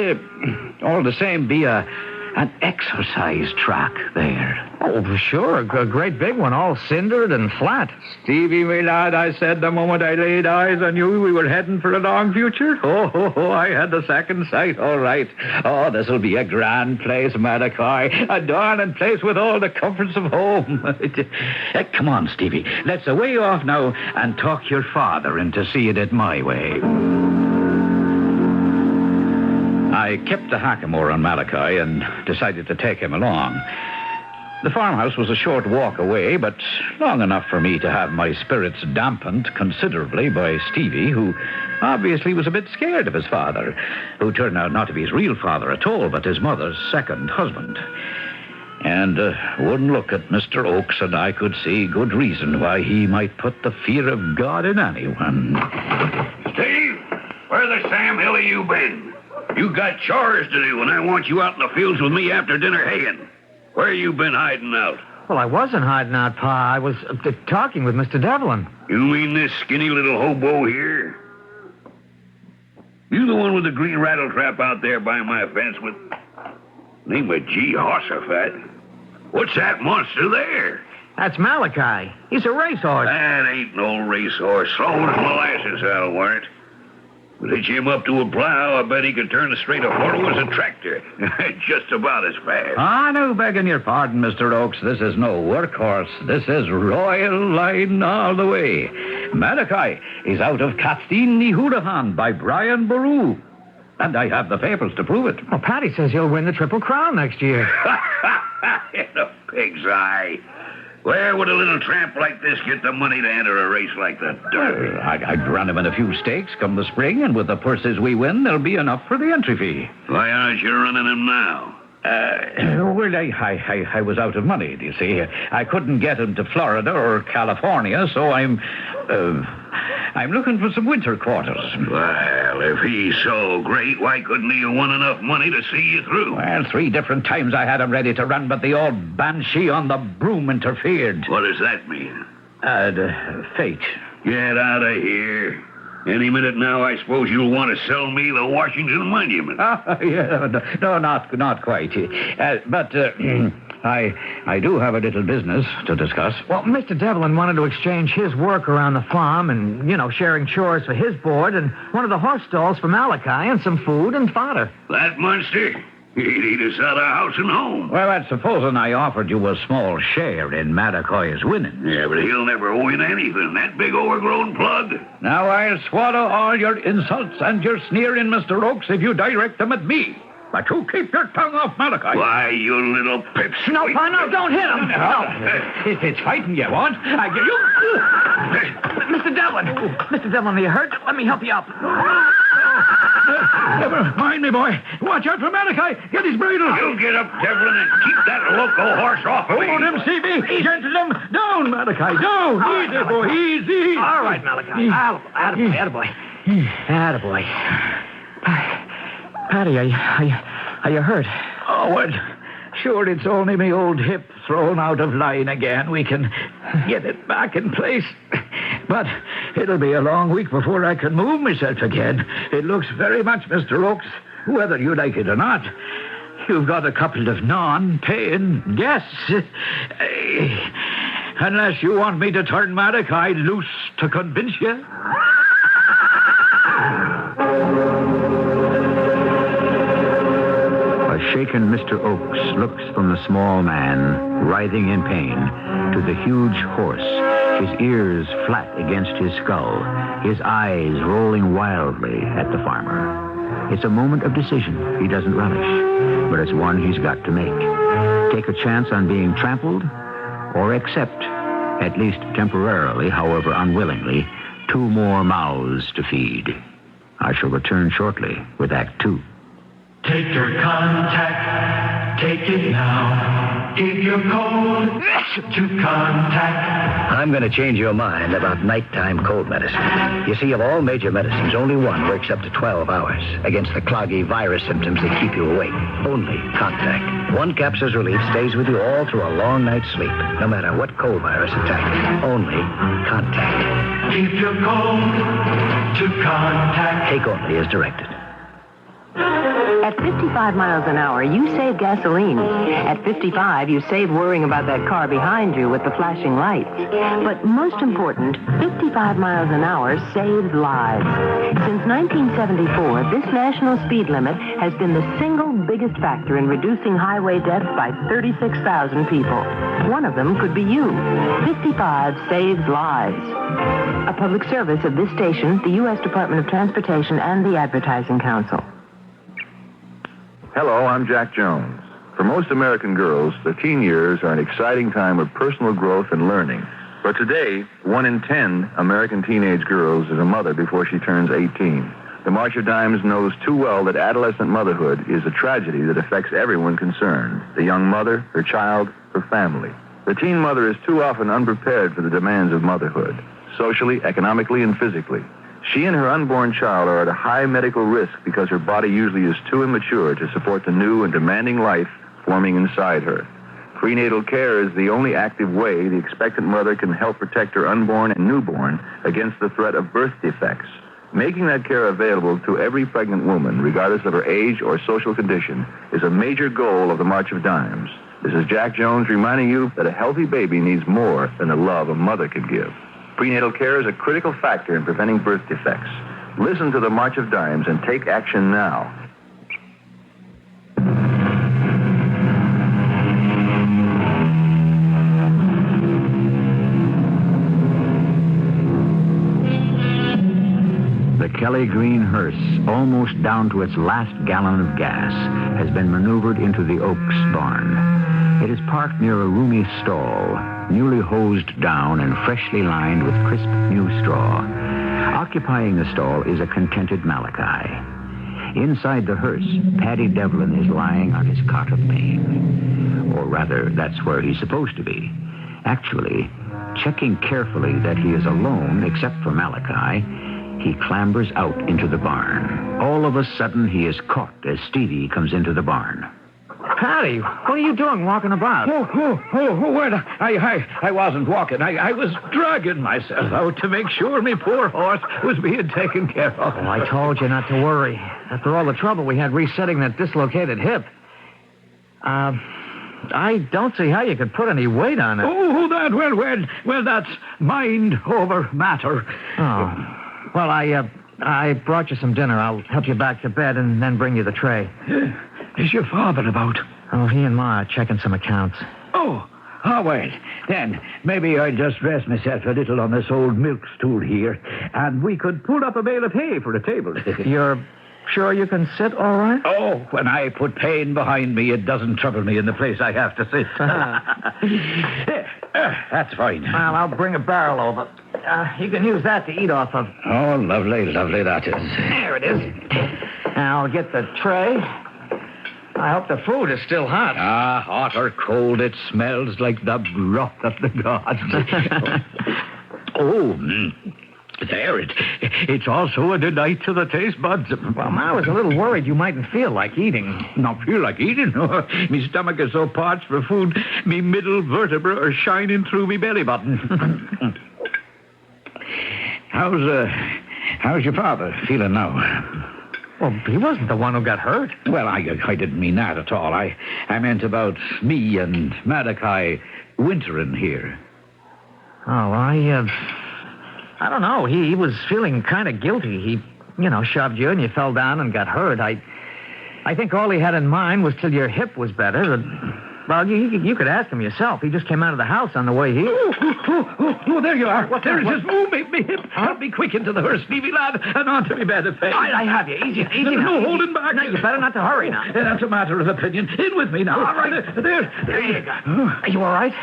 all the same, be an exercise track there. Oh, for sure. A great big one, all cindered and flat. Stevie, my lad, I said the moment I laid eyes on you, we were heading for a long future. Oh, I had the second sight, all right. Oh, this'll be a grand place, Malachi. A darling place with all the comforts of home. Come on, Stevie. Let's away off now and talk your father into seeing it my way. I kept the hackamore on Malachi and decided to take him along. The farmhouse was a short walk away, but long enough for me to have my spirits dampened considerably by Stevie, who obviously was a bit scared of his father, who turned out not to be his real father at all, but his mother's second husband. And one look at Mr. Oakes, and I could see good reason why he might put the fear of God in anyone. Steve, where the Sam Hill have you been? You got chores to do, and I want you out in the fields with me after dinner haying. Where you been hiding out? Well, I wasn't hiding out, Pa. I was talking with Mr. Devlin. You mean this skinny little hobo here? You the one with the green rattletrap out there by my fence with... Name of Jehoshaphat. What's that monster there? That's Malachi. He's a racehorse. That ain't no racehorse. Slow as molasses, that'll warrant. But hitch him up to a plow, I bet he could turn as straight a furrow as a tractor. Just about as fast. No, begging your pardon, Mr. Oakes. This is no workhorse. This is royal line all the way. Malachi is out of Catstean Ní Houlihan by Brian Boru. And I have the papers to prove it. Well, Patty says he'll win the Triple Crown next year. In a pig's eye. Where would a little tramp like this get the money to enter a race like that? I'd run him in a few stakes come the spring, and with the purses we win, there'll be enough for the entry fee. Why aren't you running him now? Well, I was out of money, do you see? I couldn't get him to Florida or California, so I'm looking for some winter quarters. Well, if he's so great, why couldn't he have won enough money to see you through? Well, 3 different times I had him ready to run, but the old banshee on the broom interfered. What does that mean? Fate. Get out of here. Any minute now, I suppose you'll want to sell me the Washington Monument. No, not quite. But I do have a little business to discuss. Well, Mr. Devlin wanted to exchange his work around the farm and, sharing chores for his board and one of the horse stalls for Malachi and some food and fodder. That monster? He'd eat us out of house and home. Well, that's supposing I offered you a small share in Malachi's winning. Yeah, but he'll never win anything, that big overgrown plug. Now I'll swallow all your insults and your sneering, Mr. Oakes, if you direct them at me. But you keep your tongue off Malachi. Why, you little pipsqueak. No, don't hit him. No. It's fighting you want. I give you... Mr. Devlin, are you hurt? Let me help you up. Never mind me, boy. Watch out for Malachi. Get his bridle. You get up, Devlin, and keep that loco horse off of me. Hold him, CB. Gentle him. Down, Malachi. Down. Easy, boy. Easy. All right, Malachi. Attaboy. Patty, are you hurt? Oh, what? Sure, it's only me old hip thrown out of line again. We can get it back in place. But it'll be a long week before I can move myself again. It looks very much, Mr. Oakes, whether you like it or not. You've got a couple of non-paying guests. Unless you want me to turn Malachi loose to convince you. A shaken Mr. Oakes looks from the small man, writhing in pain, to the huge horse, his ears flat against his skull, his eyes rolling wildly at the farmer. It's a moment of decision he doesn't relish, but it's one he's got to make. Take a chance on being trampled, or accept, at least temporarily, however unwillingly, 2 more mouths to feed. I shall return shortly with Act 2. Take your contact, take it now. Give your code to contact. I'm going to change your mind about nighttime cold medicine. You see, of all major medicines, only one works up to 12 hours against the cloggy virus symptoms that keep you awake. Only Contact. 1 capsule's relief stays with you all through a long night's sleep, no matter what cold virus attacks. Only Contact. Give your code to contact. Take only as directed. At 55 miles an hour, you save gasoline. At 55, you save worrying about that car behind you with the flashing lights. But most important, 55 miles an hour saves lives. Since 1974, this national speed limit has been the single biggest factor in reducing highway deaths by 36,000 people. One of them could be you. 55 saves lives. A public service of this station, the U.S. Department of Transportation, and the Advertising Council. Hello, I'm Jack Jones. For most American girls, the teen years are an exciting time of personal growth and learning. But today, 1 in 10 American teenage girls is a mother before she turns 18. The March of Dimes knows too well that adolescent motherhood is a tragedy that affects everyone concerned. The young mother, her child, her family. The teen mother is too often unprepared for the demands of motherhood, socially, economically, and physically. She and her unborn child are at a high medical risk because her body usually is too immature to support the new and demanding life forming inside her. Prenatal care is the only active way the expectant mother can help protect her unborn and newborn against the threat of birth defects. Making that care available to every pregnant woman, regardless of her age or social condition, is a major goal of the March of Dimes. This is Jack Jones reminding you that a healthy baby needs more than the love a mother can give. Prenatal care is a critical factor in preventing birth defects. Listen to the March of Dimes and take action now. The Kelly Green hearse, almost down to its last gallon of gas, has been maneuvered into the Oaks barn. It is parked near a roomy stall, newly hosed down and freshly lined with crisp new straw. Occupying the stall is a contented Malachi. Inside the hearse, Paddy Devlin is lying on his cot of pain. Or rather, that's where he's supposed to be. Actually, checking carefully that he is alone except for Malachi, he clambers out into the barn. All of a sudden, he is caught as Stevie comes into the barn. Patty, what are you doing walking about? I wasn't walking. I was dragging myself out to make sure my poor horse was being taken care of. Oh, I told you not to worry. After all the trouble we had resetting that dislocated hip. I don't see how you could put any weight on it. Well, that's mind over matter. Oh. Well, I brought you some dinner. I'll help you back to bed and then bring you the tray. Is your father about? Oh, he and Ma are checking some accounts. Oh, well, then maybe I'll just rest myself a little on this old milk stool here, and we could pull up a bale of hay for the table. You're sure you can sit all right? Oh, when I put pain behind me, it doesn't trouble me in the place I have to sit. That's fine. Well, I'll bring a barrel over. You can use that to eat off of. Oh, lovely that is. There it is. Now, I'll get the tray. I hope the food is still hot. Hot or cold, it smells like the broth of the gods. There, it's also a delight to the taste buds. Well, I was a little worried you mightn't feel like eating. Not feel like eating? Me stomach is so parched for food, me middle vertebra are shining through me belly button. How's your father feeling now? Well, he wasn't the one who got hurt. Well, I didn't mean that at all. I meant about me and Malachi wintering here. Oh, I don't know. He was feeling kind of guilty. He, shoved you and you fell down and got hurt. I think all he had in mind was till your hip was better. Well, you could ask him yourself. He just came out of the house on the way here. Oh, there you are. There it is. Move me hip. Help me quick into the hearse, Stevie lad, and onto me bed of pain. I have you. Easy no, now. No, holding back. No, you better not to hurry now. That's a matter of opinion. In with me now. All right. There you go. Are you all right?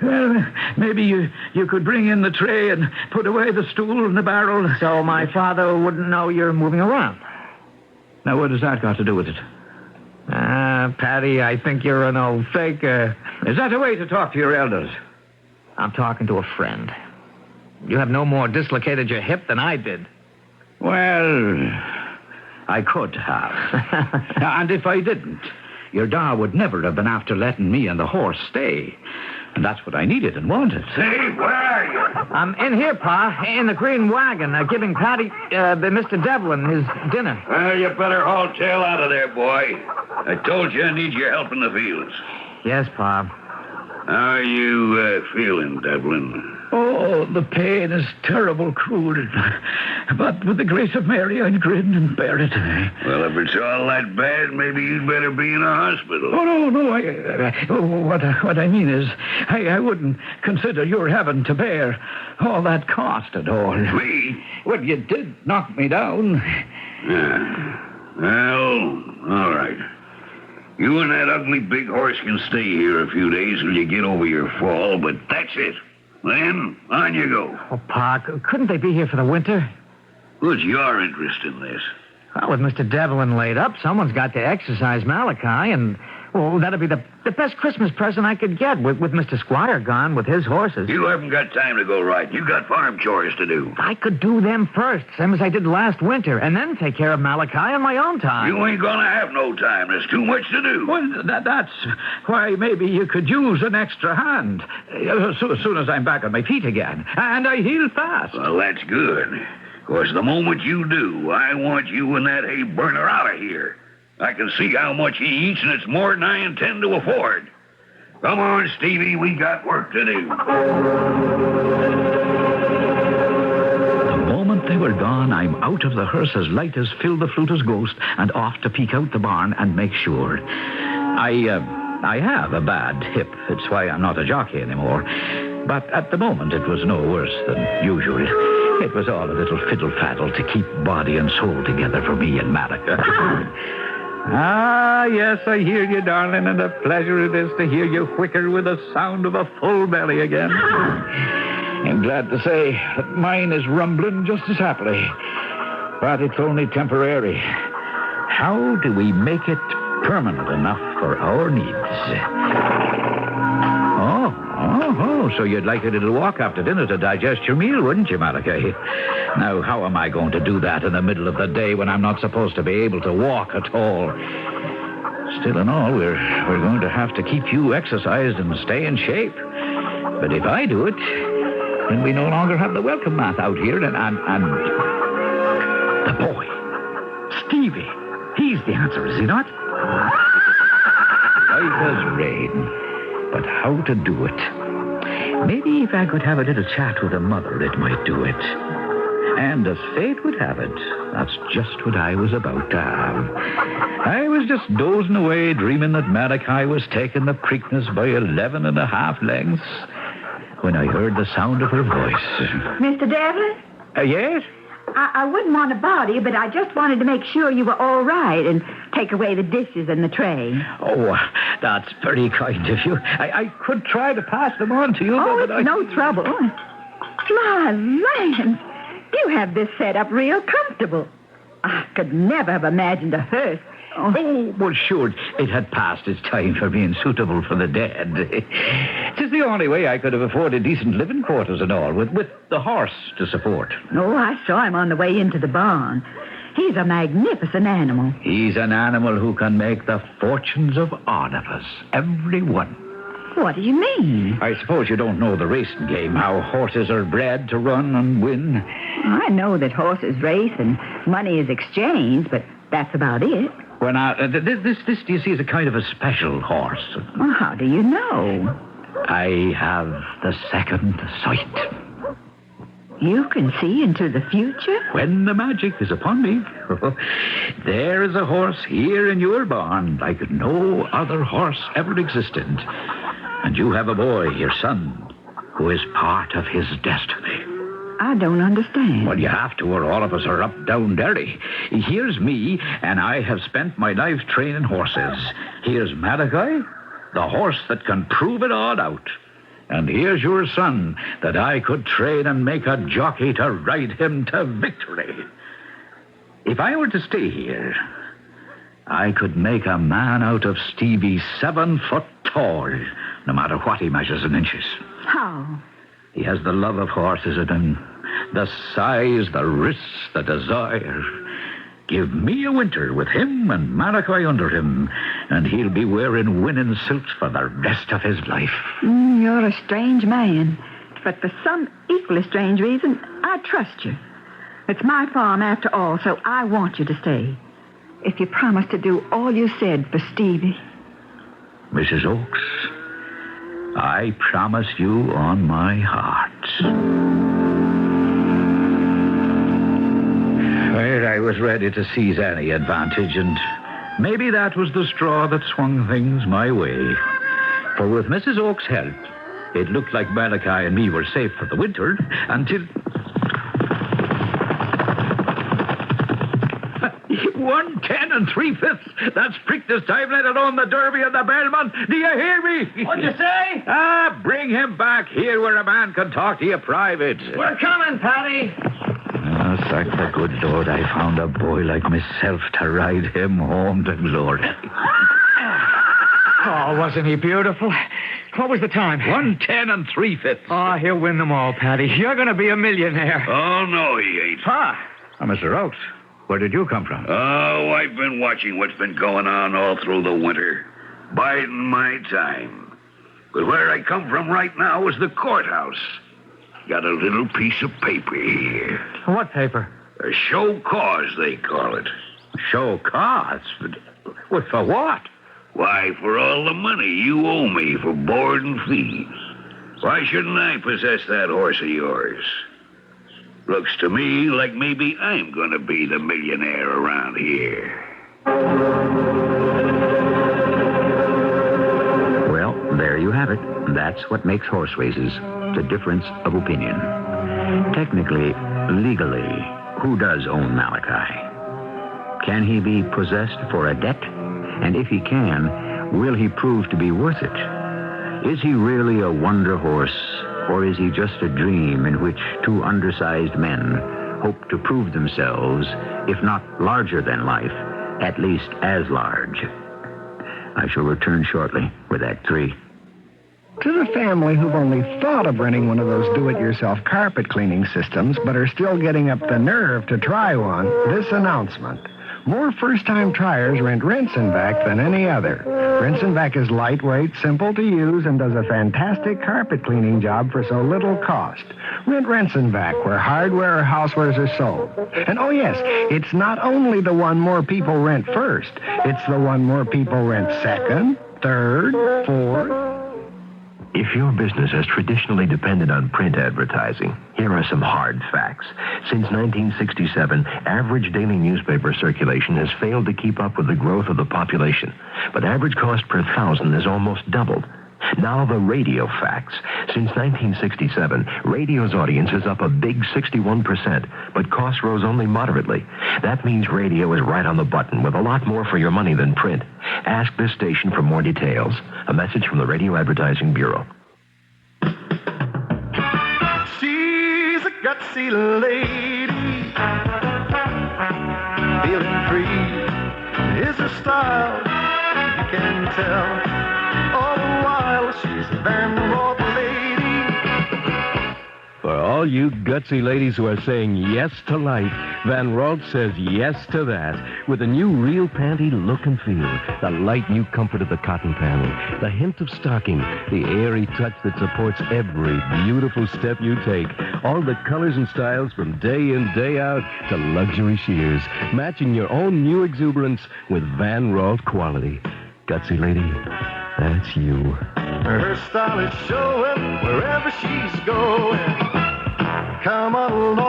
Well, maybe you could bring in the tray and put away the stool and the barrel. So my father wouldn't know you're moving around. Now, what has that got to do with it? Patty, I think you're an old faker. Is that a way to talk to your elders? I'm talking to a friend. You have no more dislocated your hip than I did. Well, I could have. And if I didn't, your da would never have been after letting me and the horse stay. And that's what I needed and wanted. Hey, where are you? I'm in here, Pa, in the green wagon, giving Patty, Mr. Devlin, his dinner. Well, you better haul tail out of there, boy. I told you I need your help in the fields. Yes, Pa. How are you feeling, Devlin? Oh, the pain is terrible cruel. But with the grace of Mary, I'd grin and bear it. Well, if it's all that bad, maybe you'd better be in a hospital. Oh, no. What I mean is, I wouldn't consider your having to bear all that cost at all. Me? Well, you did knock me down. Yeah. Well, all right. You and that ugly big horse can stay here a few days till you get over your fall, but that's it. Then, on you go. Oh, Pa, couldn't they be here for the winter? What's your interest in this? Well, with Mr. Devlin laid up, someone's got to exercise Malachi, and, well, that'd be the best Christmas present I could get, with Mr. Squire gone with his horses. You haven't got time to go riding. You got farm chores to do. I could do them first, same as I did last winter, and then take care of Malachi on my own time. You ain't gonna have no time. There's too much to do. Well, that's why maybe you could use an extra hand as soon as I'm back on my feet again. And I heal fast. Well, that's good. Of course, the moment you do, I want you and that hay burner out of here. I can see how much he eats, and it's more than I intend to afford. Come on, Stevie, we got work to do. The moment they were gone, I'm out of the hearse as light as Phil the Fluter's ghost and off to peek out the barn and make sure. I have a bad hip. It's why I'm not a jockey anymore. But at the moment, it was no worse than usual. It was all a little fiddle-faddle to keep body and soul together for me and Malika. Ah, yes, I hear you, darling, and a pleasure it is to hear you whicker with the sound of a full belly again. I'm glad to say that mine is rumbling just as happily. But it's only temporary. How do we make it permanent enough for our needs? Oh, so you'd like a little walk after dinner to digest your meal, wouldn't you, Malachi? Now, how am I going to do that in the middle of the day when I'm not supposed to be able to walk at all? Still in all, we're going to have to keep you exercised and stay in shape. But if I do it, then we no longer have the welcome mat out here, and the boy, Stevie, he's the answer, is he not? Right as rain. But how to do it? Maybe if I could have a little chat with the mother, it might do it. And as fate would have it, that's just what I was about to have. I was just dozing away, dreaming that Malachi was taking the Preakness by 11 and a half lengths, when I heard the sound of her voice. Mr. Devlin? Yes? I wouldn't want to bother you, but I just wanted to make sure you were all right and take away the dishes and the tray. Oh, that's very kind of you. I could try to pass them on to you. Oh, but it's no trouble. My land, you have this set up real comfortable. I could never have imagined a hearse. Oh, well, sure, it had passed its time for being suitable for the dead. It's the only way I could have afforded decent living quarters and all, with the horse to support. Oh, I saw him on the way into the barn. He's a magnificent animal. He's an animal who can make the fortunes of all of us, every one. What do you mean? I suppose you don't know the racing game, how horses are bred to run and win. I know that horses race and money is exchanged, but that's about it. Well, now, this, do you see, is a kind of a special horse. Well, how do you know? I have the second sight. You can see into the future? When the magic is upon me. There is a horse here in your barn like no other horse ever existed. And you have a boy, your son, who is part of his destiny. I don't understand. Well, you have to, or all of us are up, down, dirty. Here's me, and I have spent my life training horses. Here's Malachi, the horse that can prove it all out. And here's your son, that I could train and make a jockey to ride him to victory. If I were to stay here, I could make a man out of Stevie 7 foot tall, no matter what he measures in inches. How? He has the love of horses in him, the size, the risks, the desire. Give me a winter with him and Malachi under him, and he'll be wearing winning suits for the rest of his life. You're a strange man, but for some equally strange reason, I trust you. It's my farm after all, so I want you to stay. If you promise to do all you said for Stevie. Mrs. Oakes, I promise you on my heart. Well, I was ready to seize any advantage, and maybe that was the straw that swung things my way. For with Mrs. Oakes' help, it looked like Malachi and me were safe for the winter until... 110 3/5. That's Preakness time, let alone the Derby and the Belmont. Do you hear me? What'd you say? Bring him back here where a man can talk to you private. We're coming, Patty. Thank the good Lord I found a boy like myself to ride him home to glory. Oh, wasn't he beautiful? What was the time? 110 3/5. Oh, he'll win them all, Patty. You're going to be a millionaire. Oh, no, he ain't. Mr. Oakes, where did you come from? Oh, I've been watching what's been going on all through the winter. Biding my time. But where I come from right now is the courthouse. Got a little piece of paper here. What paper? A show cause, they call it. Show cause? What, for what? Why, for all the money you owe me for board and fees. Why shouldn't I possess that horse of yours? Looks to me like maybe I'm going to be the millionaire around here. Well, there you have it. That's what makes horse races. The difference of opinion. Technically, legally, who does own Malachi? Can he be possessed for a debt? And if he can, will he prove to be worth it? Is he really a wonder horse, or is he just a dream in which two undersized men hope to prove themselves, if not larger than life, at least as large? I shall return shortly with Act 3. To the family who've only thought of renting one of those do-it-yourself carpet cleaning systems but are still getting up the nerve to try one, this announcement. More first-time triers rent Rinse and Vac than any other. Rinse and Vac is lightweight, simple to use, and does a fantastic carpet cleaning job for so little cost. Rent Rinse and Vac, where hardware or housewares are sold. And oh yes, it's not only the one more people rent first, it's the one more people rent second, third, fourth. If your business has traditionally depended on print advertising, here are some hard facts. Since 1967, average daily newspaper circulation has failed to keep up with the growth of the population, but average cost per thousand has almost doubled. Now the radio facts. Since 1967, radio's audience is up a big 61%, but costs rose only moderately. That means radio is right on the button with a lot more for your money than print. Ask this station for more details. A message from the Radio Advertising Bureau. She's a gutsy lady, feeling free is her style, you can tell. All the while she's a Van Rort lady. For all you gutsy ladies who are saying yes to life, Van Ralt says yes to that. With a new real panty look and feel, the light new comfort of the cotton panel, the hint of stocking, the airy touch that supports every beautiful step you take, all the colors and styles from day in, day out to luxury sheers, matching your own new exuberance with Van Ralt quality. Gutsy lady, that's you. Her style is showing wherever she's going. Come on along,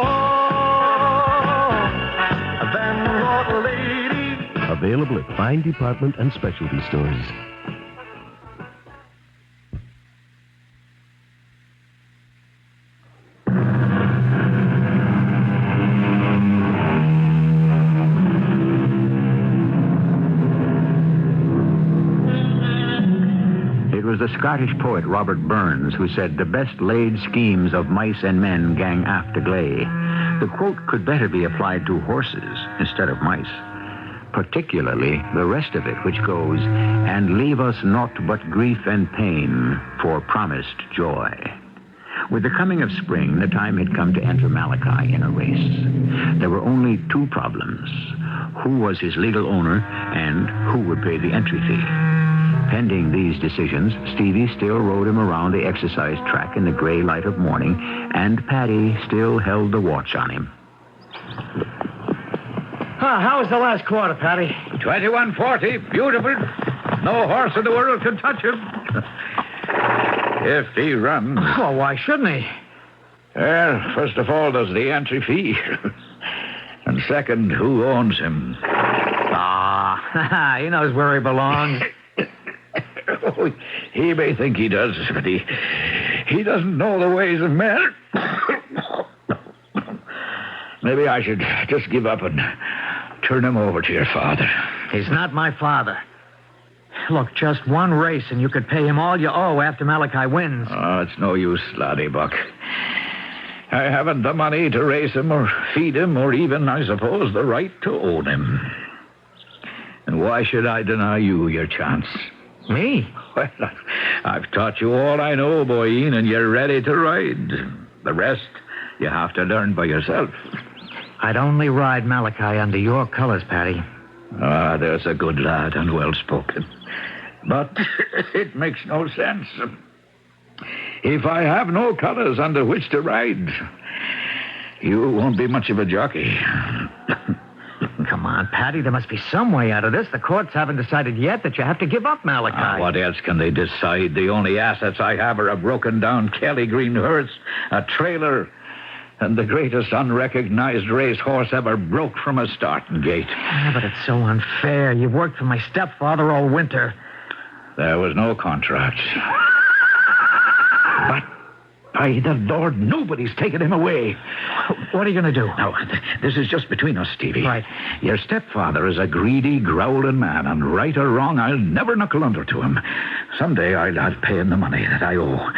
Van Rort lady. Available at fine department and specialty stores. It was the Scottish poet Robert Burns who said, "The best laid schemes of mice and men gang aft to gley." The quote could better be applied to horses instead of mice, particularly the rest of it, which goes, "And leave us naught but grief and pain for promised joy." With the coming of spring, the time had come to enter Malachi in a race. There were only two problems: who was his legal owner and who would pay the entry fee. Pending these decisions, Stevie still rode him around the exercise track in the gray light of morning, and Patty still held the watch on him. How was the last quarter, Patty? 21-40. Beautiful. No horse in the world can touch him. If he runs. Well, why shouldn't he? Well, first of all, there's the entry fee. And second, who owns him? He knows where he belongs. Oh, he may think he does, but he doesn't know the ways of men. Maybe I should just give up and turn him over to your father. He's not my father. Look, just one race and you could pay him all you owe after Malachi wins. Oh, it's no use, laddie buck. I haven't the money to raise him or feed him or even, I suppose, the right to own him. And why should I deny you your chance? Me? Well, I've taught you all I know, boyeen, and you're ready to ride. The rest, you have to learn by yourself. I'd only ride Malachi under your colors, Patty. Ah, there's a good lad and well-spoken. But it makes no sense. If I have no colors under which to ride, you won't be much of a jockey. Come on, Patty, there must be some way out of this. The courts haven't decided yet that you have to give up Malachi. What else can they decide? The only assets I have are a broken-down Kelly Green hearse, a trailer, and the greatest unrecognized racehorse ever broke from a starting gate. Yeah, but it's so unfair. You've worked for my stepfather all winter. There was no contract. The Lord, nobody's taken him away. What are you going to do? Now, this is just between us, Stevie. Right. Your stepfather is a greedy, growling man, and right or wrong, I'll never knuckle under to him. Someday I'll pay him the money that I owe.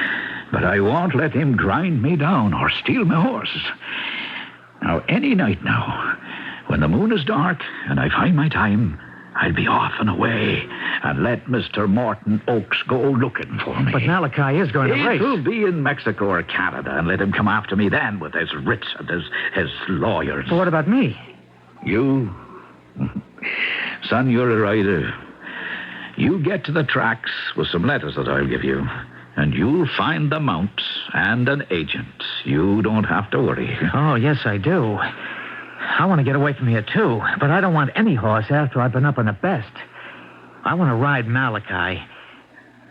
But I won't let him grind me down or steal my horses. Now, any night now, when the moon is dark and I find my time, I'll be off and away and let Mr. Morton Oakes go looking for me. But Malachi is going to race. He'll be in Mexico or Canada, and let him come after me then with his writs and his lawyers. Well, what about me? You? Son, you're a rider. You get to the tracks with some letters that I'll give you, and you'll find the mounts and an agent. You don't have to worry. Oh, yes, I do. I want to get away from here, too, but I don't want any horse after I've been up on the best. I want to ride Malachi,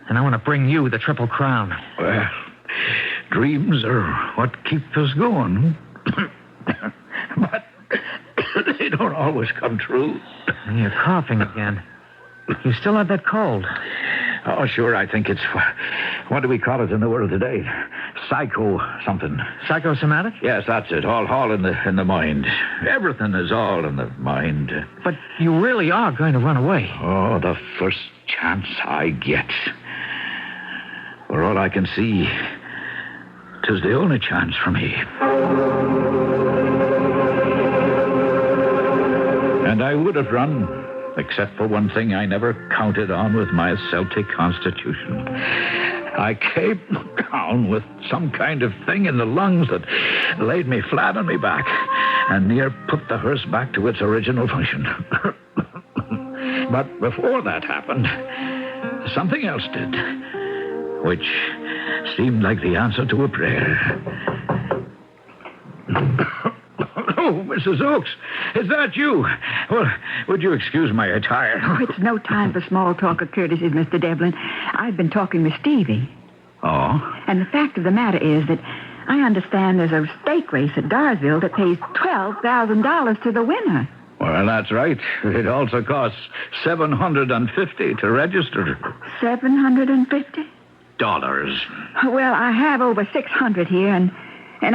and I want to bring you the Triple Crown. Well, dreams are what keep us going. But they don't always come true. You're coughing again. You still have that cold. Oh, sure, I think it's... What do we call it in the world today? Psycho something. Psychosomatic? Yes, that's it. All in the mind. Everything is all in the mind. But you really are going to run away. Oh, the first chance I get. For all I can see, 'tis the only chance for me. And I would have run, except for one thing I never counted on with my Celtic constitution. I came down with some kind of thing in the lungs that laid me flat on me back and near put the hearse back to its original function. But before that happened, something else did, which seemed like the answer to a prayer. Oh, Mrs. Oakes, is that you? Well, would you excuse my attire? Oh, it's no time for small talk or courtesies, Mr. Devlin. I've been talking with Stevie. Oh? And the fact of the matter is that I understand there's a stake race at Darsville that pays $12,000 to the winner. Well, that's right. It also costs $750 to register. $750? Well, I have over $600 here, and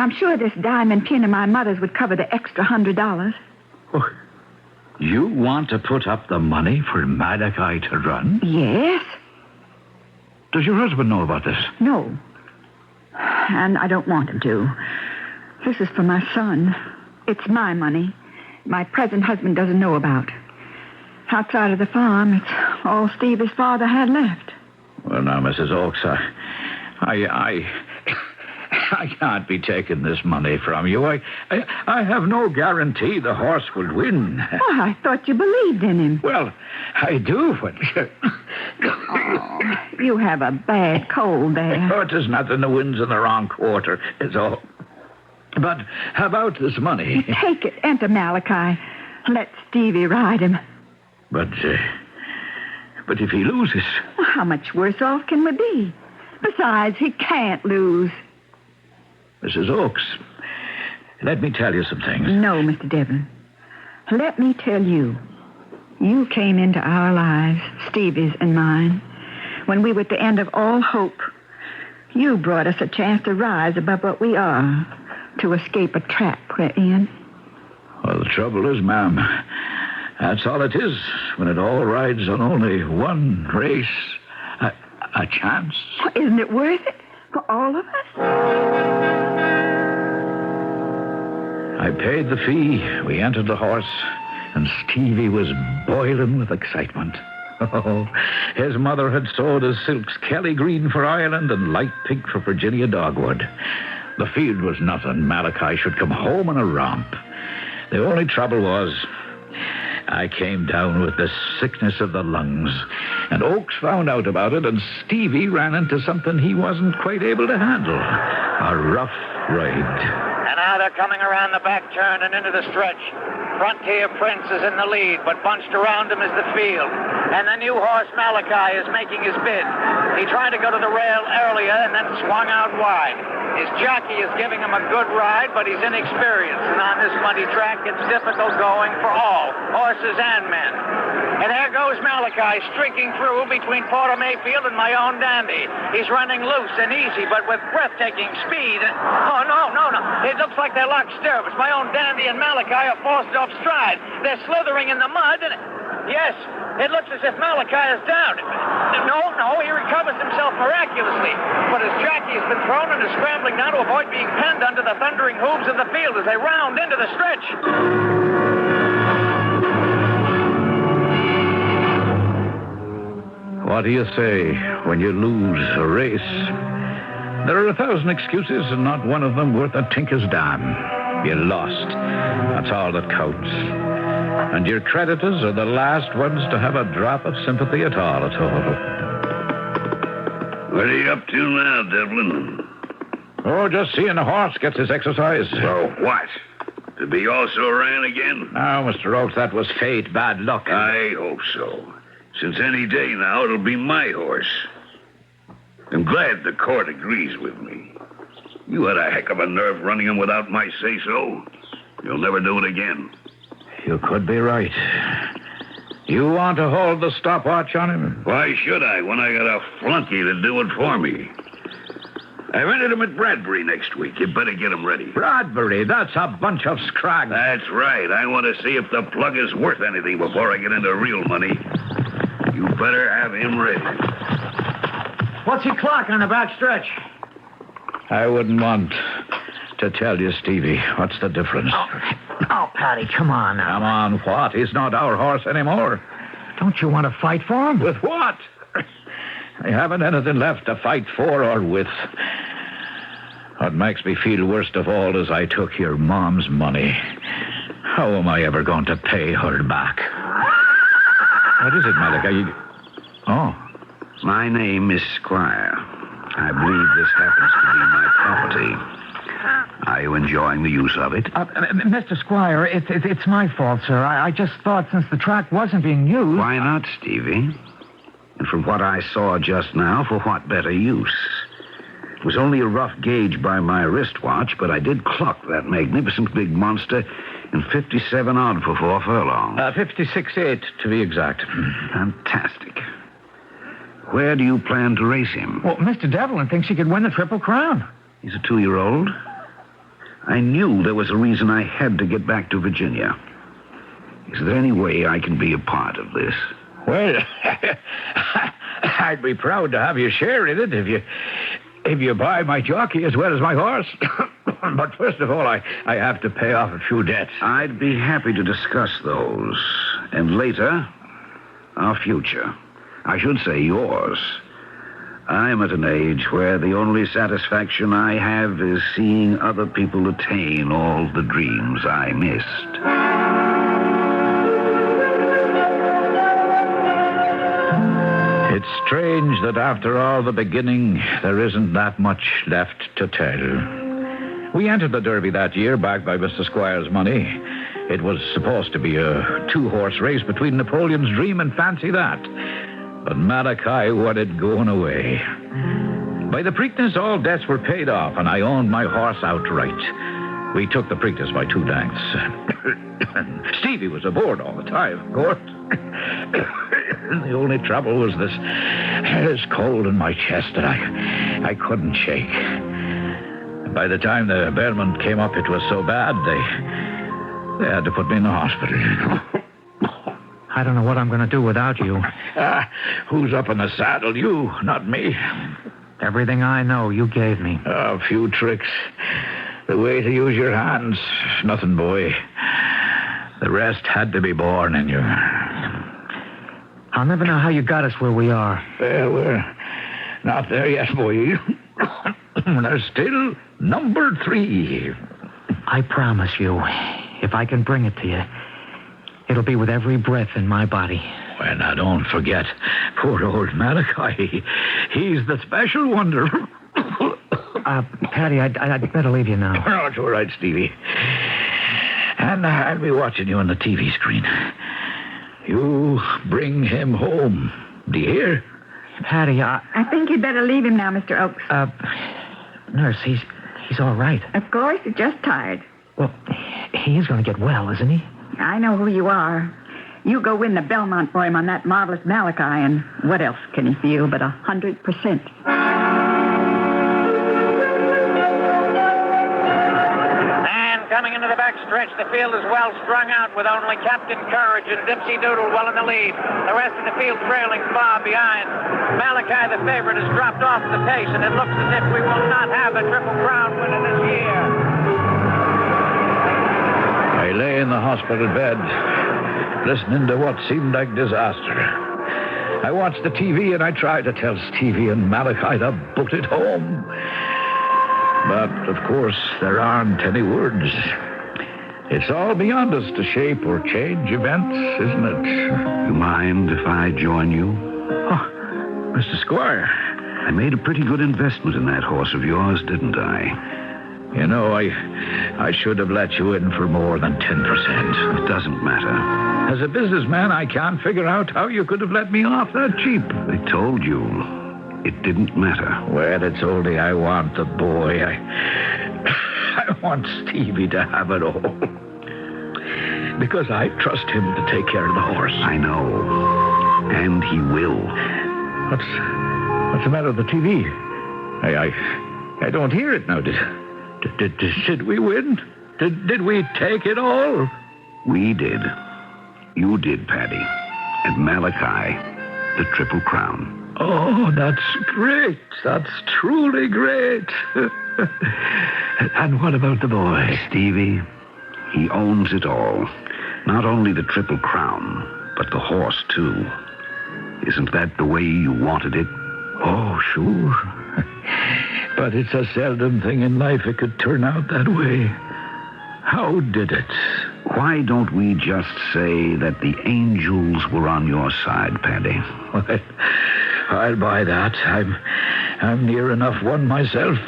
I'm sure this diamond pin of my mother's would cover the extra $100. Oh, you want to put up the money for Malachi to run? Yes. Does your husband know about this? No. And I don't want him to. This is for my son. It's my money. My present husband doesn't know about. Outside of the farm, it's all Stevie's father had left. Well, now, Mrs. Oakes, I can't be taking this money from you. I have no guarantee the horse will win. Oh, I thought you believed in him. Well, I do, but... Oh, you have a bad cold there. Oh, it is nothing. The wind's in the wrong quarter, is all. But how about this money? Take it. Enter Malachi. Let Stevie ride him. But if he loses... Well, how much worse off can we be? Besides, he can't lose. Mrs. Oakes, let me tell you some things. No, Mr. Devlin. Let me tell you. You came into our lives, Stevie's and mine, when we were at the end of all hope. You brought us a chance to rise above what we are, to escape a trap we're in. Well, the trouble is, ma'am, that's all it is when it all rides on only one race. A chance. Well, isn't it worth it for all of us? I paid the fee. We entered the horse, and Stevie was boiling with excitement. Oh, his mother had sewed his silks Kelly green for Ireland and light pink for Virginia dogwood. The field was nothing. Malachi should come home in a romp. The only trouble was I came down with the sickness of the lungs, and Oakes found out about it, and Stevie ran into something he wasn't quite able to handle. A rough ride. And now they're coming around the back turn and into the stretch. Frontier Prince is in the lead, but bunched around him is the field. And the new horse Malachi is making his bid. He tried to go to the rail earlier and then swung out wide. His jockey is giving him a good ride, but he's inexperienced. And on this muddy track, it's difficult going for all, horses and men. And there goes Malachi streaking through between Porter Mayfield and my own Dandy. He's running loose and easy, but with breathtaking speed. Oh, no. It looks like they're locked stirrups. My own Dandy and Malachi are forced off stride. They're slithering in the mud, and... Yes, it looks as if Malachi is down. No, he recovers himself miraculously. But his jockey has been thrown and is scrambling now to avoid being penned under the thundering hooves of the field as they round into the stretch. What do you say when you lose a race? There are 1,000 excuses, and not one of them worth a tinker's damn. You lost. That's all that counts. And your creditors are the last ones to have a drop of sympathy at all. What are you up to now, Devlin? Oh, just seeing the horse gets his exercise. So what? To be also ran again? No, Mr. Oakes, that was fate, bad luck. I hope so. Since any day now, it'll be my horse. I'm glad the court agrees with me. You had a heck of a nerve running him without my say-so. You'll never do it again. You could be right. You want to hold the stopwatch on him? Why should I, when I got a flunky to do it for me? I rented him at Bradbury next week. You better get him ready. Bradbury? That's a bunch of scrag. That's right. I want to see if the plug is worth anything before I get into real money. You better have him ready. What's he clock on the back stretch? I wouldn't want to tell you, Stevie. What's the difference? Oh, Patty, come on now. Come on, what? He's not our horse anymore. Don't you want to fight for him? With what? I haven't anything left to fight for or with. What makes me feel worst of all is I took your mom's money. How am I ever going to pay her back? What is it, Malachi? Oh. My name is Squire. I believe this happens to be my property. Are you enjoying the use of it? Mr. Squire, it's my fault, sir. I just thought since the track wasn't being used... Why not, Stevie? And from what I saw just now, for what better use? It was only a rough gauge by my wristwatch, but I did clock that magnificent big monster in 57 odd for 4 furlongs. 56.8 to be exact. Fantastic. Where do you plan to race him? Well, Mr. Devlin thinks he could win the Triple Crown. He's a 2-year-old. I knew there was a reason I had to get back to Virginia. Is there any way I can be a part of this? Well, I'd be proud to have you share in it if you buy my jockey as well as my horse. But first of all, I have to pay off a few debts. I'd be happy to discuss those. And later, our future. I should say yours. I'm at an age where the only satisfaction I have is seeing other people attain all the dreams I missed. It's strange that after all the beginning, there isn't that much left to tell. We entered the Derby that year, backed by Mr. Squire's money. It was supposed to be a 2-horse race between Napoleon's Dream and Fancy That. But Malachi wanted going away. By the Preakness, all debts were paid off, and I owned my horse outright. We took the Preakness by 2 lengths. Stevie was aboard all the time, of course. The only trouble was this cold in my chest that I couldn't shake. By the time the bellman came up, it was so bad, they had to put me in the hospital. I don't know what I'm going to do without you. Who's up in the saddle? You, not me. Everything I know, you gave me. A few tricks. The way to use your hands. Nothing, boy. The rest had to be born in you. I'll never know how you got us where we are. Well, we're not there yet, boy. There's still number 3. I promise you, if I can bring it to you, it'll be with every breath in my body. Well, now, don't forget, poor old Malachi. He's the special wonder. Patty, I'd better leave you now. No, it's all right, Stevie. And I'll be watching you on the TV screen. You bring him home. Do you hear? Patty, I think you'd better leave him now, Mr. Oakes. Nurse, he's all right. Of course, he's just tired. Well, he is going to get well, isn't he? I know who you are. You go win the Belmont for him on that marvelous Malachi, and what else can he feel but 100%? Coming into the back stretch, the field is well strung out with only Captain Courage and Dipsy Doodle well in the lead. The rest of the field trailing far behind. Malachi, the favorite, has dropped off the pace, and it looks as if we will not have a Triple Crown winner this year. I lay in the hospital bed, listening to what seemed like disaster. I watched the TV, and I tried to tell Stevie and Malachi to boot it home. But, of course, there aren't any words. It's all beyond us to shape or change events, isn't it? You mind if I join you? Oh, Mr. Squire. I made a pretty good investment in that horse of yours, didn't I? You know, I should have let you in for more than 10%. It doesn't matter. As a businessman, I can't figure out how you could have let me off that cheap. I told you. It didn't matter. Well, it's only I want the boy. I want Stevie to have it all. Because I trust him to take care of the horse. I know. And he will. What's the matter with the TV? I don't hear it now. Did we win? Did we take it all? We did. You did, Paddy. And Malachi, the Triple Crown. Oh, that's great. That's truly great. And what about the boy? Stevie, he owns it all. Not only the Triple Crown, but the horse, too. Isn't that the way you wanted it? Oh, sure. But it's a seldom thing in life it could turn out that way. How did it? Why don't we just say that the angels were on your side, Paddy? Well, I'll buy that. I'm near enough one myself.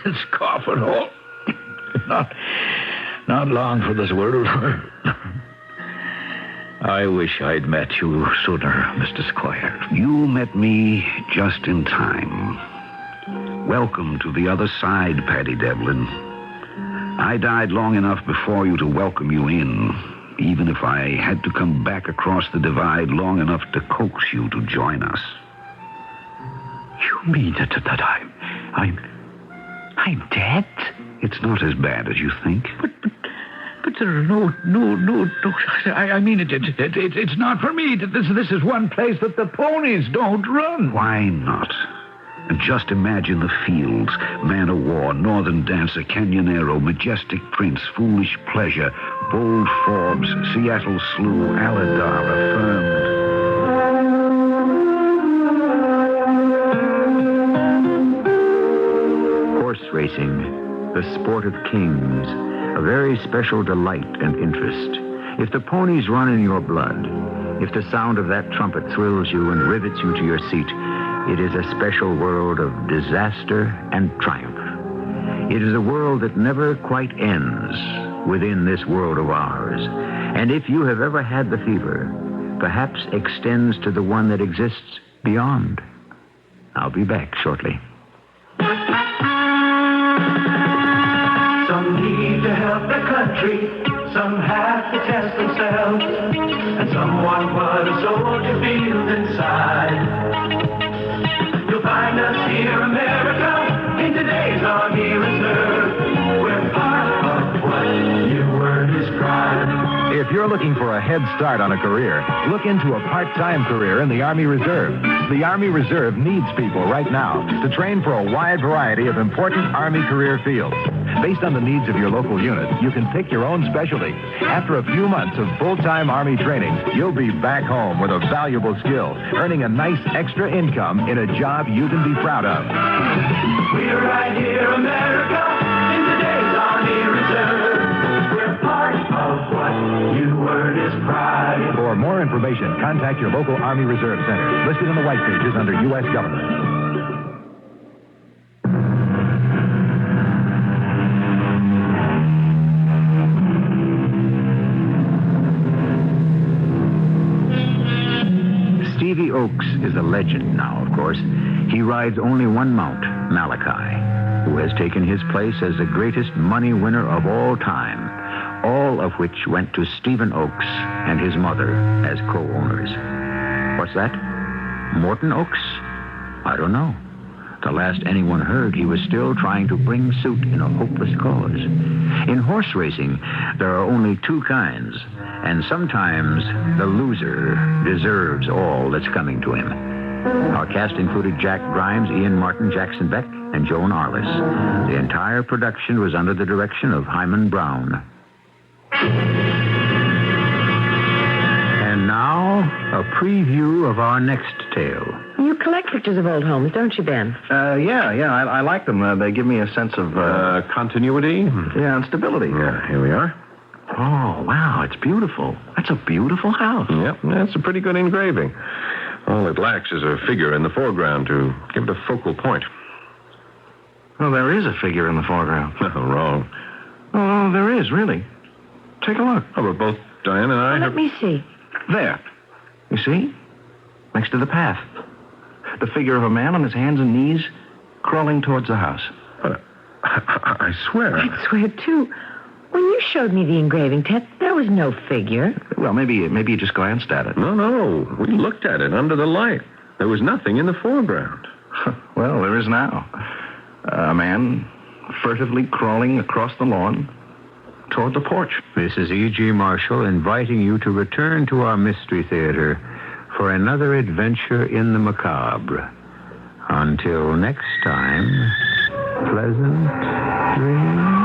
It's coughing all. Not long for this world. I wish I'd met you sooner, Mr. Squire. You met me just in time. Welcome to the other side, Paddy Devlin. I died long enough before you to welcome you in, even if I had to come back across the divide long enough to coax you to join us. You mean that I'm dead? It's not as bad as you think. But there are no. I mean, it's not for me. This is one place that the ponies don't run. Why not? And just imagine the fields: Man o' War, Northern Dancer, Canyonero, Majestic Prince, Foolish Pleasure, Bold Forbes, Seattle Slew, Aladar, Affirmed. Horse racing, the sport of kings, a very special delight and interest. If the ponies run in your blood, if the sound of that trumpet thrills you and rivets you to your seat, it is a special world of disaster and triumph. It is a world that never quite ends within this world of ours. And if you have ever had the fever, perhaps extends to the one that exists beyond. I'll be back shortly. Some need to help their country, some have to test themselves, and some want what a soldier feels inside. You'll find us here, America, in today's Army Reserve. We're part of what you were described. If you're looking for a head start on a career, look into a part-time career in the Army Reserve. The Army Reserve needs people right now to train for a wide variety of important Army career fields. Based on the needs of your local unit, you can pick your own specialty. After a few months of full-time Army training, you'll be back home with a valuable skill, earning a nice extra income in a job you can be proud of. We're right here, America, in today's Army Reserve. We're part of what you were described. For more information, contact your local Army Reserve Center, listed in the white pages under U.S. Government. Stevie Oakes is a legend now, of course. He rides only one mount, Malachi, who has taken his place as the greatest money winner of all time. all of which went to Stephen Oakes and his mother as co-owners. What's that? Morton Oakes? I don't know. The last anyone heard, he was still trying to bring suit in a hopeless cause. In horse racing, there are only two kinds, and sometimes the loser deserves all that's coming to him. Our cast included Jack Grimes, Ian Martin, Jackson Beck, and Joan Arliss. The entire production was under the direction of Hyman Brown. And now, a preview of our next tale. You collect pictures of old homes, don't you, Ben? Yeah, I like them. They give me a sense of... continuity? Yeah, and stability. Yeah, here we are. Oh, wow, it's beautiful. That's a beautiful house. Yep, that's a pretty good engraving. All it lacks is a figure in the foreground to give it a focal point. Well, there is a figure in the foreground. No, wrong. Oh, there is, really. Take a look. Oh, but both Diane and I Let me see. There. You see? Next to the path. The figure of a man on his hands and knees crawling towards the house. I swear. I'd swear, too. When you showed me the engraving, Ted, there was no figure. Well, maybe you just glanced at it. No. We looked at it under the light. There was nothing in the foreground. Well, there is now. A man furtively crawling across the lawn toward the porch. This is E.G. Marshall inviting you to return to our Mystery Theater for another adventure in the macabre. Until next time, pleasant dreams.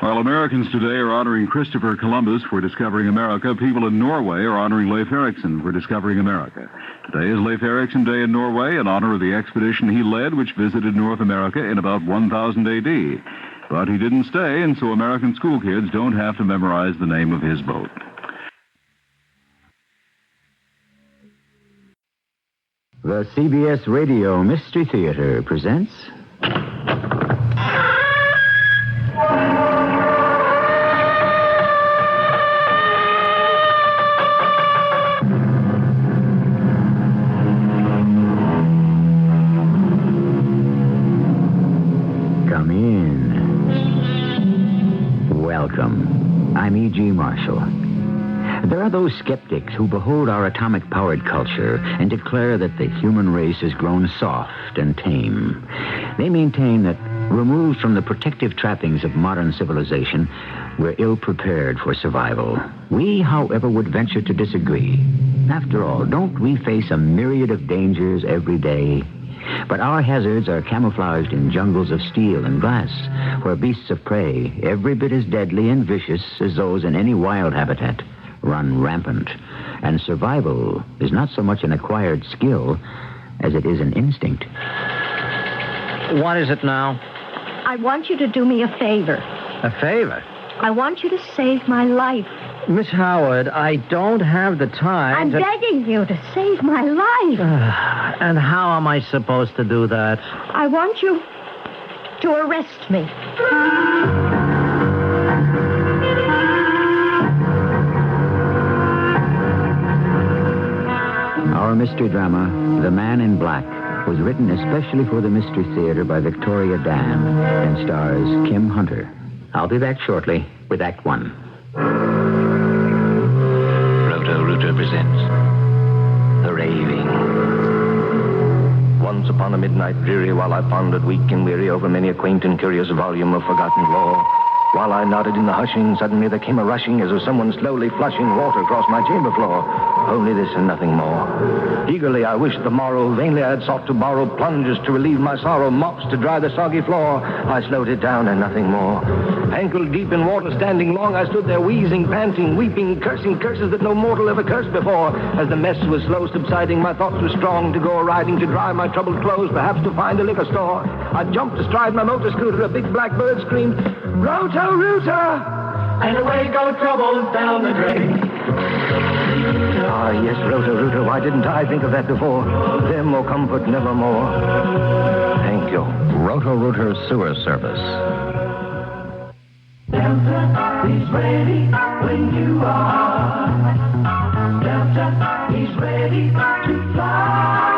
While Americans today are honoring Christopher Columbus for discovering America, people in Norway are honoring Leif Erikson for discovering America. Today is Leif Erikson Day in Norway in honor of the expedition he led, which visited North America in about 1000 A.D. But he didn't stay, and so American school kids don't have to memorize the name of his boat. The CBS Radio Mystery Theater presents... Come in. Welcome. I'm E.G. Marshall. There are those skeptics who behold our atomic-powered culture and declare that the human race has grown soft and tame. They maintain that, removed from the protective trappings of modern civilization, we're ill-prepared for survival. We, however, would venture to disagree. After all, don't we face a myriad of dangers every day? But our hazards are camouflaged in jungles of steel and glass, where beasts of prey, every bit as deadly and vicious as those in any wild habitat, run rampant. And survival is not so much an acquired skill as it is an instinct. What is it now? I want you to do me a favor. A favor? I want you to save my life. Miss Howard, I don't have the time I'm begging you to save my life. And how am I supposed to do that? I want you to arrest me. Our mystery drama, The Man in Black, was written especially for the Mystery Theater by Victoria Dan and stars Kim Hunter. I'll be back shortly with Act One. Roto presents The Raving. Once upon a midnight dreary, while I pondered weak and weary over many a quaint and curious volume of forgotten lore, while I nodded in the hushing, suddenly there came a rushing as of someone slowly flushing water across my chamber floor. Only this and nothing more. Eagerly I wished the morrow. Vainly I had sought to borrow plungers to relieve my sorrow, mops to dry the soggy floor. I slowed it down and nothing more. Ankle deep in water, standing long, I stood there wheezing, panting, weeping, cursing curses that no mortal ever cursed before. As the mess was slow subsiding, my thoughts were strong to go a-riding, to dry my troubled clothes, perhaps to find a liquor store. I jumped astride my motor scooter, a big black bird screamed, "Roto-Rooter!" And away go troubles down the drain. Ah, yes, Roto-Rooter, why didn't I think of that before? Them or comfort nevermore. Thank you. Roto-Rooter Sewer Service. Delta is ready when you are. Delta is ready to fly.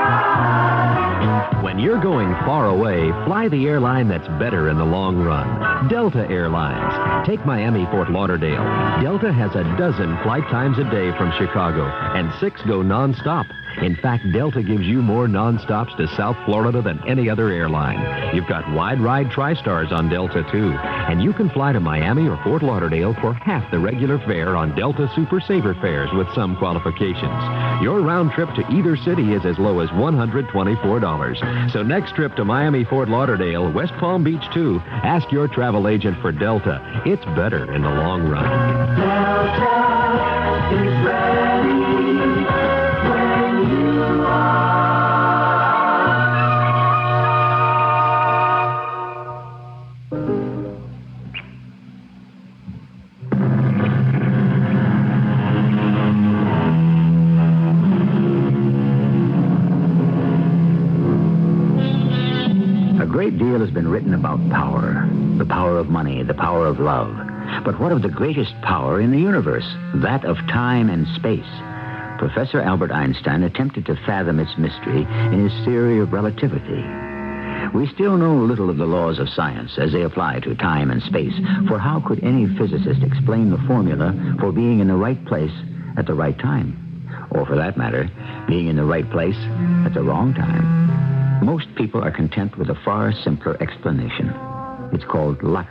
When you're going far away, fly the airline that's better in the long run. Delta Airlines. Take Miami-Fort Lauderdale. Delta has a dozen flight times a day from Chicago, and 6 go nonstop. In fact, Delta gives you more nonstops to South Florida than any other airline. You've got wide-ride TriStars on Delta, too. And you can fly to Miami or Fort Lauderdale for half the regular fare on Delta Super Saver fares with some qualifications. Your round trip to either city is as low as $124. So next trip to Miami, Fort Lauderdale, West Palm Beach, too, ask your travel agent for Delta. It's better in the long run. Delta is ready when you are. A great deal has been written about power, the power of money, the power of love. But what of the greatest power in the universe, that of time and space? Professor Albert Einstein attempted to fathom its mystery in his theory of relativity. We still know little of the laws of science as they apply to time and space, for how could any physicist explain the formula for being in the right place at the right time? Or for that matter, being in the right place at the wrong time? Most people are content with a far simpler explanation. It's called luck.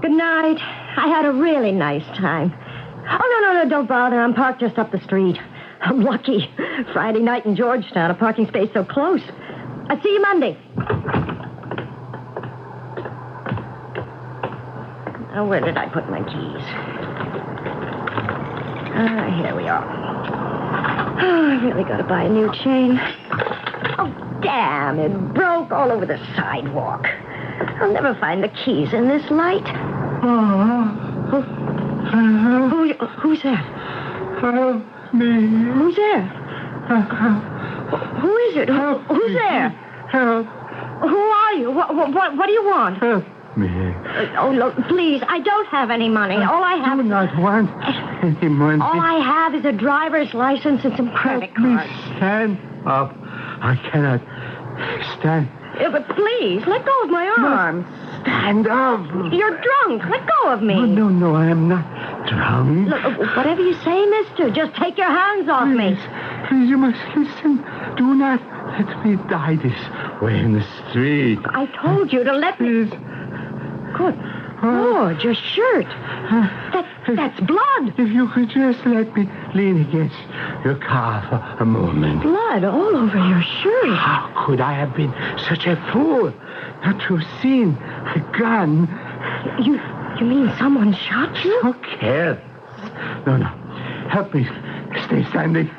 Good night. I had a really nice time. Oh, no, don't bother. I'm parked just up the street. I'm lucky. Friday night in Georgetown, a parking space so close. I'll see you Monday. Oh, where did I put my keys? Here we are. Oh, I really got to buy a new chain. Oh, damn, it broke all over the sidewalk. I'll never find the keys in this light. Who's there? Help me. Who's there? Who is it? Who's there? Help. Who are you? What do you want? Help me. Oh, look, please, I don't have any money. All I have... I do not want any money. All I have is a driver's license and some credit cards. Help me stand up. I cannot stand. Yeah, but please, let go of my arms. Stand up. You're drunk. Let go of me. No, I am not drunk. Look, whatever you say, mister, just take your hands off me. Please, you must listen. Do not let me die this way in the street. I told you to let me... Good Lord, your shirt. That's blood. If you could just let me lean against your car for a moment. Blood all over your shirt. How could I have been such a fool not to have seen a gun? You mean someone shot you? So careless. No. Help me stay standing.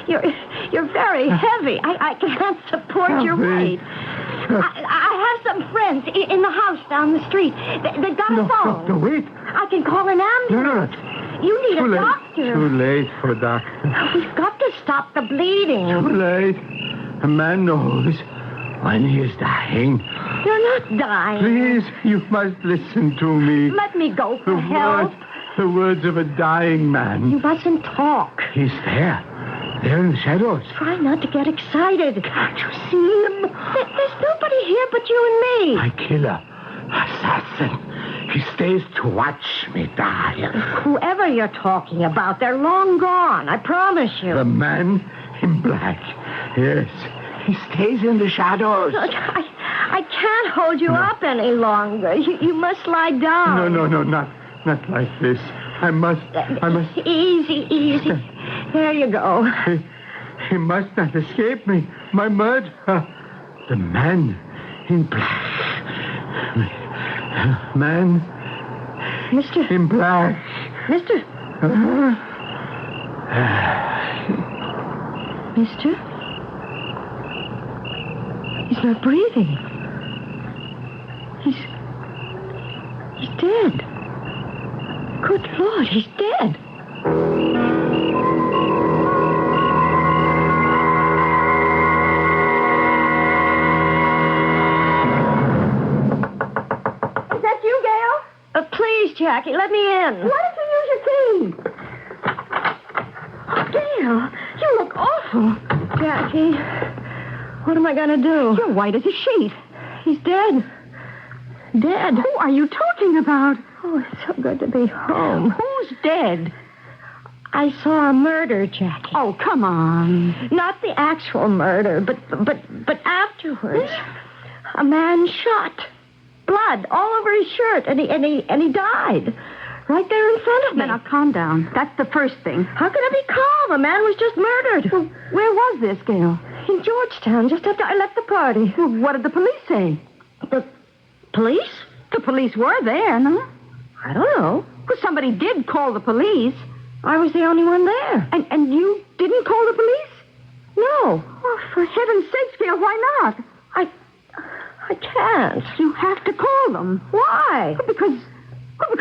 You're very heavy. I can't support your weight. I have some friends in the house down the street. They've got a phone. No, wait. I can call an ambulance. No. You need a doctor. Too late for a doctor. We've got to stop the bleeding. Too late. A man knows when he is dying. You're not dying. Please, you must listen to me. Let me go for help. The words of a dying man. You mustn't talk. He's there. There in the shadows. Try not to get excited. Can't you see him? There's nobody here but you and me. My killer. Assassin. He stays to watch me die. Whoever you're talking about, they're long gone. I promise you. The man in black. Yes. He stays in the shadows. Look, I can't hold you up any longer. You must lie down. No, not like this. I must. Easy. There you go. He must not escape me. My murder. The man in black. Man Mister. in black. Mister. Mister? He's not breathing. He's dead. Good Lord, he's dead. Is that you, Gail? Please, Jackie, let me in. Why don't you use your key? Gail, you look awful. Jackie, what am I going to do? You're white as a sheet. He's dead. Dead. Who are you talking about? Oh, it's so good to be home. Who's dead? I saw a murder, Jackie. Oh, come on. Not the actual murder, but afterwards. A man shot. Blood all over his shirt, and he died. Right there in front of me. Now, calm down. That's the first thing. How could I be calm? A man was just murdered. Well, where was this, Gail? In Georgetown, just after I left the party. Well, what did the police say? The police? The police were there, no? I don't know. Well, somebody did call the police. I was the only one there. And you didn't call the police? No. Oh, for heaven's sakes, Gail, why not? I can't. You have to call them. Why? Because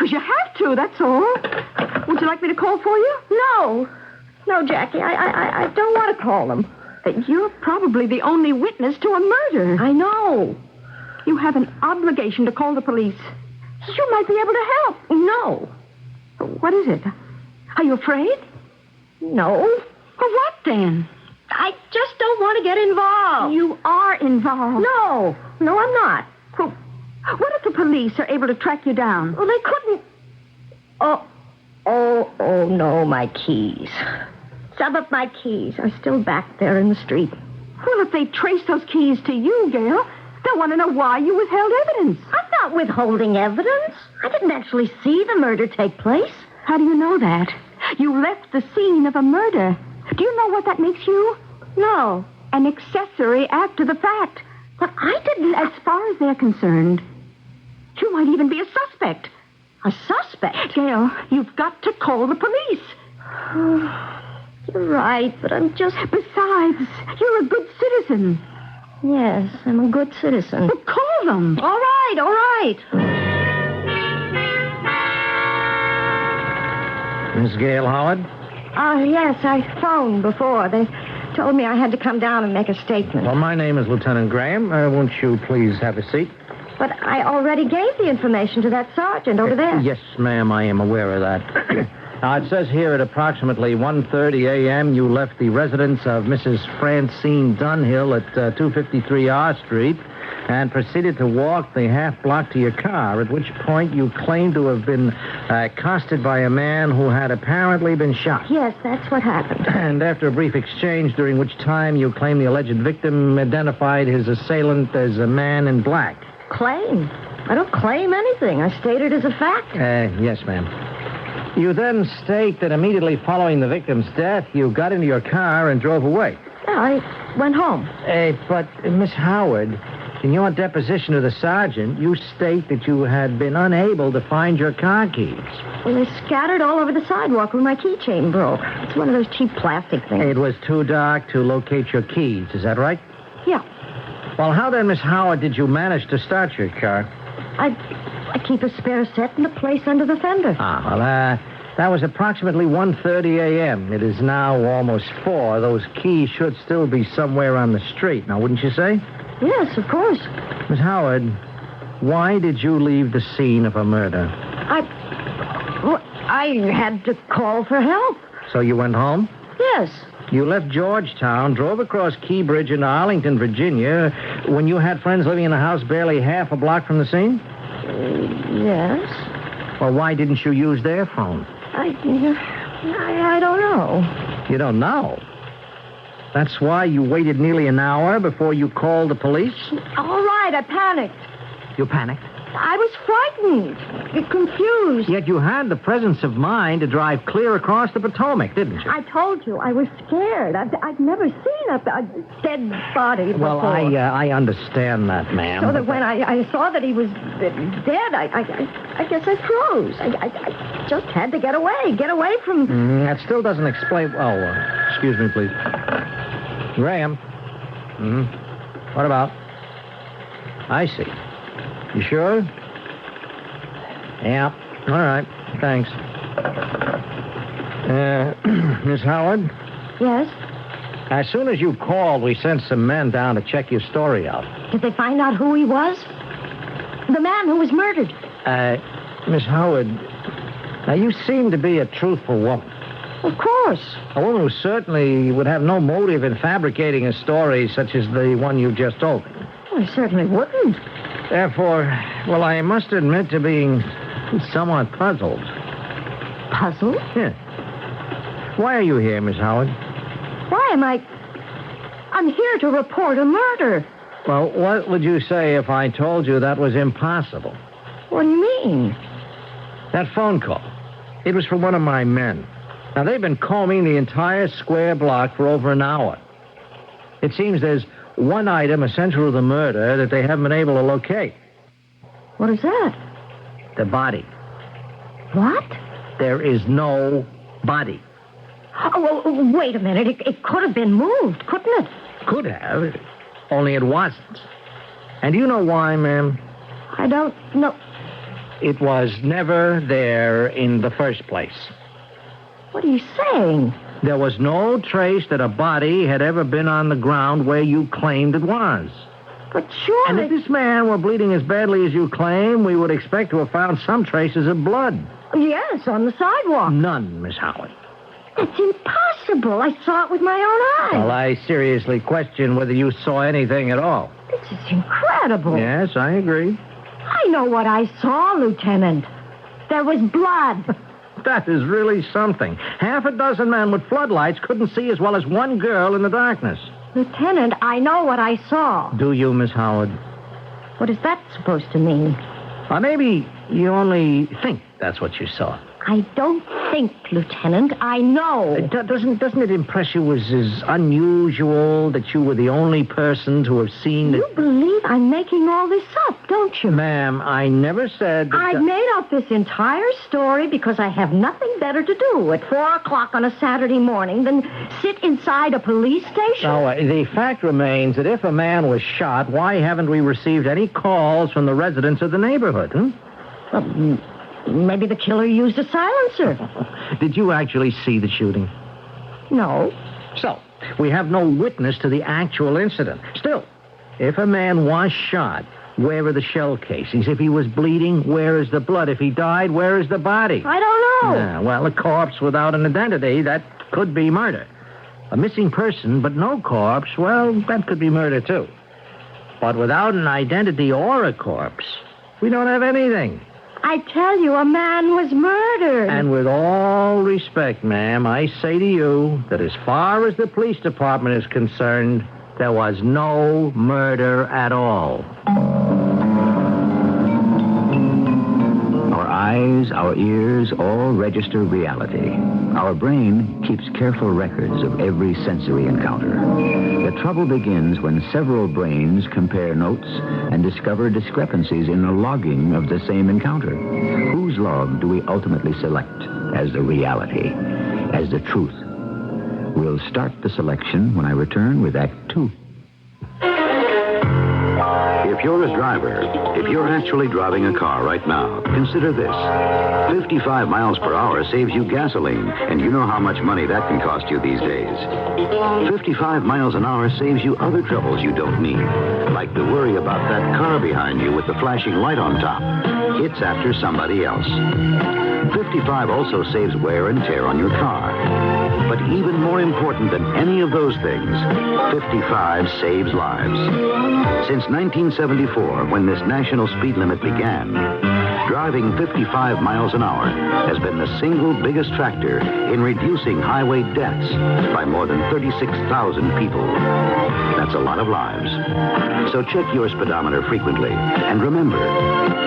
you have to, that's all. Would you like me to call for you? No. No, Jackie, I don't want to call them. You're probably the only witness to a murder. I know. You have an obligation to call the police. You might be able to help. No. What is it? Are you afraid? No. Well, what then? I just don't want to get involved. You are involved. No, I'm not. Well, what if the police are able to track you down? Well, they couldn't. Oh, no, my keys. Some of my keys are still back there in the street. Well, if they trace those keys to you, Gail, they'll want to know why you withheld evidence. I'm not withholding evidence. I didn't actually see the murder take place. How do you know that? You left the scene of a murder. Do you know what that makes you? No. An accessory after the fact. But I didn't. As far as they're concerned, you might even be a suspect. A suspect? Gail, you've got to call the police. You're right, but I'm just... Besides, you're a good citizen. Yes, I'm a good citizen. Well, call them. All right. Miss Gail Howard? Yes, I phoned before. They told me I had to come down and make a statement. Well, my name is Lieutenant Graham. Won't you please have a seat? But I already gave the information to that sergeant over there. Yes, ma'am, I am aware of that. Now, it says here at approximately 1:30 a.m. you left the residence of Mrs. Francine Dunhill at 253 R Street and proceeded to walk the half block to your car, at which point you claimed to have been accosted by a man who had apparently been shot. Yes, that's what happened. And after a brief exchange, during which time you claim the alleged victim identified his assailant as a man in black. Claim? I don't claim anything. I state it as a fact. Yes, ma'am. You then state that immediately following the victim's death, you got into your car and drove away. Yeah, I went home. But, Miss Howard, in your deposition to the sergeant, you state that you had been unable to find your car keys. Well, they're scattered all over the sidewalk where my keychain broke. It's one of those cheap plastic things. It was too dark to locate your keys, is that right? Yeah. Well, how then, Miss Howard, did you manage to start your car? I keep a spare set in a place under the fender. That was approximately 1:30 a.m. It is now almost 4. Those keys should still be somewhere on the street, now, wouldn't you say? Yes, of course. Miss Howard, why did you leave the scene of a murder? I had to call for help. So you went home? Yes. You left Georgetown, drove across Key Bridge into Arlington, Virginia, when you had friends living in a house barely half a block from the scene? Yes. Well, why didn't you use their phone? I don't know. You don't know? That's why you waited nearly an hour before you called the police? All right, I panicked. You panicked? I was frightened, confused. Yet you had the presence of mind to drive clear across the Potomac, didn't you? I told you, I was scared. I'd never seen a dead body before. Well, I understand that, ma'am. So that when I saw that he was dead, I guess I froze. I just had to get away from... That still doesn't explain... Oh, excuse me, please. Graham. What about? I see. You sure? Yeah. All right. Thanks. Miss Howard? Yes? As soon as you called, we sent some men down to check your story out. Did they find out who he was? The man who was murdered. Miss Howard, now you seem to be a truthful woman. Of course. A woman who certainly would have no motive in fabricating a story such as the one you just told me. Well, I certainly wouldn't. Therefore, well, I must admit to being somewhat puzzled. Puzzled? Yeah. Why are you here, Miss Howard? Why am I... I'm here to report a murder. Well, what would you say if I told you that was impossible? What do you mean? That phone call. It was from one of my men. Now, they've been combing the entire square block for over an hour. It seems there's one item essential to the murder that they haven't been able to locate. What is that? The body. What? There is no body. Oh, well, wait a minute. It could have been moved, couldn't it? Could have, only it wasn't. And do you know why, ma'am? I don't know. It was never there in the first place. What are you saying? There was no trace that a body had ever been on the ground where you claimed it was. But surely... And if this man were bleeding as badly as you claim, we would expect to have found some traces of blood. Yes, on the sidewalk. None, Miss Howard. That's impossible. I saw it with my own eyes. Well, I seriously question whether you saw anything at all. This is incredible. Yes, I agree. I know what I saw, Lieutenant. There was blood. That is really something. Half a dozen men with floodlights couldn't see as well as one girl in the darkness. Lieutenant, I know what I saw. Do you, Miss Howard? What is that supposed to mean? Or maybe you only think that's what you saw. I don't think, Lieutenant. I know. Doesn't it impress you as unusual that you were the only person to have seen... You believe I'm making all this up, don't you? Ma'am, I never said that... I've made up this entire story because I have nothing better to do at 4 o'clock on a Saturday morning than sit inside a police station. Now, the fact remains that if a man was shot, why haven't we received any calls from the residents of the neighborhood, Maybe the killer used a silencer. Did you actually see the shooting? No. So, we have no witness to the actual incident. Still, if a man was shot, where are the shell casings? If he was bleeding, where is the blood? If he died, where is the body? I don't know. Well, a corpse without an identity, that could be murder. A missing person, but no corpse, well, that could be murder, too. But without an identity or a corpse, we don't have anything. I tell you, a man was murdered. And with all respect, ma'am, I say to you that as far as the police department is concerned, there was no murder at all. Our eyes, our ears, all register reality. Our brain keeps careful records of every sensory encounter. The trouble begins when several brains compare notes and discover discrepancies in the logging of the same encounter. Whose log do we ultimately select as the reality, as the truth? We'll start the selection when I return with Act 2. If you're a driver, if you're actually driving a car right now, consider this. 55 miles per hour saves you gasoline, and you know how much money that can cost you these days. 55 miles an hour saves you other troubles you don't need, like the worry about that car behind you with the flashing light on top. It's after somebody else. 55 also saves wear and tear on your car. But even more important than any of those things, 55 saves lives. Since 1974, when this national speed limit began, driving 55 miles an hour has been the single biggest factor in reducing highway deaths by more than 36,000 people. That's a lot of lives. So check your speedometer frequently. And remember,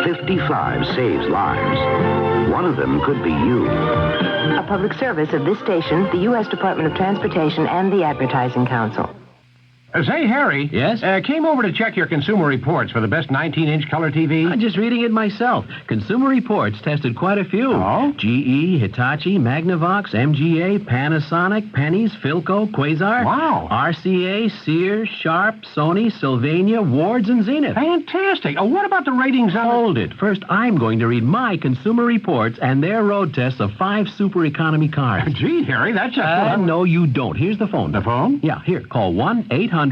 55 saves lives. One of them could be you. A public service of this station, the U.S. Department of Transportation, and the Advertising Council. Say, Harry. Yes? Came over to check your consumer reports for the best 19-inch color TV. I'm just reading it myself. Consumer Reports tested quite a few. Oh? GE, Hitachi, Magnavox, MGA, Panasonic, Penny's, Philco, Quasar. Wow. RCA, Sears, Sharp, Sony, Sylvania, Wards, and Zenith. Fantastic. What about the ratings on... Hold it. First, I'm going to read my Consumer Reports and their road tests of 5 super economy cars. Gee, Harry, that's just... No, you don't. Here's the phone. The phone? Yeah, here. Call 1-800-228-2200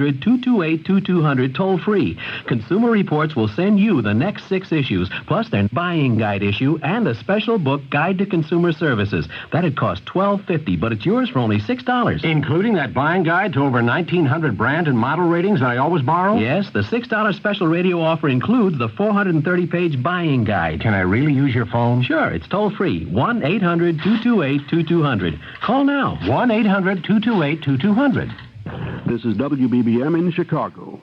toll-free. Consumer Reports will send you the next 6 issues, plus their buying guide issue and a special book, Guide to Consumer Services. That'd cost $12.50, but it's yours for only $6. Including that buying guide to over 1,900 brand and model ratings that I always borrow? Yes, the $6 special radio offer includes the 430-page buying guide. Can I really use your phone? Sure, it's toll-free. 1-800-228-2200. Call now. 1-800-228-2200. This is WBBM in Chicago.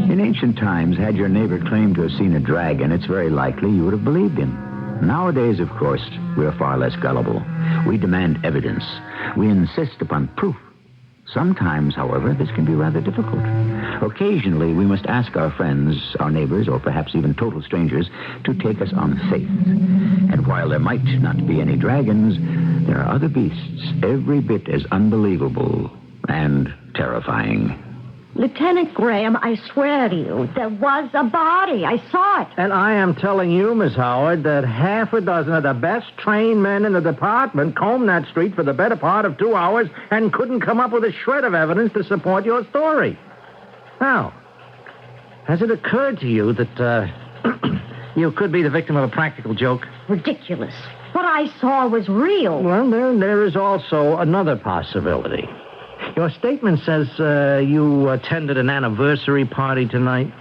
In ancient times, had your neighbor claimed to have seen a dragon, it's very likely you would have believed him. Nowadays, of course, we're far less gullible. We demand evidence. We insist upon proof. Sometimes, however, this can be rather difficult. Occasionally, we must ask our friends, our neighbors, or perhaps even total strangers, to take us on faith. And while there might not be any dragons, there are other beasts every bit as unbelievable and terrifying. Lieutenant Graham, I swear to you, there was a body. I saw it. And I am telling you, Miss Howard, that half a dozen of the best trained men in the department combed that street for the better part of 2 hours and couldn't come up with a shred of evidence to support your story. Now, has it occurred to you that you could be the victim of a practical joke? Ridiculous. What I saw was real. Well, there is also another possibility. Your statement says you attended an anniversary party tonight.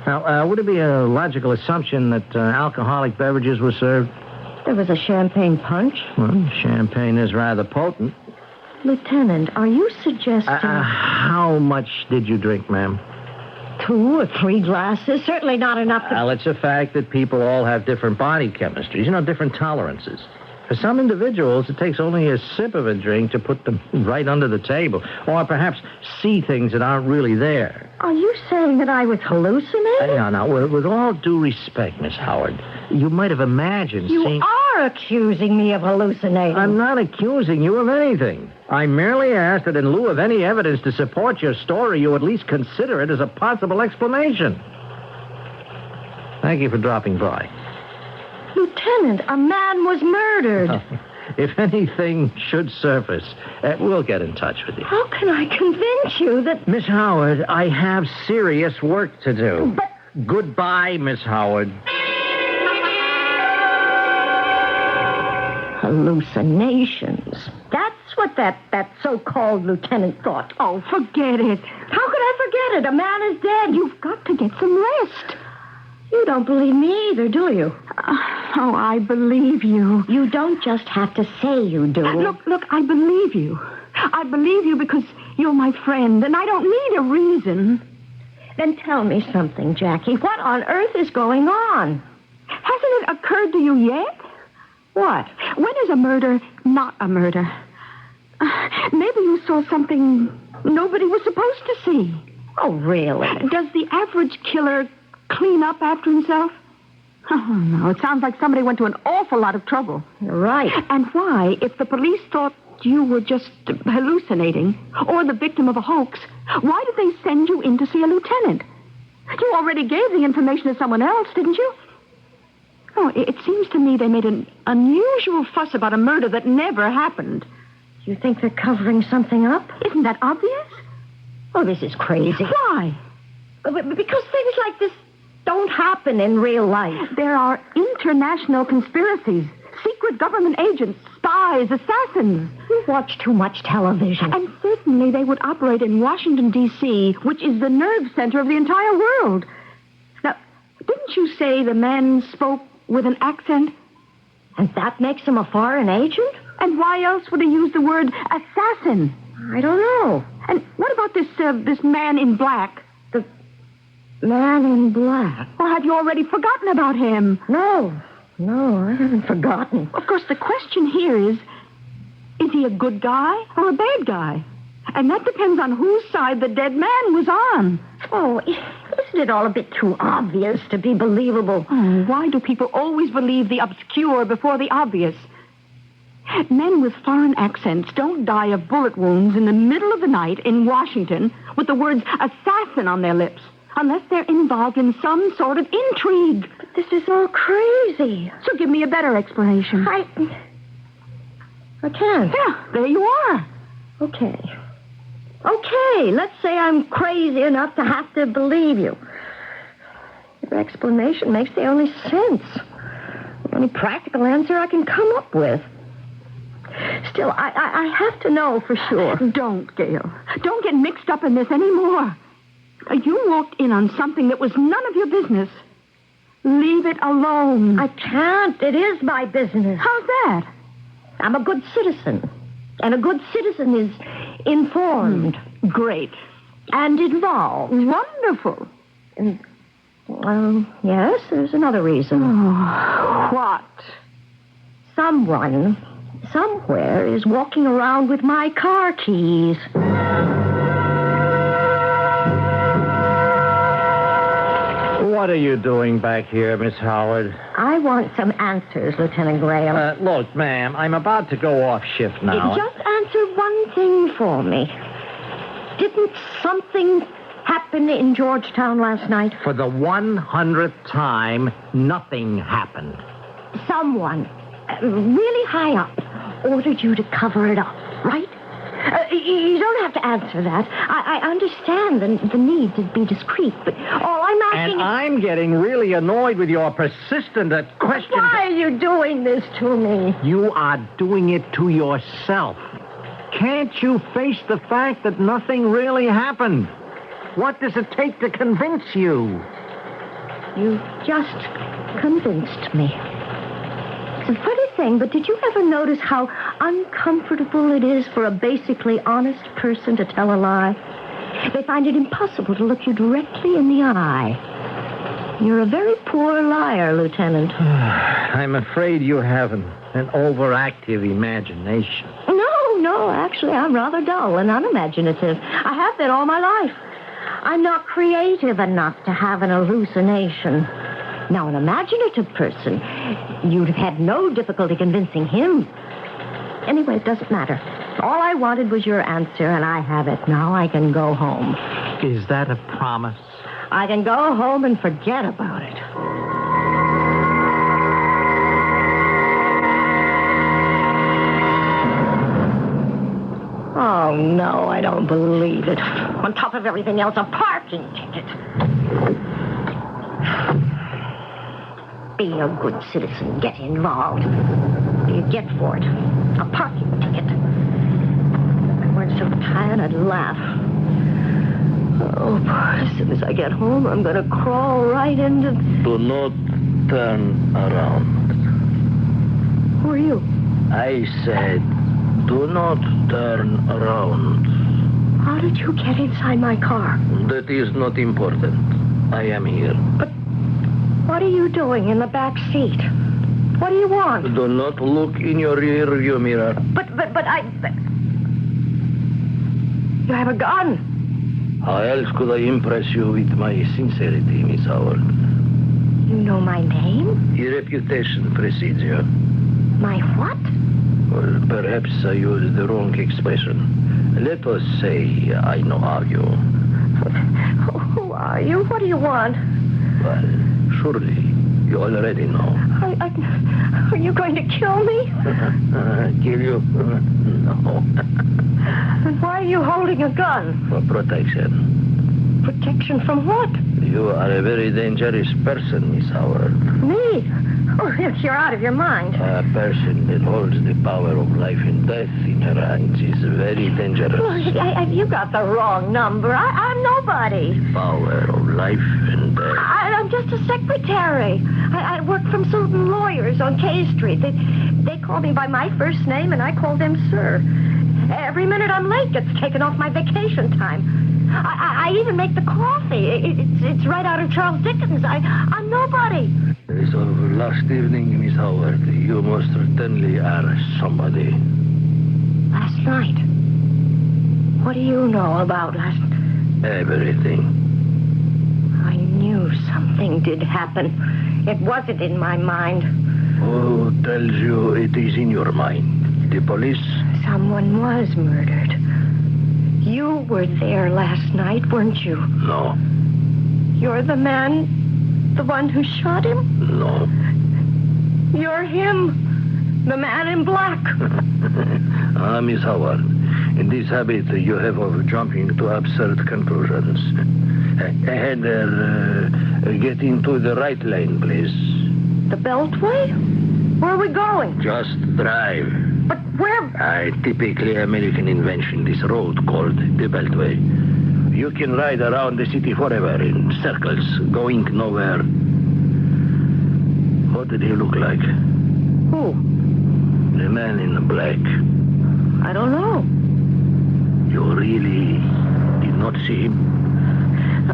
Now, would it be a logical assumption that alcoholic beverages were served? There was a champagne punch. Well, champagne is rather potent. Lieutenant, are you suggesting... how much did you drink, ma'am? 2 or 3 glasses. Certainly not enough to... Well, it's a fact that people all have different body chemistries, different tolerances. For some individuals, it takes only a sip of a drink to put them right under the table, or perhaps see things that aren't really there. Are you saying that I was hallucinating? Now, with all due respect, Miss Howard, you might have imagined You seeing... are accusing me of hallucinating. I'm not accusing you of anything. I merely asked that in lieu of any evidence to support your story, you at least consider it as a possible explanation. Thank you for dropping by. Lieutenant, a man was murdered. If anything should surface, we'll get in touch with you. How can I convince you that... Miss Howard, I have serious work to do. But... Goodbye, Miss Howard. Hallucinations. That's what that so-called lieutenant thought. Oh, forget it. How could I forget it? A man is dead. You've got to get some rest. You don't believe me either, do you? Oh, I believe you. You don't just have to say you do. Look, I believe you. I believe you because you're my friend, and I don't need a reason. Then tell me something, Jackie. What on earth is going on? Hasn't it occurred to you yet? What? When is a murder not a murder? Maybe you saw something nobody was supposed to see. Oh, really? Does the average killer clean up after himself? Oh, no. It sounds like somebody went to an awful lot of trouble. You're right. And why, if the police thought you were just hallucinating or the victim of a hoax, why did they send you in to see a lieutenant? You already gave the information to someone else, didn't you? Oh, it seems to me they made an unusual fuss about a murder that never happened. You think they're covering something up? Isn't that obvious? Oh, this is crazy. Why? Because things like this don't happen in real life. There are international conspiracies Secret government agents, spies, assassins. You watch too much television. And certainly they would operate in Washington, D.C., which is the nerve center of the entire world. Now, didn't you say the man spoke with an accent? And that makes him a foreign agent? And why else would he use the word assassin? I don't know. And what about this man in black? The man in black? Or have you already forgotten about him? No, I haven't forgotten. Of course, the question here is he a good guy or a bad guy? And that depends on whose side the dead man was on. Oh, isn't it all a bit too obvious to be believable? Oh, why do people always believe the obscure before the obvious? Men with foreign accents don't die of bullet wounds in the middle of the night in Washington with the words assassin on their lips, unless they're involved in some sort of intrigue. But this is all crazy. So give me a better explanation. I can't. Yeah, there you are. Okay, let's say I'm crazy enough to have to believe you. Your explanation makes the only sense. The only practical answer I can come up with. Still, I have to know for sure. Don't, Gail. Don't get mixed up in this anymore. You walked in on something that was none of your business. Leave it alone. I can't. It is my business. How's that? I'm a good citizen. And a good citizen is informed. Great. And involved. Wonderful. And, yes, there's another reason. Oh, what? Someone, somewhere, is walking around with my car keys. What are you doing back here, Miss Howard? I want some answers, Lieutenant Graham. Look, ma'am, I'm about to go off shift now. Just answer one thing for me. Didn't something happen in Georgetown last night? For the 100th time, nothing happened. Someone, really high up, ordered you to cover it up, right? You don't have to answer that. I understand the need to be discreet, but all I'm asking And I'm getting really annoyed with your persistent questions. Why are you doing this to me? You are doing it to yourself. Can't you face the fact that nothing really happened? What does it take to convince you? You just convinced me. It's a funny thing, but did you ever notice how uncomfortable it is for a basically honest person to tell a lie? They find it impossible to look you directly in the eye. You're a very poor liar, Lieutenant. I'm afraid you have an overactive imagination. No, actually, I'm rather dull and unimaginative. I have been all my life. I'm not creative enough to have an hallucination. Now, an imaginative person, you'd have had no difficulty convincing him. Anyway, it doesn't matter. All I wanted was your answer, and I have it. Now I can go home. Is that a promise? I can go home and forget about it. Oh, no, I don't believe it. On top of everything else, a parking ticket. Be a good citizen. Get involved. What do you get for it? A parking ticket. If I weren't so tired, I'd laugh. Oh, as soon as I get home, I'm going to crawl right into... Do not turn around. Who are you? I said, do not turn around. How did you get inside my car? That is not important. I am here. But what are you doing in the back seat? What do you want? Do not look in your rear view mirror. But you have a gun. How else could I impress you with my sincerity, Miss Howard? You know my name? Your reputation precedes you. My what? Well, perhaps I used the wrong expression. Let us say I know of you. Who are you? What do you want? Well, surely you already know. Are you going to kill me? Kill you? No. Then why are you holding a gun? For protection. Protection from what? You are a very dangerous person, Miss Howard. Me? Oh, think you're out of your mind. A person that holds the power of life and death in her hands is very dangerous. Look, you got the wrong number. I'm nobody. The power of life and death. I'm just a secretary. I work from some lawyers on K Street. They call me by my first name, and I call them sir. Every minute I'm late gets taken off my vacation time. I even make the coffee. It's right out of Charles Dickens. I'm nobody. As of last evening, Miss Howard, you most certainly are somebody. Last night? What do you know about last night? Everything. I knew something did happen. It wasn't in my mind. Who tells you it is in your mind? The police? Someone was murdered. You were there last night, weren't you? No. You're the man, the one who shot him? No. You're him, the man in black. Miss Howard, in this habit you have of jumping to absurd conclusions. Heather, get into the right lane, please. The Beltway? Where are we going? Just drive. But where? A typically American invention, this road called the Beltway. You can ride around the city forever in circles, going nowhere. What did he look like? Who? The man in black. I don't know. You really did not see him?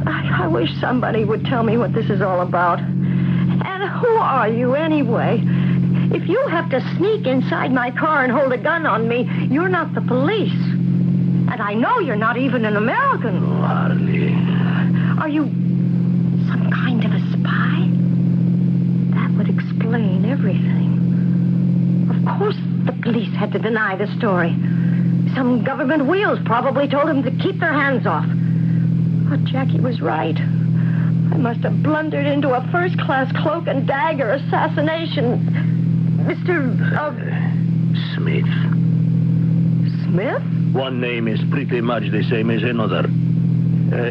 I wish somebody would tell me what this is all about. And who are you anyway? If you have to sneak inside my car and hold a gun on me, you're not the police. And I know you're not even an American. Oh, hardly. Are you some kind of a spy? That would explain everything. Of course the police had to deny the story. Some government wheels probably told them to keep their hands off. Oh, Jackie was right. I must have blundered into a first-class cloak and dagger assassination. Mr. Smith. Smith? One name is pretty much the same as another.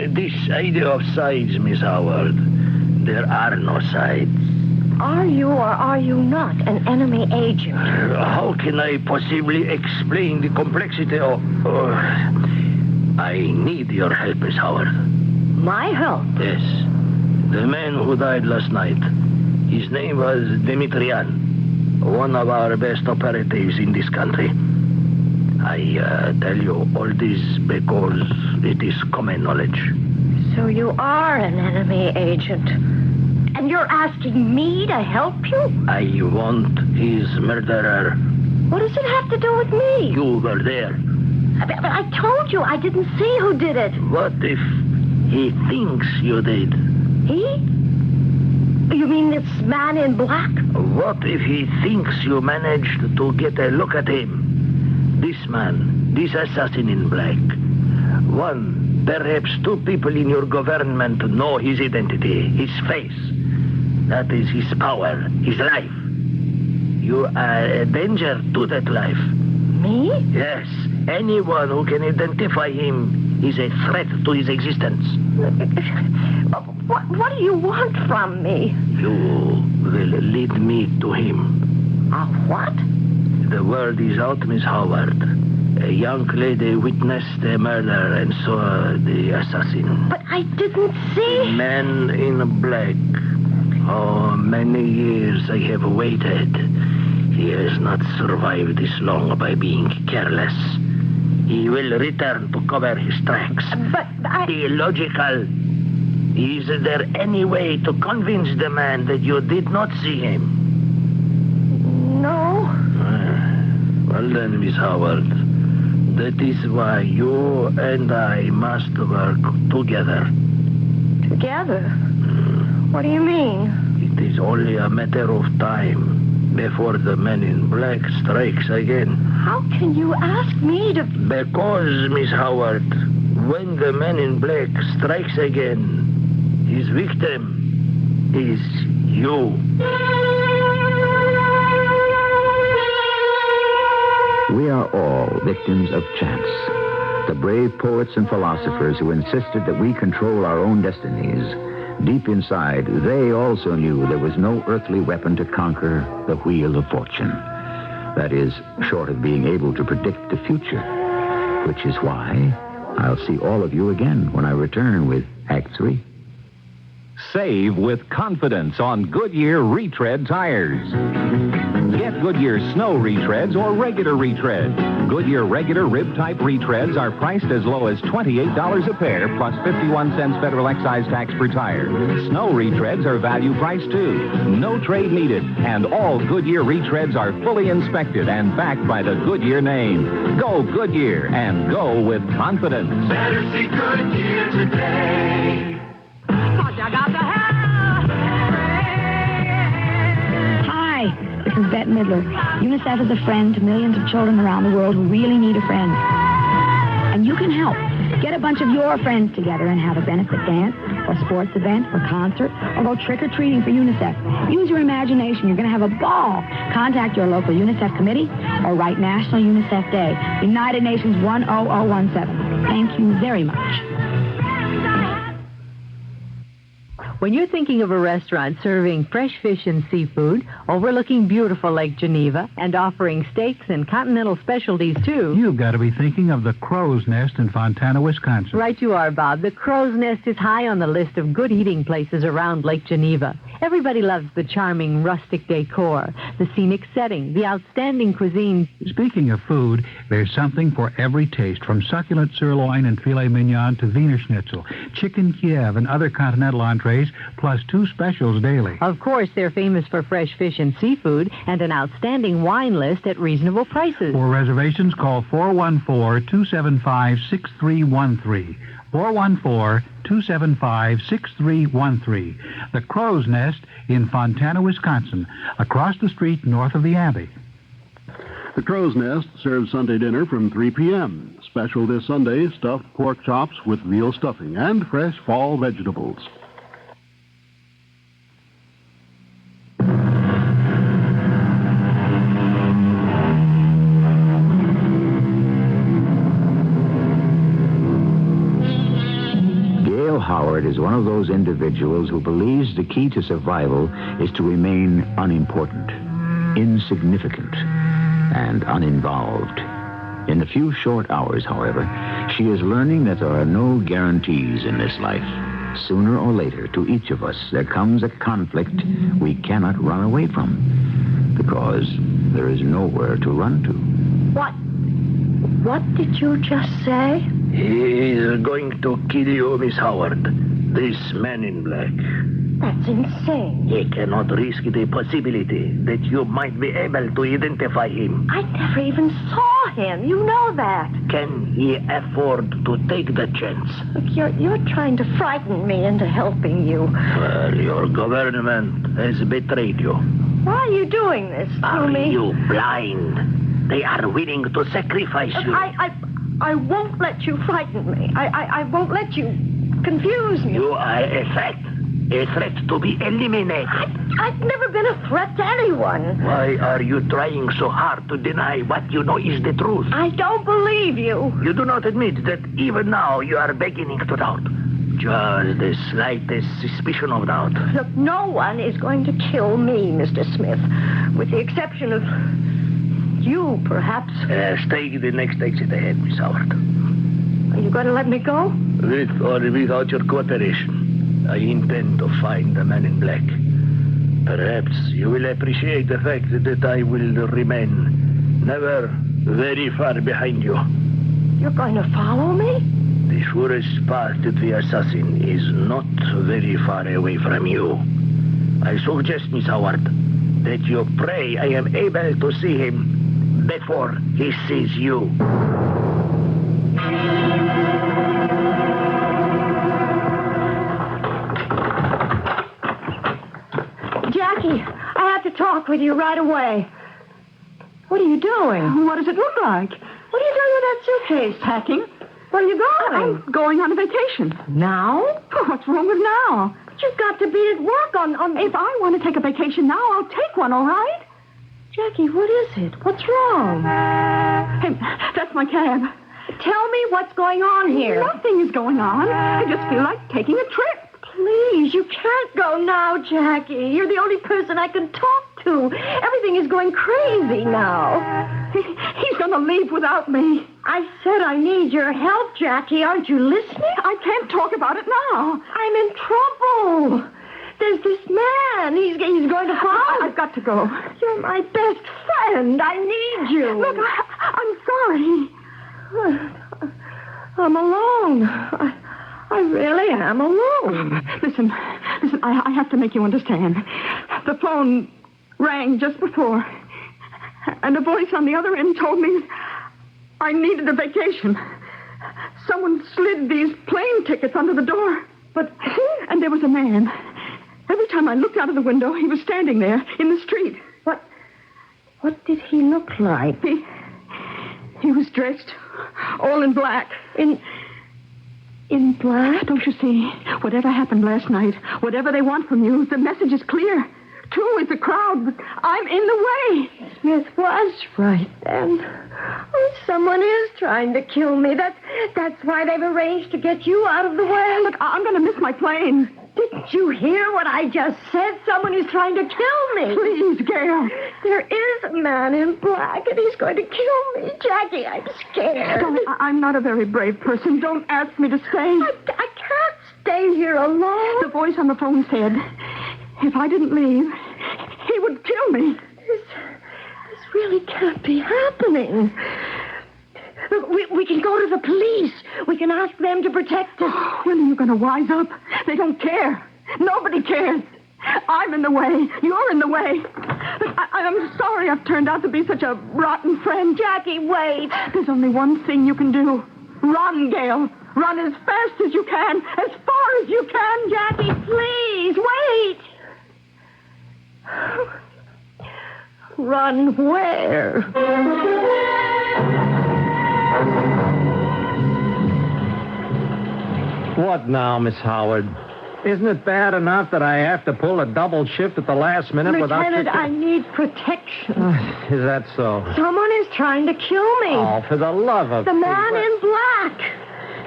This idea of sides, Miss Howard, there are no sides. Are you or are you not an enemy agent? How can I possibly explain the complexity of... I need your help, Miss Howard. My help? Yes. The man who died last night, his name was Dimitrian, one of our best operatives in this country. I tell you all this because it is common knowledge. So you are an enemy agent. And you're asking me to help you? I want his murderer. What does it have to do with me? You were there. But I told you I didn't see who did it. What if he thinks you did? He? You mean this man in black? What if he thinks you managed to get a look at him? This man, this assassin in black. One, perhaps two people in your government know his identity, his face. That is his power, his life. You are a danger to that life. Me? Yes. Anyone who can identify him is a threat to his existence. What do you want from me? You will lead me to him. What? The word is out, Miss Howard. A young lady witnessed a murder and saw the assassin. But I didn't see... The man in black. Oh, many years I have waited. He has not survived this long by being careless. He will return to cover his tracks. But I... Be logical. Is there any way to convince the man that you did not see him? No. Well then, Miss Howard, that is why you and I must work together. Together? What do you mean? It is only a matter of time before the man in black strikes again. How can you ask me to... Because, Miss Howard, when the man in black strikes again, his victim is you. We are all victims of chance. The brave poets and philosophers who insisted that we control our own destinies Deep inside, they also knew there was no earthly weapon to conquer the wheel of fortune. That is, short of being able to predict the future, which is why I'll see all of you again when I return with Act 3. Save with confidence on Goodyear retread tires. Get Goodyear snow retreads or regular retread. Goodyear regular rib-type retreads are priced as low as $28 a pair, plus 51 cents federal excise tax per tire. Snow retreads are value priced too. No trade needed, and all Goodyear retreads are fully inspected and backed by the Goodyear name. Go Goodyear, and go with confidence. Better see Goodyear today. Hi, this is Bette Midler. UNICEF is a friend to millions of children around the world who really need a friend. And you can help. Get a bunch of your friends together and have a benefit dance, or sports event, or concert, or go trick-or-treating for UNICEF. Use your imagination. You're going to have a ball. Contact your local UNICEF committee or write National UNICEF Day, United Nations 10017. Thank you very much. When you're thinking of a restaurant serving fresh fish and seafood, overlooking beautiful Lake Geneva, and offering steaks and continental specialties, too... You've got to be thinking of the Crow's Nest in Fontana, Wisconsin. Right you are, Bob. The Crow's Nest is high on the list of good eating places around Lake Geneva. Everybody loves the charming rustic decor, the scenic setting, the outstanding cuisine. Speaking of food, there's something for every taste, from succulent sirloin and filet mignon to Wiener Schnitzel, chicken Kiev, and other continental entrees, plus 2 specials daily. Of course, they're famous for fresh fish and seafood and an outstanding wine list at reasonable prices. For reservations, call 414-275-6313. 414-275-6313. The Crow's Nest in Fontana, Wisconsin, across the street north of the Abbey. The Crow's Nest serves Sunday dinner from 3 p.m. Special this Sunday, stuffed pork chops with veal stuffing and fresh fall vegetables. Howard is one of those individuals who believes the key to survival is to remain unimportant, insignificant, and uninvolved. In the few short hours, however, she is learning that there are no guarantees in this life. Sooner or later, to each of us, there comes a conflict we cannot run away from, because there is nowhere to run to. What did you just say? He is going to kill you, Miss Howard. This man in black. That's insane. He cannot risk the possibility that you might be able to identify him. I never even saw him. You know that. Can he afford to take the chance? Look, you're trying to frighten me into helping you. Well, your government has betrayed you. Why are you doing this to Are me? you blind? They are willing to sacrifice you. I won't let you frighten me. I won't let you confuse me. You are a threat to be eliminated. I've never been a threat to anyone. Why are you trying so hard to deny what you know is the truth? I don't believe you. You do not admit that even now you are beginning to doubt. Just the slightest suspicion of doubt. Look, no one is going to kill me, Mr. Smith, with the exception of you, perhaps. Take the next exit ahead, Miss Howard. Are you going to let me go? With or without your cooperation, I intend to find the man in black. Perhaps you will appreciate the fact that I will remain never very far behind you. You're going to follow me? The surest path to the assassin is not very far away from you. I suggest, Miss Howard, that you pray I am able to see him before he sees you. Jackie, I have to talk with you right away. What are you doing? What does it look like? What are you doing with that suitcase? Packing. Where are you going? I'm going on a vacation. Now? Oh, what's wrong with now? But you've got to be at work on... If I want to take a vacation now, I'll take one, all right? Jackie, what is it? What's wrong? Hey, that's my cab. Tell me what's going on here. Nothing is going on. I just feel like taking a trip. Please, you can't go now, Jackie. You're the only person I can talk to. Everything is going crazy now. He's going to leave without me. I said I need your help, Jackie. Aren't you listening? I can't talk about it now. I'm in trouble. There's this man. He's going to fall. I've got to go. You're my best friend. I need you. Look, I'm sorry. I'm alone. I really am alone. Listen, I have to make you understand. The phone rang just before, and a voice on the other end told me I needed a vacation. Someone slid these plane tickets under the door, and there was a man. Every time I looked out of the window, he was standing there in the street. What did he look like? He was dressed all in black. In black? Don't you see? Whatever happened last night, whatever they want from you, the message is clear. Two is the crowd, but I'm in the way. Smith was right then. Oh, someone is trying to kill me. That's why they've arranged to get you out of the way. Look, I'm going to miss my plane. Didn't you hear what I just said? Someone is trying to kill me. Please, Gail. There is a man in black, and he's going to kill me. Jackie, I'm scared. I'm not a very brave person. Don't ask me to stay. I can't stay here alone. The voice on the phone said if I didn't leave, he would kill me. This really can't be happening. Look, we can go to the police. We can ask them to protect us. When are you going to wise up? They don't care. Nobody cares. I'm in the way. You're in the way. Look, I'm sorry I've turned out to be such a rotten friend. Jackie, wait. There's only one thing you can do. Run, Gail. Run as fast as you can. As far as you can. Jackie, please, wait. Run where? What now, Miss Howard? Isn't it bad enough that I have to pull a double shift at the last minute Lieutenant, without... I need protection. Is that so? Someone is trying to kill me. Oh, for the love of... The man in black.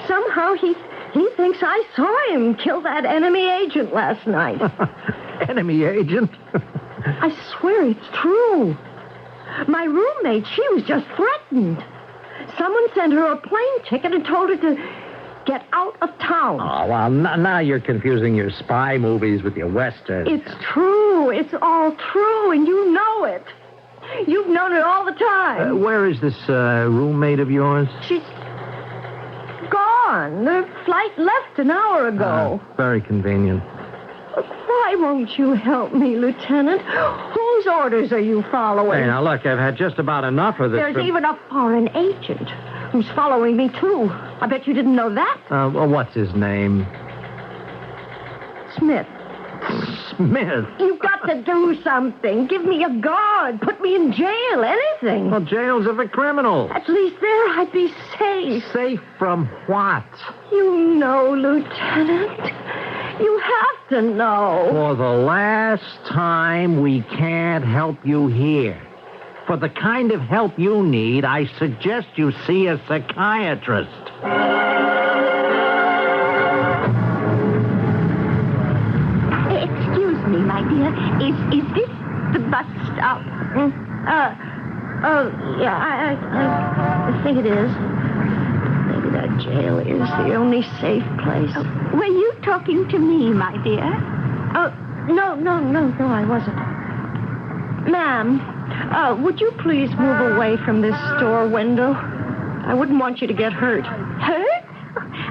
Somehow he thinks I saw him kill that enemy agent last night. Enemy agent? I swear it's true. My roommate, she was just threatened. Someone sent her a plane ticket and told her to get out of town. Oh, well, now you're confusing your spy movies with your westerns. It's true. It's all true, and you know it. You've known it all the time. Where is this roommate of yours? She's gone. The flight left an hour ago. Very convenient. Why won't you help me, Lieutenant? Whose orders are you following? Hey, now, look, I've had just about enough of this. There's even a foreign agent who's following me, too. I bet you didn't know that. Well, what's his name? Smith. Smith? You've got to do something. Give me a guard. Put me in jail. Anything. Well, jails are for criminals. At least there I'd be safe. Safe from what? You know, Lieutenant. You have to know. For the last time, we can't help you here. For the kind of help you need, I suggest you see a psychiatrist. Excuse me, my dear. Is this the bus stop? Yeah, I think it is. Maybe that jail is the only safe place. Were you talking to me, my dear? Oh, no, I wasn't. Ma'am, would you please move away from this store window? I wouldn't want you to get hurt. Hurt?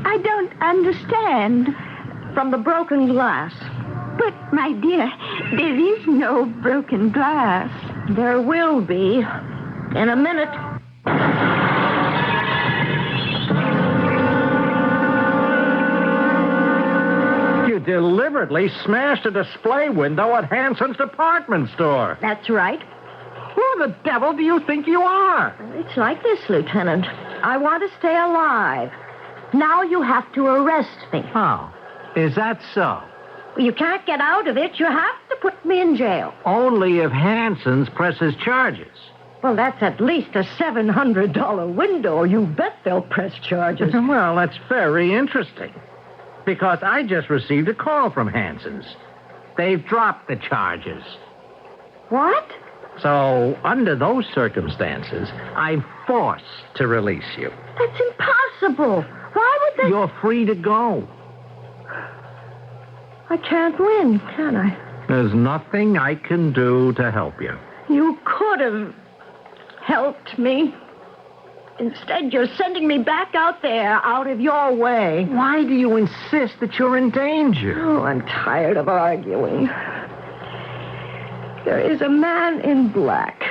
I don't understand. From the broken glass. But, my dear, there is no broken glass. There will be. In a minute. You deliberately smashed a display window at Hanson's department store. That's right. Who the devil do you think you are? It's like this, Lieutenant. I want to stay alive. Now you have to arrest me. Oh, is that so? You can't get out of it. You have to put me in jail. Only if Hanson's presses charges. Well, that's at least a $700 window. You bet they'll press charges. Well, that's very interesting. Because I just received a call from Hanson's. They've dropped the charges. What? So, under those circumstances, I'm forced to release you. That's impossible. Why would they... You're free to go. I can't win, can I? There's nothing I can do to help you. You could have helped me. Instead, you're sending me back out there, out of your way. Why do you insist that you're in danger? Oh, I'm tired of arguing. There is a man in black,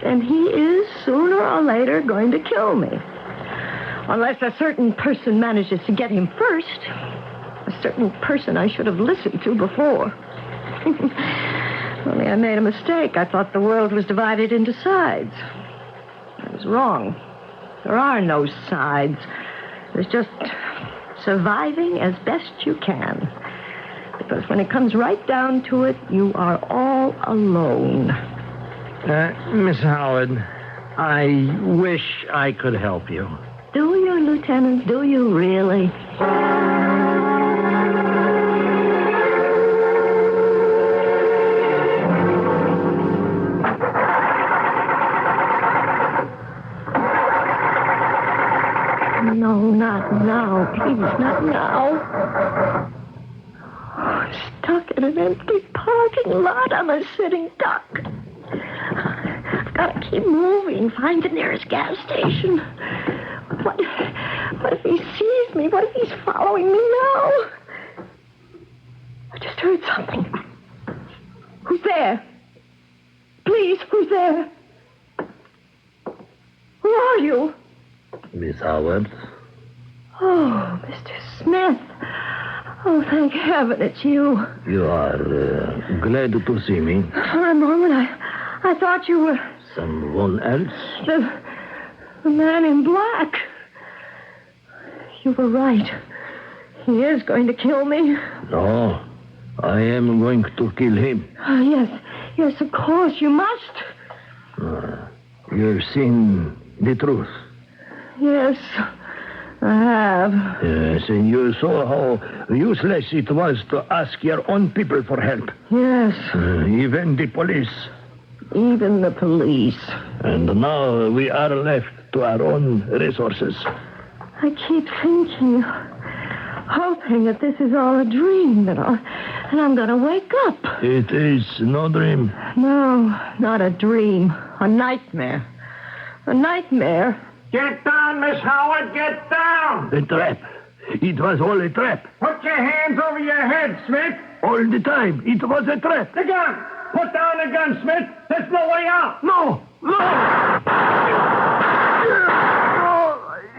and he is, sooner or later, going to kill me. Unless a certain person manages to get him first. A certain person I should have listened to before. Only I made a mistake. I thought the world was divided into sides. I was wrong. There are no sides. There's just surviving as best you can. Because when it comes right down to it, you are all alone. Miss Howard, I wish I could help you. Do you, Lieutenant? Do you really? No, not now. Please, not now. Stuck in an empty parking lot. I'm a sitting duck. I've got to keep moving. Find the nearest gas station. What if he sees me? What if he's following me now? I just heard something. Who's there? Please, who's there? Who are you? Miss Howard? Oh, Mr. Smith. Oh, thank heaven it's you. You are glad to see me. For a moment, I thought you were... Someone else? The man in black. You were right. He is going to kill me. No, I am going to kill him. Yes, of course, you must. You've seen the truth. Yes, I have. Yes, and you saw how useless it was to ask your own people for help. Yes. Even the police. Even the police. And now we are left to our own resources. I keep thinking, hoping that this is all a dream, and I'm going to wake up. It is no dream. No, not a dream. A nightmare. A nightmare. Get down, Miss Howard, get down! A trap. It was all a trap. Put your hands over your head, Smith. All the time. It was a trap. The gun! Put down the gun, Smith. There's no way out. No!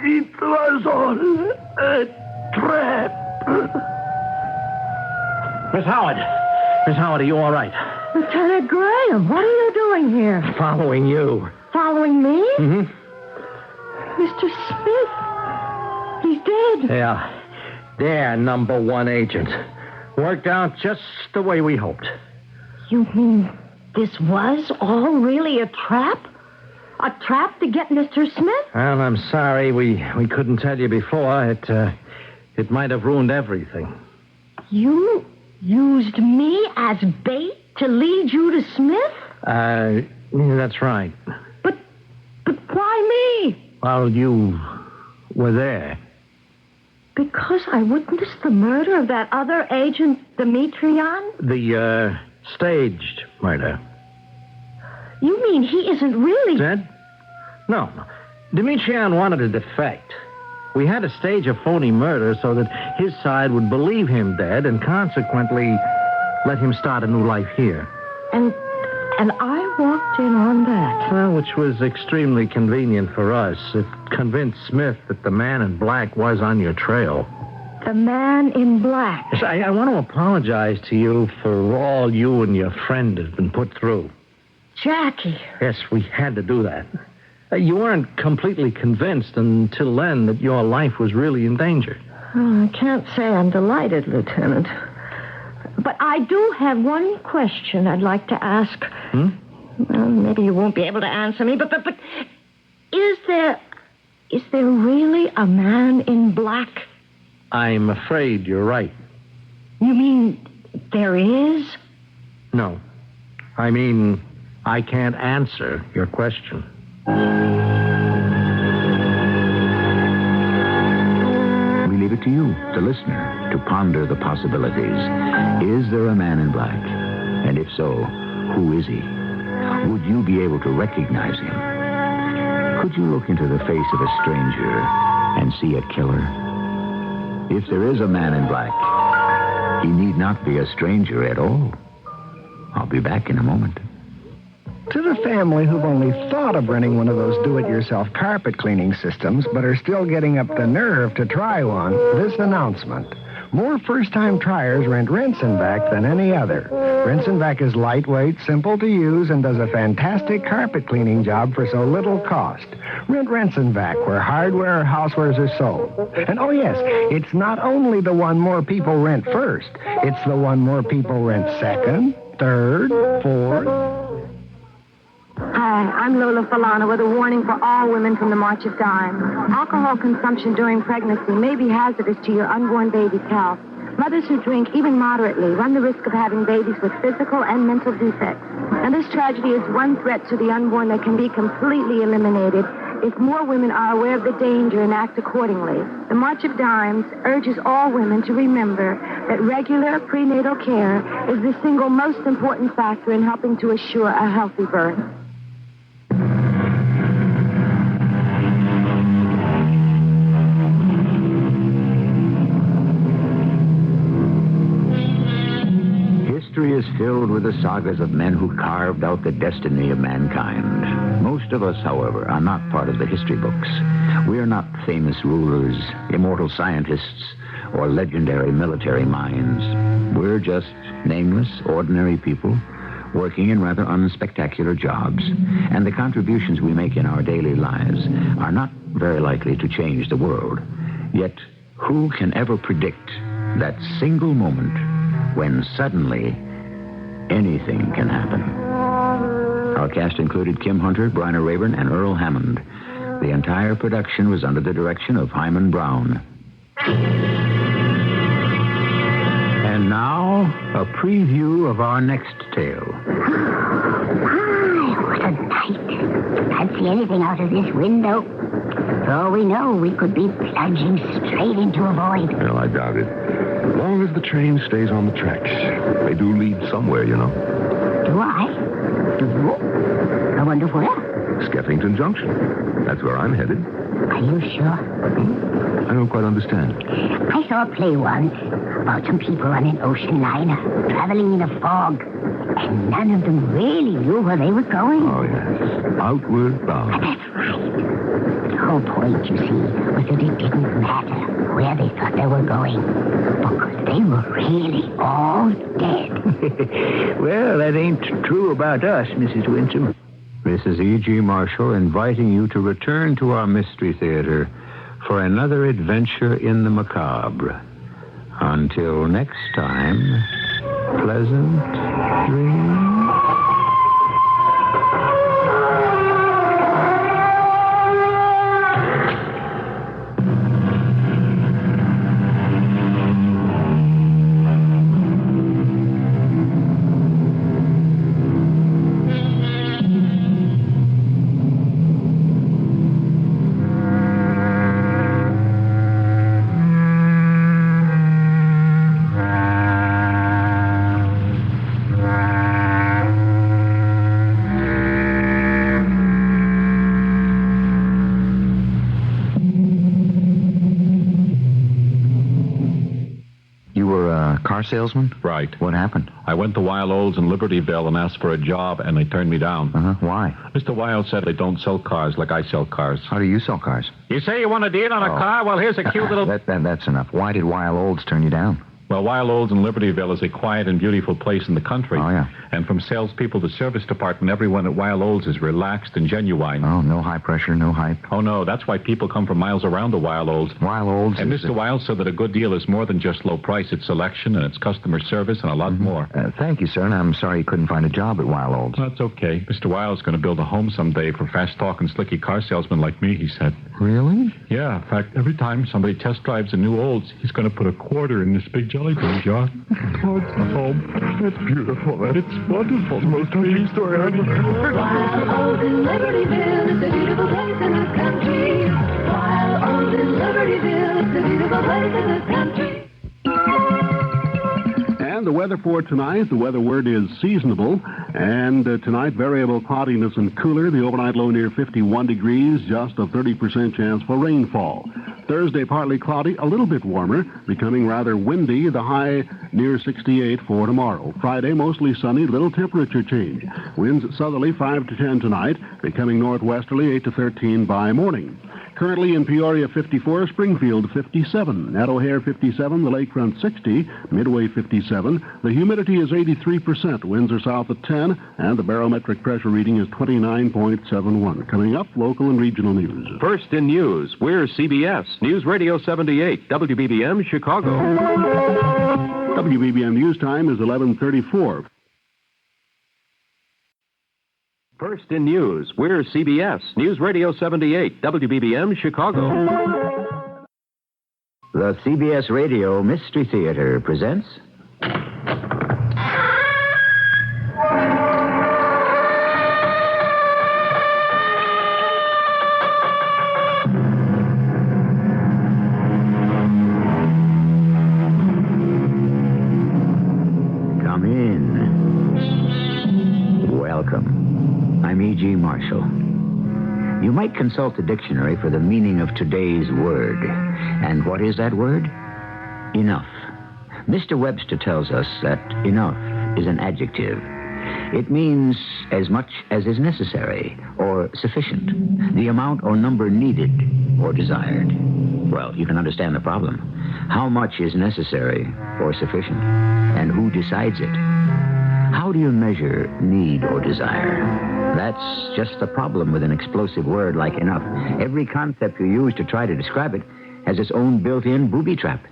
It was all a trap. Miss Howard, are you all right? Lieutenant Graham, what are you doing here? Following you. Following me? Mm-hmm. Mr. Smith. He's dead. Yeah. They're number one agent. Worked out just the way we hoped. You mean this was all really a trap? A trap to get Mr. Smith? Well, I'm sorry we couldn't tell you before. It might have ruined everything. You used me as bait to lead you to Smith? That's right. But why me? Well, you were there. Because I witnessed the murder of that other agent, Demetrian? The, staged murder. You mean he isn't really... Dead? No. Demetrian wanted to defect. We had to stage a phony murder so that his side would believe him dead and consequently let him start a new life here. And I walked in on that. Well, which was extremely convenient for us. It convinced Smith that the man in black was on your trail. The man in black. Yes, I want to apologize to you for all you and your friend have been put through. Jackie. Yes, we had to do that. You weren't completely convinced until then that your life was really in danger. Oh, I can't say I'm delighted, Lieutenant. But I do have one question I'd like to ask. Well, maybe you won't be able to answer me, but is there really a man in black I'm afraid you're right. You mean there is? No. I mean, I can't answer your question. We leave it to you, the listener, to ponder the possibilities. Is there a man in black? And if so, who is he? Would you be able to recognize him? Could you look into the face of a stranger and see a killer? If there is a man in black, he need not be a stranger at all. I'll be back in a moment. To the family who've only thought of renting one of those do-it-yourself carpet cleaning systems but are still getting up the nerve to try one, this announcement. More first-time triers rent Rinse-N-Vac than any other. Rinse-N-Vac is lightweight, simple to use, and does a fantastic carpet cleaning job for so little cost. Rent Rinse-N-Vac where hardware or housewares are sold. And oh yes, it's not only the one more people rent first, it's the one more people rent second, third, fourth. Hi, I'm Lola Falana with a warning for all women from the March of Dimes. Alcohol consumption during pregnancy may be hazardous to your unborn baby's health. Mothers who drink, even moderately, run the risk of having babies with physical and mental defects. And this tragedy is one threat to the unborn that can be completely eliminated if more women are aware of the danger and act accordingly. The March of Dimes urges all women to remember that regular prenatal care is the single most important factor in helping to assure a healthy birth. History is filled with the sagas of men who carved out the destiny of mankind. Most of us, however, are not part of the history books. We are not famous rulers, immortal scientists, or legendary military minds. We're just nameless, ordinary people working in rather unspectacular jobs. And the contributions we make in our daily lives are not very likely to change the world. Yet, who can ever predict that single moment when suddenly anything can happen? Our cast included Kim Hunter, Bryna Rayburn, and Earl Hammond. The entire production was under the direction of Hyman Brown. And now, a preview of our next tale. My, what a night. Can't see anything out of this window. For all we know, we could be plunging straight into a void. Well, I doubt it. As long as the train stays on the tracks. They do lead somewhere, you know. Do I? I wonder where? Skeffington Junction. That's where I'm headed. Are you sure? I don't quite understand. I saw a play once about some people on an ocean liner traveling in a fog, and none of them really knew where they were going. Oh, yes. Outward bound. That's right. The whole point, you see, was that it didn't matter where they thought they were going, because they were really all dead. Well, that ain't true about us, Mrs. Winsome. This is E.G. Marshall inviting you to return to our Mystery Theater for another adventure in the macabre. Until next time, pleasant dreams. Salesman? Right. What happened? I went to Wild Olds in Libertyville and asked for a job, and they turned me down. Why? Mr. Wild said they don't sell cars like I sell cars. How do you sell cars? You say you want a deal on a car? Well, here's a cute little... That's enough. Why did Wild Olds turn you down? Well, Wild Olds in Libertyville is a quiet and beautiful place in the country. Oh, yeah. And from salespeople to service department, everyone at Wild Olds is relaxed and genuine. Oh, no high pressure, no hype. Oh, no. That's why people come from miles around to Wild Olds. Wild Olds And Mr. Wild said that a good deal is more than just low price. It's selection and it's customer service and a lot more. Thank you, sir, and I'm sorry you couldn't find a job at Wild Olds. That's okay. Mr. Wild's going to build a home someday for fast-talking, slicky car salesmen like me, he said. Really? Yeah, in fact, every time somebody test drives a new Olds, he's going to put a quarter in this big jelly bean jar. Oh, it's the home. It's beautiful. And it's wonderful. It's the most touching story I've ever heard. While Olds in Libertyville, it's a beautiful place in this country. While Olds in Libertyville, it's a beautiful place in this country. And the weather for tonight, the weather word is seasonable. And tonight, variable cloudiness and cooler. The overnight low near 51 degrees, just a 30% chance for rainfall. Thursday, partly cloudy, a little bit warmer, becoming rather windy, the high near 68 for tomorrow. Friday, mostly sunny, little temperature change. Winds southerly 5 to 10 tonight, becoming northwesterly 8 to 13 by morning. Currently in Peoria, 54, Springfield, 57, at O'Hare, 57, the Lakefront, 60, Midway, 57. The humidity is 83%, winds are south at 10, and the barometric pressure reading is 29.71. Coming up, local and regional news. First in news, we're CBS, News Radio 78, WBBM, Chicago. WBBM News Time is 11:34. First in news, we're CBS, News Radio 78, WBBM, Chicago. The CBS Radio Mystery Theater presents... Come in. Welcome. I'm E.G. Marshall. You might consult the dictionary for the meaning of today's word. And what is that word? Enough. Mr. Webster tells us that enough is an adjective. It means as much as is necessary or sufficient, the amount or number needed or desired. Well, you can understand the problem. How much is necessary or sufficient? And who decides it? How do you measure need or desire? That's just the problem with an explosive word like enough. Every concept you use to try to describe it has its own built-in booby trap.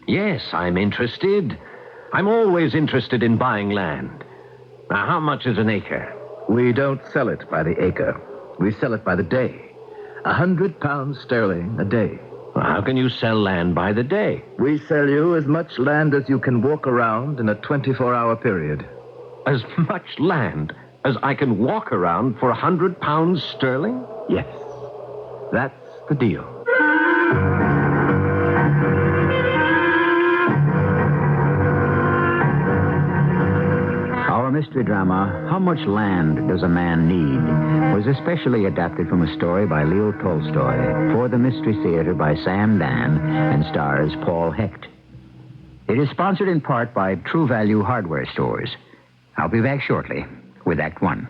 Yes, I'm interested. I'm always interested in buying land. Now, how much is an acre? We don't sell it by the acre. We sell it by the day. 100 pounds sterling a day. Well, how can you sell land by the day? We sell you as much land as you can walk around in a 24-hour period. As much land as I can walk around for 100 pounds sterling? Yes. That's the deal. Our mystery drama, How Much Land Does a Man Need, was especially adapted from a story by Leo Tolstoy for the Mystery Theater by Sam Dan and stars Paul Hecht. It is sponsored in part by True Value Hardware Stores. I'll be back shortly with Act One.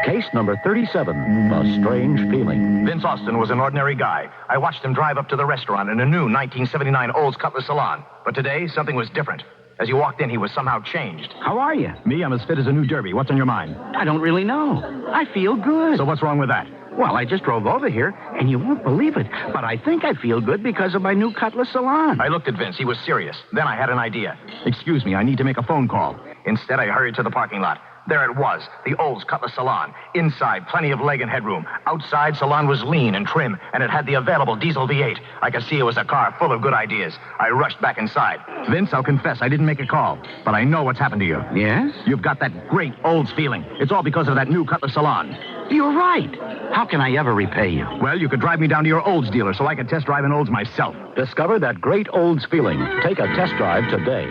Case number 37, A Strange Feeling. Vince Austin was an ordinary guy. I watched him drive up to the restaurant in a new 1979 Olds Cutlass Salon. But today, something was different. As you walked in, he was somehow changed. How are you? Me, I'm as fit as a new derby. What's on your mind? I don't really know. I feel good. So what's wrong with that? Well, I just drove over here, and you won't believe it, but I think I feel good because of my new Cutlass Salon. I looked at Vince. He was serious. Then I had an idea. Excuse me, I need to make a phone call. Instead, I hurried to the parking lot. There it was, the Olds Cutlass Salon. Inside, plenty of leg and headroom. Outside, salon was lean and trim, and it had the available diesel V8. I could see it was a car full of good ideas. I rushed back inside. Vince, I'll confess, I didn't make a call, but I know what's happened to you. Yes? You've got that great Olds feeling. It's all because of that new Cutlass Salon. You're right. How can I ever repay you? Well, you could drive me down to your Olds dealer so I could test drive an Olds myself. Discover that great Olds feeling. Take a test drive today.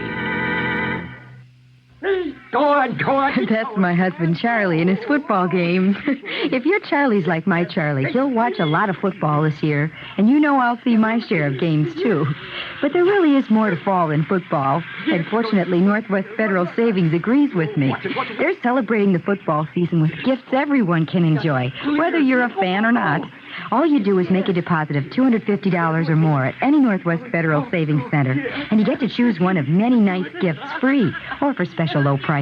Go on. That's my husband, Charlie, in his football game. If your Charlie's like my Charlie, he'll watch a lot of football this year, and you know I'll see my share of games, too. But there really is more to fall than football, and fortunately, Northwest Federal Savings agrees with me. They're celebrating the football season with gifts everyone can enjoy, whether you're a fan or not. All you do is make a deposit of $250 or more at any Northwest Federal Savings Center, and you get to choose one of many nice gifts free or for special low prices.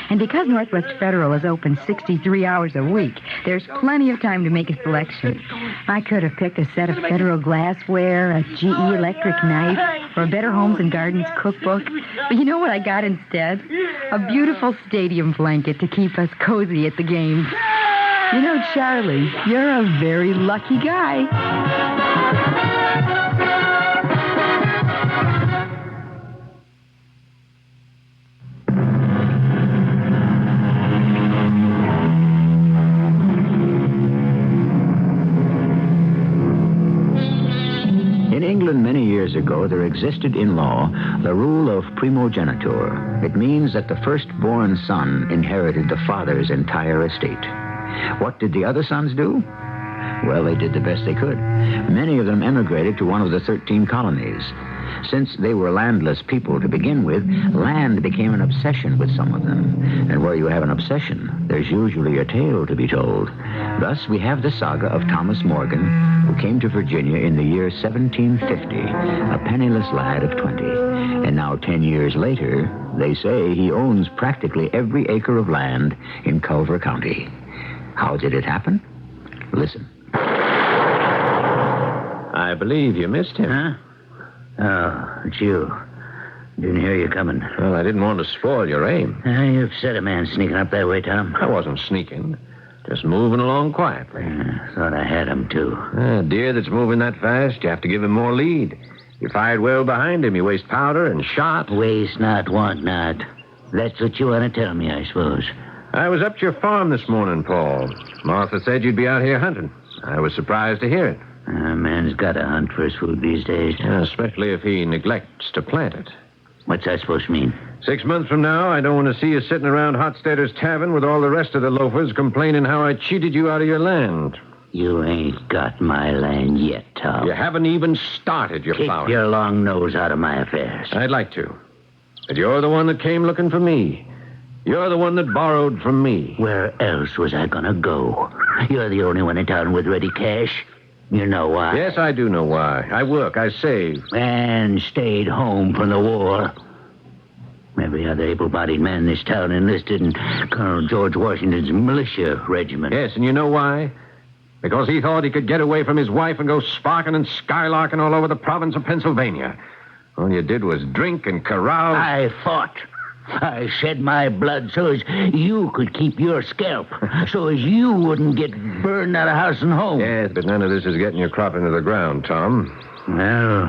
And because Northwest Federal is open 63 hours a week, there's plenty of time to make a selection. I could have picked a set of Federal glassware, a GE electric knife, or a Better Homes and Gardens cookbook. But you know what I got instead? A beautiful stadium blanket to keep us cozy at the games. You know, Charlie, you're a very lucky guy. In England many years ago, there existed in law the rule of primogeniture. It means that the firstborn son inherited the father's entire estate. What did the other sons do? Well, they did the best they could. Many of them emigrated to one of the 13 colonies. Since they were landless people to begin with, land became an obsession with some of them. And where you have an obsession, there's usually a tale to be told. Thus, we have the saga of Thomas Morgan, who came to Virginia in the year 1750, a penniless lad of 20. And now, 10 years later, they say he owns practically every acre of land in Culver County. How did it happen? Listen. I believe you missed him. Huh? Oh, it's you. Didn't hear you coming. Well, I didn't want to spoil your aim. You've set a man sneaking up that way, Tom. I wasn't sneaking. Just moving along quietly. Thought I had him, too. A deer that's moving that fast, you have to give him more lead. You fired well behind him. You waste powder and shot. Waste not, want not. That's what you want to tell me, I suppose. I was up to your farm this morning, Paul. Martha said you'd be out here hunting. I was surprised to hear it. A man's got to hunt for his food these days. Yeah, especially if he neglects to plant it. What's that supposed to mean? 6 months from now, I don't want to see you sitting around Hotstadter's Tavern with all the rest of the loafers complaining how I cheated you out of your land. You ain't got my land yet, Tom. You haven't even started your plowing. Keep your long nose out of my affairs. I'd like to. But you're the one that came looking for me. You're the one that borrowed from me. Where else was I gonna go? You're the only one in town with ready cash. You know why? Yes, I do know why. I work, I save. And stayed home from the war. Every other able-bodied man in this town enlisted in Colonel George Washington's militia regiment. Yes, and you know why? Because he thought he could get away from his wife and go sparking and skylarking all over the province of Pennsylvania. All you did was drink and carouse. I fought. I shed my blood so as you could keep your scalp, so as you wouldn't get burned out of house and home. Yes, but none of this is getting your crop into the ground, Tom. Well,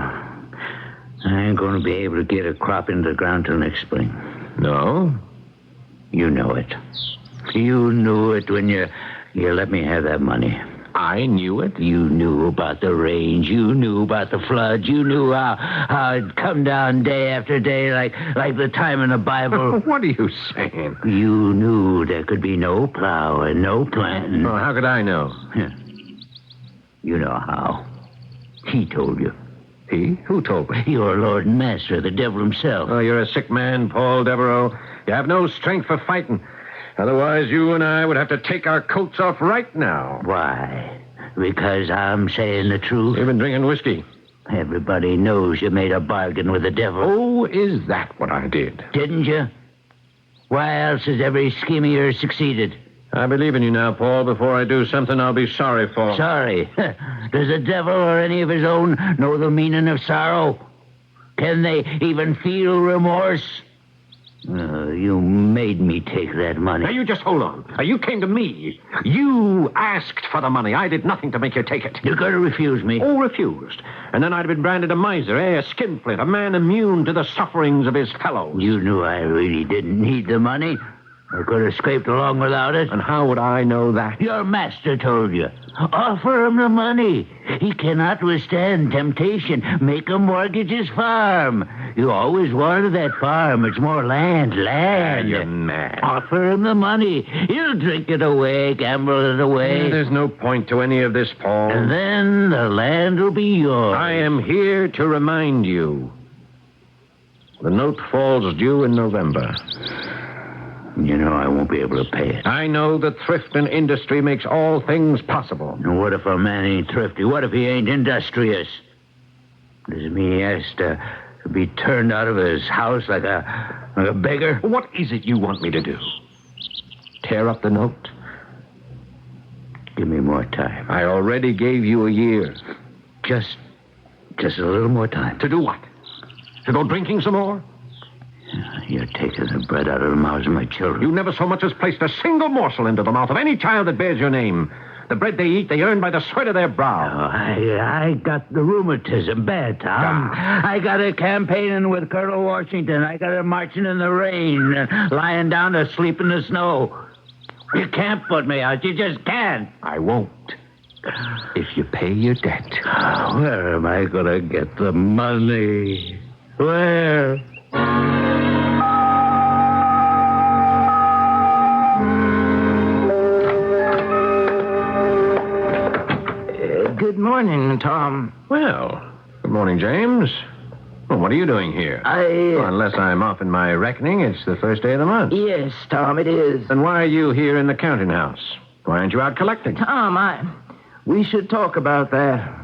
I ain't going to be able to get a crop into the ground till next spring. No? You know it. You knew it when you let me have that money. I knew it? You knew about the rains. You knew about the floods. You knew how it'd come down day after day like the time in the Bible. What are you saying? You knew there could be no plow and no planting. Oh, how could I know? You know how. He told you. He? Who told me? Your Lord and Master, the devil himself. Oh, you're a sick man, Paul Devereaux. You have no strength for fighting. Otherwise, you and I would have to take our coats off right now. Why? Because I'm saying the truth? You've been drinking whiskey. Everybody knows you made a bargain with the devil. Oh, is that what I did? Didn't you? Why else has every scheme of yours succeeded? I believe in you now, Paul. Before I do something I'll be sorry for. Sorry? Does the devil or any of his own know the meaning of sorrow? Can they even feel remorse? You made me take that money. Now, you just hold on. You came to me. You asked for the money. I did nothing to make you take it. You're going to refuse me? Oh, refused. And then I'd have been branded a miser, a skinflint, a man immune to the sufferings of his fellows. You knew I really didn't need the money. I could have scraped along without it. And how would I know that? Your master told you. Offer him the money. He cannot withstand temptation. Make him mortgage his farm. You always wanted that farm. It's more land. You're mad. Offer him the money. He'll drink it away, gamble it away. There's no point to any of this, Paul. And then the land will be yours. I am here to remind you. The note falls due in November. You know I won't be able to pay it. I know that thrift and industry makes all things possible. And what if a man ain't thrifty? What if he ain't industrious? Does it mean he has to be turned out of his house like a beggar? What is it you want me to do? Tear up the note? Give me more time. I already gave you a year. Just a little more time. To do what? To go drinking some more? You're taking the bread out of the mouths of my children. You never so much as placed a single morsel into the mouth of any child that bears your name. The bread they eat, they earn by the sweat of their brow. I got the rheumatism bad, Tom. I got it campaigning with Colonel Washington. I got it marching in the rain and lying down to sleep in the snow. You can't put me out. You just can't. I won't. If you pay your debt. Where am I going to get the money? Where? Good morning, Tom. Well, good morning, James. Well, what are you doing here? Well, unless I'm off in my reckoning, it's the first day of the month. Yes, Tom, it is. Then why are you here in the counting house? Why aren't you out collecting? Tom, we should talk about that.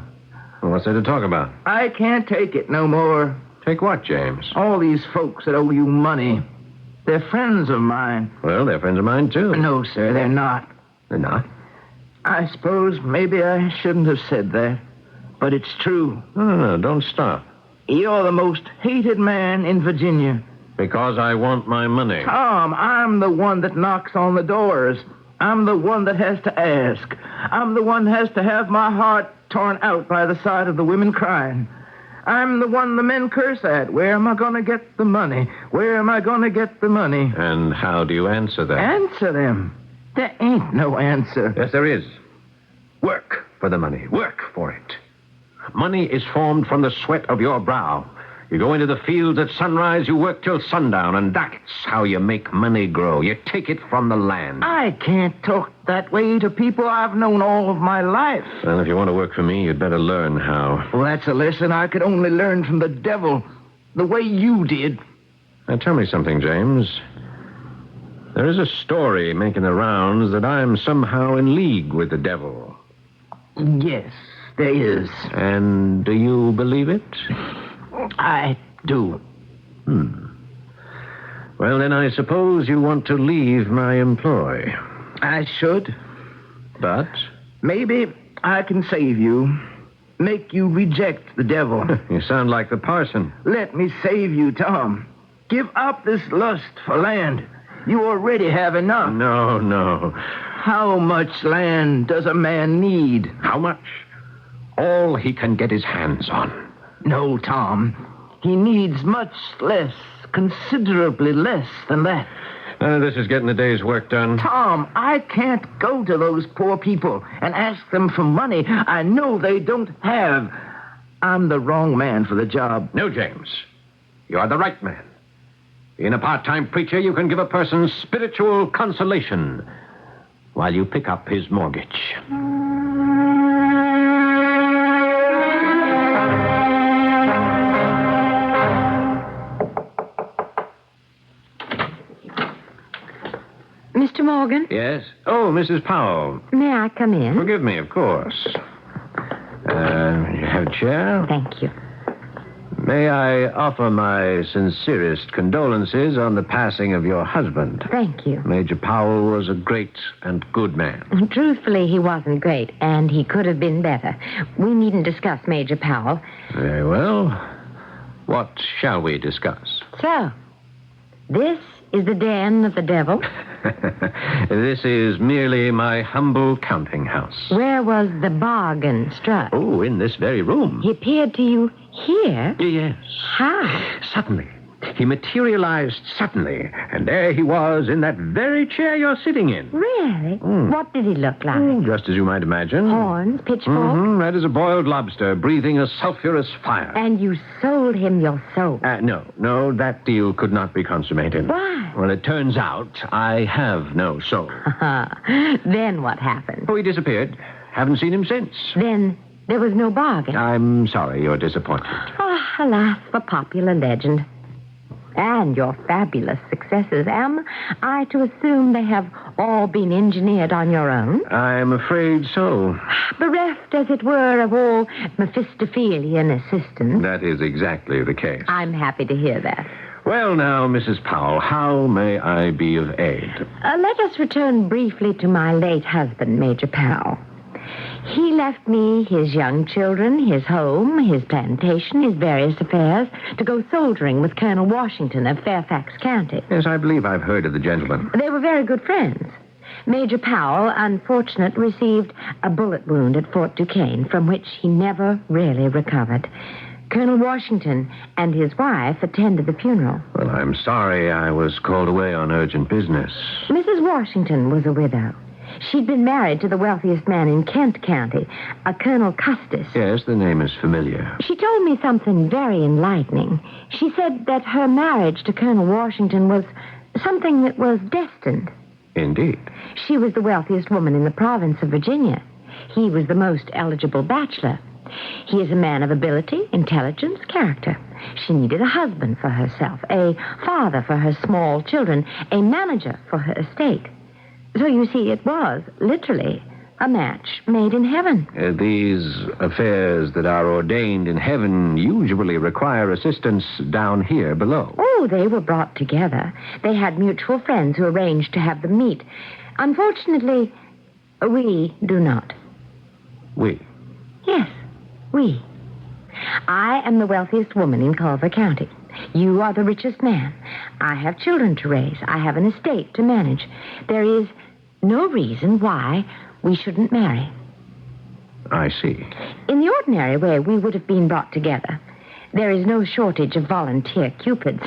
Well, what's there to talk about? I can't take it no more. Take what, James? All these folks that owe you money. They're friends of mine. Well, they're friends of mine, too. No, sir, they're not. They're not? I suppose maybe I shouldn't have said that, but it's true. No, don't stop. You're the most hated man in Virginia. Because I want my money. Tom, I'm the one that knocks on the doors. I'm the one that has to ask. I'm the one that has to have my heart torn out by the sight of the women crying. I'm the one the men curse at. Where am I going to get the money? Where am I going to get the money? And how do you answer that? Answer them? There ain't no answer. Yes, there is. Work for the money. Work for it. Money is formed from the sweat of your brow. You go into the fields at sunrise, you work till sundown, and that's how you make money grow. You take it from the land. I can't talk that way to people I've known all of my life. Well, if you want to work for me, you'd better learn how. Well, that's a lesson I could only learn from the devil, the way you did. Now, tell me something, James. There is a story making the rounds that I'm somehow in league with the devil. Yes, there is. And do you believe it? I do. Well, then I suppose you want to leave my employ. I should. But? Maybe I can save you. Make you reject the devil. You sound like the parson. Let me save you, Tom. Give up this lust for land. You already have enough. No. How much land does a man need? How much? All he can get his hands on. No, Tom. He needs much less, considerably less than that. This is getting the day's work done. Tom, I can't go to those poor people and ask them for money I know they don't have. I'm the wrong man for the job. No, James. You are the right man. Being a part-time preacher, you can give a person spiritual consolation while you pick up his mortgage. Mr. Morgan? Yes? Oh, Mrs. Powell. May I come in? Forgive me, of course. You have a chair? Thank you. May I offer my sincerest condolences on the passing of your husband? Thank you. Major Powell was a great and good man. Truthfully, he wasn't great, and he could have been better. We needn't discuss Major Powell. Very well. What shall we discuss? So, this is the den of the devil? This is merely my humble counting house. Where was the bargain struck? Oh, in this very room. He appeared to you here? Yes. How? Suddenly. He materialized suddenly, and there he was in that very chair you're sitting in. Really? What did he look like? Just as you might imagine. Horns, pitchfork? Red as a boiled lobster, breathing a sulphurous fire. And you sold him your soul? No, that deal could not be consummated. Why? Well, it turns out I have no soul. Then what happened? Oh, he disappeared. Haven't seen him since. Then there was no bargain? I'm sorry you're disappointed. Oh, alas, for popular legend. And your fabulous successes. Am I to assume they have all been engineered on your own? I'm afraid so. Bereft, as it were, of all Mephistophelian assistance. That is exactly the case. I'm happy to hear that. Well, now, Mrs. Powell, how may I be of aid? Let us return briefly to my late husband, Major Powell. He left me his young children, his home, his plantation, his various affairs, to go soldiering with Colonel Washington of Fairfax County. Yes, I believe I've heard of the gentleman. They were very good friends. Major Powell, unfortunate, received a bullet wound at Fort Duquesne, from which he never really recovered. Colonel Washington and his wife attended the funeral. Well, I'm sorry I was called away on urgent business. Mrs. Washington was a widow. She'd been married to the wealthiest man in Kent County, a Colonel Custis. Yes, the name is familiar. She told me something very enlightening. She said that her marriage to Colonel Washington was something that was destined. Indeed. She was the wealthiest woman in the province of Virginia. He was the most eligible bachelor. He is a man of ability, intelligence, character. She needed a husband for herself, a father for her small children, a manager for her estate. So you see, it was literally a match made in heaven. These affairs that are ordained in heaven usually require assistance down here below. Oh, they were brought together. They had mutual friends who arranged to have them meet. Unfortunately, we do not. We? Yes, we. I am the wealthiest woman in Culver County. You are the richest man. I have children to raise. I have an estate to manage. There is no reason why we shouldn't marry. I see. In the ordinary way, we would have been brought together. There is no shortage of volunteer cupids,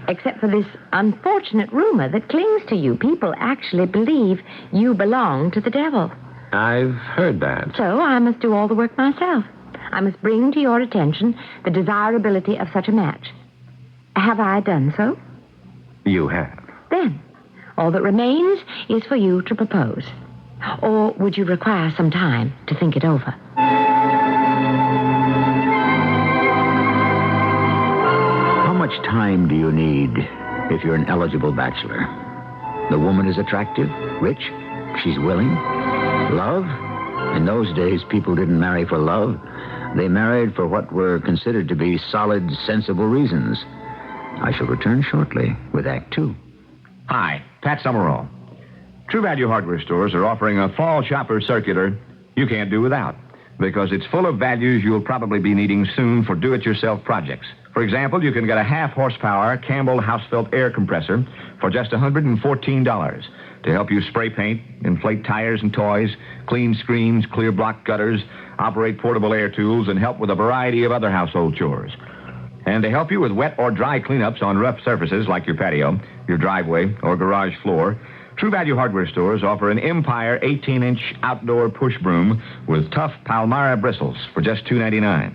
except for this unfortunate rumor that clings to you. People actually believe you belong to the devil. I've heard that. So I must do all the work myself. I must bring to your attention the desirability of such a match. Have I done so? You have. Then, all that remains is for you to propose. Or would you require some time to think it over? How much time do you need if you're an eligible bachelor? The woman is attractive, rich, she's willing. Love? In those days, people didn't marry for love. They married for what were considered to be solid, sensible reasons. I shall return shortly with Act Two. Hi, Pat Summerall. True Value Hardware stores are offering a fall shopper circular you can't do without, because it's full of values you'll probably be needing soon for do-it-yourself projects. For example, you can get a half-horsepower Campbell house-felt air compressor for just $114 to help you spray paint, inflate tires and toys, clean screens, clear block gutters, operate portable air tools, and help with a variety of other household chores. And to help you with wet or dry cleanups on rough surfaces like your patio, your driveway, or garage floor, True Value Hardware stores offer an Empire 18-inch outdoor push broom with tough Palmyra bristles for just $2.99.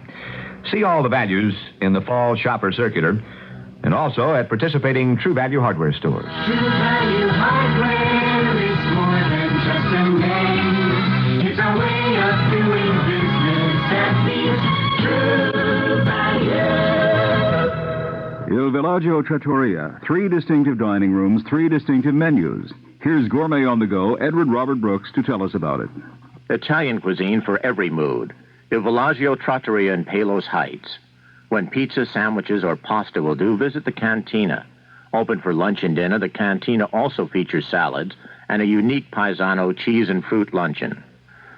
See all the values in the fall shopper circular and also at participating True Value Hardware stores. True Value Hardware is more than just a name. It's a way of doing business that means True Value. Il Villaggio Trattoria. 3 distinctive dining rooms, 3 distinctive menus. Here's Gourmet on the Go, Edward Robert Brooks, to tell us about it. Italian cuisine for every mood. Il Villaggio Trattoria in Palos Heights. When pizza, sandwiches, or pasta will do, visit the Cantina. Open for lunch and dinner, the Cantina also features salads and a unique Paisano cheese and fruit luncheon.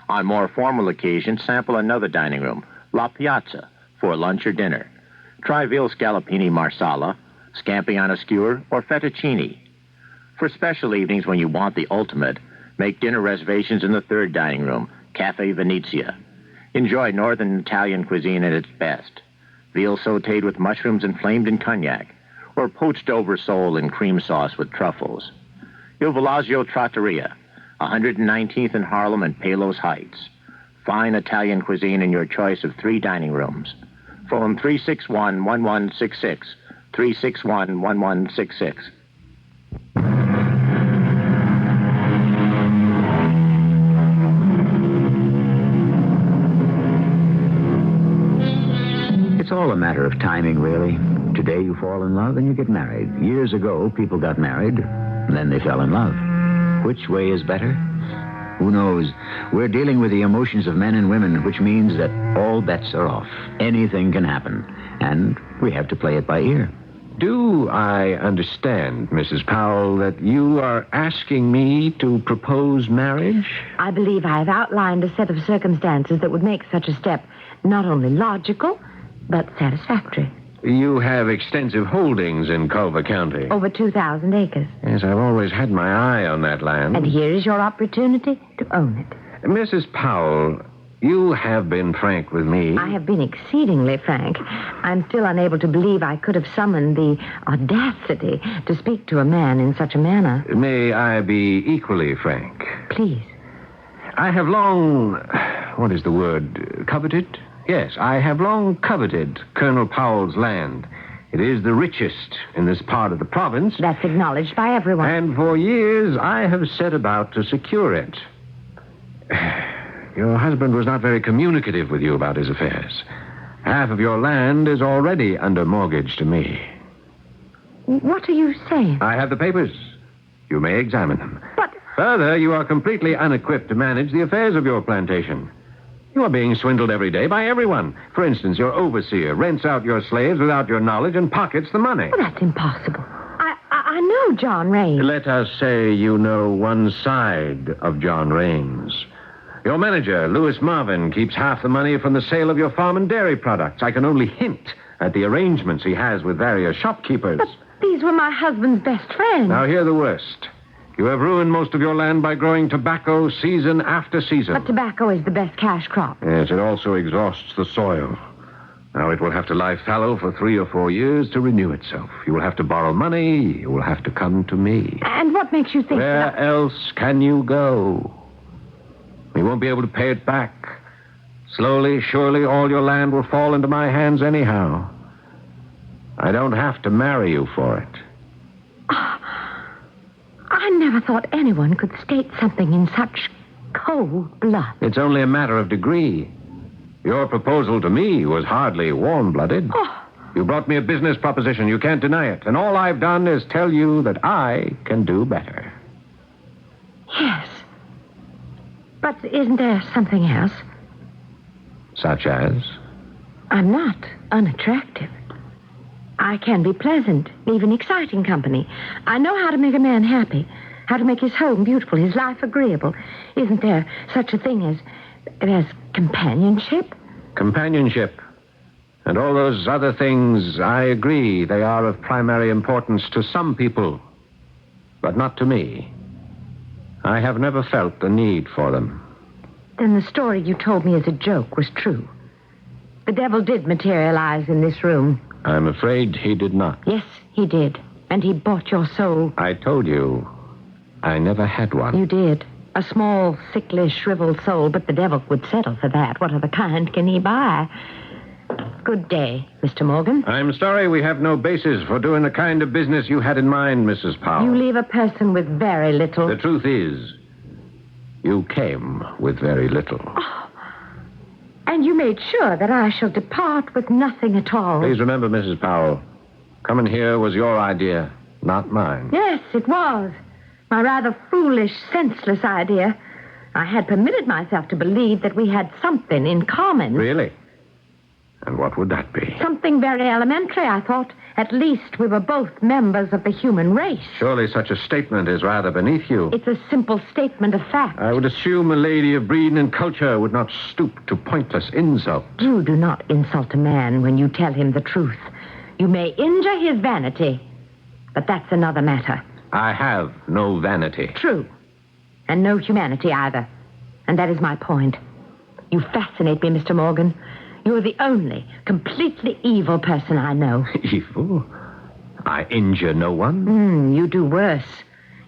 On more formal occasions, sample another dining room, La Piazza, for lunch or dinner. Try veal scallopini marsala, scampi on a skewer, or fettuccine. For special evenings when you want the ultimate, make dinner reservations in the third dining room, Cafe Venezia. Enjoy northern Italian cuisine at its best. Veal sautéed with mushrooms and flamed in cognac, or poached over sole in cream sauce with truffles. Il Villaggio Trattoria, 119th in Harlem and Palos Heights. Fine Italian cuisine in your choice of 3 dining rooms. Phone 361-1166, 361-1166. It's all a matter of timing, really. Today you fall in love and you get married. Years ago, people got married, and then they fell in love. Which way is better? Who knows? We're dealing with the emotions of men and women, which means that all bets are off. Anything can happen, and we have to play it by ear. Do I understand, Mrs. Powell, that you are asking me to propose marriage? I believe I have outlined a set of circumstances that would make such a step not only logical, but satisfactory. You have extensive holdings in Culver County. Over 2,000 acres. Yes, I've always had my eye on that land. And here is your opportunity to own it. Mrs. Powell, you have been frank with me. I have been exceedingly frank. I'm still unable to believe I could have summoned the audacity to speak to a man in such a manner. May I be equally frank? Please. I have long, what is the word, coveted? Yes, I have long coveted Colonel Powell's land. It is the richest in this part of the province. That's acknowledged by everyone. And for years, I have set about to secure it. Your husband was not very communicative with you about his affairs. Half of your land is already under mortgage to me. What are you saying? I have the papers. You may examine them. But... Further, you are completely unequipped to manage the affairs of your plantation. You are being swindled every day by everyone. For instance, your overseer rents out your slaves without your knowledge and pockets the money. Well, that's impossible. I know John Raines. Let us say you know one side of John Raines. Your manager, Louis Marvin, keeps half the money from the sale of your farm and dairy products. I can only hint at the arrangements he has with various shopkeepers. But these were my husband's best friends. Now, hear the worst. You have ruined most of your land by growing tobacco season after season. But tobacco is the best cash crop. Yes, it also exhausts the soil. Now, it will have to lie fallow for 3 or 4 years to renew itself. You will have to borrow money. You will have to come to me. And what makes you think Where else can you go? You won't be able to pay it back. Slowly, surely, all your land will fall into my hands anyhow. I don't have to marry you for it. I never thought anyone could state something in such cold blood. It's only a matter of degree. Your proposal to me was hardly warm-blooded. Oh. You brought me a business proposition. You can't deny it. And all I've done is tell you that I can do better. Yes. But isn't there something else? Such as? I'm not unattractive. I can be pleasant, even exciting company. I know how to make a man happy, how to make his home beautiful, his life agreeable. Isn't there such a thing as companionship? Companionship. And all those other things, I agree, they are of primary importance to some people, but not to me. I have never felt the need for them. Then the story you told me as a joke was true. The devil did materialize in this room. I'm afraid he did not. Yes, he did. And he bought your soul. I told you, I never had one. You did. A small, sickly, shriveled soul, but the devil would settle for that. What other kind can he buy? Good day, Mr. Morgan. I'm sorry we have no basis for doing the kind of business you had in mind, Mrs. Powell. You leave a person with very little. The truth is, you came with very little. Oh. And you made sure that I shall depart with nothing at all. Please remember, Mrs. Powell, coming here was your idea, not mine. Yes, it was. My rather foolish, senseless idea. I had permitted myself to believe that we had something in common. Really? And what would that be? Something very elementary, I thought. At least we were both members of the human race. Surely such a statement is rather beneath you. It's a simple statement of fact. I would assume a lady of breeding and culture would not stoop to pointless insult. You do not insult a man when you tell him the truth. You may injure his vanity, but that's another matter. I have no vanity. True. And no humanity either. And that is my point. You fascinate me, Mr. Morgan. You're the only completely evil person I know. Evil? I injure no one? You do worse.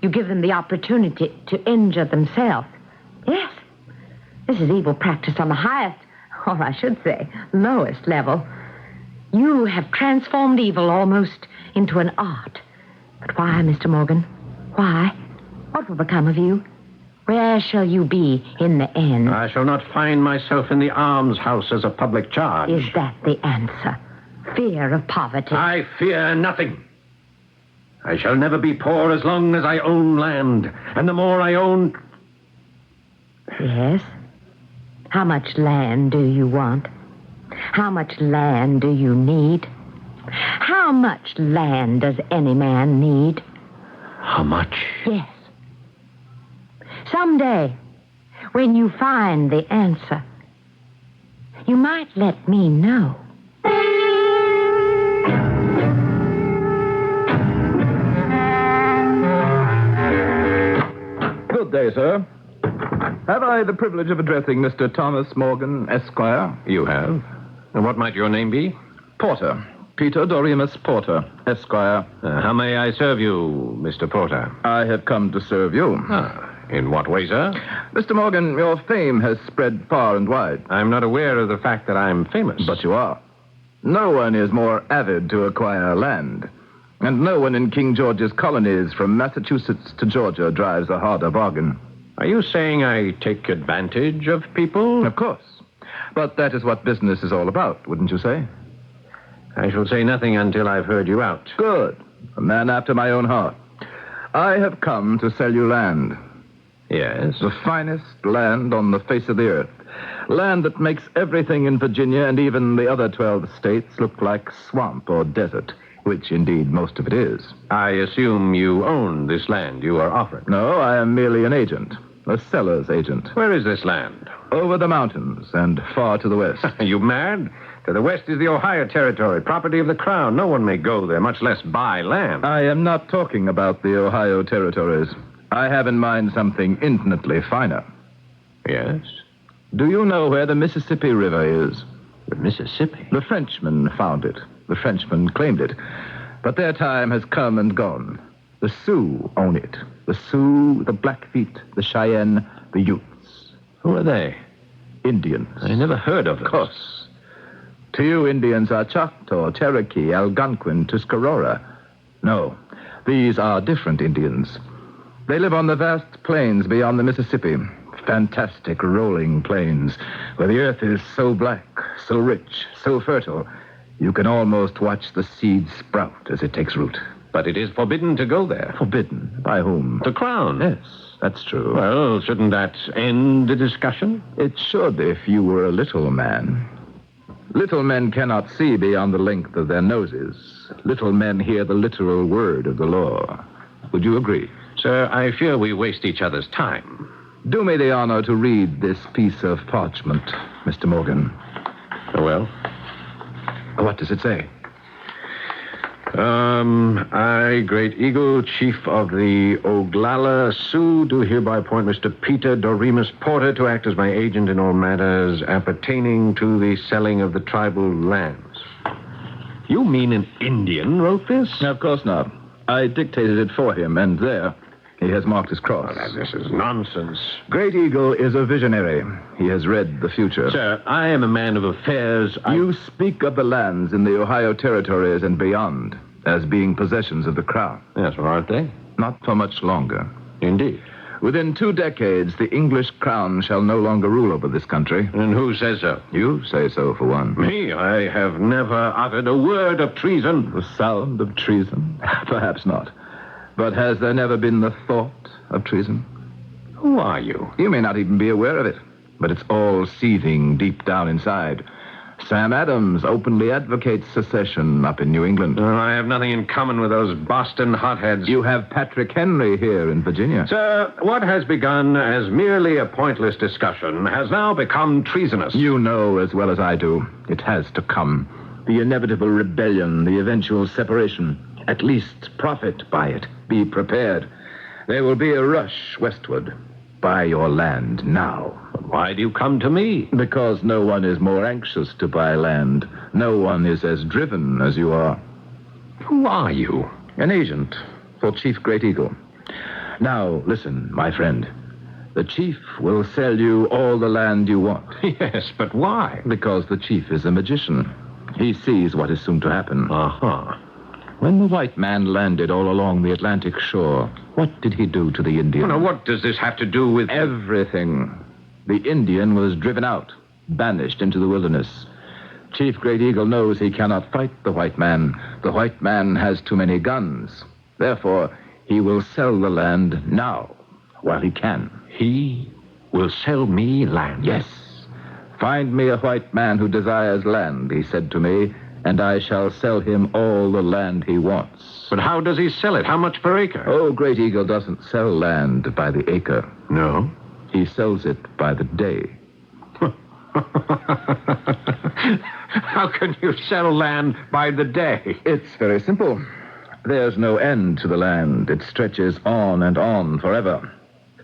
You give them the opportunity to injure themselves. Yes. This is evil practice on the highest, or I should say, lowest level. You have transformed evil almost into an art. But why, Mr. Morgan? Why? What will become of you? Where shall you be in the end? I shall not find myself in the almshouse as a public charge. Is that the answer? Fear of poverty? I fear nothing. I shall never be poor as long as I own land. And the more I own... Yes? How much land do you want? How much land do you need? How How much land does any man need? How much? Yes. Someday, when you find the answer, you might let me know. Good day, sir. Have I the privilege of addressing Mr. Thomas Morgan, Esquire? You have. And what might your name be? Porter. Peter Doremus Porter, Esquire. How may I serve you, Mr. Porter? I have come to serve you. In what way, sir? Mr. Morgan, your fame has spread far and wide. I'm not aware of the fact that I'm famous. But you are. No one is more avid to acquire land. And no one in King George's colonies from Massachusetts to Georgia drives a harder bargain. Are you saying I take advantage of people? Of course. But that is what business is all about, wouldn't you say? I shall say nothing until I've heard you out. Good. A man after my own heart. I have come to sell you land. Yes? The finest land on the face of the earth. Land that makes everything in Virginia and even the other 12 states look like swamp or desert, which indeed most of it is. I assume you own this land you are offered. No, I am merely an agent. A seller's agent. Where is this land? Over the mountains and far to the west. Are you mad? To the west is the Ohio Territory, property of the Crown. No one may go there, much less buy land. I am not talking about the Ohio Territories. I have in mind something infinitely finer. Yes? Do you know where the Mississippi River is? The Mississippi? The Frenchmen found it. The Frenchmen claimed it. But their time has come and gone. The Sioux own it. The Sioux, the Blackfeet, the Cheyenne, the Utes. Who are they? Indians. I never heard of them. Of course. To you, Indians are Choctaw, Cherokee, Algonquin, Tuscarora. No, these are different Indians. They live on the vast plains beyond the Mississippi. Fantastic rolling plains, where the earth is so black, so rich, so fertile, you can almost watch the seed sprout as it takes root. But it is forbidden to go there. Forbidden? By whom? The Crown. Yes, that's true. Well, shouldn't that end the discussion? It should if you were a little man. Little men cannot see beyond the length of their noses. Little men hear the literal word of the law. Would you agree? Sir, I fear we waste each other's time. Do me the honor to read this piece of parchment, Mr. Morgan. Well? What does it say? I, Great Eagle, Chief of the Oglala Sioux, do hereby appoint Mr. Peter Doremus Porter to act as my agent in all matters appertaining to the selling of the tribal lands. You mean an Indian wrote this? Of course not. I dictated it for him, and there, he has marked his cross. Oh, this is nonsense. Great Eagle is a visionary. He has read the future. Sir, I am a man of affairs. You speak of the lands in the Ohio Territories and beyond as being possessions of the Crown. Yes, well, aren't they? Not for much longer. Indeed. Within 2 decades, the English Crown shall no longer rule over this country. And who says so? You say so, for one. Me? I have never uttered a word of treason. The sound of treason? Perhaps not. But has there never been the thought of treason? Who are you? You may not even be aware of it, but it's all seething deep down inside. Sam Adams openly advocates secession up in New England. I have nothing in common with those Boston hotheads. You have Patrick Henry here in Virginia. Sir, what has begun as merely a pointless discussion has now become treasonous. You know as well as I do. It has to come. The inevitable rebellion, the eventual separation. At least profit by it. Be prepared. There will be a rush westward. Buy your land now. But why do you come to me? Because no one is more anxious to buy land. No one is as driven as you are. Who are you? An agent for Chief Great Eagle. Now, listen, my friend. The chief will sell you all the land you want. Yes, but why? Because the chief is a magician. He sees what is soon to happen. Uh-huh. When the white man landed all along the Atlantic shore, what did he do to the Indian? Well, now, what does this have to do with... Everything. The Indian was driven out, banished into the wilderness. Chief Great Eagle knows he cannot fight the white man. The white man has too many guns. Therefore, he will sell the land now, while he can. He will sell me land? Yes. Find me a white man who desires land, he said to me, and I shall sell him all the land he wants. But how does he sell it? How much per acre? Oh, Great Eagle doesn't sell land by the acre. No? He sells it by the day. How can you sell land by the day? It's very simple. There's no end to the land. It stretches on and on forever.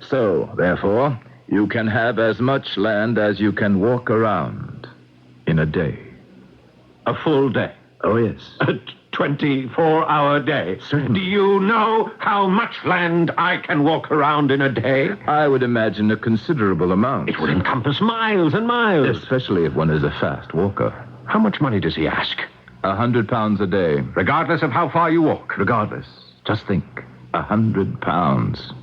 So, therefore, you can have as much land as you can walk around in a day. A full day? Oh, yes. A 24-hour day? Certainly. Do you know how much land I can walk around in a day? I would imagine a considerable amount. It would encompass miles and miles. Especially if one is a fast walker. How much money does he ask? £100 a day. Regardless of how far you walk? Regardless. Just think. £100.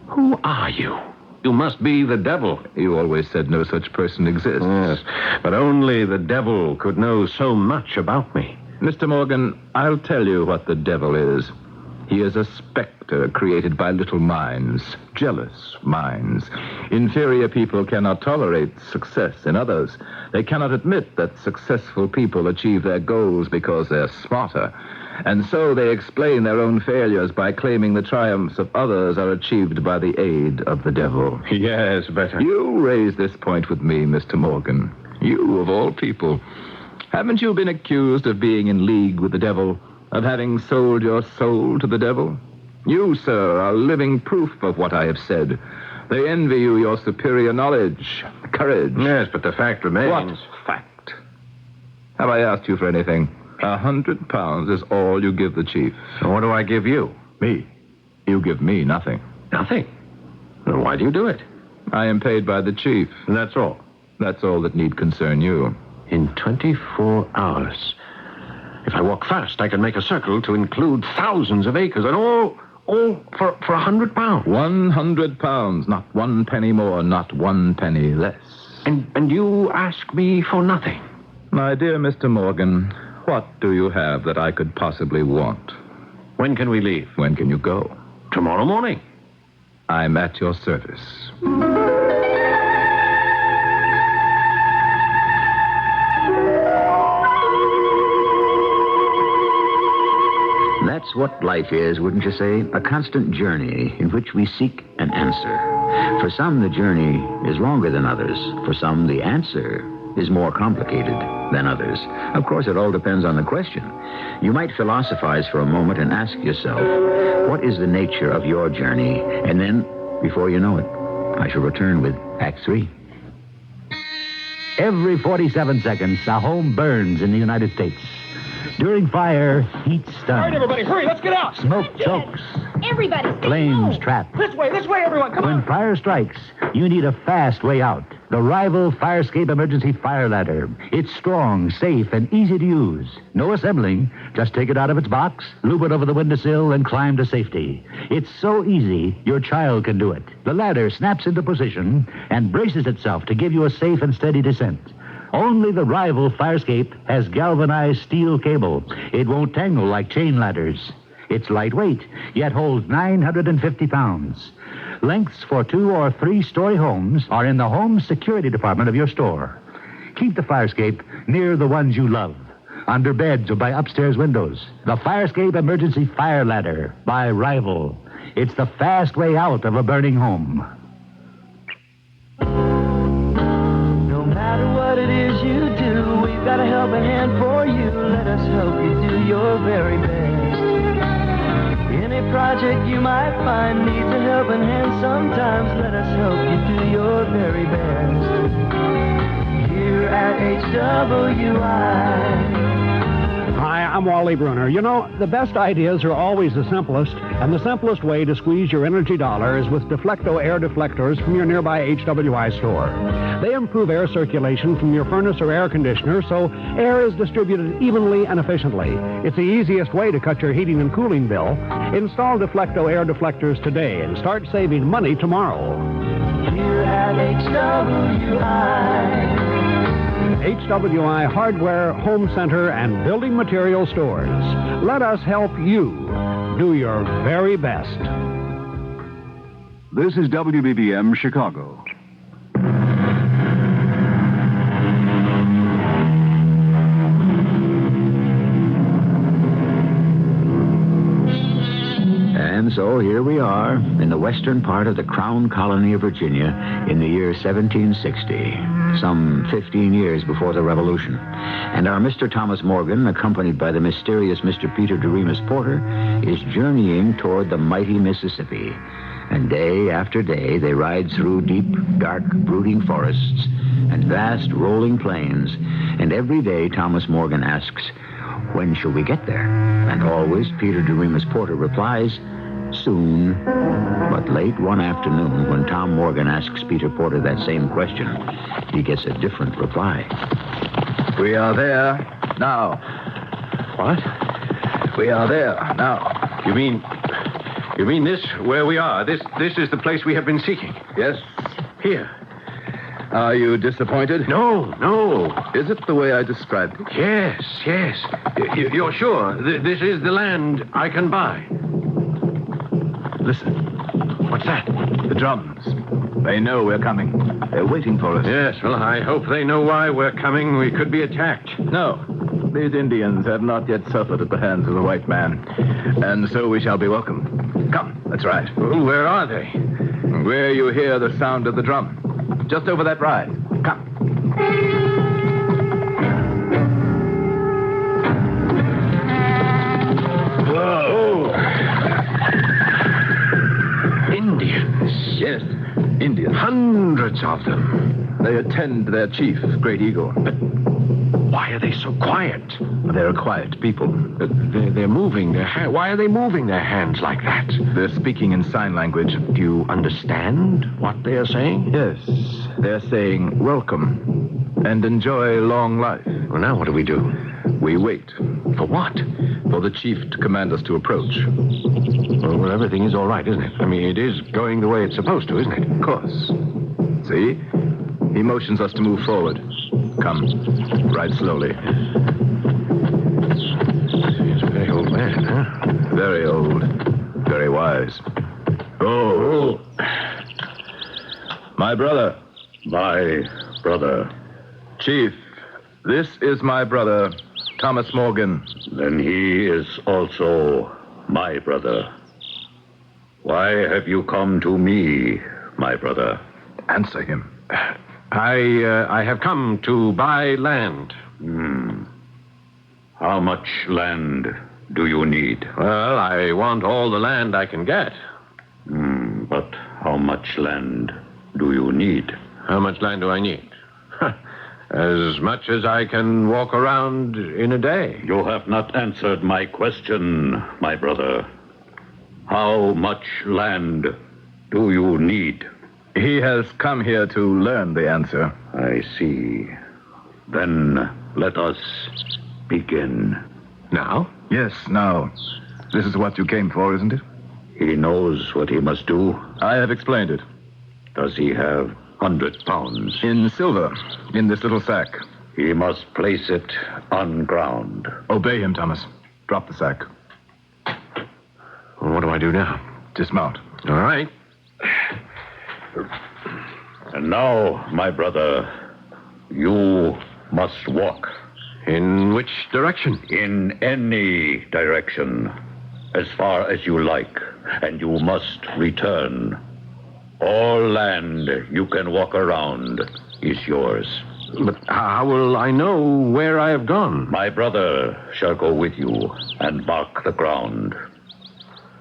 Who are you? You must be the devil. You always said no such person exists. Yes, but only the devil could know so much about me. Mr. Morgan, I'll tell you what the devil is. He is a specter created by little minds, jealous minds. Inferior people cannot tolerate success in others. They cannot admit that successful people achieve their goals because they're smarter. And so they explain their own failures by claiming the triumphs of others are achieved by the aid of the devil. Yes, better. You raised this point with me, Mr. Morgan. You, of all people. Haven't you been accused of being in league with the devil, of having sold your soul to the devil? You, sir, are living proof of what I have said. They envy you your superior knowledge, courage. Yes, but the fact remains. What fact? Have I asked you for anything? £100 is all you give the chief. So what do I give you? Me. You give me nothing. Nothing? Then why do you do it? I am paid by the chief. And that's all? That's all that need concern you. In 24 hours. If I walk fast, I can make a circle to include thousands of acres, and all for £100. £100, not 1 penny more, not 1 penny less. And you ask me for nothing? My dear Mr. Morgan, what do you have that I could possibly want? When can we leave? When can you go? Tomorrow morning. I'm at your service. That's what life is, wouldn't you say? A constant journey in which we seek an answer. For some, the journey is longer than others. For some, the answer is more complicated than others. Of course, it all depends on the question. You might philosophize for a moment and ask yourself, what is the nature of your journey? And then, before you know it, I shall return with Act 3. Every 47 seconds, a home burns in the United States. During fire, heat stuns. All right, everybody, hurry, let's get out. Smoke chokes. Everybody, Flames trap. This way, everyone, come on. When fire strikes, you need a fast way out. The Rival Firescape Emergency Fire Ladder. It's strong, safe, and easy to use. No assembling. Just take it out of its box, lube it over the windowsill, and climb to safety. It's so easy, your child can do it. The ladder snaps into position and braces itself to give you a safe and steady descent. Only the Rival Firescape has galvanized steel cable. It won't tangle like chain ladders. It's lightweight, yet holds 950 pounds. Lengths for 2 or 3-story homes are in the home security department of your store. Keep the Firescape near the ones you love, under beds or by upstairs windows. The Firescape Emergency Fire Ladder by Rival. It's the fast way out of a burning home. No matter what it is you do, we've got a helping hand for you. Let us help you do your very best. Any project you might find needs a helping hand sometimes. Let us help you do your very best. Here at HWI. Hi, I'm Wally Bruner. You know, the best ideas are always the simplest, and the simplest way to squeeze your energy dollar is with Deflecto air deflectors from your nearby HWI store. They improve air circulation from your furnace or air conditioner so air is distributed evenly and efficiently. It's the easiest way to cut your heating and cooling bill. Install Deflecto air deflectors today and start saving money tomorrow. Here at HWI. HWI Hardware, Home Center, and Building Material Stores. Let us help you do your very best. This is WBBM Chicago. And so here we are in the western part of the Crown Colony of Virginia in the year 1760, some 15 years before the Revolution. And our Mr. Thomas Morgan, accompanied by the mysterious Mr. Peter Doremus Porter, is journeying toward the mighty Mississippi. And day after day, they ride through deep, dark, brooding forests and vast, rolling plains. And every day, Thomas Morgan asks, when shall we get there? And always, Peter Doremus Porter replies, soon. But late one afternoon, when Tom Morgan asks Peter Porter that same question, he gets a different reply. We are there now. What? We are there now. You mean this, where we are? This is the place we have been seeking? Yes. Here. Are you disappointed? No. Is it the way I described it? Yes. You're sure? This is the land I can buy. Listen. What's that? The drums. They know we're coming. They're waiting for us. Yes, well, I hope they know why we're coming. We could be attacked. No. These Indians have not yet suffered at the hands of the white man. And so we shall be welcome. Come, that's right. Well, where are they? Where you hear the sound of the drum. Just over that rise. Come. Whoa. Indians. Yes, Indians. Hundreds of them. They attend their chief, Great Eagle. But why are they so quiet? They're quiet people. They're moving their hands. Why are they moving their hands like that? They're speaking in sign language. Do you understand what they are saying? Yes. They're saying welcome and enjoy long life. Well, now what do? We wait. For what? For the chief to command us to approach. Well, everything is all right, isn't it? I mean, it is going the way it's supposed to, isn't it? Of course. See? He motions us to move forward. Come. Ride slowly. He's a very old man, huh? Very old. Very wise. Oh. My brother. My brother. Chief, this is my brother, Thomas Morgan. Then he is also my brother. Why have you come to me, my brother? Answer him. I have come to buy land. How much land do you need? Well, I want all the land I can get. But how much land do you need? How much land do I need? As much as I can walk around in a day. You have not answered my question, my brother. How much land do you need? He has come here to learn the answer. I see. Then let us begin. Now? Yes, now. This is what you came for, isn't it? He knows what he must do. I have explained it. Does he have 100 pounds? In silver, in this little sack. He must place it on ground. Obey him, Thomas. Drop the sack. Well, what do I do now? Dismount. All right. And now, my brother, you must walk. In which direction? In any direction, as far as you like, and you must return. All land you can walk around is yours. But how will I know where I have gone? My brother shall go with you and mark the ground.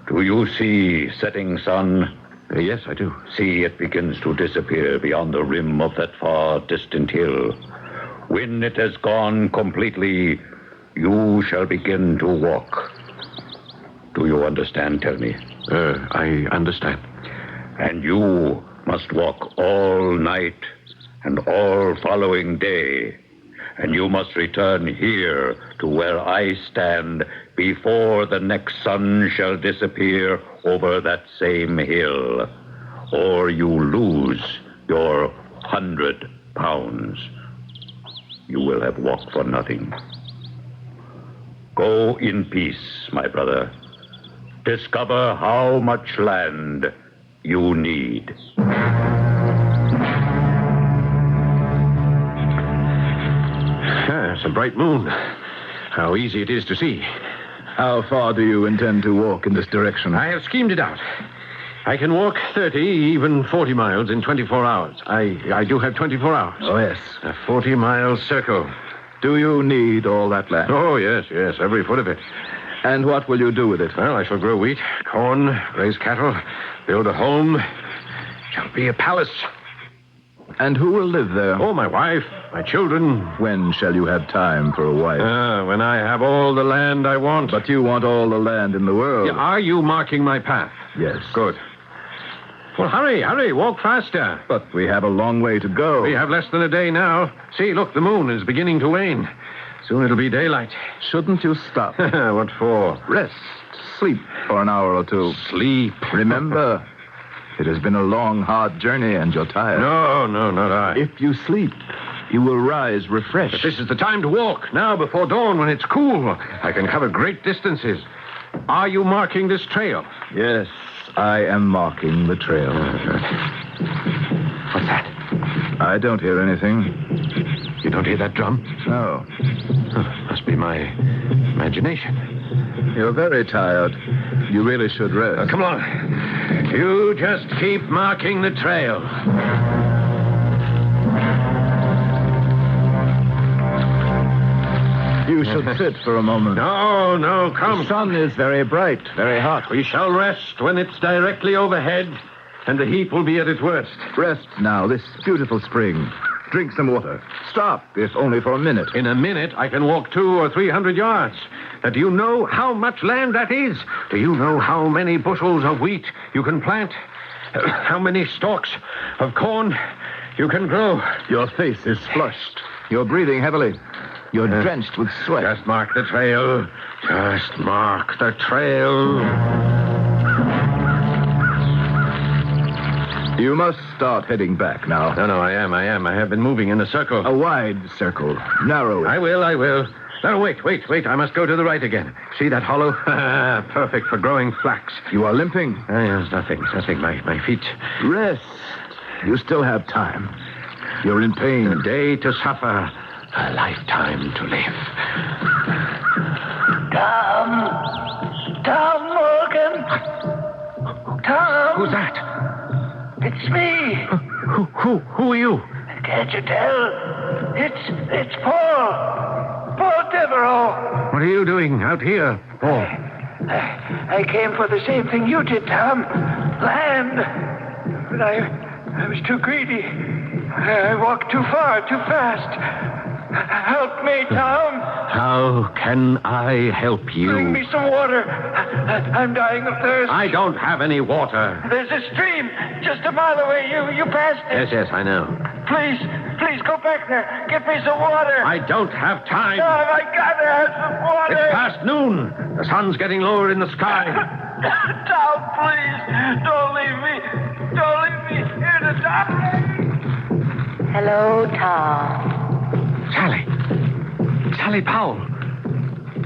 Do you see setting sun? Yes, I do. See, it begins to disappear beyond the rim of that far distant hill. When it has gone completely, you shall begin to walk. Do you understand? Tell me. I understand. And you must walk all night and all following day. And you must return here to where I stand before the next sun shall disappear over that same hill. Or you lose your 100 pounds. You will have walked for nothing. Go in peace, my brother. Discover how much land you need. It's a bright moon. How easy it is to see. How far do you intend to walk in this direction? I have schemed it out. I can walk 30, even 40 miles in 24 hours. I do have 24 hours. Oh, yes. A 40-mile circle. Do you need all that land? Oh, yes, every foot of it. And what will you do with it? Well, I shall grow wheat, corn, raise cattle, build a home. It shall be a palace. And who will live there? Oh, my wife, my children. When shall you have time for a wife? When I have all the land I want. But you want all the land in the world. Yeah, are you marking my path? Yes. Good. Well, hurry, walk faster. But we have a long way to go. We have less than a day now. See, look, the moon is beginning to wane. Soon it'll be daylight. Shouldn't you stop? What for? Rest. Sleep for an hour or two. Sleep? Remember, it has been a long, hard journey and you're tired. No, not I. If you sleep, you will rise refreshed. But this is the time to walk, now before dawn when it's cool. I can cover great distances. Are you marking this trail? Yes, I am marking the trail. What's that? I don't hear anything. You don't hear that drum? No. Must be my imagination. You're very tired. You really should rest. Come along. You just keep marking the trail. You should sit for a moment. No, come. The sun is very bright, very hot. We shall rest when it's directly overhead, and the heat will be at its worst. Rest now, this beautiful spring. Drink some water. Stop, if only for a minute. In a minute, I can walk 200 or 300 yards. Do you know how much land that is? Do you know how many bushels of wheat you can plant? How many stalks of corn you can grow? Your face is flushed. You're breathing heavily. You're drenched with sweat. Just mark the trail. Just mark the trail. You must start heading back now. No, I am. I have been moving in a circle. A wide circle. Narrow. I will. No, wait. I must go to the right again. See that hollow? Perfect for growing flax. You are limping? Yes, nothing. My feet. Rest. You still have time. You're in pain. A day to suffer, a lifetime to live. Tom Morgan. Tom. Who's that? It's me. Who are you? Can't you tell? It's Paul Devereaux. What are you doing out here, Paul? I came for the same thing you did, Tom. Land. But I was too greedy. I walked too far, too fast. Help me, Tom. How can I help you? Bring me some water. I'm dying of thirst. I don't have any water. There's a stream just a mile away. You passed it. Yes, I know. Please, go back there. Get me some water. I don't have time. Tom, I gotta have some water. It's past noon. The sun's getting lower in the sky. Tom, please, don't leave me. Don't leave me here to die. Hello, Tom. Sally Powell.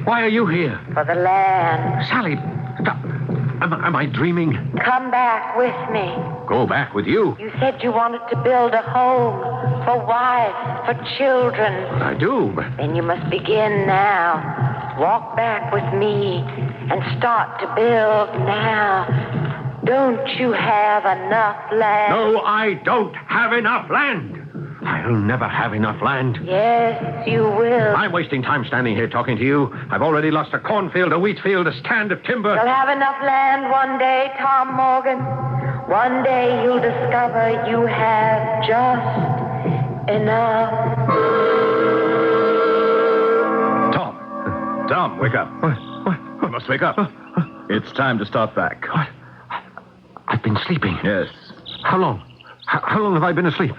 Why are you here? For the land. Sally, stop. Am I dreaming? Come back with me. Go back with you? You said you wanted to build a home for wife, for children. I do. Then you must begin now. Walk back with me and start to build now. Don't you have enough land? No, I don't have enough land. I'll never have enough land. Yes, you will. I'm wasting time standing here talking to you. I've already lost a cornfield, a wheat field, a stand of timber. You'll have enough land one day, Tom Morgan. One day you'll discover you have just enough. Tom, wake up. What? You must wake up. It's time to start back. What? I've been sleeping. Yes. How long? How long have I been asleep?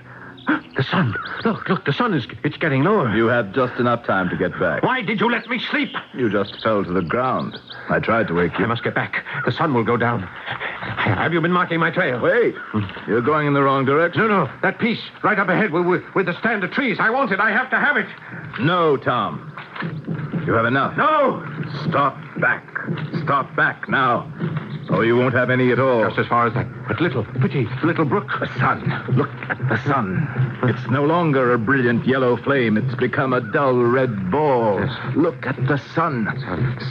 The sun. Look, the sun it's getting lower. You had just enough time to get back. Why did you let me sleep? You just fell to the ground. I tried to wake you. I must get back. The sun will go down. Have you been marking my trail? Wait. You're going in the wrong direction. No. That piece right up ahead with the stand of trees. I want it. I have to have it. No, Tom. You have enough. No. Stop Back. Stop back now. Or you won't have any at all. Just as far as that. But little brook. The sun. Look at the sun. It's no longer a brilliant yellow flame. It's become a dull red ball. Yes. Look at the sun.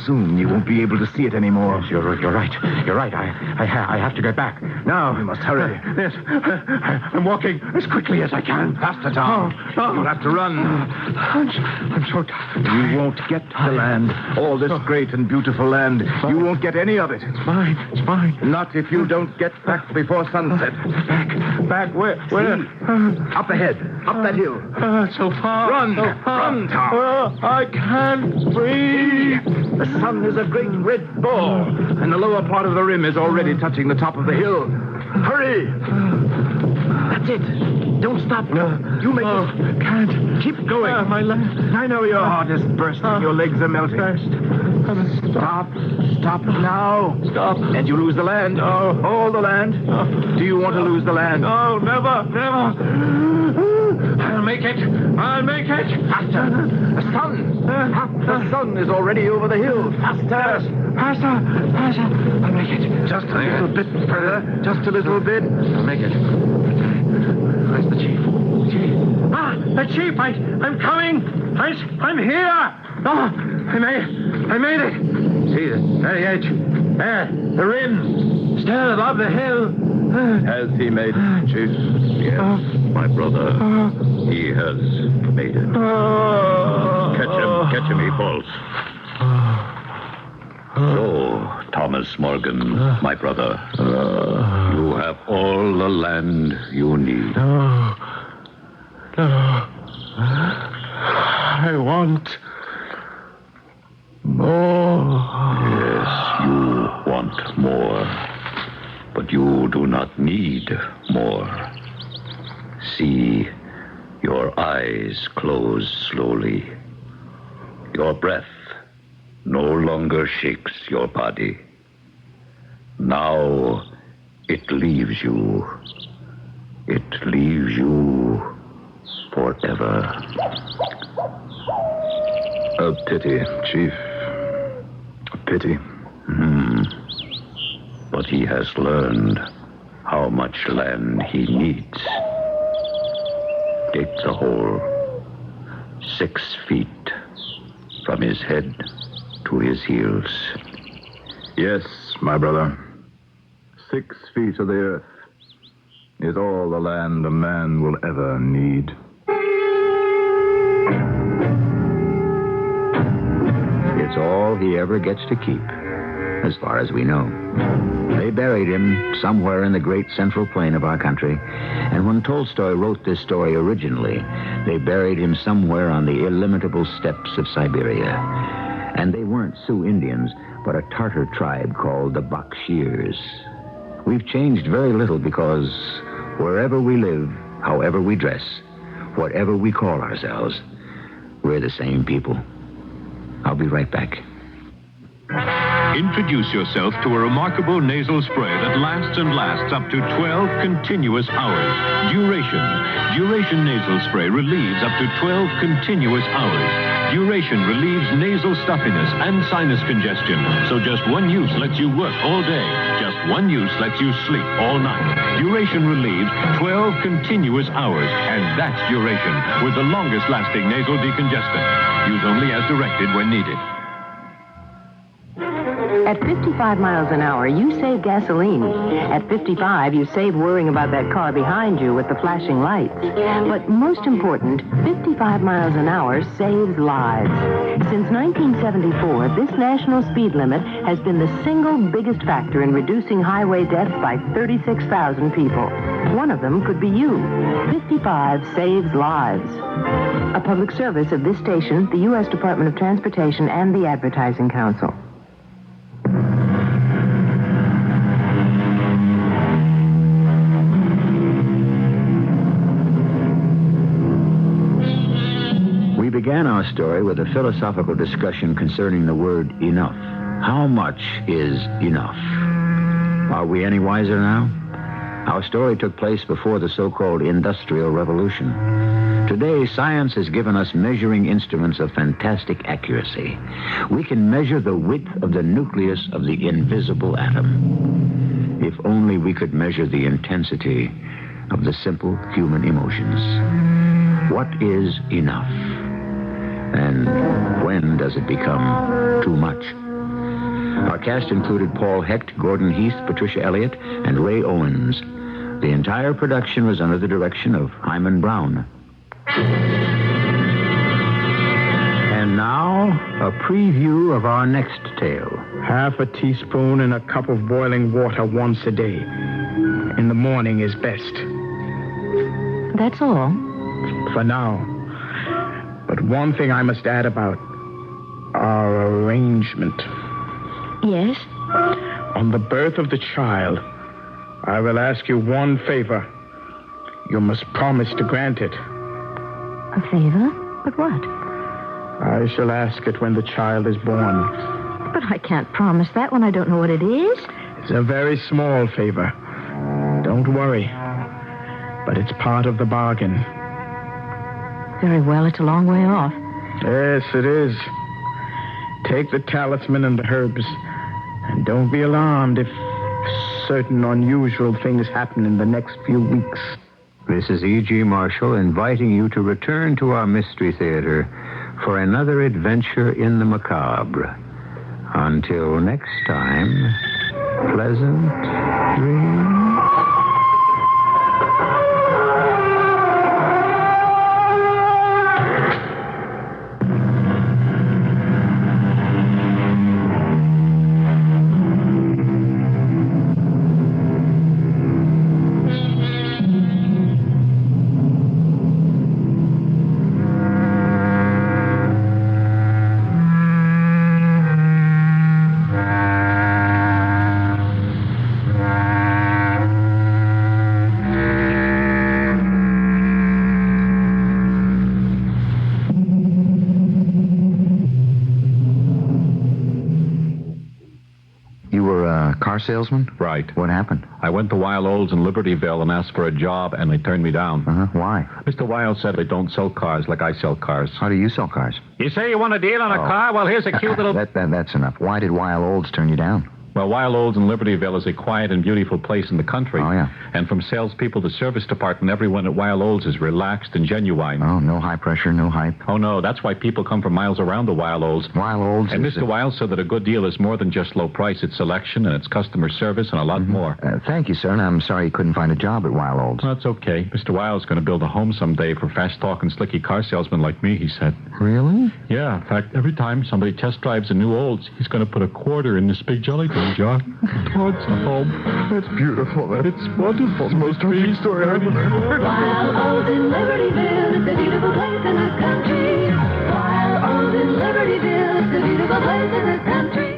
Soon you won't be able to see it anymore. Yes, you're right. You're right. I have to get back. Now. We must hurry. Yes. I'm walking as quickly as I can. Faster, Tom. You'll have to run. I'm so tired. You won't get the land. All this great and beautiful land. You won't get any of it. It's mine. Not if you don't get back before sunset. Back where? Up ahead. Up that hill. So far. Run. So far. Run, Tom. I can't breathe. The sun is a great red ball, and the lower part of the rim is already touching the top of the hill. Hurry. That's it. Don't stop. You make it. Can't. Keep going. My leg. I know your heart is bursting. Your legs are melting. Stop. Stop now. Stop. And you lose the land. No. All the land. No. Do you want to lose the land? No, never. I'll make it. Faster. The sun. The sun is already over the hill. Faster. Faster. I'll make it. Just a little bit further. Just a little bit. I'll make it. Where's the chief? The chief! I'm coming! I'm here! Oh, I made it! See, the very edge. There, the rim. Still above the hill. Has he made it, Chief? Yes, my brother. He has made it. Catch him, he falls. So, Thomas Morgan, my brother, you have all the land you need. No. I want more. Yes, you want more. But you do not need more. See, your eyes close slowly. Your breath no longer shakes your body. Now it leaves you. It leaves you forever. A pity, Chief. A pity. But he has learned how much land he needs. Take the hole 6 feet from his head to his heels. Yes, my brother. 6 feet of the earth is all the land a man will ever need. It's all he ever gets to keep, as far as we know. They buried him somewhere in the great central plain of our country, and when Tolstoy wrote this story originally, they buried him somewhere on the illimitable steppes of Siberia. And they weren't Sioux Indians, but a Tartar tribe called the Bakshirs. We've changed very little because wherever we live, however we dress, whatever we call ourselves, we're the same people. I'll be right back. Introduce yourself to a remarkable nasal spray that lasts and lasts up to 12 continuous hours. Duration nasal spray relieves up to 12 continuous hours. Duration relieves nasal stuffiness and sinus congestion. So just one use lets you work all day. Just one use lets you sleep all night. Duration relieves 12 continuous hours. And that's Duration, with the longest lasting nasal decongestant. Use only as directed when needed. At 55 miles an hour, you save gasoline. At 55, you save worrying about that car behind you with the flashing lights. But most important, 55 miles an hour saves lives. Since 1974, this national speed limit has been the single biggest factor in reducing highway deaths by 36,000 people. One of them could be you. 55 saves lives. A public service of this station, the U.S. Department of Transportation, and the Advertising Council. We began our story with a philosophical discussion concerning the word enough. How much is enough? Are we any wiser now? Our story took place before the so-called Industrial Revolution. Today, science has given us measuring instruments of fantastic accuracy. We can measure the width of the nucleus of the invisible atom. If only we could measure the intensity of the simple human emotions. What is enough? And when does it become too much? Our cast included Paul Hecht, Gordon Heath, Patricia Elliott, and Ray Owens. The entire production was under the direction of Hyman Brown. And now, a preview of our next tale. Half a teaspoon in a cup of boiling water once a day. In the morning is best. That's all. For now. But one thing I must add about our arrangement. Yes? On the birth of the child, I will ask you one favor. You must promise to grant it. A favor? But what? I shall ask it when the child is born. But I can't promise that when I don't know what it is. It's a very small favor. Don't worry. But it's part of the bargain. Very well, it's a long way off. Yes, it is. Take the talisman and the herbs. And don't be alarmed if certain unusual things happen in the next few weeks. This is E.G. Marshall inviting you to return to our Mystery Theater for another adventure in the macabre. Until next time, pleasant dreams. Salesman? Right. What happened? I went to Wild Olds in Libertyville and asked for a job, and they turned me down. Why? Mr. Wild said they don't sell cars like I sell cars. How do you sell cars? You say you want a deal on a car? Well, here's a cute little... That's enough. Why did Wild Olds turn you down? Well, Wild Olds in Libertyville is a quiet and beautiful place in the country. Oh, yeah. And from salespeople to service department, everyone at Wild Olds is relaxed and genuine. Oh, no high pressure, no hype. Oh, no, that's why people come from miles around the Wild Olds. Wild Olds And Mr. Wild said that a good deal is more than just low price. It's selection and it's customer service and a lot more. Thank you, sir, and I'm sorry you couldn't find a job at Wild Olds. That's okay. Mr. Wild's going to build a home someday for fast-talking, slicky car salesmen like me, he said. Really? Yeah, in fact, every time somebody test drives a new Olds, he's going to put a quarter in this big jelly bean jar. Towards home. That's beautiful. It's wonderful. It's the most touching story I've ever heard. Wild Olds in Libertyville, it's a beautiful place in the country. Wild Olds in Libertyville, it's a beautiful place in the country.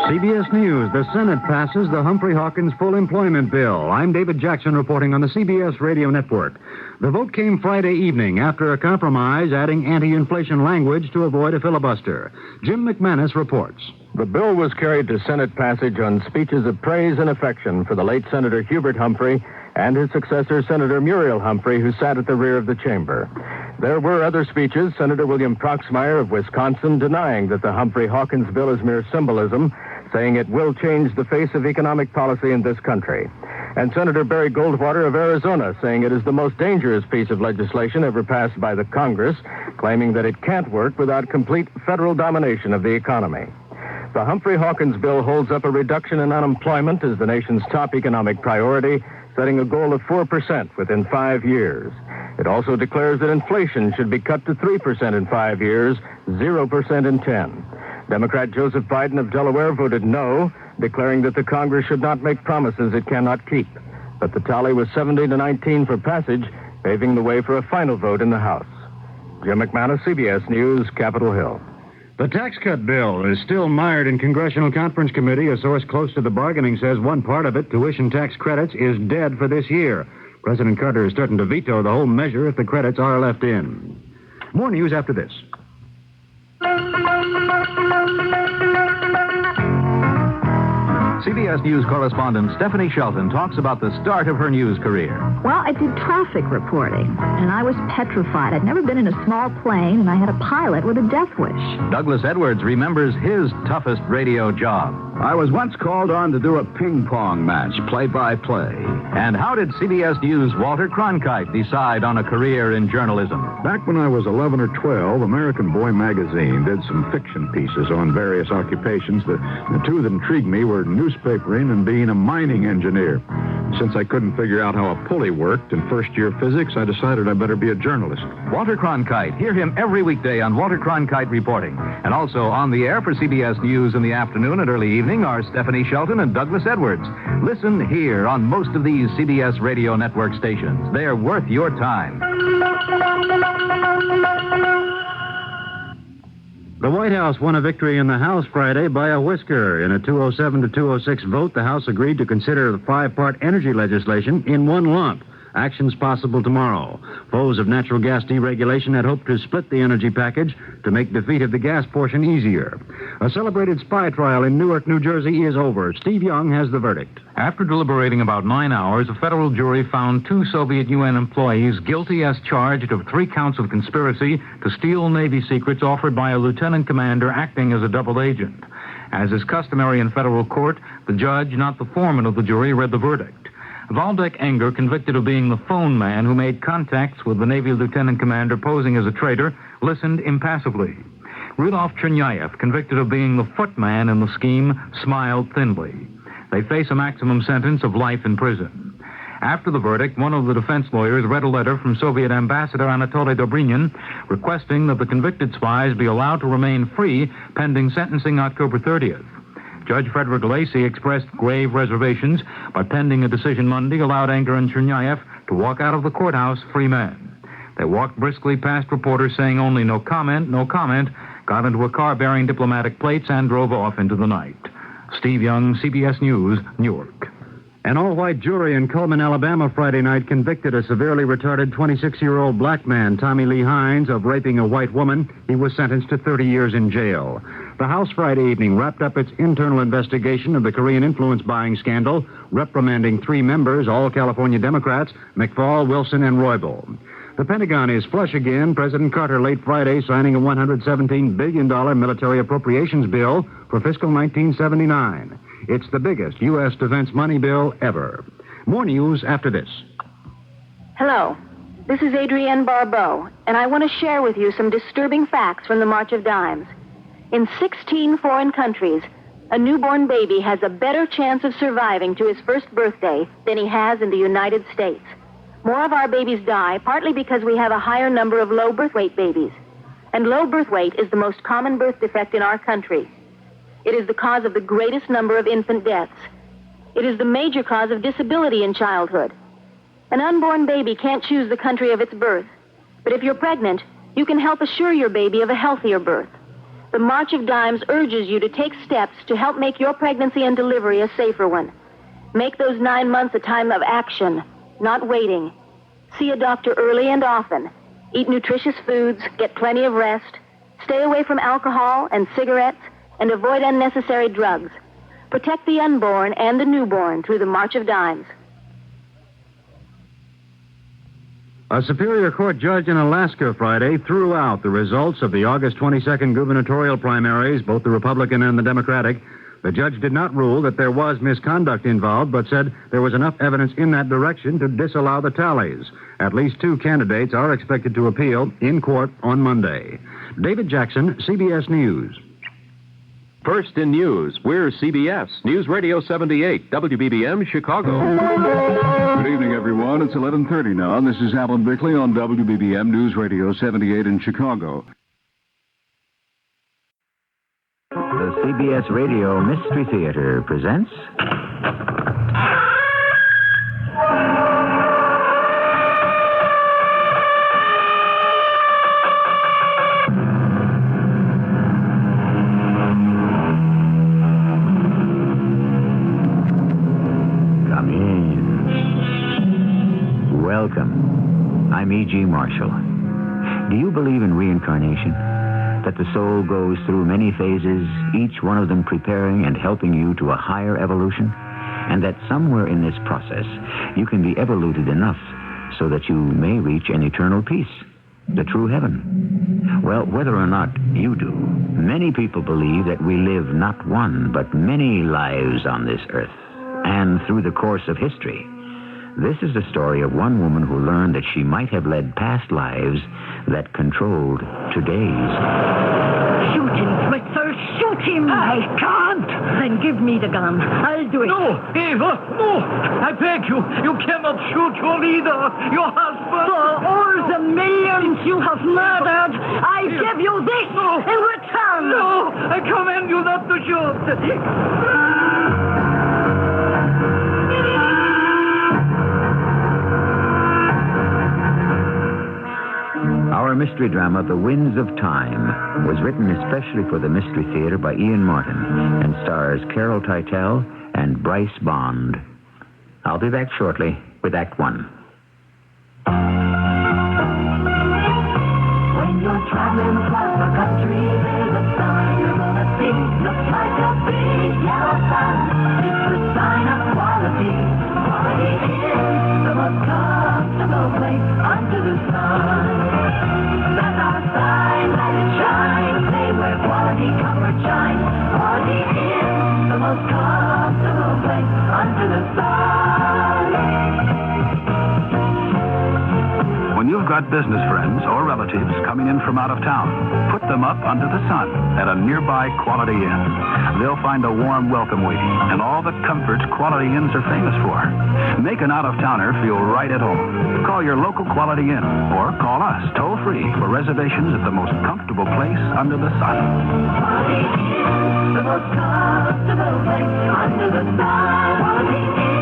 CBS News. The Senate passes the Humphrey Hawkins full employment bill. I'm David Jackson reporting on the CBS Radio Network. The vote came Friday evening after a compromise adding anti-inflation language to avoid a filibuster. Jim McManus reports. The bill was carried to Senate passage on speeches of praise and affection for the late Senator Hubert Humphrey and his successor, Senator Muriel Humphrey, who sat at the rear of the chamber. There were other speeches, Senator William Proxmire of Wisconsin denying that the Humphrey-Hawkins bill is mere symbolism, saying it will change the face of economic policy in this country. And Senator Barry Goldwater of Arizona saying it is the most dangerous piece of legislation ever passed by the Congress, claiming that it can't work without complete federal domination of the economy. The Humphrey-Hawkins bill holds up a reduction in unemployment as the nation's top economic priority, setting a goal of 4% within 5 years. It also declares that inflation should be cut to 3% in 5 years, 0% in 10. Democrat Joseph Biden of Delaware voted no, declaring that the Congress should not make promises it cannot keep. But the tally was 70-19 for passage, paving the way for a final vote in the House. Jim McManus, CBS News, Capitol Hill. The tax cut bill is still mired in Congressional Conference Committee. A source close to the bargaining says one part of it, tuition tax credits, is dead for this year. President Carter is starting to veto the whole measure if the credits are left in. More news after this. CBS News correspondent Stephanie Shelton talks about the start of her news career. Well, I did traffic reporting, and I was petrified. I'd never been in a small plane, and I had a pilot with a death wish. Douglas Edwards remembers his toughest radio job. I was once called on to do a ping pong match, play-by-play. And how did CBS News' Walter Cronkite decide on a career in journalism? Back when I was 11 or 12, American Boy magazine did some fiction pieces on various occupations. The two that intrigued me were newspapering and being a mining engineer. Since I couldn't figure out how a pulley worked in first-year physics, I decided I better be a journalist. Walter Cronkite. Hear him every weekday on Walter Cronkite Reporting. And also on the air for CBS News in the afternoon and early evening are Stephanie Shelton and Douglas Edwards. Listen here on most of these CBS radio network stations. They're worth your time. The White House won a victory in the House Friday by a whisker. In a 207 to 206 vote, the House agreed to consider the 5-part energy legislation in one lump. Actions possible tomorrow. Foes of natural gas deregulation had hoped to split the energy package to make defeat of the gas portion easier. A celebrated spy trial in Newark, New Jersey is over. Steve Young has the verdict. After deliberating about 9 hours, a federal jury found 2 Soviet UN employees guilty as charged of 3 counts of conspiracy to steal Navy secrets offered by a lieutenant commander acting as a double agent. As is customary in federal court, the judge, not the foreman of the jury, read the verdict. Valdek Enger, convicted of being the phone man who made contacts with the Navy lieutenant commander posing as a traitor, listened impassively. Rudolf Chernyayev, convicted of being the footman in the scheme, smiled thinly. They face a maximum sentence of life in prison. After the verdict, one of the defense lawyers read a letter from Soviet Ambassador Anatoly Dobrynin requesting that the convicted spies be allowed to remain free pending sentencing October 30th. Judge Frederick Lacey expressed grave reservations, but pending a decision Monday allowed Enger and Chernyayev to walk out of the courthouse free men. They walked briskly past reporters saying only no comment, got into a car bearing diplomatic plates, and drove off into the night. Steve Young, CBS News, Newark. An all-white jury in Cullman, Alabama, Friday night convicted a severely retarded 26-year-old black man, Tommy Lee Hines, of raping a white woman. He was sentenced to 30 years in jail. The House Friday evening wrapped up its internal investigation of the Korean influence buying scandal, reprimanding 3 members, all California Democrats, McFaul, Wilson, and Roybal. The Pentagon is flush again. President Carter late Friday signing a $117 billion military appropriations bill for fiscal 1979. It's the biggest U.S. defense money bill ever. More news after this. Hello, this is Adrienne Barbeau, and I want to share with you some disturbing facts from the March of Dimes. In 16 foreign countries, a newborn baby has a better chance of surviving to his first birthday than he has in the United States. More of our babies die, partly because we have a higher number of low birth weight babies. And low birth weight is the most common birth defect in our country. It is the cause of the greatest number of infant deaths. It is the major cause of disability in childhood. An unborn baby can't choose the country of its birth. But if you're pregnant, you can help assure your baby of a healthier birth. The March of Dimes urges you to take steps to help make your pregnancy and delivery a safer one. Make those 9 months a time of action, not waiting. See a doctor early and often. Eat nutritious foods, get plenty of rest. Stay away from alcohol and cigarettes, and avoid unnecessary drugs. Protect the unborn and the newborn through the March of Dimes. A Superior Court judge in Alaska Friday threw out the results of the August 22nd gubernatorial primaries, both the Republican and the Democratic. The judge did not rule that there was misconduct involved, but said there was enough evidence in that direction to disallow the tallies. At least 2 candidates are expected to appeal in court on Monday. David Jackson, CBS News. First in news, we're CBS, News Radio 78, WBBM, Chicago. Good evening, everyone. It's 11:30 now. This is Alan Bickley on WBBM News Radio 78 in Chicago. The CBS Radio Mystery Theater presents... Come in. Welcome. I'm E.G. Marshall. Do you believe in reincarnation? that the soul goes through many phases, each one of them preparing and helping you to a higher evolution, and that somewhere in this process you can be evoluted enough so that you may reach an eternal peace, the true heaven? Well, whether or not you do, many people believe that we live not one, but many lives on this earth. And through the course of history, this is the story of one woman who learned that she might have led past lives that controlled today's. Shoot him, Switzer, shoot him! I can't! Then give me the gun. I'll do it. No, Eva, no! I beg you, you cannot shoot your leader, your husband. For all the millions you have murdered, I give you this in return. No, I command you not to shoot. Our mystery drama, The Winds of Time, was written especially for the Mystery Theater by Ian Martin and stars Carol Teitel and Bryce Bond. I'll be back shortly with Act One. When you're traveling across the country, there's a sign you're gonna see. Looks like a big yellow sun. It's the sign of quality. Quality is the most comfortable place under the sun. That's our sign, let it shine. Say where quality, comfort shines. Quality is the most comfortable place under the sun. When you've got business friends or relatives coming in from out of town, put them up under the sun at a nearby Quality Inn. They'll find a warm welcome waiting and all the comforts Quality Inns are famous for. Make an out-of-towner feel right at home. Call your local Quality Inn or call us toll-free for reservations at the most comfortable place under the sun. Quality is the most comfortable place under the sun. Quality is.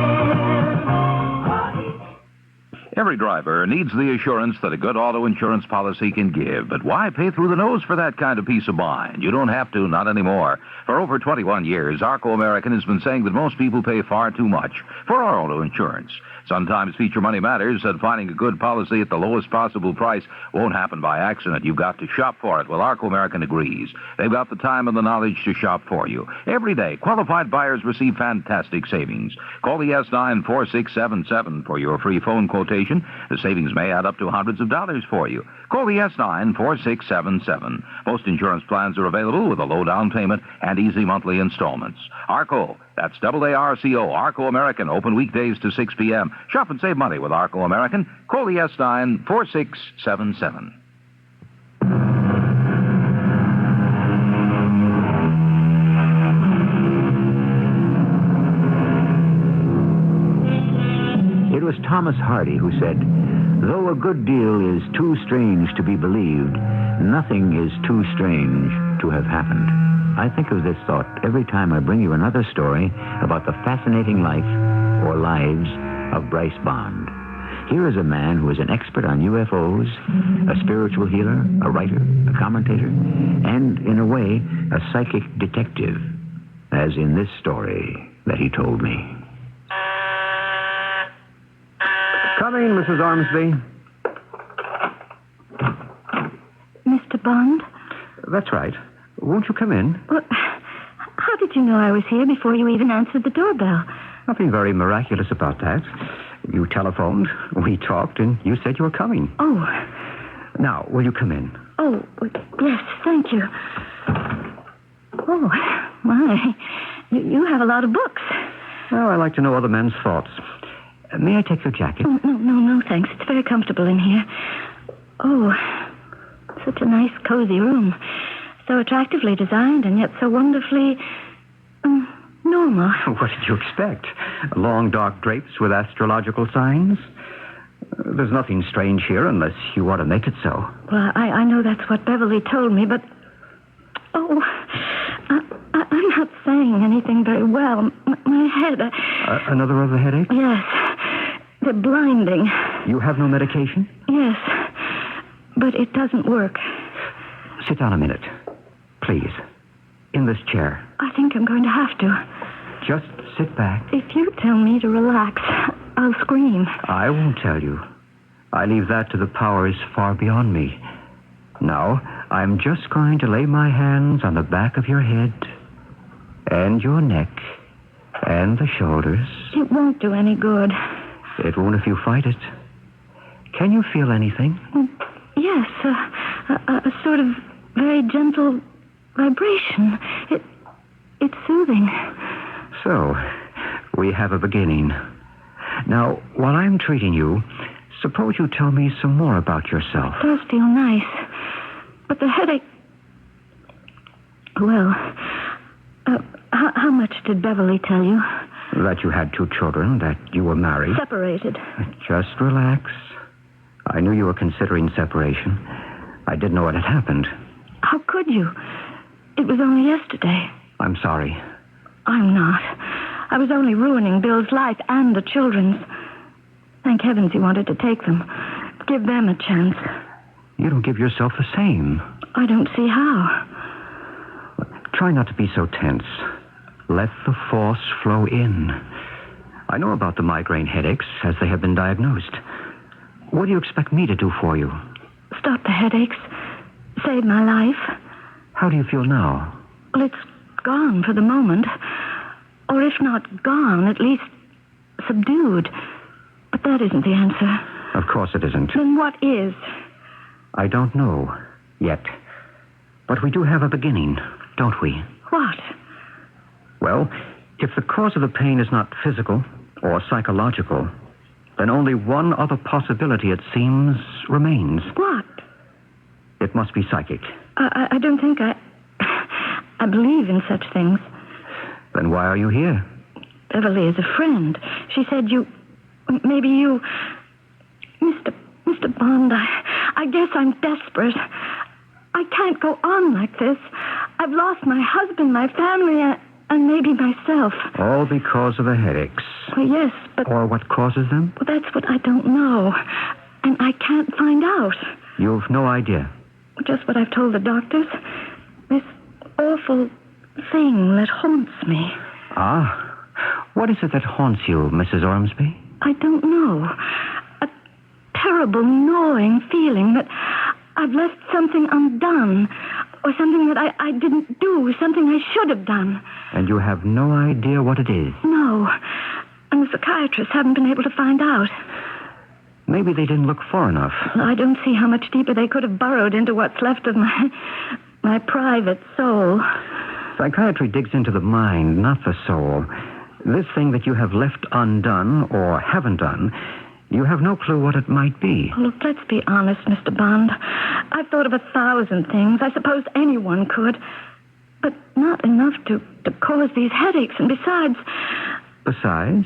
Every driver needs the assurance that a good auto insurance policy can give. But why pay through the nose for that kind of peace of mind? You don't have to, not anymore. For over 21 years, Arco American has been saying that most people pay far too much for our auto insurance. Sometimes feature money matters, and finding a good policy at the lowest possible price won't happen by accident. You've got to shop for it. Well, Arco American agrees. They've got the time and the knowledge to shop for you. Every day, qualified buyers receive fantastic savings. Call the S9-4677 for your free phone quotation. The savings may add up to hundreds of dollars for you. Call the S9-4677. Most insurance plans are available with a low down payment and easy monthly installments. Arco, that's AARCO, Arco American, open weekdays to 6 p.m. Shop and save money with Arco American. Call the S9-4677. It was Thomas Hardy who said, "Though a good deal is too strange to be believed, nothing is too strange to have happened." I think of this thought every time I bring you another story about the fascinating life or lives of Bryce Bond. Here is a man who is an expert on UFOs, a spiritual healer, a writer, a commentator, and, in a way, a psychic detective, as in this story that he told me. Come in, Mrs. Ormsby. Mr. Bond? That's right. Won't you come in? Well, how did you know I was here before you even answered the doorbell? Nothing very miraculous about that. You telephoned, we talked, and you said you were coming. Oh. Now, will you come in? Oh, yes, thank you. Oh, my. You have a lot of books. Well, I like to know other men's thoughts. May I take your jacket? Oh, no, thanks. It's very comfortable in here. Oh, such a nice, cozy room. So attractively designed and yet so wonderfully normal. What did you expect? Long, dark drapes with astrological signs? There's nothing strange here unless you want to make it so. Well, I know that's what Beverly told me, but... Oh, I'm not saying anything very well. My head... Another of the headache? Yes. They're blinding. You have no medication? Yes. But it doesn't work. Sit down a minute. Please. In this chair. I think I'm going to have to. Just sit back. If you tell me to relax, I'll scream. I won't tell you. I leave that to the powers far beyond me. Now, I'm just going to lay my hands on the back of your head and your neck and the shoulders. It won't do any good. It won't if you fight it. Can you feel anything? Yes, a sort of very gentle vibration. It's soothing. So, we have a beginning. Now, while I'm treating you, suppose you tell me some more about yourself. It does feel nice. But the headache... Well, how much did Beverly tell you? That you had 2 children, that you were married. Separated. Just relax. I knew you were considering separation. I didn't know what had happened. How could you? It was only yesterday. I'm sorry. I'm not. I was only ruining Bill's life and the children's. Thank heavens he wanted to take them. Give them a chance. You don't give yourself the same. I don't see how. Try not to be so tense. Let the force flow in. I know about the migraine headaches as they have been diagnosed. What do you expect me to do for you? Stop the headaches. Save my life. How do you feel now? Well, it's gone for the moment. Or if not gone, at least subdued. But that isn't the answer. Of course it isn't. Then what is? I don't know yet. But we do have a beginning, don't we? What? Well, if the cause of the pain is not physical or psychological, then only one other possibility, it seems, remains. What? It must be psychic. I don't think I believe in such things. Then why are you here? Beverly is a friend. She said maybe you... Mr. Bond, I guess I'm desperate. I can't go on like this. I've lost my husband, my family, and maybe myself. All because of the headaches. Well, yes, but... Or what causes them? Well, that's what I don't know. And I can't find out. You've no idea? Just what I've told the doctors. This awful thing that haunts me. Ah. What is it that haunts you, Mrs. Ormsby? I don't know. A terrible gnawing feeling that I've left something undone, or something that I didn't do, something I should have done. And you have no idea what it is? No. And the psychiatrists haven't been able to find out. Maybe they didn't look far enough. I don't see how much deeper they could have burrowed into what's left of my private soul. Psychiatry digs into the mind, not the soul. This thing that you have left undone, or haven't done, you have no clue what it might be. Look, let's be honest, Mr. Bond. I've thought of 1,000 things. I suppose anyone could. But not enough to cause these headaches. And besides... Besides?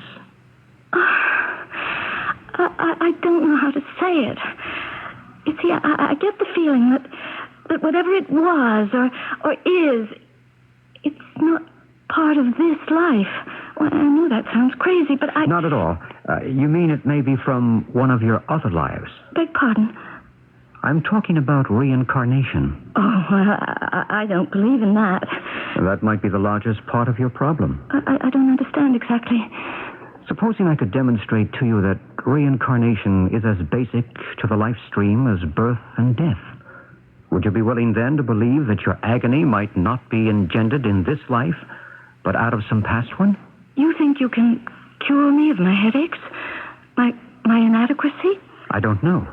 I don't know how to say it. You see, I get the feeling that whatever it was or is, it's not part of this life. Well, I know that sounds crazy, but I... Not at all. You mean it may be from one of your other lives? Beg pardon? I'm talking about reincarnation. Oh, well, I don't believe in that. That might be the largest part of your problem. I don't understand exactly. Supposing I could demonstrate to you that reincarnation is as basic to the life stream as birth and death, would you be willing then to believe that your agony might not be engendered in this life, but out of some past one? You think you can cure me of my headaches? My inadequacy? I don't know.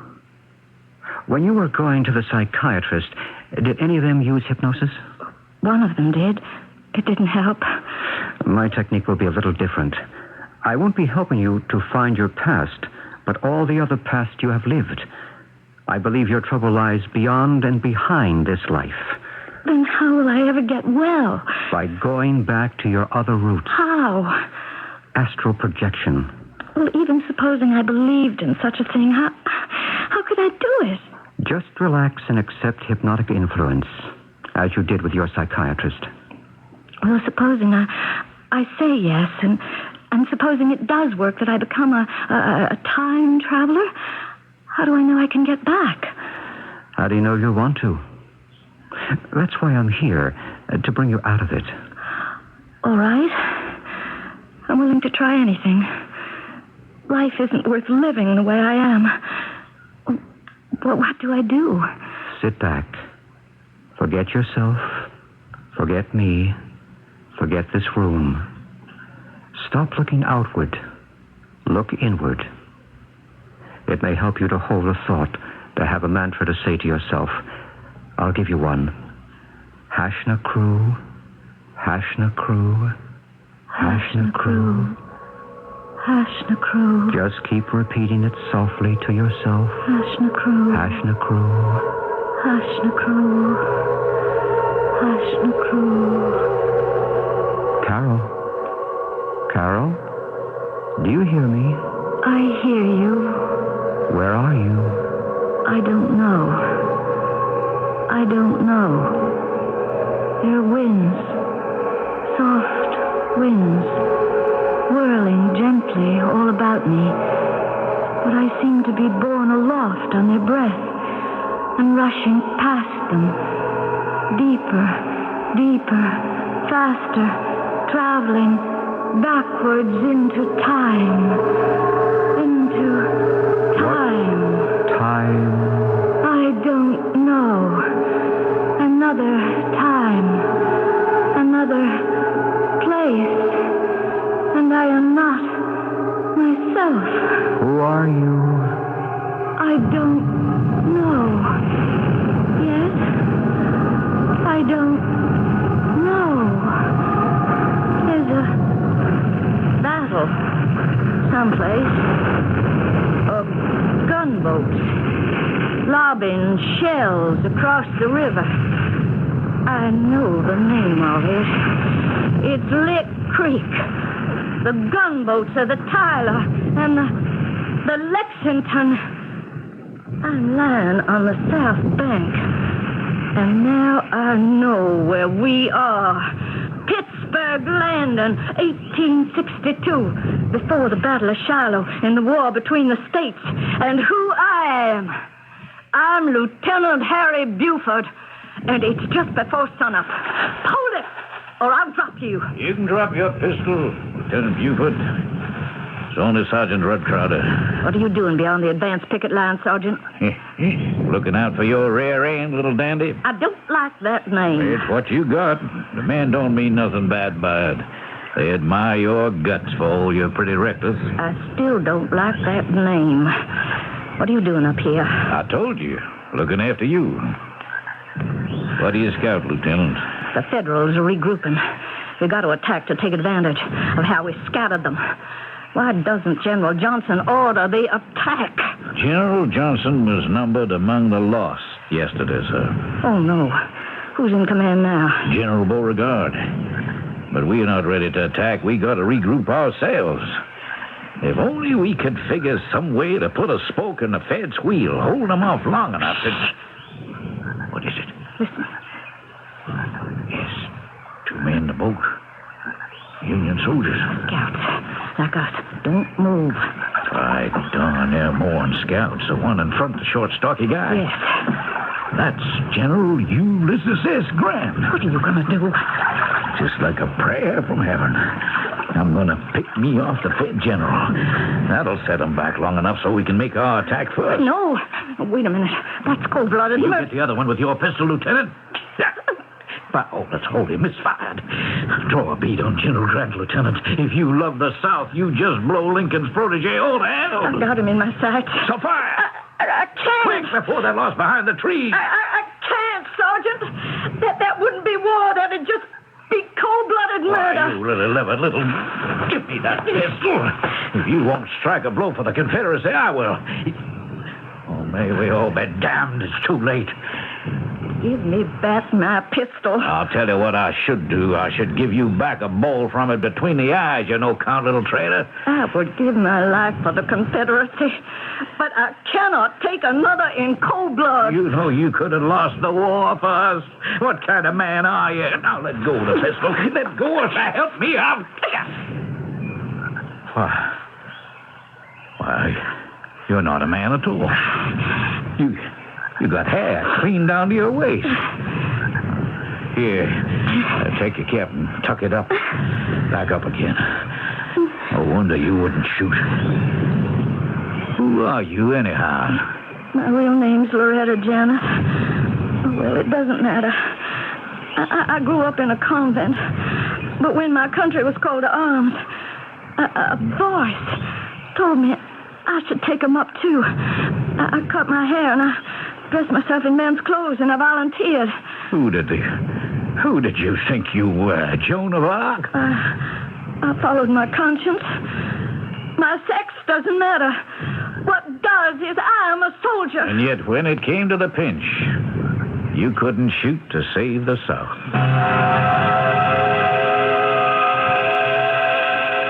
When you were going to the psychiatrist, did any of them use hypnosis? One of them did. It didn't help. My technique will be a little different. I won't be helping you to find your past, but all the other past you have lived. I believe your trouble lies beyond and behind this life. Then how will I ever get well? By going back to your other roots. How? Astral projection. Well, even supposing I believed in such a thing, how could I do it? Just relax and accept hypnotic influence, as you did with your psychiatrist. Well, supposing I say yes, and supposing it does work, that I become a time traveler, how do I know I can get back? How do you know you'll want to? That's why I'm here, to bring you out of it. All right. I'm willing to try anything. Life isn't worth living the way I am. Well, what do I do? Sit back. Forget yourself. Forget me. Forget this room. Stop looking outward. Look inward. It may help you to hold a thought, to have a mantra to say to yourself. I'll give you one. Hashna crew, Hashna crew, Hashna crew. Hashna crew. Just keep repeating it softly to yourself. Hashna crew. Hashna crew. Hashna crew. Hashna crew. Carol. Carol? Do you hear me? I hear you. Where are you? I don't know. I don't know. There are winds. Soft winds. Whirling gently all about me. But I seem to be borne aloft on their breath and rushing past them. Deeper, deeper, faster, traveling backwards into time. Into time. Time. I don't know. Another time. Another place. And I am not myself. Who are you? I don't know. Yes? I don't know. There's a battle someplace. Of gunboats lobbing shells across the river. I know the name of it. It's Lick Creek. The gunboats are the Tyler and the Lexington. I'm lying on the south bank. And now I know where we are. Pittsburgh Landing, 1862. Before the Battle of Shiloh and the war between the states. And who I am. I'm Lieutenant Harry Buford. And it's just before sunup. Hold it, or I'll drop you. You can drop your pistol, Lieutenant Buford. It's only Sergeant Rudcrowder. What are you doing beyond the advanced picket line, Sergeant? Looking out for your rear end, little dandy. I don't like that name. It's what you got. The men don't mean nothing bad by it. They admire your guts for all your pretty reckless. I still don't like that name. What are you doing up here? I told you. Looking after you. What do you scout, Lieutenant? The Federals are regrouping. We got to attack to take advantage of how we scattered them. Why doesn't General Johnson order the attack? General Johnson was numbered among the lost yesterday, sir. Oh, no. Who's in command now? General Beauregard. But we are not ready to attack. We got to regroup ourselves. If only we could figure some way to put a spoke in the Fed's wheel, hold them off long enough to... What is it? Listen. Yes. 2 men in the boat. Union soldiers. Scouts. Like us. Don't move. By darn, there are more than scouts. The one in front, the short, stocky guy. Yes. That's General Ulysses S. Grant. What are you going to do? Just like a prayer from heaven. I'm going to pick me off the Fed general. That'll set him back long enough so we can make our attack first. No. Wait a minute. That's cold-blooded You murder. get the other one with your pistol, Lieutenant. Oh, let's hold him. Misfired. Draw a bead on General Grant, Lieutenant. If you love the South, you just blow Lincoln's protege all to hell. I've got him in my sights. So fire! I can't. Quick, before they're lost behind the trees. I can't, Sergeant. That wouldn't be war. That'd just be cold-blooded murder. You little... Give me that pistol. If you won't strike a blow for the Confederacy, I will. Oh, may we all be damned. It's too late. Give me back my pistol. I'll tell you what I should do. I should give you back a bowl from it between the eyes, you no-count little traitor. I would give my life for the Confederacy, but I cannot take another in cold blood. You know you could have lost the war for us. What kind of man are you? Now let go of the pistol. Let go or help me out. Why, you're not a man at all. You got hair clean down to your waist. Here, take your cap and tuck it up. Back up again. No wonder you wouldn't shoot. Who are you, anyhow? My real name's Loretta Janet. well, it doesn't matter. I grew up in a convent, but when my country was called to arms, a voice told me I should take them up, too. I cut my hair, and I dressed myself in men's clothes, and I volunteered. Who did you think you were, Joan of Arc? I followed my conscience. My sex doesn't matter. What does is I am a soldier. And yet, when it came to the pinch, you couldn't shoot to save the South.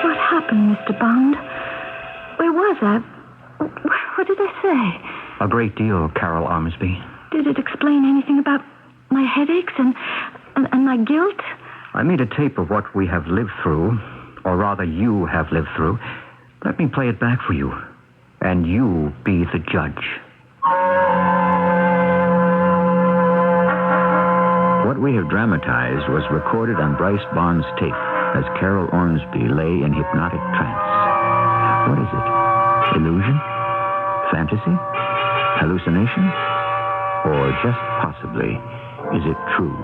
What happened, Mr. Bond? Where was I? What did I say? A great deal, Carol Ormsby. Did it explain anything about my headaches and my guilt? I made a tape of what we have lived through, or rather you have lived through. Let me play it back for you, and you be the judge. What we have dramatized was recorded on Bryce Bond's tape as Carol Ormsby lay in hypnotic trance. What is it? Illusion? Fantasy? Hallucination? Or just possibly, is it true?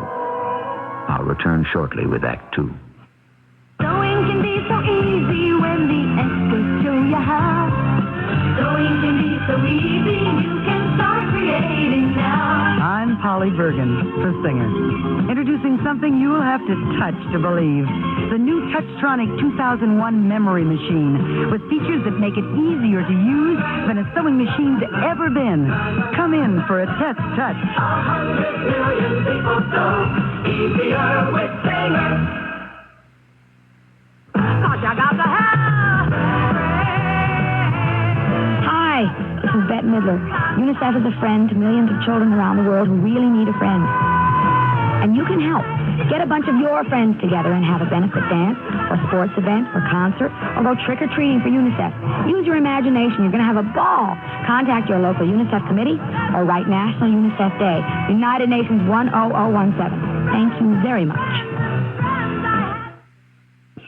I'll return shortly with Act 2. Sewing can be so easy when the experts show you how. Sewing can be so easy, you can start creating now. I'm Polly Bergen, the singer. Introducing something you'll have to touch to believe. The new Touchtronic 2001 memory machine with features that make it easier to use than a sewing machine's ever been. Come in for a test touch. 100 million people sew easier with Singer. Hi, this is Bette Midler. UNICEF is a friend to millions of children around the world who really need a friend. And you can help. Get a bunch of your friends together and have a benefit dance, or sports event, or concert, or go trick-or-treating for UNICEF. Use your imagination. You're going to have a ball. Contact your local UNICEF committee or write National UNICEF Day, United Nations 10017. Thank you very much.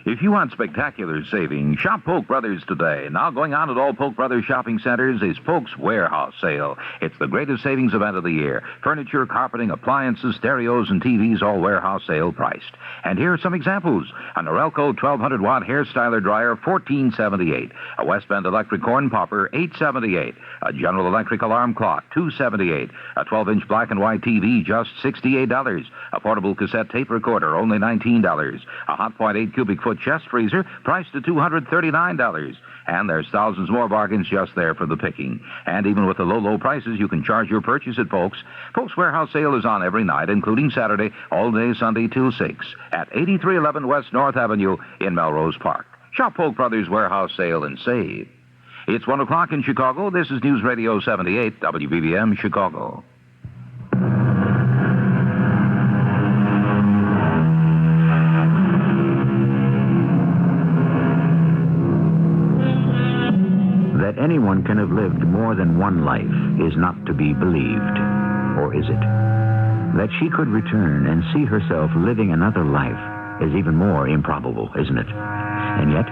If you want spectacular savings, shop Polk Brothers today. Now going on at all Polk Brothers shopping centers is Polk's Warehouse Sale. It's the greatest savings event of the year. Furniture, carpeting, appliances, stereos, and TVs, all warehouse sale priced. And here are some examples. A Norelco 1200-watt hair styler dryer, $14.78. A West Bend electric corn popper, $8.78. A General Electric alarm clock, $2.78. A 12-inch black and white TV, just $68. A portable cassette tape recorder, only $19. A Hot Point 8 cubic foot chest freezer, priced at $239. And there's thousands more bargains just there for the picking. And even with the low prices, you can charge your purchase at Polk's. Polk's Warehouse Sale is on every night, including Saturday, all day Sunday till 6, at 8311 West North Avenue in Melrose Park. Shop Polk Brothers Warehouse Sale and save. It's 1 o'clock in Chicago. This is News Radio 78, WBBM, Chicago. That anyone can have lived more than one life is not to be believed. Or is it? That she could return and see herself living another life is even more improbable, isn't it? And yet,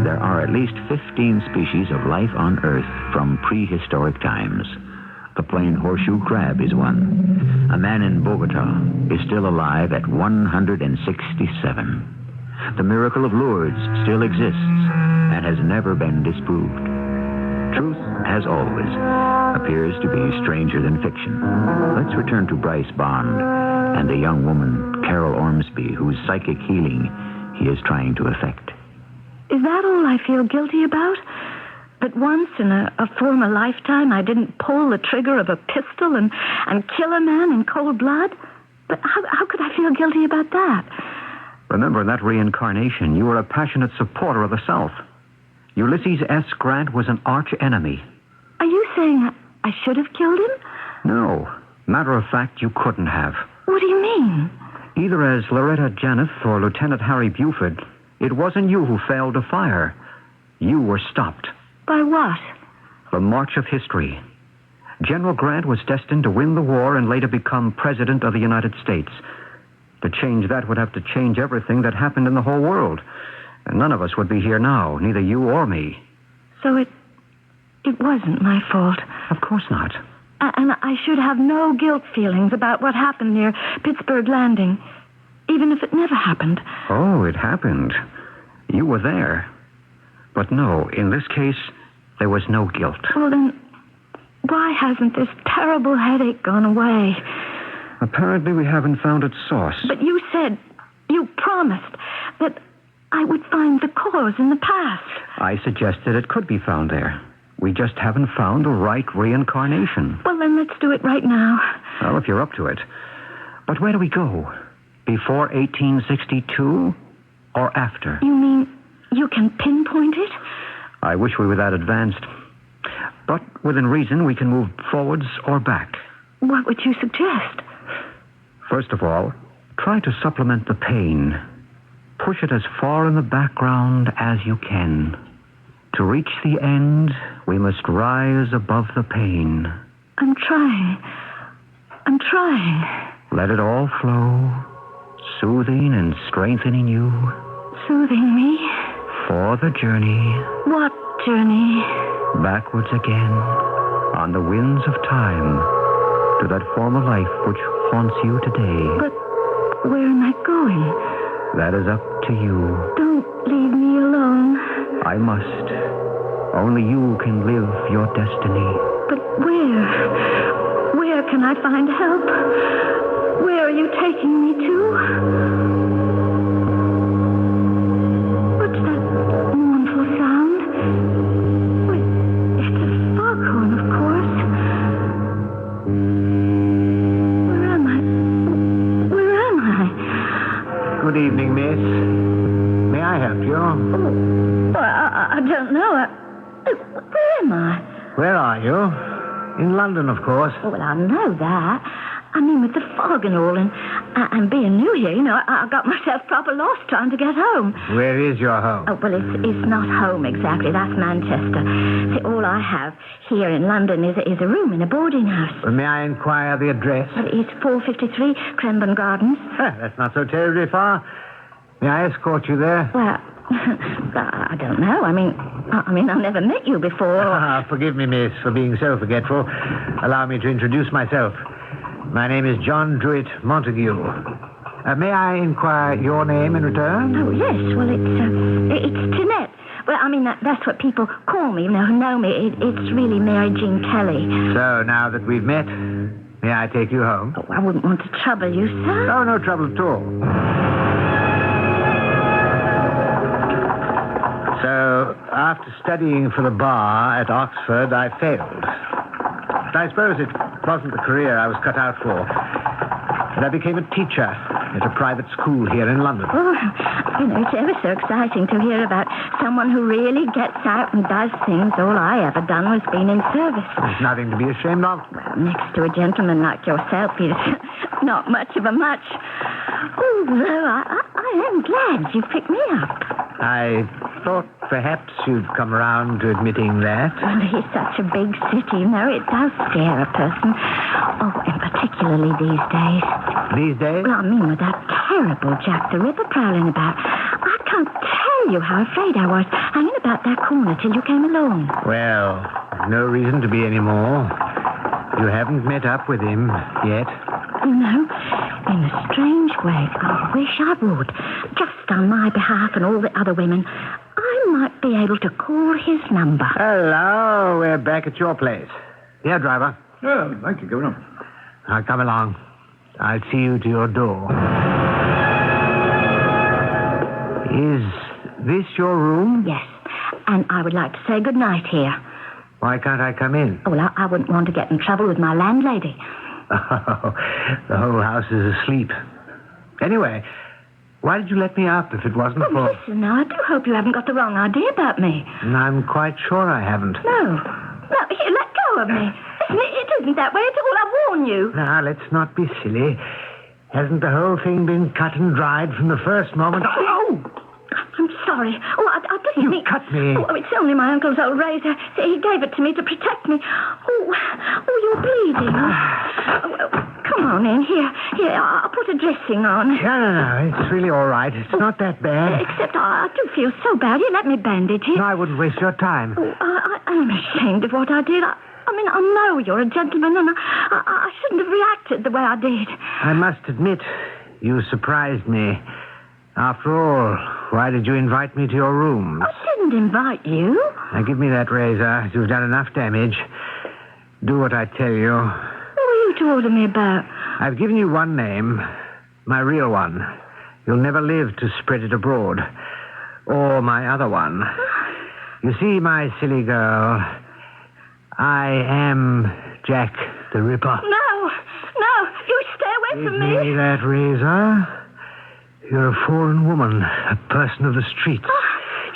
there are at least 15 species of life on Earth from prehistoric times. The plain horseshoe crab is one. A man in Bogota is still alive at 167. The miracle of Lourdes still exists and has never been disproved. Truth, as always, appears to be stranger than fiction. Let's return to Bryce Bond and the young woman, Carol Ormsby, whose psychic healing he is trying to effect. Is that all I feel guilty about? That once in a former lifetime I didn't pull the trigger of a pistol and kill a man in cold blood? But how could I feel guilty about that? Remember, in that reincarnation, you were a passionate supporter of the South. Ulysses S. Grant was an arch enemy. Are you saying I should have killed him? No. Matter of fact, you couldn't have. What do you mean? Either as Loretta Janeth or Lieutenant Harry Buford, it wasn't you who failed to fire. You were stopped. By what? The march of history. General Grant was destined to win the war and later become President of the United States. To change that would have to change everything that happened in the whole world. And none of us would be here now, neither you or me. So it wasn't my fault. Of course not. And I should have no guilt feelings about what happened near Pittsburgh Landing, even if it never happened. Oh, it happened. You were there. But no, in this case, there was no guilt. Well, then, why hasn't this terrible headache gone away? Apparently, we haven't found its source. But you said, you promised, that I would find the cause in the past. I suggested it could be found there. We just haven't found the right reincarnation. Well, then let's do it right now. Well, if you're up to it. But where do we go? Before 1862 or after? You mean you can pinpoint it? I wish we were that advanced. But within reason, we can move forwards or back. What would you suggest? First of all, try to supplement the pain. Push it as far in the background as you can. To reach the end, we must rise above the pain. I'm trying. Let it all flow, soothing and strengthening you. Soothing me? For the journey. What journey? Backwards again, on the winds of time, to that former life which haunts you today. But where am I going? That is up to you. Don't leave me alone. I must. Only you can live your destiny. But where? Where can I find help? Where are you taking me to? What's that mournful sound? Wait, it's a foghorn, of course. Where am I? Good evening, miss. May I help you? Oh, well, I don't know. Where am I? Where are you? In London, of course. Oh, well, I know that. I mean, with the fog and all, and being new here, I got myself proper lost trying to get home. Where is your home? Oh, well, it's not home exactly. That's Manchester. See, all I have here in London is a room in a boarding house. Well, may I inquire the address? Well, it's 453 Cranbourne Gardens. That's not so terribly far. May I escort you there? Well, I don't know. I mean, I've never met you before. Forgive me, miss, for being so forgetful. Allow me to introduce myself. My name is John Druitt Montague. May I inquire your name in return? Oh, yes. Well, it's Jeanette. Well, I mean, that's what people call me, who know me. It's really Mary Jean Kelly. So, now that we've met, may I take you home? Oh, I wouldn't want to trouble you, sir. Oh, no trouble at all. So, after studying for the bar at Oxford, I failed. But I suppose it wasn't the career I was cut out for. And I became a teacher at a private school here in London. Oh, it's ever so exciting to hear about someone who really gets out and does things. All I ever done was been in service. There's nothing to be ashamed of. Well, next to a gentleman like yourself, is not much of a much. Although I am glad you picked me up. I thought perhaps you'd come around to admitting that. Well, it's such a big city, it does scare a person. Oh, and particularly these days. These days? Well, I mean, with that terrible Jack the Ripper prowling about. I can't tell you how afraid I was hanging about that corner till you came along. Well, no reason to be any more. You haven't met up with him yet. In a strange way, I wish I would. Just on my behalf and all the other women, I might be able to call his number. Hello, we're back at your place. Here, driver. Oh, thank you, Governor. Now, come along. I'll see you to your door. Is this your room? Yes, and I would like to say good night here. Why can't I come in? Oh, well, I wouldn't want to get in trouble with my landlady. Oh, the whole house is asleep. Anyway, why did you let me up if it wasn't for... Listen, now, I do hope you haven't got the wrong idea about me. I'm quite sure I haven't. No, here, let go of me. Listen, it isn't that way at all, I warn you. Now, let's not be silly. Hasn't the whole thing been cut and dried from the first moment? Oh! I'm sorry. Oh, I didn't mean... You cut me. Oh, it's only my uncle's old razor. He gave it to me to protect me. Oh, you're bleeding. Come on in. Here, I'll put a dressing on. No, it's really all right. It's not that bad. Except I do feel so bad. Here, let me bandage it. No, I wouldn't waste your time. Oh, I am ashamed of what I did. I mean, I know you're a gentleman, and I shouldn't have reacted the way I did. I must admit, you surprised me. After all, why did you invite me to your rooms? I didn't invite you. Now, give me that razor. You've done enough damage. Do what I tell you. What were you talking to me about? I've given you one name, my real one. You'll never live to spread it abroad. Or my other one. You see, my silly girl, I am Jack the Ripper. No, you stay away from me. Give me that razor. You're a fallen woman, a person of the streets.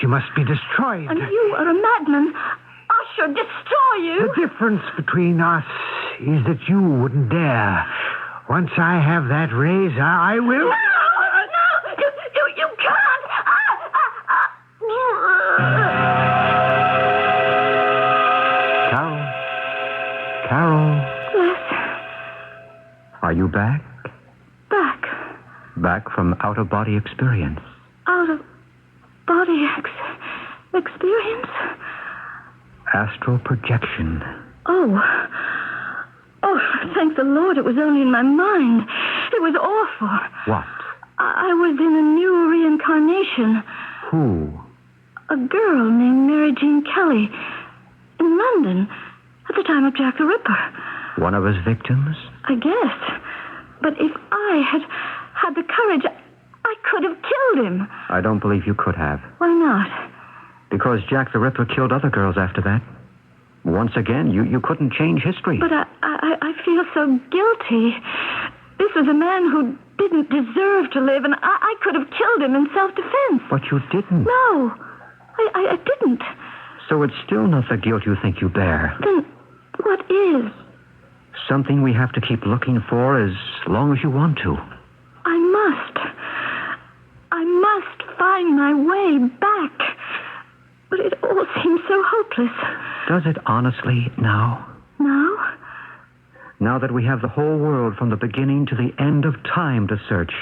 You must be destroyed. And you are a madman. I should destroy you. The difference between us is that you wouldn't dare. Once I have that razor, I will... No, you can't. Carol. Yes. Are you back? Back. Back from out-of-body experience. Out-of-body experience? Astral projection. Oh, thank the Lord, it was only in my mind. It was awful. What? I was in a new reincarnation. Who? A girl named Mary Jean Kelly in London at the time of Jack the Ripper. One of his victims? I guess. But if I had had the courage, I could have killed him. I don't believe you could have. Why not? Because Jack the Ripper killed other girls after that. Once again, you couldn't change history. But I feel so guilty. This was a man who didn't deserve to live, and I could have killed him in self-defense. But you didn't. No, I didn't. So it's still not the guilt you think you bear. Then what is? Something we have to keep looking for as long as you want to. I must find my way back. But it all seems so hopeless. Does it honestly now? Now? Now that we have the whole world from the beginning to the end of time to search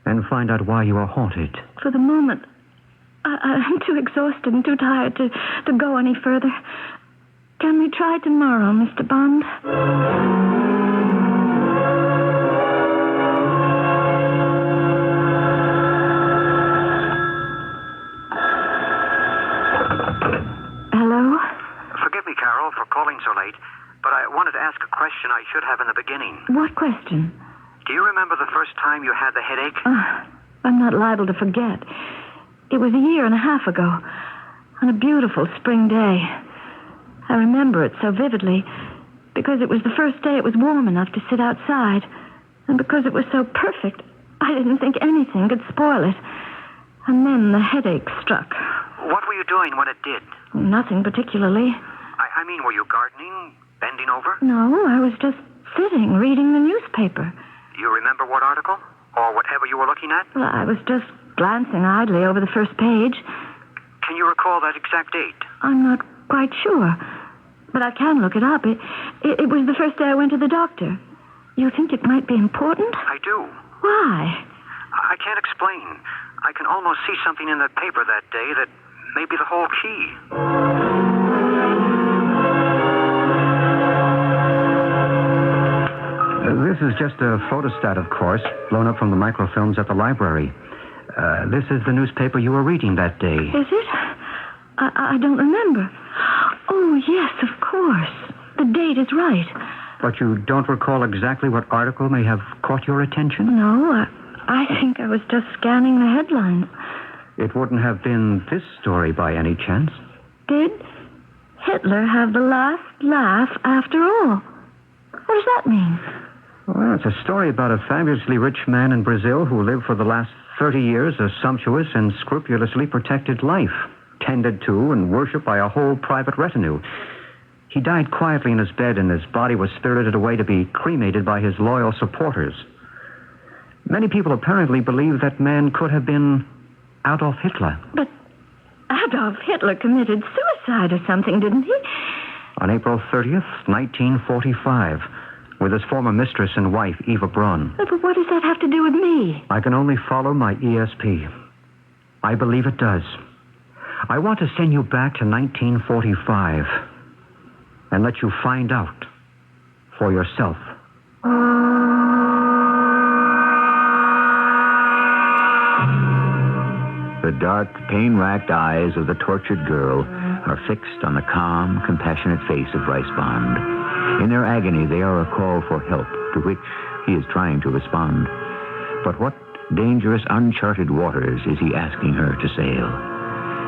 and find out why you are haunted. For the moment, I'm too exhausted and too tired to go any further. Can we try tomorrow, Mr. Bond? Hello? Forgive me, Carol, for calling so late, but I wanted to ask a question I should have in the beginning. What question? Do you remember the first time you had the headache? I'm not liable to forget. It was 1.5 years ago, on a beautiful spring day. I remember it so vividly because it was the first day it was warm enough to sit outside, and because it was so perfect, I didn't think anything could spoil it. And then the headache struck. What were you doing when it did? Nothing particularly. I mean, were you gardening, bending over? No, I was just sitting, reading the newspaper. Do you remember what article? Or whatever you were looking at? Well, I was just glancing idly over the first page. Can you recall that exact date? I'm not quite sure, but I can look it up. It was the first day I went to the doctor. You think it might be important? I do. Why? I can't explain. I can almost see something in the paper that day that may be the whole key. This is just a photostat, of course, blown up from the microfilms at the library. This is the newspaper you were reading that day. Is it? I don't remember. Oh, yes, of course. The date is right. But you don't recall exactly what article may have caught your attention? No, I think I was just scanning the headlines. It wouldn't have been this story by any chance. Did Hitler have the last laugh after all? What does that mean? Well, it's a story about a fabulously rich man in Brazil who lived for the last 30 years a sumptuous and scrupulously protected life, tended to and worshipped by a whole private retinue. He died quietly in his bed, and his body was spirited away to be cremated by his loyal supporters. Many people apparently believe that man could have been Adolf Hitler. But Adolf Hitler committed suicide or something, didn't he? On April 30th, 1945, with his former mistress and wife, Eva Braun. But what does that have to do with me? I can only follow my ESP. I believe it does. I want to send you back to 1945. and let you find out for yourself. The dark, pain-racked eyes of the tortured girl are fixed on the calm, compassionate face of Bryce Bond. In their agony, they are a call for help, to which he is trying to respond. But what dangerous, uncharted waters is he asking her to sail?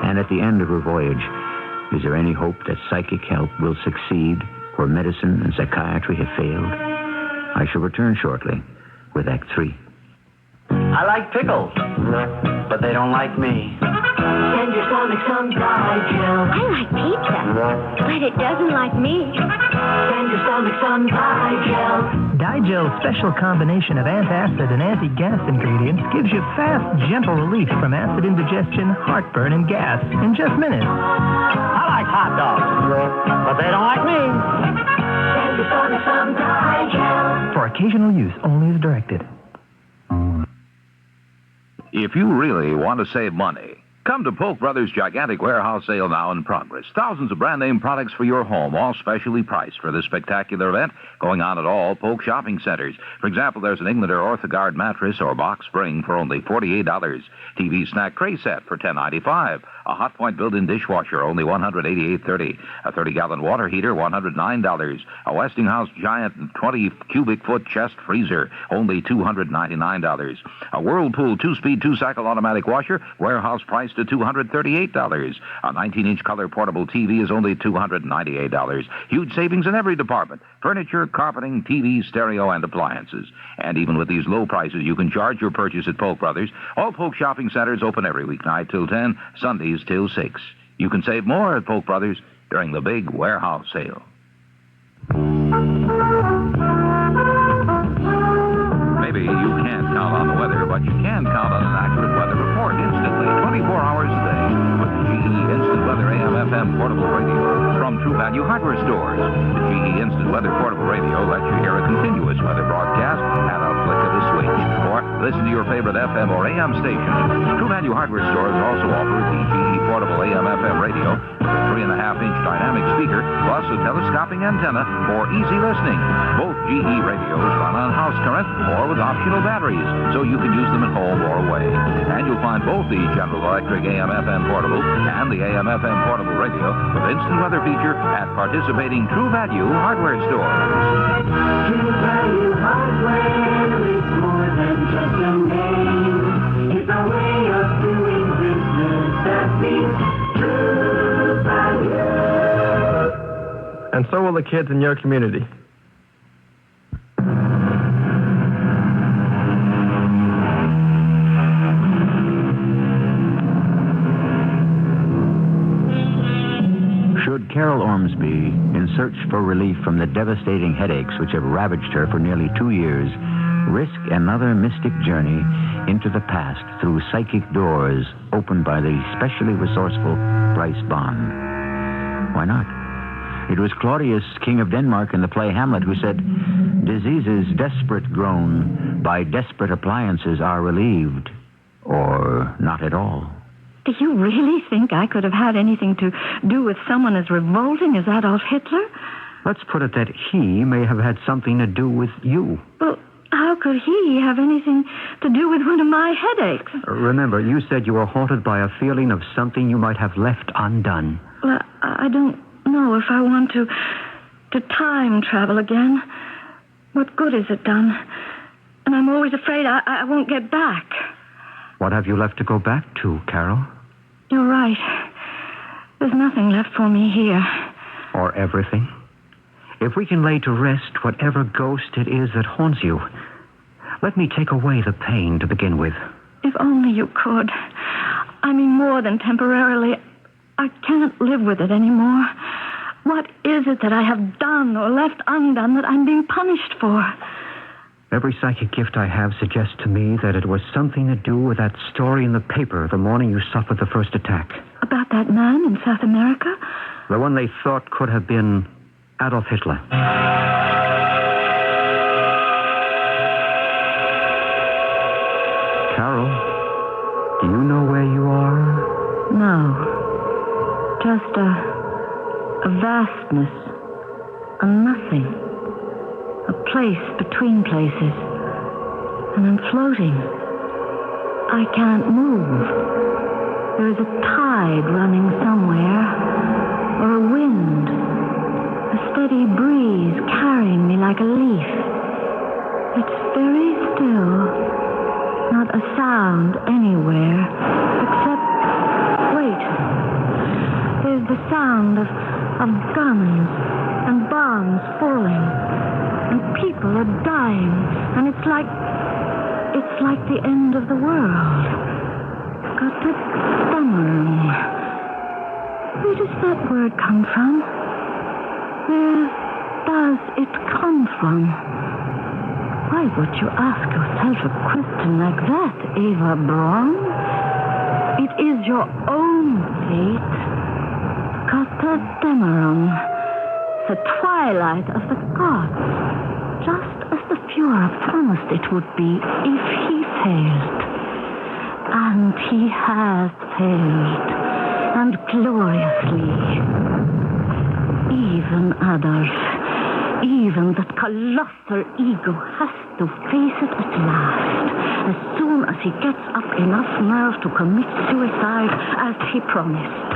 And at the end of her voyage, is there any hope that psychic help will succeed where medicine and psychiatry have failed? I shall return shortly with Act 3. I like pickles, but they don't like me. Send your stomach some Digel. I like pizza, but it doesn't like me. Send your stomach some Digel. Digel's special combination of antacid and anti-gas ingredients gives you fast, gentle relief from acid indigestion, heartburn, and gas in just minutes. I like hot dogs, but they don't like me. Send your stomach some Digel. For occasional use only as directed. If you really want to save money, come to Polk Brothers' gigantic warehouse sale now in progress. Thousands of brand-name products for your home, all specially priced for this spectacular event going on at all Polk shopping centers. For example, there's an Englander OrthoGuard mattress or box spring for only $48. TV snack tray set for $10.95. A Hot Point built-in dishwasher, only $188.30. A 30-gallon water heater, $109. A Westinghouse giant 20-cubic-foot chest freezer, only $299. A Whirlpool 2-speed, 2-cycle automatic washer, warehouse priced at $238. A 19-inch color portable TV is only $298. Huge savings in every department. Furniture, carpeting, TV, stereo, and appliances. And even with these low prices, you can charge your purchase at Polk Brothers. All Polk shopping centers open every weeknight till 10, Sundays till 6. You can save more at Polk Brothers during the big warehouse sale. Maybe you can't count on the weather, but you can count on an accurate weather report instantly, 24 hours a day, with the GE Instant Weather AM/FM portable radio from True Value Hardware stores. The GE Instant Weather portable radio lets you hear a continuous weather broadcast at a flick of the switch, or listen to your favorite FM or AM station. True Value Hardware stores also offer the GE portable AM/FM radio with a 3.5-inch dynamic speaker, plus a telescoping antenna for easy listening. Both GE radios run on house current or with optional batteries, so you can use them at home or away. And you'll find both the General Electric AM/FM portable and the AM/FM portable radio with instant weather feature at participating True Value hardware stores. True Value Hardware is more than just a name. It's a way of doing business that means True Value. And so will the kids in your community. Should Carol Ormsby, in search for relief from the devastating headaches which have ravaged her for nearly 2 years, risk another mystic journey into the past through psychic doors opened by the specially resourceful Bryce Bond? Why not? It was Claudius, King of Denmark, in the play Hamlet, who said, "Diseases desperate grown by desperate appliances are relieved, or not at all." Do you really think I could have had anything to do with someone as revolting as Adolf Hitler? Let's put it that he may have had something to do with you. Well, how could he have anything to do with one of my headaches? Remember, you said you were haunted by a feeling of something you might have left undone. Well, I don't know if I want to time travel again. What good has it done? And I'm always afraid I won't get back. What have you left to go back to, Carol? You're right. There's nothing left for me here. Or everything? If we can lay to rest whatever ghost it is that haunts you, let me take away the pain to begin with. If only you could. I mean, more than temporarily. I can't live with it anymore. What is it that I have done or left undone that I'm being punished for? Every psychic gift I have suggests to me that it was something to do with that story in the paper the morning you suffered the first attack. About that man in South America? The one they thought could have been Adolf Hitler. Carol, do you know where you are? No. Just a vastness space between places. And I'm floating. I can't move. There is a tide running somewhere, or a wind, a steady breeze carrying me like a leaf. It's very still, not a sound anywhere, except, wait, there's the sound of guns and bombs falling, and people are dying, and it's like the end of the world. Gotterdammerung. Where does that word come from? Where does it come from? Why would you ask yourself a question like that, Eva Braun? It is your own fate. Gotterdammerung. The twilight of the gods. Just as the Führer promised it would be if he failed. And he has failed. And gloriously. Even others. Even that colossal ego has to face it at last, as soon as he gets up enough nerve to commit suicide as he promised.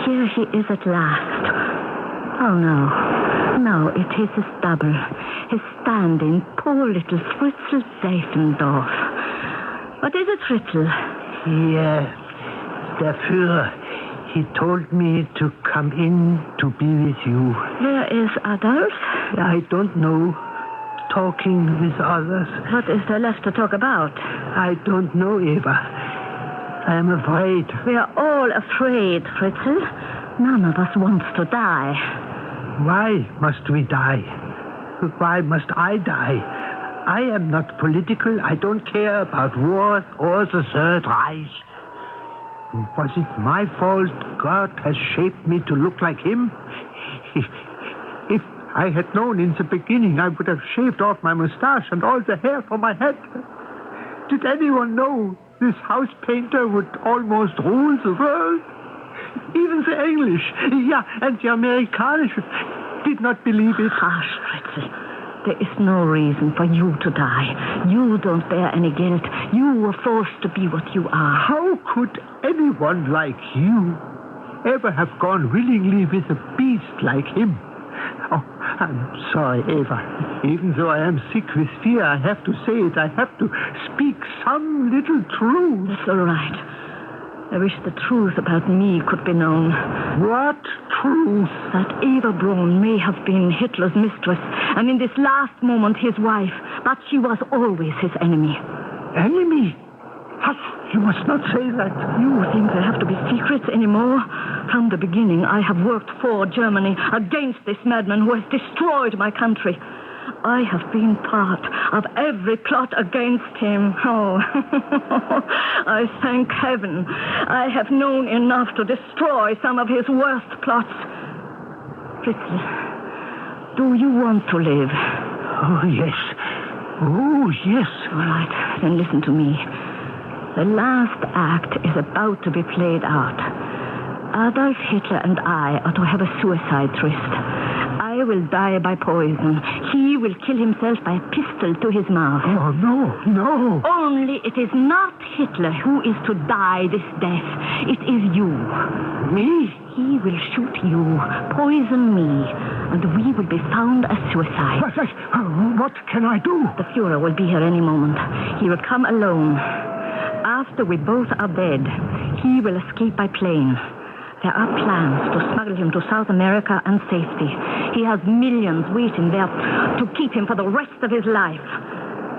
Here he is at last. Oh, no, it is his double, his stand-in, poor little Fritzl Seifendorf. What is it, Fritzl? Der Führer. He told me to come in to be with you. Where is Adolf? I don't know. Talking with others. What is there left to talk about? I don't know, Eva. I am afraid. We are all afraid, Fritzl. None of us wants to die. Why must we die? Why must I die? I am not political. I don't care about wars or the Third Reich. Was it my fault God has shaped me to look like him? If I had known in the beginning, I would have shaved off my mustache and all the hair from my head. Did anyone know this house painter would almost rule the world? Even the English, and the Americanisch did not believe it. Hush, Fritzl. There is no reason for you to die. You don't bear any guilt. You were forced to be what you are. How could anyone like you ever have gone willingly with a beast like him? Oh, I'm sorry, Eva. Even though I am sick with fear, I have to say it. I have to speak some little truth. That's all right. I wish the truth about me could be known. What truth? That Eva Braun may have been Hitler's mistress, and in this last moment his wife, but she was always his enemy. Enemy? Hush, you must not say that. You think there have to be secrets anymore? From the beginning, I have worked for Germany, against this madman who has destroyed my country. I have been part of every plot against him. Oh, I thank heaven I have known enough to destroy some of his worst plots. Fritzl, do you want to live? Oh, yes. Oh, yes. All right, then listen to me. The last act is about to be played out. Adolf Hitler and I are to have a suicide tryst. I will die by poison. He will kill himself by a pistol to his mouth. Oh, no. Only it is not Hitler who is to die this death. It is you. Me? He will shoot you, poison me, and we will be found as suicide. What can I do? The Führer will be here any moment. He will come alone. After we both are dead, he will escape by plane. There are plans to smuggle him to South America and safety. He has millions waiting there to keep him for the rest of his life.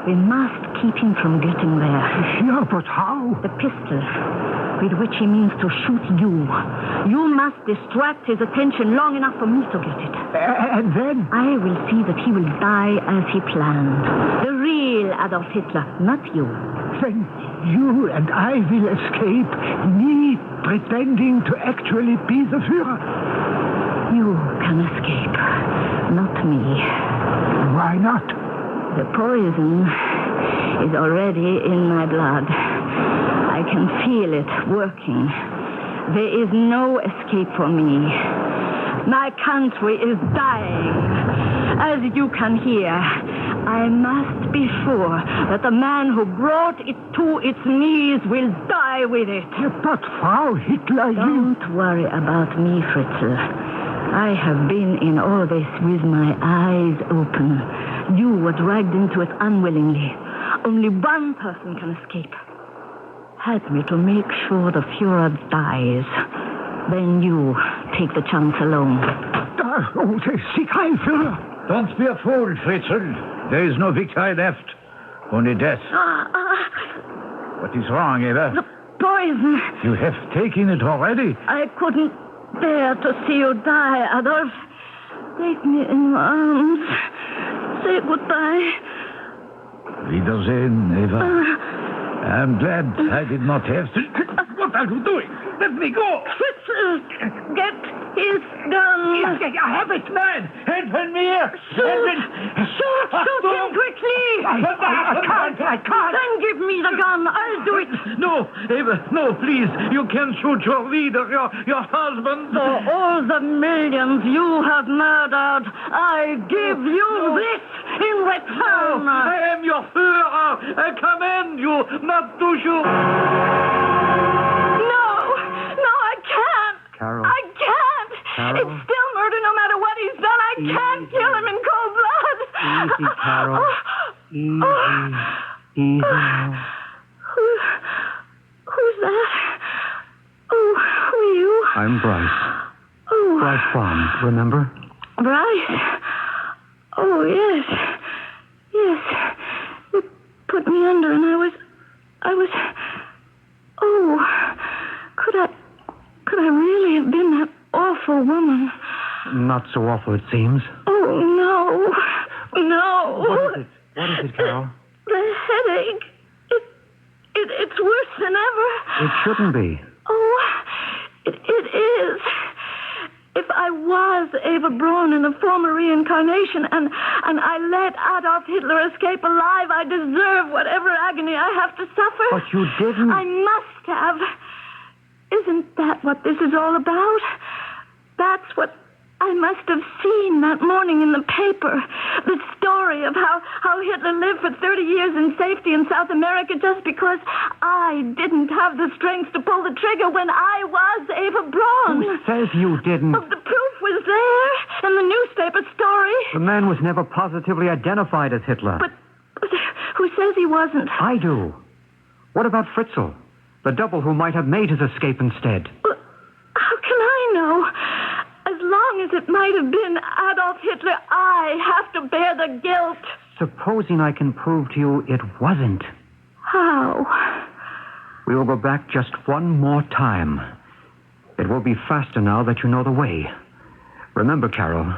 We must keep him from getting there. Yeah, but how? The pistol with which he means to shoot you. You must distract his attention long enough for me to get it. And then? I will see that he will die as he planned. The real Adolf Hitler, not you. Then you and I will escape, me pretending to actually be the Führer. You can escape, not me. Why not? The poison is already in my blood. I can feel it working. There is no escape for me. My country is dying. As you can hear, I must be sure that the man who brought it to its knees will die with it. But Frau Hitler, Don't worry about me, Fritzl. I have been in all this with my eyes open. You were dragged into it unwillingly. Only one person can escape. Help me to make sure the Fuhrer dies. Then you take the chance alone. Oh, der Sieg Heil, Führer. Don't be a fool, Fritzl. There is no victory left. Only death. What is wrong, Eva? The poison. You have taken it already. I couldn't bear to see you die, Adolf. Take me in your arms. Say goodbye. Wiedersehen, Eva. I'm glad I did not have to... What are you doing? Let me go. Fritzl, get his gun. I have it, man. Help me here. Shoot him quickly. I can't. Then give me the gun. I'll do it. No, Eva, no, please. You can shoot your leader, your husband. For all the millions you have murdered, I give you this in return. No, I am your Führer. I command you not to shoot. Carol. I can't. Carol. It's still murder no matter what he's done. I can't kill him in cold blood. Easy, Carol. Easy now. Who's that? Oh, who are you? I'm Bryce. Oh. Bryce Bond, remember? Bryce? Oh, yes. Yes. You put me under and I was... Oh, could I really have been that awful woman? Not so awful, it seems. Oh, no. No. What is it, Carol? The headache. It's worse than ever. It shouldn't be. Oh, it is. If I was Eva Braun in a former reincarnation and I let Adolf Hitler escape alive, I deserve whatever agony I have to suffer. But you didn't. I must have. Isn't that what this is all about? That's what I must have seen that morning in the paper. The story of how Hitler lived for 30 years in safety in South America just because I didn't have the strength to pull the trigger when I was Eva Braun. Who says you didn't? Oh, the proof was there in the newspaper story. The man was never positively identified as Hitler. But who says he wasn't? I do. What about Fritzl? The double who might have made his escape instead. How can I know? As long as it might have been Adolf Hitler, I have to bear the guilt. Supposing I can prove to you it wasn't. How? We will go back just one more time. It will be faster now that you know the way. Remember, Carol,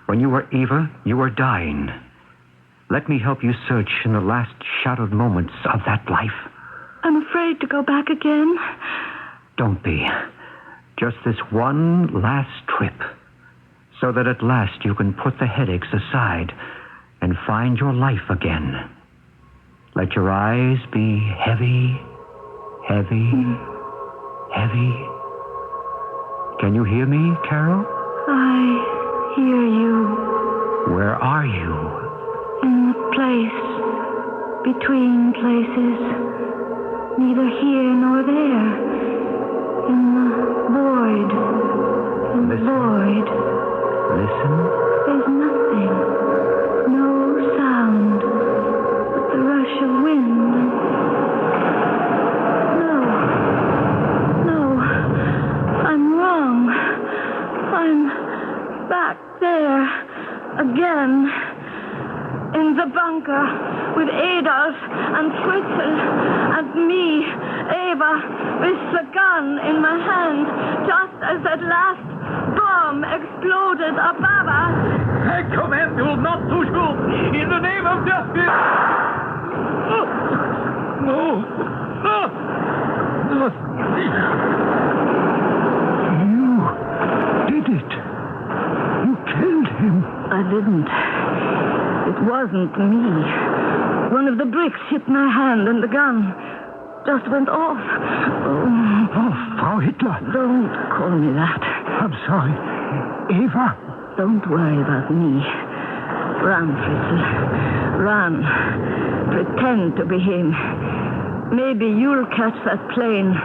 when you were Eva, you were dying. Let me help you search in the last shadowed moments of that life. I'm afraid to go back again. Don't be. Just this one last trip, so that at last you can put the headaches aside and find your life again. Let your eyes be heavy, heavy, heavy. Can you hear me, Carol? I hear you. Where are you? In the place between places. Neither here nor there. In the void. In the void. Listen. There's nothing. No sound. But the rush of wind. No. I'm wrong. I'm back there again. In the bunker with Adolf and Fritzl and me, Eva, with the gun in my hand, just as that last bomb exploded above us. I command you not to shoot in the name of justice. No. You did it. You killed him. I didn't. It wasn't me. One of the bricks hit my hand and the gun just went off. Oh, Frau Hitler. Don't call me that. I'm sorry. Eva? Don't worry about me. Run, Fritzl. Run. Pretend to be him. Maybe you'll catch that plane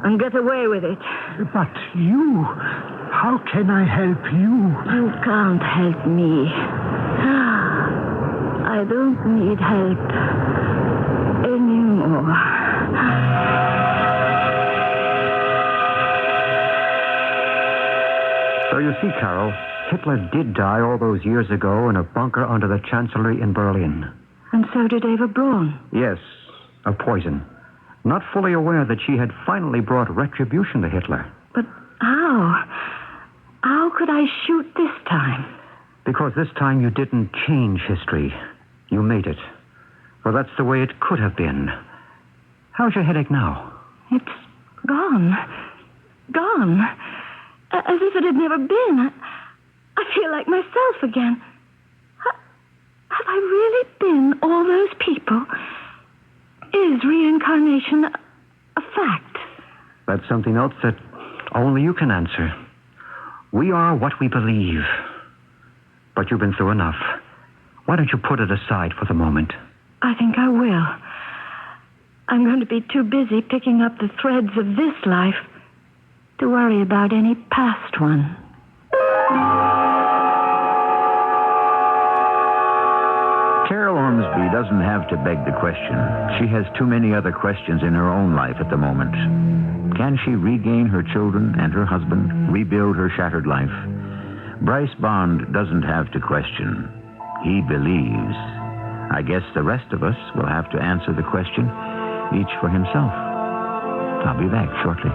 and get away with it. But you... How can I help you? You can't help me. I don't need help anymore. So you see, Carol, Hitler did die all those years ago in a bunker under the Chancellery in Berlin. And so did Eva Braun. Yes, of poison. Not fully aware that she had finally brought retribution to Hitler. But how? How could I shoot this time? Because this time you didn't change history. You made it. Well, that's the way it could have been. How's your headache now? It's gone. Gone. As if it had never been. I feel like myself again. Have I really been all those people? Is reincarnation a fact? That's something else that only you can answer. We are what we believe. But you've been through enough. Why don't you put it aside for the moment? I think I will. I'm going to be too busy picking up the threads of this life to worry about any past one. Carol Ormsby doesn't have to beg the question. She has too many other questions in her own life at the moment. Can she regain her children and her husband, rebuild her shattered life? Bryce Bond doesn't have to question. He believes. I guess the rest of us will have to answer the question, each for himself. I'll be back shortly.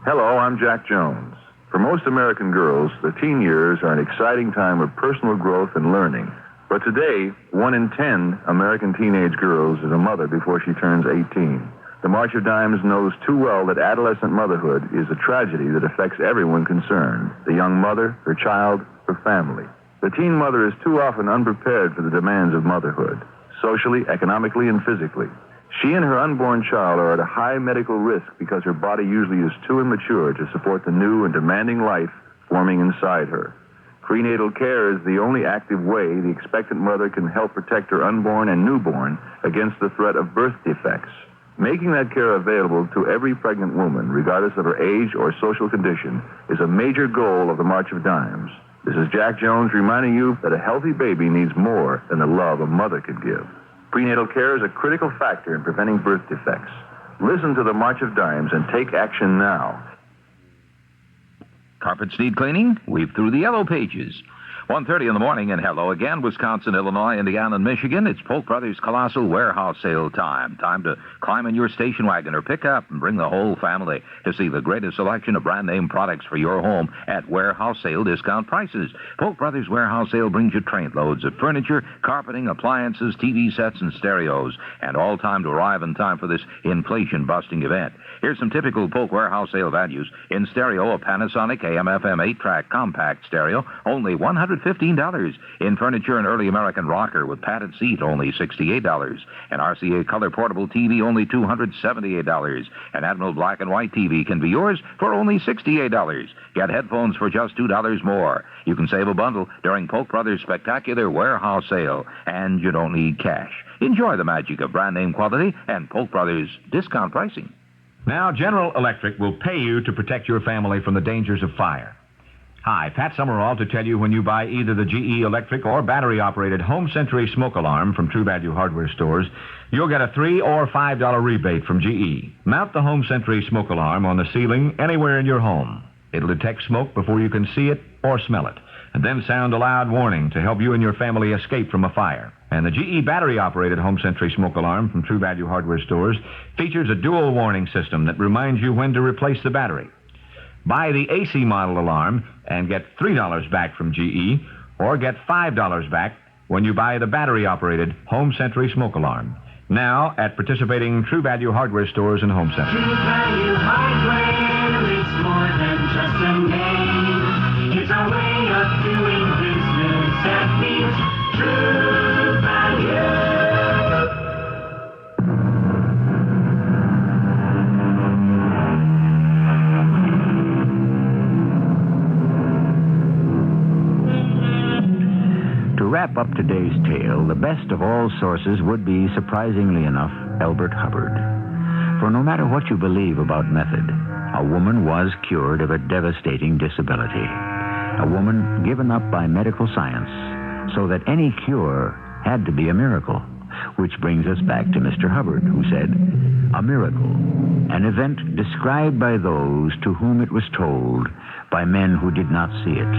Hello, I'm Jack Jones. For most American girls, the teen years are an exciting time of personal growth and learning. But today, 1 in 10 American teenage girls is a mother before she turns 18. The March of Dimes knows too well that adolescent motherhood is a tragedy that affects everyone concerned: the young mother, her child, her family. The teen mother is too often unprepared for the demands of motherhood, socially, economically, and physically. She and her unborn child are at a high medical risk because her body usually is too immature to support the new and demanding life forming inside her. Prenatal care is the only active way the expectant mother can help protect her unborn and newborn against the threat of birth defects. Making that care available to every pregnant woman, regardless of her age or social condition, is a major goal of the March of Dimes. This is Jack Jones reminding you that a healthy baby needs more than the love a mother can give. Prenatal care is a critical factor in preventing birth defects. Listen to the March of Dimes and take action now. Carpets need cleaning? Weave through the yellow pages. 1:30 in the morning, and hello again, Wisconsin, Illinois, Indiana, and Michigan. It's Polk Brothers Colossal Warehouse Sale time. Time to climb in your station wagon or pick up and bring the whole family to see the greatest selection of brand name products for your home at warehouse sale discount prices. Polk Brothers Warehouse Sale brings you trainloads of furniture, carpeting, appliances, TV sets, and stereos, and all time to arrive in time for this inflation-busting event. Here's some typical Polk Warehouse Sale values. In stereo, a Panasonic AM/FM 8-track compact stereo, only $115. In furniture, an early American rocker with padded seat, only $68. An RCA color portable TV, only $278. An Admiral black and white TV can be yours for only $68. Get headphones for just $2 more. You can save a bundle during Polk Brothers' spectacular warehouse sale, and you don't need cash. Enjoy the magic of brand name quality and Polk Brothers discount pricing. Now, General Electric will pay you to protect your family from the dangers of fire. Hi, Pat Summerall to tell you when you buy either the GE electric or battery-operated Home Sentry smoke alarm from True Value hardware stores, you'll get a $3 or $5 rebate from GE. Mount the Home Sentry smoke alarm on the ceiling anywhere in your home. It'll detect smoke before you can see it or smell it, and then sound a loud warning to help you and your family escape from a fire. And the GE battery-operated Home Sentry smoke alarm from True Value hardware stores features a dual warning system that reminds you when to replace the battery. Buy the AC model alarm and get $3 back from GE, or get $5 back when you buy the battery-operated Home Sentry smoke alarm. Now at participating True Value hardware stores and home centers. True Value Hardware, it's more than just a name. It's a way of doing business that means True Value. To wrap up today's tale, the best of all sources would be, surprisingly enough, Elbert Hubbard. For no matter what you believe about method, a woman was cured of a devastating disability. A woman given up by medical science, so that any cure had to be a miracle. Which brings us back to Mr. Hubbard, who said, a miracle, an event described by those to whom it was told by men who did not see it.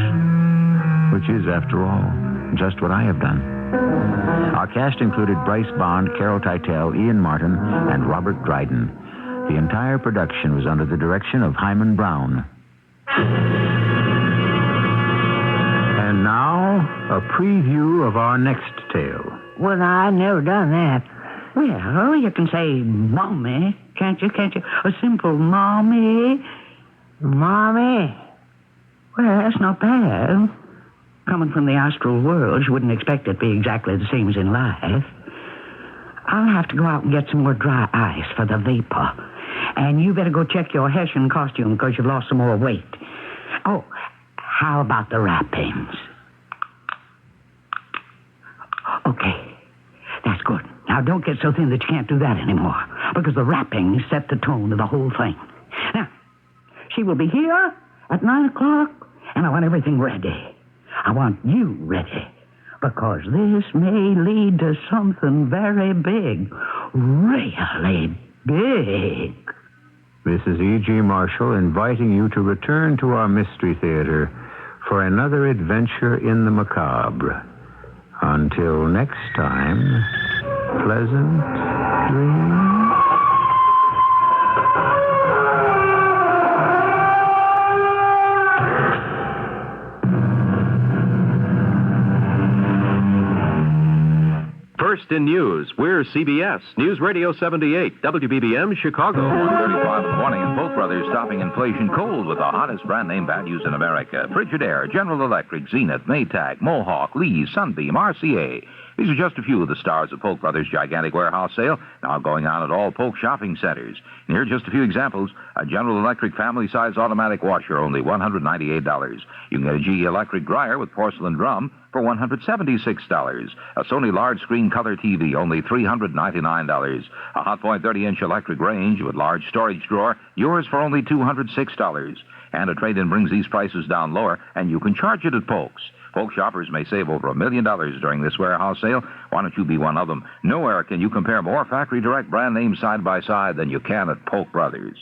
Which is, after all, just what I have done. Our cast included Bryce Bond, Carol Teitel, Ian Martin, and Robert Dryden. The entire production was under the direction of Hyman Brown. And now, a preview of our next tale. Well, I've never done that. Well, you can say mommy, can't you? A simple mommy. Mommy. Well, that's not bad. Coming from the astral world, you wouldn't expect it to be exactly the same as in life. I'll have to go out and get some more dry ice for the vapor. And you better go check your Hessian costume because you've lost some more weight. Oh, how about the wrappings? Okay, that's good. Now, don't get so thin that you can't do that anymore, because the wrappings set the tone of the whole thing. Now, she will be here at 9 o'clock, and I want everything ready. I want you ready, because this may lead to something very big, really big. This is E.G. Marshall inviting you to return to our Mystery Theater for another adventure in the macabre. Until next time, pleasant dreams. First in news, we're CBS, News Radio 78, WBBM, Chicago. 1:35 in the morning, and Polk Brothers stopping inflation cold with the hottest brand name values in America. Frigidaire, General Electric, Zenith, Maytag, Mohawk, Lee, Sunbeam, RCA. These are just a few of the stars of Polk Brothers' gigantic warehouse sale, now going on at all Polk shopping centers. And here are just a few examples. A General Electric family-size automatic washer, only $198. You can get a GE Electric dryer with porcelain drum for $176. A Sony large-screen color TV, only $399. A Hotpoint 30-inch electric range with large storage drawer, yours for only $206. And a trade-in brings these prices down lower, and you can charge it at Polk's. Polk shoppers may save over $1 million during this warehouse sale. Why don't you be one of them? Nowhere can you compare more factory direct brand names side by side than you can at Polk Brothers.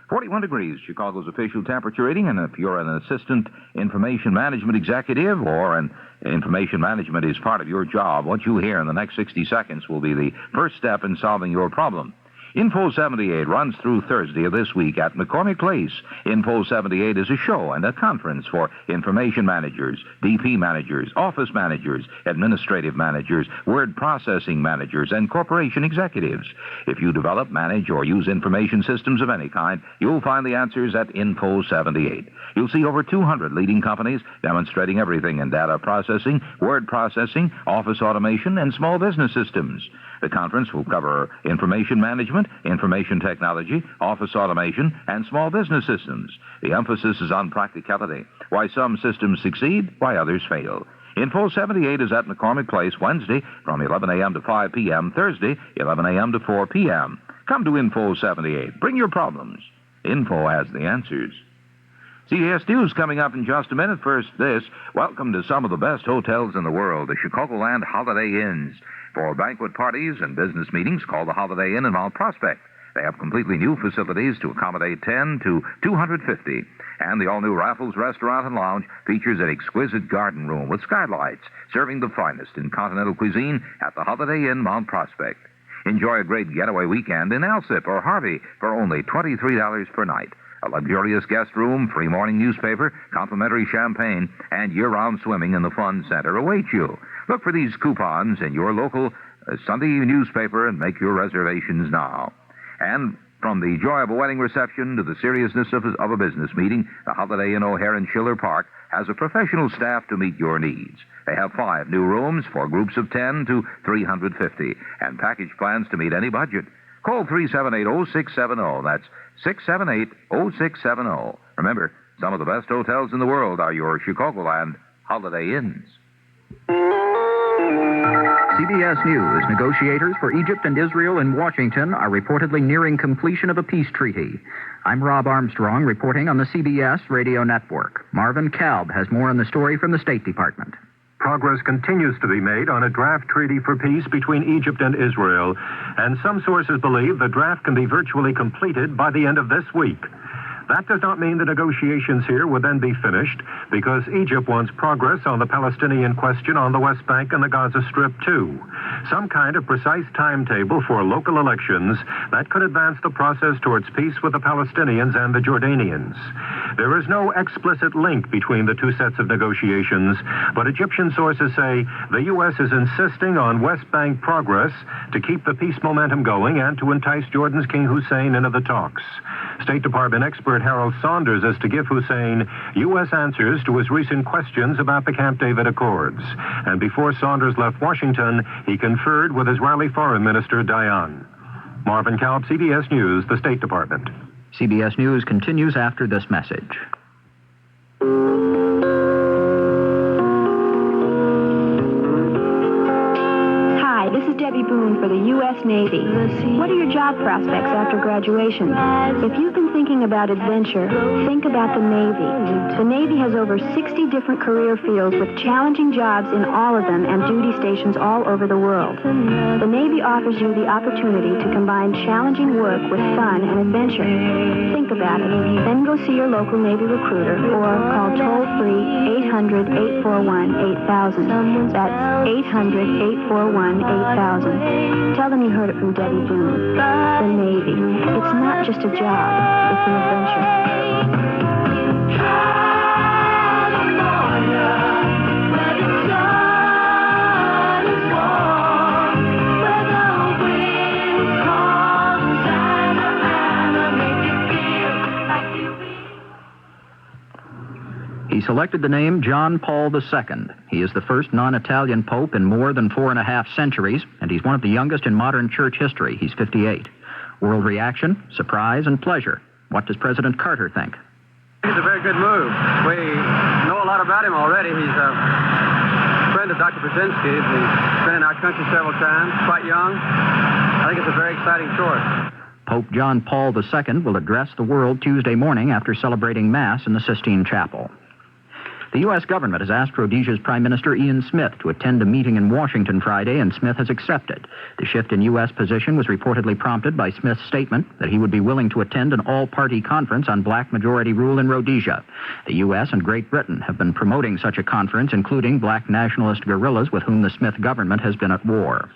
41 degrees, Chicago's official temperature reading, and if you're an assistant information management executive or an information management is part of your job, what you hear in the next 60 seconds will be the first step in solving your problem. Info 78 runs through Thursday of this week at McCormick Place. Info 78 is a show and a conference for information managers, DP managers, office managers, administrative managers, word processing managers, and corporation executives. If you develop, manage, or use information systems of any kind, you'll find the answers at Info 78. You'll see over 200 leading companies demonstrating everything in data processing, word processing, office automation, and small business systems. The conference will cover information management, information technology, office automation, and small business systems. The emphasis is on practicality. Why some systems succeed, why others fail. Info 78 is at McCormick Place Wednesday from 11 a.m. to 5 p.m., Thursday 11 a.m. to 4 p.m. Come to Info 78. Bring your problems. Info has the answers. CBS News coming up in just a minute. First, this. Welcome to some of the best hotels in the world, the Chicagoland Holiday Inns. For banquet parties and business meetings, call the Holiday Inn in Mount Prospect. They have completely new facilities to accommodate 10 to 250. And the all-new Raffles Restaurant and Lounge features an exquisite garden room with skylights, serving the finest in continental cuisine at the Holiday Inn Mount Prospect. Enjoy a great getaway weekend in Alsip or Harvey for only $23 per night. A luxurious guest room, free morning newspaper, complimentary champagne, and year-round swimming in the Fun Center await you. Look for these coupons in your local Sunday newspaper and make your reservations now. And from the joy of a wedding reception to the seriousness of a business meeting, the Holiday Inn O'Hare in Schiller Park has a professional staff to meet your needs. They have 5 new rooms for groups of 10 to 350 and package plans to meet any budget. Call 378-0670. That's 678-0670. Remember, some of the best hotels in the world are your Chicagoland Holiday Inns. CBS News. Negotiators for Egypt and Israel in Washington are reportedly nearing completion of a peace treaty. I'm Rob Armstrong reporting on the CBS radio network. Marvin Kalb has more on the story from the State Department. Progress continues to be made on a draft treaty for peace between Egypt and Israel, and some sources believe the draft can be virtually completed by the end of this week. That does not mean the negotiations here will then be finished, because Egypt wants progress on the Palestinian question on the West Bank and the Gaza Strip, too. Some kind of precise timetable for local elections that could advance the process towards peace with the Palestinians and the Jordanians. There is no explicit link between the two sets of negotiations, but Egyptian sources say the U.S. is insisting on West Bank progress to keep the peace momentum going and to entice Jordan's King Hussein into the talks. State Department expert Harold Saunders is to give Hussein U.S. answers to his recent questions about the Camp David Accords. And before Saunders left Washington, he conferred with Israeli Foreign Minister Dayan. Marvin Kalb, CBS News, the State Department. CBS News continues after this message. Hi, this is Debbie Boone for the U.S. Navy. What are your job prospects after graduation? If you've been thinking about adventure, think about the Navy. The Navy has over 60 different career fields with challenging jobs in all of them and duty stations all over the world. The Navy offers you the opportunity to combine challenging work with fun and adventure. Think about it. Then go see your local Navy recruiter or call toll-free 800-841-8000. That's 800-841-8000. Tell them you heard it from Debbie Boone. The Navy. It's not just a job. It's an adventure. He selected the name John Paul II. He is the first non-Italian pope in more than 4.5 centuries, and he's one of the youngest in modern church history. He's 58. World reaction, surprise, and pleasure. What does President Carter think? It's a very good move. We know a lot about him already. He's a friend of Dr. Brzezinski's. He's been in our country several times, quite young. I think it's a very exciting choice. Pope John Paul II will address the world Tuesday morning after celebrating Mass in the Sistine Chapel. The U.S. government has asked Rhodesia's Prime Minister Ian Smith to attend a meeting in Washington Friday, and Smith has accepted. The shift in U.S. position was reportedly prompted by Smith's statement that he would be willing to attend an all-party conference on black majority rule in Rhodesia. The U.S. and Great Britain have been promoting such a conference, including black nationalist guerrillas with whom the Smith government has been at war.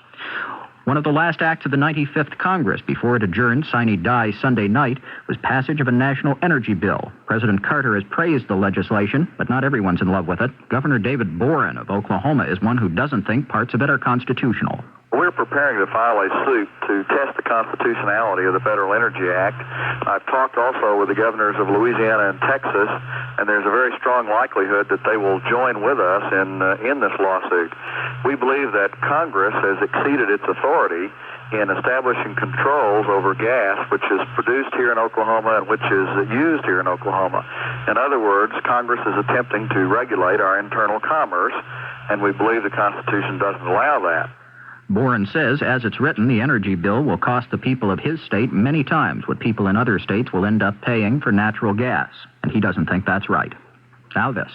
One of the last acts of the 95th Congress before it adjourned sine die Sunday night was passage of a national energy bill. President Carter has praised the legislation, but not everyone's in love with it. Governor David Boren of Oklahoma is one who doesn't think parts of it are constitutional. We're preparing to file a suit to test the constitutionality of the Federal Energy Act. I've talked also with the governors of Louisiana and Texas, and there's a very strong likelihood that they will join with us in this lawsuit. We believe that Congress has exceeded its authority in establishing controls over gas, which is produced here in Oklahoma and which is used here in Oklahoma. In other words, Congress is attempting to regulate our internal commerce, and we believe the Constitution doesn't allow that. Boren says, as it's written, the energy bill will cost the people of his state many times what people in other states will end up paying for natural gas. And he doesn't think that's right. Now this.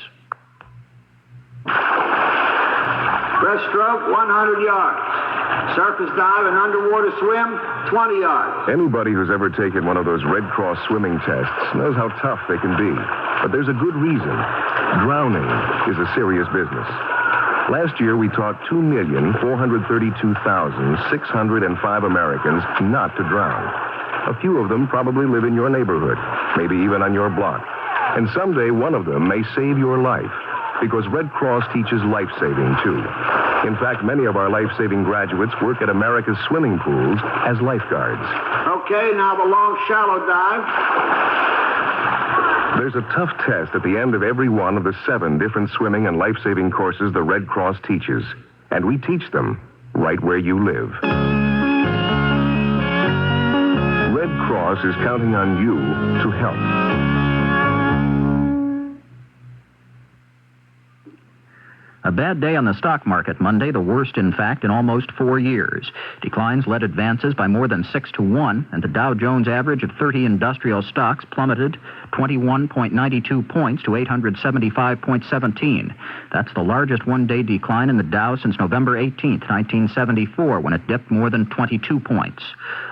Breaststroke, 100 yards. Surface dive and underwater swim, 20 yards. Anybody who's ever taken one of those Red Cross swimming tests knows how tough they can be. But there's a good reason. Drowning is a serious business. Last year, we taught 2,432,605 Americans not to drown. A few of them probably live in your neighborhood, maybe even on your block. And someday, one of them may save your life, because Red Cross teaches life-saving, too. In fact, many of our life-saving graduates work at America's swimming pools as lifeguards. Okay, now the long, shallow dive. There's a tough test at the end of every one of the 7 different swimming and life-saving courses the Red Cross teaches. And we teach them right where you live. Red Cross is counting on you to help. A bad day on the stock market Monday, the worst, in fact, in almost 4 years. Declines led advances by more than 6 to 1, and the Dow Jones average of 30 industrial stocks plummeted 21.92 points to 875.17. That's the largest one-day decline in the Dow since November 18, 1974, when it dipped more than 22 points.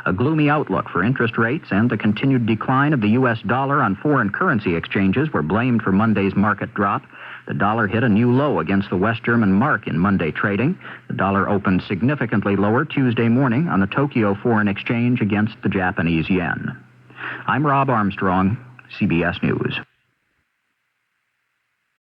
A gloomy outlook for interest rates and the continued decline of the U.S. dollar on foreign currency exchanges were blamed for Monday's market drop. The dollar hit a new low against the West German mark in Monday trading. The dollar opened significantly lower Tuesday morning on the Tokyo Foreign Exchange against the Japanese yen. I'm Rob Armstrong, CBS News.